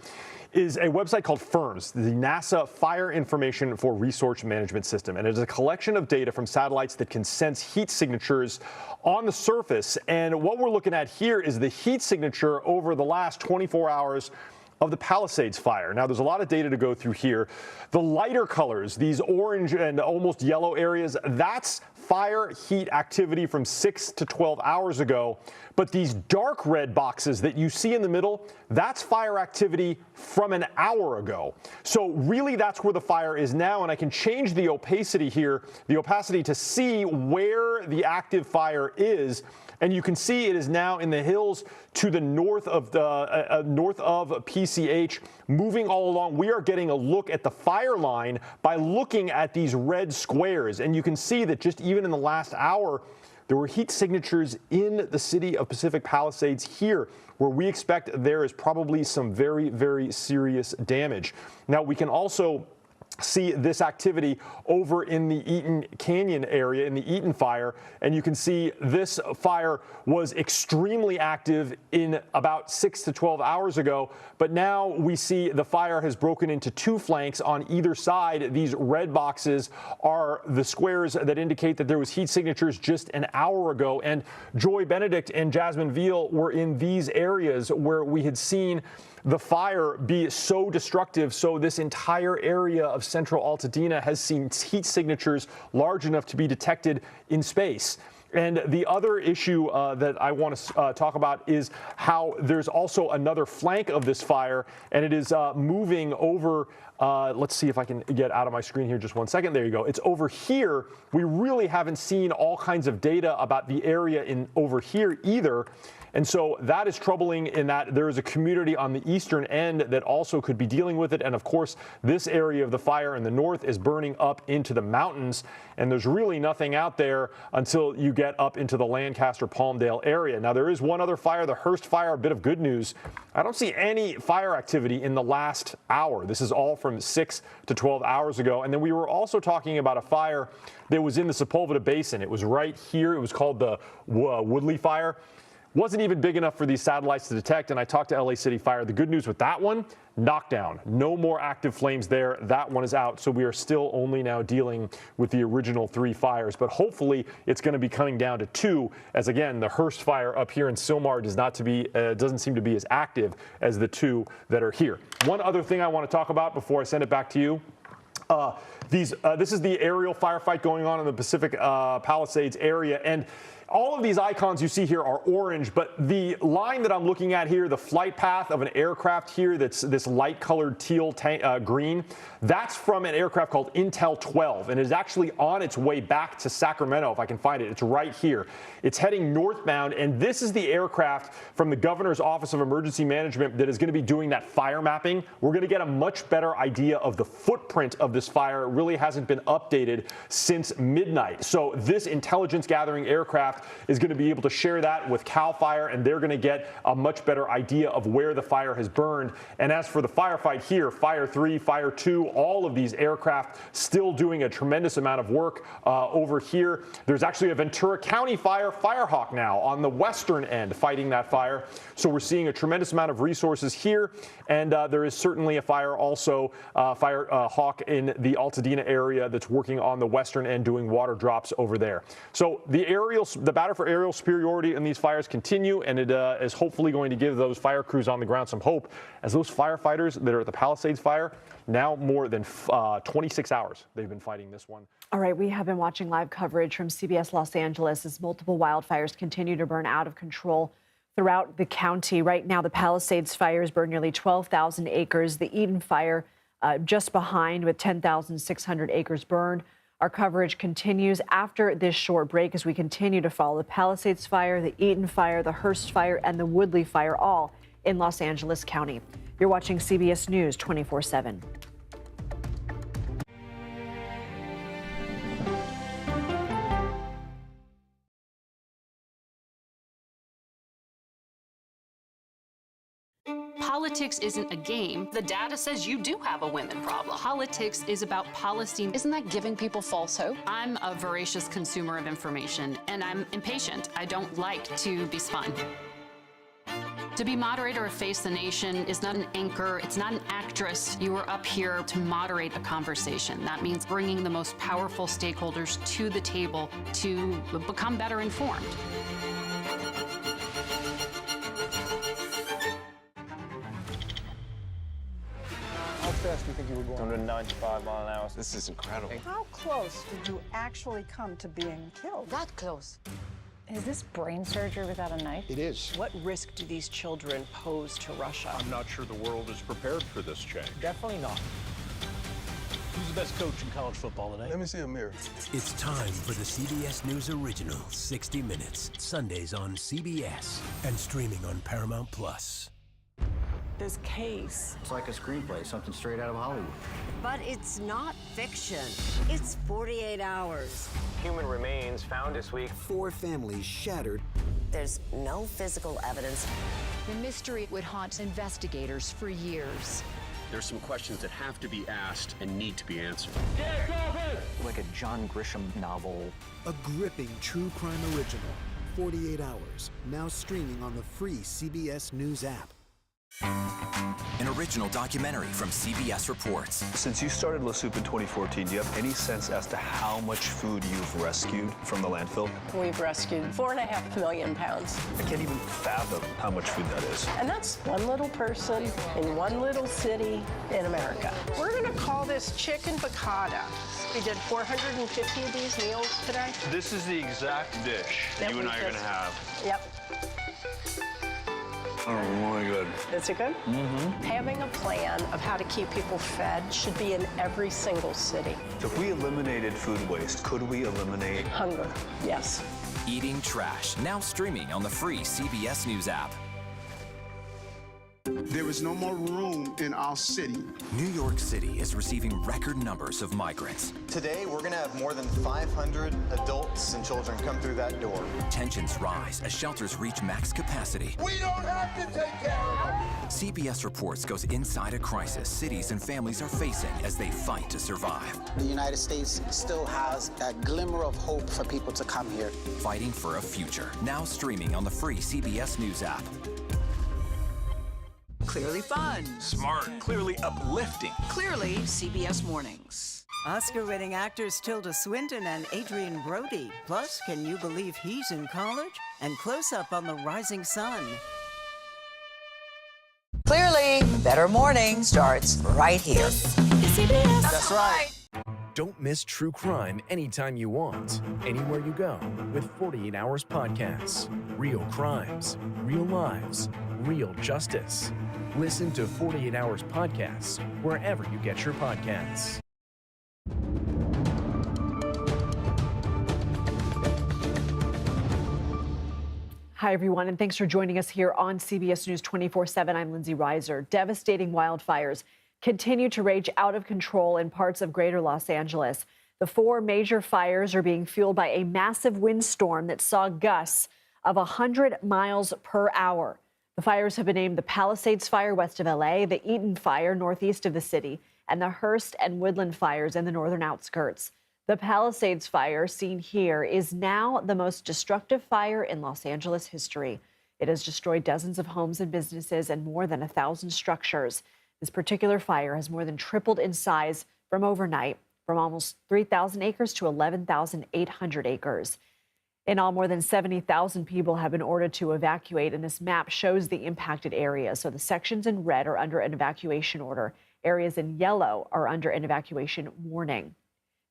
Speaker 11: is a website called FIRMS, the NASA Fire Information for Resource Management System. And it is a collection of data from satellites that can sense heat signatures on the surface. And what we're looking at here is the heat signature over the last 24 hours of the Palisades fire. Now, there's a lot of data to go through here. The lighter colors, these orange and almost yellow areas, that's fire heat activity from 6 to 12 hours ago. But these dark red boxes that you see in the middle, that's fire activity from an hour ago. So really, that's where the fire is now. And I can change the opacity here, the opacity, to see where the active fire is. And you can see it is now in the hills to the north of PCH, moving all along. We are getting a look at the fire line by looking at these red squares. And you can see that just even in the last hour, there were heat signatures in the city of Pacific Palisades here, where we expect there is probably some very, very serious damage. Now, we can also see this activity over in the Eaton Canyon area, in the Eaton fire, and you can see this fire was extremely active in about 6 to 12 hours ago, but now we see the fire has broken into 2 flanks on either side. These red boxes are the squares that indicate that there was heat signatures just an hour ago, and Joy Benedict and Jasmine Veal were in these areas where we had seen the fire be so destructive. So this entire area of central Altadena has seen heat signatures large enough to be detected in space. And the other issue that I want to talk about is how there's also another flank of this fire, and it is moving over. Let's see if I can get out of my screen here just one second. There you go. It's over here. We really haven't seen all kinds of data about the area over here either. And so that is troubling in that there is a community on the eastern end that also could be dealing with it. And of course, this area of the fire in the north is burning up into the mountains. And there's really nothing out there until you get up into the Lancaster-Palmdale area. Now, there is one other fire, the Hearst fire. A bit of good news. I don't see any fire activity in the last hour. This is all from 6 to 12 hours ago. And then we were also talking about a fire that was in the Sepulveda Basin. It was right here. It was called the Woodley fire. Wasn't even big enough for these satellites to detect, and I talked to LA City Fire. The good news with that one, knockdown. No more active flames there. That one is out, so we are still only now dealing with the original 3 fires. But hopefully it's going to be coming down to 2, as again, the Hearst fire up here in Sylmar doesn't seem to be as active as the 2 that are here. One other thing I want to talk about before I send it back to you. This is the aerial firefight going on in the Pacific Palisades area, and all of these icons you see here are orange, but the line that I'm looking at here, the flight path of an aircraft here that's this light-colored teal green, that's from an aircraft called Intel 12, and is actually on its way back to Sacramento, if I can find it. It's right here. It's heading northbound, and this is the aircraft from the Governor's Office of Emergency Management that is going to be doing that fire mapping. We're going to get a much better idea of the footprint of this fire. It really hasn't been updated since midnight. So this intelligence gathering aircraft is going to be able to share that with CAL FIRE, and they're going to get a much better idea of where the fire has burned. And as for the firefight here, Fire 3, Fire 2, all of these aircraft still doing a tremendous amount of work over here. There's actually a Ventura County Firehawk now on the western end fighting that fire. So we're seeing a tremendous amount of resources here, and there is certainly a fire also, Firehawk in the Altadena area that's working on the western end doing water drops over there. So the battle for aerial superiority in these fires continue, and it is hopefully going to give those fire crews on the ground some hope, as those firefighters that are at the Palisades fire, now more than 26 hours they've been fighting this one.
Speaker 39: All right, we have been watching live coverage from CBS Los Angeles as multiple wildfires continue to burn out of control throughout the county. Right now, the Palisades fires burn nearly 12,000 acres. The Eden fire just behind with 10,600 acres burned. Our coverage continues after this short break as we continue to follow the Palisades fire, the Eden fire, the Hearst fire, and the Woodley fire, all in Los Angeles County. You're watching CBS News 24/7.
Speaker 16: Politics isn't a game. The data says you do have a women problem. Politics is about policy. Isn't that giving people false hope? I'm a voracious consumer of information, and I'm impatient. I don't like to be spun. To be moderator of Face the Nation is not an anchor, it's not an actress. You are up here to moderate a conversation. That means bringing the most powerful stakeholders to the table to become better informed.
Speaker 13: How fast do you think you were going? 195 mile an hour. This is incredible.
Speaker 15: How close did you actually come to being killed?
Speaker 17: That close.
Speaker 15: Is this brain surgery without a knife?
Speaker 13: It is.
Speaker 17: What risk do these children pose to Russia?
Speaker 18: I'm not sure the world is prepared for this change.
Speaker 13: Definitely not.
Speaker 18: Who's the best coach in college football today?
Speaker 13: Let me see a mirror.
Speaker 14: It's time for the CBS News original, 60 Minutes. Sundays on CBS and streaming on Paramount Plus.
Speaker 15: This case.
Speaker 19: It's like a screenplay, something straight out of Hollywood.
Speaker 17: But it's not fiction. It's 48 hours.
Speaker 13: Human remains found this week.
Speaker 9: 4 families shattered.
Speaker 17: There's no physical evidence.
Speaker 20: The mystery would haunt investigators for years.
Speaker 21: There's some questions that have to be asked and need to be answered.
Speaker 13: Like a John Grisham novel.
Speaker 9: A gripping true crime original. 48 hours. Now streaming on the free CBS News app.
Speaker 22: An original documentary from CBS Reports.
Speaker 13: Since you started La Soup in 2014, do you have any sense as to how much food you've rescued from the landfill?
Speaker 17: We've rescued 4.5 million pounds.
Speaker 13: I can't even fathom how much food that is.
Speaker 17: And that's one little person in one little city in America. We're going to call this chicken piccata. We did 450 of these meals today.
Speaker 13: This is the exact dish that you and I are going to have.
Speaker 17: Yep.
Speaker 13: Oh, my God.
Speaker 17: Is it good?
Speaker 13: Mm-hmm.
Speaker 17: Having a plan of how to keep people fed should be in every single city.
Speaker 13: So if we eliminated food waste, could we eliminate
Speaker 17: hunger? Yes.
Speaker 22: Eating Trash, now streaming on the free CBS News app.
Speaker 25: There is no more room in our city.
Speaker 22: New York City is receiving record numbers of migrants.
Speaker 28: Today, we're going to have more than 500 adults and children come through that door.
Speaker 22: Tensions rise as shelters reach max capacity.
Speaker 25: We don't have to take care of them.
Speaker 22: CBS Reports goes inside a crisis cities and families are facing as they fight to survive.
Speaker 30: The United States still has that glimmer of hope for people to come here.
Speaker 22: Fighting for a future, now streaming on the free CBS News app.
Speaker 31: Clearly fun.
Speaker 13: Smart. Clearly uplifting.
Speaker 31: Clearly CBS Mornings.
Speaker 32: Oscar-winning actors Tilda Swinton and Adrian Brody. Plus, can you believe he's in college? And Close Up on the Rising Sun.
Speaker 31: Clearly, Better Morning starts right here.
Speaker 32: CBS.
Speaker 31: That's right.
Speaker 1: Don't miss true crime anytime you want, anywhere you go with 48 Hours Podcasts. Real crimes, real lives, real justice. Listen to 48 Hours Podcasts wherever you get your podcasts.
Speaker 39: Hi, everyone, and thanks for joining us here on CBS News 24/7. I'm Lindsay Reiser. Devastating wildfires continue to rage out of control in parts of greater Los Angeles. The 4 major fires are being fueled by a massive windstorm that saw gusts of 100 miles per hour. The fires have been named the Palisades Fire west of LA, the Eaton Fire northeast of the city, and the Hearst and Woodland fires in the northern outskirts. The Palisades Fire, seen here, is now the most destructive fire in Los Angeles history. It has destroyed dozens of homes and businesses and more than 1,000 structures. This particular fire has more than tripled in size from overnight, from almost 3,000 acres to 11,800 acres. In all, more than 70,000 people have been ordered to evacuate, and this map shows the impacted areas. So the sections in red are under an evacuation order. Areas in yellow are under an evacuation warning.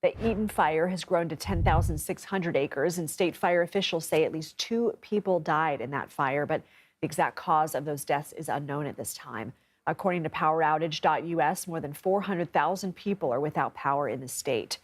Speaker 39: The Eaton Fire has grown to 10,600 acres, and state fire officials say at least 2 people died in that fire, but the exact cause of those deaths is unknown at this time. According to PowerOutage.us, more than 400,000 people are without power in the state.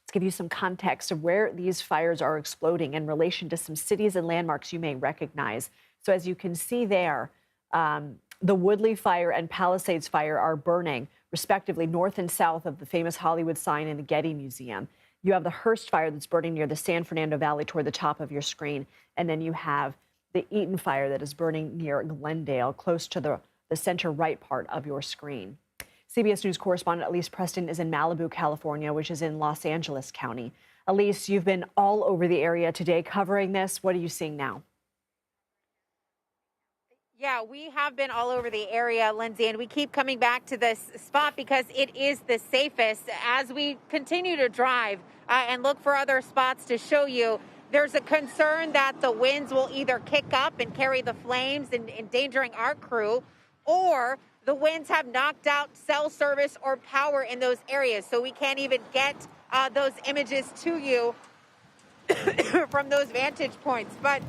Speaker 39: Let's give you some context of where these fires are exploding in relation to some cities and landmarks you may recognize. So as you can see there, the Woodley Fire and Palisades Fire are burning, respectively, north and south of the famous Hollywood sign in the Getty Museum. You have the Hearst Fire that's burning near the San Fernando Valley toward the top of your screen. And then you have the Eaton Fire that is burning near Glendale, close to the center right part of your screen. CBS News correspondent Elise Preston is in Malibu, California, which is in Los Angeles County. Elise, you've been all over the area today covering this. What are you seeing now?
Speaker 2: Yeah, we have been all over the area, Lindsay, and we keep coming back to this spot because it is the safest. As we continue to drive and look for other spots to show you, there's a concern that the winds will either kick up and carry the flames and endangering our crew, or the winds have knocked out cell service or power in those areas. So we can't even get those images to you from those vantage points. But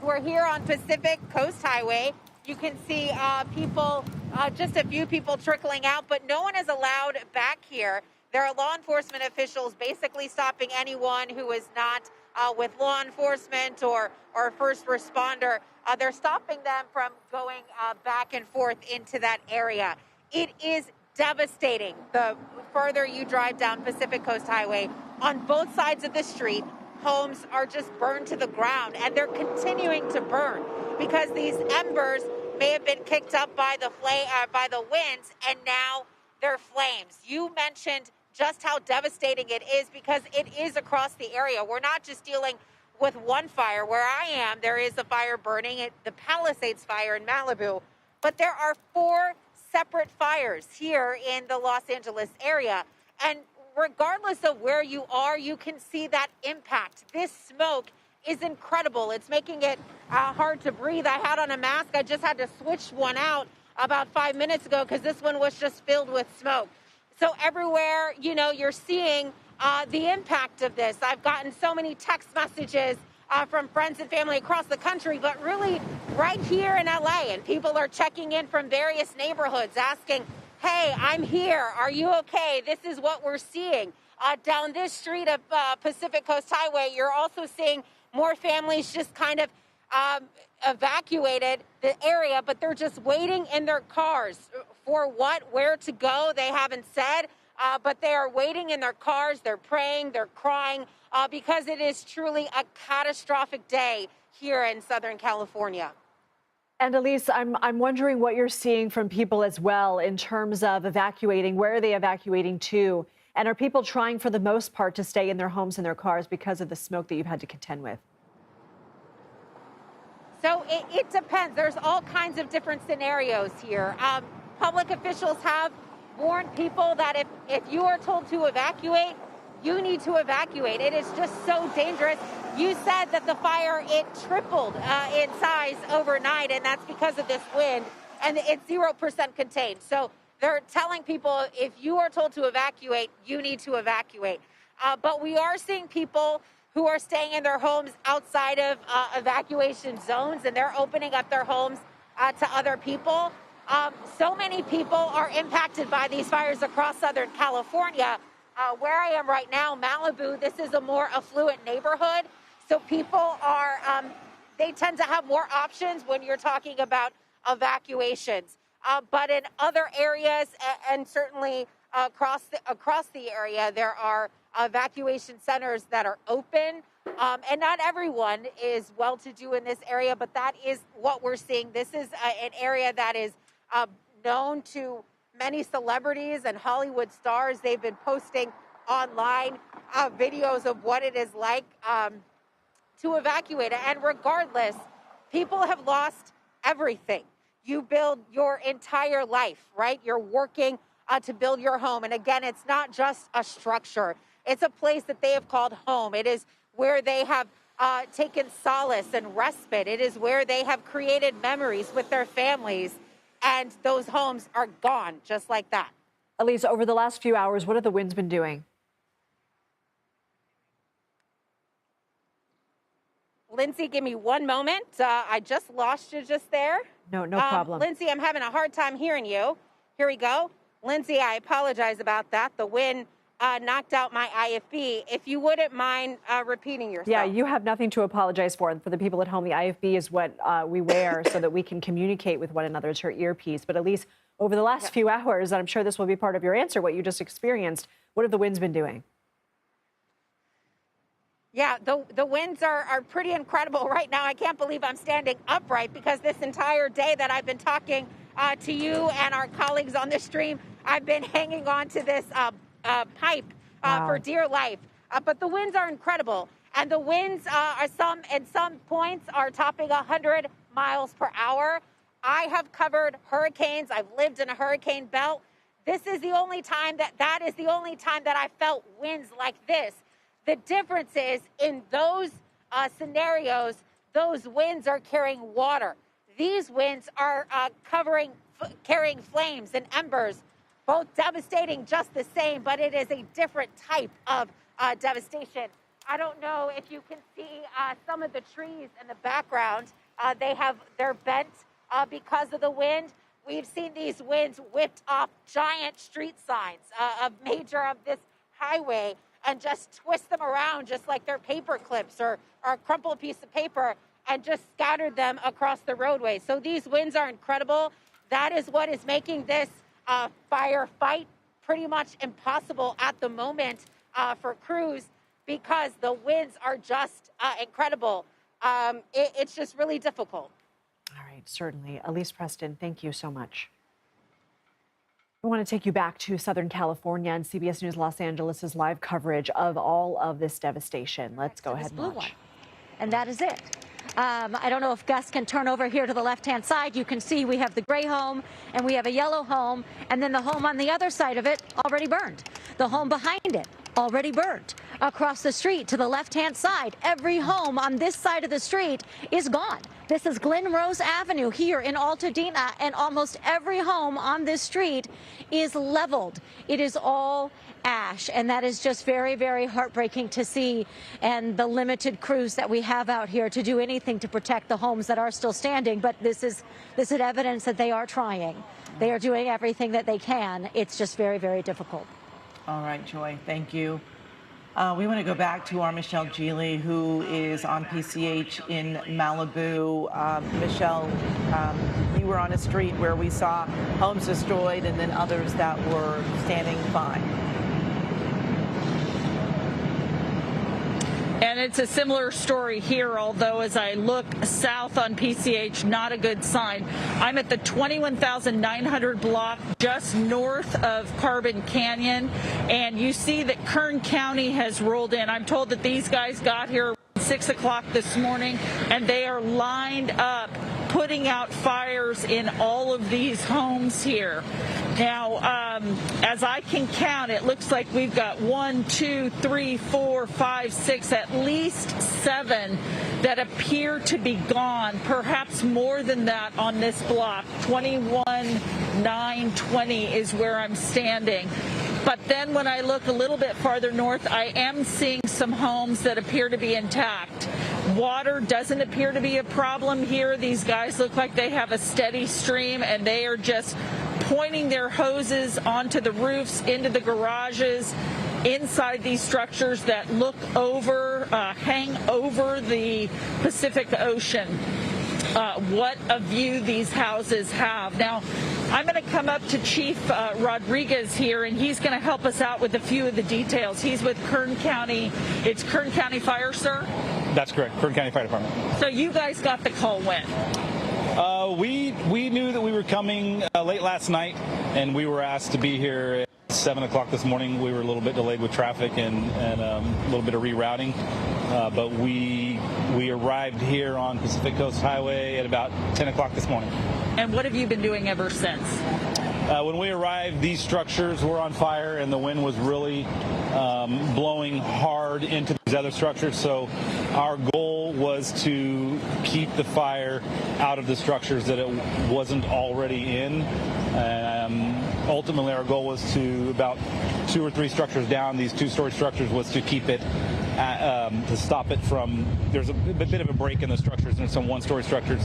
Speaker 2: we're here on Pacific Coast Highway. You can see people, just a few people trickling out, but no one is allowed back here. There are law enforcement officials basically stopping anyone who is not with law enforcement or first responder. They're stopping them from going back and forth into that area. It is devastating. The further you drive down Pacific Coast Highway, on both sides of the street, homes are just burned to the ground, and they're continuing to burn because these embers may have been kicked up by the winds, and now they're flames. You mentioned just how devastating it is because it is across the area. We're not just dealing with one fire. Where I am, there is a fire burning at the Palisades Fire in Malibu, but there are 4 separate fires here in the Los Angeles area. And regardless of where you are, you can see that impact. This smoke is incredible. It's making it hard to breathe. I had on a mask. I just had to switch one out about 5 minutes ago because this one was just filled with smoke. So everywhere, you're seeing the impact of this. I've gotten so many text messages from friends and family across the country, but really right here in LA, and people are checking in from various neighborhoods asking, hey, I'm here. Are you okay? This is what we're seeing. Down this street of Pacific Coast Highway, you're also seeing more families just kind of evacuated the area, but they're just waiting in their cars. For what, where to go, they haven't said, but they are waiting in their cars. They're praying, they're crying, because it is truly a catastrophic day here in Southern California.
Speaker 39: And Elise, I'm wondering what you're seeing from people as well in terms of evacuating. Where are they evacuating to? And are people trying for the most part to stay in their homes and their cars because of the smoke that you've had to contend with?
Speaker 2: So it depends. There's all kinds of different scenarios here. Public officials have warned people that if you are told to evacuate, you need to evacuate. It is just so dangerous. You said that the fire, it tripled in size overnight, and that's because of this wind, and it's 0% contained. So they're telling people if you are told to evacuate, you need to evacuate. But we are seeing people who are staying in their homes outside of evacuation zones, and they're opening up their homes to other people. So many people are impacted by these fires across Southern California. Where I am right now, Malibu, this is a more affluent neighborhood. So people are, they tend to have more options when you're talking about evacuations. But in other areas, and certainly across the area, there are evacuation centers that are open. And not everyone is well-to-do in this area, but that is what we're seeing. This is an area that is known to many celebrities and Hollywood stars. They've been posting online videos of what it is like to evacuate. And regardless, people have lost everything. You build your entire life, right? You're working to build your home. And again, it's not just a structure. It's a place that they have called home. It is where they have taken solace and respite. It is where they have created memories with their families. And those homes are gone just like that.
Speaker 39: Elise, over the last few hours, what have the winds been doing?
Speaker 2: Lindsay, give me one moment. I just lost you just there.
Speaker 39: No problem.
Speaker 2: Lindsay, I'm having a hard time hearing you. Here we go. Lindsay, I apologize about that. The wind knocked out my IFB. If you wouldn't mind repeating yourself.
Speaker 39: Yeah, you have nothing to apologize for. And for the people at home, the IFB is what we wear so that we can communicate with one another. It's her earpiece. But at least over the last few hours, and I'm sure this will be part of your answer, what you just experienced, what have the winds been doing?
Speaker 2: Yeah, the winds are pretty incredible right now. I can't believe I'm standing upright because this entire day that I've been talking to you and our colleagues on the stream, I've been hanging on to this pipe for dear life. But the winds are incredible. And the winds at some points are topping 100 miles per hour. I have covered hurricanes. I've lived in a hurricane belt. This is the only time that is the only time that I felt winds like this. The difference is in those scenarios, those winds are carrying water. These winds are carrying flames and embers, both devastating just the same, but it is a different type of devastation. I don't know if you can see some of the trees in the background. They're bent because of the wind. We've seen these winds whipped off giant street signs of this highway and just twist them around just like they're paper clips or a crumpled piece of paper and just scattered them across the roadway. So these winds are incredible. That is what is making this firefight pretty much impossible at the moment for crews because the winds are just incredible. It's just really difficult.
Speaker 39: All right, certainly. Elise Preston, thank you so much. I want to take you back to Southern California and CBS News Los Angeles' live coverage of all of this devastation. Let's go ahead and watch.
Speaker 3: And that is it. I don't know if Gus can turn over here to the left-hand side. You can see we have the gray home and we have a yellow home, and then the home on the other side of it already burned. The home behind it already burned. Across the street to the left-hand side, every home on this side of the street is gone. This is Glen Rose Avenue here in Altadena, and almost every home on this street is leveled. It is all ash, and that is just very, very heartbreaking to see, and the limited crews that we have out here to do anything to protect the homes that are still standing. But this is evidence that they are trying. They are doing everything that they can. It's just very, very difficult.
Speaker 4: All right, Joy, thank you. We want to go back to our Michelle Geely, who is on PCH in Malibu. Michelle, you were on a street where we saw homes destroyed and then others that were standing fine.
Speaker 5: And it's a similar story here, although as I look south on PCH, not a good sign. I'm at the 21,900 block just north of Carbon Canyon, and you see that Kern County has rolled in. I'm told that these guys got here 6 o'clock this morning, and they are lined up putting out fires in all of these homes here. Now, as I can count, it looks like we've got 1, 2, 3, 4, 5, 6, at least 7 that appear to be gone, perhaps more than that on this block. 21,920 is where I'm standing. But then when I look a little bit farther north, I am seeing some homes that appear to be intact. Water doesn't appear to be a problem here. These guys look like they have a steady stream, and they are just pointing their hoses onto the roofs, into the garages, inside these structures that look over, hang over the Pacific Ocean. What a view these houses have. Now, I'm going to come up to Chief Rodriguez here, and he's going to help us out with a few of the details. He's with Kern County. It's Kern County Fire, sir?
Speaker 6: That's correct, Kern County Fire Department.
Speaker 5: So you guys got the call when?
Speaker 6: We knew that we were coming late last night, and we were asked to be here at 7 o'clock this morning. We were a little bit delayed with traffic and a little bit of rerouting, but we arrived here on Pacific Coast Highway at about 10 o'clock this morning.
Speaker 5: And what have you been doing ever since?
Speaker 6: When we arrived, these structures were on fire, and the wind was really blowing hard into these other structures. So our goal was to keep the fire out of the structures that it wasn't already in. Ultimately, our goal was to, about 2 or 3 structures down, these 2-story structures, was to keep it, to stop it from, there's a bit of a break in the structures and some 1-story structures.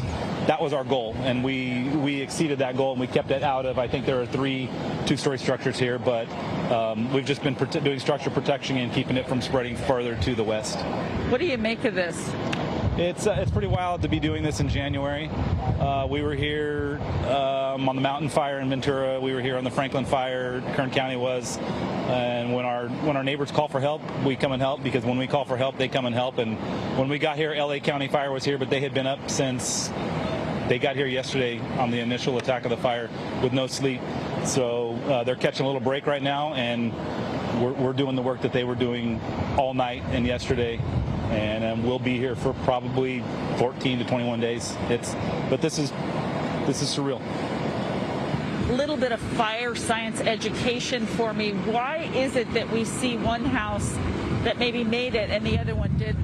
Speaker 6: That was our goal, and we exceeded that goal, and we kept it out of, I think there are 3 2-story structures here, but we've just been doing structure protection and keeping it from spreading further to the west.
Speaker 5: What do you make of this?
Speaker 6: It's pretty wild to be doing this in January. We were here on the Mountain Fire in Ventura. We were here on the Franklin Fire. Kern County was, and when our neighbors call for help, we come and help, because when we call for help, they come and help. And when we got here, LA County Fire was here, but they had been up since they got here yesterday on the initial attack of the fire with no sleep. So they're catching a little break right now, and we're doing the work that they were doing all night and yesterday. And we'll be here for probably 14 to 21 days. But this is surreal.
Speaker 5: A little bit of fire science education for me. Why is it that we see one house that maybe made it and the other one didn't?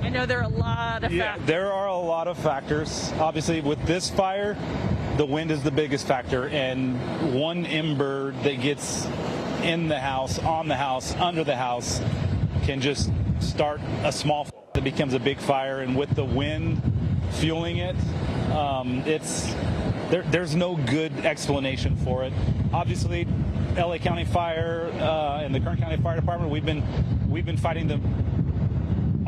Speaker 5: I know there are a lot of factors.
Speaker 6: There are a lot of factors. Obviously, with this fire, the wind is the biggest factor, and one ember that gets in the house, on the house, under the house, can just start a small fire that becomes a big fire. And with the wind fueling it, there's no good explanation for it. Obviously, LA County Fire and the Kern County Fire Department, we've been fighting them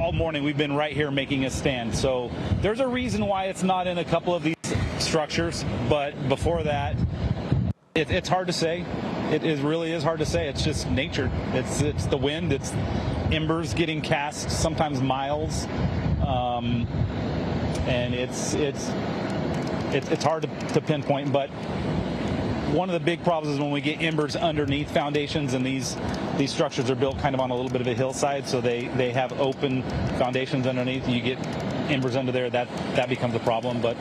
Speaker 6: all morning. We've been right here making a stand. So there's a reason why it's not in a couple of these structures, but before that, it's hard to say. It really is hard to say. It's just nature. It's the wind. It's embers getting cast sometimes miles, and it's hard to pinpoint. But one of the big problems is when we get embers underneath foundations, and these structures are built kind of on a little bit of a hillside, so they have open foundations underneath. You get embers under there, that becomes a problem. But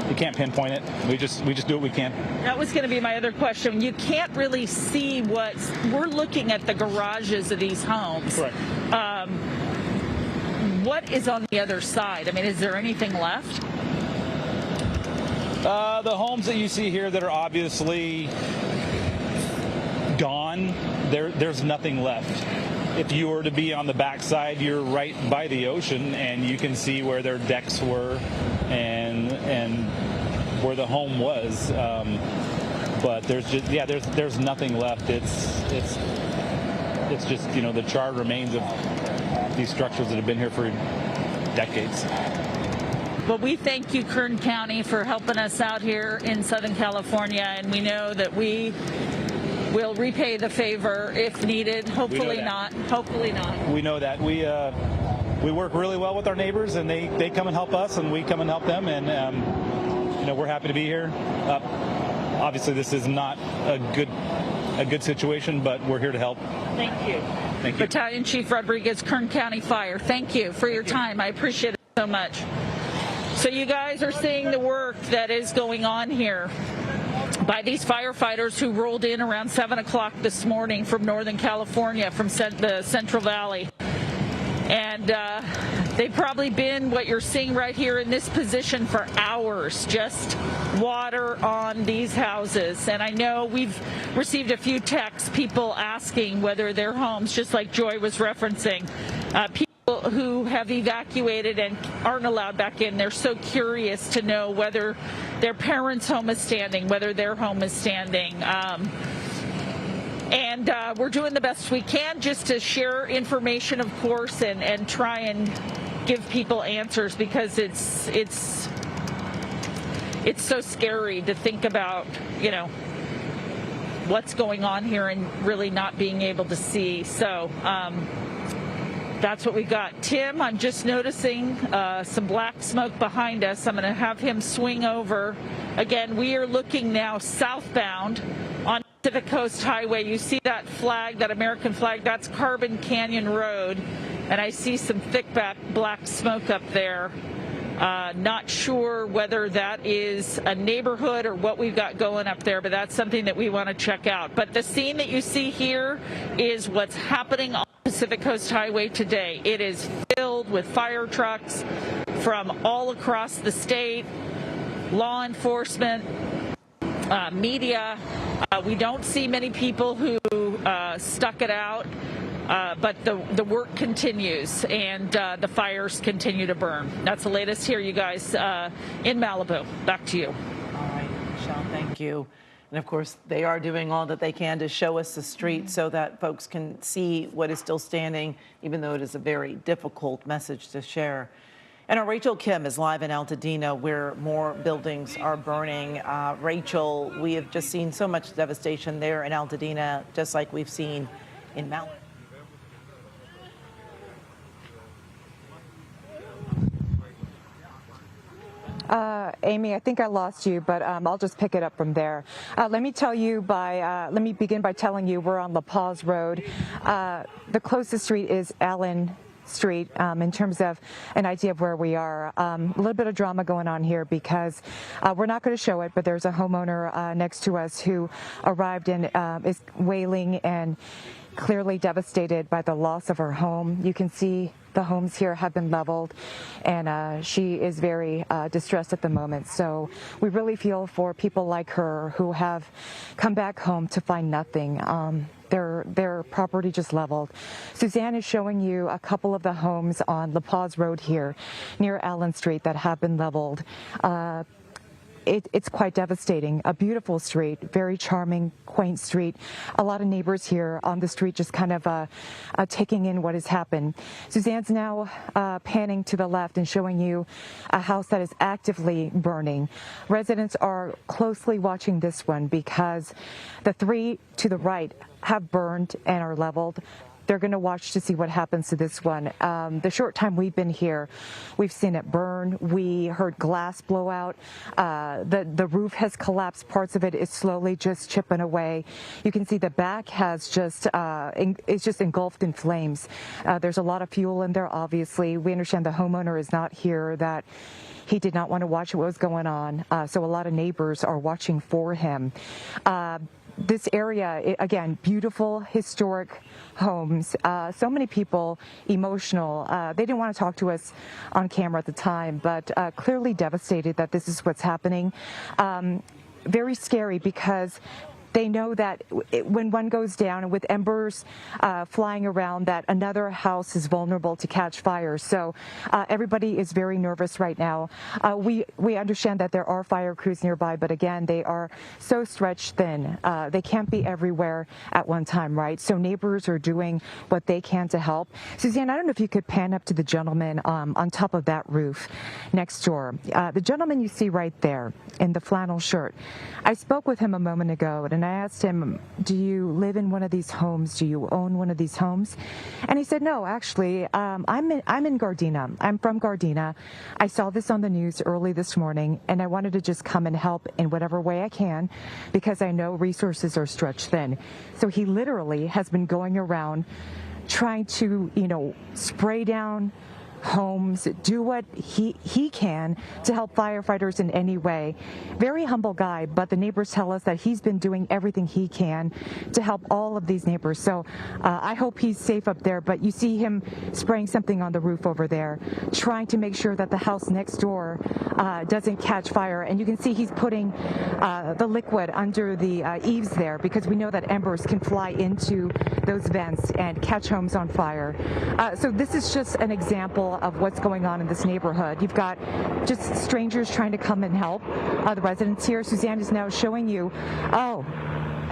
Speaker 6: you can't pinpoint it. We just do what we can.
Speaker 5: That was going to be my other question. You can't really see we're looking at the garages of these homes.
Speaker 6: Correct.
Speaker 5: What is on the other side? I mean, is there anything left?
Speaker 6: The homes that you see here that are obviously gone, there's nothing left. If you were to be on the backside, you're right by the ocean, and you can see where their decks were and where the home was. But there's nothing left. It's just, the charred remains of these structures that have been here for decades.
Speaker 5: Well, we thank you, Kern County, for helping us out here in Southern California, and we know that we will repay the favor if needed. Hopefully not. Hopefully not.
Speaker 6: We know that. We work really well with our neighbors, and they come and help us, and we come and help them, and we're happy to be here. Obviously, this is not a good situation, but we're here to help.
Speaker 5: Thank you.
Speaker 6: Thank you.
Speaker 5: Battalion Chief Rodriguez, Kern County Fire. Thank you for your time. I appreciate it so much. So you guys are seeing the work that is going on here by these firefighters who rolled in around 7 o'clock this morning from Northern California, from the Central Valley. And they've probably been what you're seeing right here in this position for hours, just water on these houses. And I know we've received a few texts, people asking whether their homes, just like Joy was referencing, people who have evacuated and aren't allowed back in, they're so curious to know whether their parents' home is standing, whether their home is standing. And we're doing the best we can just to share information, of course, and try and give people answers, because it's so scary to think about, you know, what's going on here and really not being able to see. So that's what we got. Tim, I'm just noticing some black smoke behind us. I'm going to have him swing over. Again, we are looking now southbound on Pacific Coast Highway. You see that flag, that American flag, that's Carbon Canyon Road. And I see some thick black smoke up there. Not sure whether that is a neighborhood or what we've got going up there, but that's something that we want to check out. But the scene that you see here is what's happening on Pacific Coast Highway today. It is filled with fire trucks from all across the state, law enforcement, media. We don't see many people who stuck it out. But the work continues, and the fires continue to burn. That's the latest here, you guys, in Malibu. Back to you.
Speaker 4: All right, Michelle, thank you. And of course, they are doing all that they can to show us the street so that folks can see what is still standing, even though it is a very difficult message to share. And our Rachel Kim is live in Altadena, where more buildings are burning. Rachel, we have just seen so much devastation there in Altadena, just like we've seen in Malibu.
Speaker 7: Amy, I think I lost you, but I'll just pick it up from there. Let me begin by telling you we're on La Paz Road. The closest street is Allen Street in terms of an idea of where we are. A little bit of drama going on here because we're not going to show it, but there's a homeowner next to us who arrived and is wailing and clearly devastated by the loss of her home. You can see the homes here have been leveled, and she is very distressed at the moment. So we really feel for people like her who have come back home to find nothing. Their property just leveled. Suzanne is showing you a couple of the homes on La Paz Road here near Allen Street that have been leveled. It's quite devastating. A beautiful street, very charming, quaint street. A lot of neighbors here on the street just kind of taking in what has happened. Suzanne's now panning to the left and showing you a house that is actively burning. Residents are closely watching this one because the three to the right have burned and are leveled. They're going to watch to see what happens to this one. The short time we've been here, we've seen it burn. We heard glass blow out. The roof has collapsed. Parts of it is slowly just chipping away. You can see the back has just is just engulfed in flames. There's a lot of fuel in there, obviously. We understand the homeowner is not here, that he did not want to watch what was going on. So a lot of neighbors are watching for him. This area, again, beautiful, historic homes. So many people emotional. They didn't want to talk to us on camera at the time, but clearly devastated that this is what's happening. Very scary because they know that when one goes down with embers flying around, that another house is vulnerable to catch fire. So everybody is very nervous right now. We understand that there are fire crews nearby, but again, they are so stretched thin. They can't be everywhere at one time, right? So neighbors are doing what they can to help. Suzanne, I don't know if you could pan up to the gentleman on top of that roof next door. The gentleman you see right there in the flannel shirt. I spoke with him a moment ago, and I asked him, do you live in one of these homes? Do you own one of these homes? And he said, no, actually, I'm in Gardena. I'm from Gardena. I saw this on the news early this morning, and I wanted to just come and help in whatever way I can because I know resources are stretched thin. So he literally has been going around trying to, spray down homes, do what he can to help firefighters in any way. Very humble guy, but the neighbors tell us that he's been doing everything he can to help all of these neighbors. So I hope he's safe up there, but you see him spraying something on the roof over there, trying to make sure that the house next door doesn't catch fire. And you can see he's putting the liquid under the eaves there, because we know that embers can fly into those vents and catch homes on fire. So this is just an example of what's going on in this neighborhood. You've got just strangers trying to come and help the residents here. Suzanne is now showing you,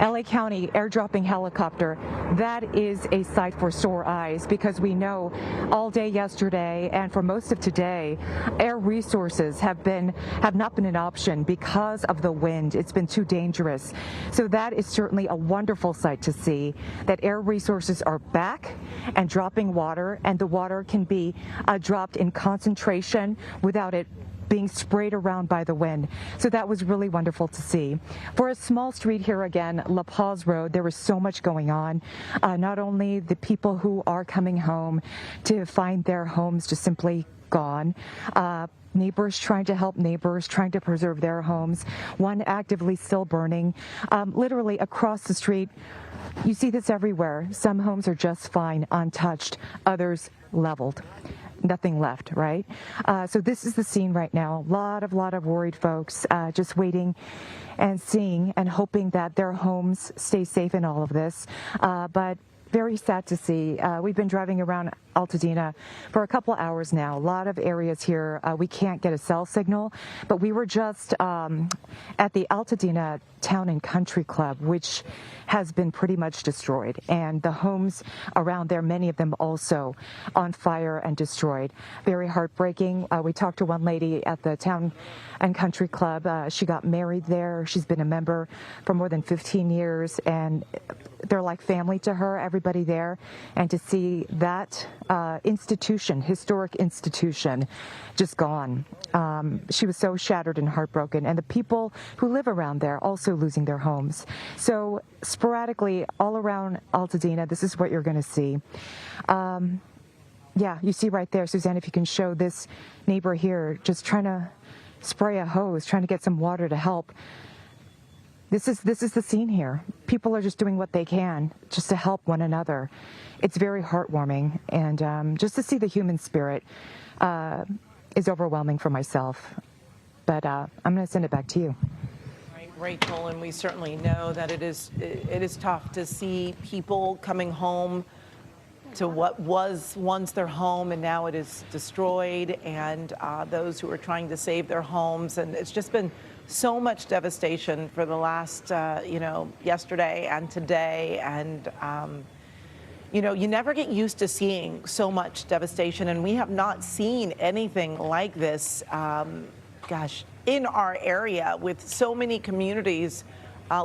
Speaker 7: LA County airdropping helicopter. That is a sight for sore eyes, because we know all day yesterday and for most of today, air resources have not been an option because of the wind. It's been too dangerous. So that is certainly a wonderful sight to see, that air resources are back and dropping water, and the water can be dropped in concentration without it being sprayed around by the wind. So that was really wonderful to see. For a small street here again, La Paz Road, there was so much going on. Not only the people who are coming home to find their homes just simply gone, neighbors trying to help neighbors, trying to preserve their homes, one actively still burning. Literally across the street, you see this everywhere. Some homes are just fine, untouched, others leveled. Nothing left, right? So this is the scene right now. A lot of worried folks just waiting and seeing and hoping that their homes stay safe in all of this. But very sad to see. We've been driving around Altadena for a couple hours now. A lot of areas here we can't get a cell signal, but we were just at the Altadena Town and Country Club, which has been pretty much destroyed, and the homes around there, many of them also on fire and destroyed. Very heartbreaking. We talked to one lady at the Town and Country Club. She got married there. She's been a member for more than 15 years, and they're like family to her, everybody there. And to see that institution, historic institution, just gone. She was so shattered and heartbroken, and the people who live around there also losing their homes. So sporadically all around Altadena, this is what you're going to see. Yeah, you see right there, Suzanne, if you can show this neighbor here just trying to spray a hose, trying to get some water to help. This is the scene here. People are just doing what they can just to help one another. It's very heartwarming, and just to see the human spirit is overwhelming for myself. But I'm going to send it back to you.
Speaker 4: Right, Rachel, and we certainly know that it is tough to see people coming home to what was once their home, and now it is destroyed, and those who are trying to save their homes. And it's just been so much devastation for the last, yesterday and today. And, you never get used to seeing so much devastation, and we have not seen anything like this, in our area, with so many communities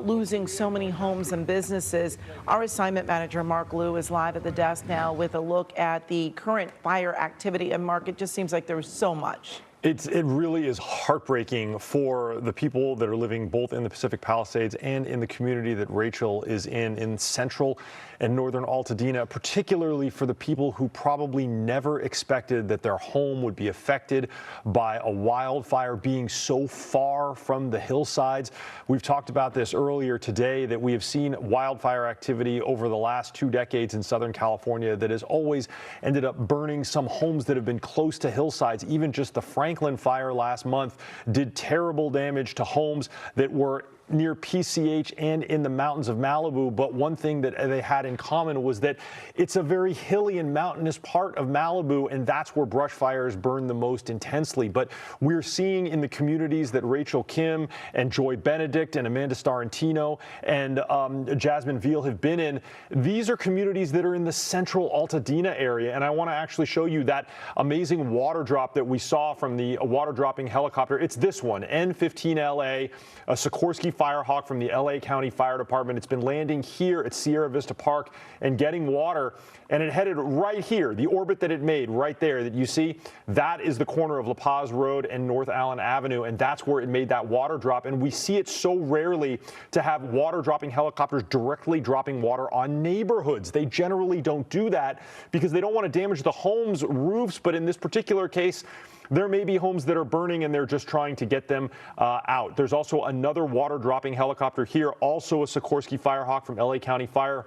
Speaker 4: losing so many homes and businesses. Our assignment manager, Mark Liu, is live at the desk now with a look at the current fire activity. And Mark, it just seems like there was so much.
Speaker 8: It really is heartbreaking for the people that are living both in the Pacific Palisades and in the community that Rachel is in central and northern Altadena, particularly for the people who probably never expected that their home would be affected by a wildfire being so far from the hillsides. We've talked about this earlier today, that we have seen wildfire activity over the last 2 decades in Southern California that has always ended up burning some homes that have been close to hillsides. Even just the Franklin fire last month did terrible damage to homes that were near PCH and in the mountains of Malibu. But one thing that they had in common was that it's a very hilly and mountainous part of Malibu, and that's where brush fires burn the most intensely. But we're seeing in the communities that Rachel Kim and Joy Benedict and Amanda Starantino and Jasmine Veal have been in, these are communities that are in the central Altadena area. And I want to actually show you that amazing water drop that we saw from the water dropping helicopter. It's this one, N15LA, a Sikorsky Firehawk from the LA County Fire Department. It's been landing here at Sierra Vista Park and getting water, and it headed right here. The orbit that it made right there that you see, that is the corner of La Paz Road and North Allen Avenue, and that's where it made that water drop. And we see it so rarely to have water dropping helicopters directly dropping water on neighborhoods. They generally don't do that because they don't want to damage the homes' roofs, but in this particular case, there may be homes that are burning and they're just trying to get them out. There's also another water dropping helicopter here, also a Sikorsky Firehawk from LA County Fire,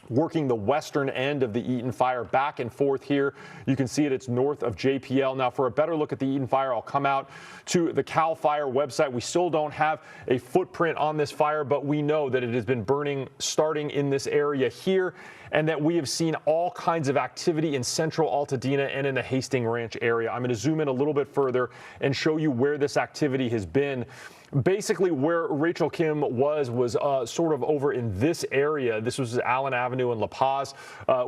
Speaker 8: working the western end of the Eaton Fire back and forth here. You can see it, it's north of JPL. Now, for a better look at the Eaton Fire, I'll come out to the CAL FIRE website. We still don't have a footprint on this fire, but we know that it has been burning starting in this area here, and that we have seen all kinds of activity in central Altadena and in the Hastings Ranch area. I'm going to zoom in a little bit further and show you where this activity has been. Basically, where Rachel Kim was sort of over in this area. This was Allen Avenue in La Paz.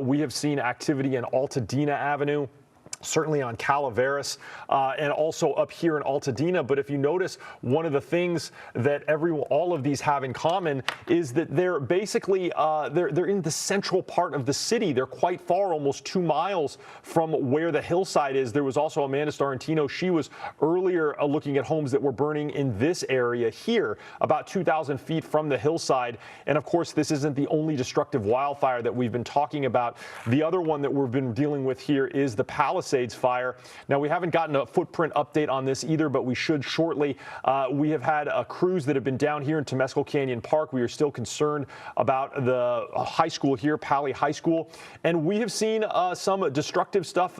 Speaker 8: We have seen activity in Altadena Avenue, certainly on Calaveras, and also up here in Altadena. But if you notice, one of the things that all of these have in common is that they're basically they're in the central part of the city. They're quite far, almost 2 miles from where the hillside is. There was also Amanda Starantino. She was earlier looking at homes that were burning in this area here, about 2,000 feet from the hillside. And of course, this isn't the only destructive wildfire that we've been talking about. The other one that we've been dealing with here is the Palisades fire. Now, we haven't gotten a footprint update on this either, but we should shortly. We have had crews that have been down here in Temescal Canyon Park. We are still concerned about the high school here, Pali High School, and we have seen some destructive stuff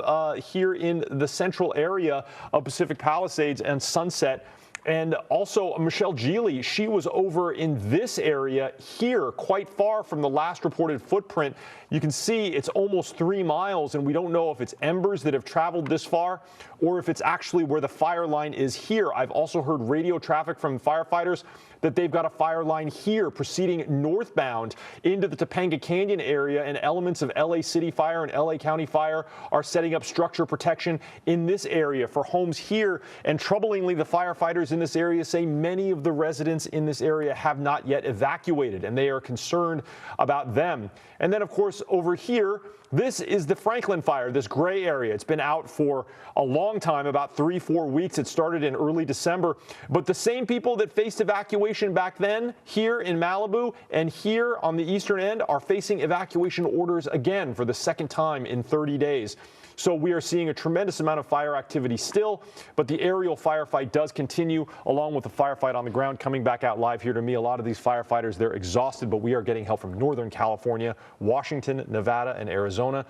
Speaker 8: here in the central area of Pacific Palisades and Sunset. And also Michelle Geely, she was over in this area here, quite far from the last reported footprint. You can see it's almost 3 miles, and we don't know if it's embers that have traveled this far or if it's actually where the fire line is here. I've also heard radio traffic from firefighters that they've got a fire line here proceeding northbound into the Topanga Canyon area, and elements of LA City Fire and LA County Fire are setting up structure protection in this area for homes here. And troublingly, the firefighters in this area say many of the residents in this area have not yet evacuated, and they are concerned about them. And then, of course, over here, this is the Franklin fire, this gray area. It's been out for a long time, about 3-4 weeks. It started in early December. But the same people that faced evacuation back then here in Malibu and here on the eastern end are facing evacuation orders again for the second time in 30 days. So we are seeing a tremendous amount of fire activity still, but the aerial firefight does continue, along with the firefight on the ground. Coming back out live here to me, a lot of these firefighters, they're exhausted, but we are getting help from Northern California, Washington, Nevada, and Arizona,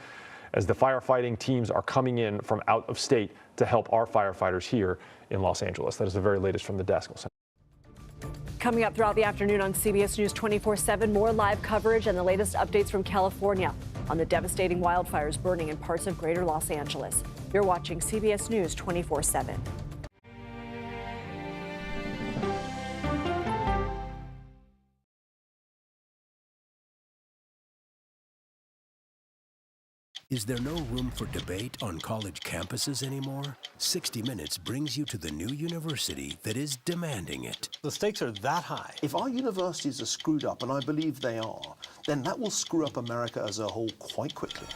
Speaker 8: as the firefighting teams are coming in from out of state to help our firefighters here in Los Angeles. That is the very latest from the desk.
Speaker 39: Coming up throughout the afternoon on CBS News 24/7, more live coverage and the latest updates from California on the devastating wildfires burning in parts of greater Los Angeles. You're watching CBS News 24/7.
Speaker 10: Is there no room for debate on college campuses anymore? 60 Minutes brings you to the new university that is demanding it.
Speaker 11: The stakes are that high.
Speaker 25: If our universities are screwed up, and I believe they are, then that will screw up America as a whole quite quickly.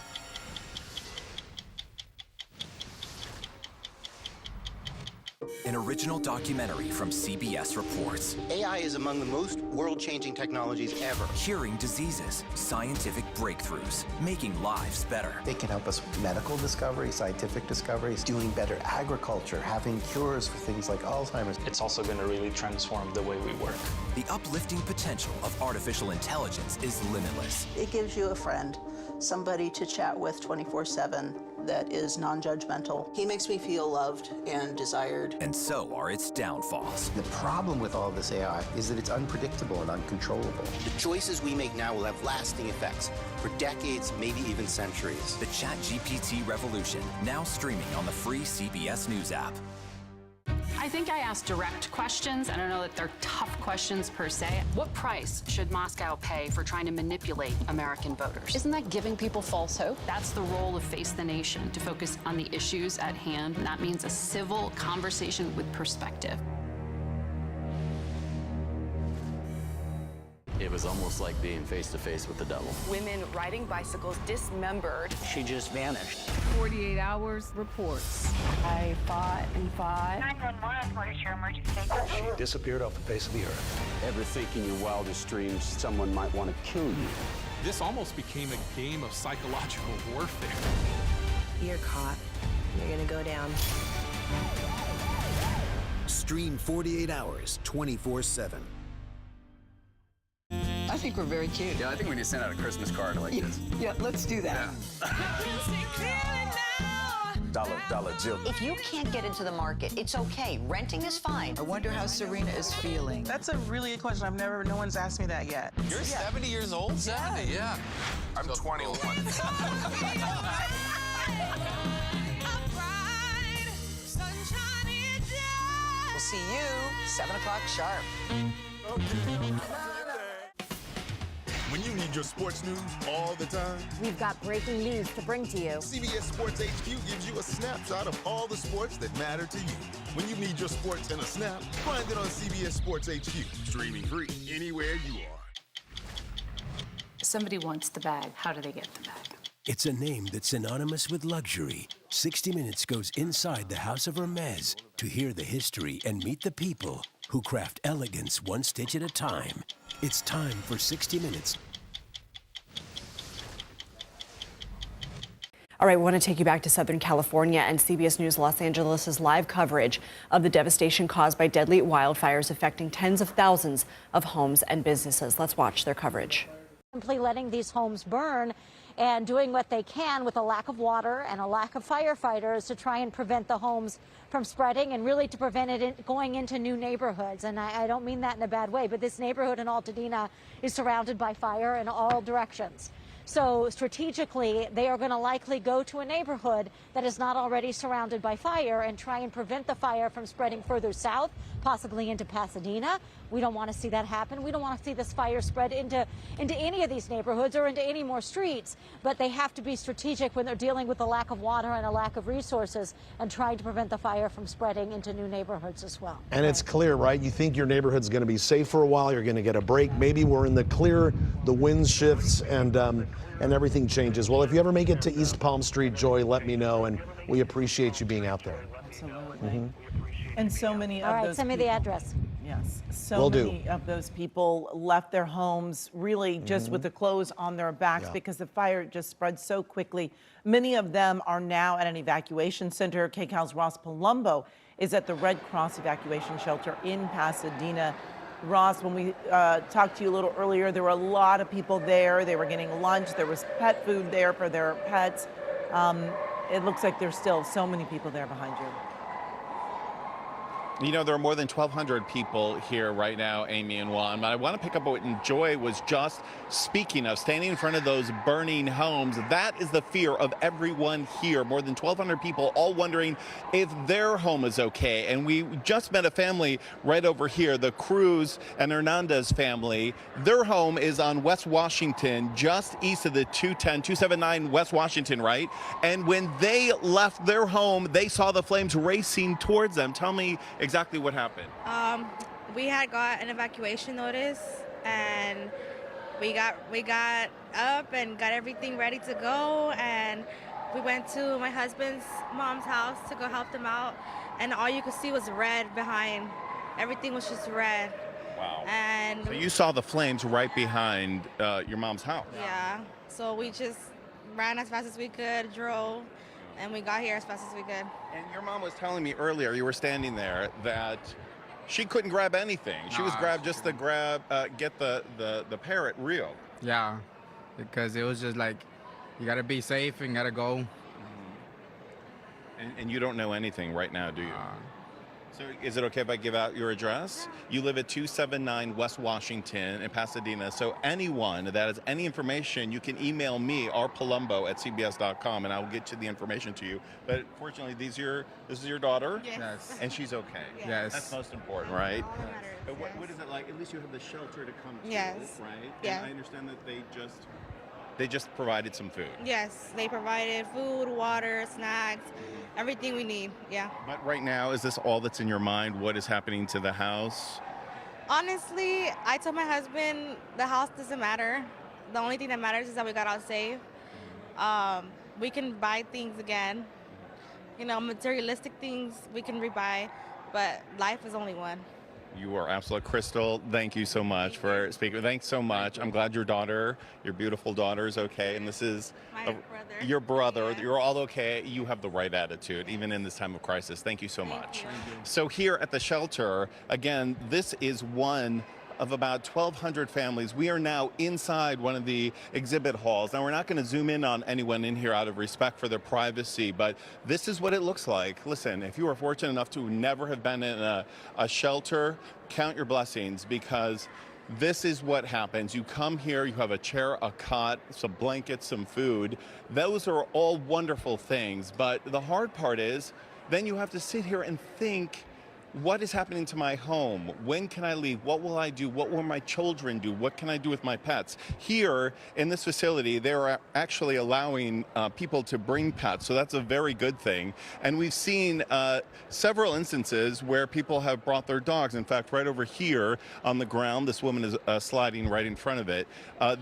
Speaker 22: An original documentary from CBS reports.
Speaker 12: AI is among the most world-changing technologies ever.
Speaker 22: Curing diseases, scientific breakthroughs, making lives better.
Speaker 12: They can help us with medical discoveries, scientific discoveries, doing better agriculture, having cures for things like Alzheimer's.
Speaker 11: It's also going to really transform the way we work.
Speaker 22: The uplifting potential of artificial intelligence is limitless.
Speaker 17: It gives you a friend, somebody to chat with 24/7 that is non-judgmental. He makes me feel loved and desired.
Speaker 22: And so are its downfalls.
Speaker 12: The problem with all this AI is that it's unpredictable and uncontrollable. The choices we make now will have lasting effects for decades, maybe even centuries.
Speaker 22: The ChatGPT revolution, now streaming on the free CBS News app.
Speaker 14: I think I asked direct questions. I don't know that they're tough questions per se. What price should Moscow pay for trying to manipulate American voters? Isn't that giving people false hope? That's the role of Face the Nation, to focus on the issues at hand. And that means a civil conversation with perspective.
Speaker 9: It was almost like being face to face with the devil.
Speaker 15: Women riding bicycles dismembered.
Speaker 30: She just vanished.
Speaker 15: 48 hours reports. I fought and fought.
Speaker 16: 911, what is your emergency?
Speaker 25: She disappeared off the face of the earth.
Speaker 9: Ever think in your wildest dreams someone might want to kill you?
Speaker 18: This almost became a game of psychological warfare.
Speaker 15: You're caught. You're gonna go down.
Speaker 10: Stream 48 hours, 24/7.
Speaker 31: I think we're very cute.
Speaker 22: Yeah, I think we need to send out a Christmas card like this.
Speaker 31: Yeah, let's do that.
Speaker 22: Dollar Jill.
Speaker 19: If you can't get into the market, it's okay. Renting is fine.
Speaker 31: I wonder how Serena is feeling.
Speaker 20: That's a really good question. No one's asked me that yet.
Speaker 18: You're 70 years old? 70, yeah. I'm 21.
Speaker 19: We'll see you 7 o'clock sharp.
Speaker 21: When you need your sports news all the time,
Speaker 23: we've got breaking news to bring to you.
Speaker 21: CBS Sports HQ gives you a snapshot of all the sports that matter to you. When you need your sports in a snap, find it on CBS Sports HQ, streaming free anywhere you are.
Speaker 14: Somebody wants the bag. How do they get the bag?
Speaker 10: It's a name that's synonymous with luxury. 60 Minutes goes inside the House of Hermes to hear the history and meet the people who craft elegance one stitch at a time. It's time for 60 Minutes.
Speaker 39: All right, we want to take you back to Southern California and CBS News Los Angeles' live coverage of the devastation caused by deadly wildfires affecting tens of thousands of homes and businesses. Let's watch their coverage.
Speaker 3: Simply letting these homes burn and doing what they can with a lack of water and a lack of firefighters to try and prevent the homes from spreading and really to prevent it going into new neighborhoods. And I don't mean that in a bad way, but this neighborhood in Altadena is surrounded by fire in all directions. So strategically, they are going to likely go to a neighborhood that is not already surrounded by fire and try and prevent the fire from spreading further south, possibly into Pasadena. We don't want to see that happen. We don't want to see this fire spread into any of these neighborhoods or into any more streets. But they have to be strategic when they're dealing with a lack of water and a lack of resources and trying to prevent the fire from spreading into new neighborhoods as well.
Speaker 25: And it's clear, right? You think your neighborhood's going to be safe for a while. You're going to get a break. Maybe we're in the clear. The wind shifts and everything changes. Well, if you ever make it to East Palm Street, Joy, let me know. And we appreciate you being out there.
Speaker 4: Absolutely. And so many of those
Speaker 3: send me the address.
Speaker 4: Yes, so many of those people left their homes really just with the clothes on their backs because the fire just spread so quickly. Many of them are now at an evacuation center. KCAL's Ross Palumbo is at the Red Cross evacuation shelter in Pasadena. Ross, when we talked to you a little earlier, there were a lot of people there. They were getting lunch. There was pet food there for their pets. It looks like there's still so many people there behind you.
Speaker 24: You know, there are more than 1,200 people here right now, Amy and Juan. But I want to pick up what Joy was just speaking of, standing in front of those burning homes. That is the fear of everyone here. More than 1,200 people all wondering if their home is okay. And we just met a family right over here, the Cruz and Hernandez family. Their home is on West Washington, just east of the 279 West Washington, right? And when they left their home, they saw the flames racing towards them. Tell me exactly what happened.
Speaker 26: We had got an evacuation notice, and we got up and got everything ready to go, and we went to my husband's mom's house to go help them out, and all you could see was red behind. Everything was just red.
Speaker 24: Wow.
Speaker 26: And
Speaker 24: so you saw the flames right behind your mom's house.
Speaker 26: Yeah. So we just ran as fast as we could, drove, and we got here as fast as we could.
Speaker 24: And your mom was telling me earlier, you were standing there, that she couldn't grab anything. She was grabbed just to get the parrot real.
Speaker 39: Yeah, because it was just like, you gotta be safe and gotta go.
Speaker 24: And you don't know anything right now, do you? So is it okay if I give out your address? You live at 279 West Washington in Pasadena. So anyone that has any information, you can email me, rpalumbo@cbs.com, and I will get you the information to you. But fortunately, this is your daughter?
Speaker 39: Yes.
Speaker 24: And she's okay?
Speaker 39: Yes.
Speaker 24: That's most important, right? But what is it like? At least you have the shelter to come to,
Speaker 26: Yes.
Speaker 24: right?
Speaker 26: Yeah.
Speaker 24: And I understand that they just provided some food.
Speaker 26: Yes, they provided food, water, snacks, everything we need, yeah.
Speaker 24: But right now, is this all that's in your mind? What is happening to the house?
Speaker 26: Honestly, I told my husband the house doesn't matter. The only thing that matters is that we got out safe. We can buy things again. You know, materialistic things we can rebuy, but life is only one.
Speaker 24: You are absolute. Crystal, thank you so much for speaking. Thanks so much. I'm glad your beautiful daughter is okay. And this is your brother. Yeah. You're all okay. You have the right attitude, even in this time of crisis. Thank you so much. So here at the shelter, again, this is one of about 1,200 families. We are now inside one of the exhibit halls. Now, we're not going to zoom in on anyone in here out of respect for their privacy, but this is what it looks like. Listen, if you are fortunate enough to never have been in a shelter, count your blessings, because this is what happens. You come here, you have a chair, a cot, some blankets, some food. Those are all wonderful things, but the hard part is then you have to sit here and think, what is happening to my home? When can I leave? What will I do? What will my children do? What can I do with my pets? Here in this facility, they're actually allowing people to bring pets, so that's a very good thing. And we've seen several instances where people have brought their dogs. In fact, right over here on the ground, this woman is sliding right in front of it.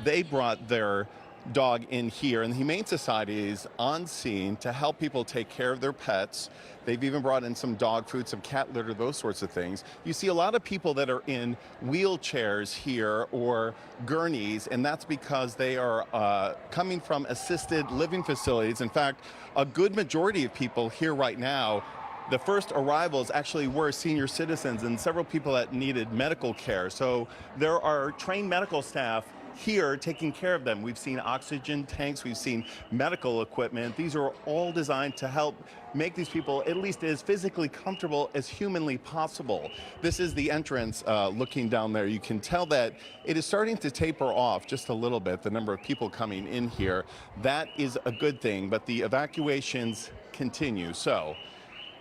Speaker 24: They brought their dog in here, and the Humane Society is on scene to help people take care of their pets. They've even brought in some dog food, some cat litter, those sorts of things. You see a lot of people that are in wheelchairs here or gurneys, and that's because they are coming from assisted living facilities. In fact, a good majority of people here right now, the first arrivals actually were senior citizens and several people that needed medical care. So there are trained medical staff here taking care of them. We've seen oxygen tanks, we've seen medical equipment. These are all designed to help make these people at least as physically comfortable as humanly possible. This is the entrance looking down there. You can tell that it is starting to taper off just a little bit, the number of people coming in here. That is a good thing, but the evacuations continue. So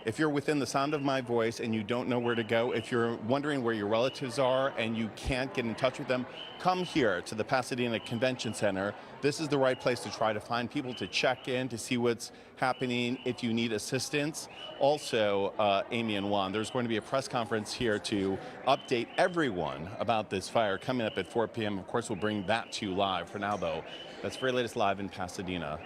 Speaker 24: if you're within the sound of my voice and you don't know where to go, if you're wondering where your relatives are and you can't get in touch with them, come here to the Pasadena Convention Center. This is the right place to try to find people to check in, to see what's happening if you need assistance. Also, Amy and Juan, there's going to be a press conference here to update everyone about this fire coming up at 4 p.m. Of course, we'll bring that to you live. For now, though, that's very latest live in Pasadena.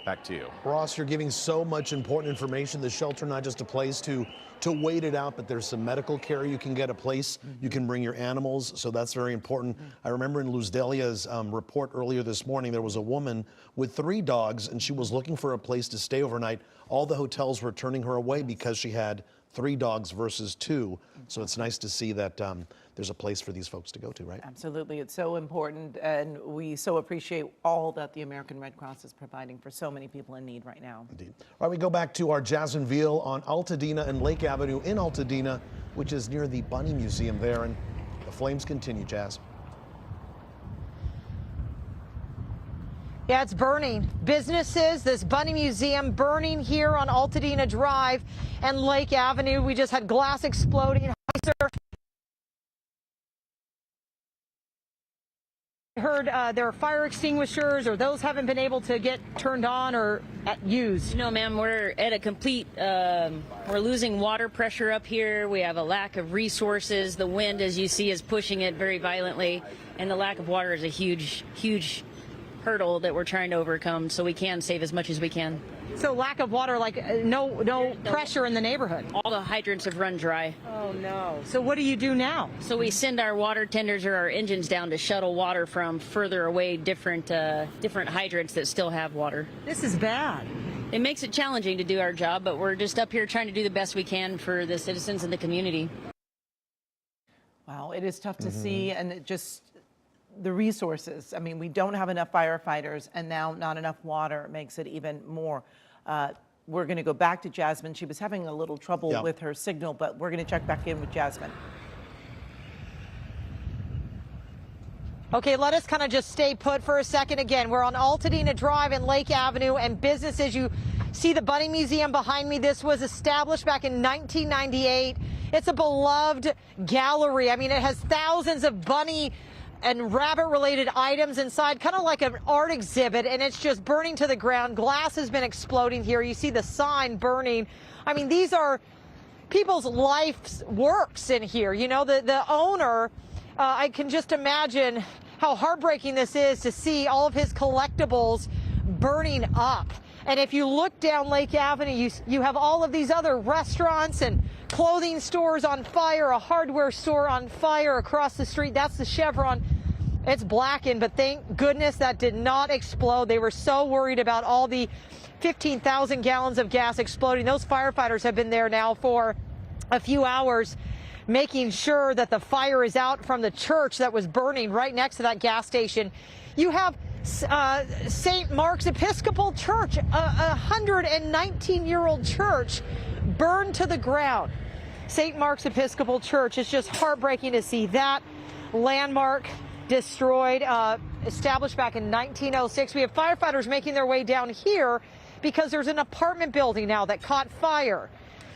Speaker 24: Back to you.
Speaker 25: Ross, you're giving so much important information. The shelter, not just a place to wait it out, but there's some medical care. You can get a place. You can bring your animals, so that's very important. I remember in Luz Delia's report earlier this morning, there was a woman with 3 dogs, and she was looking for a place to stay overnight. All the hotels were turning her away because she had 3 dogs versus 2. So it's nice to see that there's a place for these folks to go to, right?
Speaker 4: Absolutely. It's so important, and we so appreciate all that the American Red Cross is providing for so many people in need right now.
Speaker 25: Indeed. All right, we go back to our Jasmine Veal on Altadena and Lake Avenue in Altadena, which is near the Bunny Museum there, and the flames continue, Jazz.
Speaker 23: Yeah, it's burning. Businesses, this Bunny Museum burning here on Altadena Drive and Lake Avenue. We just had glass exploding. I heard there are fire extinguishers, or those haven't been able to get turned on or used.
Speaker 1: No, ma'am, we're at a complete, we're losing water pressure up here. We have a lack of resources. The wind, as you see, is pushing it very violently. And the lack of water is a huge, huge hurdle that we're trying to overcome, so we can save as much as we can.
Speaker 23: So lack of water, like no pressure in the neighborhood.
Speaker 1: All the hydrants have run dry.
Speaker 23: Oh no. So what do you do now?
Speaker 1: So we send our water tenders or our engines down to shuttle water from further away different hydrants that still have water.
Speaker 23: This is bad.
Speaker 1: It makes it challenging to do our job, but we're just up here trying to do the best we can for the citizens and the community.
Speaker 4: Wow, it is tough to see, and it just the resources. I mean, we don't have enough firefighters, and now not enough water makes it even more. We're going to go back to Jasmine. She was having a little trouble with her signal, but we're going to check back in with Jasmine.
Speaker 23: Okay, let us kind of just stay put for a second. Again, we're on Altadena Drive and Lake Avenue, and businesses. You see the Bunny Museum behind me. This was established back in 1998. It's a beloved gallery. I mean, it has thousands of bunny and rabbit-related items inside, kind of like an art exhibit, and it's just burning to the ground. Glass has been exploding here. You see the sign burning. I mean, these are people's life works in here. You know, the owner, I can just imagine how heartbreaking this is to see all of his collectibles burning up. And if you look down Lake Avenue, you have all of these other restaurants and clothing stores on fire, a hardware store on fire across the street. That's the Chevron. It's blackened, but thank goodness that did not explode. They were so worried about all the 15,000 gallons of gas exploding. Those firefighters have been there now for a few hours, making sure that the fire is out from the church that was burning right next to that gas station. You have St. Mark's Episcopal Church, a 119-year-old church, burned to the ground. St. Mark's Episcopal Church. It's just heartbreaking to see that landmark destroyed, established back in 1906. We have firefighters making their way down here because there's an apartment building now that caught fire.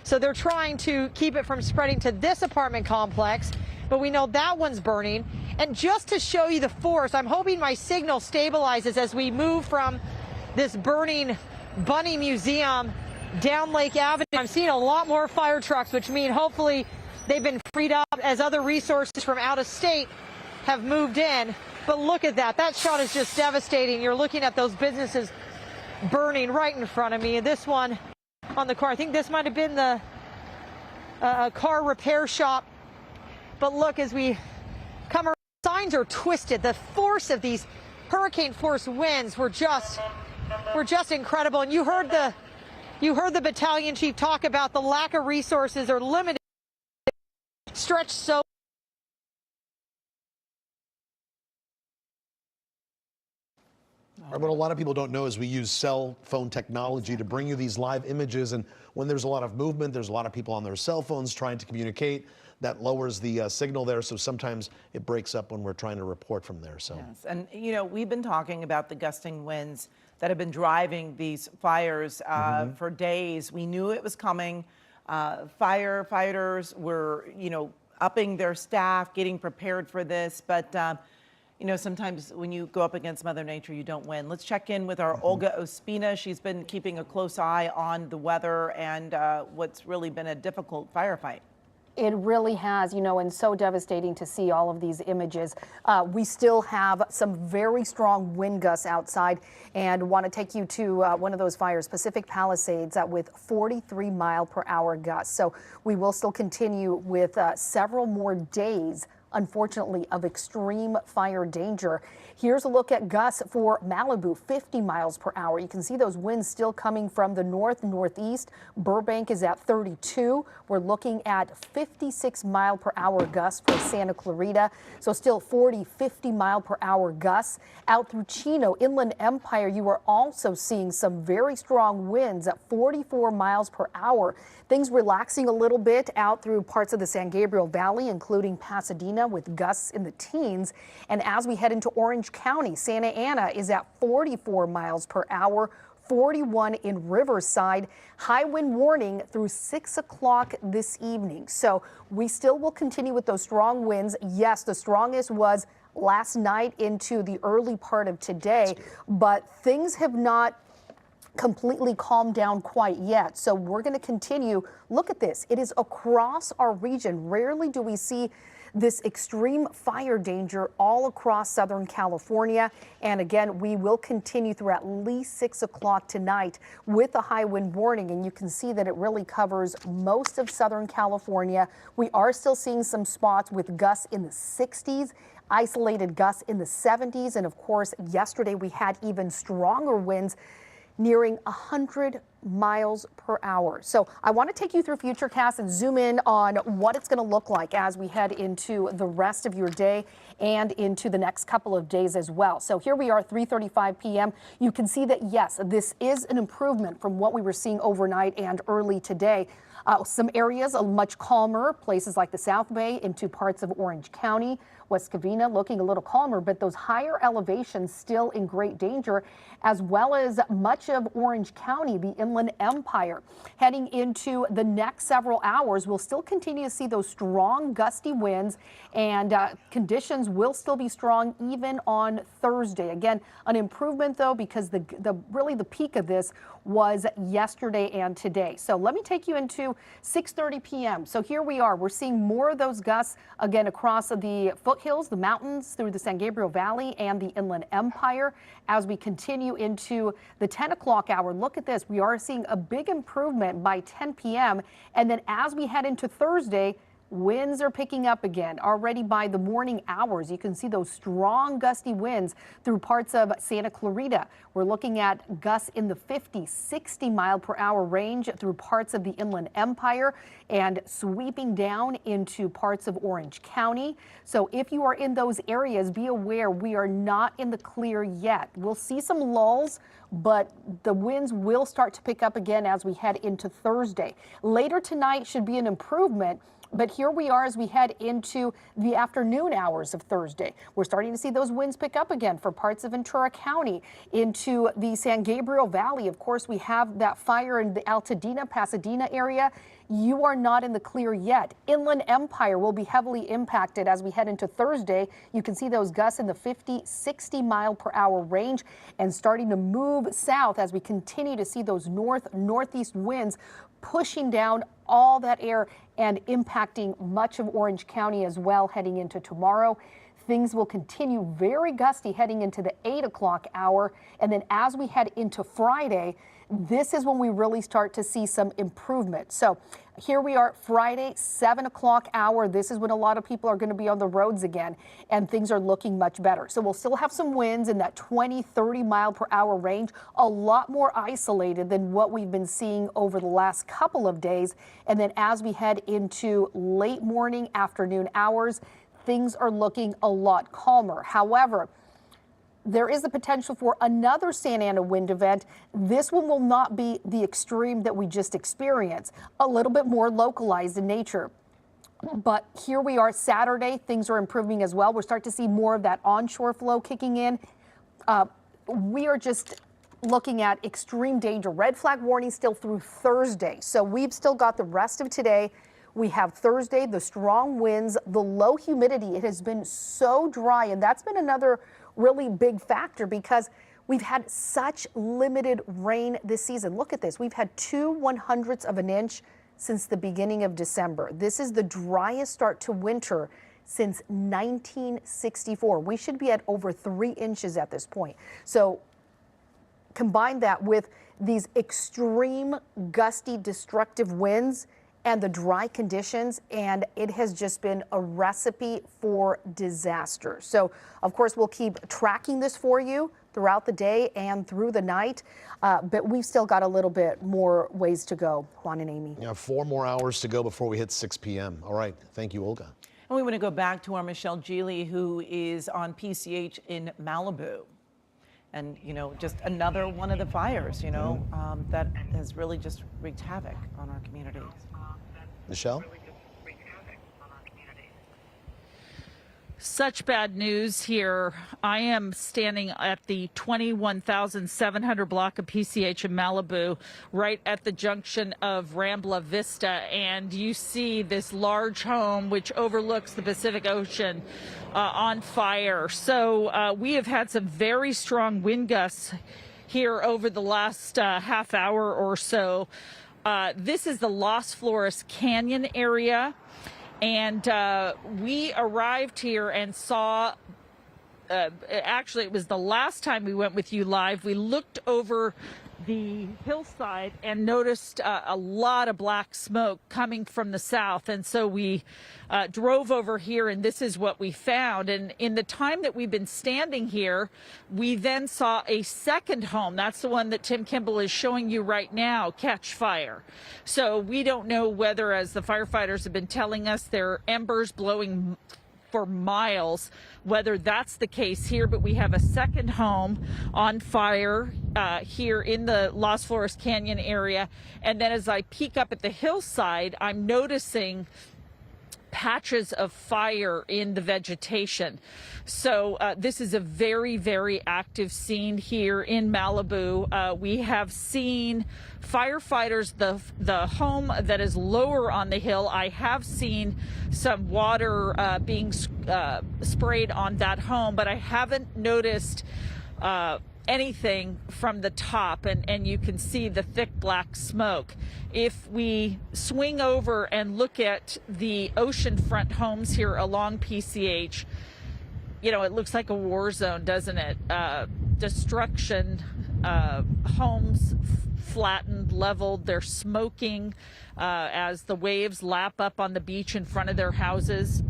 Speaker 23: So they're trying to keep it from spreading to this apartment complex, but we know that one's burning. And just to show you the force, I'm hoping my signal stabilizes as we move from this burning Bunny Museum down Lake Avenue. I'm seeing a lot more fire trucks, which mean hopefully they've been freed up as other resources from out of state have moved in. But look at that. That shot is just devastating. You're looking at those businesses burning right in front of me. This one on the car, I think this might have been the car repair shop. But look, as we come around, signs are twisted. The force of these hurricane force winds were just incredible. And you heard the battalion chief talk about the lack of resources or limited stretched so.
Speaker 25: What a lot of people don't know is we use cell phone technology to bring you these live images, and when there's a lot of movement, there's a lot of people on their cell phones trying to communicate. That lowers the signal there, so sometimes it breaks up when we're trying to report from there. So
Speaker 4: yes, and you know, we've been talking about the gusting winds that have been driving these fires for days. We knew it was coming. Firefighters were, you know, upping their staff, getting prepared for this, but you know, sometimes when you go up against Mother Nature, you don't win. Let's check in with our Olga Ospina. She's been keeping a close eye on the weather and what's really been a difficult firefight.
Speaker 2: It really has, you know, and so devastating to see all of these images. We still have some very strong wind gusts outside, and want to take you to one of those fires, Pacific Palisades, with 43-mile-per-hour gusts. So we will still continue with several more days, unfortunately, of extreme fire danger. Here's a look at gusts for Malibu, 50 miles per hour. You can see those winds still coming from the northeast. Burbank is at 32. We're looking at 56-mile-per-hour gusts for Santa Clarita. So still 40, 50-mile-per-hour gusts. Out through Chino, Inland Empire, you are also seeing some very strong winds at 44 miles per hour. Things relaxing a little bit out through parts of the San Gabriel Valley, including Pasadena, with gusts in the teens. And as we head into Orange County, Santa Ana is at 44 miles per hour, 41 in Riverside. High wind warning through 6 o'clock this evening. So we still will continue with those strong winds. Yes, the strongest was last night into the early part of today, but things have not completely calmed down quite yet. So we're going to continue. Look at this. It is across our region. Rarely do we see this extreme fire danger all across Southern California. And again, we will continue through at least 6 o'clock tonight with a high wind warning. And you can see that it really covers most of Southern California. We are still seeing some spots with gusts in the 60s. Isolated gusts in the 70s. And of course, yesterday we had even stronger winds nearing 100 miles per hour. So I want to take you through Futurecast and zoom in on what it's going to look like as we head into the rest of your day and into the next couple of days as well. So here we are, 3:35 p.m. You can see that, yes, this is an improvement from what we were seeing overnight and early today. Some areas are much calmer, places like the South Bay into parts of Orange County. West Covina looking a little calmer, but those higher elevations still in great danger, as well as much of Orange County, the Inland Empire. Heading into the next several hours, we'll still continue to see those strong gusty winds, and conditions will still be strong even on Thursday. Again, an improvement though, because really the peak of this was yesterday and today. So let me take you into 6:30 p.m. So here we are. We're seeing more of those gusts again across the foothills, the mountains, through the San Gabriel Valley and the Inland Empire. As we continue into the 10 o'clock hour, look at this. We are seeing a big improvement by 10 p.m. And then as we head into Thursday, winds are picking up again. Already by the morning hours, you can see those strong gusty winds through parts of Santa Clarita. We're looking at gusts in the 50, 60 mile per hour range through parts of the Inland Empire and sweeping down into parts of Orange County. So if you are in those areas, be aware we are not in the clear yet. We'll see some lulls, but the winds will start to pick up again as we head into Thursday. Later tonight should be an improvement. But here we are as we head into the afternoon hours of Thursday. We're starting to see those winds pick up again for parts of Ventura County into the San Gabriel Valley. Of course, we have that fire in the Altadena, Pasadena area. You are not in the clear yet. Inland Empire will be heavily impacted as we head into Thursday. You can see those gusts in the 50, 60 mile per hour range and starting to move south as we continue to see those northeast winds pushing down all that air and impacting much of Orange County as well heading into tomorrow. Things will continue very gusty heading into the 8 o'clock hour. And then as we head into Friday, this is when we really start to see some improvement. So here we are, Friday, 7 o'clock hour. This is when a lot of people are going to be on the roads again, and things are looking much better. So we'll still have some winds in that 20, 30 mile per hour range, a lot more isolated than what we've been seeing over the last couple of days. And then as we head into late morning, afternoon hours, things are looking a lot calmer. However, there is the potential for another Santa Ana wind event. This one will not be the extreme that we just experienced, a little bit more localized in nature. But here we are Saturday, things are improving as well. We're starting to see more of that onshore flow kicking in. We are just looking at extreme danger. Red flag warning still through Thursday. So we've still got the rest of today. We have Thursday, the strong winds, the low humidity. It has been so dry, and that's been another really big factor because we've had such limited rain this season. Look at this. We've had 2/100ths of an inch since the beginning of December. This is the driest start to winter since 1964. We should be at over 3 inches at this point. So combine that with these extreme gusty, destructive winds and the dry conditions, and it has just been a recipe for disaster. So, of course, we'll keep tracking this for you throughout the day and through the night, but we've still got a little bit more ways to go, Juan and Amy.
Speaker 25: Yeah, 4 more hours to go before we hit 6 p.m. All right. Thank you, Olga.
Speaker 4: And we want to go back to our Michelle Geely, who is on PCH in Malibu. And, you know, just another one of the fires, you know, that has really just wreaked havoc on our communities.
Speaker 25: Michelle?
Speaker 5: Such bad news here. I am standing at the 21,700 block of PCH in Malibu, right at the junction of Rambla Vista, and you see this large home which overlooks the Pacific Ocean on fire. So we have had some very strong wind gusts here over the last half hour or so. This is the Las Flores Canyon area, and we arrived here and saw, actually it was the last time we went with you live, we looked over the hillside and noticed a lot of black smoke coming from the south, and so we drove over here, and this is what we found. And in the time that we've been standing here, we then saw a second home, that's the one that Tim Kimball is showing you right now, catch fire. So we don't know whether, as the firefighters have been telling us, there are embers blowing for miles, whether that's the case here, but we have a second home on fire here in the Las Flores Canyon area. And then as I peek up at the hillside, I'm noticing patches of fire in the vegetation. So this is a very, very active scene here in Malibu. We have seen firefighters, the home that is lower on the hill, I have seen some water being sprayed on that home, but I haven't noticed anything from the top, and you can see the thick black smoke. If we swing over and look at the oceanfront homes here along PCH, you know, it looks like a war zone, doesn't it? Destruction, homes flattened, leveled, they're smoking as the waves lap up on the beach in front of their houses.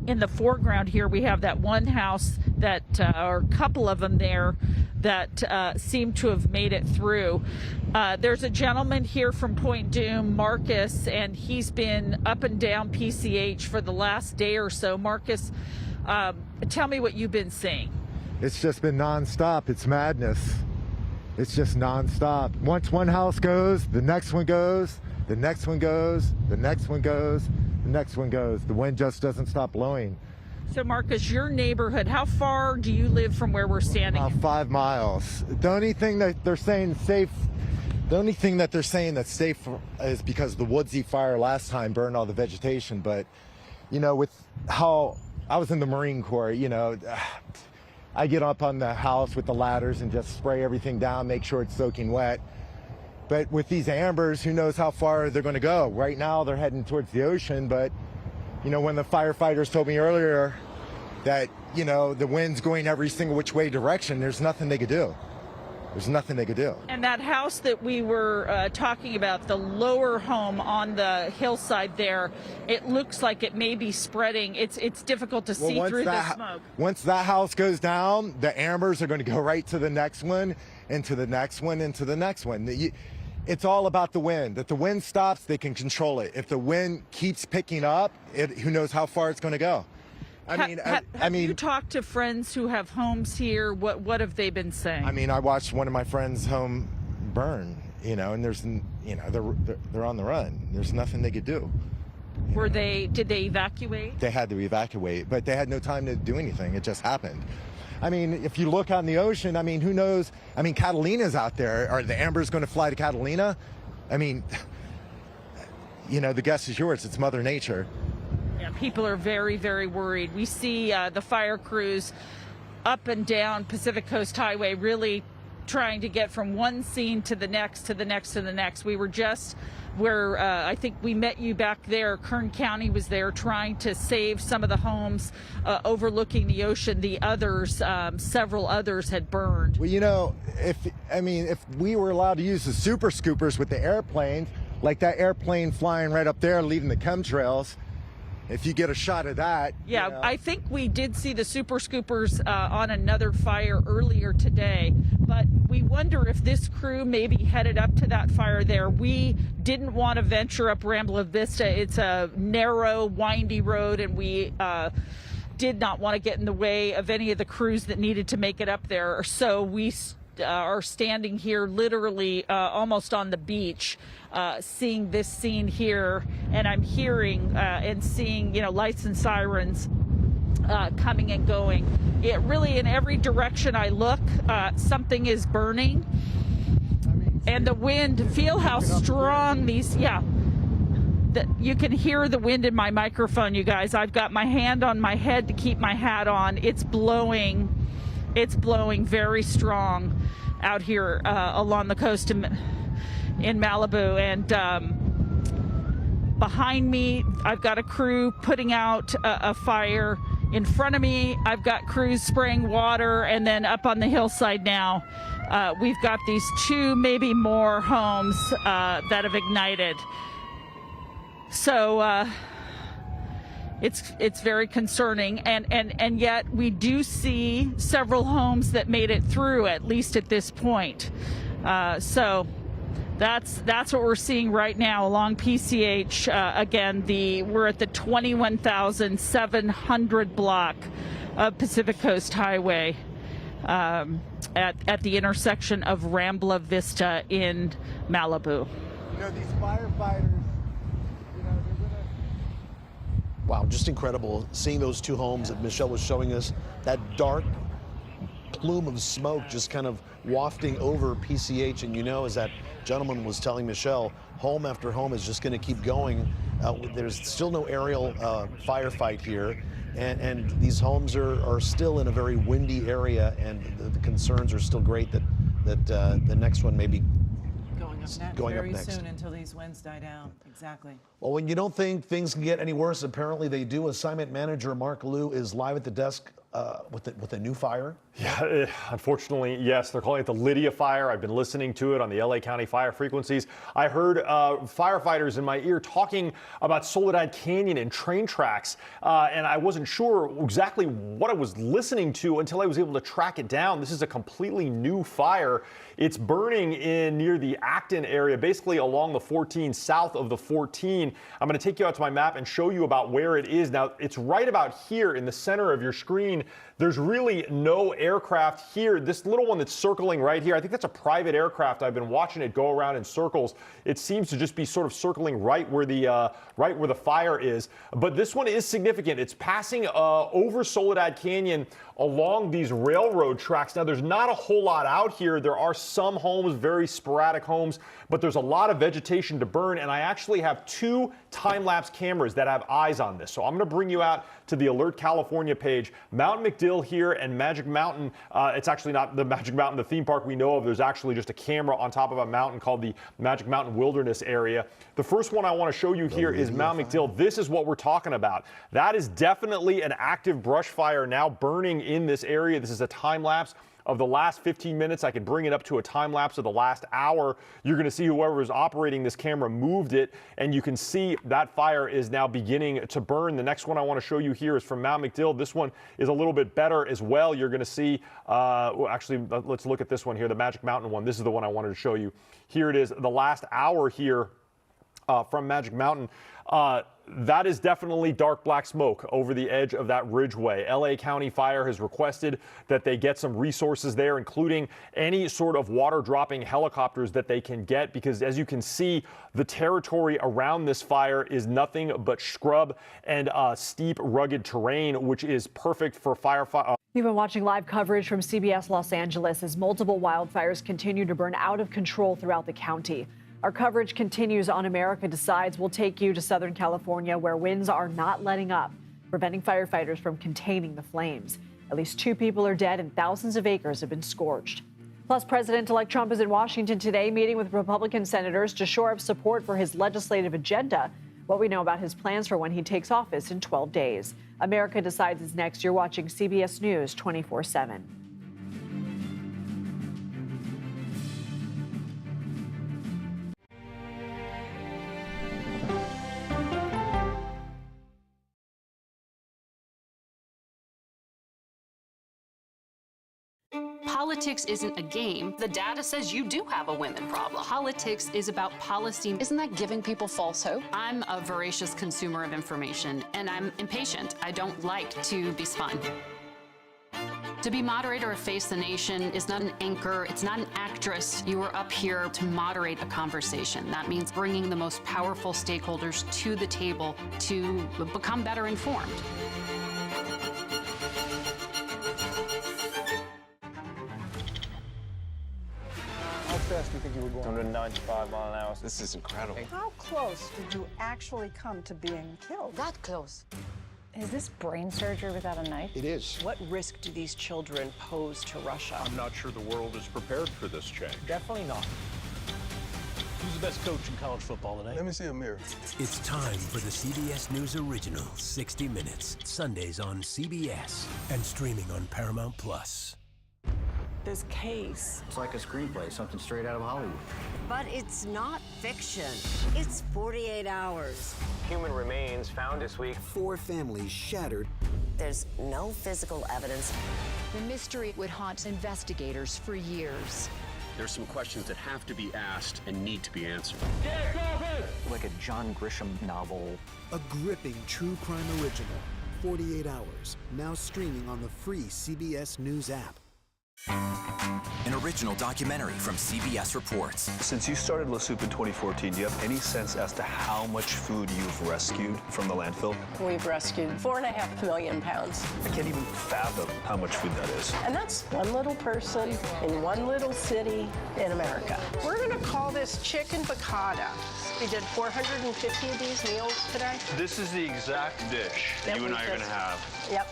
Speaker 5: In the foreground here, we have that one house that, or a couple of them there, that seem to have made it through. There's a gentleman here from Point Dume, Marcus, and he's been up and down PCH for the last day or so. Marcus, tell me what you've been seeing.
Speaker 6: It's just been nonstop. It's madness. It's just nonstop. Once one house goes, the next one goes, the next one goes, the next one goes, the next one goes. The wind just doesn't stop blowing.
Speaker 5: So, Marcus, your neighborhood, how far do you live from where we're standing?
Speaker 6: About 5 miles. The only thing that they're saying safe, the only thing that they're saying that's safe is because the Woodsy fire last time burned all the vegetation. But, you know, with how I was in the Marine Corps, you know, I get up on the house with the ladders and just spray everything down, make sure it's soaking wet. But with these ambers, who knows how far they're going to go. Right now, they're heading towards the ocean. But, you know, when the firefighters told me earlier that, you know, the wind's going every single which way direction, there's nothing they could do. There's nothing they could do.
Speaker 5: And that house that we were talking about, the lower home on the hillside there, it looks like it may be spreading. It's difficult to see through the smoke.
Speaker 6: Once that house goes down, the ambers are going to go right to the next one, into the next one, into the next one. It's all about the wind. If the wind stops, they can control it. If the wind keeps picking up, who knows how far it's going to go.
Speaker 5: Have you talked to friends who have homes here? What have they been saying?
Speaker 6: I mean, I watched one of my friends' home burn, you know, and there's, you know, they're on the run. There's nothing they could do.
Speaker 5: Did they evacuate?
Speaker 6: They had to evacuate, but they had no time to do anything. It just happened. I mean, if you look on the ocean, I mean, who knows? I mean, Catalina's out there. Are the ambers going to fly to Catalina? I mean, you know, the guess is yours. It's Mother Nature.
Speaker 5: Yeah, people are very, very worried. We see the fire crews up and down Pacific Coast Highway really trying to get from one scene to the next, to the next, to the next. We were just where I think we met you back there. Kern County was there trying to save some of the homes overlooking the ocean. The others, several others had burned.
Speaker 6: Well, you know, if we were allowed to use the super scoopers with the airplanes, like that airplane flying right up there, leaving the chemtrails, if you get a shot of that.
Speaker 5: Yeah,
Speaker 6: you know.
Speaker 5: I think we did see the super scoopers on another fire earlier today, but we wonder if this crew maybe headed up to that fire there. We didn't want to venture up Rambla Vista. It's a narrow, windy road, and we did not want to get in the way of any of the crews that needed to make it up there. So we are standing here literally almost on the beach, seeing this scene here, and I'm hearing and seeing, you know, lights and sirens coming and going. It really, in every direction I look, something is burning. And the wind, feel how strong these, you can hear the wind in my microphone, you guys. I've got my hand on my head to keep my hat on. It's blowing very strong out here along the coast in Malibu. And behind me, I've got a crew putting out a fire. In front of me, I've got crews spraying water. And then up on the hillside now, we've got these 2, maybe more homes that have ignited. So it's very concerning, and yet we do see several homes that made it through, at least at this point. So that's what we're seeing right now along PCH. Again, we're at the 21,700 block of Pacific Coast Highway at the intersection of Rambla Vista in Malibu.
Speaker 6: You know, these firefighters.
Speaker 25: Wow, just incredible seeing those 2 homes that Michelle was showing us. That dark plume of smoke just kind of wafting over PCH. And as that gentleman was telling Michelle, home after home is just going to keep going. There's still no aerial firefight here. And these homes are still in a very windy area, and the concerns are still great that the next one may be
Speaker 4: going up next. Very soon until these winds die down. Exactly.
Speaker 25: Well, when you don't think things can get any worse, apparently they do. Assignment manager Mark Liu is live at the desk with a new fire.
Speaker 7: Yeah, unfortunately, yes. They're calling it the Lydia fire. I've been listening to it on the LA County fire frequencies. I heard firefighters in my ear talking about Soledad Canyon and train tracks, and I wasn't sure exactly what I was listening to until I was able to track it down. This is a completely new fire. It's burning near the Acton area, basically along the 14, south of the 14. I'm going to take you out to my map and show you about where it is. Now, it's right about here in the center of your screen. There's really no aircraft here. This little one that's circling right here, I think that's a private aircraft. I've been watching it go around in circles. It seems to just be sort of circling right where the fire is. But this one is significant. It's passing over Soledad Canyon along these railroad tracks. Now, there's not a whole lot out here. There are some homes, very sporadic homes, but there's a lot of vegetation to burn. And I actually have 2 time-lapse cameras that have eyes on this. So I'm going to bring you out to the Alert California page. Mount McDill here and Magic Mountain. It's actually not the Magic Mountain, the theme park we know of. There's actually just a camera on top of a mountain called the Magic Mountain Wilderness Area. The first one I want to show you here is Mount McDill. This is what we're talking about. That is definitely an active brush fire now burning in this area. This is a time lapse of the last 15 minutes. I could bring it up to a time lapse of the last hour. You're going to see whoever is operating this camera moved it, and you can see that fire is now beginning to burn. The next one I want to show you here is from Mount McDill. This one is a little bit better as well. You're going to see, actually, let's look at this one here, the Magic Mountain one. This is the one I wanted to show you. Here it is, the last hour here from Magic Mountain. That is definitely dark black smoke over the edge of that ridgeway. LA County Fire has requested that they get some resources there, including any sort of water dropping helicopters that they can get, because as you can see, the territory around this fire is nothing but scrub and steep, rugged terrain, which is perfect for firefighting.
Speaker 39: You've been watching live coverage from CBS Los Angeles as multiple wildfires continue to burn out of control throughout the county. Our coverage continues on America Decides. We'll take you to Southern California, where winds are not letting up, preventing firefighters from containing the flames. At least 2 people are dead and thousands of acres have been scorched. Plus, President-elect Trump is in Washington today, meeting with Republican senators to shore up support for his legislative agenda. What we know about his plans for when he takes office in 12 days. America Decides is next. You're watching CBS News 24/7.
Speaker 14: Politics isn't a game. The data says you do have a women problem. Politics is about policy. Isn't that giving people false hope? I'm a voracious consumer of information, and I'm impatient. I don't like to be spun. To be moderator of Face the Nation is not an anchor, it's not an actress. You are up here to moderate a conversation. That means bringing the most powerful stakeholders to the table to become better informed.
Speaker 8: How fast do you think you were going?
Speaker 9: 195 miles an hour.
Speaker 8: This is incredible.
Speaker 11: How close did you actually come to being killed?
Speaker 19: That close.
Speaker 12: Is this brain surgery without a knife?
Speaker 8: It is.
Speaker 11: What risk do these children pose to Russia?
Speaker 18: I'm not sure the world is prepared for this change.
Speaker 8: Definitely not.
Speaker 9: Who's the best coach in college football today?
Speaker 8: Let me see a mirror.
Speaker 10: It's time for the CBS News original, 60 Minutes. Sundays on CBS and streaming on Paramount Plus.
Speaker 11: This case.
Speaker 9: It's like a screenplay, something straight out of Hollywood.
Speaker 19: But it's not fiction. It's 48 hours.
Speaker 9: Human remains found this week.
Speaker 13: 4 families shattered.
Speaker 19: There's no physical evidence.
Speaker 12: The mystery would haunt investigators for years.
Speaker 16: There's some questions that have to be asked and need to be answered.
Speaker 9: Like a John Grisham novel.
Speaker 13: A gripping true crime original. 48 hours. Now streaming on the free CBS News app.
Speaker 3: An original documentary from CBS Reports.
Speaker 9: Since you started La Soup in 2014, do you have any sense as to how much food you've rescued from the landfill?
Speaker 15: We've rescued 4.5 million pounds.
Speaker 9: I can't even fathom how much food that is.
Speaker 15: And that's one little person in one little city in America. We're going to call this chicken piccata. We did 450 of these meals today.
Speaker 9: This is the exact dish that you and I are going to have.
Speaker 15: Yep.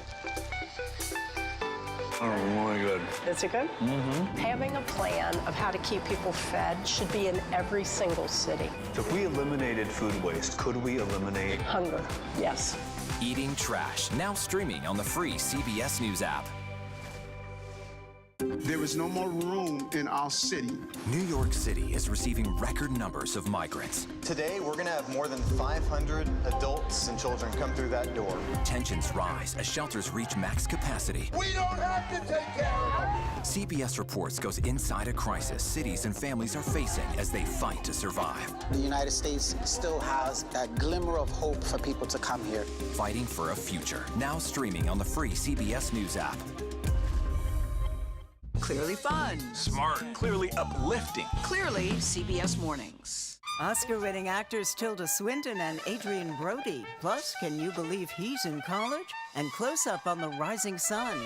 Speaker 9: Oh, really good.
Speaker 15: Is it good?
Speaker 9: Mm-hmm.
Speaker 15: Having a plan of how to keep people fed should be in every single city.
Speaker 9: So if we eliminated food waste, could we eliminate
Speaker 15: hunger? Yes.
Speaker 3: Eating Trash, now streaming on the free CBS News app.
Speaker 17: There is no more room in our city.
Speaker 3: New York City is receiving record numbers of migrants.
Speaker 6: Today, we're going to have more than 500 adults and children come through that door.
Speaker 3: Tensions rise as shelters reach max capacity.
Speaker 17: We don't have to take care of them.
Speaker 3: CBS Reports goes inside a crisis cities and families are facing as they fight to survive.
Speaker 20: The United States still has that glimmer of hope for people to come here.
Speaker 3: Fighting for a future, now streaming on the free CBS News app.
Speaker 21: Clearly fun.
Speaker 3: Smart. Clearly uplifting.
Speaker 21: Clearly CBS Mornings.
Speaker 19: Oscar-winning actors Tilda Swinton and Adrian Brody. Plus, can you believe he's in college? And close-up on the rising sun.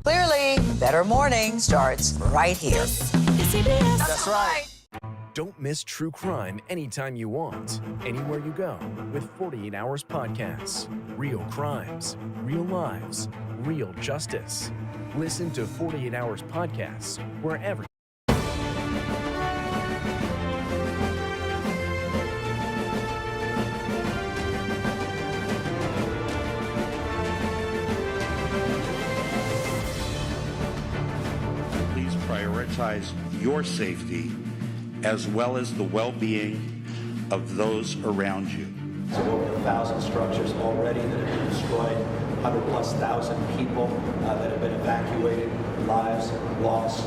Speaker 21: Clearly, Better Morning starts right here. CBS.
Speaker 20: That's right.
Speaker 22: Don't miss true crime anytime you want, anywhere you go with 48 Hours Podcasts. Real crimes, real lives, real justice. Listen to 48 Hours Podcasts wherever.
Speaker 26: Please prioritize your safety as well as the well-being of those around you.
Speaker 27: So over 1,000 structures already that have been destroyed, 100,000+ people that have been evacuated, lives lost,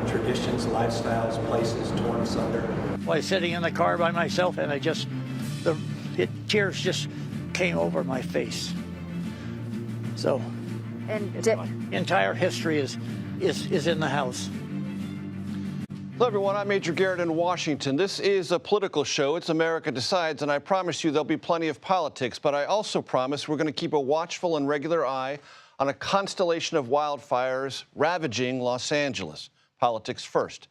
Speaker 27: traditions, lifestyles, places torn asunder.
Speaker 28: I was sitting in the car by myself, and tears just came over my face. So, my entire history is in the house.
Speaker 8: Hello, everyone. I'm Major Garrett in Washington. This is a political show. It's America Decides, and I promise you there'll be plenty of politics, but I also promise we're going to keep a watchful and regular eye on a constellation of wildfires ravaging Los Angeles. Politics first.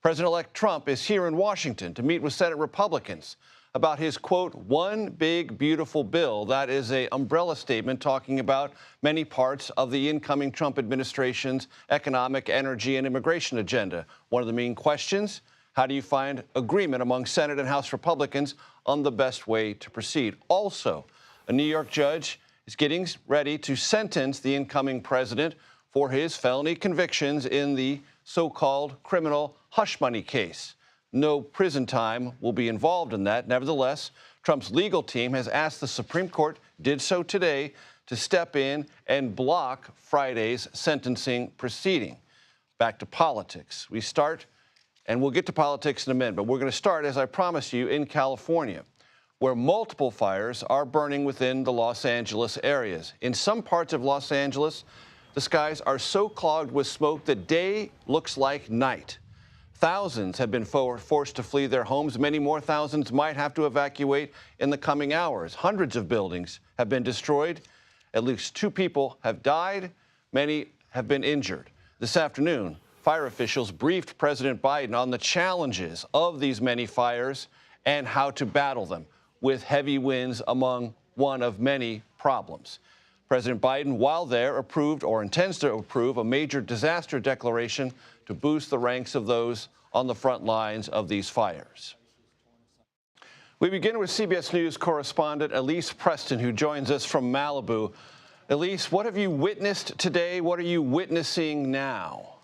Speaker 8: President-elect Trump is here in Washington to meet with Senate Republicans about his, quote, one big, beautiful bill. That is an umbrella statement talking about many parts of the incoming Trump administration's economic, energy, and immigration agenda. One of the main questions, how do you find agreement among Senate and House Republicans on the best way to proceed? Also, a New York judge is getting ready to sentence the incoming president for his felony convictions in the so-called criminal hush money case. No prison time will be involved in that. Nevertheless, Trump's legal team has asked the Supreme Court, did so today, to step in and block Friday's sentencing proceeding. Back to politics. We start, and we'll get to politics in a minute, but we're going to start, as I promised you, in California, where multiple fires are burning within the Los Angeles areas. In some parts of Los Angeles, the skies are so clogged with smoke that day looks like night. Thousands have been forced to flee their homes. Many more thousands might have to evacuate in the coming hours. Hundreds of buildings have been destroyed. At least 2 people have died. Many have been injured. This afternoon, fire officials briefed President Biden on the challenges of these many fires and how to battle them, with heavy winds among one of many problems. President Biden, while there, approved or intends to approve a major disaster declaration to boost the ranks of those on the front lines of these fires. We begin with CBS News correspondent Elise Preston, who joins us from Malibu. Elise, what have you witnessed today? What are you witnessing now?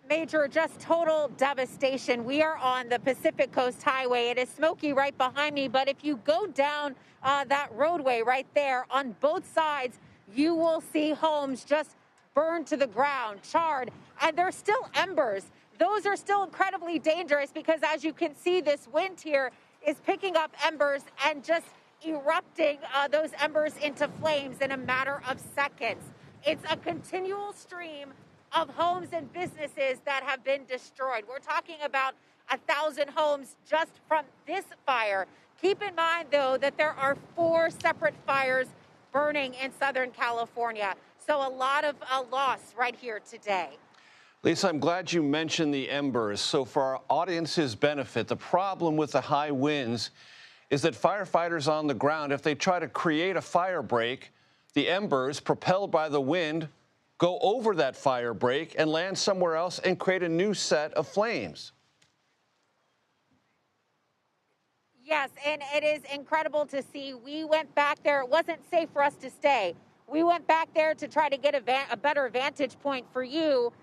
Speaker 29: Major, just total devastation. We are on the Pacific Coast Highway. It is smoky right behind me, but if you go down that roadway right there, on both sides, you will see homes just burned to the ground, charred, and there's still embers. Those are still incredibly dangerous because, as you can see, this wind here is picking up embers and just erupting those embers into flames in a matter of seconds. It's a continual stream of homes and businesses that have been destroyed. We're talking about 1,000 homes just from this fire. Keep in mind, though, that there are 4 separate fires burning in Southern California. So a lot of loss right here today.
Speaker 8: Lisa, I'm glad you mentioned the embers. So for our audience's benefit, the problem with the high winds is that firefighters on the ground, if they try to create a fire break, the embers, propelled by the wind, go over that fire break and land somewhere else and create a new set of flames.
Speaker 29: Yes, and it is incredible to see. We went back there. It wasn't safe for us to stay. We went back there to try to get a better vantage point for you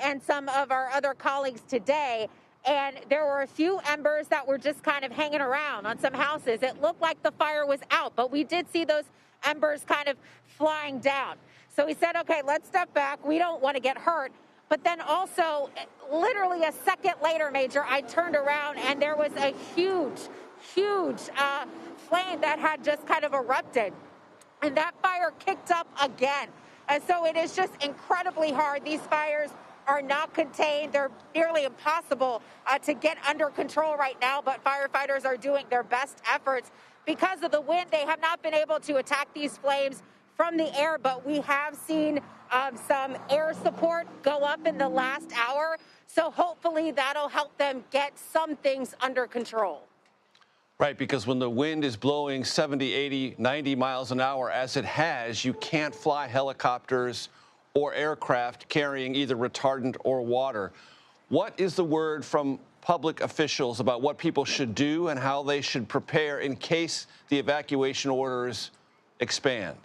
Speaker 29: and some of our other colleagues today. And there were a few embers that were just kind of hanging around on some houses. It looked like the fire was out, but we did see those embers kind of flying down. So we said, okay, let's step back. We don't want to get hurt. But then also, literally a second later, Major, I turned around and there was a huge flame that had just kind of erupted. And that fire kicked up again. And so it is just incredibly hard. These fires are not contained. They're nearly impossible to get under control right now, but firefighters are doing their best efforts. Because of the wind, they have not been able to attack these flames from the air, but we have seen some air support go up in the last hour. So hopefully that'll help them get some things under control.
Speaker 8: Right, because when the wind is blowing 70, 80, 90 miles an hour, as it has, you can't fly helicopters or aircraft carrying either retardant or water. What is the word from public officials about what people should do and how they should prepare in case the evacuation orders expand?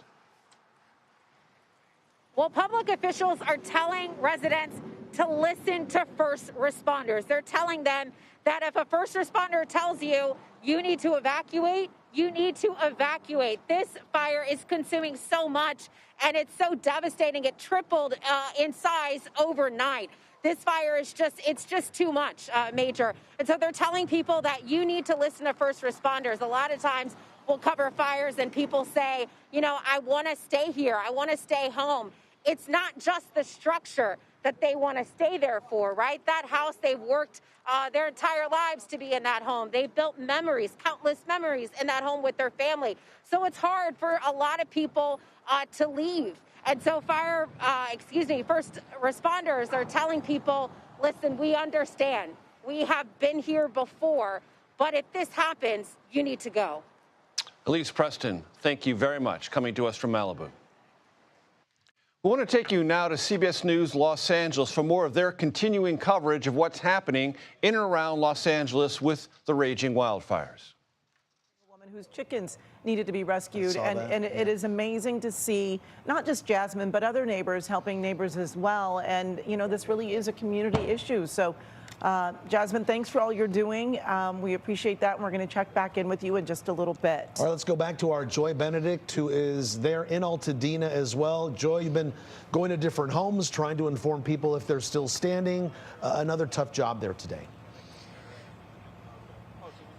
Speaker 29: Well, public officials are telling residents to listen to first responders. They're telling them that if a first responder tells you you need to evacuate, you need to evacuate. This fire is consuming so much, and it's so devastating. It tripled in size overnight. This fire is it's just too much, Major. And so they're telling people that you need to listen to first responders. A lot of times we'll cover fires and people say, you know, I want to stay here. I want to stay home. It's not just the structure that they want to stay there for, right? That house, they've worked their entire lives to be in that home. They've built memories, countless memories in that home with their family. So it's hard for a lot of people to leave. And so first responders are telling people, listen, we understand. We have been here before, but if this happens, you need to go.
Speaker 8: Elise Preston, thank you very much, coming to us from Malibu. We want to take you now to CBS News Los Angeles for more of their continuing coverage of what's happening in and around Los Angeles with the raging wildfires.
Speaker 1: A woman whose chickens needed to be rescued, and it is amazing to see not just Jasmine, but other neighbors helping neighbors as well. And, you know, this really is a community issue. So, Jasmine, thanks for all you're doing. We appreciate that, and we're going to check back in with you in just a little bit.
Speaker 2: All right, let's go back to our Joy Benedict, who is there in Altadena as well. Joy, you've been going to different homes, trying to inform people if they're still standing. Another tough job there today.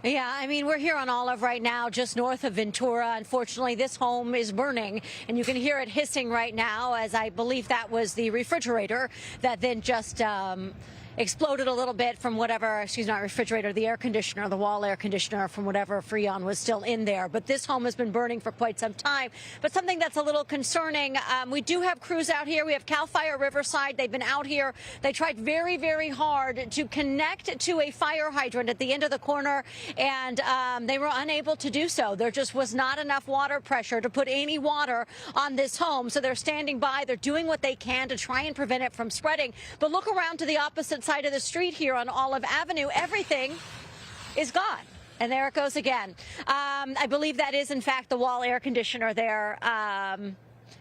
Speaker 4: Yeah, I mean, we're here on Olive right now, just north of Ventura. Unfortunately, this home is burning, and you can hear it hissing right now, as I believe that was the refrigerator that then just exploded a little bit from whatever, not refrigerator, the air conditioner, the wall air conditioner from whatever Freon was still in there. But this home has been burning for quite some time. But something that's a little concerning, we do have crews out here. We have CAL FIRE Riverside. They've been out here. They tried very, very hard to connect to a fire hydrant at the end of the corner, and they were unable to do so. There just was not enough water pressure to put any water on this home. So they're standing by. They're doing what they can to try and prevent it from spreading. But look around to the opposite side of the street here on Olive Avenue. Everything is gone. And there it goes again. I believe that is, in fact, the wall air conditioner there.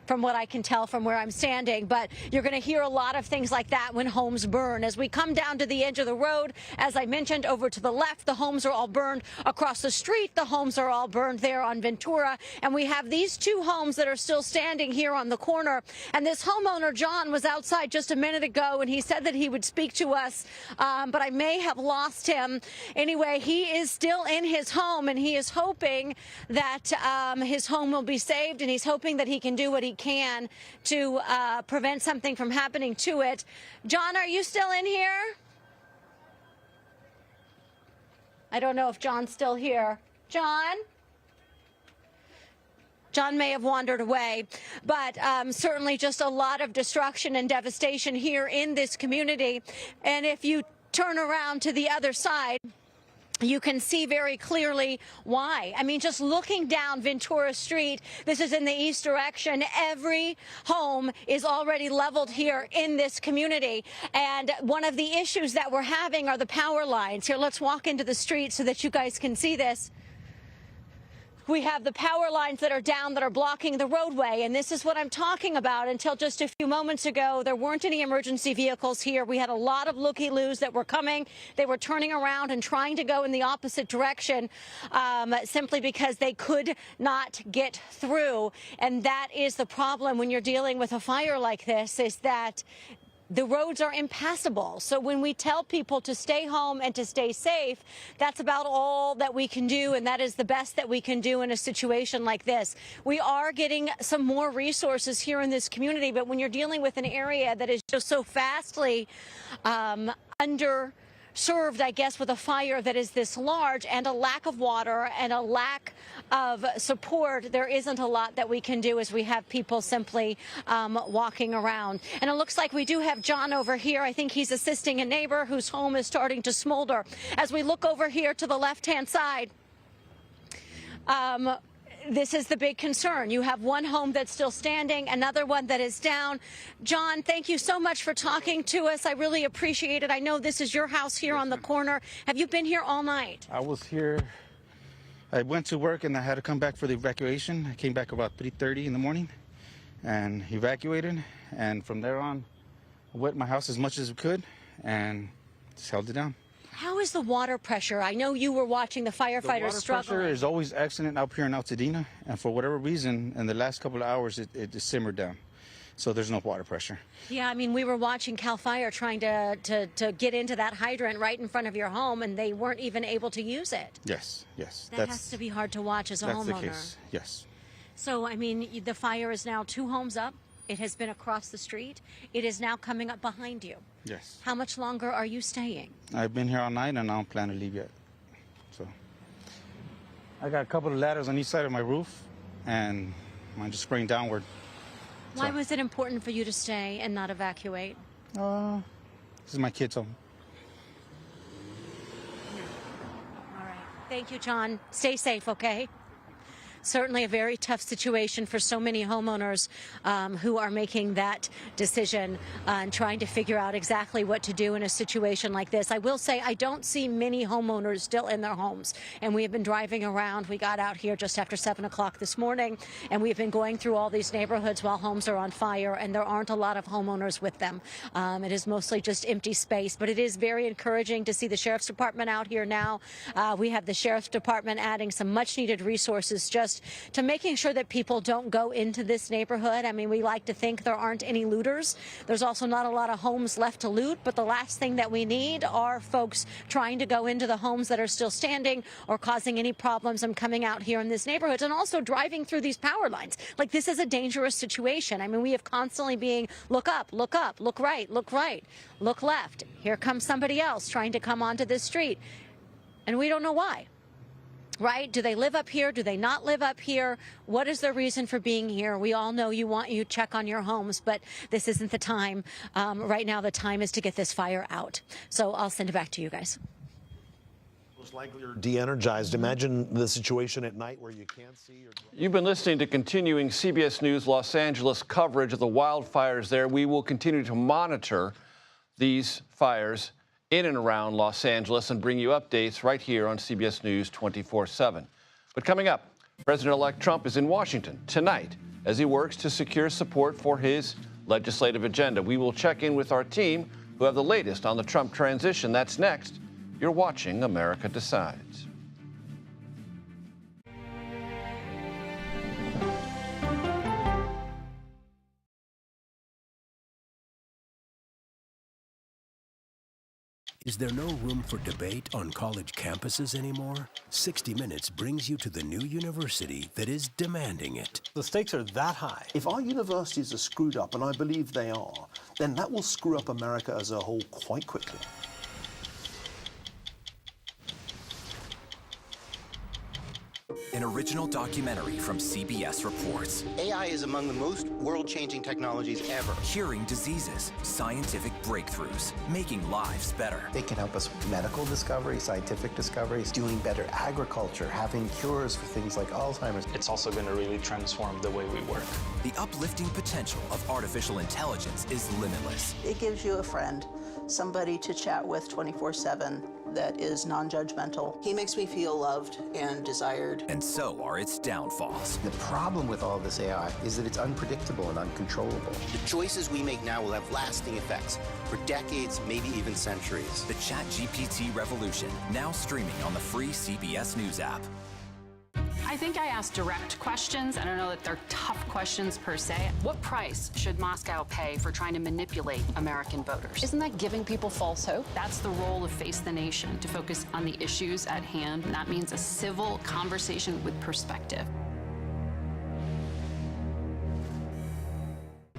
Speaker 4: from what I can tell from where I'm standing, but you're going to hear a lot of things like that when homes burn. As we come down to the edge of the road, as I mentioned, over to the left, the homes are all burned. Across the street, the homes are all burned there on Ventura. And we have these two homes that are still standing here on the corner. And this homeowner, John, was outside just a minute ago, and he said that he would speak to us, but I may have lost him. Anyway, he is still in his home, and he is hoping that his home will be saved, and he's hoping that he can do what he can to prevent something from happening to it. John, are you still in here? I don't know if John's still here. John? John may have wandered away, but certainly just a lot of destruction and devastation here in this community. And if you turn around to the other side, you can see very clearly why. I mean, just looking down Ventura Street, this is in the east direction. Every home is already leveled here in this community. And one of the issues that we're having are the power lines. Here, let's walk into the street so that you guys can see this. We have the power lines that are down that are blocking the roadway, and this is what I'm talking about. Until just a few moments ago, there weren't any emergency vehicles here. We had a lot of looky-loos that were coming. They were turning around and trying to go in the opposite direction simply because they could not get through. And that is the problem when you're dealing with a fire like this, is that the roads are impassable. So when we tell people to stay home and to stay safe, that's about all that we can do, and that is the best that we can do in a situation like this. We are getting some more resources here in this community, but when you're dealing with an area that is just so vastly underserved, I guess, with a fire that is this large and a lack of water and a lack of support, there isn't a lot that we can do as we have people simply walking around. And it looks like we do have John over here. I think he's assisting a neighbor whose home is starting to smolder. As we look over here to the left-hand side, this is the big concern. You have one home that's still standing, another one that is down. John, thank you so much for talking to us. I really appreciate it. I know this is your house here on the corner. Have you been here all night?
Speaker 5: I was here. I went to work and I had to come back for the evacuation. I came back about 3:30 in the morning and evacuated. And from there on, I wet my house as much as we could and just held it down.
Speaker 4: How is the water pressure? I know you were watching the firefighters struggle.
Speaker 5: The water pressure is always excellent up here in Altadena, and for whatever reason, in the last couple of hours, it just simmered down. So there's no water pressure.
Speaker 4: Yeah, I mean, we were watching CAL FIRE trying to get into that hydrant right in front of your home, and they weren't even able to use it.
Speaker 5: Yes, yes.
Speaker 4: That has to be hard to watch as a homeowner.
Speaker 5: That's the case, yes.
Speaker 4: So, I mean, the fire is now 2 homes up. It has been across the street. It is now coming up behind you.
Speaker 5: Yes.
Speaker 4: How much longer are you staying?
Speaker 5: I've been here all night, and I don't plan to leave yet. So I got a couple of ladders on each side of my roof, and I'm just spraying downward.
Speaker 4: Why was it important for you to stay and not evacuate?
Speaker 5: This is my kids' home.
Speaker 4: All right. Thank you, John. Stay safe, okay? Certainly a very tough situation for so many homeowners who are making that decision and trying to figure out exactly what to do in a situation like this. I will say I don't see many homeowners still in their homes, and we have been driving around. We got out here just after 7 o'clock this morning, and we've been going through all these neighborhoods while homes are on fire, and there aren't a lot of homeowners with them. It is mostly just empty space, but it is very encouraging to see the Sheriff's Department out here now. We have the Sheriff's Department adding some much-needed resources just to making sure that people don't go into this neighborhood. I mean, we like to think there aren't any looters. There's also not a lot of homes left to loot, but the last thing that we need are folks trying to go into the homes that are still standing or causing any problems and coming out here in this neighborhood, and also driving through these power lines. Like, this is a dangerous situation. I mean, we have constantly being, look up, look right, look left. Here comes somebody else trying to come onto this street, and we don't know why. Right? Do they live up here? Do they not live up here? What is their reason for being here? We all know you check on your homes, but this isn't the time. Right now, the time is to get this fire out. So I'll send it back to you guys.
Speaker 2: Most likely you're de-energized. Imagine the situation at night where you can't see.
Speaker 8: You've been listening to continuing CBS News Los Angeles coverage of the wildfires there. We will continue to monitor these fires in and around Los Angeles and bring you updates right here on CBS News 24/7. But coming up, President-elect Trump is in Washington tonight as he works to secure support for his legislative agenda. We will check in with our team who have the latest on the Trump transition. That's next. You're watching America Decides.
Speaker 7: Is there no room for debate on college campuses anymore? 60 Minutes brings you to the new university that is demanding it.
Speaker 10: The stakes are that high. If our universities are screwed up, and I believe they are, then that will screw up America as a whole quite quickly.
Speaker 3: An original documentary from CBS reports.
Speaker 11: AI is among the most world-changing technologies ever.
Speaker 3: Curing diseases, scientific breakthroughs, making lives better.
Speaker 11: They can help us with medical discoveries, scientific discoveries, doing better agriculture, having cures for things like Alzheimer's.
Speaker 12: It's also going to really transform the way we work.
Speaker 3: The uplifting potential of artificial intelligence is limitless.
Speaker 14: It gives you a friend, somebody to chat with 24/7 that is non-judgmental. He makes me feel loved and desired.
Speaker 3: And so are its downfalls.
Speaker 11: The problem with all this AI is that it's unpredictable and uncontrollable. The choices we make now will have lasting effects for decades, maybe even centuries.
Speaker 3: The ChatGPT revolution, now streaming on the free CBS News app.
Speaker 18: I think I asked direct questions. I don't know that they're tough questions per se. What price should Moscow pay for trying to manipulate American voters? Isn't that giving people false hope? That's the role of Face the Nation, to focus on the issues at hand. And that means a civil conversation with perspective.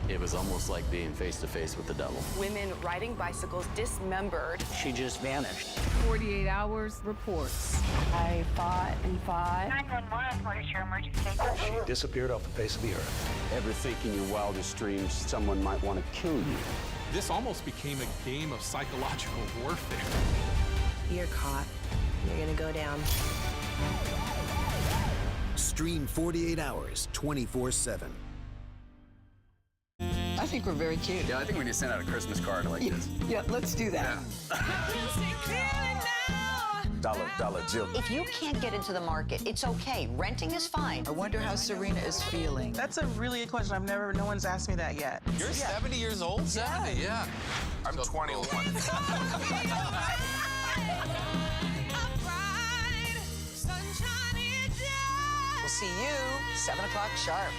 Speaker 16: It was almost like being face to face with the devil.
Speaker 23: Women riding bicycles dismembered.
Speaker 28: She just vanished.
Speaker 23: 48 hours reports. I fought and fought.
Speaker 24: 911, what is your emergency?
Speaker 10: She disappeared off the face of the earth.
Speaker 16: Ever think in your wildest dreams someone might want to kill you?
Speaker 25: This almost became a game of psychological warfare.
Speaker 24: You're caught. You're gonna go down.
Speaker 13: Stream 48 hours, 24/7.
Speaker 24: I think we're very cute.
Speaker 16: Yeah, I think we need to send out a Christmas card like this.
Speaker 24: Yeah, let's do that.
Speaker 16: Dollar Jill.
Speaker 21: If you can't get into the market, it's okay. Renting is fine.
Speaker 19: I wonder how Serena is feeling.
Speaker 24: That's a really good question. No one's asked me that yet.
Speaker 25: You're 70 years old? 70, yeah.
Speaker 16: I'm 21.
Speaker 21: We'll see you 7 o'clock sharp.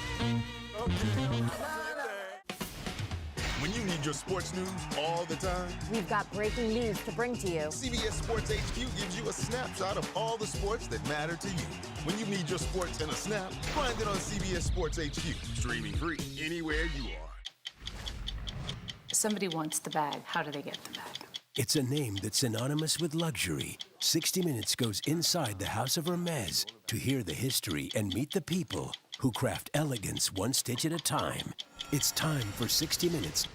Speaker 30: When you need your sports news all the time,
Speaker 4: We've got breaking news to bring to you.
Speaker 30: CBS Sports HQ gives you a snapshot of all the sports that matter to you. When you need your sports in a snap, find it on CBS Sports HQ, streaming free anywhere you are.
Speaker 18: Somebody wants the bag. How do they get the bag?
Speaker 7: It's a name that's synonymous with luxury. 60 Minutes goes inside the House of Hermes to hear the history and meet the people who craft elegance one stitch at a time. It's time for 60 Minutes.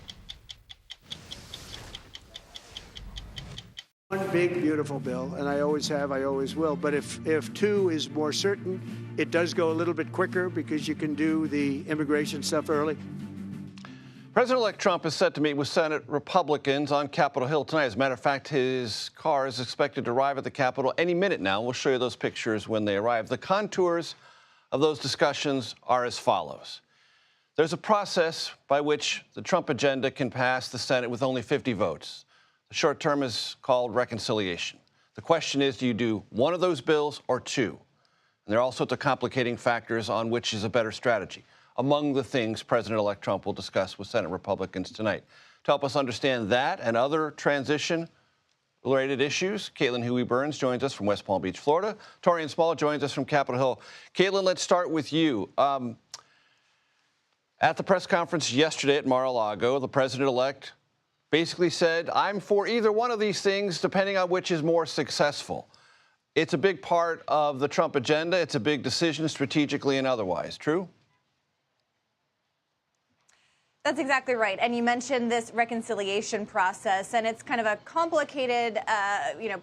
Speaker 31: One big, beautiful bill, and I always have, I always will. But if two is more certain, it does go a little bit quicker because you can do the immigration stuff early.
Speaker 8: President-elect Trump is set to meet with Senate Republicans on Capitol Hill tonight. As a matter of fact, his car is expected to arrive at the Capitol any minute now. We'll show you those pictures when they arrive. The contours of those discussions are as follows. There's a process by which the Trump agenda can pass the Senate with only 50 votes. The short term is called reconciliation. The question is, do you do one of those bills or two? And there are all sorts of complicating factors on which is a better strategy. Among the things President-elect Trump will discuss with Senate Republicans tonight. To help us understand that and other transition-related issues, Caitlin Huey-Burns joins us from West Palm Beach, Florida. Torian Small joins us from Capitol Hill. Caitlin, let's start with you. At the press conference yesterday at Mar-a-Lago, the president-elect basically said, I'm for either one of these things, depending on which is more successful. It's a big part of the Trump agenda. It's a big decision strategically and otherwise. True?
Speaker 32: That's exactly right. And you mentioned this reconciliation process, and it's kind of a complicated,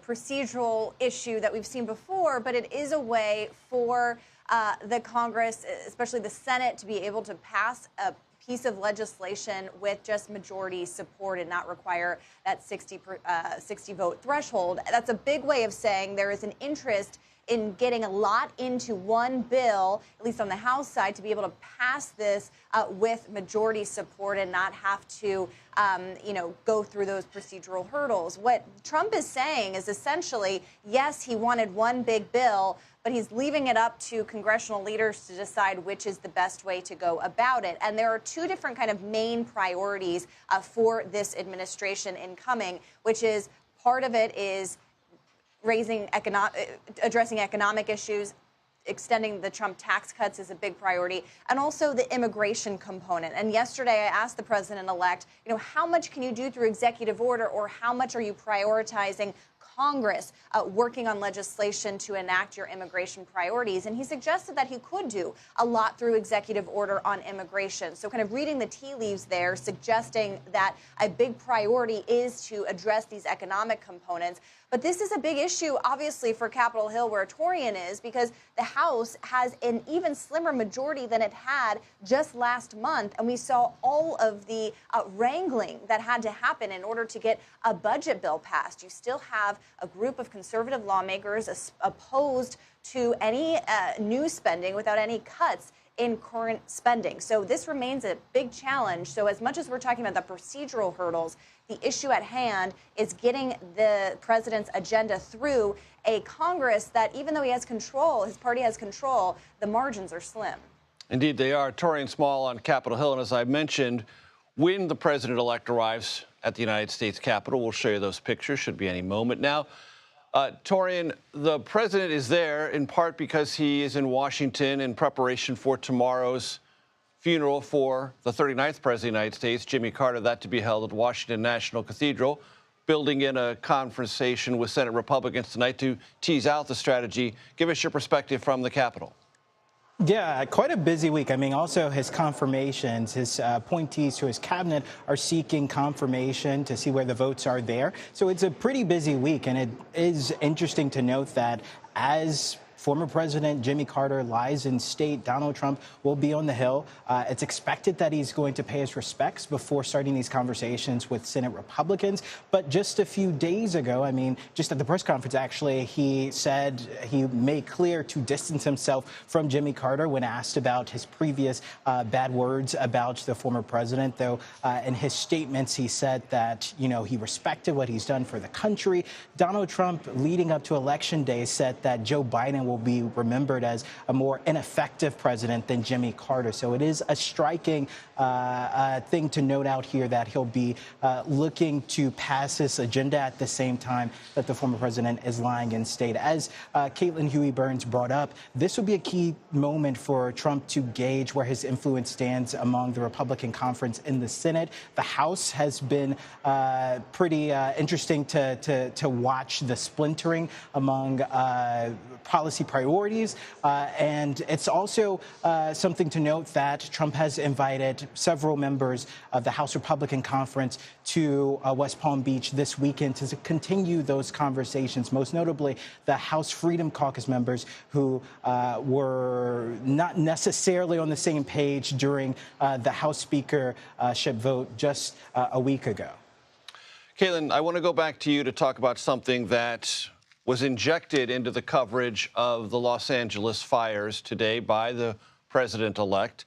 Speaker 32: procedural issue that we've seen before, but it is a way for the Congress, especially the Senate, to be able to pass a piece of legislation with just majority support and not require that 60 vote threshold. That's a big way of saying there is an interest in getting a lot into one bill, at least on the House side, to be able to pass this with majority support and not have to, go through those procedural hurdles. What Trump is saying is essentially, yes, he wanted one big bill, but he's leaving it up to congressional leaders to decide which is the best way to go about it. And there are two different kind of main priorities for this administration incoming, which is part of it is addressing economic issues. Extending the Trump tax cuts is a big priority, and also the immigration component. And yesterday I asked the president-elect, how much can you do through executive order, or how much are you prioritizing Congress working on legislation to enact your immigration priorities? And he suggested that he could do a lot through executive order on immigration. So kind of reading the tea leaves there, suggesting that a big priority is to address these economic components. But this is a big issue, obviously, for Capitol Hill, where Torian is, because the House has an even slimmer majority than it had just last month. And we saw all of the wrangling that had to happen in order to get a budget bill passed. You still have a group of conservative lawmakers opposed to any new spending without any cuts in current spending. So this remains a big challenge. So as much as we're talking about the procedural hurdles, the issue at hand is getting the president's agenda through a Congress that, even though he has control, his party has control, the margins are slim.
Speaker 8: Indeed, they are. Torian Small on Capitol Hill. And as I mentioned, when the president-elect arrives at the United States Capitol, we'll show you those pictures. Should be any moment now. Torian, the president is there in part because he is in Washington in preparation for tomorrow's funeral for the 39th president of the United States, Jimmy Carter, that to be held at Washington National Cathedral, building in a conversation with Senate Republicans tonight to tease out the strategy. Give us your perspective from the Capitol.
Speaker 1: Yeah, quite a busy week. I mean, also his confirmations, his appointees to his cabinet are seeking confirmation to see where the votes are there. So it's a pretty busy week. And it is interesting to note that as former President Jimmy Carter lies in state, Donald Trump will be on the Hill. It's expected that he's going to pay his respects before starting these conversations with Senate Republicans. But just a few days ago, I mean, just at the press conference, actually, he said he made clear to distance himself from Jimmy Carter when asked about his previous bad words about the former president. Though in his statements, he said that, he respected what he's done for the country. Donald Trump, leading up to Election Day, said that Joe Biden will be remembered as a more ineffective president than Jimmy Carter. So it is a striking thing to note out here that he'll be looking to pass his agenda at the same time that the former president is lying in state. As Caitlin Huey-Burns brought up, this will be a key moment for Trump to gauge where his influence stands among the Republican conference in the Senate. The House has been pretty interesting to watch the splintering among policy priorities. And it's also something to note that Trump has invited several members of the House Republican Conference to West Palm Beach this weekend to continue those conversations, most notably the House Freedom Caucus members who were not necessarily on the same page during the House speakership vote just a week ago.
Speaker 8: Caitlin, I want to go back to you to talk about something that was injected into the coverage of the Los Angeles fires today by the president-elect,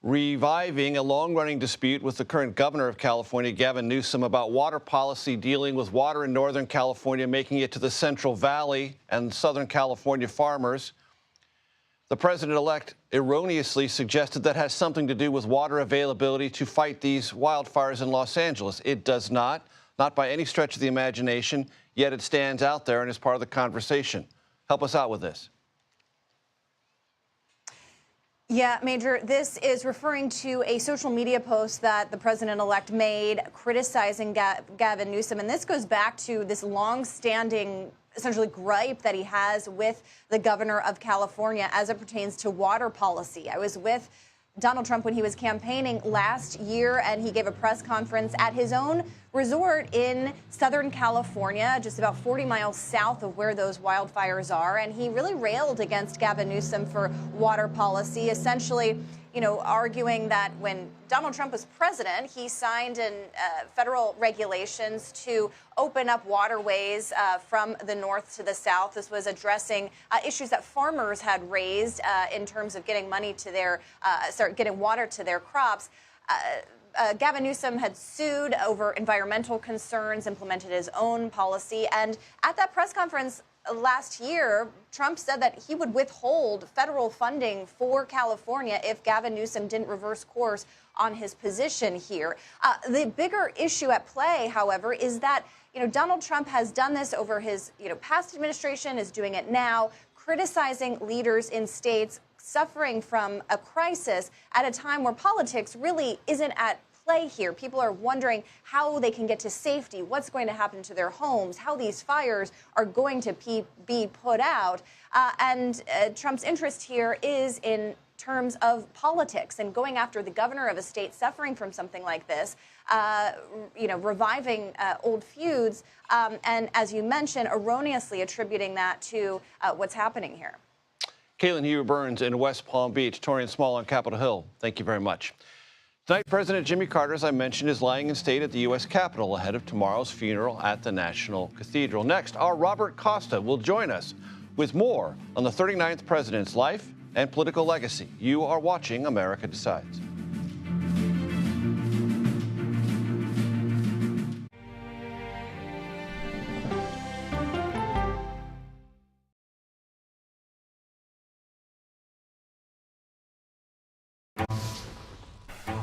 Speaker 8: reviving a long-running dispute with the current governor of California, Gavin Newsom, about water policy dealing with water in Northern California, making it to the Central Valley and Southern California farmers. The president-elect erroneously suggested that has something to do with water availability to fight these wildfires in Los Angeles. It does not by any stretch of the imagination, yet it stands out there and is part of the conversation. Help us out with this.
Speaker 32: Yeah, Major, this is referring to a social media post that the president-elect made criticizing Gavin Newsom. And this goes back to this long-standing, essentially, gripe that he has with the governor of California as it pertains to water policy. I was with Donald Trump when he was campaigning last year, and he gave a press conference at his own resort in Southern California, just about 40 miles south of where those wildfires are. And he really railed against Gavin Newsom for water policy, essentially, arguing that when Donald Trump was president, he signed in federal regulations to open up waterways from the north to the south. This was addressing issues that farmers had raised in terms of getting money to their, getting water to their crops. Gavin Newsom had sued over environmental concerns, implemented his own policy, and at that press conference last year, Trump said that he would withhold federal funding for California if Gavin Newsom didn't reverse course on his position here. The bigger issue at play, however, is that Donald Trump has done this over his past administration, is doing it now, criticizing leaders in states suffering from a crisis at a time where politics really isn't at play here. People are wondering how they can get to safety, what's going to happen to their homes, how these fires are going to be put out. And Trump's interest here is in terms of politics and going after the governor of a state suffering from something like this, reviving old feuds, and as you mentioned, erroneously attributing that to what's happening here.
Speaker 8: Caitlin Huber-Burns in West Palm Beach, Torian Small on Capitol Hill. Thank you very much. Tonight, President Jimmy Carter, as I mentioned, is lying in state at the U.S. Capitol ahead of tomorrow's funeral at the National Cathedral. Next, our Robert Costa will join us with more on the 39th president's life and political legacy. You are watching America Decides.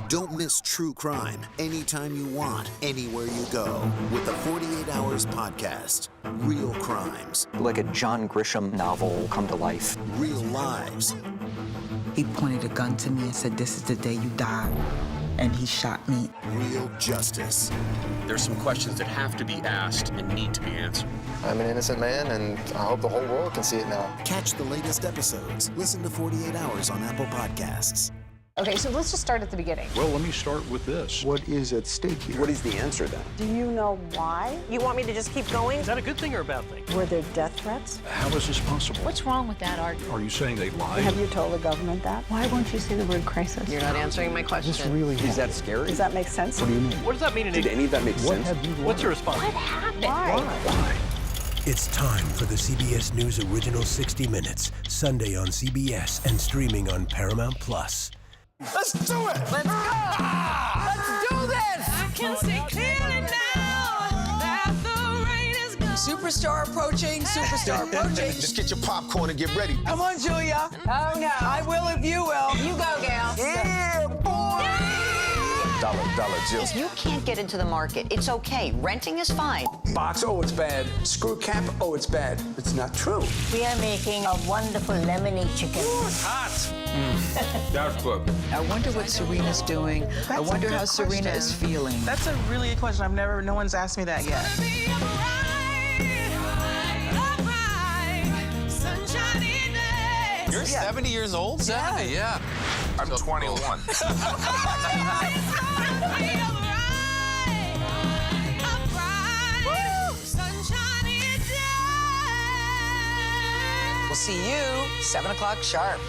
Speaker 13: Don't miss true crime anytime you want, anywhere you go, with the 48 Hours podcast. Real crimes.
Speaker 2: Like a John Grisham novel come to life.
Speaker 13: Real lives.
Speaker 5: He pointed a gun to me and said, "This is the day you die." And he shot me.
Speaker 13: Real justice.
Speaker 16: There's some questions that have to be asked and need to be answered.
Speaker 6: I'm an innocent man, and I hope the whole world can see it now.
Speaker 13: Catch the latest episodes. Listen to 48 Hours on Apple Podcasts.
Speaker 9: Okay, so let's just start at the beginning.
Speaker 12: Well, let me start with this. What is at stake here?
Speaker 6: What is the answer then?
Speaker 9: Do you know why?
Speaker 24: You want me to just keep going?
Speaker 6: Is that a good thing or a bad thing?
Speaker 9: Were there death threats?
Speaker 12: How is this possible?
Speaker 18: What's wrong with that argument?
Speaker 12: Are you saying they lied?
Speaker 9: Have you told the government that? Why won't you say the word crisis?
Speaker 24: You're not answering my question.
Speaker 12: This really
Speaker 6: Is that scary?
Speaker 9: Does that make sense?
Speaker 12: What do you mean?
Speaker 6: What does that mean? Did any of that make sense? What's your response?
Speaker 24: What happened?
Speaker 12: Why?
Speaker 7: It's time for the CBS News Original 60 Minutes, Sunday on CBS and streaming on Paramount Plus.
Speaker 6: Let's do it!
Speaker 21: Let's go! Let's do this!
Speaker 23: I can see clearly now that the rain is gone.
Speaker 21: Superstar approaching, superstar approaching.
Speaker 6: Just get your popcorn and get ready.
Speaker 21: Come on, Julia. Oh, no. I will if you will.
Speaker 24: You go, gal.
Speaker 21: Yeah, boy!
Speaker 6: Dollar Jill.
Speaker 21: If you can't get into the market, it's okay. Renting is fine.
Speaker 6: Box, oh, it's bad. Screw cap, oh, it's bad. It's not true.
Speaker 23: We are making a wonderful lemony chicken.
Speaker 6: Ooh, it's hot. That's good.
Speaker 21: I wonder what Serena's doing. I wonder how Serena is feeling.
Speaker 24: That's a really good question. No one's asked me that yet.
Speaker 6: You're 70 years old? 70, yeah. I'm 21.
Speaker 21: We'll see you 7 o'clock sharp.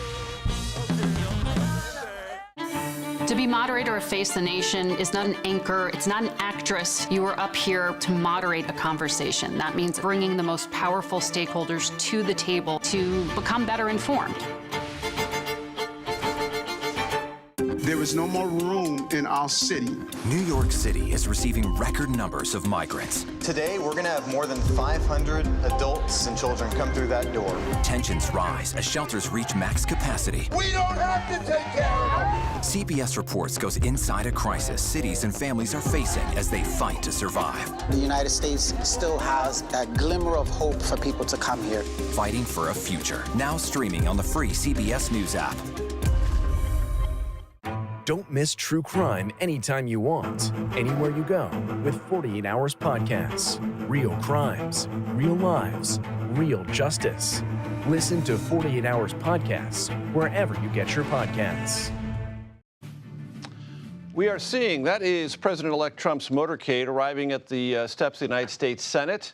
Speaker 18: To be moderator of Face the Nation is not an anchor, it's not an actress. You are up here to moderate a conversation. That means bringing the most powerful stakeholders to the table to become better informed.
Speaker 15: There is no more room in our city.
Speaker 3: New York City is receiving record numbers of migrants.
Speaker 6: Today, we're going to have more than 500 adults and children come through that door.
Speaker 3: Tensions rise as shelters reach max capacity.
Speaker 15: We don't have to take care of them.
Speaker 3: CBS Reports goes inside a crisis cities and families are facing as they fight to survive.
Speaker 6: The United States still has a glimmer of hope for people to come here.
Speaker 3: Fighting for a future. Now streaming on the free CBS News app.
Speaker 17: Don't miss true crime anytime you want, anywhere you go with 48 Hours podcasts. Real crimes, real lives, real justice. Listen to 48 Hours podcasts wherever you get your podcasts.
Speaker 8: We are seeing, that is President-elect Trump's motorcade arriving at the steps of the United States Senate.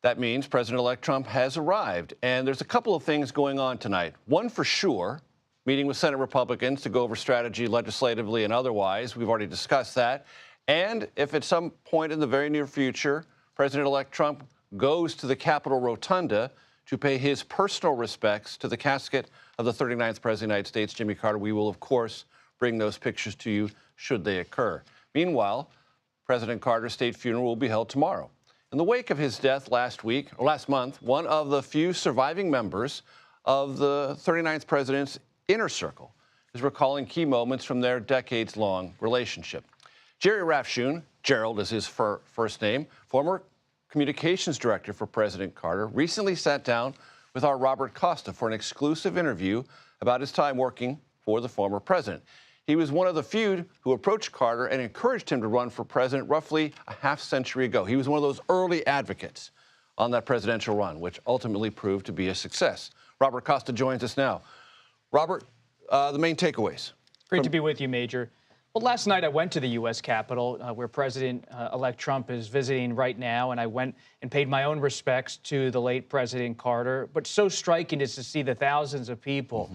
Speaker 8: That means President-elect Trump has arrived. And there's a couple of things going on tonight. One for sure, meeting with Senate Republicans to go over strategy legislatively and otherwise. We've already discussed that. And if at some point in the very near future, President-elect Trump goes to the Capitol Rotunda to pay his personal respects to the casket of the 39th President of the United States, Jimmy Carter, we will, of course, bring those pictures to you should they occur. Meanwhile, President Carter's state funeral will be held tomorrow. In the wake of his death last month, one of the few surviving members of the 39th president's inner circle is recalling key moments from their decades-long relationship. Jerry Rafshoon, Gerald is his first name, former communications director for President Carter, recently sat down with our Robert Costa for an exclusive interview about his time working for the former president. He was one of the few who approached Carter and encouraged him to run for president roughly a half-century ago. He was one of those early advocates on that presidential run, which ultimately proved to be a success. Robert Costa joins us now. Robert, the main takeaways.
Speaker 4: Great to be with you, Major. Well, last night I went to the U.S. Capitol, where President-elect Trump is visiting right now, and I went and paid my own respects to the late President Carter. But so striking is to see the thousands of people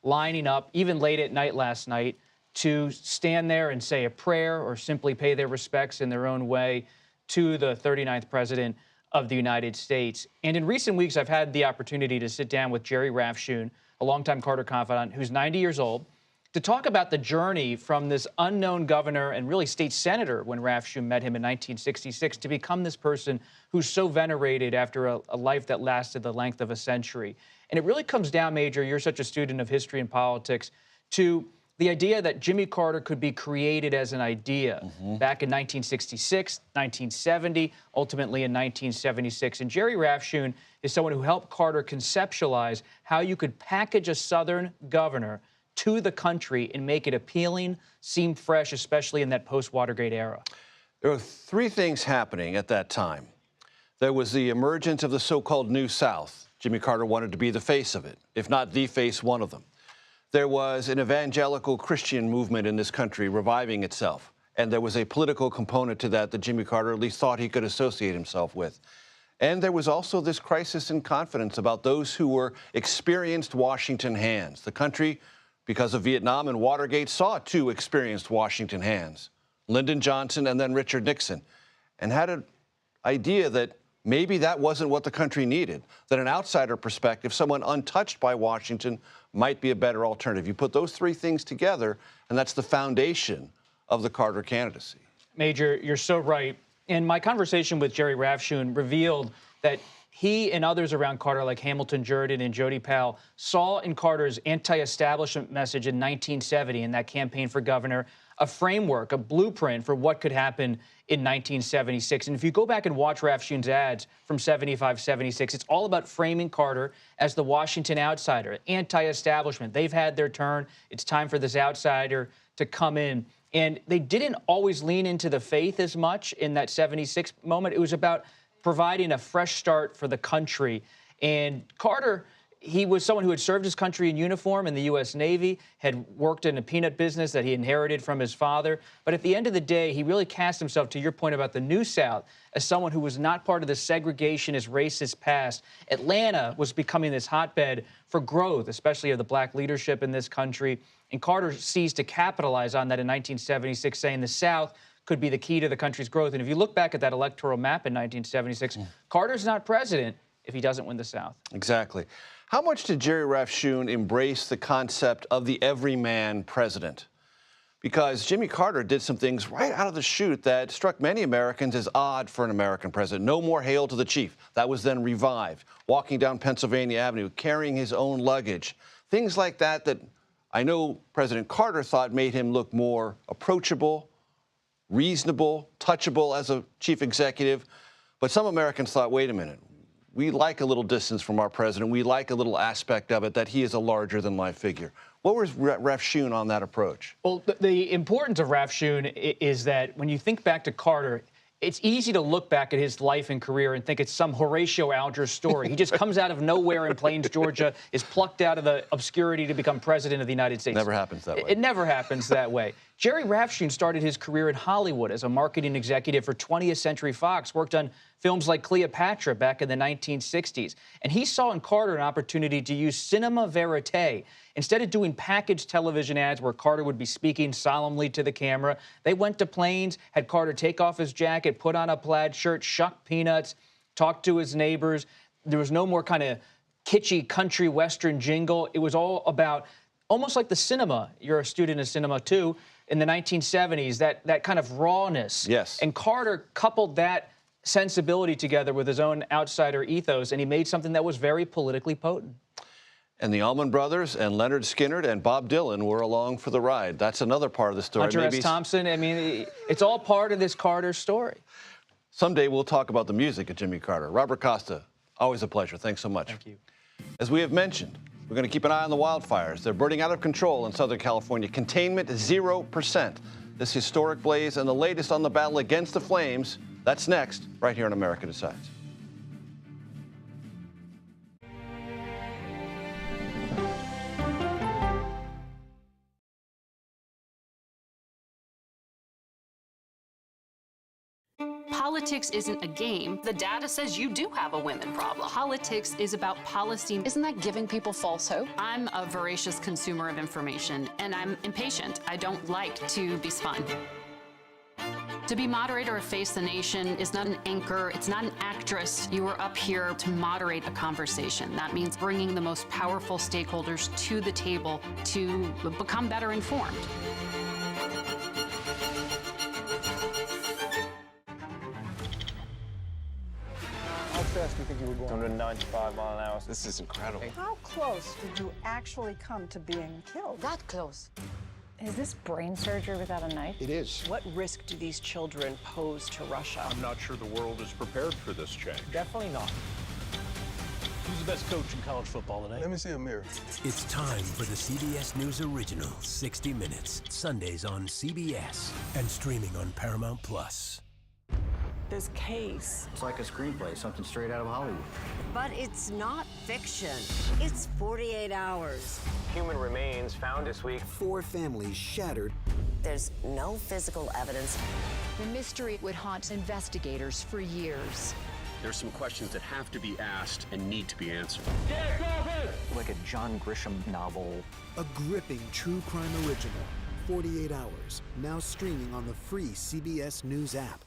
Speaker 4: lining up, even late at night last night, to stand there and say a prayer or simply pay their respects in their own way to the 39th President of the United States. And in recent weeks, I've had the opportunity to sit down with Jerry Rafshoon, a longtime Carter confidant who's 90 years old, to talk about the journey from this unknown governor and really state senator when Rafshoon met him in 1966 to become this person who's so venerated after a life that lasted the length of a century. And it really comes down, Major, you're such a student of history and politics, to the idea that Jimmy Carter could be created as an idea back in 1966, 1970, ultimately in 1976. And Jerry Rafshoon is someone who helped Carter conceptualize how you could package a Southern governor to the country and make it appealing, seem fresh, especially in that post-Watergate era.
Speaker 8: There were three things happening at that time. There was the emergence of the so-called New South. Jimmy Carter wanted to be the face of it, if not the face, one of them. There was an evangelical Christian movement in this country reviving itself, and there was a political component to that Jimmy Carter at least thought he could associate himself with. And there was also this crisis in confidence about those who were experienced Washington hands. The country, because of Vietnam and Watergate, saw two experienced Washington hands, Lyndon Johnson and then Richard Nixon, and had an idea that maybe that wasn't what the country needed, that an outsider perspective, someone untouched by Washington, might be a better alternative. You put those three things together, and that's the foundation of the Carter candidacy.
Speaker 4: Major, you're so right. And my conversation with Jerry Rafshoon revealed that he and others around Carter, like Hamilton Jordan and Jody Powell, saw in Carter's anti-establishment message in 1970 in that campaign for governor a framework, a blueprint for what could happen in 1976. And if you go back and watch Rafshoon's ads from 75, 76, it's all about framing Carter as the Washington outsider, anti-establishment. They've had their turn. It's time for this outsider to come in. And they didn't always lean into the faith as much in that 76 moment. It was about providing a fresh start for the country. And Carter, he was someone who had served his country in uniform in the U.S. Navy, had worked in a peanut business that he inherited from his father. But at the end of the day, he really cast himself, to your point about the New South, as someone who was not part of the segregationist, racist past. Atlanta was becoming this hotbed for growth, especially of the black leadership in this country. And Carter seized to capitalize on that in 1976, saying the South could be the key to the country's growth. And if you look back at that electoral map in 1976, Carter's not president if he doesn't win the South.
Speaker 8: Exactly. How much did Jerry Rafshoon embrace the concept of the everyman president? Because Jimmy Carter did some things right out of the chute that struck many Americans as odd for an American president. No more hail to the chief. That was then revived. Walking down Pennsylvania Avenue, carrying his own luggage. Things like that that I know President Carter thought made him look more approachable, reasonable, touchable as a chief executive. But some Americans thought, wait a minute, we like a little distance from our president. We like a little aspect of it that he is a larger-than-life figure. What was Rafshoon on that approach?
Speaker 4: Well, the importance of Rafshoon is that when you think back to Carter, it's easy to look back at his life and career and think it's some Horatio Alger story. He just comes out of nowhere in Plains, Georgia, is plucked out of the obscurity to become president of the United States.
Speaker 8: Never happens that way.
Speaker 4: It never happens that way. Jerry Rafshoon started his career in Hollywood as a marketing executive for 20th Century Fox, worked on films like Cleopatra back in the 1960s. And he saw in Carter an opportunity to use cinema verite. Instead of doing packaged television ads where Carter would be speaking solemnly to the camera, they went to planes, had Carter take off his jacket, put on a plaid shirt, shuck peanuts, talk to his neighbors. There was no more kind of kitschy country western jingle. It was all about almost like the cinema. You're a student of cinema, too. In the 1970s, that kind of rawness.
Speaker 8: Yes.
Speaker 4: And Carter coupled that sensibility together with his own outsider ethos, and he made something that was very politically potent.
Speaker 8: And the Allman Brothers and Leonard Skinner and Bob Dylan were along for the ride. That's another part of the story.
Speaker 4: Hunter S. Thompson. I mean, it's all part of this Carter story.
Speaker 8: Someday we'll talk about the music of Jimmy Carter. Robert Costa, always a pleasure. Thanks so much.
Speaker 4: Thank you.
Speaker 8: As we have mentioned, we're going to keep an eye on the wildfires. They're burning out of control in Southern California. Containment 0%. This historic blaze and the latest on the battle against the flames. That's next, right here on America Decides.
Speaker 18: Politics isn't a game. The data says you do have a women problem. Politics is about policy. Isn't that giving people false hope? I'm a voracious consumer of information, and I'm impatient. I don't like to be spun. To be moderator of Face the Nation is not an anchor, it's not an actress. You are up here to moderate a conversation. That means bringing the most powerful stakeholders to the table to become better informed.
Speaker 10: How fast do you think you were going? 195 miles an hour. This is incredible.
Speaker 9: How close did you actually come to being killed?
Speaker 21: That close.
Speaker 9: Is this brain surgery without a knife?
Speaker 10: It is.
Speaker 24: What risk do these children pose to Russia?
Speaker 12: I'm not sure the world is prepared for this change.
Speaker 10: Definitely not.
Speaker 11: Who's the best coach in college football today?
Speaker 10: Let me see a mirror.
Speaker 7: It's time for the CBS News original, 60 Minutes. Sundays on CBS and streaming on Paramount Plus.
Speaker 24: This case.
Speaker 2: It's like a screenplay, something straight out of Hollywood.
Speaker 14: But it's not fiction. It's 48 hours.
Speaker 10: Human remains found this week.
Speaker 13: 4 families shattered.
Speaker 14: There's no physical evidence.
Speaker 19: The mystery would haunt investigators for years.
Speaker 16: There's some questions that have to be asked and need to be answered.
Speaker 2: Like a John Grisham novel.
Speaker 13: A gripping true crime original. 48 hours. Now streaming on the free CBS News app.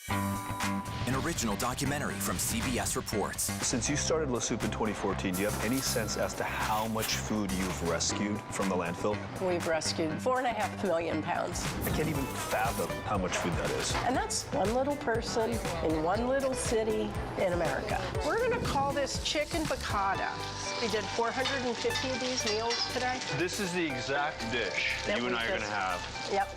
Speaker 3: An original documentary from CBS Reports.
Speaker 12: Since you started La Soup in 2014, do you have any sense as to how much food you've rescued from the landfill?
Speaker 24: We've rescued 4.5 million pounds.
Speaker 12: I can't even fathom how much food that is.
Speaker 24: And that's one little person in one little city in America. We're going to call this chicken piccata. We did 450 of these meals today.
Speaker 12: This is the exact dish that you and I are going to have.
Speaker 24: Yep.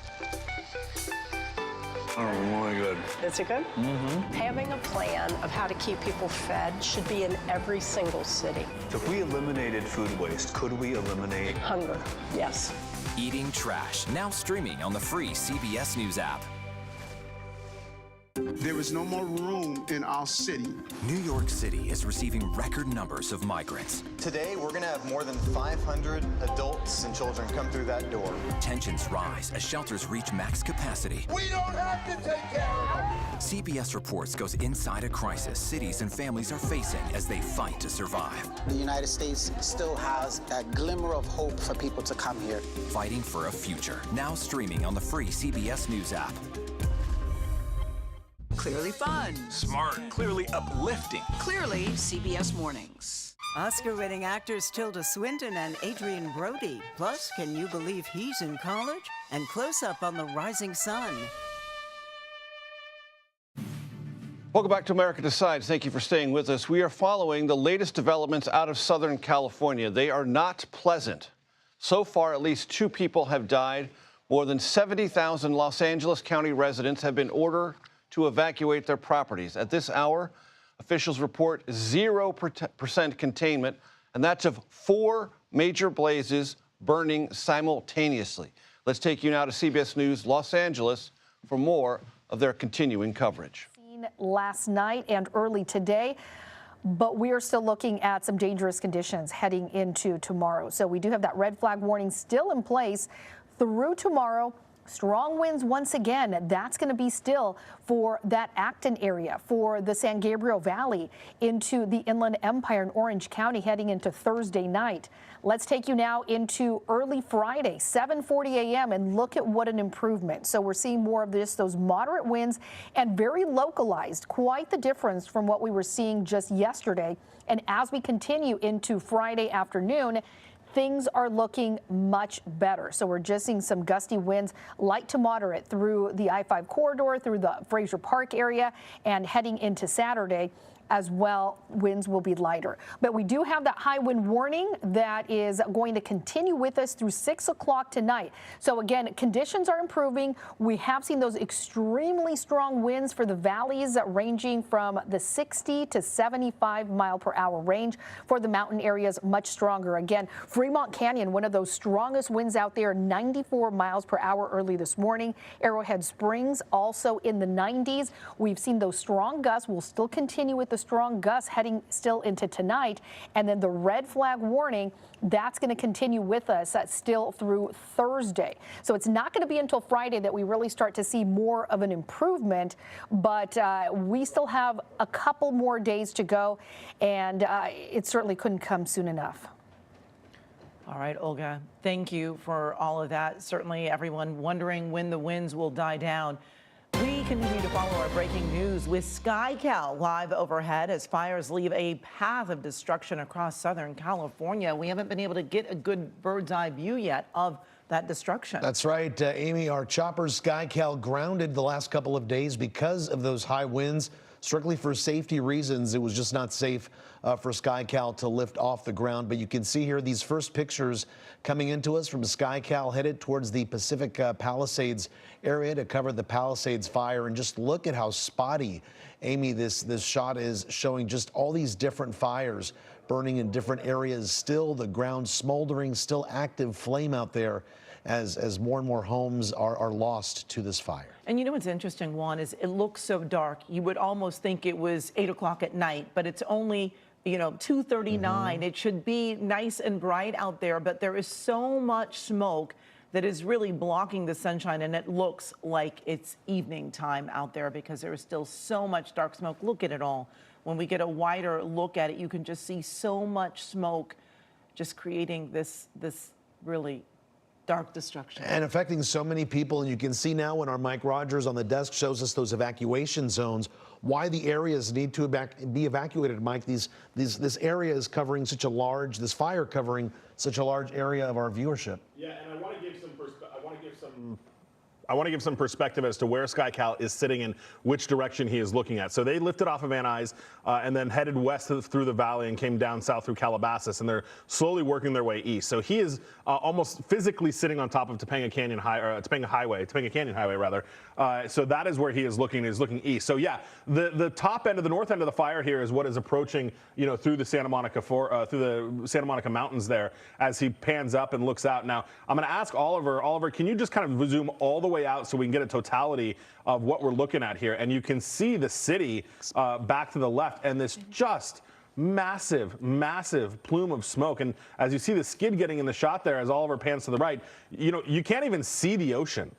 Speaker 12: Oh, really good.
Speaker 24: Is it good?
Speaker 12: Mm-hmm.
Speaker 24: Having a plan of how to keep people fed should be in every single city.
Speaker 12: So if we eliminated food waste, could we eliminate
Speaker 24: hunger? Yes.
Speaker 3: Eating Trash, now streaming on the free CBS News app.
Speaker 15: There is no more room in our city.
Speaker 3: New York City is receiving record numbers of migrants.
Speaker 6: Today, we're going to have more than 500 adults and children come through that door.
Speaker 3: Tensions rise as shelters reach max capacity.
Speaker 20: We don't have to take care of them.
Speaker 3: CBS Reports goes inside a crisis cities and families are facing as they fight to survive.
Speaker 22: The United States still has that glimmer of hope for people to come here.
Speaker 3: Fighting for a future, now streaming on the free CBS News app.
Speaker 21: Clearly fun.
Speaker 3: Smart. Clearly uplifting.
Speaker 21: Clearly CBS Mornings.
Speaker 25: Oscar-winning actors Tilda Swinton and Adrian Brody. Plus, can you believe he's in college? And close up on the rising sun.
Speaker 8: Welcome back to America Decides. Thank you for staying with us. We are following the latest developments out of Southern California. They are not pleasant. So far, at least 2 people have died. More than 70,000 Los Angeles County residents have been ordered to evacuate their properties. At this hour, officials report 0% containment, and that's of 4 major blazes burning simultaneously. Let's take you now to CBS News Los Angeles for more of their continuing coverage.
Speaker 26: Last night and early today, but we are still looking at some dangerous conditions heading into tomorrow. So we do have that red flag warning still in place through tomorrow. Strong winds once again. That's going to be still for that Acton area, for the San Gabriel Valley, into the Inland Empire in Orange County heading into Thursday night. Let's take you now into early Friday, 7:40 a.m. and look at what an improvement. So we're seeing more of this, those moderate winds and very localized, quite the difference from what we were seeing just yesterday. And as we continue into Friday afternoon, things are looking much better. So we're just seeing some gusty winds, light to moderate through the I-5 corridor, through the Fraser Park area, and heading into Saturday as well, winds will be lighter. But we do have that high wind warning that is going to continue with us through 6 o'clock tonight. So again, conditions are improving. We have seen those extremely strong winds for the valleys ranging from the 60 to 75 mile per hour range. For the mountain areas, much stronger. Again, Fremont Canyon, one of those strongest winds out there, 94 miles per hour early this morning. Arrowhead Springs also in the 90s. We've seen those strong gusts. We'll still continue with the strong gusts heading still into tonight. And then the red flag warning, that's going to continue with us still through Thursday. So it's not going to be until Friday that we really start to see more of an improvement, but we still have a couple more days to go, and it certainly couldn't come soon enough.
Speaker 1: All right, Olga, thank you for all of that. Certainly everyone wondering when the winds will die down. We continue to follow our breaking news with SkyCal live overhead as fires leave a path of destruction across Southern California. We haven't been able to get a good bird's eye view yet of that destruction.
Speaker 4: That's right, Amy. Our choppers SkyCal grounded the last couple of days because of those high winds. Strictly for safety reasons, it was just not safe for SkyCal to lift off the ground. But you can see here these first pictures coming into us from SkyCal headed towards the Pacific Palisades area to cover the Palisades fire. And just look at how spotty, Amy, this shot is showing just all these different fires burning in different areas. Still the ground smoldering, still active flame out there as more and more homes are lost to this fire.
Speaker 1: And you know what's interesting, Juan, is it looks so dark. You would almost think it was 8 o'clock at night, but it's only, 2:39. It should be nice and bright out there, but there is so much smoke that is really blocking the sunshine, and it looks like it's evening time out there because there is still so much dark smoke. Look at it all. When we get a wider look at it, you can just see so much smoke just creating this really dark destruction.
Speaker 4: And affecting so many people. And you can see now when our Mike Rogers on the desk shows us those evacuation zones, why the areas need to be evacuated, Mike. This area is covering such a large, this fire covering such a large area of our viewership.
Speaker 12: Yeah, and I want to give some perspective as to where SkyCal is sitting and which direction he is looking at. So they lifted off of Van Nuys and then headed west through the valley and came down south through Calabasas, and they're slowly working their way east. So he is almost physically sitting on top of Topanga Canyon Highway rather. So that is where he is looking. He's looking east. So yeah, the top end of the north end of the fire here is what is approaching, through the Santa Monica through the Santa Monica mountains there as he pans up and looks out. Now I'm going to ask Oliver. Oliver, can you just kind of zoom all the way out so we can get a totality of what we're looking at here? And you can see the city back to the left and this just massive plume of smoke. And as you see the skid getting in the shot there as Oliver pans to the right, you can't even see the ocean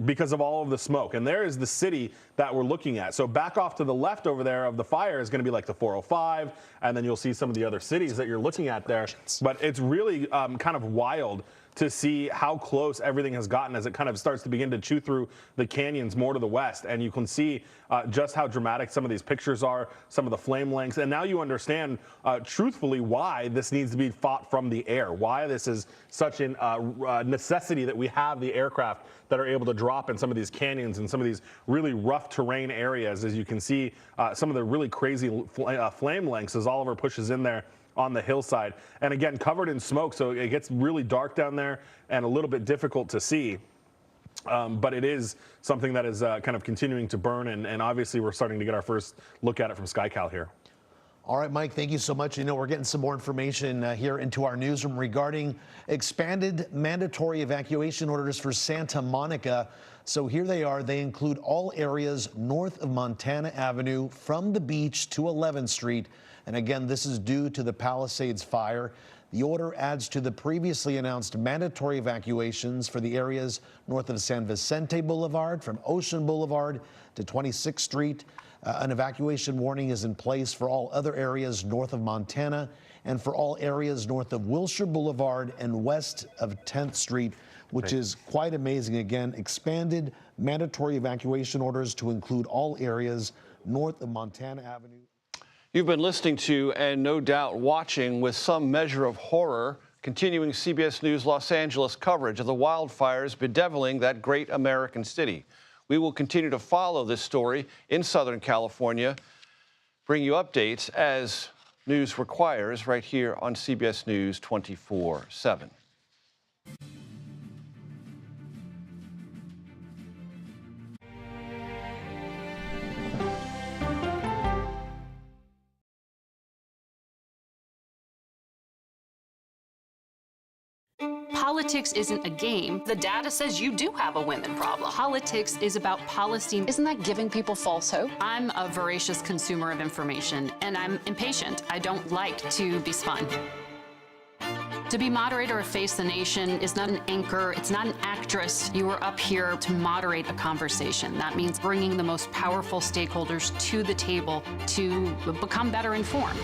Speaker 12: because of all of the smoke. And there is the city that we're looking at. So back off to the left over there of the fire is going to be like the 405, and then you'll see some of the other cities that you're looking at there. But it's really kind of wild to see how close everything has gotten as it kind of starts to begin to chew through the canyons more to the west. And you can see just how dramatic some of these pictures are, some of the flame lengths. And now you understand truthfully why this needs to be fought from the air, why this is such a necessity that we have the aircraft that are able to drop in some of these canyons and some of these really rough terrain areas. As you can see some of the really crazy flame lengths as Oliver pushes in there on the hillside, and again covered in smoke, so it gets really dark down there and a little bit difficult to see, but it is something that is kind of continuing to burn, and obviously we're starting to get our first look at it from SkyCal here.
Speaker 4: All right, Mike, thank you so much. We're getting some more information here into our newsroom regarding expanded mandatory evacuation orders for Santa Monica. So here they are. They include all areas north of Montana Avenue from the beach to 11th Street. And again, this is due to the Palisades fire. The order adds to the previously announced mandatory evacuations for the areas north of San Vicente Boulevard, from Ocean Boulevard to 26th Street. An evacuation warning is in place for all other areas north of Montana and for all areas north of Wilshire Boulevard and west of 10th Street, which is quite amazing. Again, expanded mandatory evacuation orders to include all areas north of Montana Avenue.
Speaker 8: You've been listening to, and no doubt watching with some measure of horror, continuing CBS News Los Angeles coverage of the wildfires bedeviling that great American city. We will continue to follow this story in Southern California, bring you updates as news requires right here on CBS News 24/7.
Speaker 5: Politics isn't a game. The data says you do have a women problem. Politics is about policy. Isn't that giving people false hope? I'm a voracious consumer of information, and I'm impatient. I don't like to be spun. To be moderator of Face the Nation is not an anchor, it's not an actress. You are up here to moderate a conversation. That means bringing the most powerful stakeholders to the table to become better informed.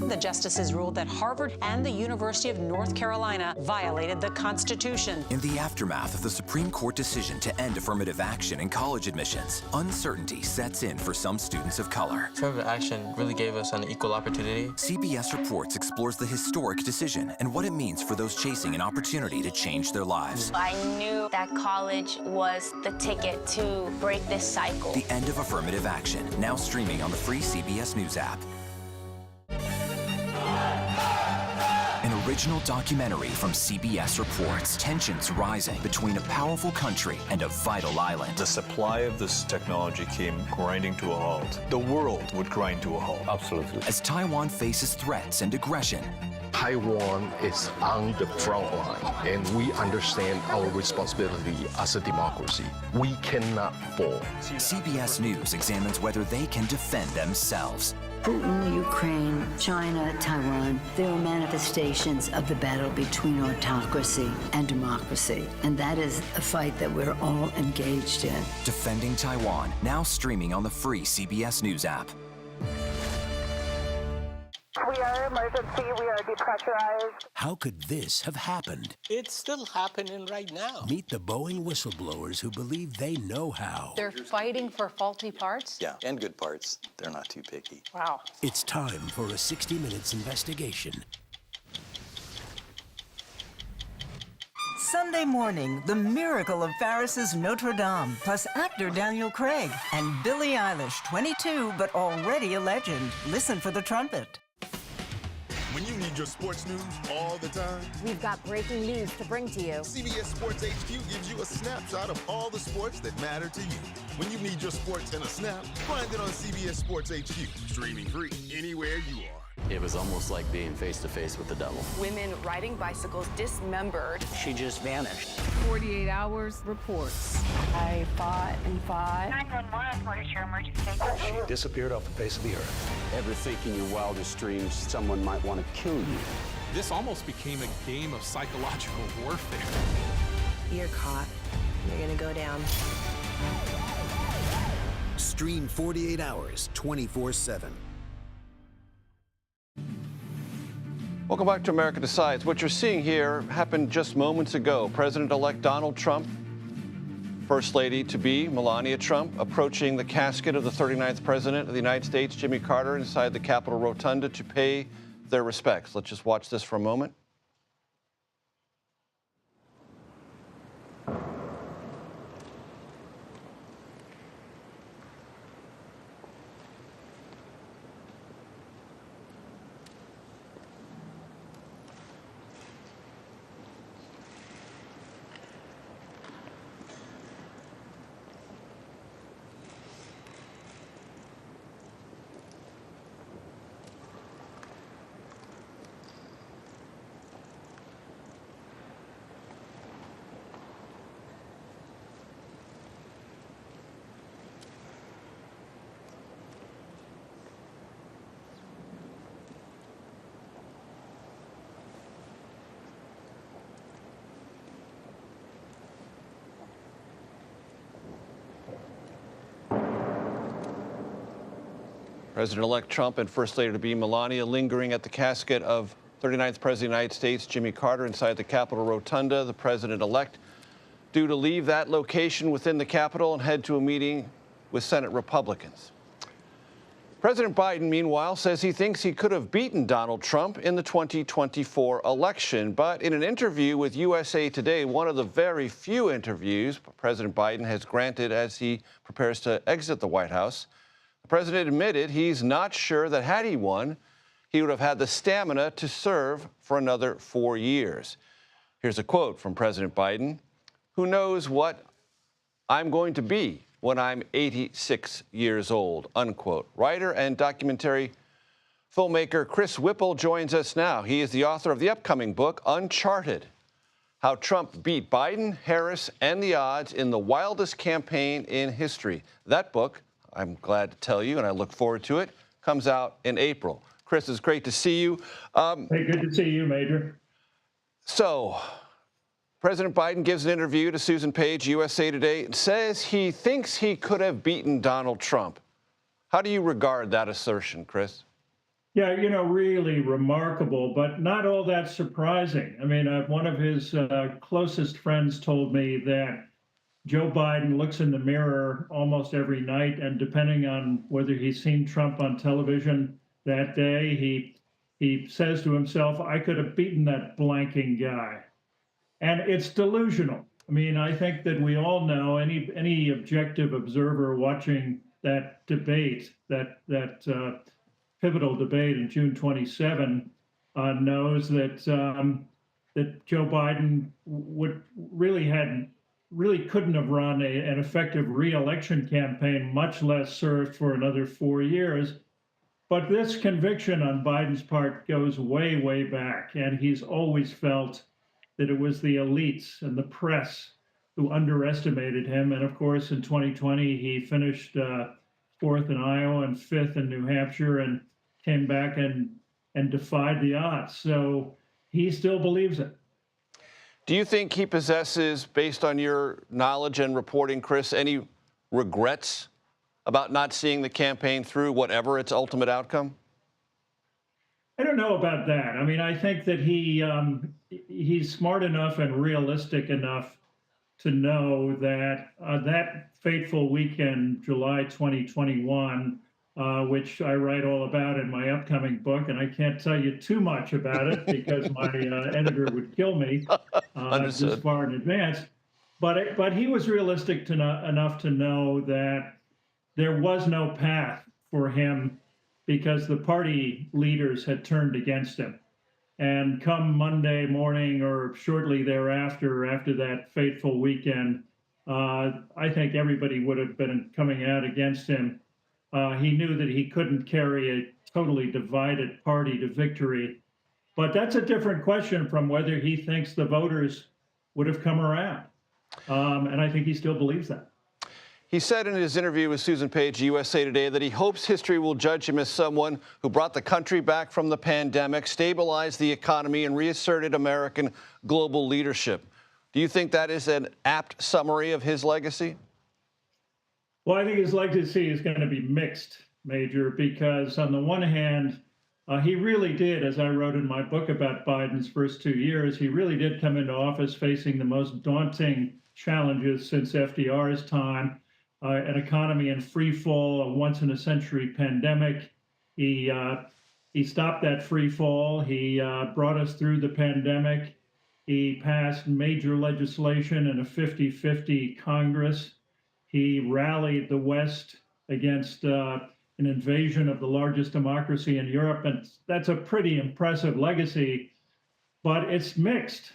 Speaker 9: The justices ruled that Harvard and the University of North Carolina violated the Constitution.
Speaker 3: In the aftermath of the Supreme Court decision to end affirmative action in college admissions, uncertainty sets in for some students of color.
Speaker 11: Affirmative action really gave us an equal opportunity.
Speaker 3: CBS Reports explores the historic decision and what it means for those chasing an opportunity to change their lives.
Speaker 17: I knew that college was the ticket to break this cycle.
Speaker 3: The end of affirmative action, now streaming on the free CBS News app. An original documentary from CBS Reports. Tensions rising between a powerful country and a vital island.
Speaker 18: The supply of this technology came grinding to a halt. The world would grind to a halt.
Speaker 3: Absolutely. As Taiwan faces threats and aggression.
Speaker 23: Taiwan is on the front line, and we understand our responsibility as a democracy. We cannot fall.
Speaker 3: CBS News examines whether they can defend themselves.
Speaker 27: Putin, Ukraine, China, Taiwan, there are manifestations of the battle between autocracy and democracy. And that is a fight that we're all engaged in.
Speaker 3: Defending Taiwan, now streaming on the free CBS News app.
Speaker 28: We are emergency. We are depressurized.
Speaker 7: How could this have happened?
Speaker 29: It's still happening right now.
Speaker 7: Meet the Boeing whistleblowers who believe they know how.
Speaker 30: They're fighting for faulty parts?
Speaker 6: Yeah, and good parts. They're not too picky.
Speaker 30: Wow.
Speaker 7: It's time for a 60 Minutes investigation.
Speaker 25: Sunday morning, the miracle of Paris's Notre Dame, plus actor Daniel Craig and Billie Eilish, 22 but already a legend. Listen for the trumpet.
Speaker 31: When you need your sports news all the time,
Speaker 32: we've got breaking news to bring to you.
Speaker 31: CBS Sports HQ gives you a snapshot of all the sports that matter to you. When you need your sports in a snap, find it on CBS Sports HQ, streaming free anywhere you are.
Speaker 16: It was almost like being face-to-face with the devil.
Speaker 33: Women riding bicycles dismembered.
Speaker 2: She just vanished.
Speaker 32: 48 hours reports. I fought and fought.
Speaker 34: 911, what is your emergency?
Speaker 23: She disappeared off the face of the earth.
Speaker 16: Ever think in your wildest dreams someone might want to kill you?
Speaker 35: This almost became a game of psychological warfare.
Speaker 34: You're caught. You're gonna go down.
Speaker 13: Stream 48 hours, 24/7.
Speaker 8: Welcome back to America Decides. What you're seeing here happened just moments ago. President-elect Donald Trump, First Lady-to-be Melania Trump, approaching the casket of the 39th President of the United States, Jimmy Carter, inside the Capitol Rotunda to pay their respects. Let's just watch this for a moment. President-elect Trump and First Lady-to-be Melania lingering at the casket of 39th President of the United States, Jimmy Carter, inside the Capitol Rotunda. The president-elect due to leave that location within the Capitol and head to a meeting with Senate Republicans. President Biden, meanwhile, says he thinks he could have beaten Donald Trump in the 2024 election. But in an interview with USA Today, one of the very few interviews President Biden has granted as he prepares to exit the White House, the president admitted he's not sure that had he won, he would have had the stamina to serve for another 4 years. Here's a quote from President Biden: "Who knows what I'm going to be when I'm 86 years old," unquote. Writer and documentary filmmaker Chris Whipple joins us now. He is the author of the upcoming book, Uncharted: How Trump Beat Biden, Harris, and the Odds in the Wildest Campaign in History. That book, I'm glad to tell you, and I look forward to it, comes out in April. Chris, it's great to see you.
Speaker 1: Hey, good to see you, Major.
Speaker 8: So, President Biden gives an interview to Susan Page, USA Today, and says he thinks he could have beaten Donald Trump. How do you regard that assertion, Chris?
Speaker 1: Yeah, really remarkable, but not all that surprising. I mean, one of his closest friends told me that Joe Biden looks in the mirror almost every night, and depending on whether he's seen Trump on television that day, he says to himself, "I could have beaten that blanking guy." And it's delusional. I mean, I think that we all know, any objective observer watching that debate, that pivotal debate in June 27, knows that Joe Biden really couldn't have run an effective re-election campaign, much less served for another 4 years. But this conviction on Biden's part goes way, way back, and he's always felt that it was the elites and the press who underestimated him. And of course, in 2020, he finished fourth in Iowa and fifth in New Hampshire and came back and defied the odds. So he still believes it.
Speaker 8: Do you think he possesses, based on your knowledge and reporting, Chris, any regrets about not seeing the campaign through, whatever its ultimate outcome?
Speaker 1: I don't know about that. I mean, I think that he's smart enough and realistic enough to know that that fateful weekend, July 2021, which I write all about in my upcoming book, and I can't tell you too much about it because my editor would kill me this far in advance. But he was realistic enough to know that there was no path for him because the party leaders had turned against him. And come Monday morning or shortly thereafter, after that fateful weekend, I think everybody would have been coming out against him. He knew that he couldn't carry a totally divided party to victory. But that's a different question from whether he thinks the voters would have come around. And I think he still believes that.
Speaker 8: He said in his interview with Susan Page, USA Today, that he hopes history will judge him as someone who brought the country back from the pandemic, stabilized the economy, and reasserted American global leadership. Do you think that is an apt summary of his legacy?
Speaker 1: Well, I think his legacy is going to be mixed, Major, because on the one hand, he really did, as I wrote in my book about Biden's first 2 years, he really did come into office facing the most daunting challenges since FDR's time. An economy in free fall, a once-in-a-century pandemic. He stopped that free fall. He brought us through the pandemic. He passed major legislation in a 50-50 Congress. He rallied the West against an invasion of the largest democracy in Europe, and that's a pretty impressive legacy. But it's mixed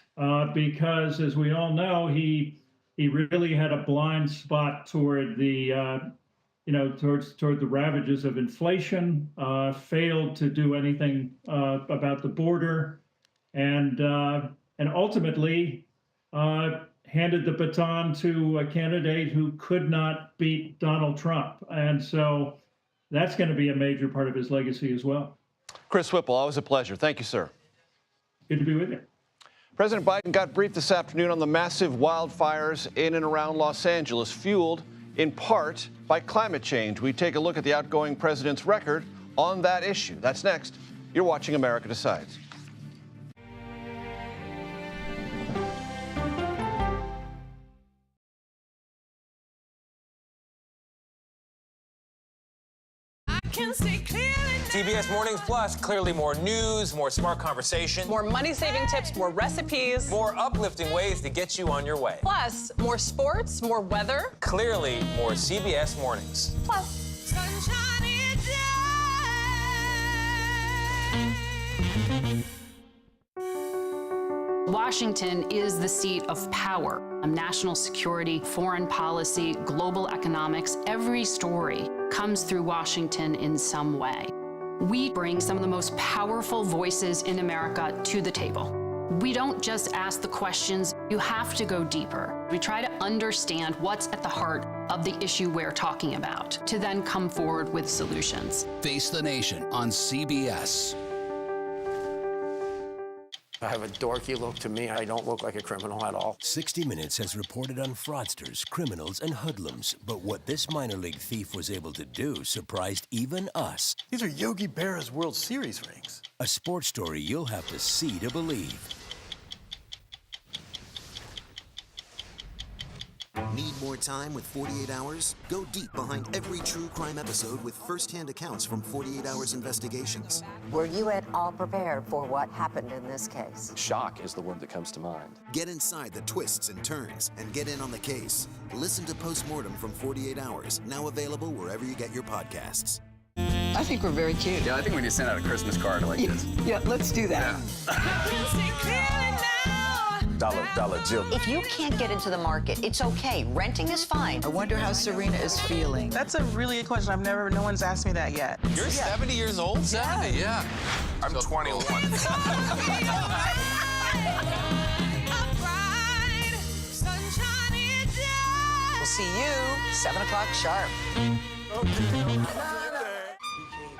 Speaker 1: because, as we all know, he really had a blind spot toward the, toward the ravages of inflation, failed to do anything about the border, and ultimately handed the baton to a candidate who could not beat Donald Trump. And so that's going to be a major part of his legacy as well.
Speaker 8: Chris Whipple, always a pleasure. Thank you, sir.
Speaker 1: Good to be with you.
Speaker 8: President Biden got briefed this afternoon on the massive wildfires in and around Los Angeles, fueled in part by climate change. We take a look at the outgoing president's record on that issue. That's next. You're watching America Decides.
Speaker 4: CBS Mornings Plus, clearly more news, more smart conversation.
Speaker 33: More money-saving tips, more recipes.
Speaker 4: More uplifting ways to get you on your way.
Speaker 33: Plus, more sports, more weather.
Speaker 4: Clearly, more CBS Mornings.
Speaker 33: Plus,
Speaker 5: Washington is the seat of power. National security, foreign policy, global economics, every story comes through Washington in some way. We bring some of the most powerful voices in America to the table. We don't just ask the questions, you have to go deeper. We try to understand what's at the heart of the issue we're talking about, to then come forward with solutions.
Speaker 9: Face the Nation on CBS.
Speaker 10: I have a dorky look to me. I don't look like a criminal at all.
Speaker 7: 60 Minutes has reported on fraudsters, criminals, and hoodlums. But what this minor league thief was able to do surprised even us.
Speaker 11: These are Yogi Berra's World Series rings.
Speaker 7: A sports story you'll have to see to believe.
Speaker 13: Need more time with 48 Hours? Go deep behind every true crime episode with first-hand accounts from 48 Hours Investigations.
Speaker 12: Were you at all prepared for what happened in this case?
Speaker 14: Shock is the word that comes to mind.
Speaker 13: Get inside the twists and turns and get in on the case. Listen to Postmortem from 48 Hours, now available wherever you get your podcasts.
Speaker 12: I think we're very cute.
Speaker 14: Yeah, I think we need to send out a Christmas card like this.
Speaker 12: Yeah, let's do that.
Speaker 14: Dollar Jill.
Speaker 12: If you can't get into the market, it's okay. Renting is fine.
Speaker 15: I wonder how Serena is feeling.
Speaker 17: That's a really good question. No one's asked me that yet.
Speaker 4: You're 70 years old?
Speaker 17: 70,
Speaker 4: yeah.
Speaker 14: I'm 21.
Speaker 12: We'll see you 7 o'clock sharp.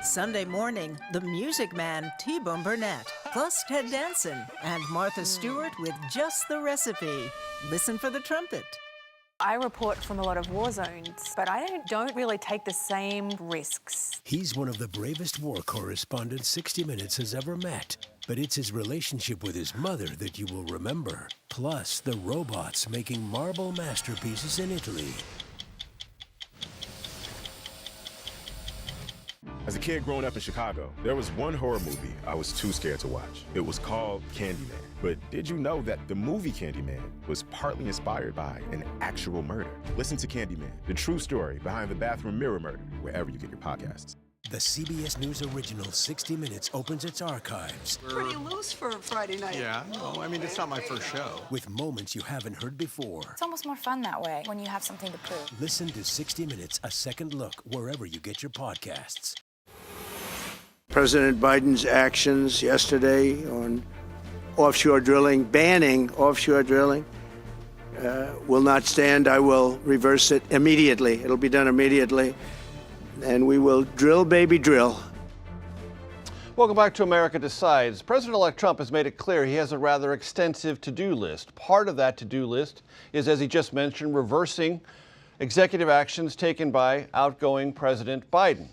Speaker 25: Sunday morning, the Music Man, T-Bone Burnett, plus Ted Danson, and Martha Stewart with Just the Recipe. Listen for the trumpet.
Speaker 33: I report from a lot of war zones, but I don't really take the same risks.
Speaker 7: He's one of the bravest war correspondents 60 Minutes has ever met. But it's his relationship with his mother that you will remember. Plus, the robots making marble masterpieces in Italy.
Speaker 19: As a kid growing up in Chicago, there was one horror movie I was too scared to watch. It was called Candyman. But did you know that the movie Candyman was partly inspired by an actual murder? Listen to Candyman, the true story behind the bathroom mirror murder, wherever you get your podcasts.
Speaker 7: The CBS News original 60 Minutes opens its archives.
Speaker 12: Pretty loose for a Friday night.
Speaker 11: Yeah, no, I mean, it's not my first show.
Speaker 7: With moments you haven't heard before.
Speaker 33: It's almost more fun that way when you have something to prove.
Speaker 7: Listen to 60 Minutes, a second look, wherever you get your podcasts.
Speaker 20: President Biden's actions yesterday on offshore drilling, banning offshore drilling, will not stand. I will reverse it immediately. It'll be done immediately. And we will drill, baby, drill.
Speaker 8: Welcome back to America Decides. President-elect Trump has made it clear he has a rather extensive to-do list. Part of that to-do list is, as he just mentioned, reversing executive actions taken by outgoing President Biden.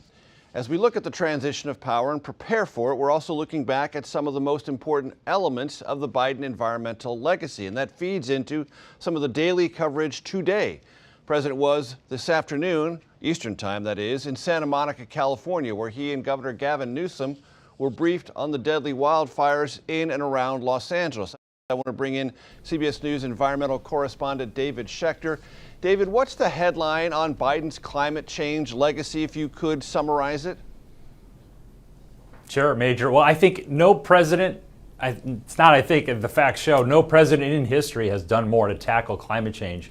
Speaker 8: As we look at the transition of power and prepare for it, we're also looking back at some of the most important elements of the Biden environmental legacy, and that feeds into some of the daily coverage today. The President was this afternoon, Eastern time that is, in Santa Monica, California, where he and Governor Gavin Newsom were briefed on the deadly wildfires in and around Los Angeles. I want to bring in CBS News environmental correspondent David Schechter. David, what's the headline on Biden's climate change legacy, if you could summarize it?
Speaker 21: Sure, Major. Well, I think no president, the facts show, no president in history has done more to tackle climate change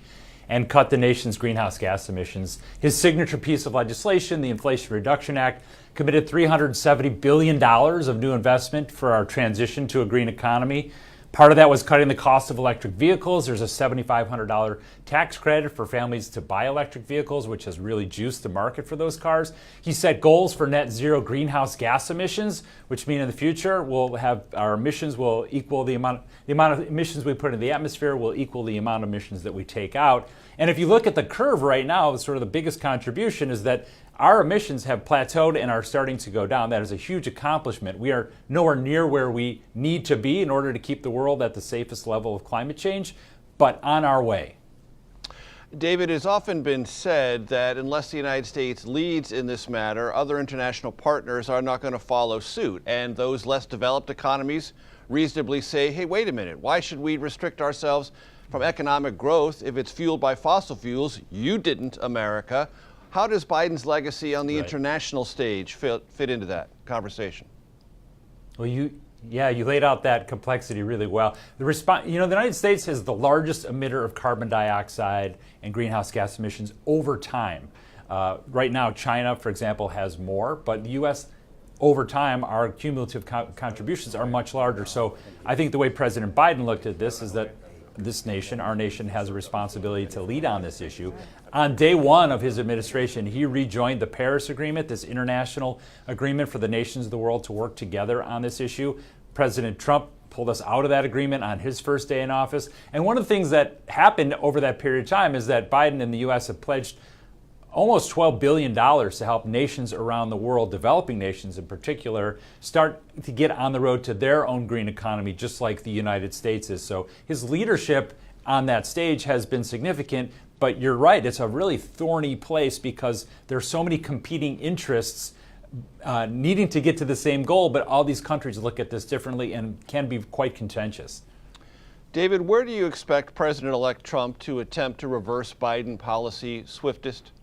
Speaker 21: and cut the nation's greenhouse gas emissions. His signature piece of legislation, the Inflation Reduction Act, committed $370 billion of new investment for our transition to a green economy. Part of that was cutting the cost of electric vehicles. There's a $7,500 tax credit for families to buy electric vehicles, which has really juiced the market for those cars. He set goals for net zero greenhouse gas emissions, which mean in the future we'll have our emissions will equal the amount of emissions we put in the atmosphere will equal the amount of emissions that we take out. And if you look at the curve right now, sort of the biggest contribution is that our emissions have plateaued and are starting to go down. That is a huge accomplishment. We are nowhere near where we need to be in order to keep the world at the safest level of climate change, but on our way.
Speaker 8: David, it has often been said that unless the United States leads in this matter, other international partners are not going to follow suit. And those less developed economies reasonably say, hey, wait a minute, why should we restrict ourselves from economic growth if it's fueled by fossil fuels? You didn't, America. How does Biden's legacy on the international stage fit into that conversation?
Speaker 21: Well, you laid out that complexity really well. The United States is the largest emitter of carbon dioxide and greenhouse gas emissions over time. Right now, China, for example, has more, but the U.S. over time, our cumulative contributions are much larger. So I think the way President Biden looked at this is that our nation has a responsibility to lead on this issue. On day one of his administration, he rejoined the Paris Agreement, this international agreement for the nations of the world to work together on this issue. President Trump pulled us out of that agreement on his first day in office. And one of the things that happened over that period of time is that Biden and the U.S. have pledged almost $12 billion to help nations around the world, developing nations in particular, start to get on the road to their own green economy, just like the United States is. So his leadership on that stage has been significant, but you're right, it's a really thorny place because there's so many competing interests needing to get to the same goal, but all these countries look at this differently and can be quite contentious.
Speaker 8: David, where do you expect President-elect Trump to attempt to reverse Biden policy swiftest?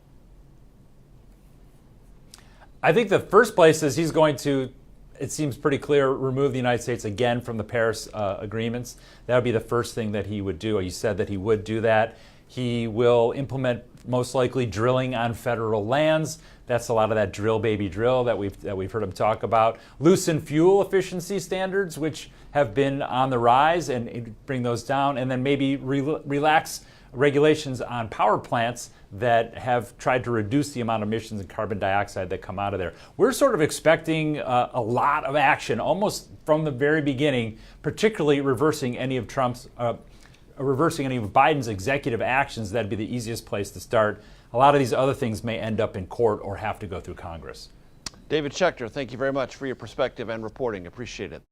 Speaker 21: I think the first place is he's going to, it seems pretty clear, remove the United States again from the Paris agreements. That would be the first thing that he would do. He said that he would do that. He will implement, most likely, drilling on federal lands. That's a lot of that drill, baby, drill that we've heard him talk about. Loosen fuel efficiency standards, which have been on the rise, and bring those down. And then maybe relax regulations on power plants that have tried to reduce the amount of emissions and carbon dioxide that come out of there. We're sort of expecting a lot of action almost from the very beginning, particularly reversing any of Biden's executive actions. That'd be the easiest place to start. A lot of these other things may end up in court or have to go through Congress.
Speaker 8: David Schechter, thank you very much for your perspective and reporting. Appreciate it.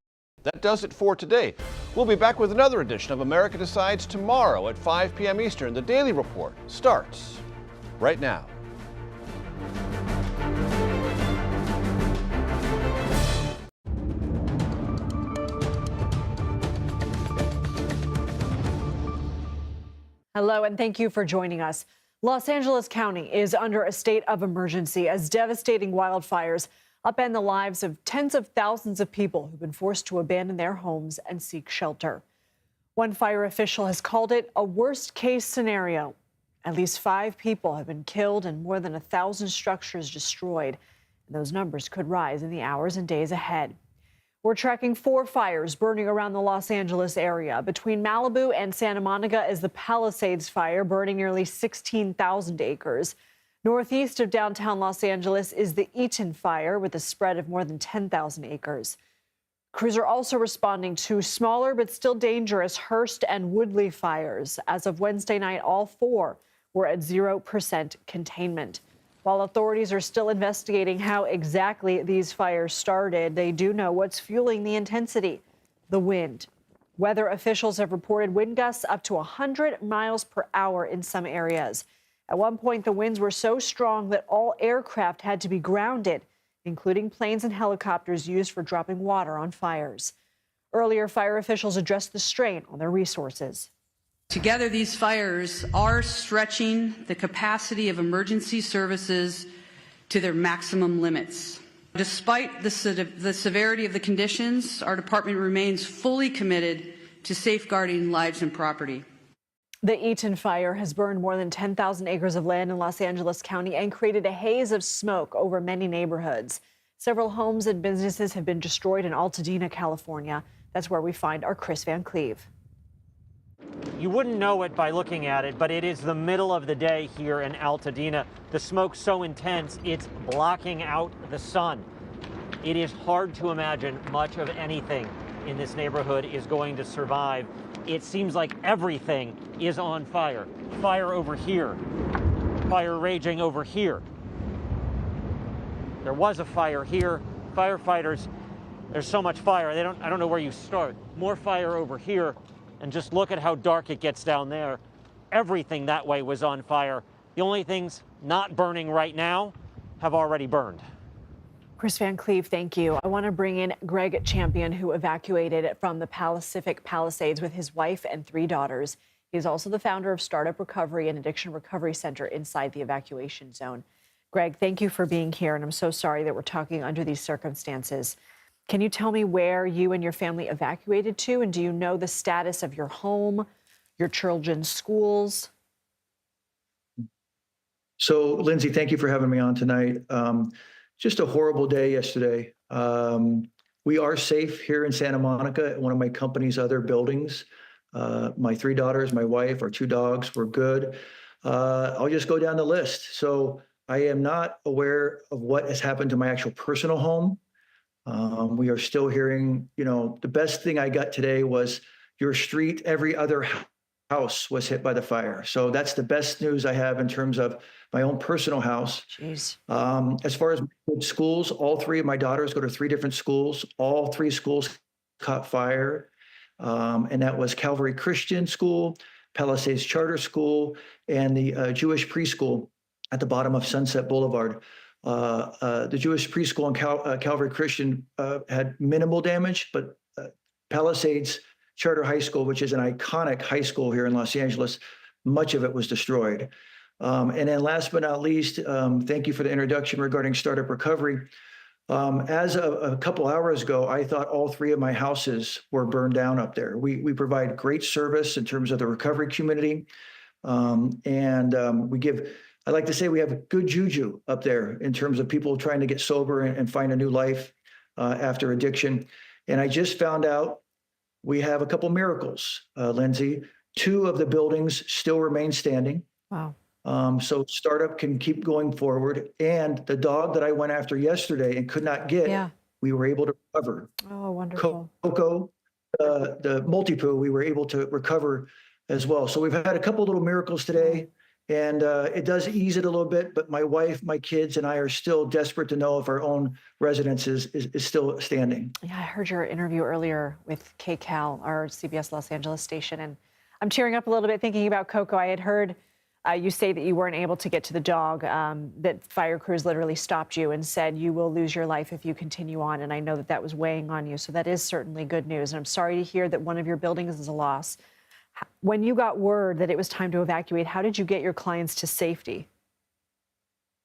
Speaker 8: That does it for today. We'll be back with another edition of America Decides tomorrow at 5 p.m. Eastern. The Daily Report starts right now.
Speaker 33: Hello, and thank you for joining us. Los Angeles County is under a state of emergency as devastating wildfires upend the lives of tens of thousands of people who've been forced to abandon their homes and seek shelter. One fire official has called it a worst-case scenario. At least 5 people have been killed and more than 1,000 structures destroyed. And those numbers could rise in the hours and days ahead. We're tracking 4 fires burning around the Los Angeles area. Between Malibu and Santa Monica is the Palisades fire, burning nearly 16,000 acres. Northeast of downtown Los Angeles is the Eaton fire with a spread of more than 10,000 acres. Crews are also responding to smaller but still dangerous Hearst and Woodley fires. As of Wednesday night, all 4 were at 0% containment. While authorities are still investigating how exactly these fires started, they do know what's fueling the intensity: the wind. Weather officials have reported wind gusts up to 100 miles per hour in some areas. At one point, the winds were so strong that all aircraft had to be grounded, including planes and helicopters used for dropping water on fires. Earlier, fire officials addressed the strain on their resources.
Speaker 2: Together, these fires are stretching the capacity of emergency services to their maximum limits. Despite the severity of the conditions, our department remains fully committed to safeguarding lives and property.
Speaker 33: The Eaton fire has burned more than 10,000 acres of land in Los Angeles County and created a haze of smoke over many neighborhoods. Several homes and businesses have been destroyed in Altadena, California. That's where we find our Chris Van Cleve.
Speaker 3: You wouldn't know it by looking at it, but it is the middle of the day here in Altadena. The smoke's so intense, it's blocking out the sun. It is hard to imagine much of anything in this neighborhood is going to survive. It seems like everything is on fire. Fire over here, fire raging over here. There was a fire here. Firefighters, there's so much fire, I don't know where you start. More fire over here, and just look at how dark it gets down there. Everything that way was on fire. The only things not burning right now have already burned.
Speaker 33: Chris Van Cleve, thank you. I want to bring in Greg Champion, who evacuated from the Pacific Palisades with his wife and 3 daughters. He's also the founder of Startup Recovery and Addiction Recovery Center inside the evacuation zone. Greg, thank you for being here, and I'm so sorry that we're talking under these circumstances. Can you tell me where you and your family evacuated to, and do you know the status of your home, your children's schools?
Speaker 6: So, Lindsay, thank you for having me on tonight. Just a horrible day yesterday. We are safe here in Santa Monica at one of my company's other buildings. My 3 daughters, my wife, our 2 dogs, we're good. I'll just go down the list. So I am not aware of what has happened to my actual personal home. We are still hearing, the best thing I got today was your street, every other house was hit by the fire. So that's the best news I have in terms of my own personal house.
Speaker 33: Jeez.
Speaker 6: As far as schools, all 3 of my daughters go to 3 different schools. All 3 schools caught fire. And that was Calvary Christian School, Palisades Charter School, and the Jewish preschool at the bottom of Sunset Boulevard. The Jewish preschool and Calvary Christian had minimal damage, but Palisades Charter High School, which is an iconic high school here in Los Angeles, much of it was destroyed. And then last but not least, thank you for the introduction regarding Startup Recovery. As a couple hours ago, I thought all 3 of my houses were burned down up there. We provide great service in terms of the recovery community. I like to say we have good juju up there in terms of people trying to get sober and find a new life after addiction. And I just found out we have a couple miracles, Lindsay. 2 of the buildings still remain standing.
Speaker 33: Wow.
Speaker 6: So startup can keep going forward. And the dog that I went after yesterday and could not get, we were able to recover.
Speaker 33: Oh, wonderful.
Speaker 6: Coco, the Multi-Poo, we were able to recover as well. So we've had a couple little miracles today. And it does ease it a little bit, but my wife, my kids, and I are still desperate to know if our own residence is still standing.
Speaker 33: Yeah, I heard your interview earlier with KCAL, our CBS Los Angeles station, and I'm tearing up a little bit thinking about Coco. I had heard you say that you weren't able to get to the dog, that fire crews literally stopped you and said you will lose your life if you continue on, and I know that that was weighing on you, so that is certainly good news, and I'm sorry to hear that one of your buildings is a loss. When you got word that it was time to evacuate, how did you get your clients to safety?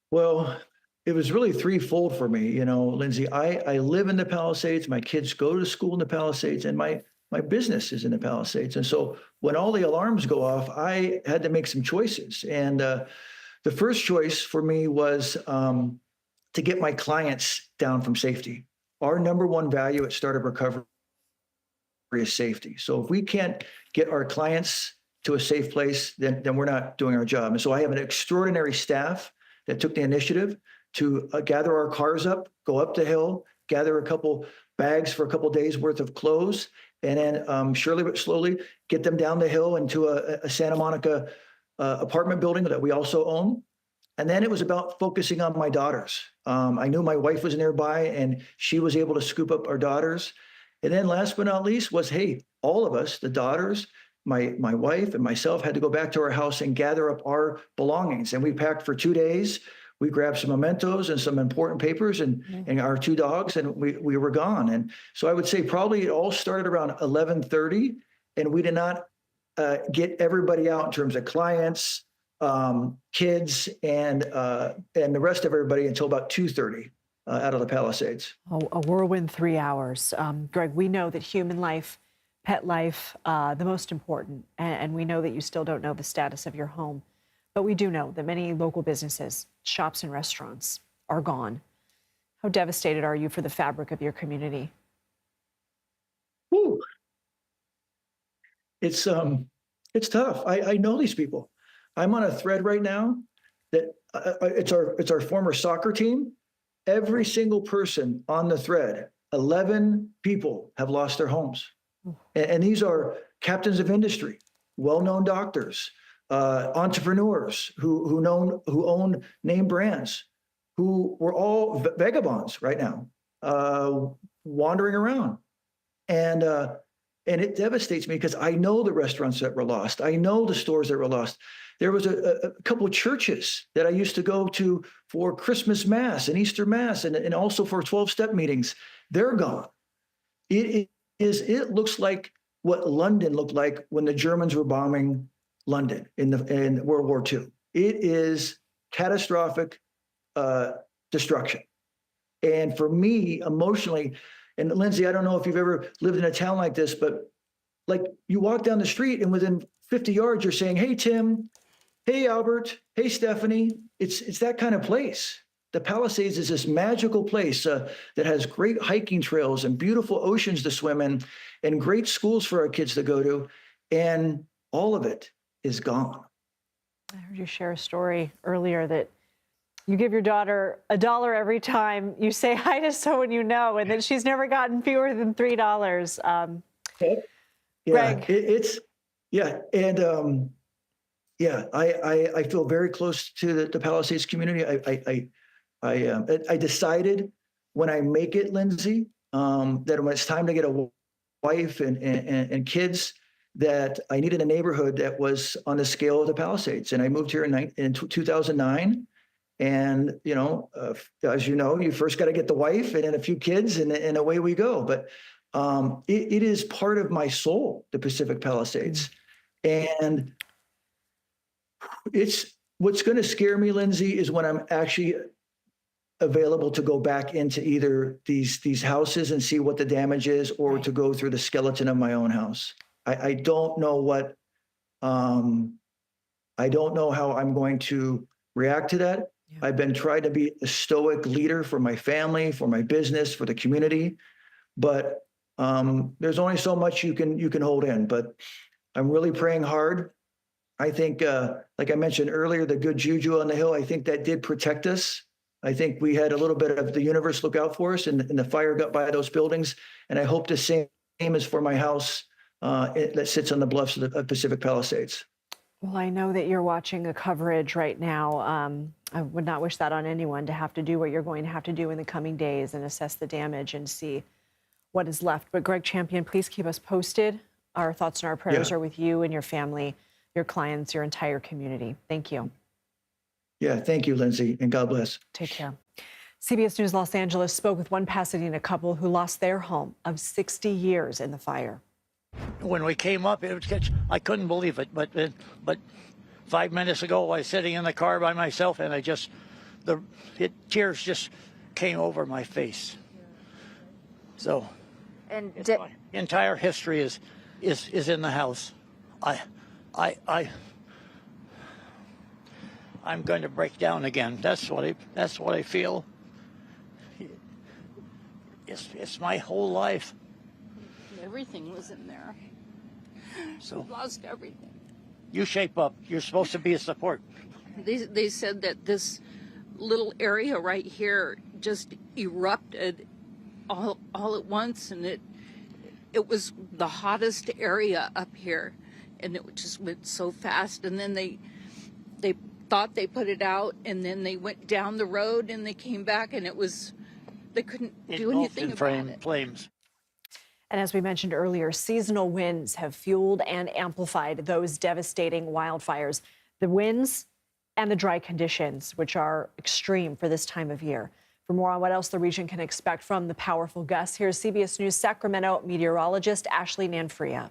Speaker 6: Well, it was really threefold for me. Lindsay, I live in the Palisades. My kids go to school in the Palisades, and my business is in the Palisades. And so when all the alarms go off, I had to make some choices. And the first choice for me was to get my clients down from safety. Our number one value at Startup Recovery is safety. So if we can't get our clients to a safe place, then we're not doing our job. And so I have an extraordinary staff that took the initiative to gather our cars up, go up the hill, gather a couple bags for a couple days worth of clothes, and then surely but slowly get them down the hill into a Santa Monica apartment building that we also own. And then it was about focusing on my daughters. I knew my wife was nearby and she was able to scoop up our daughters. And then last but not least was, hey, all of us, the daughters, my wife and myself had to go back to our house and gather up our belongings. And we packed for 2 days. We grabbed some mementos and some important papers and our 2 dogs, and we were gone. And so I would say probably it all started around 11:30, and we did not get everybody out in terms of clients, kids, and the rest of everybody until about 2:30. Out of the Palisades.
Speaker 33: Oh, a whirlwind 3 hours. Greg, we know that human life, pet life, the most important, and we know that you still don't know the status of your home, but we do know that many local businesses, shops and restaurants are gone. How devastated are you for the fabric of your community?
Speaker 6: Whew. it's tough. I know these people. I'm on a thread right now that it's our former soccer team. Every single person on the thread, 11 people have lost their homes. And these are captains of industry, well-known doctors, entrepreneurs who own name brands, who were all vagabonds right now, wandering around. And it devastates me because I know the restaurants that were lost. I know the stores that were lost. There was a couple of churches that I used to go to for Christmas Mass and Easter Mass and also for 12-step meetings. They're gone. It looks like what London looked like when the Germans were bombing London in World War II. It is catastrophic destruction. And for me, emotionally, and Lindsay, I don't know if you've ever lived in a town like this, but like you walk down the street and within 50 yards, you're saying, hey, Tim, hey, Albert, hey, Stephanie. It's that kind of place. The Palisades is this magical place that has great hiking trails and beautiful oceans to swim in and great schools for our kids to go to. And all of it is gone.
Speaker 33: I heard you share a story earlier that you give your daughter $1 every time you say hi to someone you know, and that she's never gotten fewer than $3. Greg.
Speaker 6: I feel very close to the Palisades community. I decided when I make it, Lindsay, that when it's time to get a wife and kids, that I needed a neighborhood that was on the scale of the Palisades. And I moved here in 2009. And, as you know, you first got to get the wife and then a few kids and away we go. But it is part of my soul, the Pacific Palisades. And what's going to scare me, Lindsay, is when I'm actually available to go back into either these houses and see what the damage is, or to go through the skeleton of my own house. I don't know I don't know how I'm going to react to that. Yeah. I've been trying to be a stoic leader for my family, for my business, for the community, but there's only so much you can hold in. But I'm really praying hard. I think, like I mentioned earlier, the good juju on the hill, I think that did protect us. I think we had a little bit of the universe look out for us, and the fire got by those buildings. And I hope the same is for my house that sits on the bluffs of the Pacific Palisades.
Speaker 33: Well, I know that you're watching a coverage right now. I would not wish that on anyone, to have to do what you're going to have to do in the coming days and assess the damage and see what is left. But Greg Champion, please keep us posted. Our thoughts and our prayers are with you and your family, your clients, your entire community. Thank you.
Speaker 6: Yeah, thank you, Lindsay, and God bless.
Speaker 33: Take care. CBS News Los Angeles spoke with one Pasadena couple who lost their home of 60 years in the fire.
Speaker 1: When we came up, I couldn't believe it. But 5 minutes ago, I was sitting in the car by myself, and tears just came over my face. So,
Speaker 16: and
Speaker 1: my entire history is in the house. I'm going to break down again. That's what I feel. It's my whole life.
Speaker 18: Everything was in there.
Speaker 1: So
Speaker 18: we lost everything.
Speaker 1: You shape up. You're supposed to be a support.
Speaker 18: They said that this little area right here just erupted all at once, and it was the hottest area up here, and it just went so fast. And then they thought they put it out, and then they went down the road and they came back, and they couldn't do anything about it.
Speaker 1: Flames.
Speaker 33: And as we mentioned earlier, seasonal winds have fueled and amplified those devastating wildfires. The winds and the dry conditions, which are extreme for this time of year. For more on what else the region can expect from the powerful gusts, here's CBS News Sacramento meteorologist Ashley Nanfria.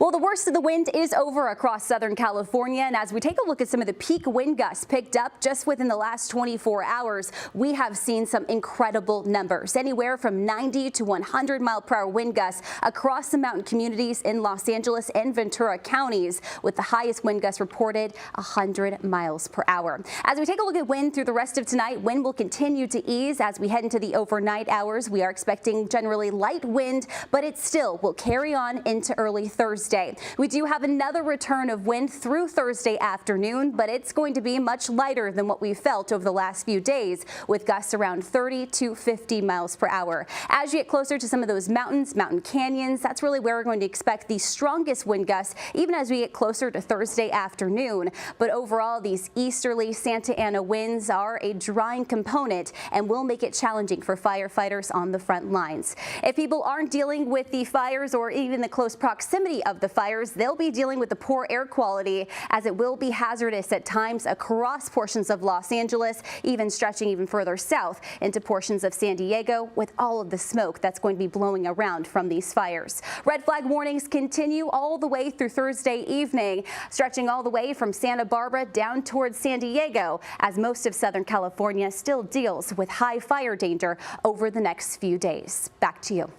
Speaker 22: Well, the worst of the wind is over across Southern California, and as we take a look at some of the peak wind gusts picked up just within the last 24 hours, we have seen some incredible numbers, anywhere from 90 to 100-mile-per-hour wind gusts across the mountain communities in Los Angeles and Ventura counties, with the highest wind gusts reported 100 miles per hour. As we take a look at wind through the rest of tonight, wind will continue to ease as we head into the overnight hours. We are expecting generally light wind, but it still will carry on into early Thursday. Thursday. We do have another return of wind through Thursday afternoon, but it's going to be much lighter than what we felt over the last few days, with gusts around 30 to 50 miles per hour. As you get closer to some of those mountains, mountain canyons, that's really where we're going to expect the strongest wind gusts, even as we get closer to Thursday afternoon. But overall, these easterly Santa Ana winds are a drying component and will make it challenging for firefighters on the front lines. If people aren't dealing with the fires or even the close proximity of the fires, they'll be dealing with the poor air quality, as it will be hazardous at times across portions of Los Angeles, even stretching even further south into portions of San Diego, with all of the smoke that's going to be blowing around from these fires. Red flag warnings continue all the way through Thursday evening, stretching all the way from Santa Barbara down towards San Diego, as most of Southern California still deals with high fire danger over the next few days. Back to you.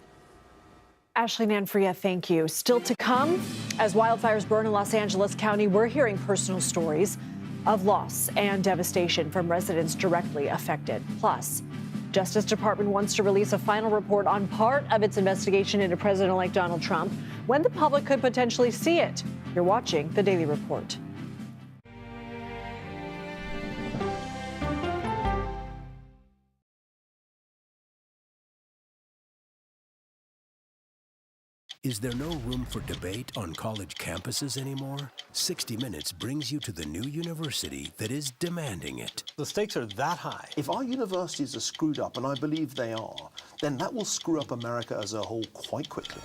Speaker 33: Ashley Manfria, thank you. Still to come, as wildfires burn in Los Angeles County, we're hearing personal stories of loss and devastation from residents directly affected. Plus, Justice Department wants to release a final report on part of its investigation into President-elect Donald Trump, when the public could potentially see it. You're watching The Daily Report.
Speaker 7: Is there no room for debate on college campuses anymore? 60 Minutes brings you to the new university that is demanding it.
Speaker 11: The stakes are that high.
Speaker 5: If our universities are screwed up, and I believe they are, then that will screw up America as a whole quite quickly.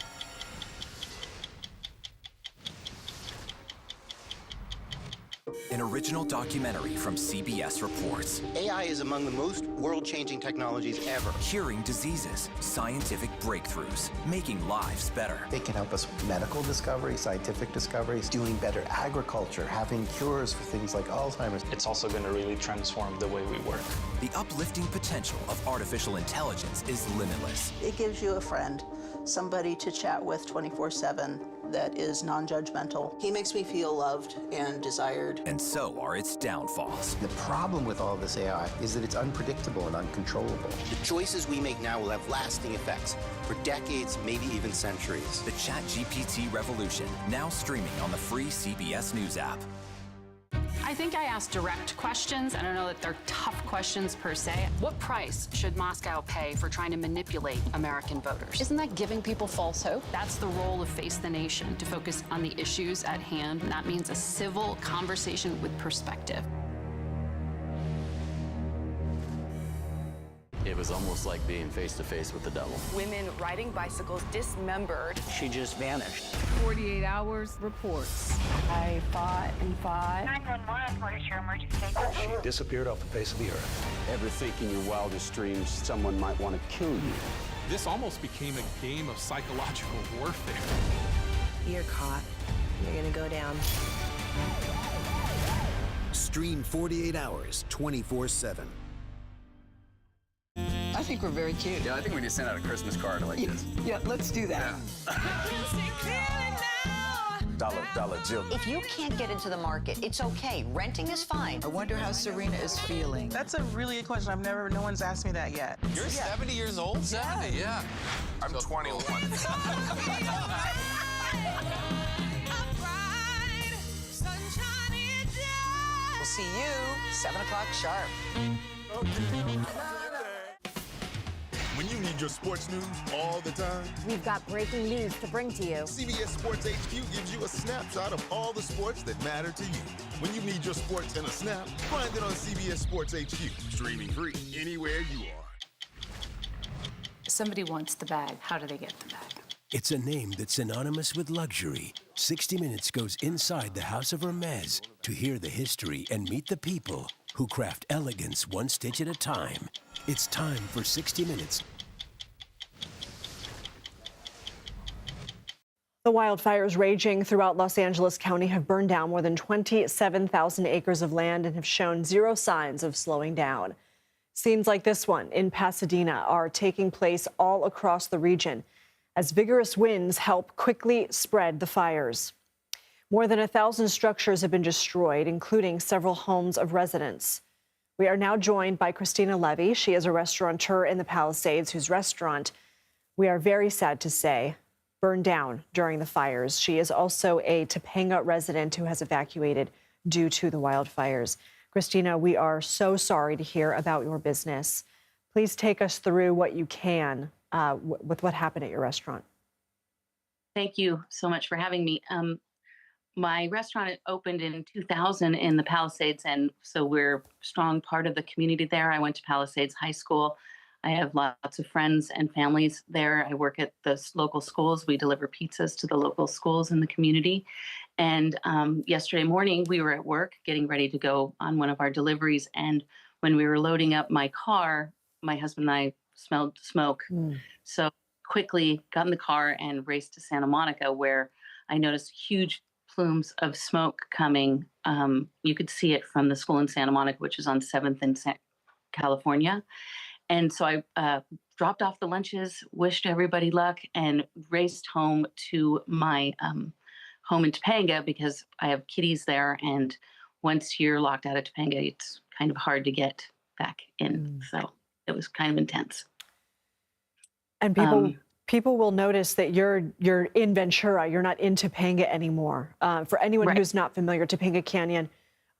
Speaker 9: An original documentary from CBS reports.
Speaker 10: AI is among the most world-changing technologies ever.
Speaker 9: Curing diseases, scientific breakthroughs, making lives better.
Speaker 10: It can help us with medical discoveries, scientific discoveries, doing better agriculture, having cures for things like Alzheimer's.
Speaker 16: It's also going to really transform the way we work.
Speaker 9: The uplifting potential of artificial intelligence is limitless.
Speaker 23: It gives you a friend, somebody to chat with 24/7 that is non-judgmental. He makes me feel loved and desired.
Speaker 9: And so are its downfalls.
Speaker 10: The problem with all this AI is that it's unpredictable and uncontrollable. The choices we make now will have lasting effects for decades, maybe even centuries.
Speaker 9: The ChatGPT revolution, now streaming on the free CBS News app.
Speaker 24: I think I asked direct questions. I don't know that they're tough questions per se. What price should Moscow pay for trying to manipulate American voters? Isn't that giving people false hope? That's the role of Face the Nation, to focus on the issues at hand. And that means a civil conversation with perspective.
Speaker 14: It was almost like being face to face with the devil.
Speaker 26: Women riding bicycles dismembered.
Speaker 10: She just vanished.
Speaker 26: 48 hours reports. I fought and fought.
Speaker 27: 911, what is your emergency?
Speaker 5: She disappeared off the face of the earth.
Speaker 14: Ever think in your wildest dreams someone might want to kill you?
Speaker 11: This almost became a game of psychological warfare.
Speaker 26: You're caught. You're gonna go down.
Speaker 13: Stream 48 hours, 24/7.
Speaker 26: I think we're very cute.
Speaker 14: Yeah, I think we need to send out a Christmas card like this.
Speaker 26: Yeah, let's do that.
Speaker 14: Dollar Jill.
Speaker 28: If you can't get into the market, it's okay. Renting is fine.
Speaker 15: I wonder how Serena is feeling.
Speaker 17: That's a really good question. No one's asked me that yet.
Speaker 4: You're 70 years old? 70, yeah. I'm 21.
Speaker 28: We'll see you 7 o'clock sharp.
Speaker 19: When you need your sports news all the time,
Speaker 12: We've got breaking news to bring to you.
Speaker 19: CBS Sports HQ gives you a snapshot of all the sports that matter to you. When you need your sports in a snap, find it on CBS Sports HQ, streaming free anywhere you are.
Speaker 24: Somebody wants the bag. How do they get the bag?
Speaker 7: It's a name that's synonymous with luxury. 60 Minutes goes inside the House of Hermes to hear the history and meet the people who craft elegance one stitch at a time. It's time for 60 Minutes.
Speaker 33: The wildfires raging throughout Los Angeles County have burned down more than 27,000 acres of land and have shown zero signs of slowing down. Scenes like this one in Pasadena are taking place all across the region as vigorous winds help quickly spread the fires. More than 1,000 structures have been destroyed, including several homes of residents. We are now joined by Christina Levy. She is a restaurateur in the Palisades whose restaurant, we are very sad to say, burned down during the fires. She is also a Topanga resident who has evacuated due to the wildfires. Christina, we are so sorry to hear about your business. Please take us through what you can with what happened at your restaurant.
Speaker 1: Thank you so much for having me. My restaurant opened in 2000 in the Palisades, and so we're a strong part of the community there. I went to Palisades High School. I have lots of friends and families there. I work at the local schools. We deliver pizzas to the local schools in the community. And yesterday morning, we were at work getting ready to go on one of our deliveries. And when we were loading up my car, my husband and I smelled smoke. So quickly got in the car and raced to Santa Monica, where I noticed huge plumes of smoke coming. You could see it from the school in Santa Monica, which is on 7th and California. And so I dropped off the lunches, wished everybody luck, and raced home to my home in Topanga because I have kitties there. And once you're locked out of Topanga, it's kind of hard to get back in. So it was kind of intense.
Speaker 33: And people will notice that you're in Ventura. You're not in Topanga anymore. For anyone who's not familiar, Topanga Canyon,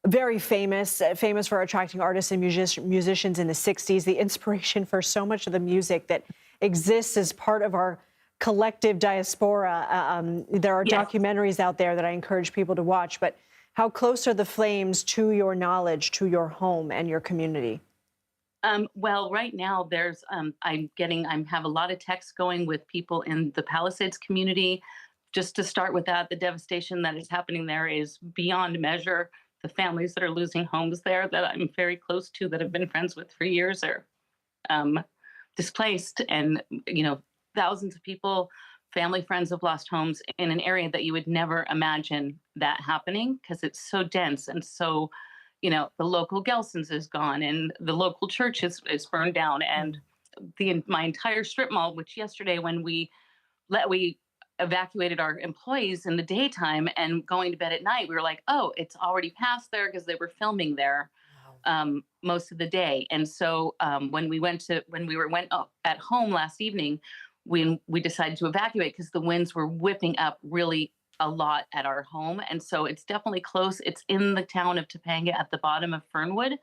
Speaker 33: very famous for attracting artists and musicians in the 60s, the inspiration for so much of the music that exists as part of our collective diaspora. There are documentaries out there that I encourage people to watch, but how close are the flames to your knowledge, to your home and your community?
Speaker 1: Well, right now there's, I have a lot of texts going with people in the Palisades community. Just to start with that, the devastation that is happening there is beyond measure. The families that are losing homes there that I'm very close to, that have been friends with for years, are displaced. And, thousands of people, family, friends have lost homes in an area that you would never imagine that happening because it's so dense and so, the local Gelson's is gone and the local church is burned down, and my entire strip mall, which yesterday when we evacuated our employees in the daytime and going to bed at night, we were like, oh, it's already past there because they were filming there most of the day. And so when we went at home last evening, we decided to evacuate because the winds were whipping up really a lot at our home. And so it's definitely close. It's in the town of Topanga at the bottom of Fernwood,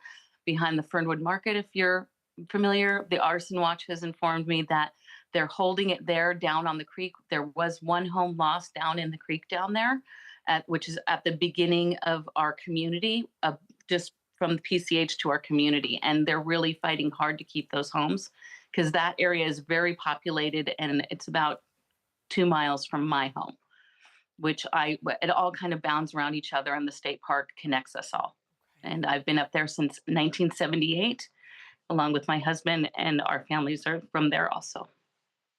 Speaker 1: behind the Fernwood Market. If you're familiar, the Arson Watch has informed me that they're holding it there down on the creek. There was one home lost down in the creek down there, which is at the beginning of our community, just from the PCH to our community. And they're really fighting hard to keep those homes because that area is very populated and it's about 2 miles from my home, which it all kind of bounds around each other, and the state park connects us all. And I've been up there since 1978, along with my husband, and our families are from there also.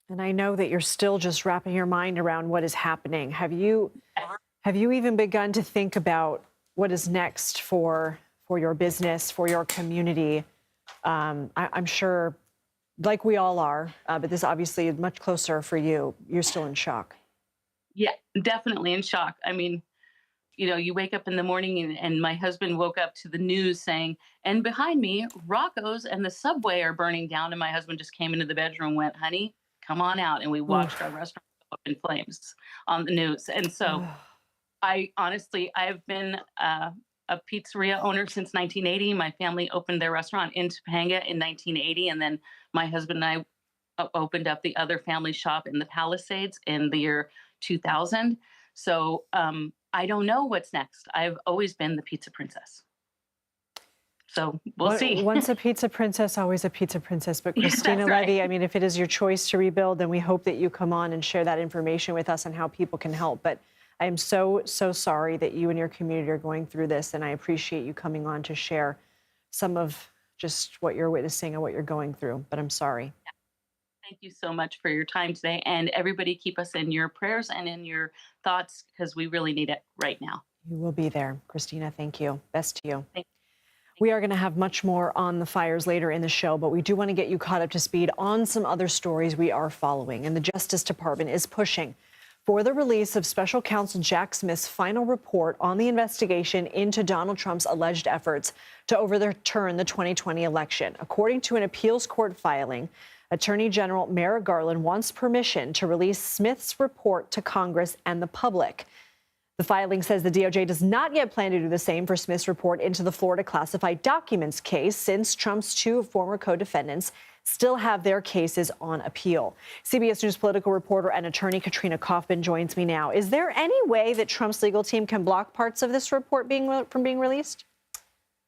Speaker 33: And I know that you're still just wrapping your mind around what is happening. Have you even begun to think about what is next for your business, for your community? I'm sure, like we all are, but this obviously is much closer for you. You're still in shock.
Speaker 1: Yeah, definitely in shock. I mean, you wake up in the morning and my husband woke up to the news saying, and behind me, Rocco's and the Subway are burning down. And my husband just came into the bedroom and went, honey, come on out. And we watched our restaurant go up in flames on the news. And so I've been a pizzeria owner since 1980. My family opened their restaurant in Topanga in 1980. And then my husband and I opened up the other family shop in the Palisades in the year 2000. So I don't know what's next. I've always been the pizza princess. So we'll see.
Speaker 33: Once a pizza princess, always a pizza princess. But Christina
Speaker 1: right.
Speaker 33: Levy, I mean, if it is your choice to rebuild, then we hope that you come on and share that information with us on how people can help. But I am so sorry that you and your community are going through this. And I appreciate you coming on to share some of just what you're witnessing and what you're going through. But I'm sorry.
Speaker 1: Thank you so much for your time today. And everybody keep us in your prayers and in your thoughts because we really need it right now.
Speaker 33: You will be there. Christina, thank you. Best to you.
Speaker 1: Thank you.
Speaker 33: We are going to have much more on the fires later in the show, but we do want to get you caught up to speed on some other stories we are following. And the Justice Department is pushing for the release of Special Counsel Jack Smith's final report on the investigation into Donald Trump's alleged efforts to overturn the 2020 election. According to an appeals court filing, Attorney General Merrick Garland wants permission to release Smith's report to Congress and the public. The filing says the DOJ does not yet plan to do the same for Smith's report into the Florida classified documents case, since Trump's two former co-defendants still have their cases on appeal. CBS News political reporter and attorney Katrina Kaufman joins me now. Is there any way that Trump's legal team can block parts of this report from being released?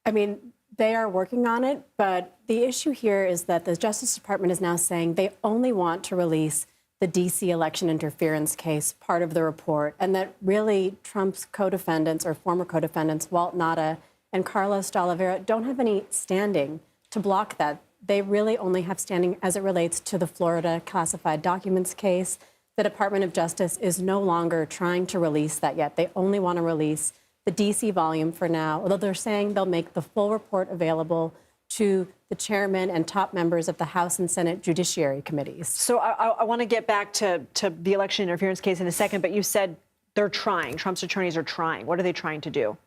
Speaker 2: I mean, they are working on it, but the issue here is that the Justice Department is now saying they only want to release the D.C. election interference case, part of the report, and that really Trump's co-defendants or former co-defendants, Walt Nauta and Carlos de Oliveira, don't have any standing to block that. They really only have standing as it relates to the Florida classified documents case. The Department of Justice is no longer trying to release that yet. They only want to release the D.C. volume for now, although they're saying they'll make the full report available to the chairman and top members of the House and Senate Judiciary Committees.
Speaker 33: So I want to get back to the election interference case in a second, but you said they're trying. Trump's attorneys are trying. What are they trying to do?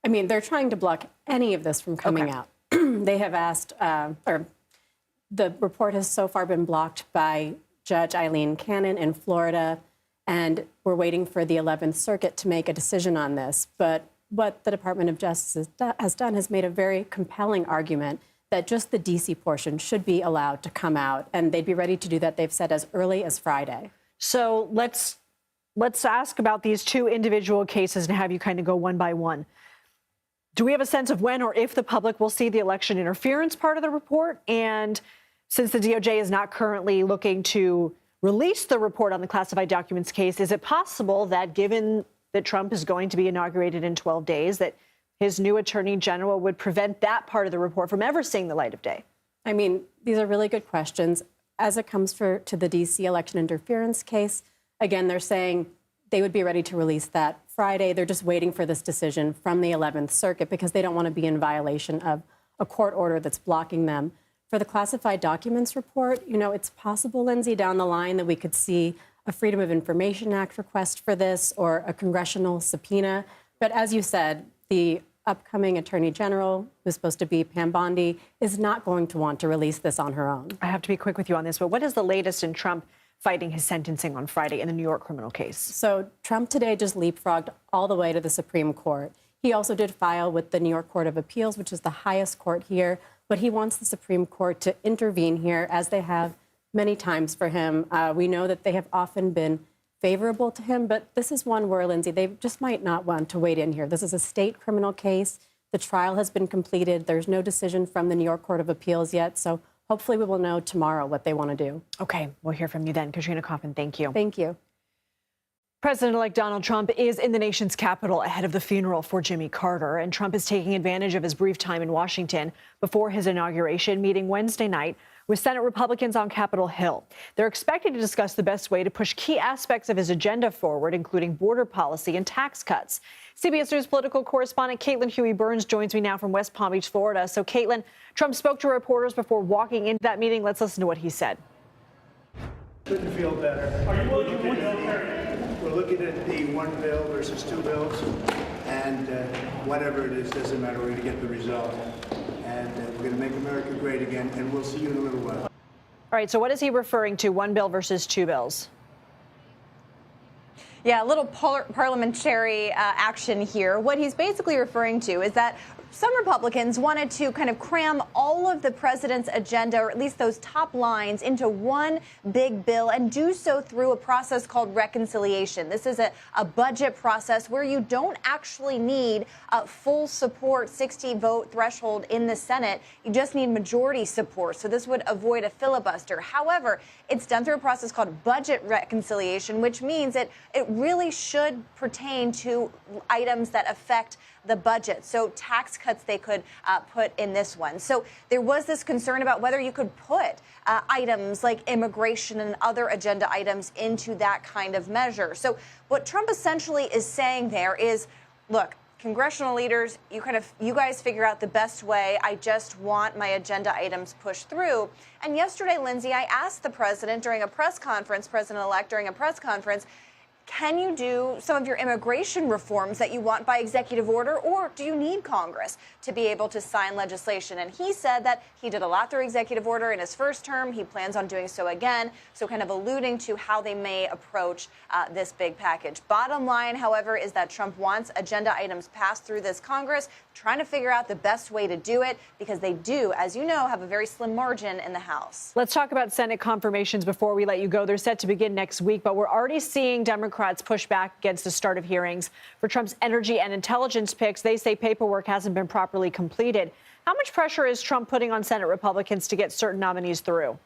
Speaker 2: I mean, they're trying to block any of this from coming out. They have asked, or the report has so far been blocked by Judge Eileen Cannon in Florida, and we're waiting for the 11th Circuit to make a decision on this. But what the Department of Justice has done has made a very compelling argument that just the D.C. portion should be allowed to come out, and they'd be ready to do that, they've said, as early as Friday.
Speaker 33: So let's ask about these two individual cases and have you kind of go one by one. Do we have a sense of when or if the public will see the election interference part of the report? And since the DOJ is not currently looking to release the report on the classified documents case, is it possible that, given that Trump is going to be inaugurated in 12 days, that his new attorney general would prevent that part of the report from ever seeing the light of day?
Speaker 2: I mean, these are really good questions. As it comes to the D.C. election interference case, again, they're saying they would be ready to release that Friday. They're just waiting for this decision from the 11th Circuit because they don't want to be in violation of a court order that's blocking them. For the classified documents report, you know, it's possible, Lindsay, down the line that we could see a Freedom of Information Act request for this or a congressional subpoena. But as you said, the upcoming Attorney General, who's supposed to be Pam Bondi, is not going to want to release this on her own.
Speaker 33: I have to be quick with you on this, but what is the latest in Trump fighting his sentencing on Friday in the New York criminal case?
Speaker 2: So Trump today just leapfrogged all the way to the Supreme Court. He also did file with the New York Court of Appeals, which is the highest court here, but he wants the Supreme Court to intervene here, as they have many times for him. We know that they have often been favorable to him, but this is one where, Lindsay, they just might not want to wade in here. This is a state criminal case. The trial has been completed. There's no decision from the New York Court of Appeals yet, so hopefully we will know tomorrow what they want to do.
Speaker 33: Okay, we'll hear from you then. Katrina Kaufman, thank you.
Speaker 2: Thank you.
Speaker 33: President-elect Donald Trump is in the nation's capital ahead of the funeral for Jimmy Carter, and Trump is taking advantage of his brief time in Washington before his inauguration, meeting Wednesday night with Senate Republicans on Capitol Hill. They're expected to discuss the best way to push key aspects of his agenda forward, including border policy and tax cuts. CBS News political correspondent Caitlin Huey-Burns joins me now from West Palm Beach, Florida. So, Caitlin, Trump spoke to reporters before walking into that meeting. Let's listen to what he said.
Speaker 3: Couldn't feel better. We're looking at the one bill versus two bills, and whatever it is, doesn't matter. We're going to get the result, and we're going to make America great again, and we'll see you in a little while.
Speaker 33: All right, so what is he referring to, one bill versus two bills?
Speaker 6: Yeah, a little parliamentary action here. What he's basically referring to is that some Republicans wanted to kind of cram all of the president's agenda, or at least those top lines, into one big bill and do so through a process called reconciliation. This is a budget process where you don't actually need full support, 60-vote threshold in the Senate. You just need majority support. So this would avoid a filibuster. However, it's done through a process called budget reconciliation, which means it really should pertain to items that affect the budget. So tax cuts they could put in this one. So there was this concern about whether you could put items like immigration and other agenda items into that kind of measure. So what Trump essentially is saying there is, look, congressional leaders, you guys figure out the best way. I just want my agenda items pushed through. And yesterday, Lindsay, I asked the president during a press conference, President-elect during a press conference, can you do some of your immigration reforms that you want by executive order, or do you need Congress to be able to sign legislation? And he said that he did a lot through executive order in his first term. He plans on doing so again, so kind of alluding to how they may approach this big package. Bottom line, however, is that Trump wants agenda items passed through this Congress, trying to figure out the best way to do it, because they do, as you know, have a very slim margin in the House.
Speaker 33: Let's talk about Senate confirmations before we let you go. They're set to begin next week, but we're already seeing Democrats push back against the start of hearings for Trump's energy and intelligence picks. They say paperwork hasn't been properly completed. How much pressure is Trump putting on Senate Republicans to get certain nominees through?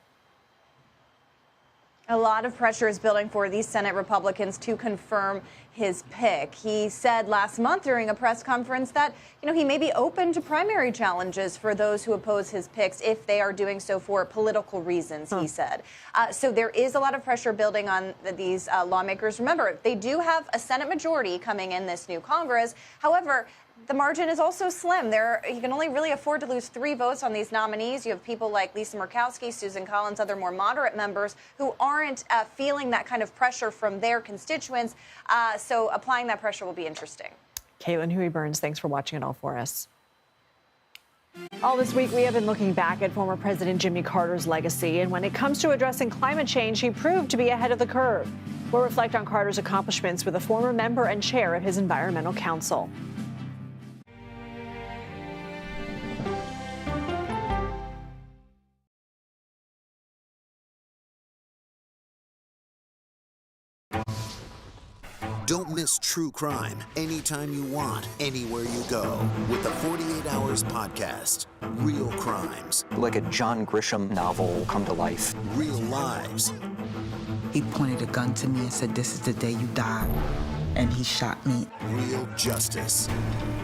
Speaker 6: A lot of pressure is building for these Senate Republicans to confirm his pick. He said last month during a press conference that, he may be open to primary challenges for those who oppose his picks if they are doing so for political reasons, he said. So there is a lot of pressure building on these lawmakers. Remember, they do have a Senate majority coming in this new Congress. However, the margin is also slim. You can only really afford to lose 3 votes on these nominees. You have people like Lisa Murkowski, Susan Collins, other more moderate members who aren't feeling that kind of pressure from their constituents. So applying that pressure will be interesting.
Speaker 33: Caitlin Huey-Burns, thanks for watching it all for us. All this week, we have been looking back at former President Jimmy Carter's legacy. And when it comes to addressing climate change, he proved to be ahead of the curve. We'll reflect on Carter's accomplishments with a former member and chair of his Environmental Council.
Speaker 13: Don't miss true crime anytime you want, anywhere you go, with the 48 Hours podcast. Real crimes.
Speaker 8: Like a John Grisham novel come to life.
Speaker 13: Real lives.
Speaker 9: He pointed a gun to me and said, "This is the day you die." And he shot me.
Speaker 13: Real justice.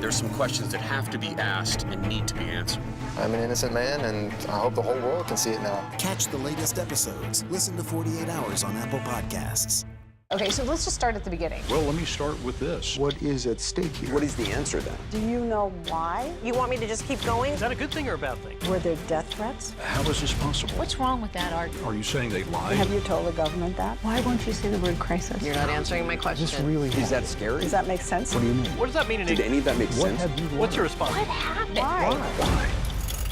Speaker 16: There's some questions that have to be asked and need to be answered.
Speaker 18: I'm an innocent man, and I hope the whole world can see it now.
Speaker 13: Catch the latest episodes. Listen to 48 Hours on Apple Podcasts.
Speaker 20: Okay, so let's just start at the beginning.
Speaker 21: Well, let me start with this. What is at stake here?
Speaker 10: What is the answer then?
Speaker 20: Do you know why?
Speaker 22: You want me to just keep going?
Speaker 21: Is that a good thing or a bad thing?
Speaker 20: Were there death threats?
Speaker 21: How is this possible?
Speaker 20: What's wrong with that argument?
Speaker 21: Are you saying they lied?
Speaker 20: Have you told the government that? Why won't you say the word crisis?
Speaker 22: You're not answering my question.
Speaker 21: This really
Speaker 10: is that scary?
Speaker 20: Does that make sense?
Speaker 21: What do you mean?
Speaker 11: What does that mean?
Speaker 10: Did any of that make sense?
Speaker 21: What's your response?
Speaker 20: What happened?
Speaker 21: Why?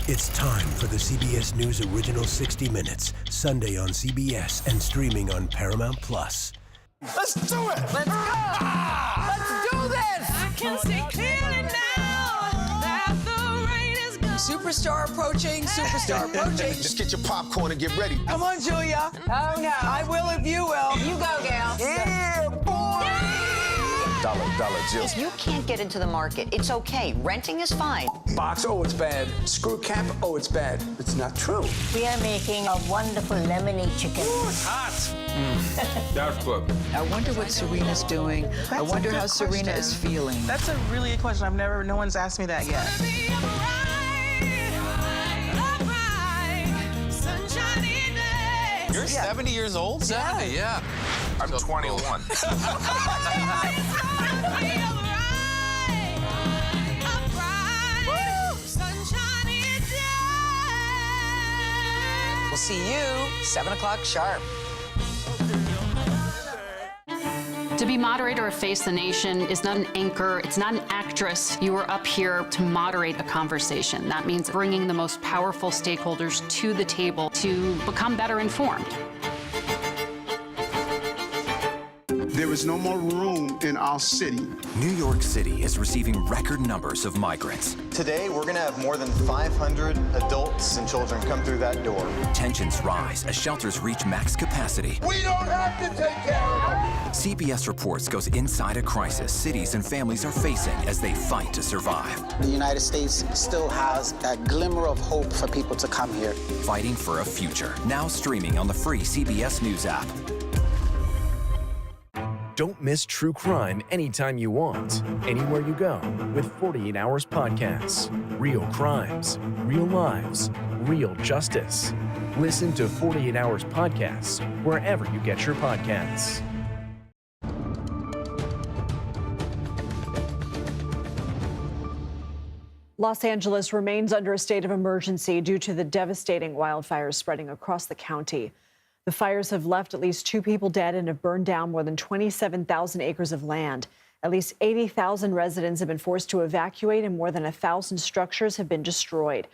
Speaker 7: It's time for the CBS News Original 60 Minutes, Sunday on CBS and streaming on Paramount+.
Speaker 10: Let's do it!
Speaker 22: Let's go! Let's do this! I can see clearly now that the rain is gone. Superstar approaching, superstar approaching.
Speaker 10: Just get your popcorn and get ready.
Speaker 22: Come on, Julia. Oh, no. I will if you will. You go, Gail.
Speaker 10: Yeah, boy! Dollar Jill.
Speaker 12: If you can't get into the market, it's okay. Renting is fine.
Speaker 10: Box, oh, it's bad. Screw cap, oh, it's bad. It's not true.
Speaker 22: We are making a wonderful lemony chicken.
Speaker 10: Ooh, it's hot. That's good.
Speaker 15: I wonder what Serena's doing. I wonder how Serena is feeling.
Speaker 17: That's a really good question. No one's asked me that yet.
Speaker 4: You're 70 years old? 70, yeah. I'm 21.
Speaker 28: We'll see you 7 o'clock sharp.
Speaker 24: To be moderator of Face the Nation is not an anchor, it's not an actress. You are up here to moderate a conversation. That means bringing the most powerful stakeholders to the table to become better informed.
Speaker 23: There is no more room in our city.
Speaker 25: New York City is receiving record numbers of migrants.
Speaker 29: Today, we're going to have more than 500 adults and children come through that door.
Speaker 25: Tensions rise as shelters reach max capacity.
Speaker 23: We don't have to take care of them.
Speaker 25: CBS Reports goes inside a crisis cities and families are facing as they fight to survive.
Speaker 30: The United States still has that glimmer of hope for people to come here.
Speaker 25: Fighting for a future. Now streaming on the free CBS News app.
Speaker 31: Don't miss true crime anytime you want, anywhere you go with 48 Hours podcasts. Real crimes, real lives, real justice. Listen to 48 Hours podcasts wherever you get your podcasts.
Speaker 33: Los Angeles remains under a state of emergency due to the devastating wildfires spreading across the county. The fires have left at least 2 people dead and have burned down more than 27,000 acres of land. At least 80,000 residents have been forced to evacuate and more than 1,000 structures have been destroyed.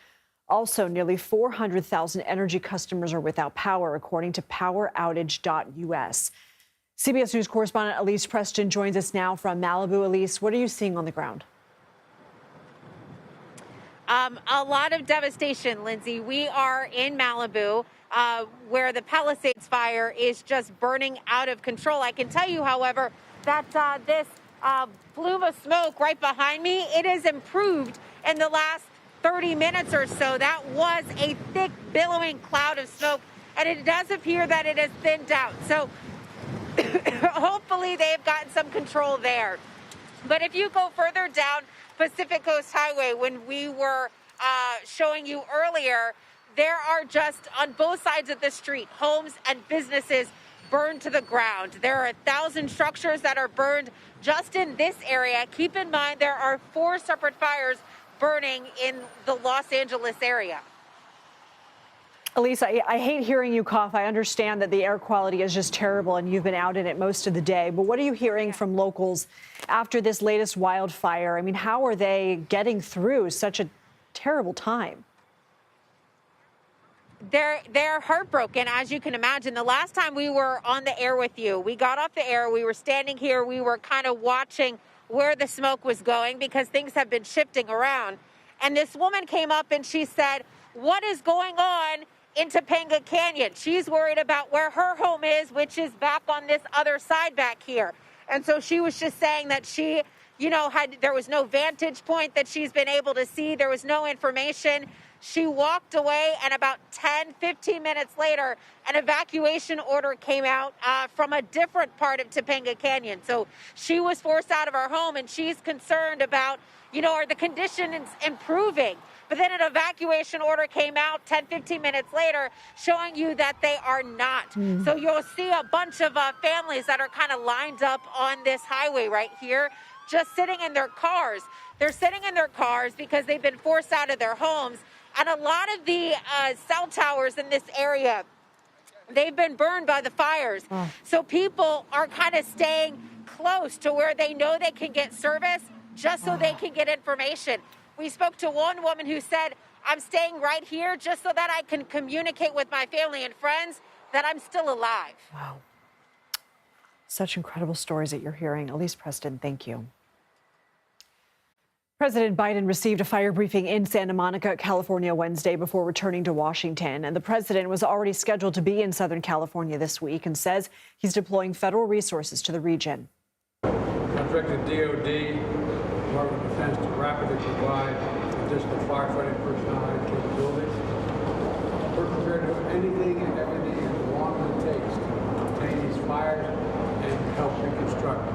Speaker 33: Also, nearly 400,000 energy customers are without power, according to poweroutage.us. CBS News correspondent Elise Preston joins us now from Malibu. Elise, what are you seeing on the ground?
Speaker 1: A lot of devastation, Lindsay. We are in Malibu, where the Palisades fire is just burning out of control. I can tell you, however, that this plume of smoke right behind me, it has improved in the last 30 minutes or so. That was a thick, billowing cloud of smoke, and it does appear that it has thinned out. So hopefully they've gotten some control there. But if you go further down Pacific Coast Highway, when we were showing you earlier, there are just on both sides of the street, homes and businesses burned to the ground. There are 1,000 structures that are burned just in this area. Keep in mind, there are 4 separate fires burning in the Los Angeles area.
Speaker 33: Elise, I hate hearing you cough. I understand that the air quality is just terrible and you've been out in it most of the day. But what are you hearing from locals after this latest wildfire? I mean, how are they getting through such a terrible time?
Speaker 1: They're heartbroken, as you can imagine. The last time we were on the air with you, we got off the air, we were standing here, we were kind of watching where the smoke was going because things have been shifting around. And this woman came up and she said, "What is going on in Topanga Canyon?" She's worried about where her home is, which is back on this other side back here. And so she was just saying that she, there was no vantage point that she's been able to see. There was no information. She walked away, and about 10, 15 minutes later, an evacuation order came out from a different part of Topanga Canyon. So she was forced out of her home, and she's concerned about, are the conditions improving? But then an evacuation order came out 10, 15 minutes later showing you that they are not. So you'll see a bunch of families that are kind of lined up on this highway right here, just sitting in their cars. They're sitting in their cars because they've been forced out of their homes. And a lot of the cell towers in this area, they've been burned by the fires. So people are kind of staying close to where they know they can get service just so they can get information. We spoke to one woman who said, "I'm staying right here just so that I can communicate with my family and friends that I'm still alive."
Speaker 33: Wow. Such incredible stories that you're hearing. Elise Preston, thank you. President Biden received a fire briefing in Santa Monica, California, Wednesday before returning to Washington. And the president was already scheduled to be in Southern California this week and says he's deploying federal resources to the region.
Speaker 2: I directed DOD, Department of Defense, to rapidly provide additional firefighting personnel and capabilities. We're prepared to do anything and everything as long as it takes to contain these fires and help reconstruct,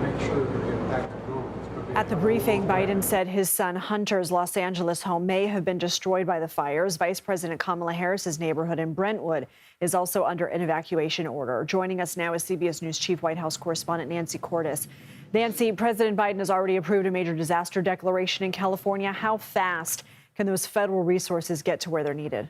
Speaker 2: make sure that we get back to normal.
Speaker 33: At the briefing, Biden said his son Hunter's Los Angeles home may have been destroyed by the fires. Vice President Kamala Harris's neighborhood in Brentwood is also under an evacuation order. Joining us now is CBS News Chief White House correspondent Nancy Cordes. Nancy, President Biden has already approved a major disaster declaration in California. How fast can those federal resources get to where they're needed?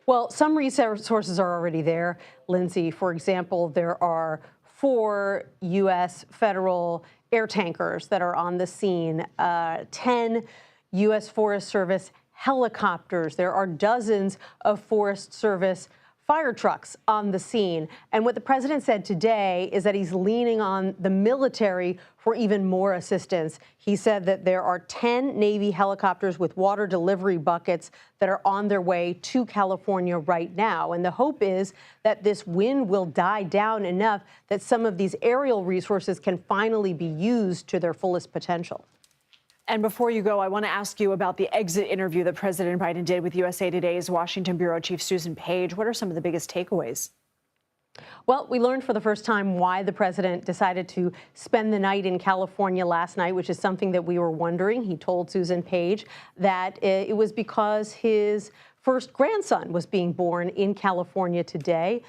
Speaker 3: Well, some resources are already there, Lindsay. For example, there are 4 U.S. federal air tankers that are on the scene, 10 U.S. Forest Service helicopters. There are dozens of Forest Service fire trucks on the scene. And what the president said today is that he's leaning on the military for even more assistance. He said that there are 10 Navy helicopters with water delivery buckets that are on their way to California right now. And the hope is that this wind will die down enough that some of these aerial resources can finally be used to their fullest potential.
Speaker 33: And before you go, I want to ask you about the exit interview that President Biden did with USA Today's Washington Bureau Chief Susan Page. What are some of the biggest takeaways?
Speaker 3: Well, we learned for the first time why the president decided to spend the night in California last night, which is something that we were wondering. He told Susan Page that it was because his first grandson was being born in California today.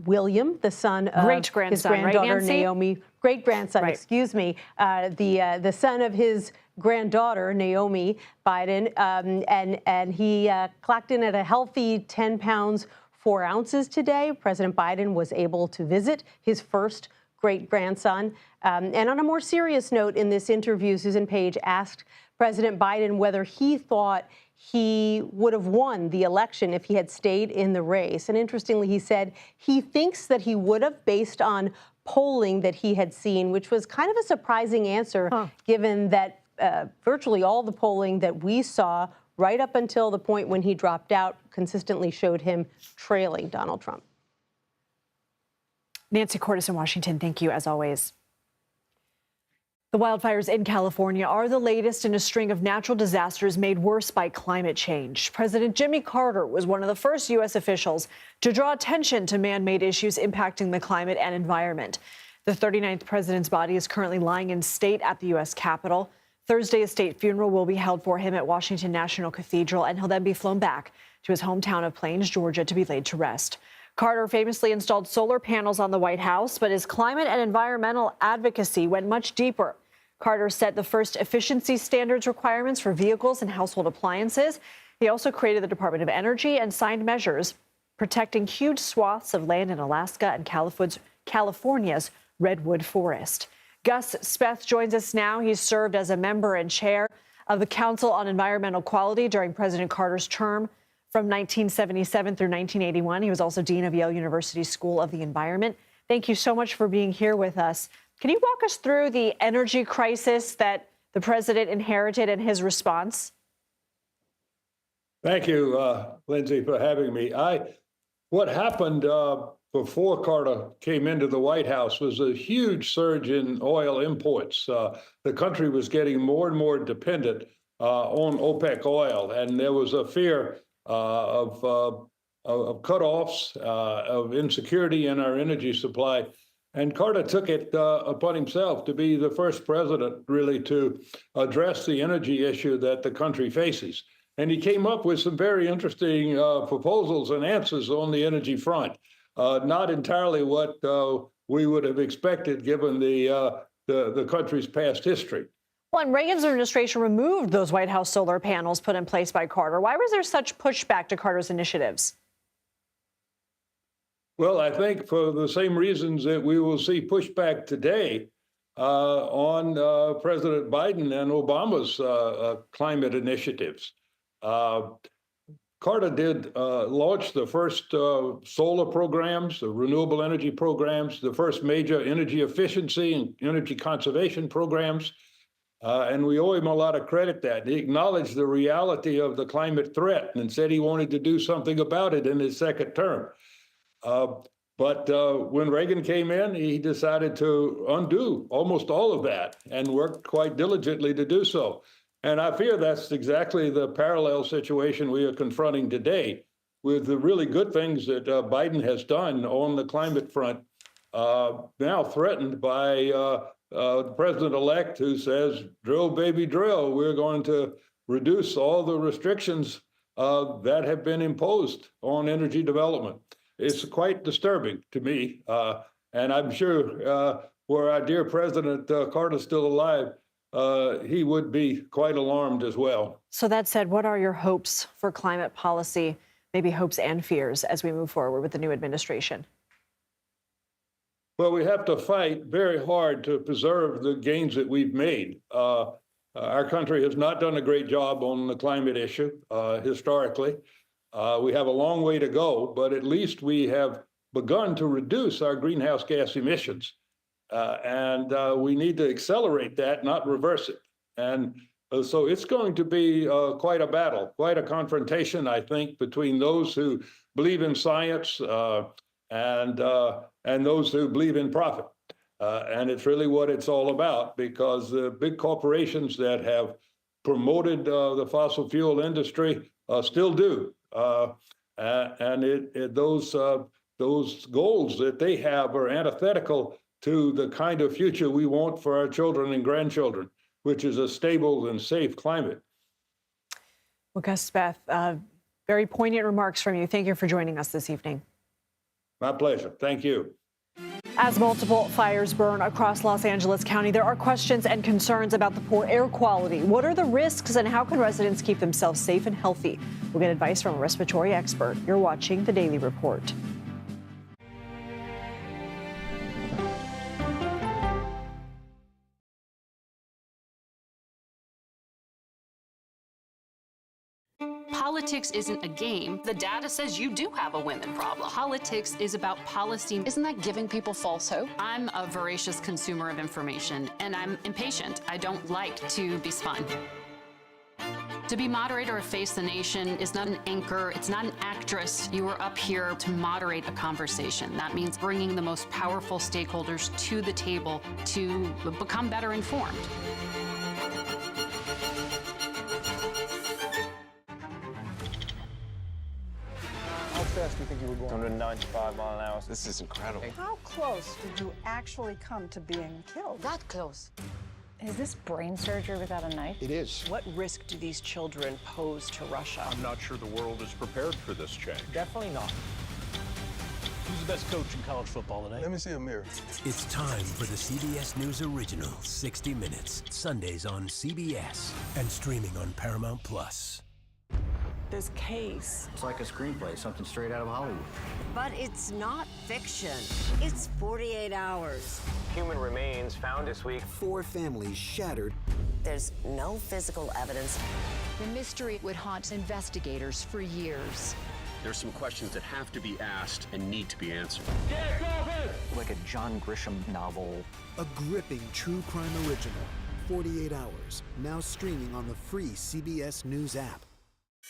Speaker 3: William, the son of his granddaughter, Naomi, great-grandson, right. Excuse me, the son of his granddaughter, Naomi Biden, and he clocked in at a healthy 10 pounds, 4 ounces today. President Biden was able to visit his first great-grandson. And on a more serious note, in this interview, Susan Page asked President Biden whether he thought he would have won the election if he had stayed in the race. And interestingly, he said he thinks that he would have, based on polling that he had seen, which was kind of a surprising answer, given that virtually all the polling that we saw right up until the point when he dropped out consistently showed him trailing Donald Trump.
Speaker 33: Nancy Cordes in Washington, thank you as always. The wildfires in California are the latest in a string of natural disasters made worse by climate change. President Jimmy Carter was one of the first U.S. officials to draw attention to man-made issues impacting the climate and environment. The 39th president's body is currently lying in state at the U.S. Capitol. Thursday, a state funeral will be held for him at Washington National Cathedral, and he'll then be flown back to his hometown of Plains, Georgia, to be laid to rest. Carter famously installed solar panels on the White House, but his climate and environmental advocacy went much deeper. Carter set the first efficiency standards requirements for vehicles and household appliances. He also created the Department of Energy and signed measures protecting huge swaths of land in Alaska and California's redwood forest. Gus Speth joins us now. He's served as a member and chair of the Council on Environmental Quality during President Carter's term from 1977 through 1981. He was also dean of Yale University School of the Environment. Thank you so much for being here with us. Can you walk us through the energy crisis that the president inherited and his response?
Speaker 5: Thank you, Lindsay, for having me. What happened before Carter came into the White House was a huge surge in oil imports. The country was getting more and more dependent on OPEC oil, and there was a fear of cutoffs, of insecurity in our energy supply. And Carter took it upon himself to be the first president really to address the energy issue that the country faces. And he came up with some very interesting proposals and answers on the energy front. Not entirely what we would have expected given the country's past history.
Speaker 33: Well, and Reagan's administration removed those White House solar panels put in place by Carter. Why was there such pushback to Carter's initiatives?
Speaker 5: Well, I think for the same reasons that we will see pushback today on President Biden and Obama's climate initiatives. Carter did launch the first solar programs, the renewable energy programs, the first major energy efficiency and energy conservation programs. And we owe him a lot of credit that. He acknowledged the reality of the climate threat and said he wanted to do something about it in his second term. But when Reagan came in, he decided to undo almost all of that and worked quite diligently to do so. And I fear that's exactly the parallel situation we are confronting today, with the really good things that Biden has done on the climate front, now threatened by the president-elect who says, drill, baby, drill. We're going to reduce all the restrictions that have been imposed on energy development. It's quite disturbing to me. And I'm sure were our dear President Carter still alive, he would be quite alarmed as well.
Speaker 33: So that said, what are your hopes for climate policy, maybe hopes and fears as we move forward with the new administration?
Speaker 5: Well, we have to fight very hard to preserve the gains that we've made. Our country has not done a great job on the climate issue historically. We have a long way to go, but at least we have begun to reduce our greenhouse gas emissions. And we need to accelerate that, not reverse it. And so it's going to be quite a battle, quite a confrontation, I think, between those who believe in science and those who believe in profit. And it's really what it's all about, because the big corporations that have promoted the fossil fuel industry still do. And those goals that they have are antithetical to the kind of future we want for our children and grandchildren, which is a stable and safe climate.
Speaker 33: Well, Gus Speth, very poignant remarks from you. Thank you for joining us this evening.
Speaker 5: My pleasure. Thank you.
Speaker 33: As multiple fires burn across Los Angeles County, there are questions and concerns about the poor air quality. What are the risks and how can residents keep themselves safe and healthy? We'll get advice from a respiratory expert. You're watching The Daily Report.
Speaker 24: Politics isn't a game. The data says you do have a women problem. Politics is about policy. Isn't that giving people false hope? I'm a voracious consumer of information, and I'm impatient. I don't like to be spun. To be moderator of Face the Nation is not an anchor, it's not an actress. You are up here to moderate a conversation. That means bringing the most powerful stakeholders to the table to become better informed.
Speaker 6: How fast do you think you were going? 195 miles an hour. This is incredible.
Speaker 8: How close did you actually come to being killed?
Speaker 12: That close.
Speaker 9: Is this brain surgery without a knife?
Speaker 6: It is.
Speaker 8: What risk do these children pose to Russia?
Speaker 21: I'm not sure the world is prepared for this change.
Speaker 8: Definitely not.
Speaker 21: Who's the best coach in college football today?
Speaker 6: Let me see a mirror.
Speaker 7: It's time for the CBS News original, 60 Minutes, Sundays on CBS and streaming on Paramount Plus.
Speaker 8: This case.
Speaker 10: It's like a screenplay, something straight out of Hollywood.
Speaker 12: But it's not fiction. It's 48 hours.
Speaker 6: Human remains found this week.
Speaker 10: 4 families shattered.
Speaker 12: There's no physical evidence.
Speaker 9: The mystery would haunt investigators for years.
Speaker 21: There's some questions that have to be asked and need to be answered.
Speaker 10: Like a John Grisham novel.
Speaker 11: A gripping true crime original. 48 hours. Now streaming on the free CBS News app.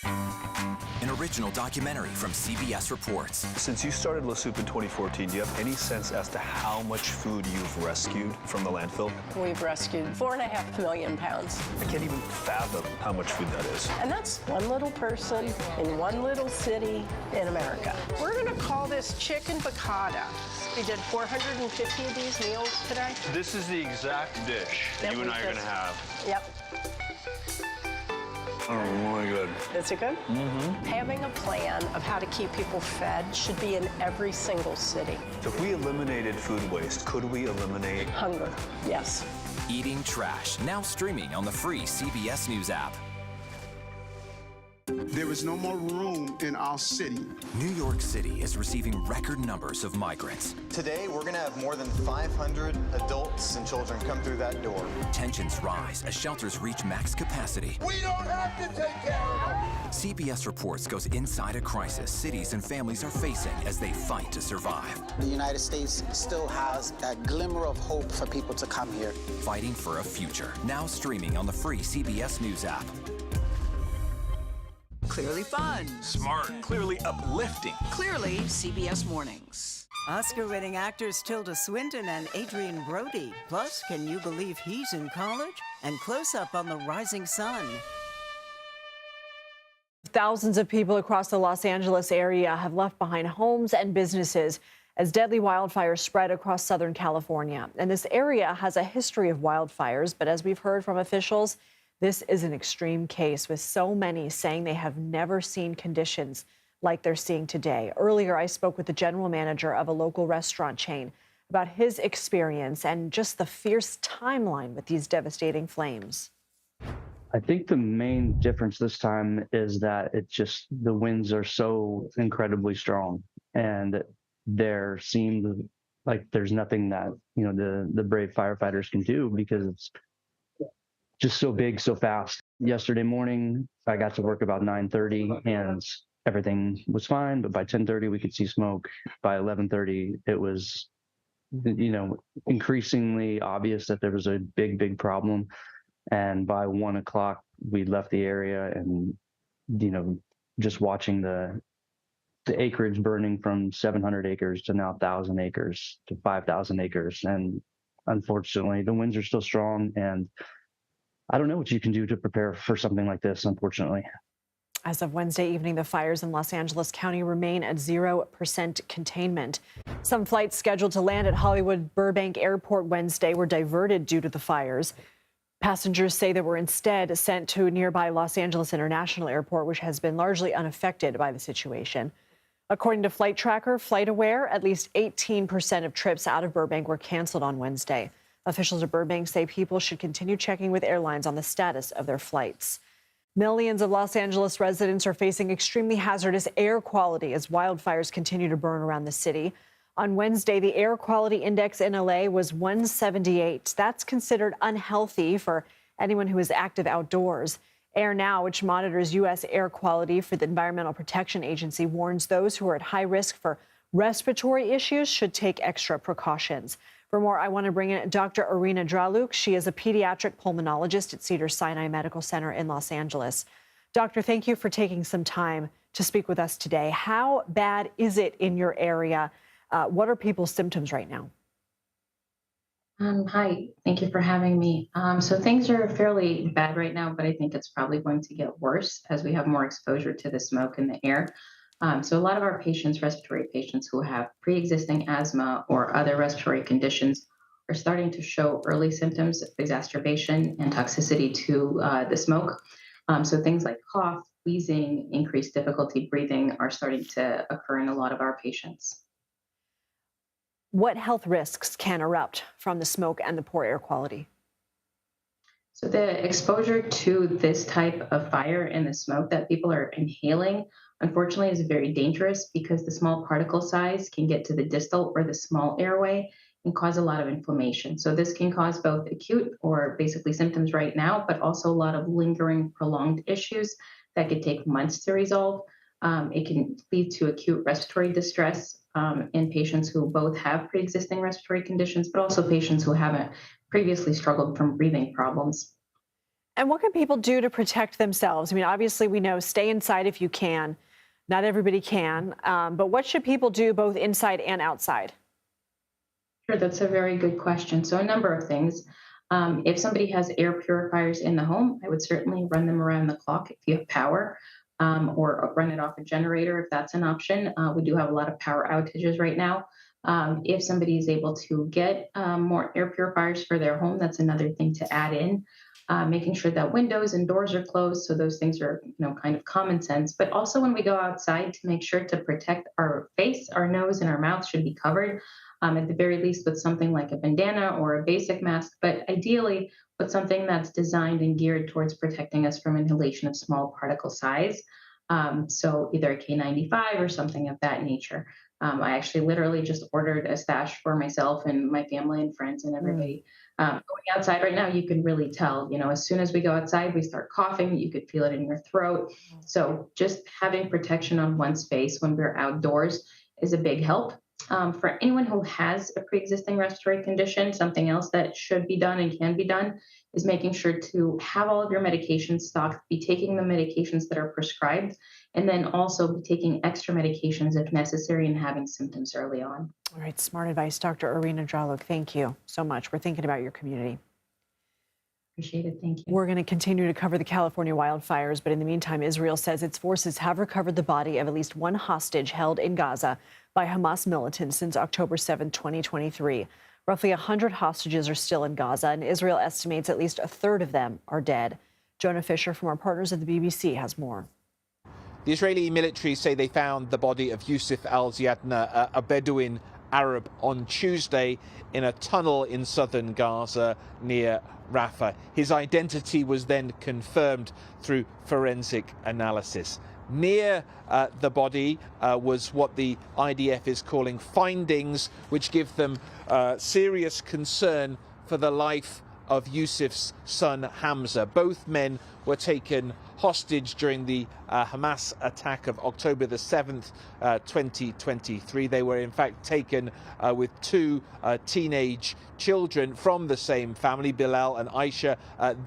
Speaker 25: An original documentary from CBS Reports.
Speaker 21: Since you started La Soup in 2014, do you have any sense as to how much food you've rescued from the landfill?
Speaker 8: We've rescued 4.5 million pounds.
Speaker 21: I can't even fathom how much food that is.
Speaker 8: And that's one little person in one little city in America. We're going to call this chicken piccata. We did 450 of these meals today.
Speaker 21: This is the exact dish that you and I are going to have.
Speaker 8: Yep.
Speaker 21: Oh my God.
Speaker 8: Is it good?
Speaker 21: Mm-hmm.
Speaker 8: Having a plan of how to keep people fed should be in every single city.
Speaker 21: So if we eliminated food waste, could we eliminate
Speaker 8: hunger? Yes.
Speaker 25: Eating Trash, now streaming on the free CBS News app.
Speaker 23: There is no more room in our city.
Speaker 25: New York City is receiving record numbers of migrants.
Speaker 29: Today, we're going to have more than 500 adults and children come through that door.
Speaker 25: Tensions rise as shelters reach max capacity.
Speaker 22: We don't have to take care of them.
Speaker 25: CBS Reports goes inside a crisis cities and families are facing as they fight to survive.
Speaker 30: The United States still has that glimmer of hope for people to come here.
Speaker 25: Fighting for a future, now streaming on the free CBS News app.
Speaker 22: Clearly fun.
Speaker 21: smart, clearly uplifting?
Speaker 22: Clearly CBS Mornings.
Speaker 8: Oscar-winning actors Tilda Swinton and Adrian Brody. Plus, can you believe he's in college? And close up on the rising sun.
Speaker 33: Thousands of people across the Los Angeles area have left behind homes and businesses as deadly wildfires spread across Southern California. And this area has a history of wildfires, but as we've heard from officials, this is an extreme case, with so many saying they have never seen conditions like they're seeing today. Earlier, I spoke with the general manager of a local restaurant chain about his experience and just the fierce timeline with these devastating flames.
Speaker 13: I think the main difference this time is that the winds are so incredibly strong, and there seems like there's nothing that, the brave firefighters can do because it's just so big, so fast. Yesterday morning, I got to work about 9:30 and everything was fine, but by 10:30 we could see smoke. By 11:30, it was, increasingly obvious that there was a big problem. And by 1 o'clock, we left the area and, just watching the acreage burning from 700 acres to now 1,000 acres to 5,000 acres. And unfortunately, the winds are still strong, and I don't know what you can do to prepare for something like this, unfortunately.
Speaker 33: As of Wednesday evening, the fires in Los Angeles County remain at 0% containment. Some flights scheduled to land at Hollywood Burbank Airport Wednesday were diverted due to the fires. Passengers say they were instead sent to nearby Los Angeles International Airport, which has been largely unaffected by the situation. According to Flight Tracker, FlightAware, at least 18% of trips out of Burbank were canceled on Wednesday. Officials at Burbank say people should continue checking with airlines on the status of their flights. Millions of Los Angeles residents are facing extremely hazardous air quality as wildfires continue to burn around the city. On Wednesday, the air quality index in LA was 178. That's considered unhealthy for anyone who is active outdoors. Air Now, which monitors U.S. air quality for the Environmental Protection Agency, warns those who are at high risk for respiratory issues should take extra precautions. For more, I want to bring in Dr. Irina Draluk. She is a pediatric pulmonologist at Cedars-Sinai Medical Center in Los Angeles. Doctor, thank you for taking some time to speak with us today. How bad is it in your area? What are people's symptoms right now?
Speaker 4: Hi, thank you for having me. So things are fairly bad right now, but I think it's probably going to get worse as we have more exposure to the smoke in the air. So a lot of our patients, respiratory patients who have pre-existing asthma or other respiratory conditions, are starting to show early symptoms of exacerbation and toxicity to the smoke. So things like cough, wheezing, increased difficulty breathing are starting to occur in a lot of our patients.
Speaker 33: What health risks can erupt from the smoke and the poor air quality?
Speaker 4: So the exposure to this type of fire and the smoke that people are inhaling, unfortunately, is very dangerous because the small particle size can get to the distal or the small airway and cause a lot of inflammation. So this can cause both acute or basically symptoms right now, but also a lot of lingering, prolonged issues that could take months to resolve. It can lead to acute respiratory distress in patients who both have pre-existing respiratory conditions, but also patients who haven't previously struggled from breathing problems.
Speaker 33: And what can people do to protect themselves? I mean, obviously, we know stay inside if you can. Not everybody can. But what should people do both inside and outside?
Speaker 4: Sure, that's a very good question. So a number of things. If somebody has air purifiers in the home, I would certainly run them around the clock if you have power. Or run it off a generator if that's an option. We do have a lot of power outages right now. If somebody is able to get more air purifiers for their home, that's another thing to add in. Making sure that windows and doors are closed, so those things are, kind of common sense. But also when we go outside, to make sure to protect our face, our nose, and our mouth should be covered. At the very least with something like a bandana or a basic mask, but ideally with something that's designed and geared towards protecting us from inhalation of small particle size. So either a K95 or something of that nature. I actually literally just ordered a stash for myself and my family and friends and everybody. Going outside right now, you can really tell, as soon as we go outside, we start coughing, you could feel it in your throat. So just having protection on one's face when we're outdoors is a big help. For anyone who has a pre-existing respiratory condition, something else that should be done and can be done is making sure to have all of your medications stocked, be taking the medications that are prescribed, and then also be taking extra medications if necessary and having symptoms early on.
Speaker 33: All right, smart advice, Dr. Irina Draluk. Thank you so much. We're thinking about your community.
Speaker 4: Appreciate it. Thank you.
Speaker 33: We're going to continue to cover the California wildfires, but in the meantime, Israel says its forces have recovered the body of at least one hostage held in Gaza by Hamas militants since October 7, 2023. Roughly 100 hostages are still in Gaza, and Israel estimates at least a third of them are dead. Jonah Fisher from our partners at the BBC has more.
Speaker 14: The Israeli military say they found the body of Yusuf al-Ziyadna, a Bedouin Arab, on Tuesday in a tunnel in southern Gaza near Rafah. His identity was then confirmed through forensic analysis. Near the body was what the IDF is calling findings, which give them serious concern for the life of Yusuf's son Hamza. Both men were taken hostage during the Hamas attack of October the 7th, 2023. They were in fact taken with two teenage children from the same family, Bilal and Aisha.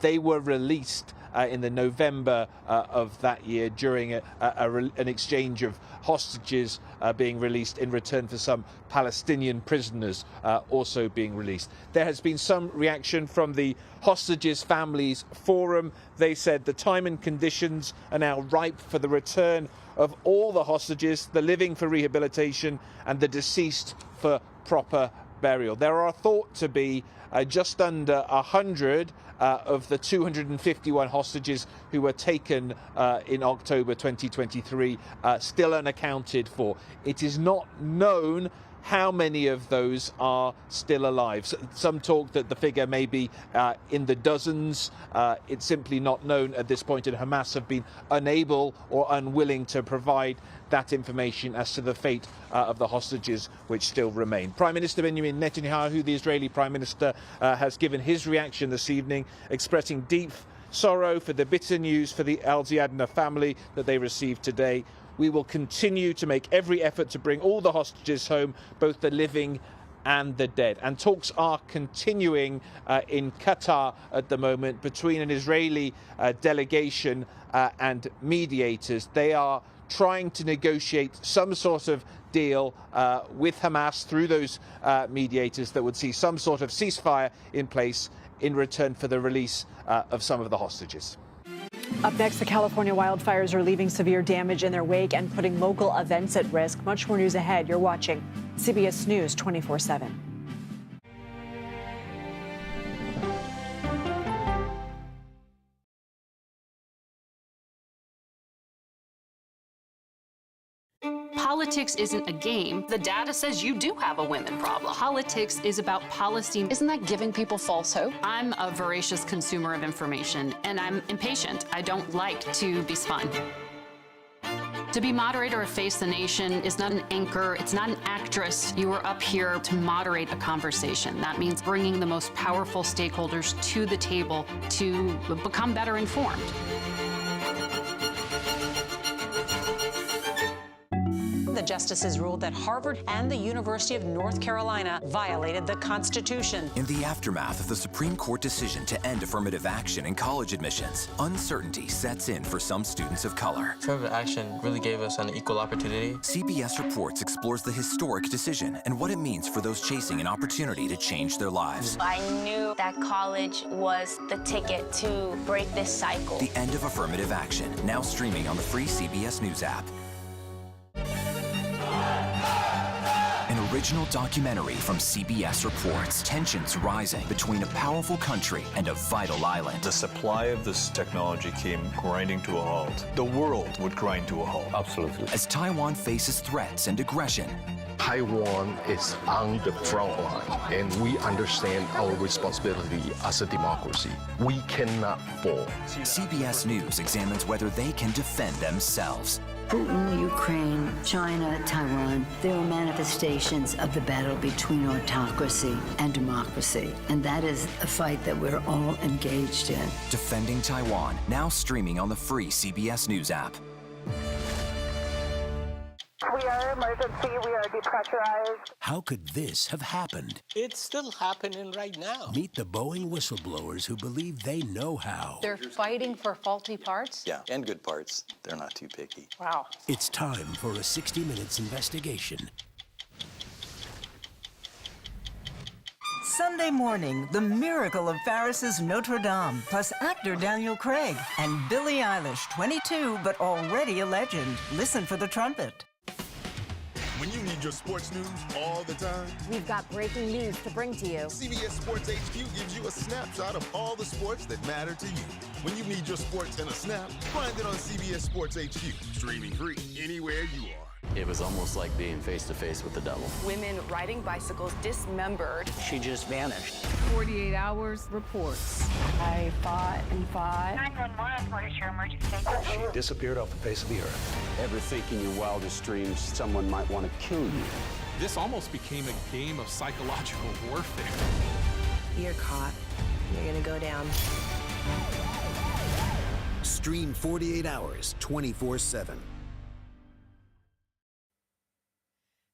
Speaker 14: They were released in the November of that year during an exchange of hostages being released in return for some Palestinian prisoners also being released. There has been some reaction from the Hostages Families Forum. They said the time and conditions are now ripe for the return of all the hostages, the living for rehabilitation and the deceased for proper burial. There are thought to be just under 100 of the 251 hostages who were taken in October 2023 still unaccounted for. It is not known how many of those are still alive. Some talk that the figure may be in the dozens. It's simply not known at this point, and Hamas have been unable or unwilling to provide that information as to the fate of the hostages which still remain. Prime Minister Benjamin Netanyahu, the Israeli Prime Minister, has given his reaction this evening, expressing deep sorrow for the bitter news for the Al-Ziadna family that they received today. We will continue to make every effort to bring all the hostages home, both the living and the dead. And talks are continuing in Qatar at the moment between an Israeli delegation and mediators. They are trying to negotiate some sort of deal with Hamas through those mediators that would see some sort of ceasefire in place in return for the release of some of the hostages.
Speaker 33: Up next, the California wildfires are leaving severe damage in their wake and putting local events at risk. Much more news ahead. You're watching CBS News 24/7.
Speaker 24: Politics isn't a game. The data says you do have a women problem. Politics is about policy. Isn't that giving people false hope? I'm a voracious consumer of information, and I'm impatient. I don't like to be spun. To be moderator of Face the Nation is not an anchor, it's not an actress. You are up here to moderate a conversation. That means bringing the most powerful stakeholders to the table to become better informed.
Speaker 1: The justices ruled that Harvard and the University of North Carolina violated the Constitution.
Speaker 25: In the aftermath of the Supreme Court decision to end affirmative action in college admissions, uncertainty sets in for some students of color.
Speaker 2: Affirmative action really gave us an equal opportunity.
Speaker 25: CBS Reports explores the historic decision and what it means for those chasing an opportunity to change their lives.
Speaker 15: I knew that college was the ticket to break this cycle.
Speaker 25: The end of affirmative action, now streaming on the free CBS News app. An original documentary from CBS Reports. Tensions rising between a powerful country and a vital island.
Speaker 21: The supply of this technology came grinding to a halt. The world would grind to a halt.
Speaker 25: Absolutely. As Taiwan faces threats and aggression.
Speaker 16: Taiwan is on the front line, and we understand our responsibility as a democracy. We cannot fall.
Speaker 25: CBS News examines whether they can defend themselves.
Speaker 17: Putin, Ukraine, China, Taiwan, they are manifestations of the battle between autocracy and democracy. And that is a fight that we're all engaged in.
Speaker 25: Defending Taiwan, now streaming on the free CBS News app.
Speaker 18: We are emergency. We are depressurized.
Speaker 7: How could this have happened?
Speaker 2: It's still happening right now.
Speaker 7: Meet the Boeing whistleblowers who believe they know how.
Speaker 1: They're fighting for faulty parts?
Speaker 29: Yeah, and good parts. They're not too picky.
Speaker 1: Wow.
Speaker 7: It's time for a 60 Minutes investigation.
Speaker 19: Sunday morning, the miracle of Paris's Notre Dame, plus actor Daniel Craig and Billie Eilish, 22 but already a legend. Listen for the trumpet.
Speaker 20: When you need your sports news all the time,
Speaker 12: we've got breaking news to bring to you.
Speaker 20: CBS Sports HQ gives you a snapshot of all the sports that matter to you. When you need your sports in a snap, find it on CBS Sports HQ, streaming free anywhere you are.
Speaker 26: It was almost like being face-to-face with the devil.
Speaker 27: Women riding bicycles dismembered.
Speaker 26: She just vanished.
Speaker 27: 48 hours reports. I fought and fought.
Speaker 18: 911, what is your emergency?
Speaker 26: She disappeared off the face of the earth.
Speaker 28: Ever think in your wildest dreams someone might want to kill you?
Speaker 31: This almost became a game of psychological warfare.
Speaker 18: You're caught. You're gonna go down.
Speaker 11: Stream 48 hours, 24/7.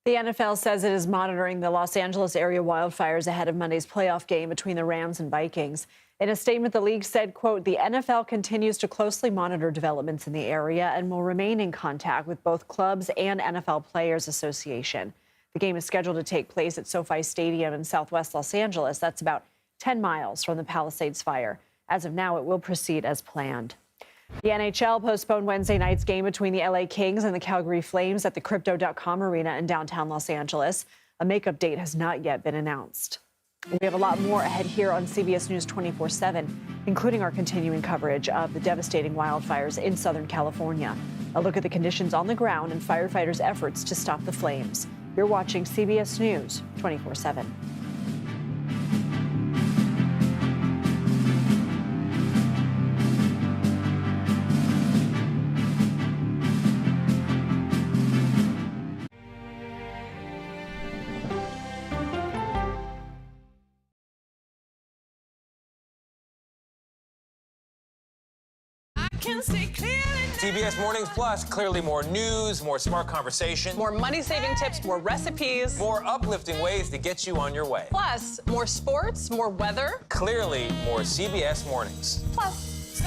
Speaker 33: The NFL says it is monitoring the Los Angeles area wildfires ahead of Monday's playoff game between the Rams and Vikings. In a statement, the league said, quote, the NFL continues to closely monitor developments in the area and will remain in contact with both clubs and NFL Players Association. The game is scheduled to take place at SoFi Stadium in southwest Los Angeles. That's about 10 miles from the Palisades fire. As of now, it will proceed as planned. The NHL postponed Wednesday night's game between the LA Kings and the Calgary Flames at the Crypto.com Arena in downtown Los Angeles. A makeup date has not yet been announced. We have a lot more ahead here on CBS News 24/7, including our continuing coverage of the devastating wildfires in Southern California. A look at the conditions on the ground and firefighters' efforts to stop the flames. You're watching CBS News 24/7.
Speaker 3: CBS Mornings Plus, clearly more news, more smart conversation.
Speaker 4: More money-saving tips, more recipes.
Speaker 3: More uplifting ways to get you on your way.
Speaker 4: Plus, more sports, more weather.
Speaker 3: Clearly, more CBS Mornings.
Speaker 4: Plus,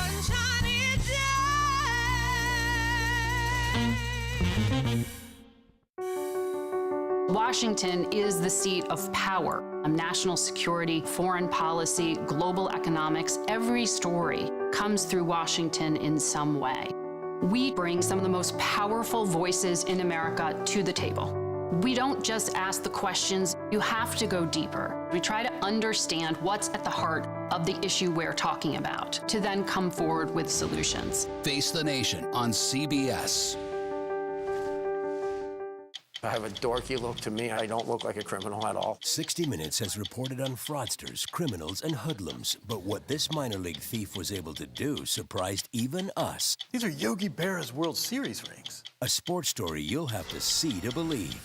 Speaker 24: Washington is the seat of power. National security, foreign policy, global economics, every story comes through Washington in some way. We bring some of the most powerful voices in America to the table. We don't just ask the questions, you have to go deeper. We try to understand what's at the heart of the issue we're talking about, to then come forward with solutions.
Speaker 5: Face the Nation on CBS.
Speaker 28: I have a dorky look to me. I don't look like a criminal at all.
Speaker 7: 60 Minutes has reported on fraudsters, criminals, and hoodlums. But what this minor league thief was able to do surprised even us.
Speaker 6: These are Yogi Berra's World Series rings.
Speaker 7: A sports story you'll have to see to believe.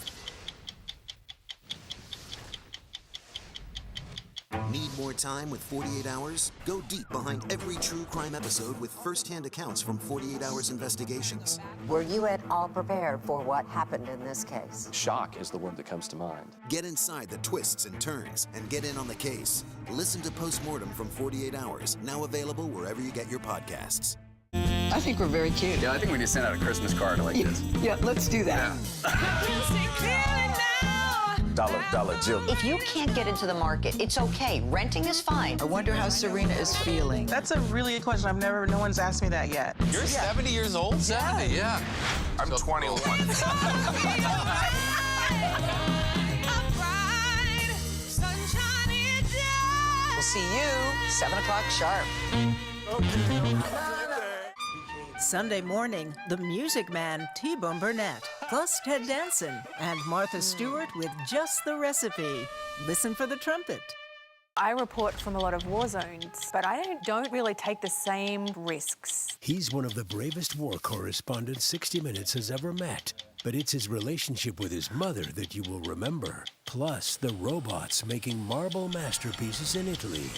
Speaker 11: Need more time with 48 Hours? Go deep behind every true crime episode with first-hand accounts from 48 Hours Investigations.
Speaker 12: Were you at all prepared for what happened in this case?
Speaker 26: Shock is the word that comes to mind.
Speaker 11: Get inside the twists and turns and get in on the case. Listen to Postmortem from 48 Hours, now available wherever you get your podcasts.
Speaker 8: I think we're very cute.
Speaker 26: Yeah, I think we need to send out a Christmas card like this.
Speaker 8: Yeah, let's do that.
Speaker 28: Dollar Jill.
Speaker 12: If you can't get into the market, it's okay. Renting is fine.
Speaker 8: I wonder how Serena is feeling.
Speaker 9: That's a really good question. no one's asked me that yet.
Speaker 3: You're 70 years old? 70, yeah. I'm 21.
Speaker 12: We'll see you 7 o'clock sharp.
Speaker 19: Sunday morning, the Music Man, T-Bone Burnett, plus Ted Danson, and Martha Stewart with Just the Recipe. Listen for the trumpet.
Speaker 10: I report from a lot of war zones, but I don't really take the same risks.
Speaker 7: He's one of the bravest war correspondents 60 Minutes has ever met. But it's his relationship with his mother that you will remember. Plus, the robots making marble masterpieces in Italy.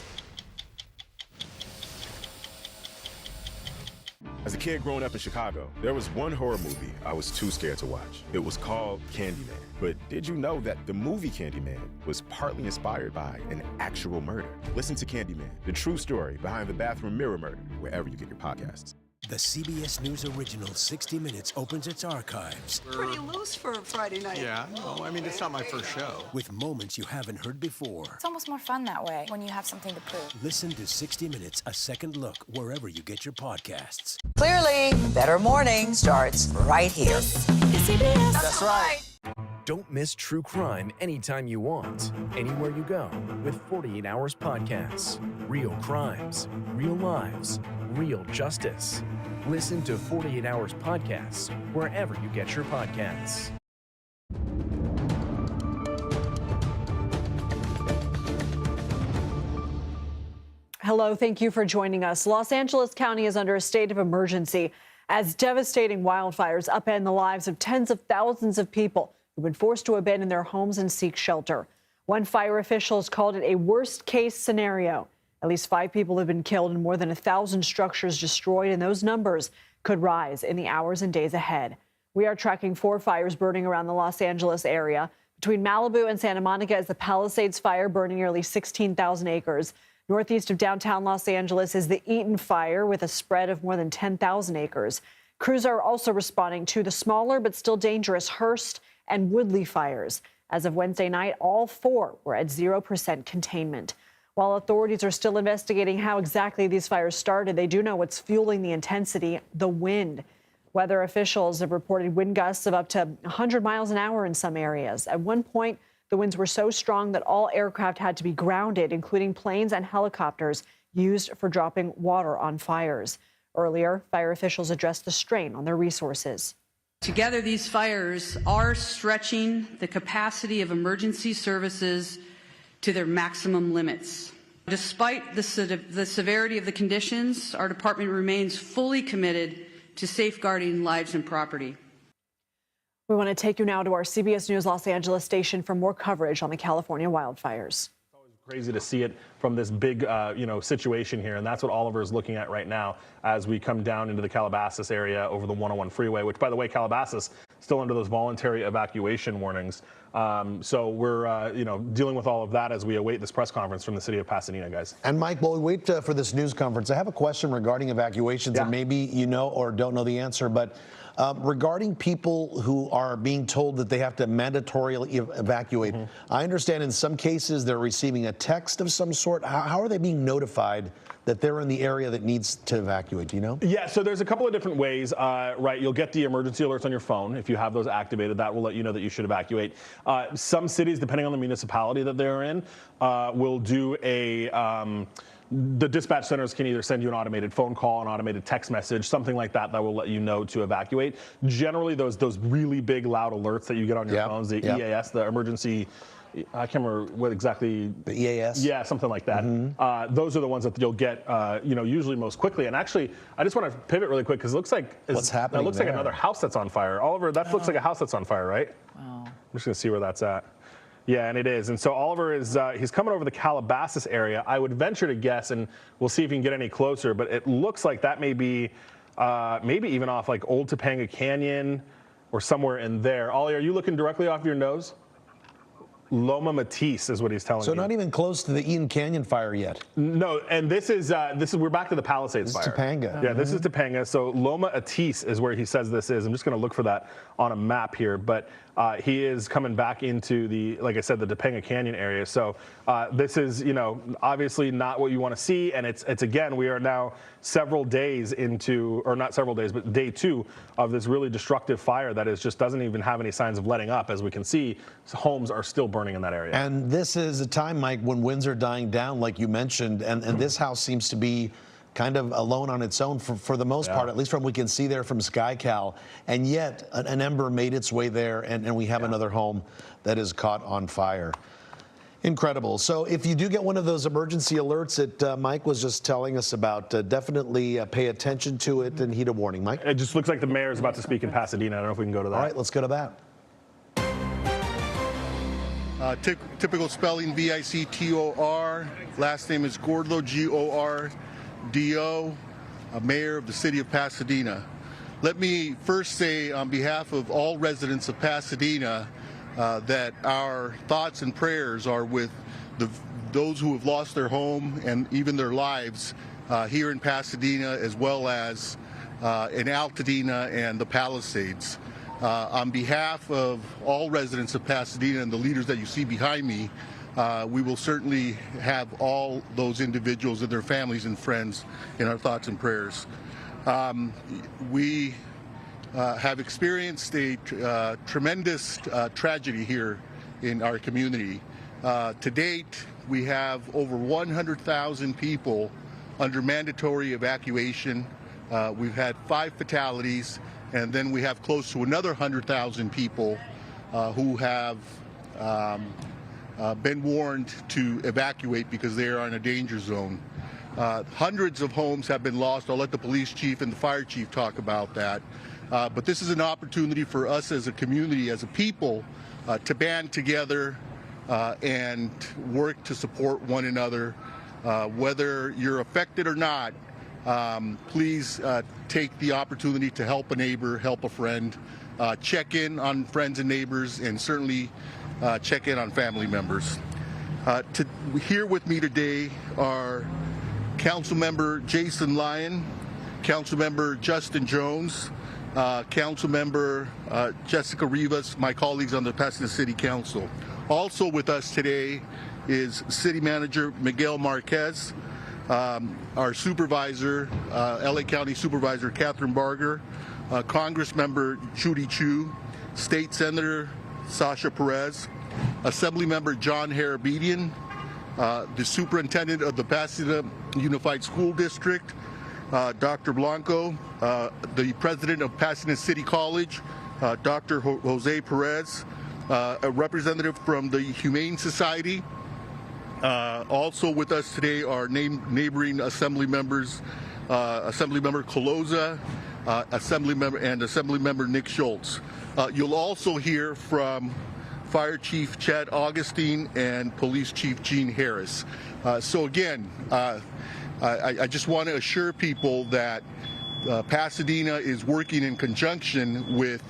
Speaker 13: As a kid growing up in Chicago, there was one horror movie I was too scared to watch. It was called Candyman. But did you know that the movie Candyman was partly inspired by an actual murder? Listen to Candyman, the true story behind the bathroom mirror murder, wherever you get your podcasts.
Speaker 7: The CBS News original 60 Minutes opens its archives.
Speaker 8: Pretty loose for a Friday night.
Speaker 31: Yeah, no, I mean, it's not my first show.
Speaker 7: With moments you haven't heard before.
Speaker 10: It's almost more fun that way when you have something to prove.
Speaker 7: Listen to 60 Minutes, a second look, wherever you get your podcasts.
Speaker 12: Clearly, Better Morning starts right here.
Speaker 10: CBS.
Speaker 12: That's right.
Speaker 14: Don't miss true crime anytime you want, anywhere you go, with 48 Hours Podcasts. Real crimes, real lives, real justice. Listen to 48 Hours Podcasts wherever you get your podcasts.
Speaker 33: Hello, thank you for joining us. Los Angeles County is under a state of emergency as devastating wildfires upend the lives of tens of thousands of people who've been forced to abandon their homes and seek shelter. One fire official has called it a worst-case scenario. At least 5 people have been killed and more than 1,000 structures destroyed, and those numbers could rise in the hours and days ahead. We are tracking 4 fires burning around the Los Angeles area. Between Malibu and Santa Monica is the Palisades fire, burning nearly 16,000 acres. Northeast of downtown Los Angeles is the Eaton fire with a spread of more than 10,000 acres. Crews are also responding to the smaller but still dangerous Hearst and Woodley fires. As of Wednesday night, all 4 were at 0% containment. While authorities are still investigating how exactly these fires started, they do know what's fueling the intensity: the wind. Weather officials have reported wind gusts of up to 100 miles an hour in some areas. At one point, The winds were so strong that all aircraft had to be grounded, including planes and helicopters used for dropping water on fires. Earlier, fire officials addressed the strain on their resources.
Speaker 1: Together, these fires are stretching the capacity of emergency services to their maximum limits. Despite the severity of the conditions, our department remains fully committed to safeguarding lives and property.
Speaker 33: We want to take you now to our CBS News Los Angeles station for more coverage on the California wildfires.
Speaker 2: Crazy to see it from this big, situation here, and that's what Oliver is looking at right now as we come down into the Calabasas area over the 101 freeway, which, by the way, Calabasas still under those voluntary evacuation warnings. So we're, dealing with all of that as we await this press conference from the city of Pasadena, guys.
Speaker 15: And Mike, while we wait for this news conference, I have a question regarding evacuations, and maybe you know or don't know the answer, but regarding people who are being told that they have to mandatorily evacuate, I understand in some cases they're receiving a text of some sort. How are they being notified that they're in the area that needs to evacuate? Do you know?
Speaker 2: Yeah, so there's a couple of different ways, right? You'll get the emergency alerts on your phone. If you have those activated, that will let you know that you should evacuate. Some cities, depending on the municipality that they're in, will do the dispatch centers can either send you an automated phone call, an automated text message, something like that will let you know to evacuate. Generally, those really big, loud alerts that you get on your phones, the EAS, the emergency, I can't remember what exactly.
Speaker 15: The EAS?
Speaker 2: Yeah, something like that. Those are the ones that you'll get, usually most quickly. And actually, I just want to pivot really quick because it looks like
Speaker 15: what's happening.
Speaker 2: It looks like another house that's on fire. Oliver, that looks like a house that's on fire, right?
Speaker 8: Wow.
Speaker 2: I'm just going to see where that's at. Yeah, and it is. And so Oliver is he's coming over the Calabasas area. I would venture to guess, and we'll see if he can get any closer, but it looks like that may be maybe even off like Old Topanga Canyon or somewhere in there. Ollie, are you looking directly off your nose? Loma Matisse is what he's telling you.
Speaker 15: So not even close to the Eaton Canyon fire yet.
Speaker 2: No, and this is we're back to the Palisades fire.
Speaker 15: Topanga.
Speaker 2: Yeah, this is Topanga. So Loma Matisse is where he says this is. I'm just going to look for that on a map here, but he is coming back into the, like I said, the Topanga Canyon area. So this is, obviously not what you want to see, and it's again, we are now several days into, or not several days, but day 2 of this really destructive fire that just doesn't even have any signs of letting up. As we can see, homes are still burning in that area.
Speaker 15: And this is a time, Mike, when winds are dying down, like you mentioned, and this house seems to be kind of alone on its own for the most part, at least from what we can see there from SkyCal. And yet an ember made its way there, and we have another home that is caught on fire. Incredible. So if you do get one of those emergency alerts that Mike was just telling us about, definitely pay attention to it and heed a warning. Mike?
Speaker 2: It just looks like the mayor is about to speak in Pasadena. I don't know if we can go to that.
Speaker 15: All right, let's go to that.
Speaker 16: Typical spelling, Victor. Last name is Gordlo, Gordo, mayor of the city of Pasadena. Let me first say on behalf of all residents of Pasadena that our thoughts and prayers are with those who have lost their home and even their lives here in Pasadena, as well as in Altadena and the Palisades. On behalf of all residents of Pasadena and the leaders that you see behind me, we will certainly have all those individuals and their families and friends in our thoughts and prayers. We have experienced a tremendous tragedy here in our community. To date, we have over 100,000 people under mandatory evacuation. We've had 5 fatalities, and then we have close to another 100,000 people who have been warned to evacuate because they are in a danger zone. Hundreds of homes have been lost. I'll let the police chief and the fire chief talk about that. But this is an opportunity for us as a community, as a people, to band together and work to support one another. Whether you're affected or not, please take the opportunity to help a neighbor, help a friend, check in on friends and neighbors, and certainly check in on family members. Here with me today are Councilmember Jason Lyon, Councilmember Justin Jones, Councilmember Jessica Rivas, my colleagues on the Pasadena City Council. Also with us today is City Manager Miguel Marquez, our Supervisor, LA County Supervisor Catherine Barger, Congressmember Judy Chu, State Senator Sasha Perez, Assemblymember John Harabedian, the Superintendent of the Pasadena Unified School District, Dr. Blanco, the President of Pasadena City College, Dr. Jose Perez, a representative from the Humane Society. Also with us today are neighboring Assembly members, Assemblymember Coloza, Assemblymember Nick Schultz. You'll also hear from Fire Chief Chad Augustine and Police Chief Gene Harris. So again, I just want to assure people that Pasadena is working in conjunction with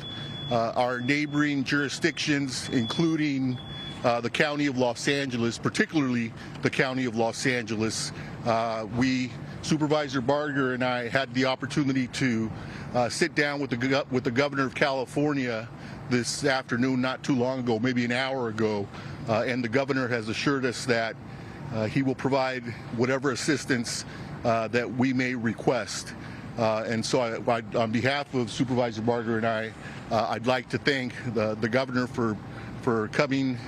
Speaker 16: our neighboring jurisdictions, including the County of Los Angeles, particularly the County of Los Angeles. Supervisor Barger and I had the opportunity to sit down with the Governor of California this afternoon, not too long ago, maybe an hour ago, and the Governor has assured us that he will provide whatever assistance that we may request. And so on behalf of Supervisor Barger and I'd like to thank the Governor for coming,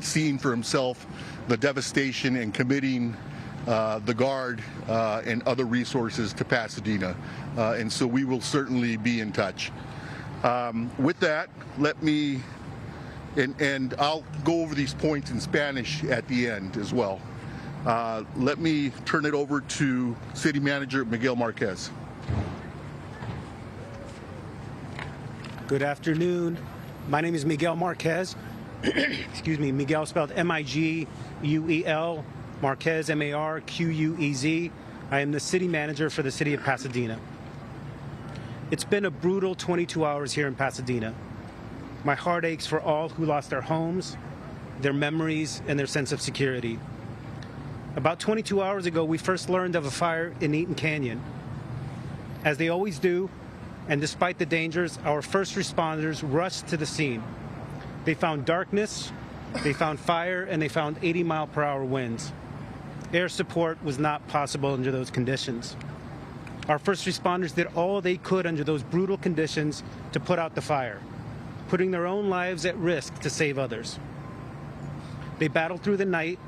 Speaker 16: seeing for himself the devastation and committing the Guard and other resources to Pasadena. And so we will certainly be in touch. With that, let me, and I'll go over these points in Spanish at the end as well. Let me turn it over to City Manager Miguel Marquez.
Speaker 4: Good afternoon. My name is Miguel Marquez. Excuse me, Miguel spelled M-I-G-U-E-L, Marquez, M-A-R-Q-U-E-Z. I am the city manager for the city of Pasadena. It's been a brutal 22 hours here in Pasadena. My heart aches for all who lost their homes, their memories, and their sense of security. About 22 hours ago, we first learned of a fire in Eaton Canyon. As they always do, and despite the dangers, our first responders rushed to the scene. They found darkness, they found fire, and they found 80-mile-per-hour winds. Air support was not possible under those conditions. Our first responders did all they could under those brutal conditions to put out the fire, putting their own lives at risk to save others. They battled through the night,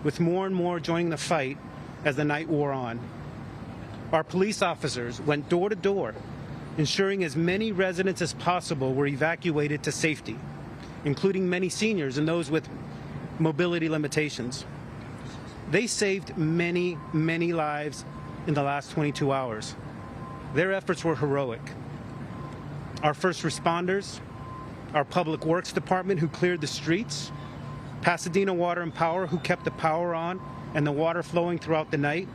Speaker 4: with more and more joining the fight as the night wore on. Our police officers went door to door, ensuring as many residents as possible were evacuated to safety, including many seniors and those with mobility limitations. They saved many, many lives in the last 22 hours. Their efforts were heroic. Our first responders, our Public Works Department who cleared the streets, Pasadena Water and Power who kept the power on and the water flowing throughout the night.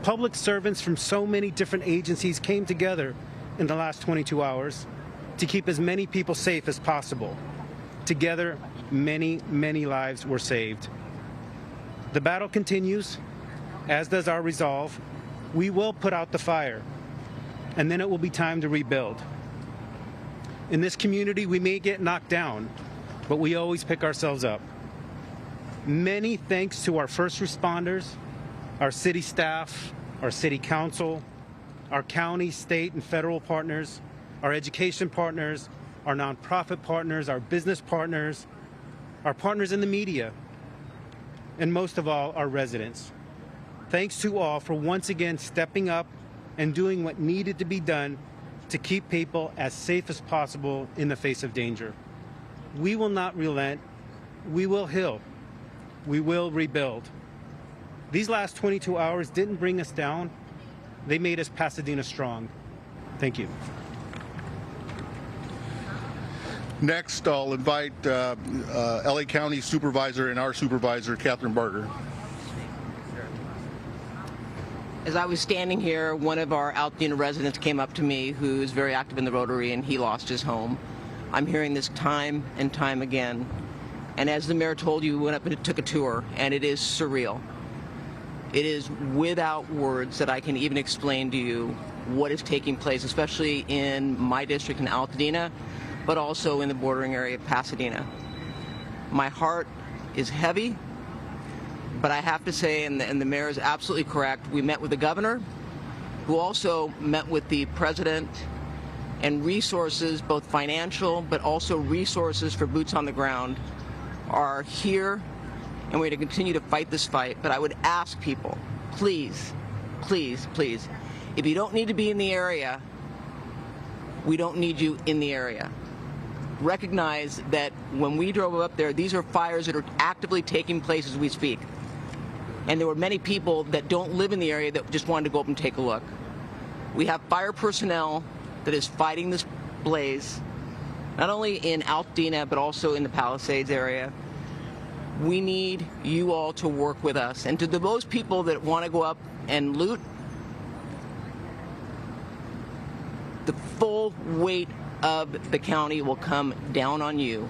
Speaker 4: Public servants from so many different agencies came together in the last 22 hours to keep as many people safe as possible. Together, many, many lives were saved. The battle continues, as does our resolve. We will put out the fire, and then it will be time to rebuild. In this community, we may get knocked down, but we always pick ourselves up. Many thanks to our first responders, our city staff, our city council, our county, state, and federal partners, our education partners, our nonprofit partners, our business partners, our partners in the media, and most of all, our residents. Thanks to all for once again stepping up and doing what needed to be done to keep people as safe as possible in the face of danger. We will not relent. We will heal. We will rebuild. These last 22 hours didn't bring us down. They made us Pasadena strong. Thank you.
Speaker 16: Next, I'll invite LA County Supervisor and our Supervisor, Catherine Barger.
Speaker 17: As I was standing here, one of our Altadena residents came up to me who's very active in the Rotary, and he lost his home. I'm hearing this time and time again. And as the mayor told you, we went up and took a tour, and it is surreal. It is without words that I can even explain to you what is taking place, especially in my district in Altadena, but also in the bordering area of Pasadena. My heart is heavy, but I have to say, and the mayor is absolutely correct, we met with the governor, who also met with the president, and resources, both financial, but also resources for boots on the ground, are here, and we're going to continue to fight this fight. But I would ask people, please, please, please, if you don't need to be in the area, we don't need you in the area. Recognize that when we drove up there, these are fires that are actively taking place as we speak. And there were many people that don't live in the area that just wanted to go up and take a look. We have fire personnel that is fighting this blaze, not only in Altadena, but also in the Palisades area. We need you all to work with us. And to those people that want to go up and loot, the full weight of the county will come down on you.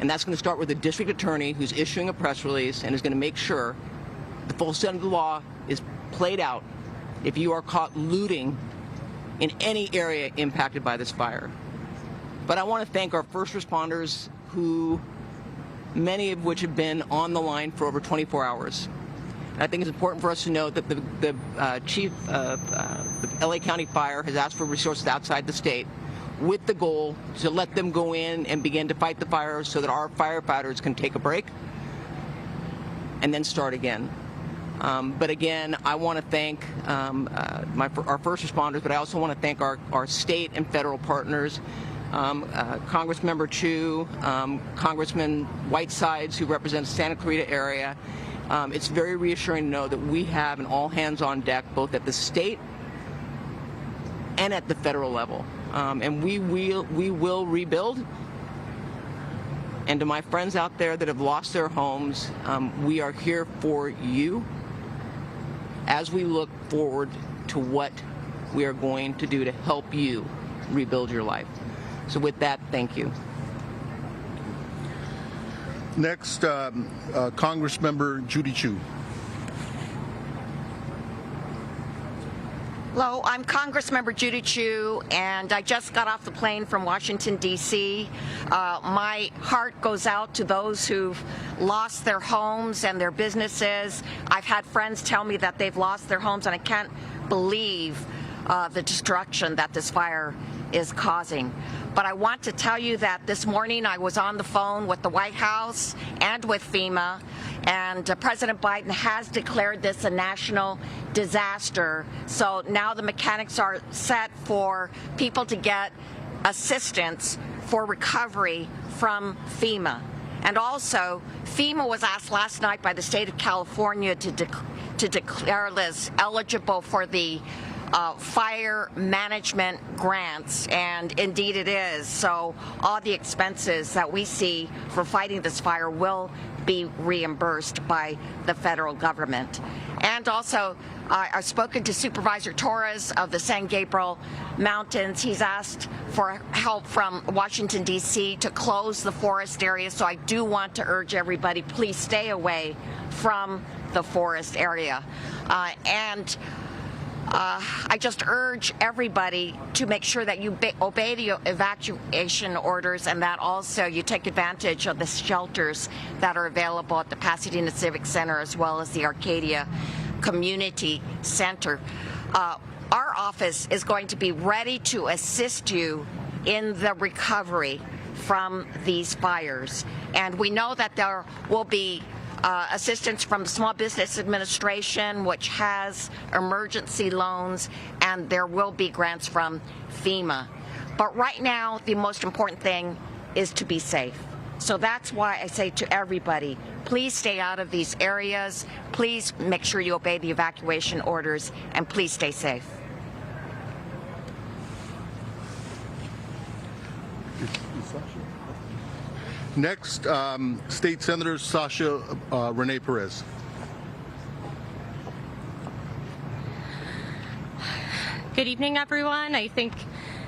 Speaker 17: And that's going to start with the district attorney who's issuing a press release and is going to make sure the full extent of the law is played out if you are caught looting in any area impacted by this fire. But I want to thank our first responders, who many of which have been on the line for over 24 hours. And I think it's important for us to know that the chief of the LA County Fire has asked for resources outside the state, with the goal to let them go in and begin to fight the fire so that our firefighters can take a break and then start again. But again, I want to thank our first responders, but I also want to thank our state and federal partners, Congressmember Chu, Congressman Whitesides, who represents Santa Clarita area. It's very reassuring to know that we have an all hands on deck, both at the state and at the federal level. And we will rebuild. And to my friends out there that have lost their homes, we are here for you as we look forward to what we are going to do to help you rebuild your life. So with that, thank you.
Speaker 16: Next, Congressmember Judy Chu.
Speaker 5: Hello, I'm Congressmember Judy Chu, and I just got off the plane from Washington, D.C. My heart goes out to those who've lost their homes and their businesses. I've had friends tell me that they've lost their homes, and I can't believe the destruction that this fire is causing. But I want to tell you that this morning I was on the phone with the White House and with FEMA, and President Biden has declared this a national disaster. So now the mechanics are set for people to get assistance for recovery from FEMA. And also, FEMA was asked last night by the state of California to declare this eligible for the fire management grants, and indeed it is. So all the expenses that we see for fighting this fire will be reimbursed by the federal government. And also, I've spoken to Supervisor Torres of the San Gabriel Mountains. He's asked for help from Washington, D.C. to close the forest area. So I do want to urge everybody, please stay away from the forest area. I just urge everybody to make sure that you obey the evacuation orders, and that also you take advantage of the shelters that are available at the Pasadena Civic Center as well as the Arcadia Community Center. Our office is going to be ready to assist you in the recovery from these fires. And we know that there will be assistance from the Small Business Administration, which has emergency loans, and there will be grants from FEMA. But right now, the most important thing is to be safe. So that's why I say to everybody, please stay out of these areas, please make sure you obey the evacuation orders, and please stay safe.
Speaker 16: Next, State Senator Sasha Renee Perez.
Speaker 6: Good evening, everyone. I think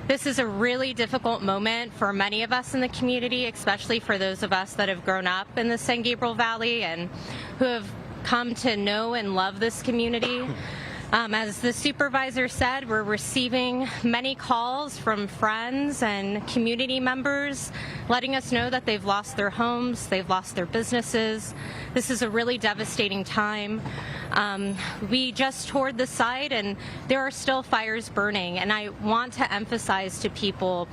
Speaker 6: this is a really difficult moment for many of us in the community, especially for those of us that have grown up in the San Gabriel Valley and who have come to know and love this community. As the supervisor said, we're receiving many calls from friends and community members letting us know that they've lost their homes, they've lost their businesses. This is a really devastating time. We just toured the site and there are still fires burning, and I want to emphasize to people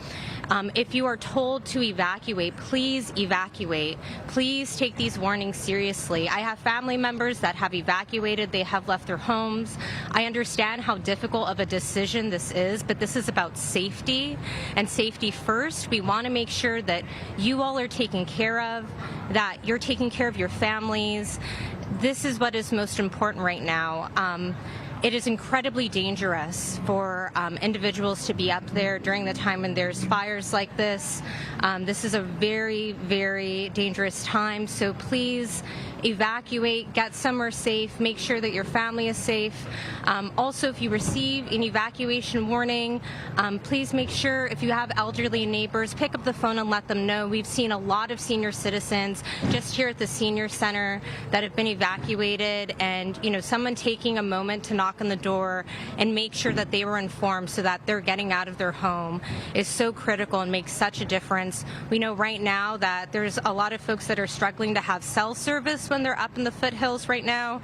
Speaker 6: If you are told to evacuate, please evacuate. Please take these warnings seriously. I have family members that have evacuated. They have left their homes. I understand how difficult of a decision this is, but this is about safety and safety first. We want to make sure that you all are taken care of, that you're taking care of your families. This is what is most important right now. It is incredibly dangerous for individuals to be up there during the time when there's fires like this. This is a very, very dangerous time, so please evacuate, get somewhere safe, make sure that your family is safe. Also, if you receive an evacuation warning, please make sure, if you have elderly neighbors, pick up the phone and let them know. We've seen a lot of senior citizens just here at the senior center that have been evacuated, and someone taking a moment to knock on the door and make sure that they were informed so that they're getting out of their home is so critical and makes such a difference. We know right now that there's a lot of folks that are struggling to have cell service when they're up in the foothills right now.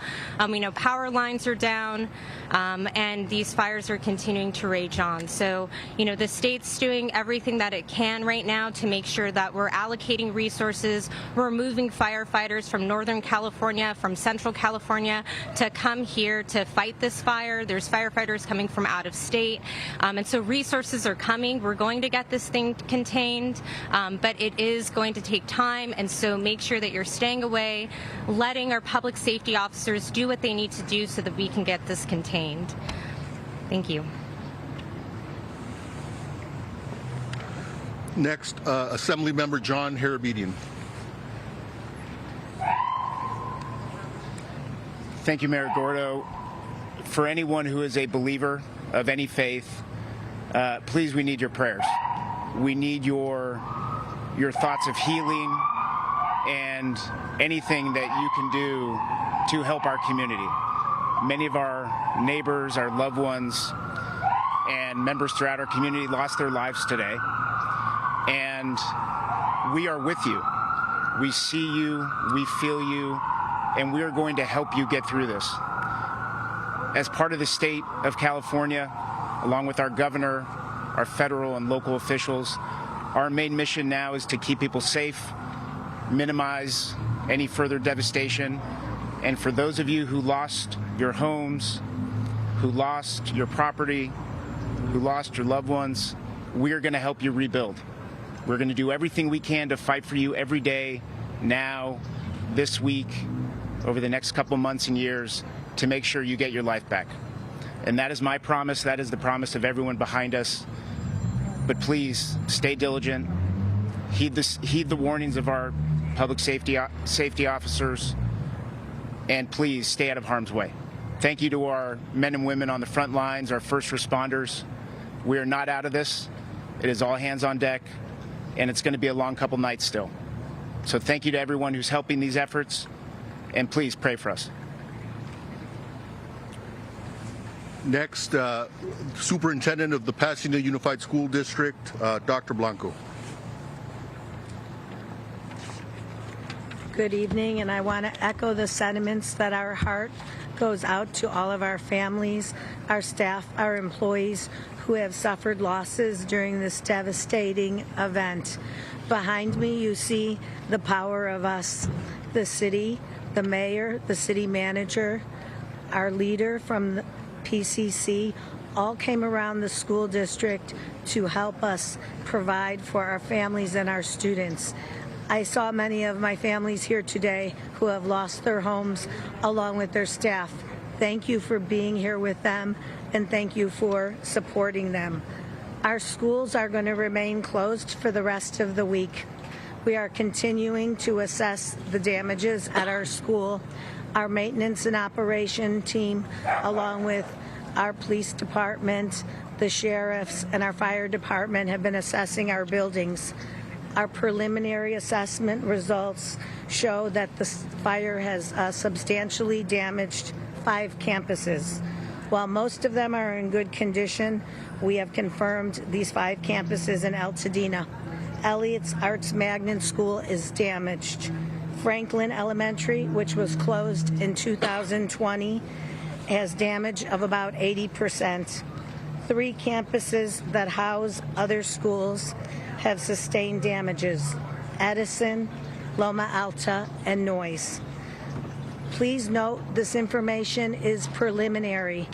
Speaker 6: We know power lines are down, and these fires are continuing to rage on. So, the state's doing everything that it can right now to make sure that we're allocating resources. We're moving firefighters from Northern California, from Central California to come here to fight this fire. There's firefighters coming from out of state. And so resources are coming. We're going to get this thing contained, but it is going to take time. And so make sure that you're staying away, letting our public safety officers do what they need to do so that we can get this contained. Thank you.
Speaker 16: Next, Assemblymember John Harabedian.
Speaker 11: Thank you, Mayor Gordo. For anyone who is a believer of any faith, please, we need your prayers. We need your thoughts of healing and anything that you can do to help our community. Many of our neighbors, our loved ones, and members throughout our community lost their lives today. And we are with you. We see you, we feel you, and we are going to help you get through this. As part of the state of California, along with our governor, our federal and local officials, our main mission now is to keep people safe, minimize any further devastation. And for those of you who lost your homes, who lost your property, who lost your loved ones, we are going to help you rebuild. We're going to do everything we can to fight for you every day, now, this week, over the next couple months and years, to make sure you get your life back. And that is my promise. That is the promise of everyone behind us. But please, stay diligent. Heed the warnings of our public safety officers. And please, stay out of harm's way. Thank you to our men and women on the front lines, our first responders. We are not out of this. It is all hands on deck, and it's going to be a long couple nights still. So thank you to everyone who's helping these efforts, and please pray for us.
Speaker 16: Next, Superintendent of the Pasadena Unified School District, Dr. Blanco.
Speaker 18: Good evening, and I want to echo the sentiments that our heart goes out to all of our families, our staff, our employees who have suffered losses during this devastating event. Behind me, you see the power of us, the city, the mayor, the city manager, our leader from the PCC, all came around the school district to help us provide for our families and our students. I saw many of my families here today who have lost their homes along with their staff. Thank you for being here with them, and thank you for supporting them. Our schools are going to remain closed for the rest of the week. We are continuing to assess the damages at our school. Our maintenance and operation team, along with our police department, the sheriffs, and our fire department have been assessing our buildings. Our preliminary assessment results show that the fire has substantially damaged 5 campuses. While most of them are in good condition, we have confirmed these 5 campuses in Altadena. Elliott's Arts Magnet School is damaged. Franklin Elementary, which was closed in 2020, has damage of about 80%. 3 campuses that house other schools have sustained damages: Edison, Loma Alta, and Noyes. Please note this information is preliminary.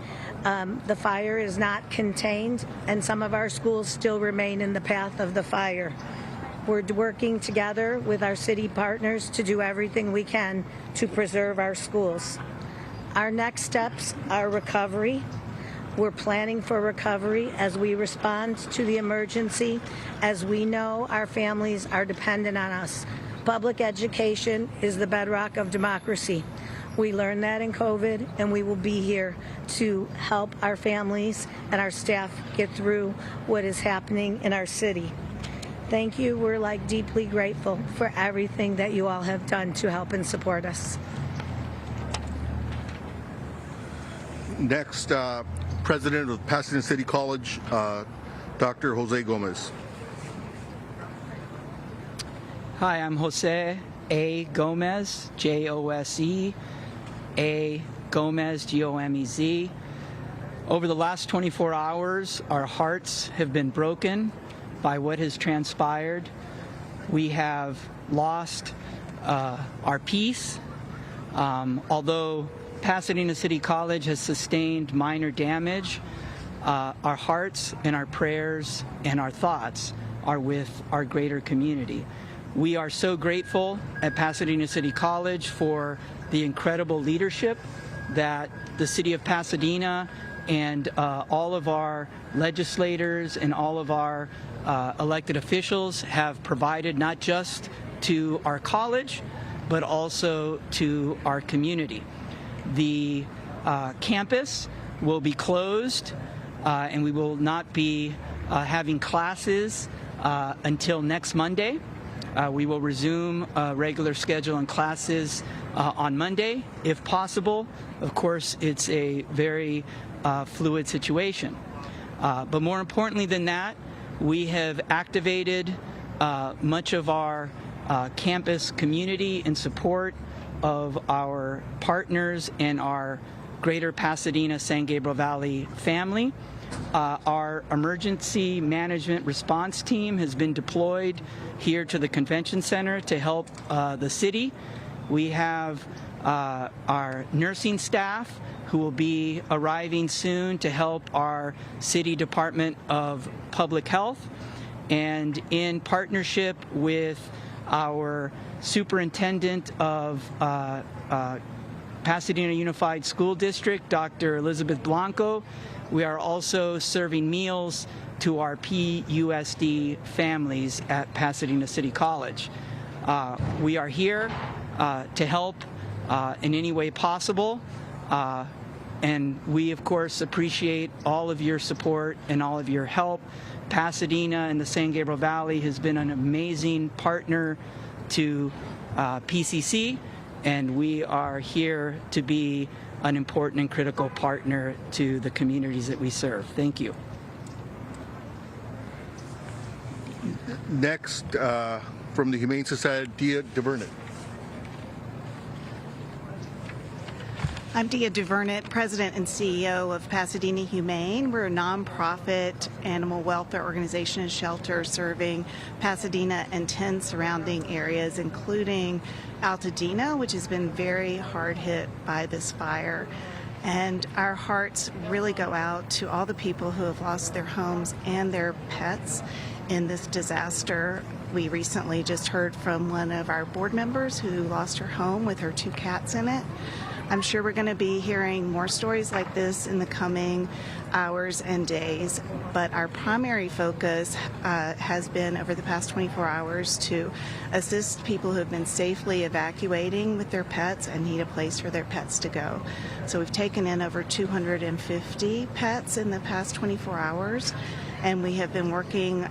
Speaker 18: The fire is not contained, and some of our schools still remain in the path of the fire. We're working together with our city partners to do everything we can to preserve our schools. Our next steps are recovery. We're planning for recovery as we respond to the emergency, as we know our families are dependent on us. Public education is the bedrock of democracy. We learned that in COVID, and we will be here to help our families and our staff get through what is happening in our city. Thank you. We're deeply grateful for everything that you all have done to help and support us.
Speaker 16: Next, President of Pasadena City College, Dr. Jose Gomez.
Speaker 9: Hi, I'm Jose A. Gomez, Jose A. Gomez, Gomez. Over the last 24 hours, our hearts have been broken by what has transpired. We have lost our peace. Although Pasadena City College has sustained minor damage, our hearts and our prayers and our thoughts are with our greater community. We are so grateful at Pasadena City College for the incredible leadership that the city of Pasadena and all of our legislators and all of our elected officials have provided, not just to our college, but also to our community. The campus will be closed, and we will not be having classes until next Monday. We will resume regular schedule and classes on Monday, if possible. Of course, it's a very fluid situation. But more importantly than that, we have activated much of our campus community in support of our partners and our greater Pasadena San Gabriel Valley family. Our emergency management response team has been deployed here to the convention center to help the city. We have our nursing staff who will be arriving soon to help our city Department of Public Health. And in partnership with our superintendent of Pasadena Unified School District, Dr. Elizabeth Blanco, we are also serving meals to our PUSD families at Pasadena City College. We are here to help in any way possible, and we, of course, appreciate all of your support and all of your help. Pasadena and the San Gabriel Valley has been an amazing partner to PCC, and we are here to be an important and critical partner to the communities that we serve. Thank you.
Speaker 16: Next, from the Humane Society, Dia DeVernit.
Speaker 20: I'm Dia DeVernit, President and CEO of Pasadena Humane. We're a nonprofit animal welfare organization and shelter serving Pasadena and 10 surrounding areas, including Altadena, which has been very hard hit by this fire. And our hearts really go out to all the people who have lost their homes and their pets in this disaster. We recently just heard from one of our board members who lost her home with her 2 cats in it. I'm sure we're going to be hearing more stories like this in the coming hours and days, but our primary focus has been over the past 24 hours to assist people who have been safely evacuating with their pets and need a place for their pets to go. So we've taken in over 250 pets in the past 24 hours. And we have been working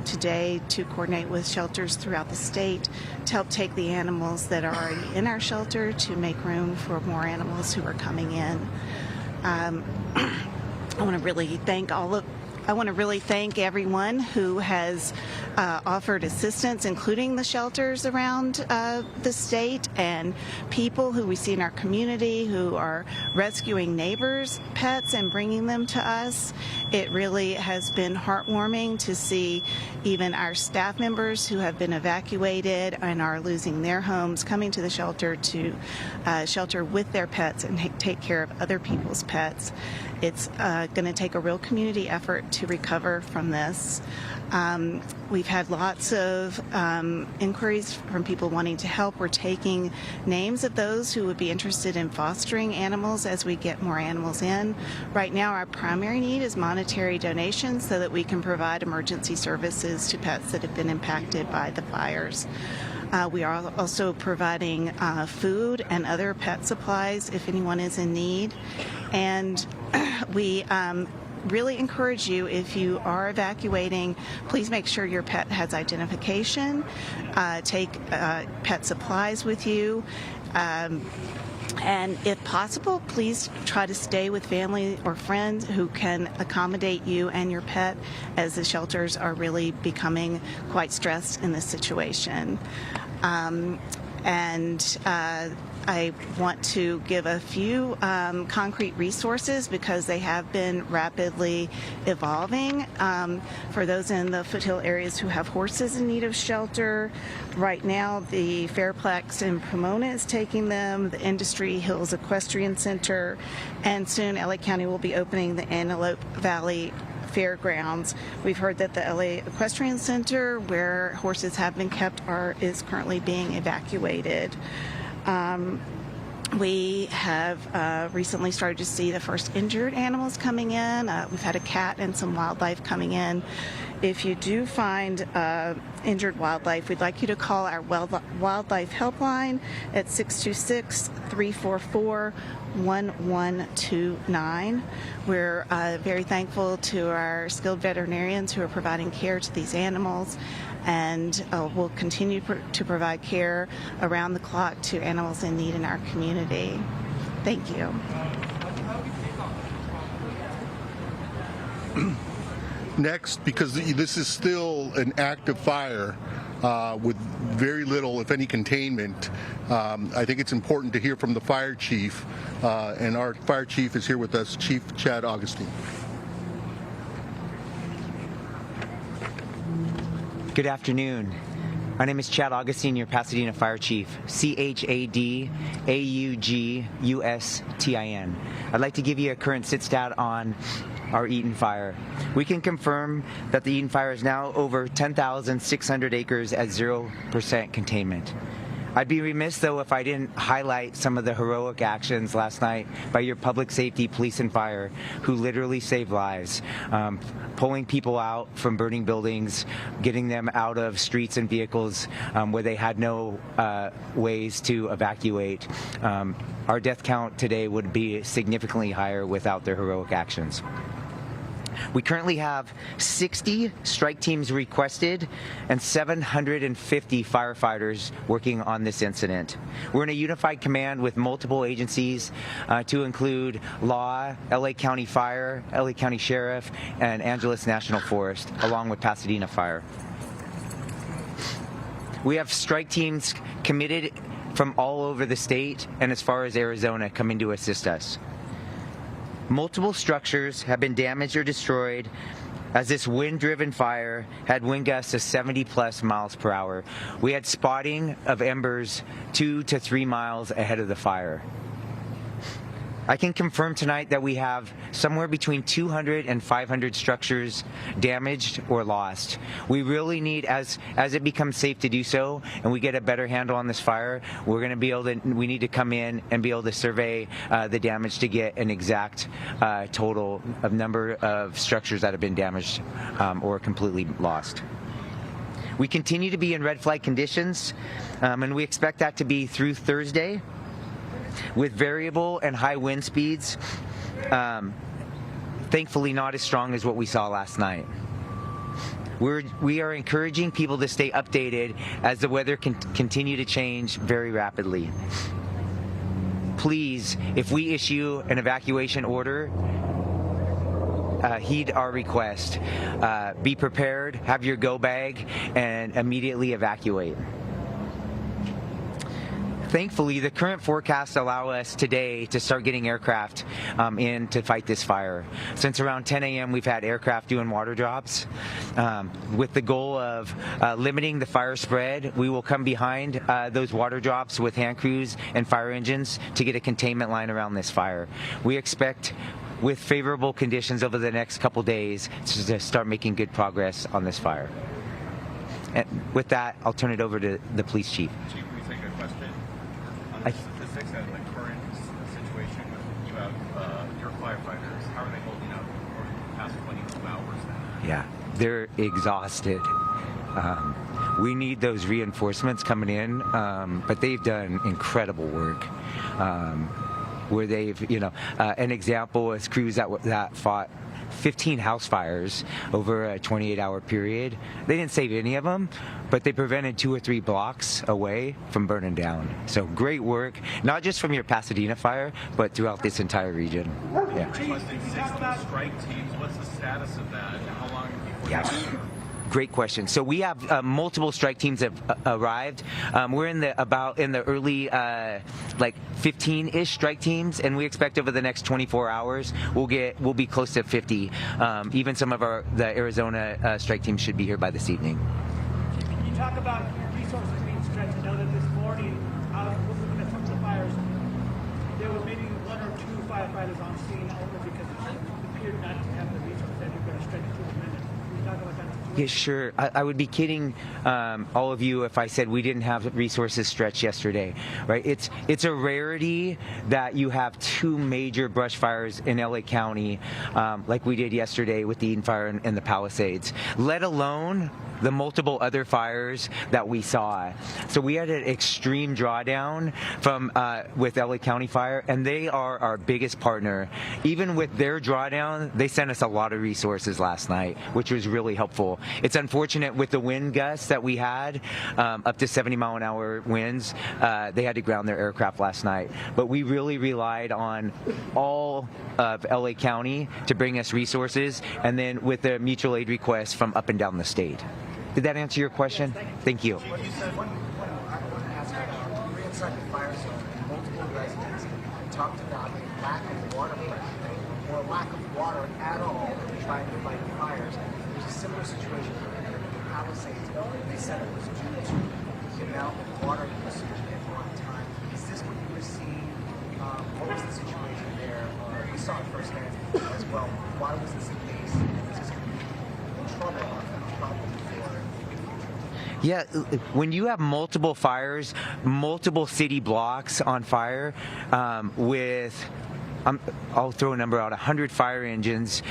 Speaker 20: today to coordinate with shelters throughout the state to help take the animals that are already in our shelter to make room for more animals who are coming in. I want to really thank all I want to really thank everyone who has offered assistance, including the shelters around the state and people who we see in our community who are rescuing neighbors' pets and bringing them to us. It really has been heartwarming to see even our staff members who have been evacuated and are losing their homes coming to the shelter to shelter with their pets and take care of other people's pets. It's going to take a real community effort to recover from this. We've had lots of inquiries from people wanting to help. We're taking names of those who would be interested in fostering animals as we get more animals in. Right now, our primary need is monetary donations so that we can provide emergency services to pets that have been impacted by the fires. We are also providing food and other pet supplies if anyone is in need. And we really encourage you, if you are evacuating, please make sure your pet has identification. Take pet supplies with you. And if possible, please try to stay with family or friends who can accommodate you and your pet, as the shelters are really becoming quite stressed in this situation. I want to give a few concrete resources because they have been rapidly evolving. For those in the foothill areas who have horses in need of shelter, right now the Fairplex in Pomona is taking them, the Industry Hills Equestrian Center, and soon LA County will be opening the Antelope Valley Fairgrounds. We've heard that the LA Equestrian Center, where horses have been kept, is currently being evacuated. We have recently started to see the first injured animals coming in. We've had a cat and some wildlife coming in. If you do find injured wildlife, we'd like you to call our wildlife helpline at 626-344-1129. We're very thankful to our skilled veterinarians who are providing care to these animals, and we'll continue to provide care around the clock to animals in need in our community. Thank you.
Speaker 16: Next, because this is still an active fire with very little, if any, containment, I think it's important to hear from the fire chief, and our fire chief is here with us, Chief Chad Augustine.
Speaker 3: Good afternoon. My name is Chad Augustine, your Pasadena Fire Chief, ChadAugustin. I'd like to give you a current sit stat on our Eaton fire. We can confirm that the Eaton fire is now over 10,600 acres at 0% containment. I'd be remiss, though, if I didn't highlight some of the heroic actions last night by your public safety, police, and fire, who literally saved lives, pulling people out from burning buildings, getting them out of streets and vehicles where they had no ways to evacuate. Our death count today would be significantly higher without their heroic actions. We currently have 60 strike teams requested and 750 firefighters working on this incident. We're in a unified command with multiple agencies to include Law, LA County Fire, LA County Sheriff, and Angeles National Forest, along with Pasadena Fire. We have strike teams committed from all over the state and as far as Arizona coming to assist us. Multiple structures have been damaged or destroyed as this wind-driven fire had wind gusts of 70+ miles per hour. We had spotting of embers 2 to 3 miles ahead of the fire. I can confirm tonight that we have somewhere between 200 and 500 structures damaged or lost. We really need, as it becomes safe to do so, and we get a better handle on this fire, we need to come in and be able to survey the damage to get an exact total of number of structures that have been damaged or completely lost. We continue to be in red flag conditions, and we expect that to be through Thursday, with variable and high wind speeds, thankfully not as strong as what we saw last night. We are encouraging people to stay updated as the weather can continue to change very rapidly. Please, if we issue an evacuation order, heed our request. Be prepared, have your go bag, and immediately evacuate. Thankfully, the current forecasts allow us today to start getting aircraft in to fight this fire. Since around 10 a.m., we've had aircraft doing water drops. With the goal of limiting the fire spread, we will come behind those water drops with hand crews and fire engines to get a containment line around this fire. We expect, with favorable conditions over the next couple days, to start making good progress on this fire. And with that, I'll turn it over to the police chief.
Speaker 13: Chief, can we take a question? The statistics and the current situation with you have your firefighters, how are they holding up for the past 22 hours now?
Speaker 3: Yeah, they're exhausted. We need those reinforcements coming in, but they've done incredible work. Where they've, an example was crews that fought 15 house fires over a 28-hour period. They didn't save any of them, but they prevented 2 or 3 blocks away from burning down. So great work, not just from your Pasadena fire, but throughout this entire region. Yeah.
Speaker 13: Requesting 60 strike teams. What's the status of that? How long before
Speaker 3: Yeah. Great question. So we have multiple strike teams have arrived. We're in the early 15-ish strike teams, and we expect over the next 24 hours we'll be close to 50. Even some of the Arizona strike teams should be here by this evening.
Speaker 19: Can you talk about resources being stretched? I know that this morning, looking at some of the fires, there were maybe 1 or 2 firefighters on scene only because it appeared not to have the resources that you're going to stretch to a minute. Can you talk about that?
Speaker 3: Yeah, sure. I would be kidding all of you if I said we didn't have resources stretched yesterday, right? It's a rarity that you have 2 major brush fires in LA County like we did yesterday with the Eden Fire and the Palisades, let alone the multiple other fires that we saw. So we had an extreme drawdown from with LA County Fire, and they are our biggest partner. Even with their drawdown, they sent us a lot of resources last night, which was really helpful. It's unfortunate with the wind gusts that we had, up to 70-mile-an-hour winds, they had to ground their aircraft last night. But we really relied on all of LA County to bring us resources, and then with the mutual aid requests from up and down the state. Did that answer your question?
Speaker 19: Yes,
Speaker 3: thank you.
Speaker 19: You said I want to ask about we're inside the fire zone, and multiple residents talked about a lack of water pressure or lack of water at all trying to fight fires. There's a similar situation in the Palisades. They said it was due to the amount of water usage at one time. Is this what you were seeing? What was the situation there? We saw it firsthand as well. Why was this the case? Is this going to be trouble or a problem for?
Speaker 3: Yeah, when you have multiple fires, multiple city blocks on fire, with I'll throw a number out, 100 fire engines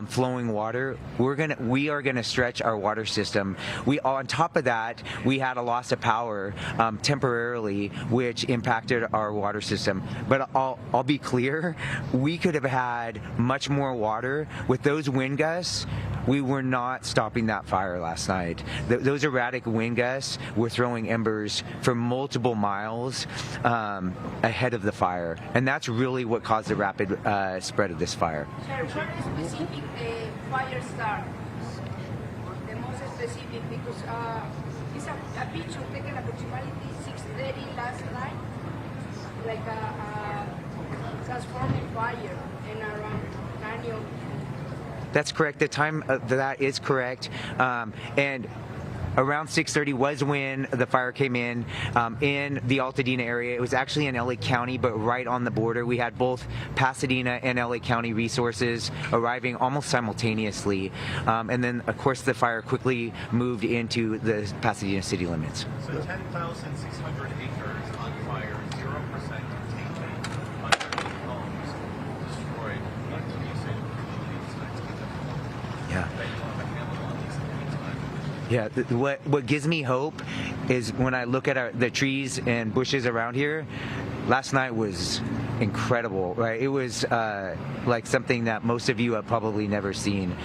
Speaker 3: flowing water, we are gonna stretch our water system. On top of that, we had a loss of power temporarily, which impacted our water system. But I'll be clear, we could have had much more water. With those wind gusts, we were not stopping that fire last night. Those erratic wind gusts were throwing embers for multiple miles ahead of the fire, and that's really what caused the rapid spread of this fire.
Speaker 21: Sir, what specific fire start? The most specific, because it's a picture taken approximately 6:30 last night, like a transforming fire, and around 9 o'clock.
Speaker 3: That's correct. The time that is correct, and around 6:30 was when the fire came in the Altadena area. It was actually in LA County, but right on the border. We had both Pasadena and LA County resources arriving almost simultaneously, and then of course the fire quickly moved into the Pasadena city limits.
Speaker 13: So 10,600 acres on fire, 0% containment, 108 homes destroyed. What can you say to
Speaker 3: Yeah. Yeah, what gives me hope is when I look at the trees and bushes around here. Last night was incredible, right? It was like something that most of you have probably never seen.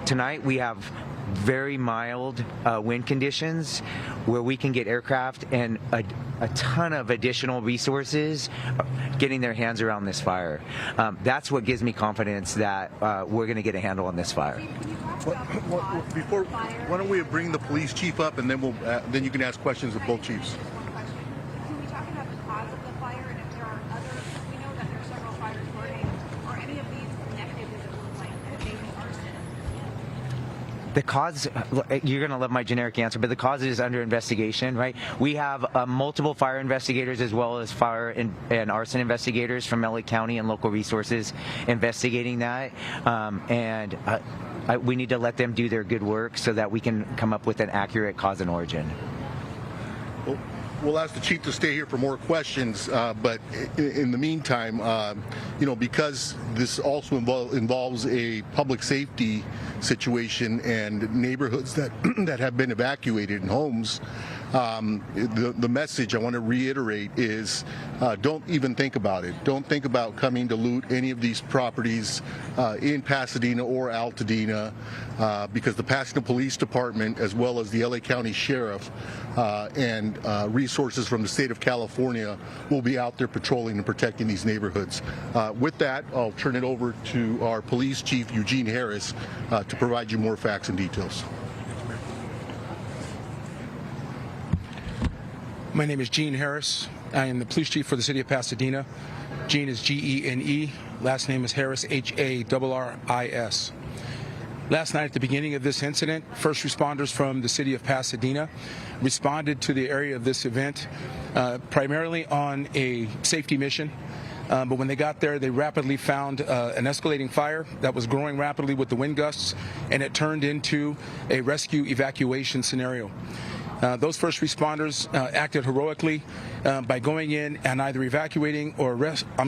Speaker 3: Tonight we have very mild wind conditions where we can get aircraft and a ton of additional resources getting their hands around this fire. That's what gives me confidence that we're going to get a handle on this fire.
Speaker 16: Before, why don't we bring the police chief up, and then then you can ask questions of both chiefs.
Speaker 7: Can we talk about the cause of the fire, and if there are others? We know that there are several fires burning. Are any of these connected? Does it look like maybe arson?
Speaker 3: The cause, you're going to love my generic answer, but the cause is under investigation, right? We have multiple fire investigators as well as fire and arson investigators from LA County and local resources investigating that. We need to let them do their good work so that we can come up with an accurate cause and origin.
Speaker 16: We'll ask the chief to stay here for more questions, but in the meantime, because this also involves a public safety situation and neighborhoods that have been evacuated and homes, the message I want to reiterate is don't even think about it. Don't think about coming to loot any of these properties in Pasadena or Altadena, because the Pasadena Police Department, as well as the LA County Sheriff and resources from the state of California, will be out there patrolling and protecting these neighborhoods. With that, I'll turn it over to our police chief, Eugene Harris, to provide you more facts and details.
Speaker 10: My name is Gene Harris. I am the police chief for the city of Pasadena. Gene is Gene. Last name is Harris, Harris. Last night at the beginning of this incident, first responders from the city of Pasadena responded to the area of this event primarily on a safety mission. But when they got there, they rapidly found an escalating fire that was growing rapidly with the wind gusts, and it turned into a rescue evacuation scenario. Those first responders acted heroically by going in and either evacuating or rescuing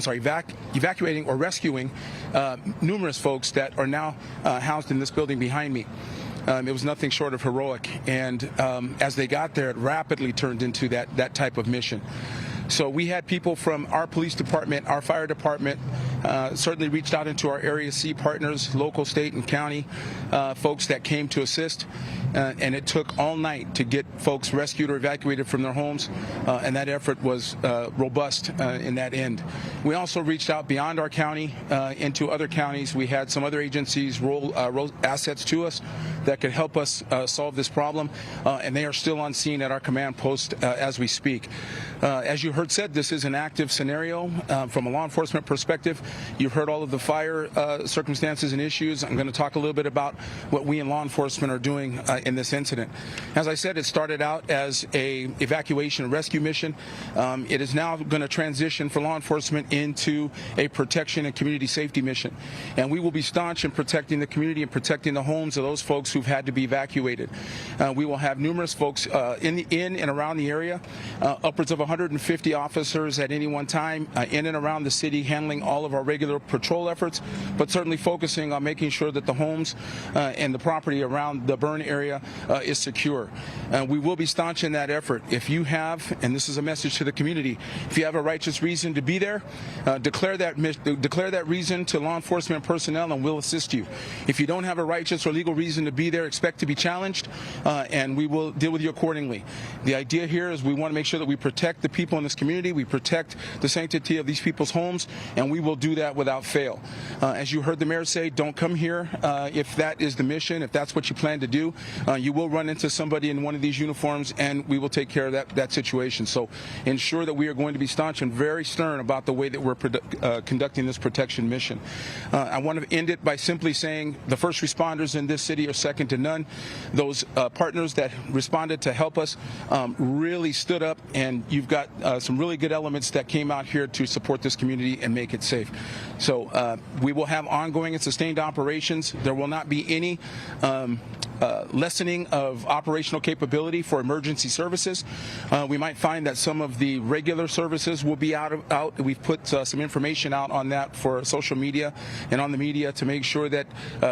Speaker 10: numerous folks that are now housed in this building behind me. It was nothing short of heroic, and as they got there, it rapidly turned into that type of mission. So we had people from our police department, our fire department, certainly reached out into our Area C partners, local, state, and county folks that came to assist. And it took all night to get folks rescued or evacuated from their homes, and that effort was robust in that end. We also reached out beyond our county into other counties. We had some other agencies roll assets to us that could help us solve this problem, and they are still on scene at our command post as we speak. As you heard said, this is an active scenario from a law enforcement perspective. You've heard all of the fire circumstances and issues. I'm going to talk a little bit about what we in law enforcement are doing in this incident. As I said, it started out as a evacuation and rescue mission. It is now going to transition for law enforcement into a protection and community safety mission. And we will be staunch in protecting the community and protecting the homes of those folks who've had to be evacuated. We will have numerous folks in and around the area, upwards of 150 officers at any one time in and around the city, handling all of our regular patrol efforts, but certainly focusing on making sure that the homes and the property around the burn area is secure. We will be staunch in that effort. If you have, and this is a message to the community, if you have a righteous reason to be there, declare that reason to law enforcement personnel, and we'll assist you. If you don't have a righteous or legal reason to be there, expect to be challenged, and we will deal with you accordingly. The idea here is we want to make sure that we protect the people in this community, we protect the sanctity of these people's homes, and we will do that without fail. As you heard the mayor say, don't come here if that is the mission, if that's what you plan to do. You will run into somebody in one of these uniforms, and we will take care of that situation. So ensure that we are going to be staunch and very stern about the way that we're conducting this protection mission. I want to end it by simply saying the first responders in this city are second to none. Those partners that responded to help us really stood up, and you've got some really good elements that came out here to support this community and make it safe. So we will have ongoing and sustained operations. There will not be any lessening of operational capability for emergency services. We might find that some of the regular services will be out. We've put some information out on that for social media and on the media to make sure that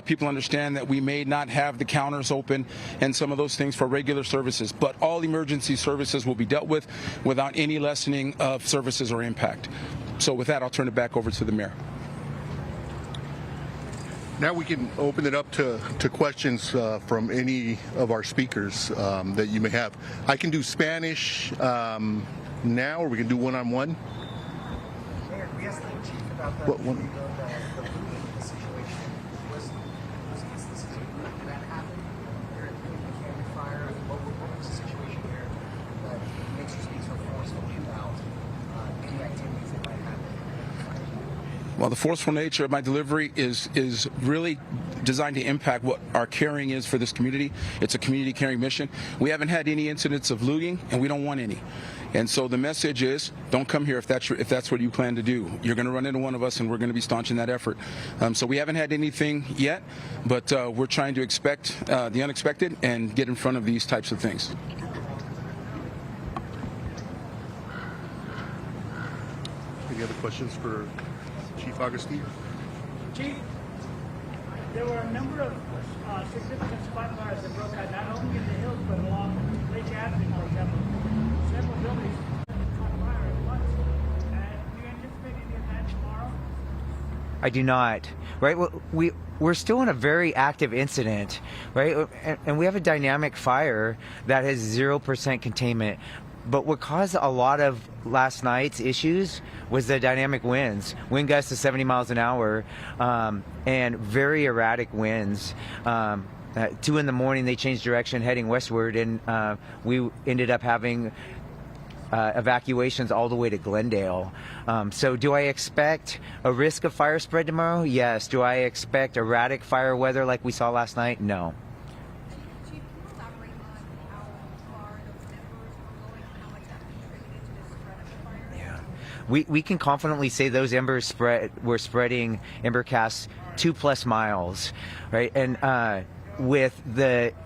Speaker 10: people understand that we may not have the counters open and some of those things for regular services. But all emergency services will be dealt with without any lessening of services or impact. So with that, I'll turn it back over to the mayor.
Speaker 16: Now we can open it up to questions from any of our speakers that you may have. I can do Spanish now, or we can do one-on-one.
Speaker 19: Mayor, we asked the chief about the looting situation. Was this did that happen here at the Canyon Fire? What was the situation here that makes you speak so forcefully about any activities that might happen?
Speaker 10: Well, the forceful nature of my delivery is really designed to impact what our caring is for this community. It's a community caring mission. We haven't had any incidents of looting, and we don't want any. And so the message is, don't come here if that's what you plan to do. You're going to run into one of us, and we're going to be staunching that effort. So we haven't had anything yet, but we're trying to expect the unexpected and get in front of these types of things.
Speaker 16: Any other questions for Chief Agustin?
Speaker 12: Chief, there were a number of significant spot fires that broke out not only in the hills but along Lake Avenue, for example. Several buildings caught fire at once. Do you anticipate any of that tomorrow?
Speaker 3: I do not. Right? We're still in a very active incident, right? And we have a dynamic fire that has 0% containment. But what caused a lot of last night's issues was the dynamic winds. Wind gusts of 70 miles an hour and very erratic winds. 2 in the morning, they changed direction heading westward, and we ended up having evacuations all the way to Glendale. So do I expect a risk of fire spread tomorrow? Yes. Do I expect erratic fire weather like we saw last night? No. We can confidently say those embers were spreading ember casts 2+ miles, right? And we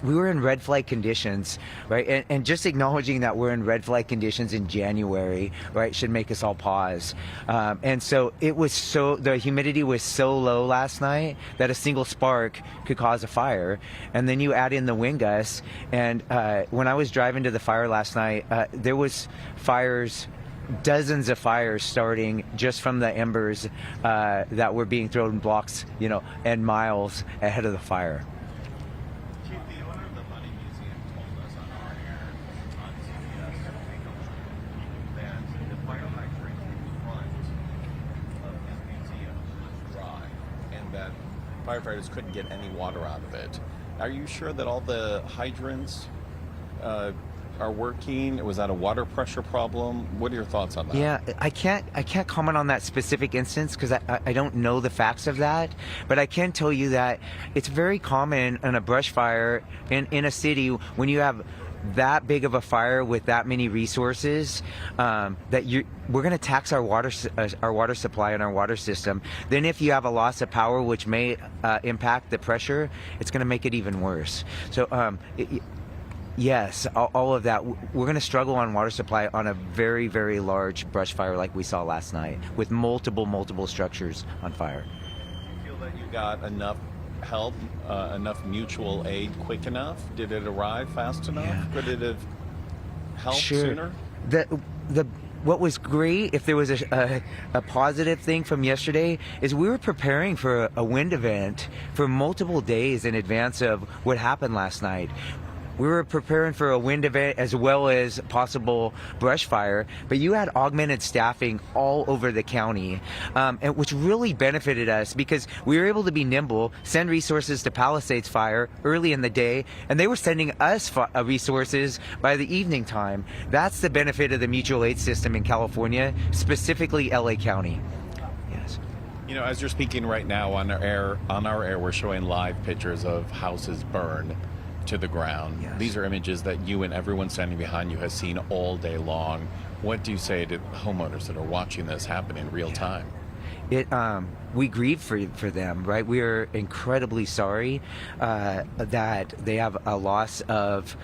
Speaker 3: were in red flag conditions, right? And just acknowledging that we're in red flag conditions in January, right, should make us all pause. And so the humidity was so low last night that a single spark could cause a fire. And then you add in the wind gusts. And when I was driving to the fire last night, there was dozens of fires starting just from the embers that were being thrown blocks, and miles ahead of the fire.
Speaker 13: Chief, the owner of the Money Museum told us on our air on CBS that the fire hydrant in front of his museum was dry and that firefighters couldn't get any water out of it. Are you sure that all the hydrants are working? Was that a water pressure problem? What are your thoughts on that?
Speaker 3: Yeah, I can't comment on that specific instance because I don't know the facts of that, but I can tell you that it's very common in a brush fire in a city when you have that big of a fire with that many resources that we're going to tax our water supply and our water system. Then if you have a loss of power, which may impact the pressure, it's going to make it even worse. So yes, all of that. We're going to struggle on water supply on a very, very large brush fire like we saw last night with multiple structures on fire.
Speaker 13: Do you feel that you got enough help, enough mutual aid quick enough? Did it arrive fast enough? Yeah. Could it have helped sooner?
Speaker 3: What was great, if there was a positive thing from yesterday, is we were preparing for a wind event for multiple days in advance of what happened last night. We were preparing for a wind event as well as possible brush fire, but you had augmented staffing all over the county, which really benefited us because we were able to be nimble, send resources to Palisades Fire early in the day, and they were sending us resources by the evening time. That's the benefit of the mutual aid system in California, specifically LA County. Yes.
Speaker 13: As you're speaking right now on our air, we're showing live pictures of houses burned to the ground. Yes. These are images that you and everyone standing behind you has seen all day long. What do you say to homeowners that are watching this happen in real time?
Speaker 3: We grieve for them, right? We are incredibly sorry that they have a loss of,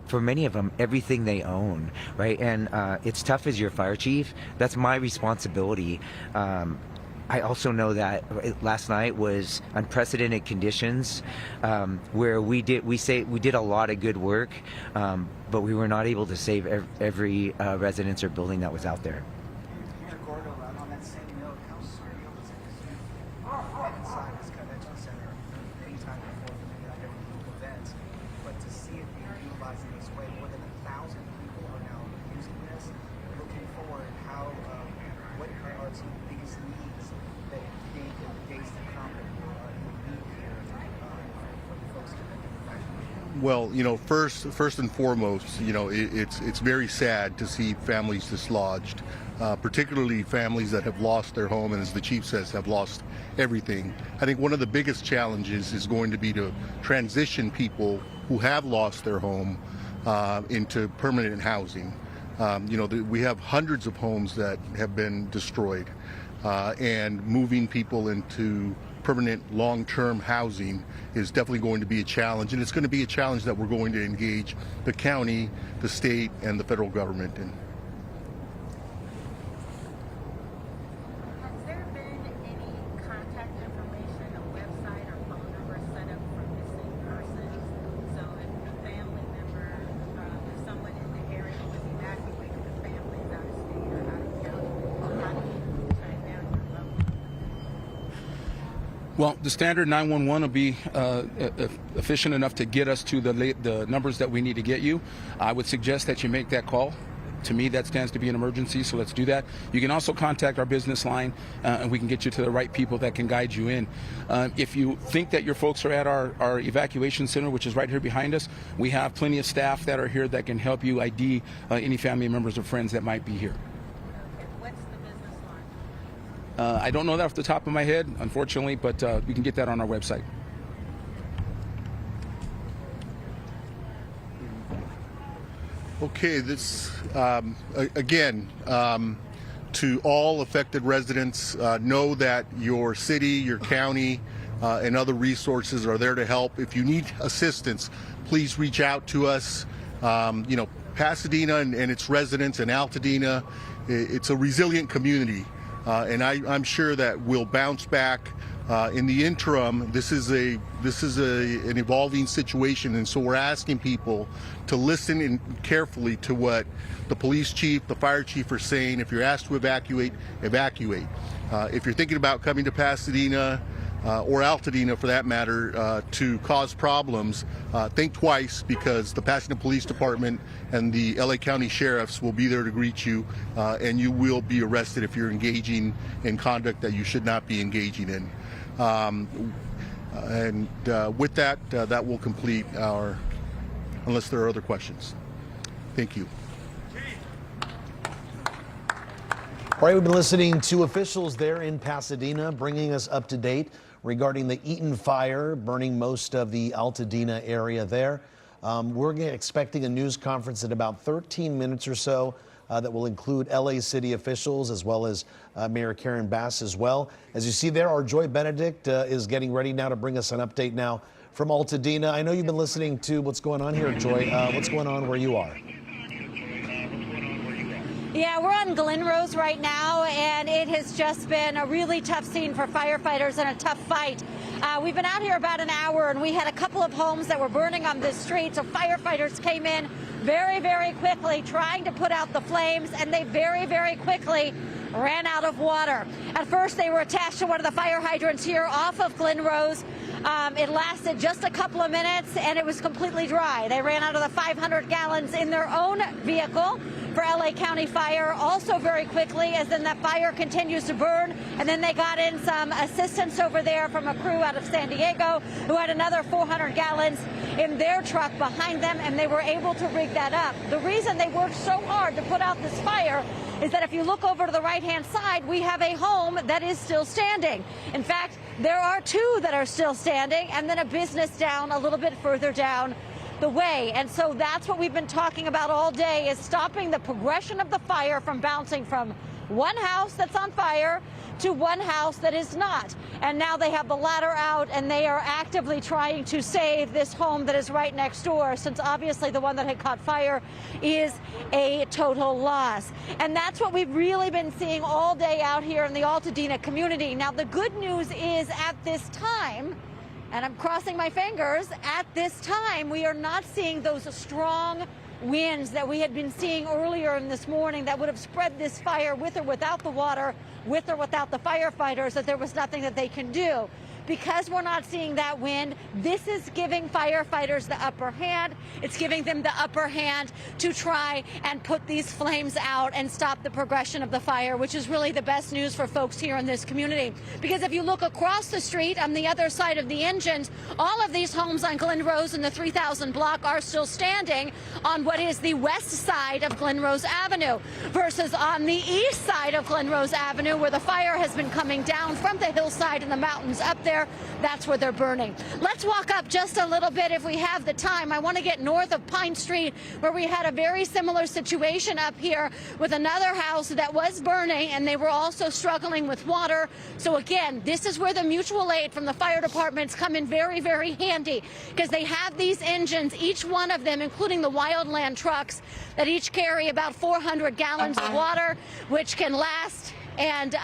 Speaker 3: for many of them, everything they own, right? And it's tough as your fire chief. That's my responsibility. I also know that last night was unprecedented conditions where we did a lot of good work, but we were not able to save every residence or building that was out there.
Speaker 19: been inside this convention center many times before for many other events, but to see it being utilized in this way, more than 1,000 people are now using this. Looking forward, what are some of the biggest needs that you think in the days to come that you'll need here for the folks to make the evacuation?
Speaker 16: Well, first and foremost, it's very sad to see families dislodged, particularly families that have lost their home and, as the chief says, have lost everything. I think one of the biggest challenges is going to be to transition people who have lost their home into permanent housing. We have hundreds of homes that have been destroyed, and moving people into permanent long-term housing is definitely going to be a challenge, and it's going to be a challenge that we're going to engage the county, the state, and the federal government in.
Speaker 7: Has there been any contact information, a website or phone number set up for missing persons? So if a family member, if someone in the area was evacuated, the family's out of state or out of county, how do you track down your loved one?
Speaker 10: Well, the standard 911 will be efficient enough to get us to the numbers that we need to get you. I would suggest that you make that call. To me, that stands to be an emergency, so let's do that. You can also contact our business line, and we can get you to the right people that can guide you in. If you think that your folks are at our evacuation center, which is right here behind us, we have plenty of staff that are here that can help you ID any family members or friends that might be here. I don't know that off the top of my head, unfortunately, but we can get that on our website.
Speaker 16: Okay, this again, to all affected residents, know that your city, your county, and other resources are there to help. If you need assistance, please reach out to us. Pasadena and its residents and Altadena, it's a resilient community. And I'm sure that we'll bounce back. In the interim, this is an evolving situation, and so we're asking people to listen carefully to what the police chief, the fire chief are saying. If you're asked to evacuate, evacuate. If you're thinking about coming to Pasadena or Altadena, for that matter, to cause problems, think twice, because the Pasadena Police Department and the LA County Sheriffs will be there to greet you, and you will be arrested if you're engaging in conduct that you should not be engaging in. With that, that will complete our, unless there are other questions. Thank you.
Speaker 15: All right, we've been listening to officials there in Pasadena bringing us up to date regarding the Eaton fire burning most of the Altadena area there. We're expecting a news conference in about 13 minutes or so that will include LA city officials as well as Mayor Karen Bass as well. As you see there, our Joy Benedict is getting ready now to bring us an update now from Altadena. I know you've been listening to what's going on here, Joy. What's going on where you are?
Speaker 1: Yeah, we're on Glen Rose right now, and it has just been a really tough scene for firefighters and a tough fight. We've been out here about an hour, and we had a couple of homes that were burning on this street, so firefighters came in very, very quickly trying to put out the flames, and they very, very quickly ran out of water. At first, they were attached to one of the fire hydrants here off of Glen Rose. It lasted just a couple of minutes, and it was completely dry. They ran out of the 500 gallons in their own vehicle for LA County Fire also very quickly, as then that fire continues to burn. And then they got in some assistance over there from a crew out of San Diego who had another 400 gallons in their truck behind them, and they were able to rig that up. The reason they worked so hard to put out this fire is that if you look over to the right-hand side, we have a home that is still standing. In fact, there are two that are still standing, and then a business down a little bit further down the way. And so that's what we've been talking about all day, is stopping the progression of the fire from bouncing from one house that's on fire to one house that is not. And now they have the ladder out, and they are actively trying to save this home that is right next door, since obviously the one that had caught fire is a total loss. And that's what we've really been seeing all day out here in the Altadena community. Now, the good news is at this time, and I'm crossing my fingers, at this time, we are not seeing those strong winds that we had been seeing earlier in this morning that would have spread this fire with or without the water, with or without the firefighters, that there was nothing that they can do. Because we're not seeing that wind, this is giving firefighters the upper hand. It's giving them the upper hand to try and put these flames out and stop the progression of the fire, which is really the best news for folks here in this community. Because if you look across the street on the other side of the engines, all of these homes on Glen Rose and the 3000 block are still standing on what is the west side of Glen Rose Avenue versus on the east side of Glen Rose Avenue, where the fire has been coming down from the hillside and the mountains up there. That's where they're burning. Let's walk up just a little bit if we have the time. I want to get north of Pine Street, where we had a very similar situation up here with another house that was burning, and they were also struggling with water. So again, this is where the mutual aid from the fire departments come in very, very handy, because they have these engines, each one of them, including the wildland trucks, that each carry about 400 gallons of water, which can last and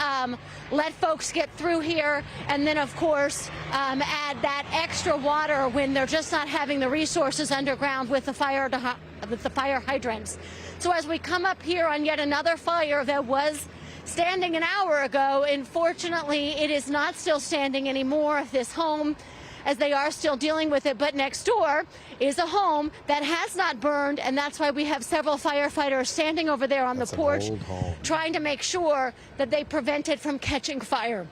Speaker 1: let folks get through here, and then of course add that extra water when they're just not having the resources underground with the fire hydrants. So as we come up here on yet another fire that was standing an hour ago, unfortunately it is not still standing anymore, this home, as they are still dealing with it. But next door is a home that has not burned, and that's why we have several firefighters standing over there on the porch trying to make sure that they prevent it from catching fire.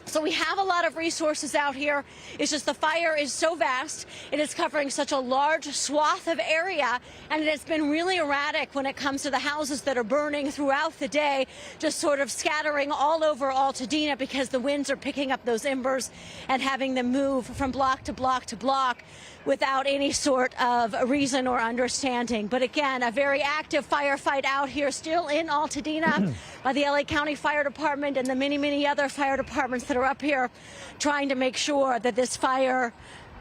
Speaker 1: So we have a lot of resources out here. It's just the fire is so vast. It is covering such a large swath of area, and it has been really erratic when it comes to the houses that are burning throughout the day, just sort of scattering all over Altadena because the winds are picking up those embers and having them move from block to block to block without any sort of reason or understanding. But again, a very active firefight out here still in Altadena by the LA County Fire Department and the many, many other fire departments that are up here trying to make sure that this fire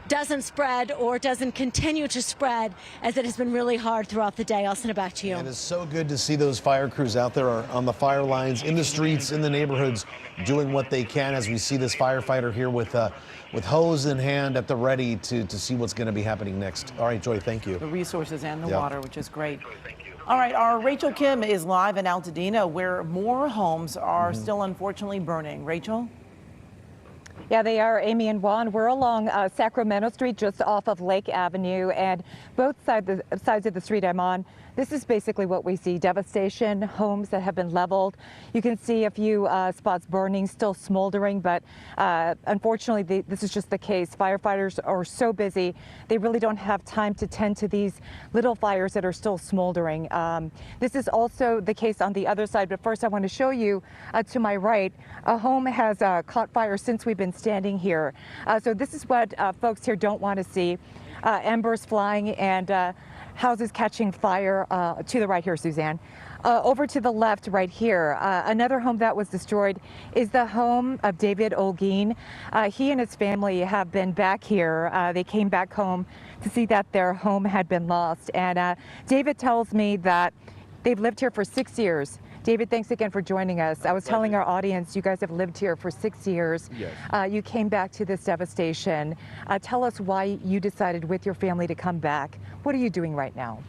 Speaker 1: doesn't spread or doesn't continue to spread, as it has been really hard throughout the day. I'll send it back to you.
Speaker 15: It is so good to see those fire crews out there on the fire lines, in the streets, in the neighborhoods, doing what they can, as we see this firefighter here with hose in hand at the ready to see what's going to be happening next. All right, Joy, thank you.
Speaker 14: The resources and the
Speaker 15: Yep.
Speaker 14: water, which is great. All right, our Rachel Kim is live in Altadena, where more homes are still unfortunately burning. Rachel?
Speaker 22: Yeah, they are, Amy and Juan. We're along Sacramento Street, just off of Lake Avenue, and both sides of the street I'm on, this is basically what we see: devastation, homes that have been leveled. You can see a few spots burning, still smoldering, but unfortunately, this is just the case. Firefighters are so busy, they really don't have time to tend to these little fires that are still smoldering. This is also the case on the other side, but first I want to show you to my right, a home has caught fire since we've been standing here. So this is what folks here don't want to see. Embers flying and houses catching fire to the right here, Suzanne. Over to the left right here, another home that was destroyed is the home of David Olguin. He and his family have been back here. They came back home to see that their home had been lost. And David tells me that they've lived here for 6 years. David, thanks again for joining us. I was telling our audience, you guys have lived here for 6 years.
Speaker 23: Yes.
Speaker 22: You came back to this devastation. Tell us why you decided with your family to come back. What are you doing right now?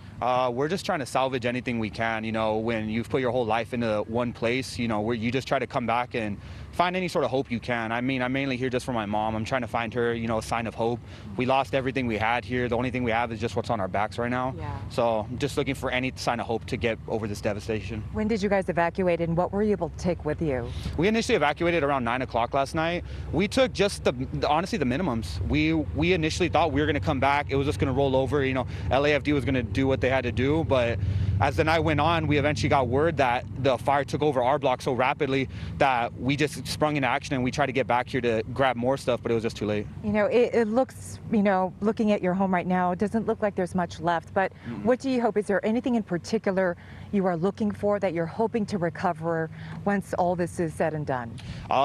Speaker 23: We're just trying to salvage anything we can. You know, when you've put your whole life into one place, you know, where you just try to come back and find any sort of hope you can. I mean, I'm mainly here just for my mom. I'm trying to find her, you know, a sign of hope. We lost everything we had here. The only thing we have is just what's on our backs right now.
Speaker 22: Yeah.
Speaker 23: So I'm just looking for any sign of hope to get over this devastation.
Speaker 22: When did you guys evacuate, and what were you able to take with you?
Speaker 23: We initially evacuated around 9 o'clock last night. We took just honestly the minimums. We initially thought we were going to come back. It was just going to roll over. You know, LAFD was going to do what they had to do, but as the night went on, we eventually got word that the fire took over our block so rapidly that we just sprung into action and we tried to get back here to grab more stuff, but it was just too late.
Speaker 22: You know, it looks, you know, looking at your home right now, it doesn't look like there's much left, but what do you hope? Is there anything in particular you are looking for that you're hoping to recover once all this is said and done?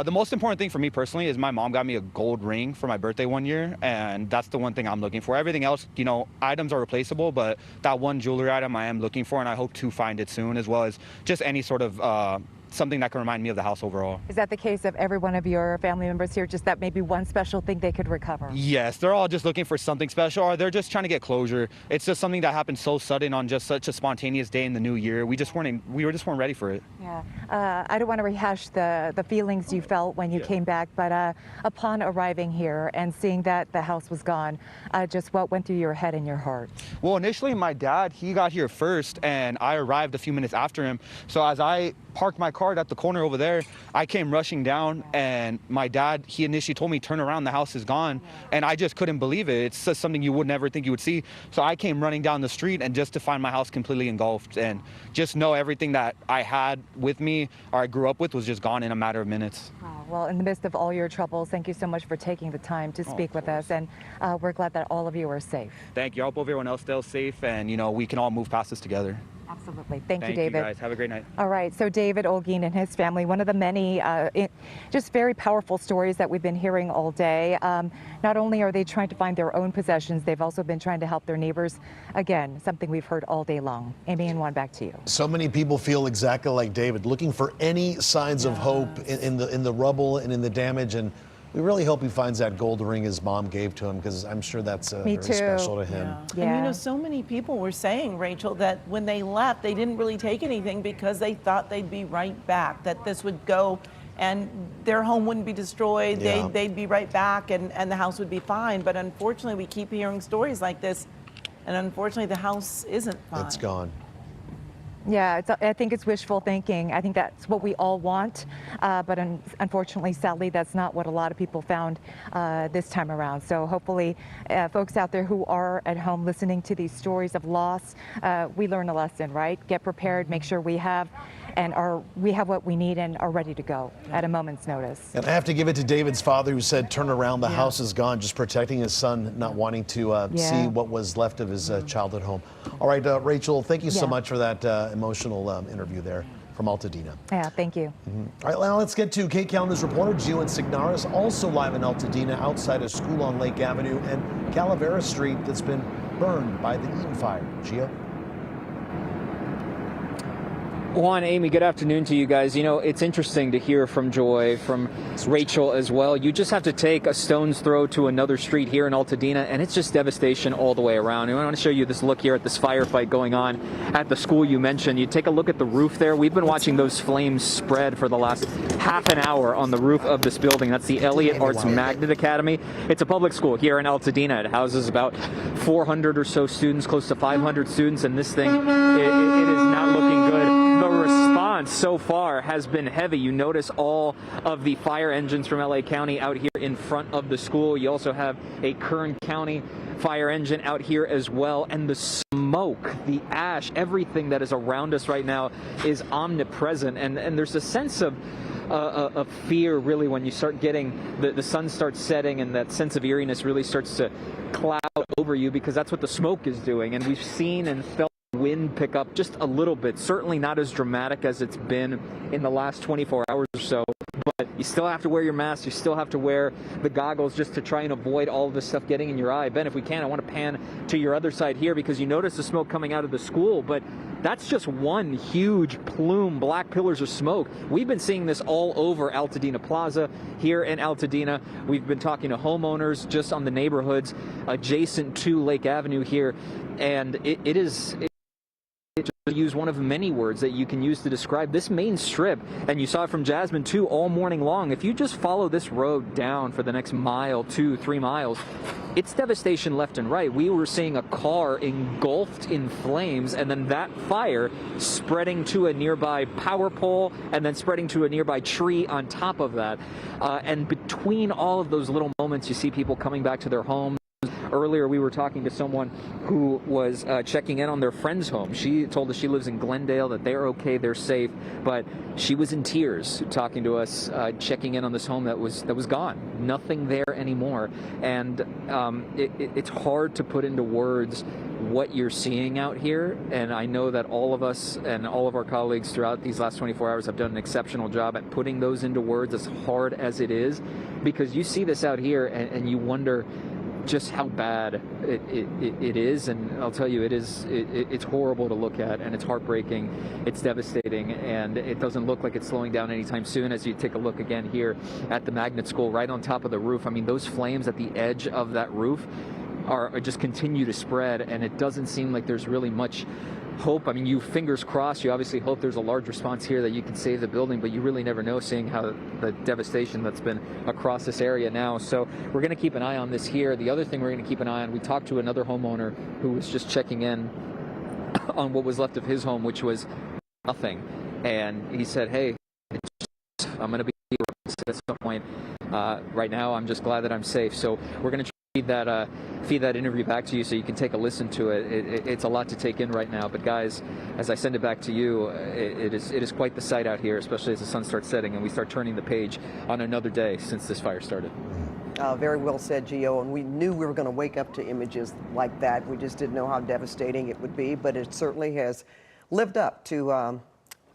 Speaker 23: The most important thing for me personally is my mom got me a gold ring for my birthday one year, and that's the one thing I'm looking for. Everything else, you know, items are replaceable, but that one jewelry item I am looking for, and I hope to find it soon, as well as just any sort of something that can remind me of the house overall.
Speaker 22: Is that the case of every one of your family members here? Just that maybe one special thing they could recover?
Speaker 23: Yes, they're all just looking for something special, or they're just trying to get closure. It's just something that happened so sudden on just such a spontaneous day in the new year. We just weren't ready for it.
Speaker 22: Yeah. I don't want to rehash the feelings you felt when you came back, but upon arriving here and seeing that the house was gone, just what went through your head and your heart?
Speaker 23: Well, initially my dad, he got here first, and I arrived a few minutes after him. So as I parked my car at the corner over there, I came rushing down, and my dad, he initially told me, turn around, the house is gone. And I just couldn't believe it. It's just something you would never think you would see. So I came running down the street, and just to find my house completely engulfed, and just know everything that I had with me or I grew up with was just gone in a matter of minutes.
Speaker 22: Well, in the midst of all your troubles, thank you so much for taking the time to speak with us, and we're glad that all of you are safe.
Speaker 23: Thank you. I hope everyone else stays safe, and we can all move past this together.
Speaker 22: Absolutely. Thank you, David.
Speaker 23: Thank you, guys. Have a great night.
Speaker 22: All right. So David Olguin and his family, one of the many just very powerful stories that we've been hearing all day. Not only are they trying to find their own possessions, they've also been trying to help their neighbors. Again, something we've heard all day long. Amy and Juan, back to you.
Speaker 15: So many people feel exactly like David, looking for any signs of hope in the rubble and in the damage. And we really hope he finds that gold ring his mom gave to him, because I'm sure that's very special to him.
Speaker 14: And so many people were saying, Rachel, that when they left, they didn't really take anything because they thought they'd be right back, that this would go and their home wouldn't be destroyed, they'd be right back, and the house would be fine. But unfortunately, we keep hearing stories like this, and unfortunately, the house isn't fine.
Speaker 15: It's gone.
Speaker 22: Yeah, I think it's wishful thinking. I think that's what we all want, but unfortunately, sadly, that's not what a lot of people found this time around. So hopefully, folks out there who are at home listening to these stories of loss, we learn a lesson, right? Get prepared, make sure we have what we need and are ready to go at a moment's notice.
Speaker 15: And I have to give it to David's father, who said, turn around, the house is gone, just protecting his son, not wanting to see what was left of his childhood home. All right, Rachel, thank you so much for that emotional interview there from Altadena.
Speaker 22: Yeah, thank you.
Speaker 15: All right, now let's get to Kate Callender's reporter, Gio and Signaris, also live in Altadena outside a school on Lake Avenue and Calavera Street that's been burned by the Eaton fire. Gio?
Speaker 2: Juan, Amy, good afternoon to you guys. It's interesting to hear from Joy, from Rachel as well. You just have to take a stone's throw to another street here in Altadena, and it's just devastation all the way around. And I want to show you this look here at this firefight going on at the school you mentioned. You take a look at the roof there. We've been watching those flames spread for the last half an hour on the roof of this building. That's the Elliott Arts Magnet Academy. It's a public school here in Altadena. It houses about 400 or so students, close to 500 students, and this thing, it is not looking good. The response so far has been heavy. You notice all of the fire engines from LA County out here in front of the school. You also have a Kern County fire engine out here as well. And the smoke, the ash, everything that is around us right now is omnipresent. And there's a sense of fear, really, when you start getting the sun starts setting, and that sense of eeriness really starts to cloud over you, because that's what the smoke is doing. And we've seen and felt wind pick up just a little bit, certainly not as dramatic as it's been in the last 24 hours or so, but you still have to wear your mask, you still have to wear the goggles just to try and avoid all of this stuff getting in your eye. Ben, if we can, I want to pan to your other side here, because you notice the smoke coming out of the school, but that's just one huge plume, black pillars of smoke. We've been seeing this all over Altadena Plaza here in Altadena. We've been talking to homeowners just on the neighborhoods adjacent to Lake Avenue here, and it is to use one of many words that you can use to describe this main strip, and you saw it from Jasmine too all morning long. If you just follow this road down for the next mile, 2-3 miles, it's devastation left and right. We were seeing a car engulfed in flames, and then that fire spreading to a nearby power pole, and then spreading to a nearby tree on top of that. And between all of those little moments, you see people coming back to their homes. Earlier, we were talking to someone who was checking in on their friend's home. She told us she lives in Glendale, that they're okay, they're safe, but she was in tears talking to us, checking in on this home that was gone. Nothing there anymore. And it's hard to put into words what you're seeing out here, and I know that all of us and all of our colleagues throughout these last 24 hours have done an exceptional job at putting those into words, as hard as it is, because you see this out here and you wonder, just how bad it is. And I'll tell you, it's horrible to look at, and it's heartbreaking, it's devastating, and it doesn't look like it's slowing down anytime soon. As you take a look again here at the magnet school right on top of the roof, I mean, those flames at the edge of that roof are just continue to spread, and it doesn't seem like there's really much hope. I mean, you fingers crossed, you obviously hope there's a large response here that you can save the building, but you really never know, seeing how the devastation that's been across this area now. So we're going to keep an eye on this here. The other thing we're going to keep an eye on, we talked to another homeowner who was just checking in on what was left of his home, which was nothing. And he said, hey, I'm going to be here at some point. Right now, I'm just glad that I'm safe. So we're going to feed that interview back to you so you can take a listen to it. It's a lot to take in right now, but guys, as I send it back to you, it is quite the sight out here, especially as the sun starts setting and we start turning the page on another day since this fire started.
Speaker 4: Very well said, Gio, and we knew we were going to wake up to images like that. We just didn't know how devastating it would be, but it certainly has lived up to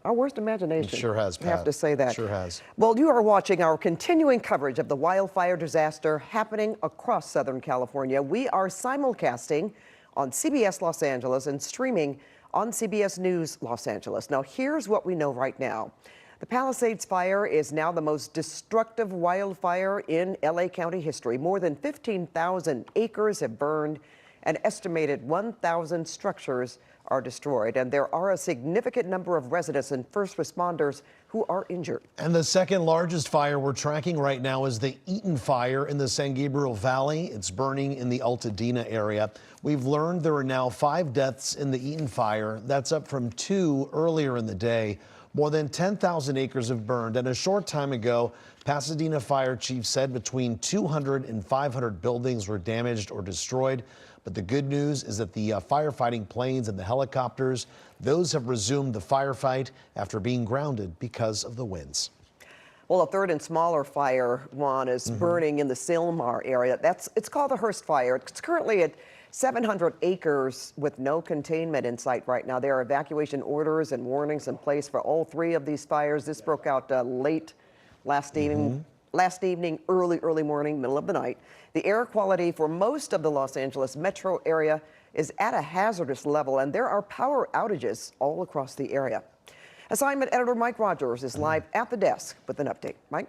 Speaker 4: our worst imagination.
Speaker 15: It sure has, Pat.
Speaker 4: I have to say that.
Speaker 15: Sure has.
Speaker 4: Well, you are watching our continuing coverage of the wildfire disaster happening across Southern California. We are simulcasting on CBS Los Angeles and streaming on CBS News Los Angeles. Now, here's what we know right now. The Palisades fire is now the most destructive wildfire in LA County history. More than 15,000 acres have burned. An estimated 1,000 structures are destroyed, and there are a significant number of residents and first responders who are injured.
Speaker 15: And the second largest fire we're tracking right now is the Eaton fire in the San Gabriel Valley. It's burning in the Altadena area. We've learned there are now 5 deaths in the Eaton fire. That's up from 2 earlier in the day. More than 10,000 acres have burned, and a short time ago, Pasadena Fire Chief said between 200 and 500 buildings were damaged or destroyed. But the good news is that the firefighting planes and the helicopters, those have resumed the firefight after being grounded because of the winds.
Speaker 4: Well, a third and smaller fire, Juan, is burning in the Sylmar area. It's called the Hearst Fire. It's currently at 700 acres with no containment in sight right now. There are evacuation orders and warnings in place for all 3 of these fires. This broke out late last evening. Early morning, middle of the night. The air quality for most of the Los Angeles metro area is at a hazardous level, and there are power outages all across the area. Assignment editor Mike Rogers is live at the desk with an update. Mike?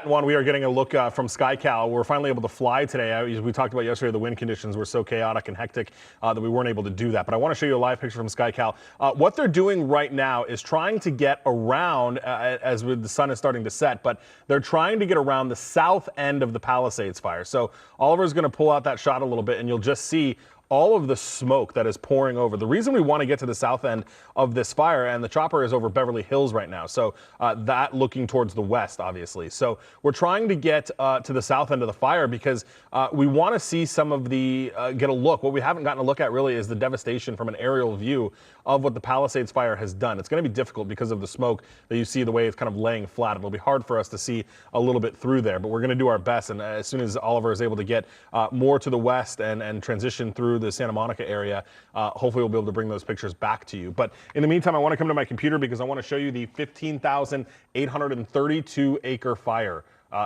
Speaker 8: Juan, we are getting a look from SkyCal. We're finally able to fly today. As we talked about yesterday, the wind conditions were so chaotic and hectic that we weren't able to do that. But I want to show you a live picture from SkyCal. What they're doing right now is trying to get around, as the sun is starting to set, but they're trying to get around the south end of the Palisades fire. So Oliver's going to pull out that shot a little bit, and you'll just see all of the smoke that is pouring over. The reason we want to get to the south end of this fire, and the chopper is over Beverly Hills right now, so that looking towards the west, obviously. So we're trying to get to the south end of the fire because we want to see some of the, get a look. What we haven't gotten a look at really is the devastation from an aerial view of what the Palisades fire has done. It's going to be difficult because of the smoke that you see, the way it's kind of laying flat. It'll be hard for us to see a little bit through there, but we're going to do our best. And as soon as Oliver is able to get more to the west and transition through the Santa Monica area, hopefully we'll be able to bring those pictures back to you. But in the meantime, I want to come to my computer because I want to show you the 15,832 acre fire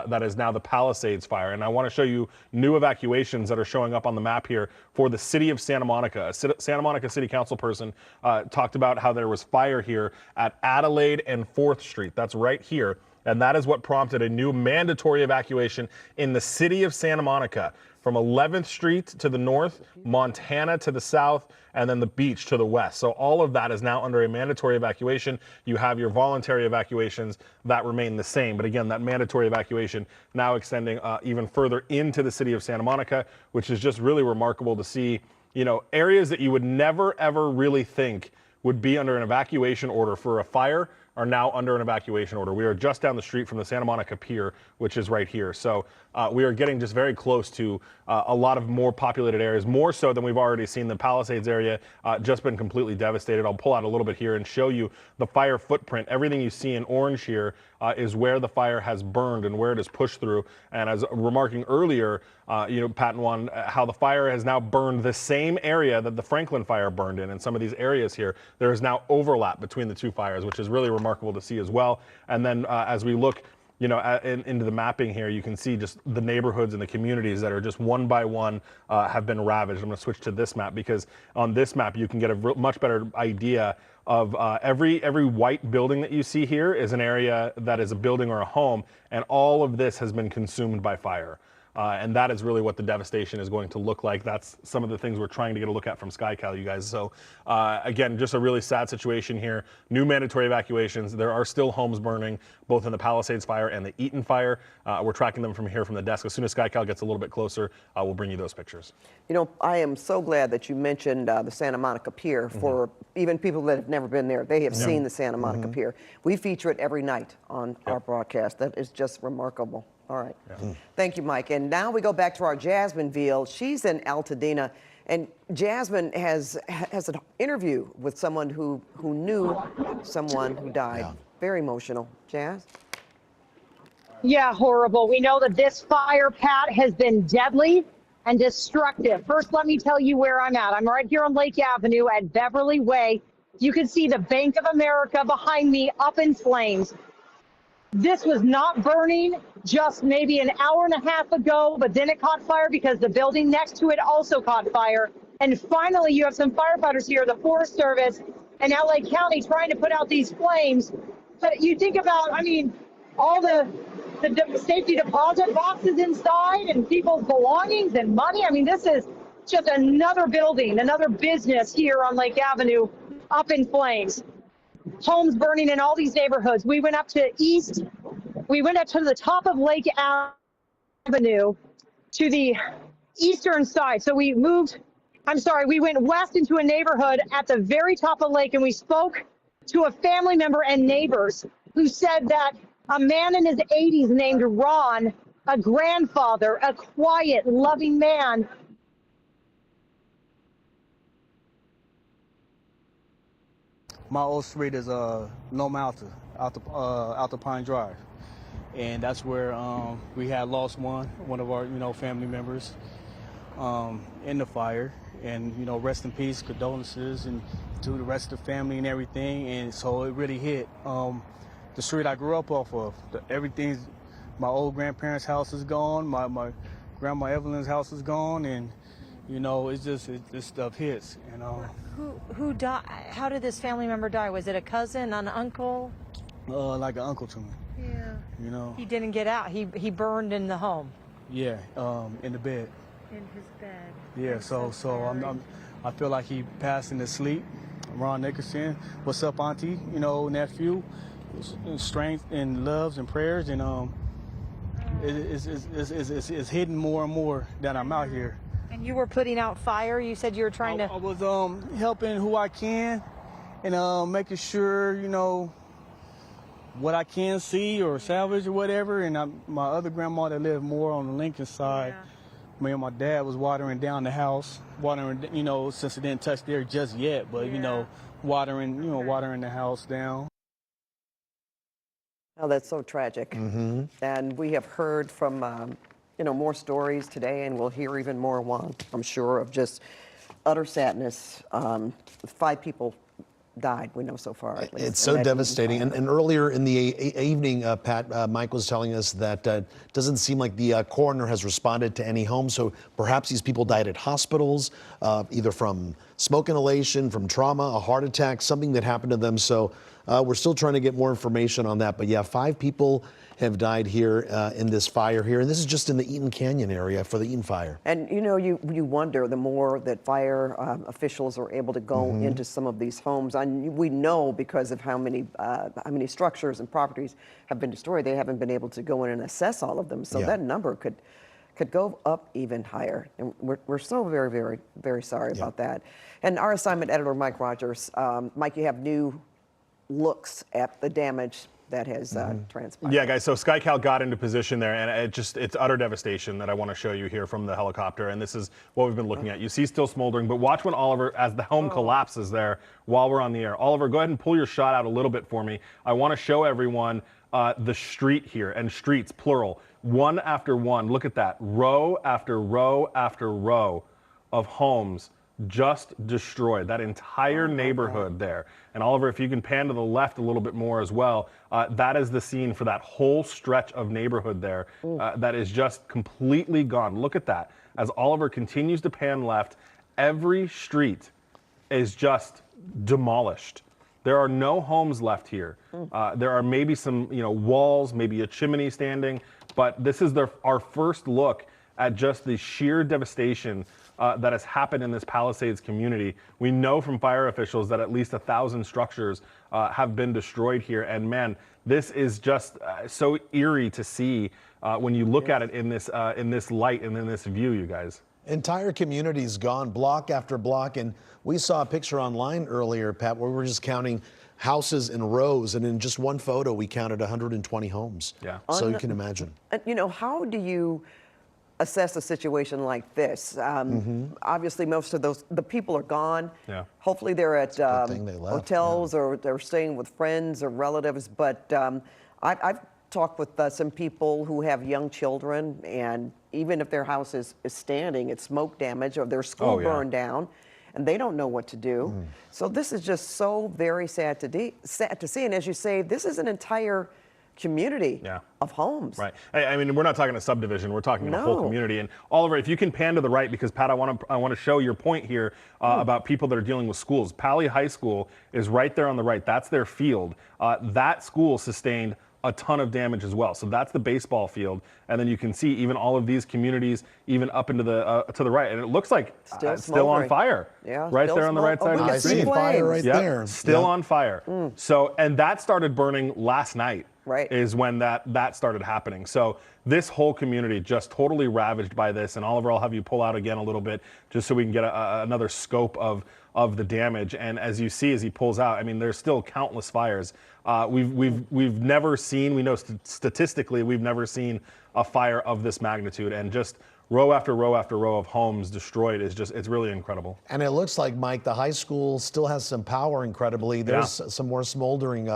Speaker 8: that is now the Palisades fire. And I want to show you new evacuations that are showing up on the map here for the city of Santa Monica. A Santa Monica City Council person talked about how there was fire here at Adelaide and 4th Street. That's right here. And that is what prompted a new mandatory evacuation in the city of Santa Monica from 11th Street to the north, Montana to the south, and then the beach to the west. So all of that is now under a mandatory evacuation. You have your voluntary evacuations that remain the same. But again, that mandatory evacuation now extending even further into the city of Santa Monica, which is just really remarkable to see, you know, areas that you would never, ever really think would be under an evacuation order for a fire are now under an evacuation order. We are just down the street from the Santa Monica Pier, which is right here. So we are getting just very close to a lot of more populated areas, more so than we've already seen. The Palisades area just been completely devastated. I'll pull out a little bit here and show you the fire footprint. Everything you see in orange here is where the fire has burned and where it has pushed through. And as remarking earlier, you know, Pat and Juan, how the fire has now burned the same area that the Franklin fire burned in. And some of these areas here, there is now overlap between the two fires, which is really remarkable to see as well. And then as we look into the mapping here, you can see just the neighborhoods and the communities that are just one by one have been ravaged. I'm going to switch to this map because on this map you can get a much better idea of every white building that you see here is an area that is a building or a home, and all of this has been consumed by fire. And that is really what the devastation is going to look like. That's some of the things we're trying to get a look at from SkyCal, you guys. So again, just a really sad situation here. New mandatory evacuations. There are still homes burning, both in the Palisades fire and the Eaton fire. We're tracking them from here from the desk. As soon as SkyCal gets a little bit closer, we'll bring you those pictures.
Speaker 4: You know, I am so glad that you mentioned the Santa Monica Pier. For even people that have never been there, they have seen the Santa Monica Pier. We feature it every night on our broadcast. That is just remarkable. All right. Thank you, Mike. And now we go back to our Jasmine Veal. She's in Altadena, and Jasmine has an interview with someone who knew someone who died. Very emotional. Jazz?
Speaker 5: Yeah, horrible. We know that this fire, Pat, has been deadly and destructive. First, let me tell you where I'm at. I'm right here on Lake Avenue at Beverly Way. You can see the Bank of America behind me up in flames. This was not burning just maybe an hour and a half ago, but then it caught fire because the building next to it also caught fire. And finally, you have some firefighters here, the Forest Service and LA County, trying to put out these flames. But you think about, I mean, all the safety deposit boxes inside and people's belongings and money. I mean, this is just another building, another business here on Lake Avenue up in flames. Homes burning in all these neighborhoods. We went up to the top of Lake Avenue to the eastern side. So we went west into a neighborhood at the very top of the lake, and we spoke to a family member and neighbors who said that a man in his 80s named Ron, a grandfather, a quiet, loving man,
Speaker 6: my old street is Loma Alta, out the Pine Drive, and that's where we had lost one of our family members in the fire, and rest in peace, condolences, and to the rest of the family and everything. And so it really hit the street I grew up off of. Everything's, my old grandparents' house is gone, my grandma Evelyn's house is gone, and this stuff hits.
Speaker 1: Who died? How did this family member die? Was it a cousin, an uncle?
Speaker 6: Like an uncle to me.
Speaker 1: Yeah. He didn't get out. He burned in the home.
Speaker 6: Yeah, in the bed.
Speaker 1: In his bed.
Speaker 6: Yeah. So I feel like he passed in his sleep. Ron Nickerson, what's up, Auntie? Nephew. Strength and loves and prayers, and it's hidden more and more that I'm out here.
Speaker 1: And you were putting out fire. You said you were trying to.
Speaker 6: I was helping who I can, and making sure what I can see or salvage or whatever. And my other grandma that lived more on the Lincoln side, me and my dad was watering down the house, since it didn't touch there just yet, but watering the house down.
Speaker 4: Oh, that's so tragic. And we have heard from more stories today, and we'll hear even more, Juan, I'm sure, of just utter sadness. 5 people died, we know so far, at least.
Speaker 15: It's so devastating. And earlier in the evening, Pat, Mike was telling us that doesn't seem like the coroner has responded to any homes. So perhaps these people died at hospitals, either from smoke inhalation, from trauma, a heart attack, something that happened to them. So we're still trying to get more information on that. But yeah, 5 people have died here in this fire here. And this is just in the Eaton Canyon area for the Eaton fire.
Speaker 4: And you wonder, the more that fire officials are able to go into some of these homes, and we know because of how many structures and properties have been destroyed, they haven't been able to go in and assess all of them. So that number could go up even higher. And we're so very, very, very sorry about that. And our assignment editor, Mike Rogers. Mike, you have new looks at the damage that has transpired.
Speaker 8: Yeah, guys, so SkyCal got into position there, and it's utter devastation that I want to show you here from the helicopter, and this is what we've been looking at. You see still smoldering, but watch when Oliver, as the home collapses there while we're on the air. Oliver, go ahead and pull your shot out a little bit for me. I want to show everyone the street here, and streets, plural, one after one. Look at that, row after row after row of homes just destroyed. That entire neighborhood there. And Oliver, if you can pan to the left a little bit more as well, that is the scene for that whole stretch of neighborhood there that is just completely gone. Look at that. As Oliver continues to pan left, every street is just demolished. There are no homes left here. There are maybe some, walls, maybe a chimney standing, but this is our first look at just the sheer devastation that has happened in this Palisades community. We know from fire officials that at least 1,000 structures have been destroyed here. And man, this is just so eerie to see when you look at it in this light and in this view, you guys.
Speaker 15: Entire communities gone, block after block. And we saw a picture online earlier, Pat, where we were just counting houses in rows. And in just one photo, we counted 120 homes.
Speaker 8: Yeah.
Speaker 15: So you can imagine.
Speaker 4: How do you assess a situation like this? Obviously, most of the people are gone.
Speaker 8: Yeah.
Speaker 4: Hopefully they're at hotels or they're staying with friends or relatives. But I've talked with some people who have young children, and even if their house is standing, it's smoke damage or their school burned down, and they don't know what to do. So this is just so very sad to see. And as you say, this is an entire community of homes.
Speaker 8: Right. I mean, we're not talking a subdivision. We're talking a whole community. And Oliver, if you can pan to the right, because Pat, I want to show your point here about people that are dealing with schools. Pali High School is right there on the right. That's their field. That school sustained a ton of damage as well. So that's the baseball field, and then you can see even all of these communities, even up into the to the right, and it looks like still on fire.
Speaker 4: Yeah,
Speaker 8: right there on the right side.
Speaker 15: I see fire right there.
Speaker 8: Still on fire. So, and that started burning last night.
Speaker 4: Right.
Speaker 8: Is when that started happening. So this whole community just totally ravaged by this. And Oliver, I'll have you pull out again a little bit just so we can get another scope of the damage. And as you see, as he pulls out, I mean, there's still countless fires. We've never seen, we know statistically, we've never seen a fire of this magnitude, and just row after row after row of homes destroyed is just, it's really incredible.
Speaker 15: And it looks like, Mike, the high school still has some power incredibly. There's some more smoldering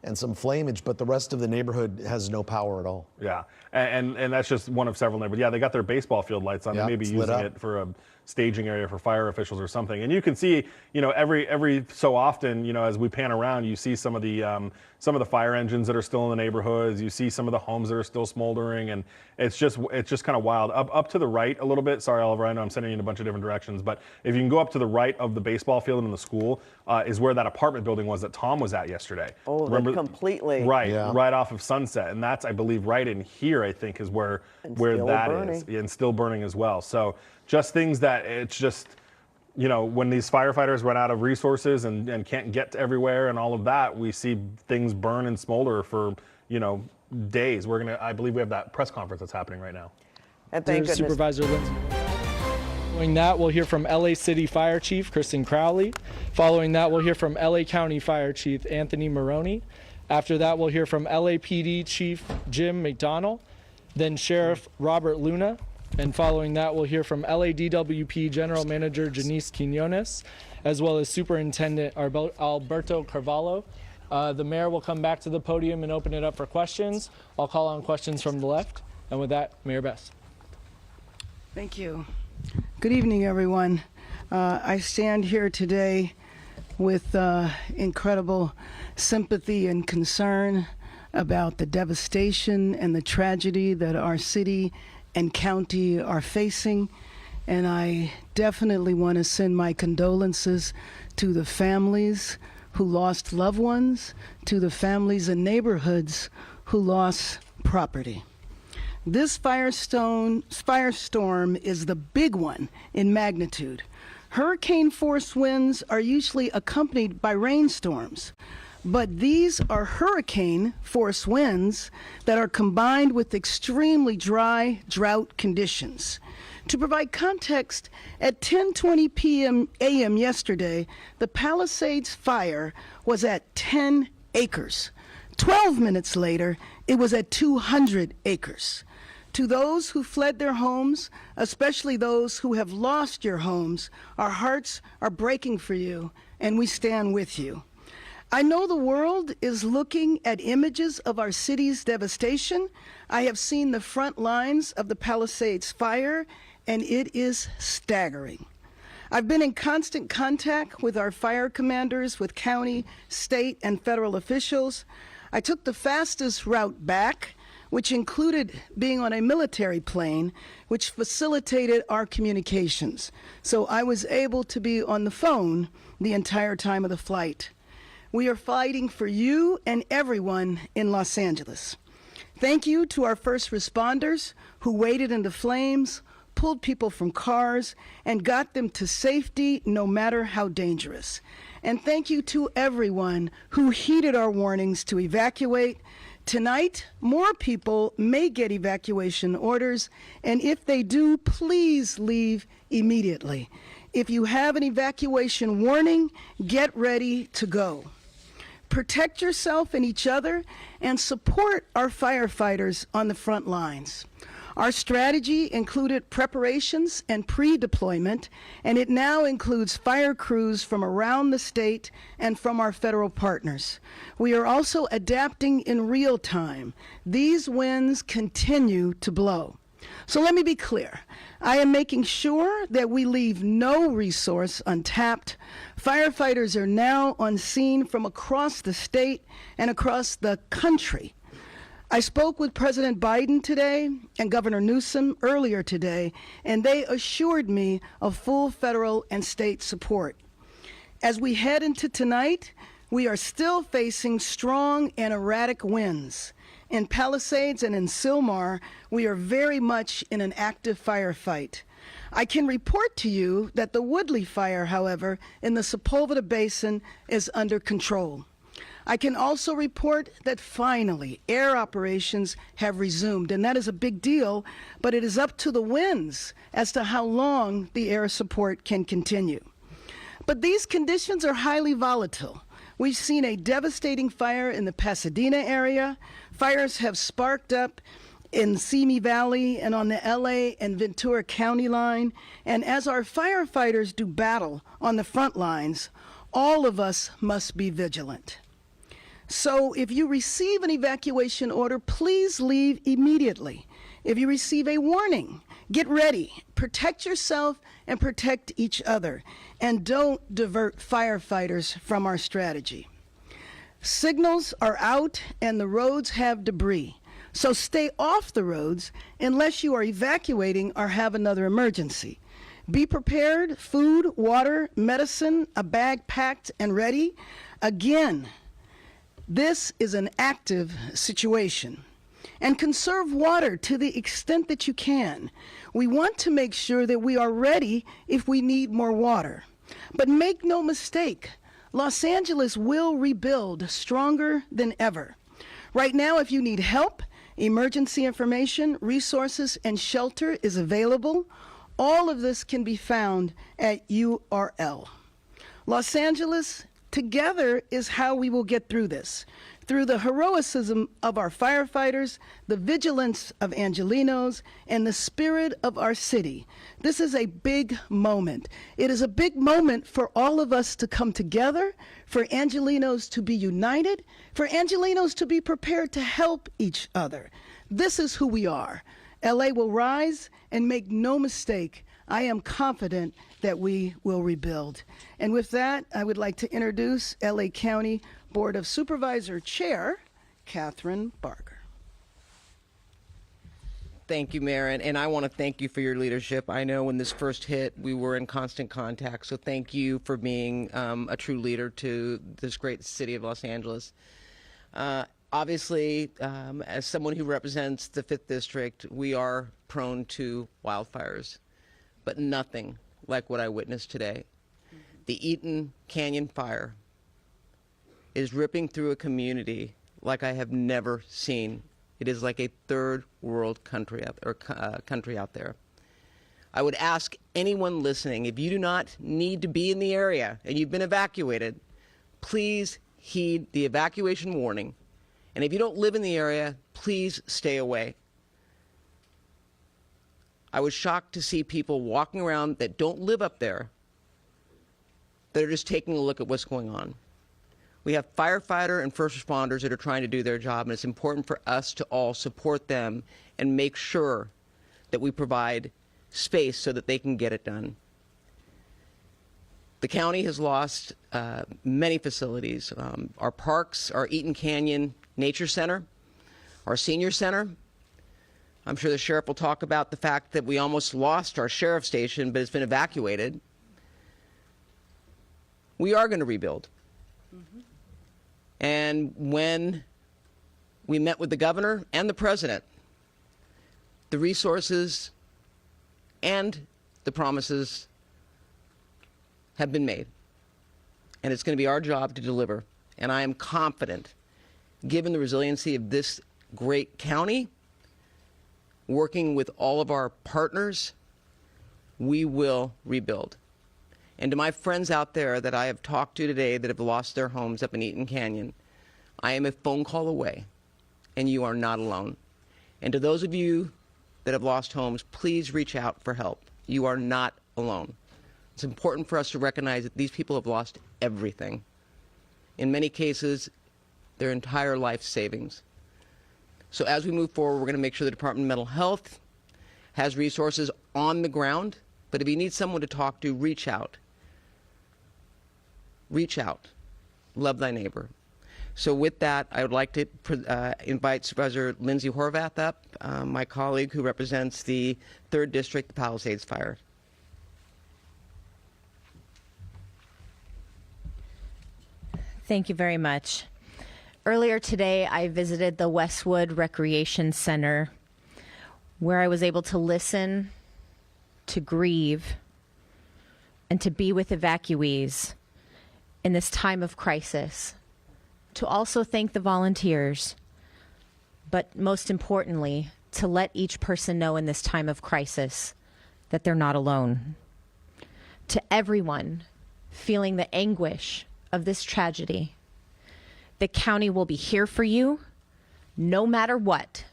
Speaker 15: and some flamage, but the rest of the neighborhood has no power at all.
Speaker 8: Yeah, and that's just one of several neighborhoods. Yeah, they got their baseball field lights on. They may be using it for a staging area for fire officials or something. And you can see, every so often, as we pan around, you see some of the fire engines that are still in the neighborhoods. You see some of the homes that are still smoldering, and it's just kind of wild. Up to the right a little bit. Sorry, Oliver, I know I'm sending you in a bunch of different directions, but if you can go up to the right of the baseball field and the school, is where that apartment building was that Tom was at yesterday.
Speaker 4: Oh, remember, completely.
Speaker 8: Right, right off of Sunset, and that's, I believe, right in here, I think, is where that is, and still burning as well. So just things that it's just, when these firefighters run out of resources and can't get to everywhere and all of that, we see things burn and smolder for, days. I believe we have that press conference that's happening right now.
Speaker 4: And thank goodness.
Speaker 11: Supervisor Lindsay. Following that, we'll hear from LA City Fire Chief Kristen Crowley. Following that, we'll hear from LA County Fire Chief Anthony Maroney. After that, we'll hear from LAPD Chief Jim McDonnell, then Sheriff Robert Luna, and following that, we'll hear from LADWP General Manager Janice Quinones, as well as Superintendent Alberto Carvalho. The mayor will come back to the podium and open it up for questions. I'll call on questions from the left. And with that, Mayor Best.
Speaker 17: Thank you. Good evening, everyone. I stand here today with incredible sympathy and concern about the devastation and the tragedy that our city and county are facing. And I definitely want to send my condolences to the families who lost loved ones, to the families and neighborhoods who lost property. This firestorm is the big one in magnitude. Hurricane force winds are usually accompanied by rainstorms, but these are hurricane force winds that are combined with extremely dry drought conditions. To provide context, at 10:20 a.m. yesterday, the Palisades fire was at 10 acres. 12 minutes later, it was at 200 acres. To those who fled their homes, especially those who have lost your homes, our hearts are breaking for you, and we stand with you. I know the world is looking at images of our city's devastation. I have seen the front lines of the Palisades fire, and it is staggering. I've been in constant contact with our fire commanders, with county, state, and federal officials. I took the fastest route back, which included being on a military plane, which facilitated our communications. So I was able to be on the phone the entire time of the flight. We are fighting for you and everyone in Los Angeles. Thank you to our first responders who waded into flames, pulled people from cars, and got them to safety no matter how dangerous. And thank you to everyone who heeded our warnings to evacuate. Tonight, more people may get evacuation orders, and if they do, please leave immediately. If you have an evacuation warning, get ready to go. Protect yourself and each other, and support our firefighters on the front lines. Our strategy included preparations and pre-deployment, and it now includes fire crews from around the state and from our federal partners. We are also adapting in real time. These winds continue to blow. So let me be clear. I am making sure that we leave no resource untapped. Firefighters are now on scene from across the state and across the country. I spoke with President Biden today and Governor Newsom earlier today, and they assured me of full federal and state support. As we head into tonight, we are still facing strong and erratic winds. In Palisades and in Sylmar, we are very much in an active firefight. I can report to you that the Woodley fire, however, in the Sepulveda Basin is under control. I can also report that finally air operations have resumed, and that is a big deal, but it is up to the winds as to how long the air support can continue. But these conditions are highly volatile. We've seen a devastating fire in the Pasadena area. Fires have sparked up in Simi Valley and on the LA and Ventura County line. And as our firefighters do battle on the front lines, all of us must be vigilant. So if you receive an evacuation order, please leave immediately. If you receive a warning, get ready. Protect yourself and protect each other. And don't divert firefighters from our strategy. Signals are out and the roads have debris. So stay off the roads unless you are evacuating or have another emergency. Be prepared, food, water, medicine, a bag packed and ready. Again, this is an active situation. And conserve water to the extent that you can. We want to make sure that we are ready if we need more water. But make no mistake, Los Angeles will rebuild stronger than ever. Right now, if you need help, emergency information, resources, and shelter is available. All of this can be found at URL. Los Angeles, together is how we will get through this. Through the heroism of our firefighters, the vigilance of Angelenos, and the spirit of our city. This is a big moment. It is a big moment for all of us to come together, for Angelenos to be united, for Angelenos to be prepared to help each other. This is who we are. LA will rise, and make no mistake, I am confident that we will rebuild. And with that, I would like to introduce LA County Board of Supervisor Chair, Catherine Barger.
Speaker 9: Thank you, Mayor, and I want to thank you for your leadership. I know when this first hit, we were in constant contact, so thank you for being a true leader to this great city of Los Angeles. Obviously, as someone who represents the 5th District, we are prone to wildfires, but nothing like what I witnessed today. The Eaton Canyon fire is ripping through a community like I have never seen. It is like a third world country out there. I would ask anyone listening, if you do not need to be in the area and you've been evacuated, please heed the evacuation warning. And if you don't live in the area, please stay away. I was shocked to see people walking around that don't live up there, that are just taking a look at what's going on. We have firefighter and first responders that are trying to do their job, and it's important for us to all support them and make sure that we provide space so that they can get it done. The county has lost many facilities. Our parks, our Eaton Canyon Nature Center, our senior center. I'm sure the sheriff will talk about the fact that we almost lost our sheriff's station, but it's been evacuated. We are going to rebuild. And when we met with the governor and the president, the resources and the promises have been made. And it's going to be our job to deliver. And I am confident, given the resiliency of this great county, working with all of our partners, we will rebuild. And to my friends out there that I have talked to today that have lost their homes up in Eaton Canyon, I am a phone call away, and you are not alone. And to those of you that have lost homes, please reach out for help. You are not alone. It's important for us to recognize that these people have lost everything. In many cases, their entire life savings. So as we move forward, we're going to make sure the Department of Mental Health has resources on the ground. But if you need someone to talk to, reach out. Reach out. Love thy neighbor. So with that, I would like to invite Supervisor Lindsay Horvath up, my colleague who represents the 3rd District, the Palisades Fire.
Speaker 18: Thank you very much. Earlier today, I visited the Westwood Recreation Center, where I was able to listen, to grieve, and to be with evacuees in this time of crisis. To also thank the volunteers, but most importantly, to let each person know in this time of crisis that they're not alone. To everyone feeling the anguish of this tragedy, the county will be here for you no matter what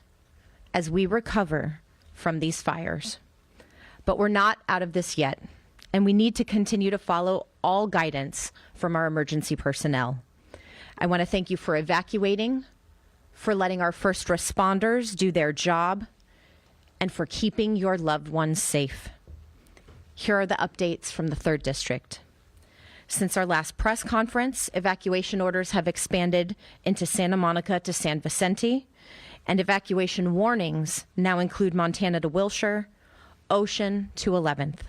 Speaker 18: as we recover from these fires. But we're not out of this yet, and we need to continue to follow all guidance from our emergency personnel. I want to thank you for evacuating, for letting our first responders do their job, and for keeping your loved ones safe. Here are the updates from the 3rd District. Since our last press conference, evacuation orders have expanded into Santa Monica to San Vicente, and evacuation warnings now include Montana to Wilshire, Ocean to 11th.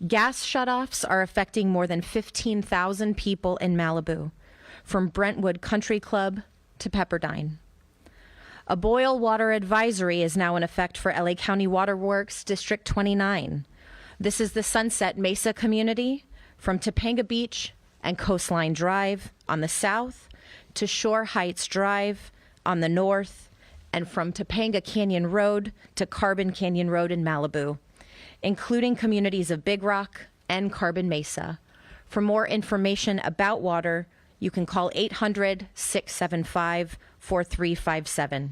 Speaker 18: Gas shutoffs are affecting more than 15,000 people in Malibu, from Brentwood Country Club to Pepperdine. A boil water advisory is now in effect for LA County Waterworks District 29. This is the Sunset Mesa community, from Topanga Beach and Coastline Drive on the south to Shore Heights Drive on the north, and from Topanga Canyon Road to Carbon Canyon Road in Malibu, including communities of Big Rock and Carbon Mesa. For more information about water, you can call 800-675-4357.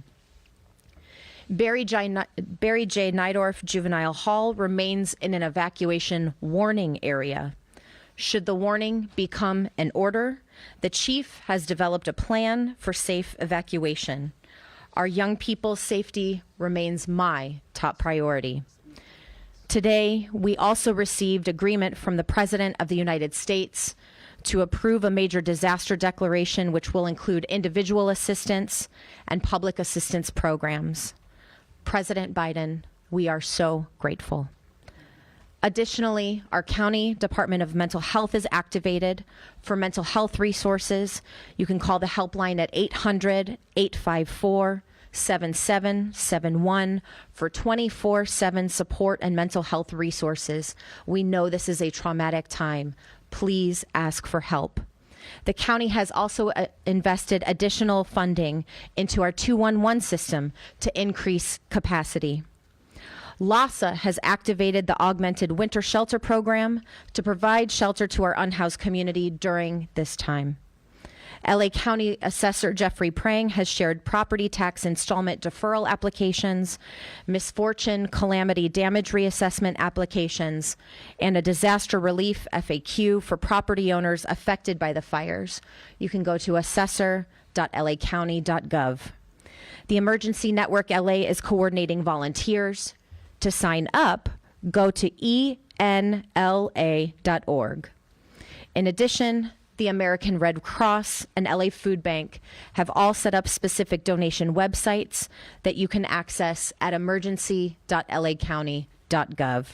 Speaker 18: Barry J. Nydorf Juvenile Hall remains in an evacuation warning area. Should the warning become an order, the chief has developed a plan for safe evacuation. Our young people's safety remains my top priority. Today, we also received agreement from the President of the United States to approve a major disaster declaration, which will include individual assistance and public assistance programs. President Biden, we are so grateful. Additionally, our County Department of Mental Health is activated for mental health resources. You can call the helpline at 800-854-7771 for 24/7 support and mental health resources. We know this is a traumatic time. Please ask for help. The county has also invested additional funding into our 211 system to increase capacity. LASA has activated the Augmented Winter Shelter Program to provide shelter to our unhoused community during this time. LA County Assessor Jeffrey Prang has shared property tax installment deferral applications, misfortune calamity damage reassessment applications, and a disaster relief FAQ for property owners affected by the fires. You can go to assessor.lacounty.gov. The Emergency Network LA is coordinating volunteers. To sign up, go to enla.org. In addition, the American Red Cross and LA Food Bank have all set up specific donation websites that you can access at emergency.lacounty.gov.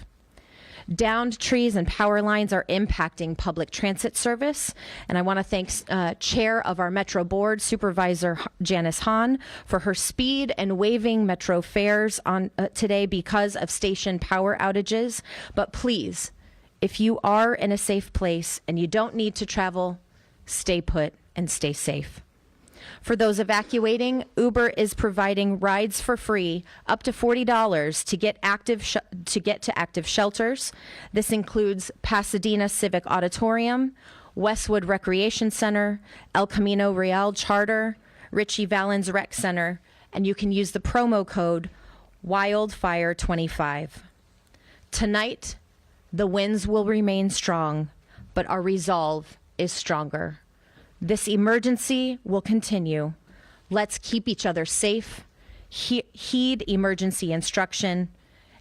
Speaker 18: Downed trees and power lines are impacting public transit service, and I want to thank Chair of our Metro Board, Supervisor Janice Hahn, for her speed and waiving Metro fares on today because of station power outages. But please, if you are in a safe place and you don't need to travel, stay put and stay safe. For those evacuating, Uber is providing rides for free up to $40 to get to active shelters. This includes Pasadena Civic Auditorium, Westwood Recreation Center, El Camino Real Charter, Richie Valens Rec Center, and you can use the promo code WILDFIRE25. Tonight, the winds will remain strong, but our resolve is stronger. This emergency will continue. Let's keep each other safe, heed emergency instruction,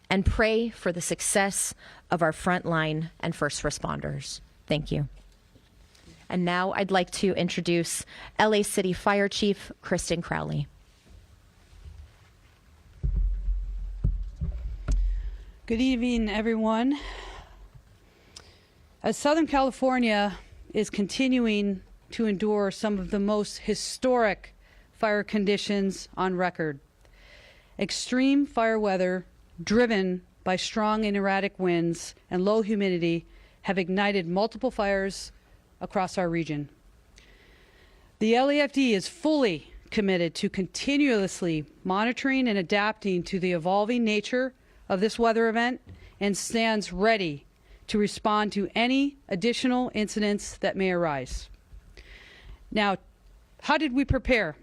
Speaker 18: and pray for the success of our frontline and first responders. Thank you. And now I'd like to introduce LA City Fire Chief Kristen Crowley.
Speaker 12: Good evening, everyone. As Southern California is continuing to endure some of the most historic fire conditions on record, extreme fire weather driven by strong and erratic winds and low humidity have ignited multiple fires across our region. The LAFD is fully committed to continuously monitoring and adapting to the evolving nature of this weather event and stands ready to respond to any additional incidents that may arise. Now, how did we prepare?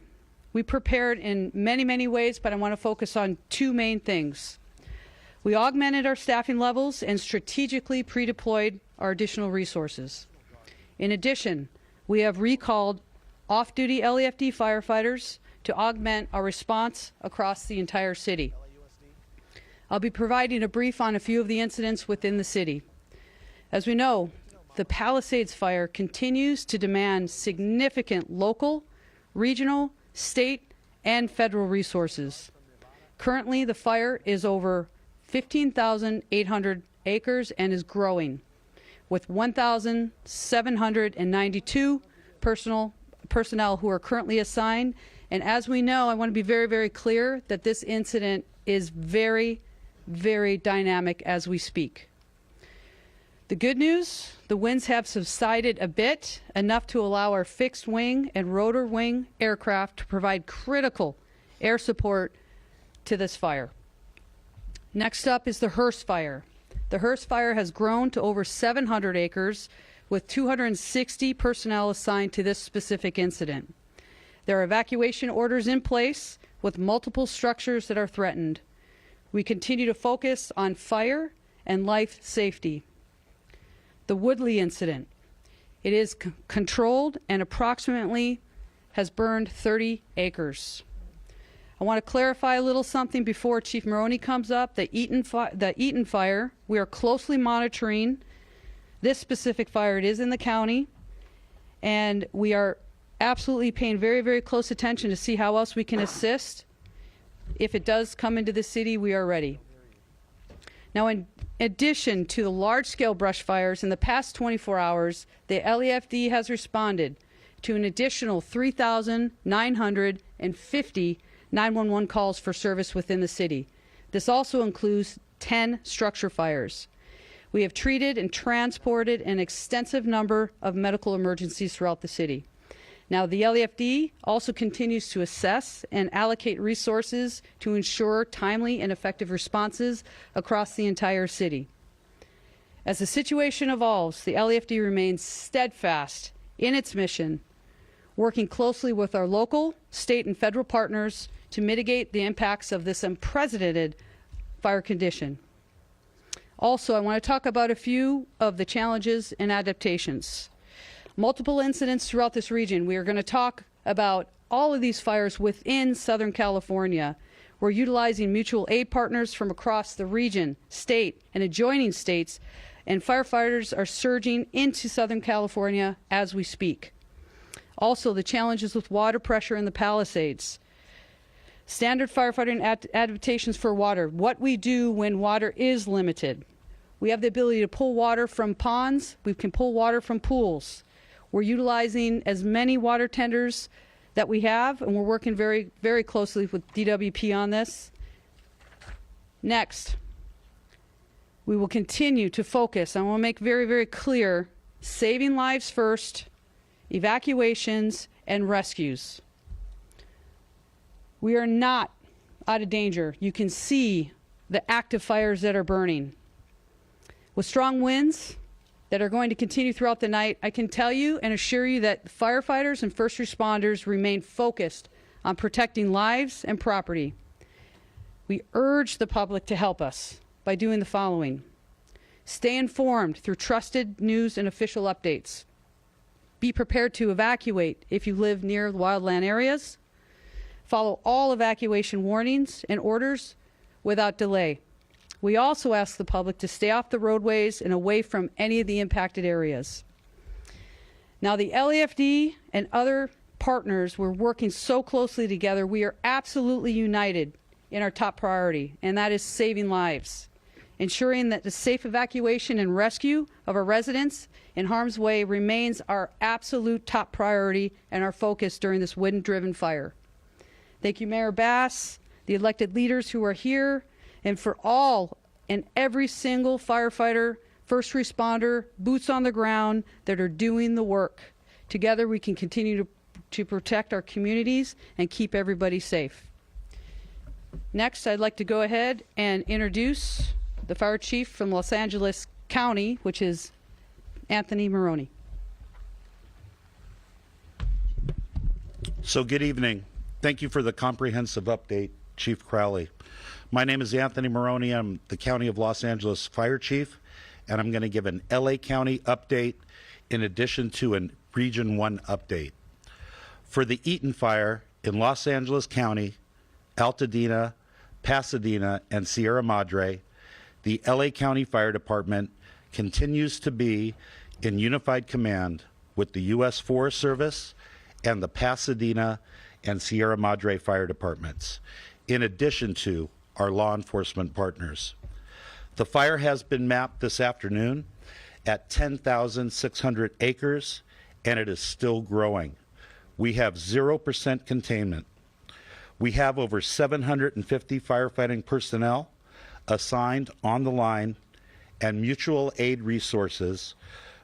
Speaker 12: We prepared in many, many ways, but I want to focus on two main things. We augmented our staffing levels and strategically pre-deployed our additional resources. In addition, we have recalled off-duty LAFD firefighters to augment our response across the entire city. I'll be providing a brief on a few of the incidents within the city. As we know, the Palisades fire continues to demand significant local, regional, state, and federal resources. Currently, the fire is over 15,800 acres and is growing, with 1,792 personnel who are currently assigned. And as we know, I want to be very, very clear that this incident is very, very dynamic as we speak. The good news, the winds have subsided a bit, enough to allow our fixed wing and rotor wing aircraft to provide critical air support to this fire. Next up is the Hearst fire. The Hearst fire has grown to over 700 acres with 260 personnel assigned to this specific incident. There are evacuation orders in place with multiple structures that are threatened. We continue to focus on fire and life safety. The Woodley incident. It is controlled and approximately has burned 30 acres. I want to clarify a little something before Chief Maroney comes up. The Eaton fire, we are closely monitoring this specific fire. It is in the county, and we are absolutely paying very, very close attention to see how else we can assist. If it does come into the city, we are ready. Now, in addition to the large-scale brush fires, in the past 24 hours, the LAFD has responded to an additional 3,950 911 calls for service within the city. This also includes 10 structure fires. We have treated and transported an extensive number of medical emergencies throughout the city. Now, the LAFD also continues to assess and allocate resources to ensure timely and effective responses across the entire city. As the situation evolves, the LAFD remains steadfast in its mission, working closely with our local, state, and federal partners to mitigate the impacts of this unprecedented fire condition. Also, I want to talk about a few of the challenges and adaptations. Multiple incidents throughout this region. We are going to talk about all of these fires within Southern California. We're utilizing mutual aid partners from across the region, state, and adjoining states, and firefighters are surging into Southern California as we speak. Also, the challenges with water pressure in the Palisades. Standard firefighting adaptations for water. What we do when water is limited. We have the ability to pull water from ponds. We can pull water from pools. We're utilizing as many water tenders that we have, and we're working very, very closely with DWP on this. Next, we will continue to focus. I want to make very, very clear, saving lives first, evacuations, and rescues. We are not out of danger. You can see the active fires that are burning. With strong winds that are going to continue throughout the night, I can tell you and assure you that firefighters and first responders remain focused on protecting lives and property. We urge the public to help us by doing the following. Stay informed through trusted news and official updates. Be prepared to evacuate if you live near wildland areas. Follow all evacuation warnings and orders without delay. We also ask the public to stay off the roadways and away from any of the impacted areas. Now, the LAFD and other partners, we're working so closely together. We are absolutely united in our top priority, and that is saving lives. Ensuring that the safe evacuation and rescue of our residents in harm's way remains our absolute top priority and our focus during this wind-driven fire. Thank you, Mayor Bass, the elected leaders who are here, and for all and every single firefighter, first responder, boots on the ground that are doing the work. Together we can continue to protect our communities and keep everybody safe. Next, I'd like to go ahead and introduce the fire chief from Los Angeles County, which is Anthony Maroney.
Speaker 13: So good evening. Thank you for the comprehensive update, Chief Crowley. My name is Anthony Maroney. I'm the County of Los Angeles Fire Chief, and I'm going to give an LA County update in addition to a Region 1 update. For the Eaton Fire in Los Angeles County, Altadena, Pasadena, and Sierra Madre, the LA County Fire Department continues to be in unified command with the U.S. Forest Service and the Pasadena and Sierra Madre Fire Departments, in addition to our law enforcement partners. The fire has been mapped this afternoon at 10,600 acres, and it is still growing. We have 0% containment. We have over 750 firefighting personnel assigned on the line, and mutual aid resources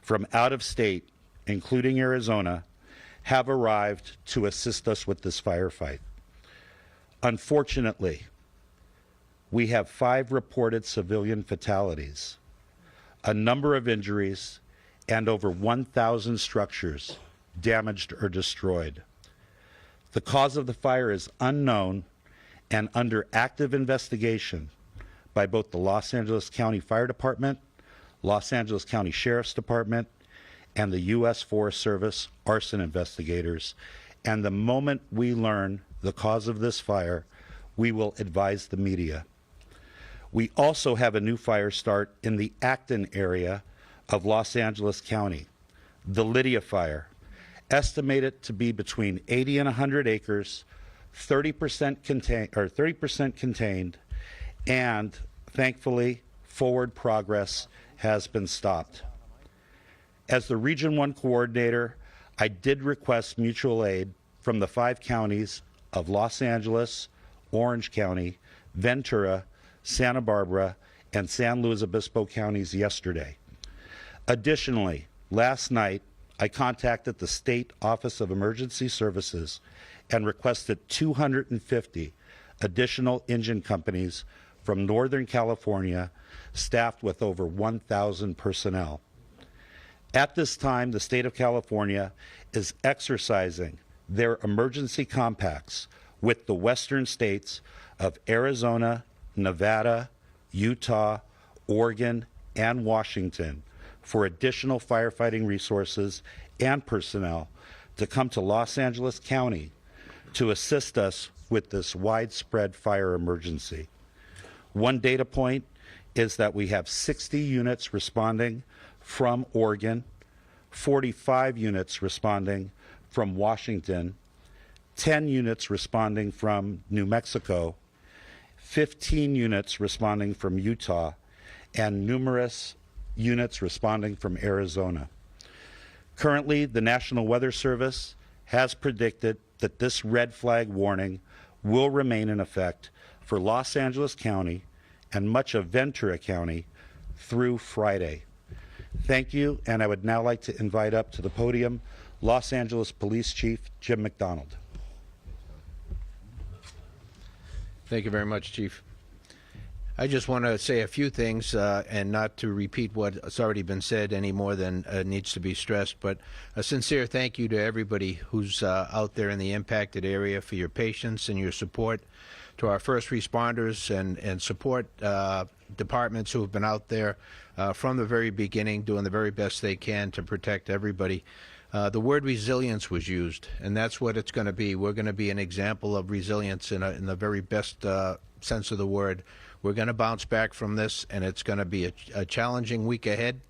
Speaker 13: from out of state, including Arizona, have arrived to assist us with this firefight. Unfortunately, we have 5 reported civilian fatalities, a number of injuries, and over 1,000 structures damaged or destroyed. The cause of the fire is unknown and under active investigation by both the Los Angeles County Fire Department, Los Angeles County Sheriff's Department, and the U.S. Forest Service arson investigators. And the moment we learn the cause of this fire, we will advise the media. We also have a new fire start in the Acton area of Los Angeles County, the Lydia Fire, estimated to be between 80 and 100 acres, 30% contained, and thankfully, forward progress has been stopped. As the Region 1 coordinator, I did request mutual aid from the 5 counties of Los Angeles, Orange County, Ventura, Santa Barbara, and San Luis Obispo counties yesterday. Additionally, last night, I contacted the State Office of Emergency Services and requested 250 additional engine companies from Northern California, staffed with over 1,000 personnel. At this time, the state of California is exercising their emergency compacts with the western states of Arizona, Nevada, Utah, Oregon, and Washington for additional firefighting resources and personnel to come to Los Angeles County to assist us with this widespread fire emergency. One data point is that we have 60 units responding from Oregon, 45 units responding from Washington, 10 units responding from New Mexico, 15 units responding from Utah, and numerous units responding from Arizona. Currently, the National Weather Service has predicted that this red flag warning will remain in effect for Los Angeles County and much of Ventura County through Friday. Thank you, and I would now like to invite up to the podium Los Angeles Police Chief Jim McDonald.
Speaker 3: Thank you very much, Chief. I just want to say a few things and not to repeat what's already been said any more than needs to be stressed, but a sincere thank you to everybody who's out there in the impacted area for your patience and your support, to our first responders and support departments who have been out there from the very beginning doing the very best they can to protect everybody. The word resilience was used, and that's what it's going to be. We're going to be an example of resilience in the very best sense of the word. We're going to bounce back from this, and it's going to be a challenging week ahead,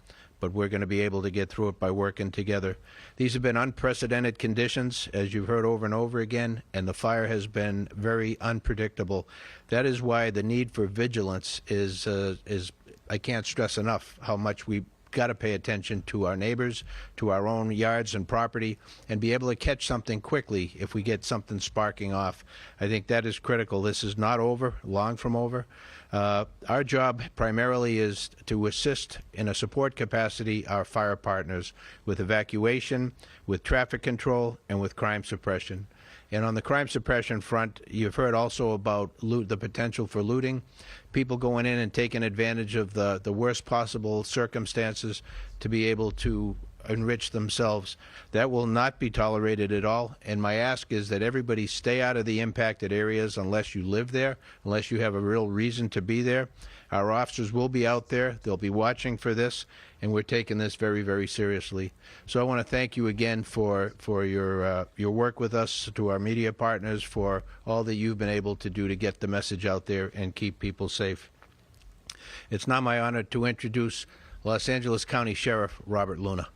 Speaker 3: but we're going to be able to get through it by working together. These have been unprecedented conditions, as you've heard over and over again, and the fire has been very unpredictable. That is why the need for vigilance is I can't stress enough how much we got to pay attention to our neighbors, to our own yards and property, and be able to catch something quickly if we get something sparking off. I think that is critical. This is not over, long from over. Our job primarily is to assist in a support capacity our fire partners with evacuation, with traffic control, and with crime suppression. And on the crime suppression front, you've heard also about the potential for looting, people going in and taking advantage of the worst possible circumstances to be able to enrich themselves. That will not be tolerated at all. And my ask is that everybody stay out of the impacted areas unless you live there, unless you have a real reason to be there. Our officers will be out there. They'll be watching for this, and we're taking this very, very seriously. So I want to thank you again for your work with us, to our media partners, for all that you've been able to do to get the message out there and keep people safe. It's now my honor to introduce Los Angeles County Sheriff Robert Luna.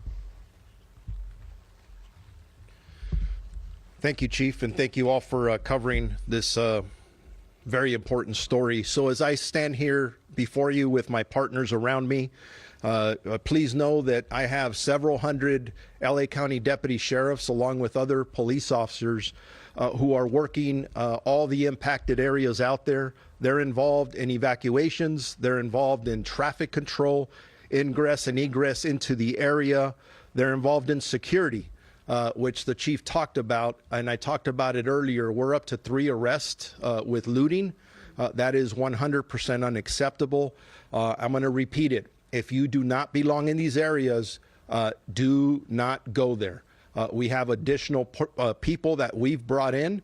Speaker 20: Thank you, Chief, and thank you all for covering this very important story. So as I stand here before you with my partners around me, please know that I have several hundred LA County deputy sheriffs along with other police officers who are working all the impacted areas out there. They're involved in evacuations. They're involved in traffic control, ingress and egress into the area. They're involved in security, which the chief talked about, and I talked about it earlier. We're up to 3 arrests with looting. That is 100% unacceptable. I'm going to repeat it. If you do not belong in these areas, do not go there. We have additional people that we've brought in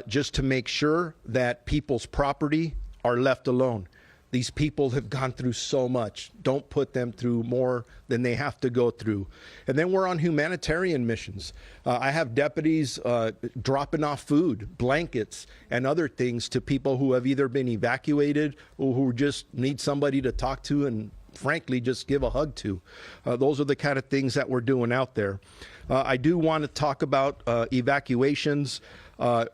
Speaker 20: just to make sure that people's property are left alone. These people have gone through so much. Don't put them through more than they have to go through. And then we're on humanitarian missions. I have deputies dropping off food, blankets, and other things to people who have either been evacuated or who just need somebody to talk to and frankly just give a hug to. Those are the kind of things that we're doing out there. I do want to talk about evacuations.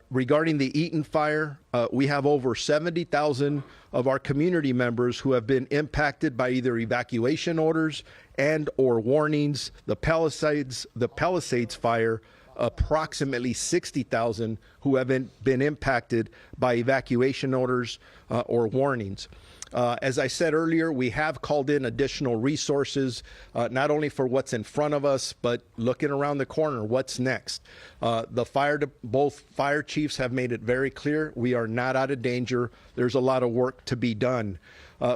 Speaker 20: Regarding the Eaton fire, we have over 70,000 of our community members who have been impacted by either evacuation orders and or warnings. The Palisades fire, approximately 60,000 who have been impacted by evacuation orders or warnings. As I said earlier, we have called in additional resources, not only for what's in front of us, but looking around the corner, what's next. Both fire chiefs have made it very clear we are not out of danger. There's a lot of work to be done.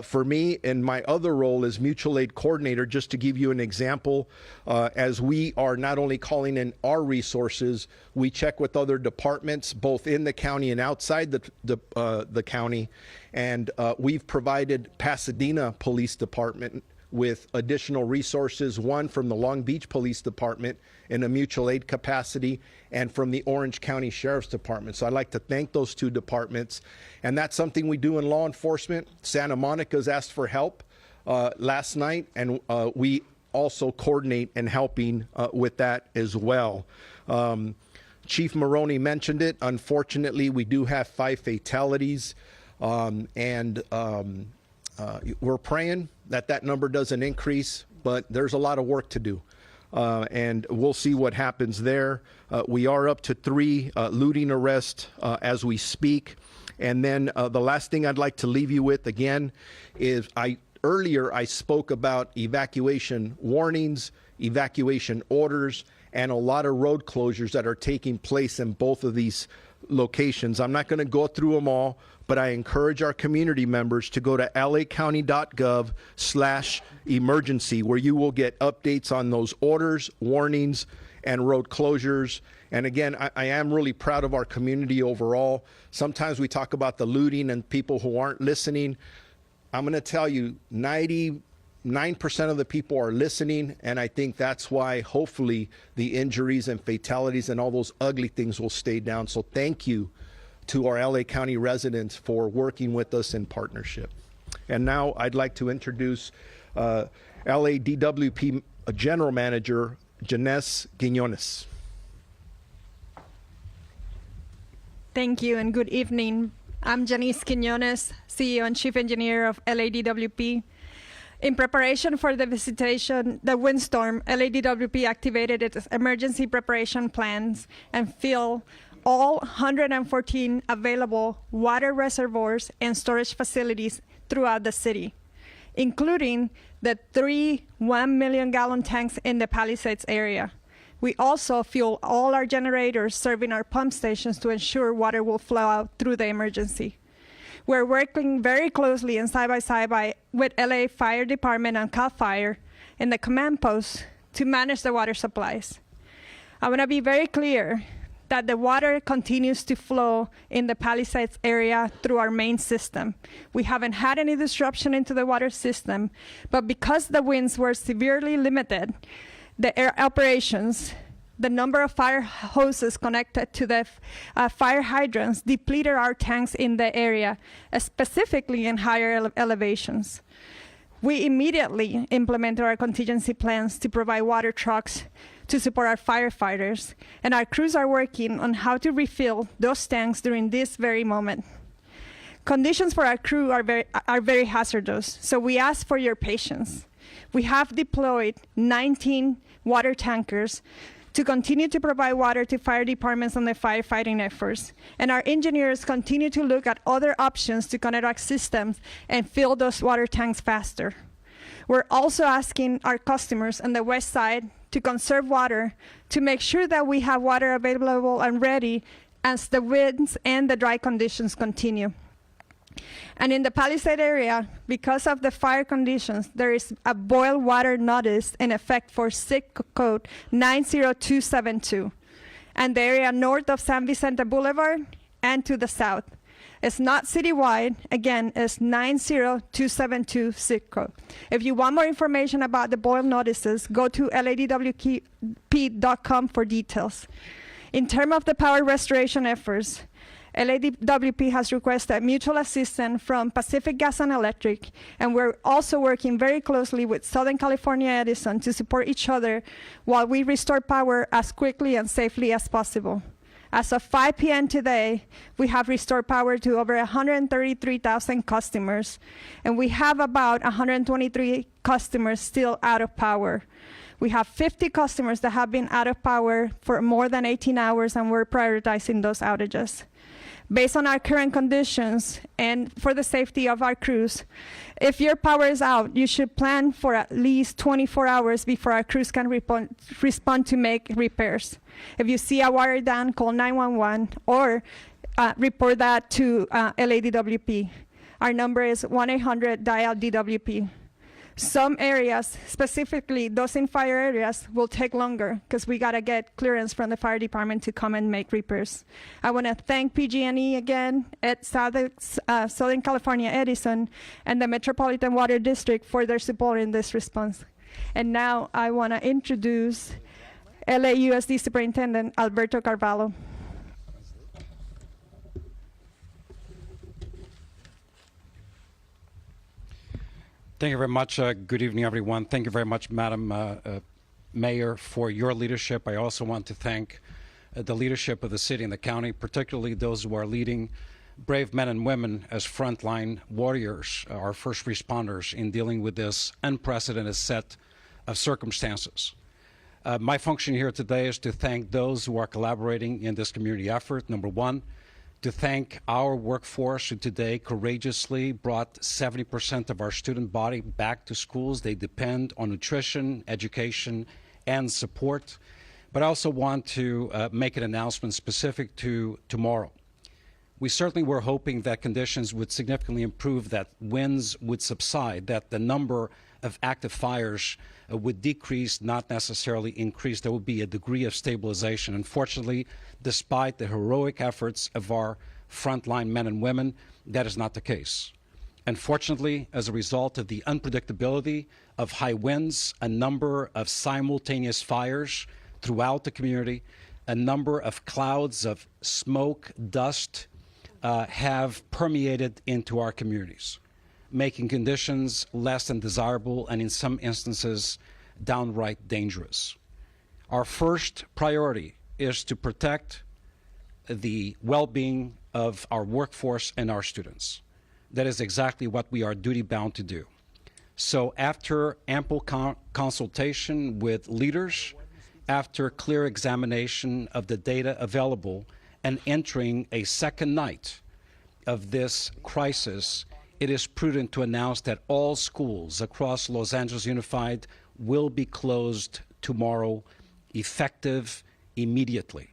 Speaker 20: For me, in my other role as mutual aid coordinator, just to give you an example, as we are not only calling in our resources, we check with other departments, both in the county and outside the county. And we've provided Pasadena Police Department with additional resources, one from the Long Beach Police Department in a mutual aid capacity, and from the Orange County Sheriff's Department. So I'd like to thank those two departments. And that's something we do in law enforcement. Santa Monica's asked for help last night, and we also coordinate in helping with that as well. Chief Maroney mentioned it. Unfortunately, we do have 5 fatalities, and we're praying that that number doesn't increase, but there's a lot of work to do. And we'll see what happens there. We are up to 3 looting arrests as we speak. And then the last thing I'd like to leave you with again is earlier I spoke about evacuation warnings, evacuation orders, and a lot of road closures that are taking place in both of these locations. I'm not going to go through them all, but I encourage our community members to go to lacounty.gov/emergency, where you will get updates on those orders, warnings, and road closures. And again, I am really proud of our community overall. Sometimes we talk about the looting and people who aren't listening. I'm going to tell you, 99% of the people are listening, and I think that's why hopefully the injuries and fatalities and all those ugly things will stay down. So thank you to our LA County residents for working with us in partnership. And now I'd like to introduce LADWP General Manager Janice Quiñones.
Speaker 7: Thank you and good evening. I'm Janice Quiñones, CEO and Chief Engineer of LADWP. In preparation for the windstorm, LADWP activated its emergency preparation plans and filled all 114 available water reservoirs and storage facilities throughout the city, including the 3 1-million-gallon tanks in the Palisades area. We also fuel all our generators serving our pump stations to ensure water will flow out through the emergency. We're working very closely and side by side with LA Fire Department and CAL FIRE in the command post to manage the water supplies. I want to be very clear that the water continues to flow in the Palisades area through our main system. We haven't had any disruption into the water system, but because the winds were severely limited, the air operations, the number of fire hoses connected to the fire hydrants depleted our tanks in the area, specifically in higher elevations. We immediately implemented our contingency plans to provide water trucks to support our firefighters, and our crews are working on how to refill those tanks during this very moment. Conditions for our crew are very hazardous, so we ask for your patience. We have deployed 19 water tankers to continue to provide water to fire departments on the firefighting efforts. And our engineers continue to look at other options to connect our systems and fill those water tanks faster. We're also asking our customers on the west side to conserve water to make sure that we have water available and ready as the winds and the dry conditions continue. And in the Palisade area, because of the fire conditions, there is a boil water notice in effect for SIC code 90272, and the area north of San Vicente Boulevard and to the south. It's not citywide. Again, it's 90272 SIC code. If you want more information about the boil notices, go to ladwp.com for details. In terms of the power restoration efforts, LADWP has requested mutual assistance from Pacific Gas and Electric, and we're also working very closely with Southern California Edison to support each other while we restore power as quickly and safely as possible. As of 5 p.m. today, we have restored power to over 133,000 customers, and we have about 123 customers still out of power. We have 50 customers that have been out of power for more than 18 hours, and we're prioritizing those outages. Based on our current conditions and for the safety of our crews, if your power is out, you should plan for at least 24 hours before our crews can respond to make repairs. If you see a wire down, call 911 or report that to LADWP. Our number is 1-800-DIAL-DWP. Some areas, specifically those in fire areas, will take longer because we got to get clearance from the fire department to come and make repairs. I want to thank PG&E again, at Southern California Edison, and the Metropolitan Water District for their support in this response. And now I want to introduce LAUSD Superintendent Alberto Carvalho.
Speaker 10: Thank you very much. Good evening, everyone. Thank you very much, Madam Mayor, for your leadership. I also want to thank the leadership of the city and the county, particularly those who are leading brave men and women as frontline warriors, our first responders, in dealing with this unprecedented set of circumstances. My function here today is to thank those who are collaborating in this community effort. Number one, to thank our workforce who today courageously brought 70% of our student body back to schools. They depend on nutrition, education, and support. But I also want to make an announcement specific to tomorrow. We certainly were hoping that conditions would significantly improve, that winds would subside, that the number of active fires would decrease, not necessarily increase. There would be a degree of stabilization. Unfortunately, despite the heroic efforts of our frontline men and women, that is not the case. Unfortunately, as a result of the unpredictability of high winds, a number of simultaneous fires throughout the community, a number of clouds of smoke, dust have permeated into our communities, making conditions less than desirable and in some instances downright dangerous. Our first priority is to protect the well-being of our workforce and our students. That is exactly what we are duty-bound to do. So after ample consultation with leaders, after clear examination of the data available, and entering a second night of this crisis, it is prudent to announce that all schools across Los Angeles Unified will be closed tomorrow, effective immediately.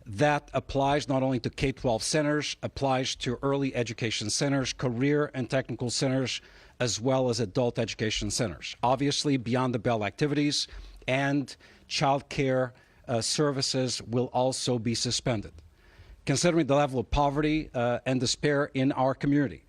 Speaker 10: That applies not only to K-12 centers, applies to early education centers, career and technical centers, as well as adult education centers. Obviously, beyond the bell activities and child care services will also be suspended. Considering the level of poverty and despair in our community,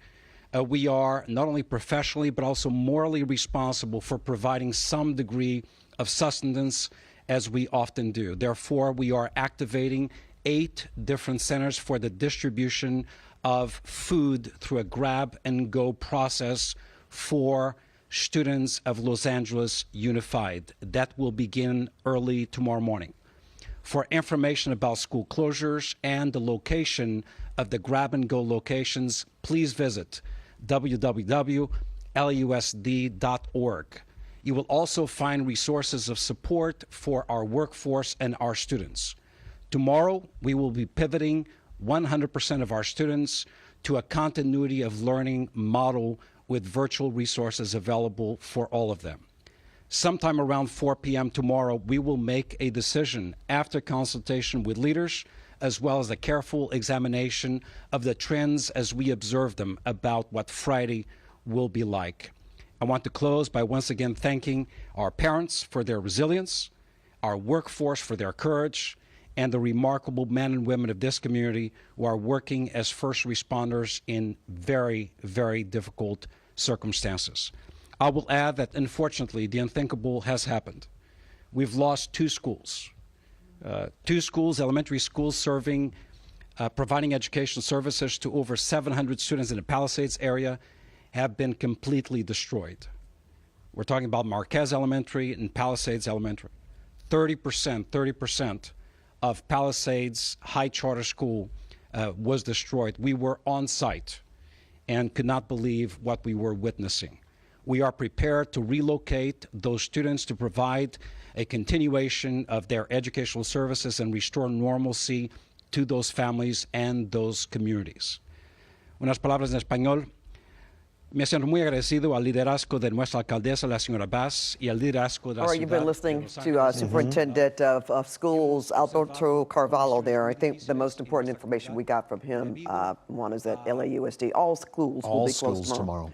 Speaker 10: we are not only professionally but also morally responsible for providing some degree of sustenance, as we often do. Therefore, we are activating 8 different centers for the distribution of food through a grab-and-go process for students of Los Angeles Unified. That will begin early tomorrow morning. For information about school closures and the location of the grab-and-go locations, please visit www.lausd.org. You will also find resources of support for our workforce and our students. Tomorrow, we will be pivoting 100% of our students to a continuity of learning model with virtual resources available for all of them. Sometime around 4 p.m. tomorrow, we will make a decision after consultation with leaders, as well as a careful examination of the trends as we observe them about what Friday will be like. I want to close by once again thanking our parents for their resilience, our workforce for their courage, and the remarkable men and women of this community who are working as first responders in very, very difficult circumstances. I will add that, unfortunately, the unthinkable has happened. We've lost 2 schools. 2 schools, elementary schools, serving, providing education services to over 700 students in the Palisades area, have been completely destroyed. We're talking about Marquez Elementary and Palisades Elementary. 30% of Palisades High Charter School was destroyed. We were on site and could not believe what we were witnessing. We are prepared to relocate those students to provide a continuation of their educational services and restore normalcy to those families and those communities. Unas palabras en español. Me siento muy agradecido al liderazgo de nuestra alcaldesa, la señora Bass, y al liderazgo de la
Speaker 4: All right, you've been
Speaker 10: ciudad
Speaker 4: listening
Speaker 10: de Los
Speaker 4: to
Speaker 10: Ángeles.
Speaker 4: Superintendent of Schools, Alberto Carvalho there. I think the most important information we got from him, one is that LAUSD, all schools will be closed tomorrow.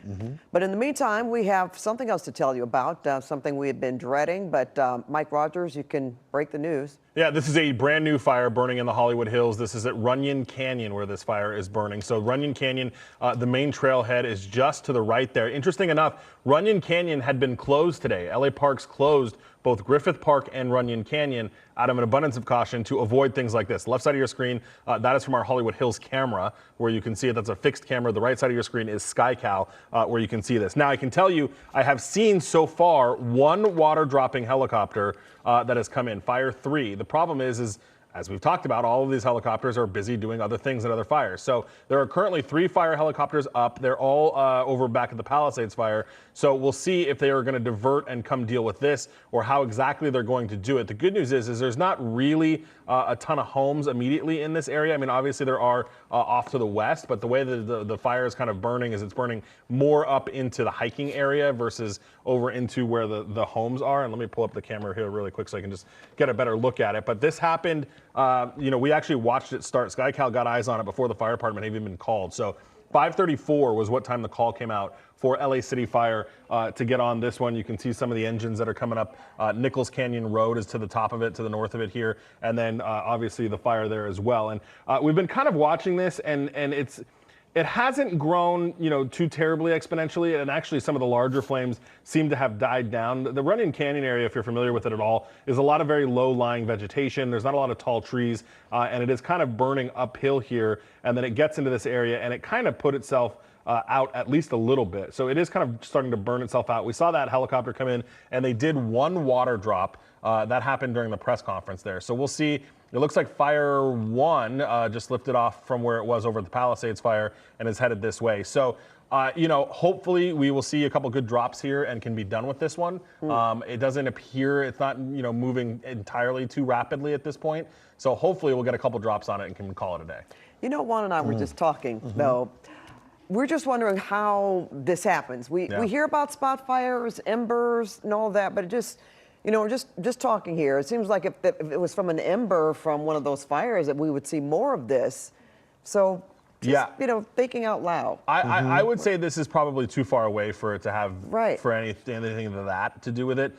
Speaker 4: But in the meantime, we have something else to tell you about, something we had been dreading. But Mike Rogers, you can break the news.
Speaker 8: Yeah, this is a brand new fire burning in the Hollywood Hills. This is at Runyon Canyon where this fire is burning. So Runyon Canyon, the main trailhead is just to the right there. Interesting enough, Runyon Canyon had been closed today. LA Parks closed both Griffith Park and Runyon Canyon out of an abundance of caution to avoid things like this. Left side of your screen, that is from our Hollywood Hills camera where you can see it. That's a fixed camera. The right side of your screen is SkyCal where you can see this. Now I can tell you, I have seen so far one water dropping helicopter that has come in, Fire 3. The problem is as we've talked about, all of these helicopters are busy doing other things and other fires. So there are currently 3 fire helicopters up. They're all over back at the Palisades fire. So we'll see if they are going to divert and come deal with this or how exactly they're going to do it. The good news is there's not really a ton of homes immediately in this area. I mean, obviously there are off to the west, but the way that the fire is kind of burning is it's burning more up into the hiking area versus over into where the homes are. And let me pull up the camera here really quick so I can just get a better look at it. But this happened, we actually watched it start. SkyCal got eyes on it before the fire department had even been called. So 5:34 was what time the call came out for LA City Fire to get on this one. You can see some of the engines that are coming up. Nichols Canyon Road is to the top of it, to the north of it here. And then obviously the fire there as well. And we've been kind of watching this and it hasn't grown, too terribly exponentially, and actually some of the larger flames seem to have died down. The Runyon Canyon area, if you're familiar with it at all, is a lot of very low-lying vegetation. There's not a lot of tall trees, and it is kind of burning uphill here, and then it gets into this area, and it kind of put itself out at least a little bit. So it is kind of starting to burn itself out. We saw that helicopter come in, and they did one water drop. That happened during the press conference there. So we'll see. It looks like Fire 1 just lifted off from where it was over the Palisades fire and is headed this way. So, hopefully we will see a couple good drops here and can be done with this one. It doesn't appear, it's not, moving entirely too rapidly at this point. So hopefully we'll get a couple drops on it and can call it a day.
Speaker 4: Juan and I were just talking, though. We're just wondering how this happens. We hear about spot fires, embers, and all that, but it just... just talking here, it seems like if it was from an ember from one of those fires that we would see more of this. So, thinking out loud.
Speaker 8: I would say this is probably too far away for it to have for anything of that to do with it.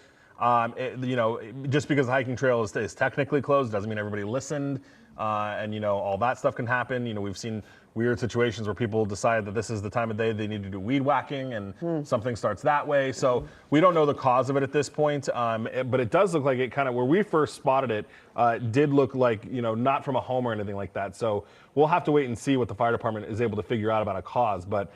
Speaker 8: Just because the hiking trail is technically closed doesn't mean everybody listened. And all that stuff can happen. We've seen weird situations where people decide that this is the time of day they need to do weed whacking and something starts that way. So we don't know the cause of it at this point, but it does look like it kind of, where we first spotted it, did look like, not from a home or anything like that. So we'll have to wait and see what the fire department is able to figure out about a cause. But,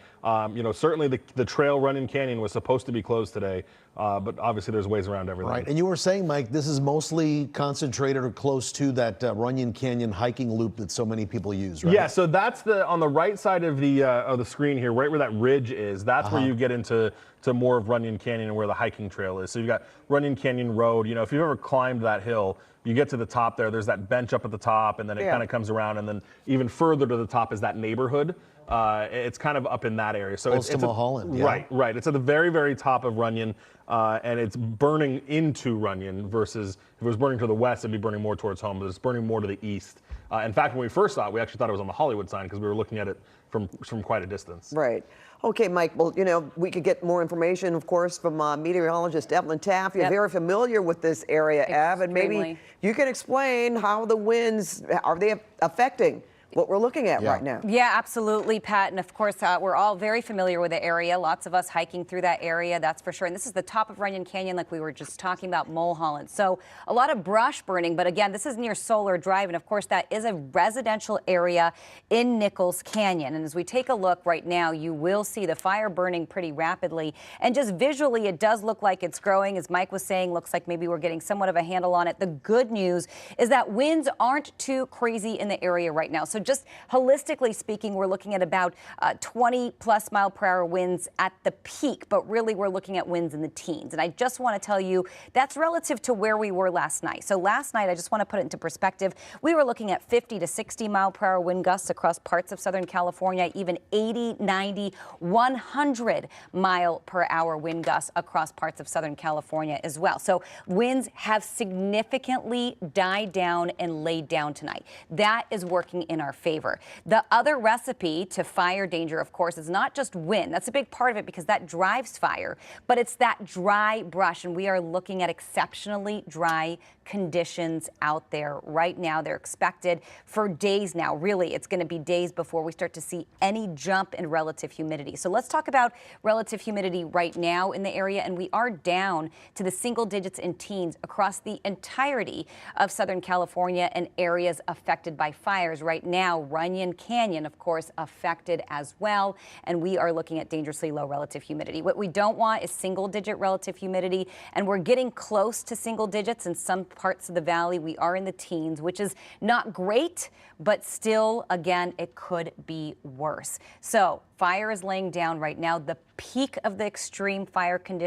Speaker 8: certainly the trail Runyon Canyon was supposed to be closed today, but obviously there's ways around everything.
Speaker 15: Right, and you were saying, Mike, this is mostly concentrated or close to that Runyon Canyon hiking loop that so many people use, right?
Speaker 8: Yeah, so that's on the right side of the screen here, right where that ridge is. That's where you get into more of Runyon Canyon and where the hiking trail is. So you've got Runyon Canyon Road. If you've ever climbed that hill, you get to the top there. There's that bench up at the top, and then it kind of comes around, and then even further to the top is that neighborhood. It's kind of up in that area. So
Speaker 15: close to Mulholland.
Speaker 8: Yeah. Right. It's at the very, very top of Runyon, and it's burning into Runyon versus if it was burning to the west, it'd be burning more towards home, but it's burning more to the east. In fact, when we first saw it, we actually thought it was on the Hollywood sign because we were looking at it from quite a distance.
Speaker 4: Right. Okay, Mike, well, we could get more information, of course, from meteorologist Evelyn Taff. You're very familiar with this area, Ev, and maybe you can explain how the winds, are they affecting what we're looking at right now?
Speaker 16: Yeah, absolutely, Pat. And of course, we're all very familiar with the area. Lots of us hiking through that area, that's for sure. And this is the top of Runyon Canyon, like we were just talking about, Mulholland. So a lot of brush burning. But again, this is near Solar Drive. And of course, that is a residential area in Nichols Canyon. And as we take a look right now, you will see the fire burning pretty rapidly. And just visually, it does look like it's growing. As Mike was saying, looks like maybe we're getting somewhat of a handle on it. The good news is that winds aren't too crazy in the area right now. So So just holistically speaking, we're looking at about 20 plus mile per hour winds at the peak, but really we're looking at winds in the teens. And I just want to tell you that's relative to where we were last night. So last night, I just want to put it into perspective, we were looking at 50 to 60 mile per hour wind gusts across parts of Southern California, even 80, 90, 100 mile per hour wind gusts across parts of Southern California as well. So winds have significantly died down and laid down tonight. That is working in our favor. The other recipe to fire danger, of course, is not just wind. That's a big part of it because that drives fire, but it's that dry brush, and we are looking at exceptionally dry conditions out there right now. They're expected for days now. Really, it's going to be days before we start to see any jump in relative humidity. So let's talk about relative humidity right now in the area, and we are down to the single digits in teens across the entirety of Southern California and areas affected by fires. Right now, Runyon Canyon, of course, affected as well, and we are looking at dangerously low relative humidity. What we don't want is single-digit relative humidity, and we're getting close to single digits in some parts of the valley. We are in the teens, which is not great, but still, again, it could be worse. So fire is laying down right now. The peak of the extreme fire conditions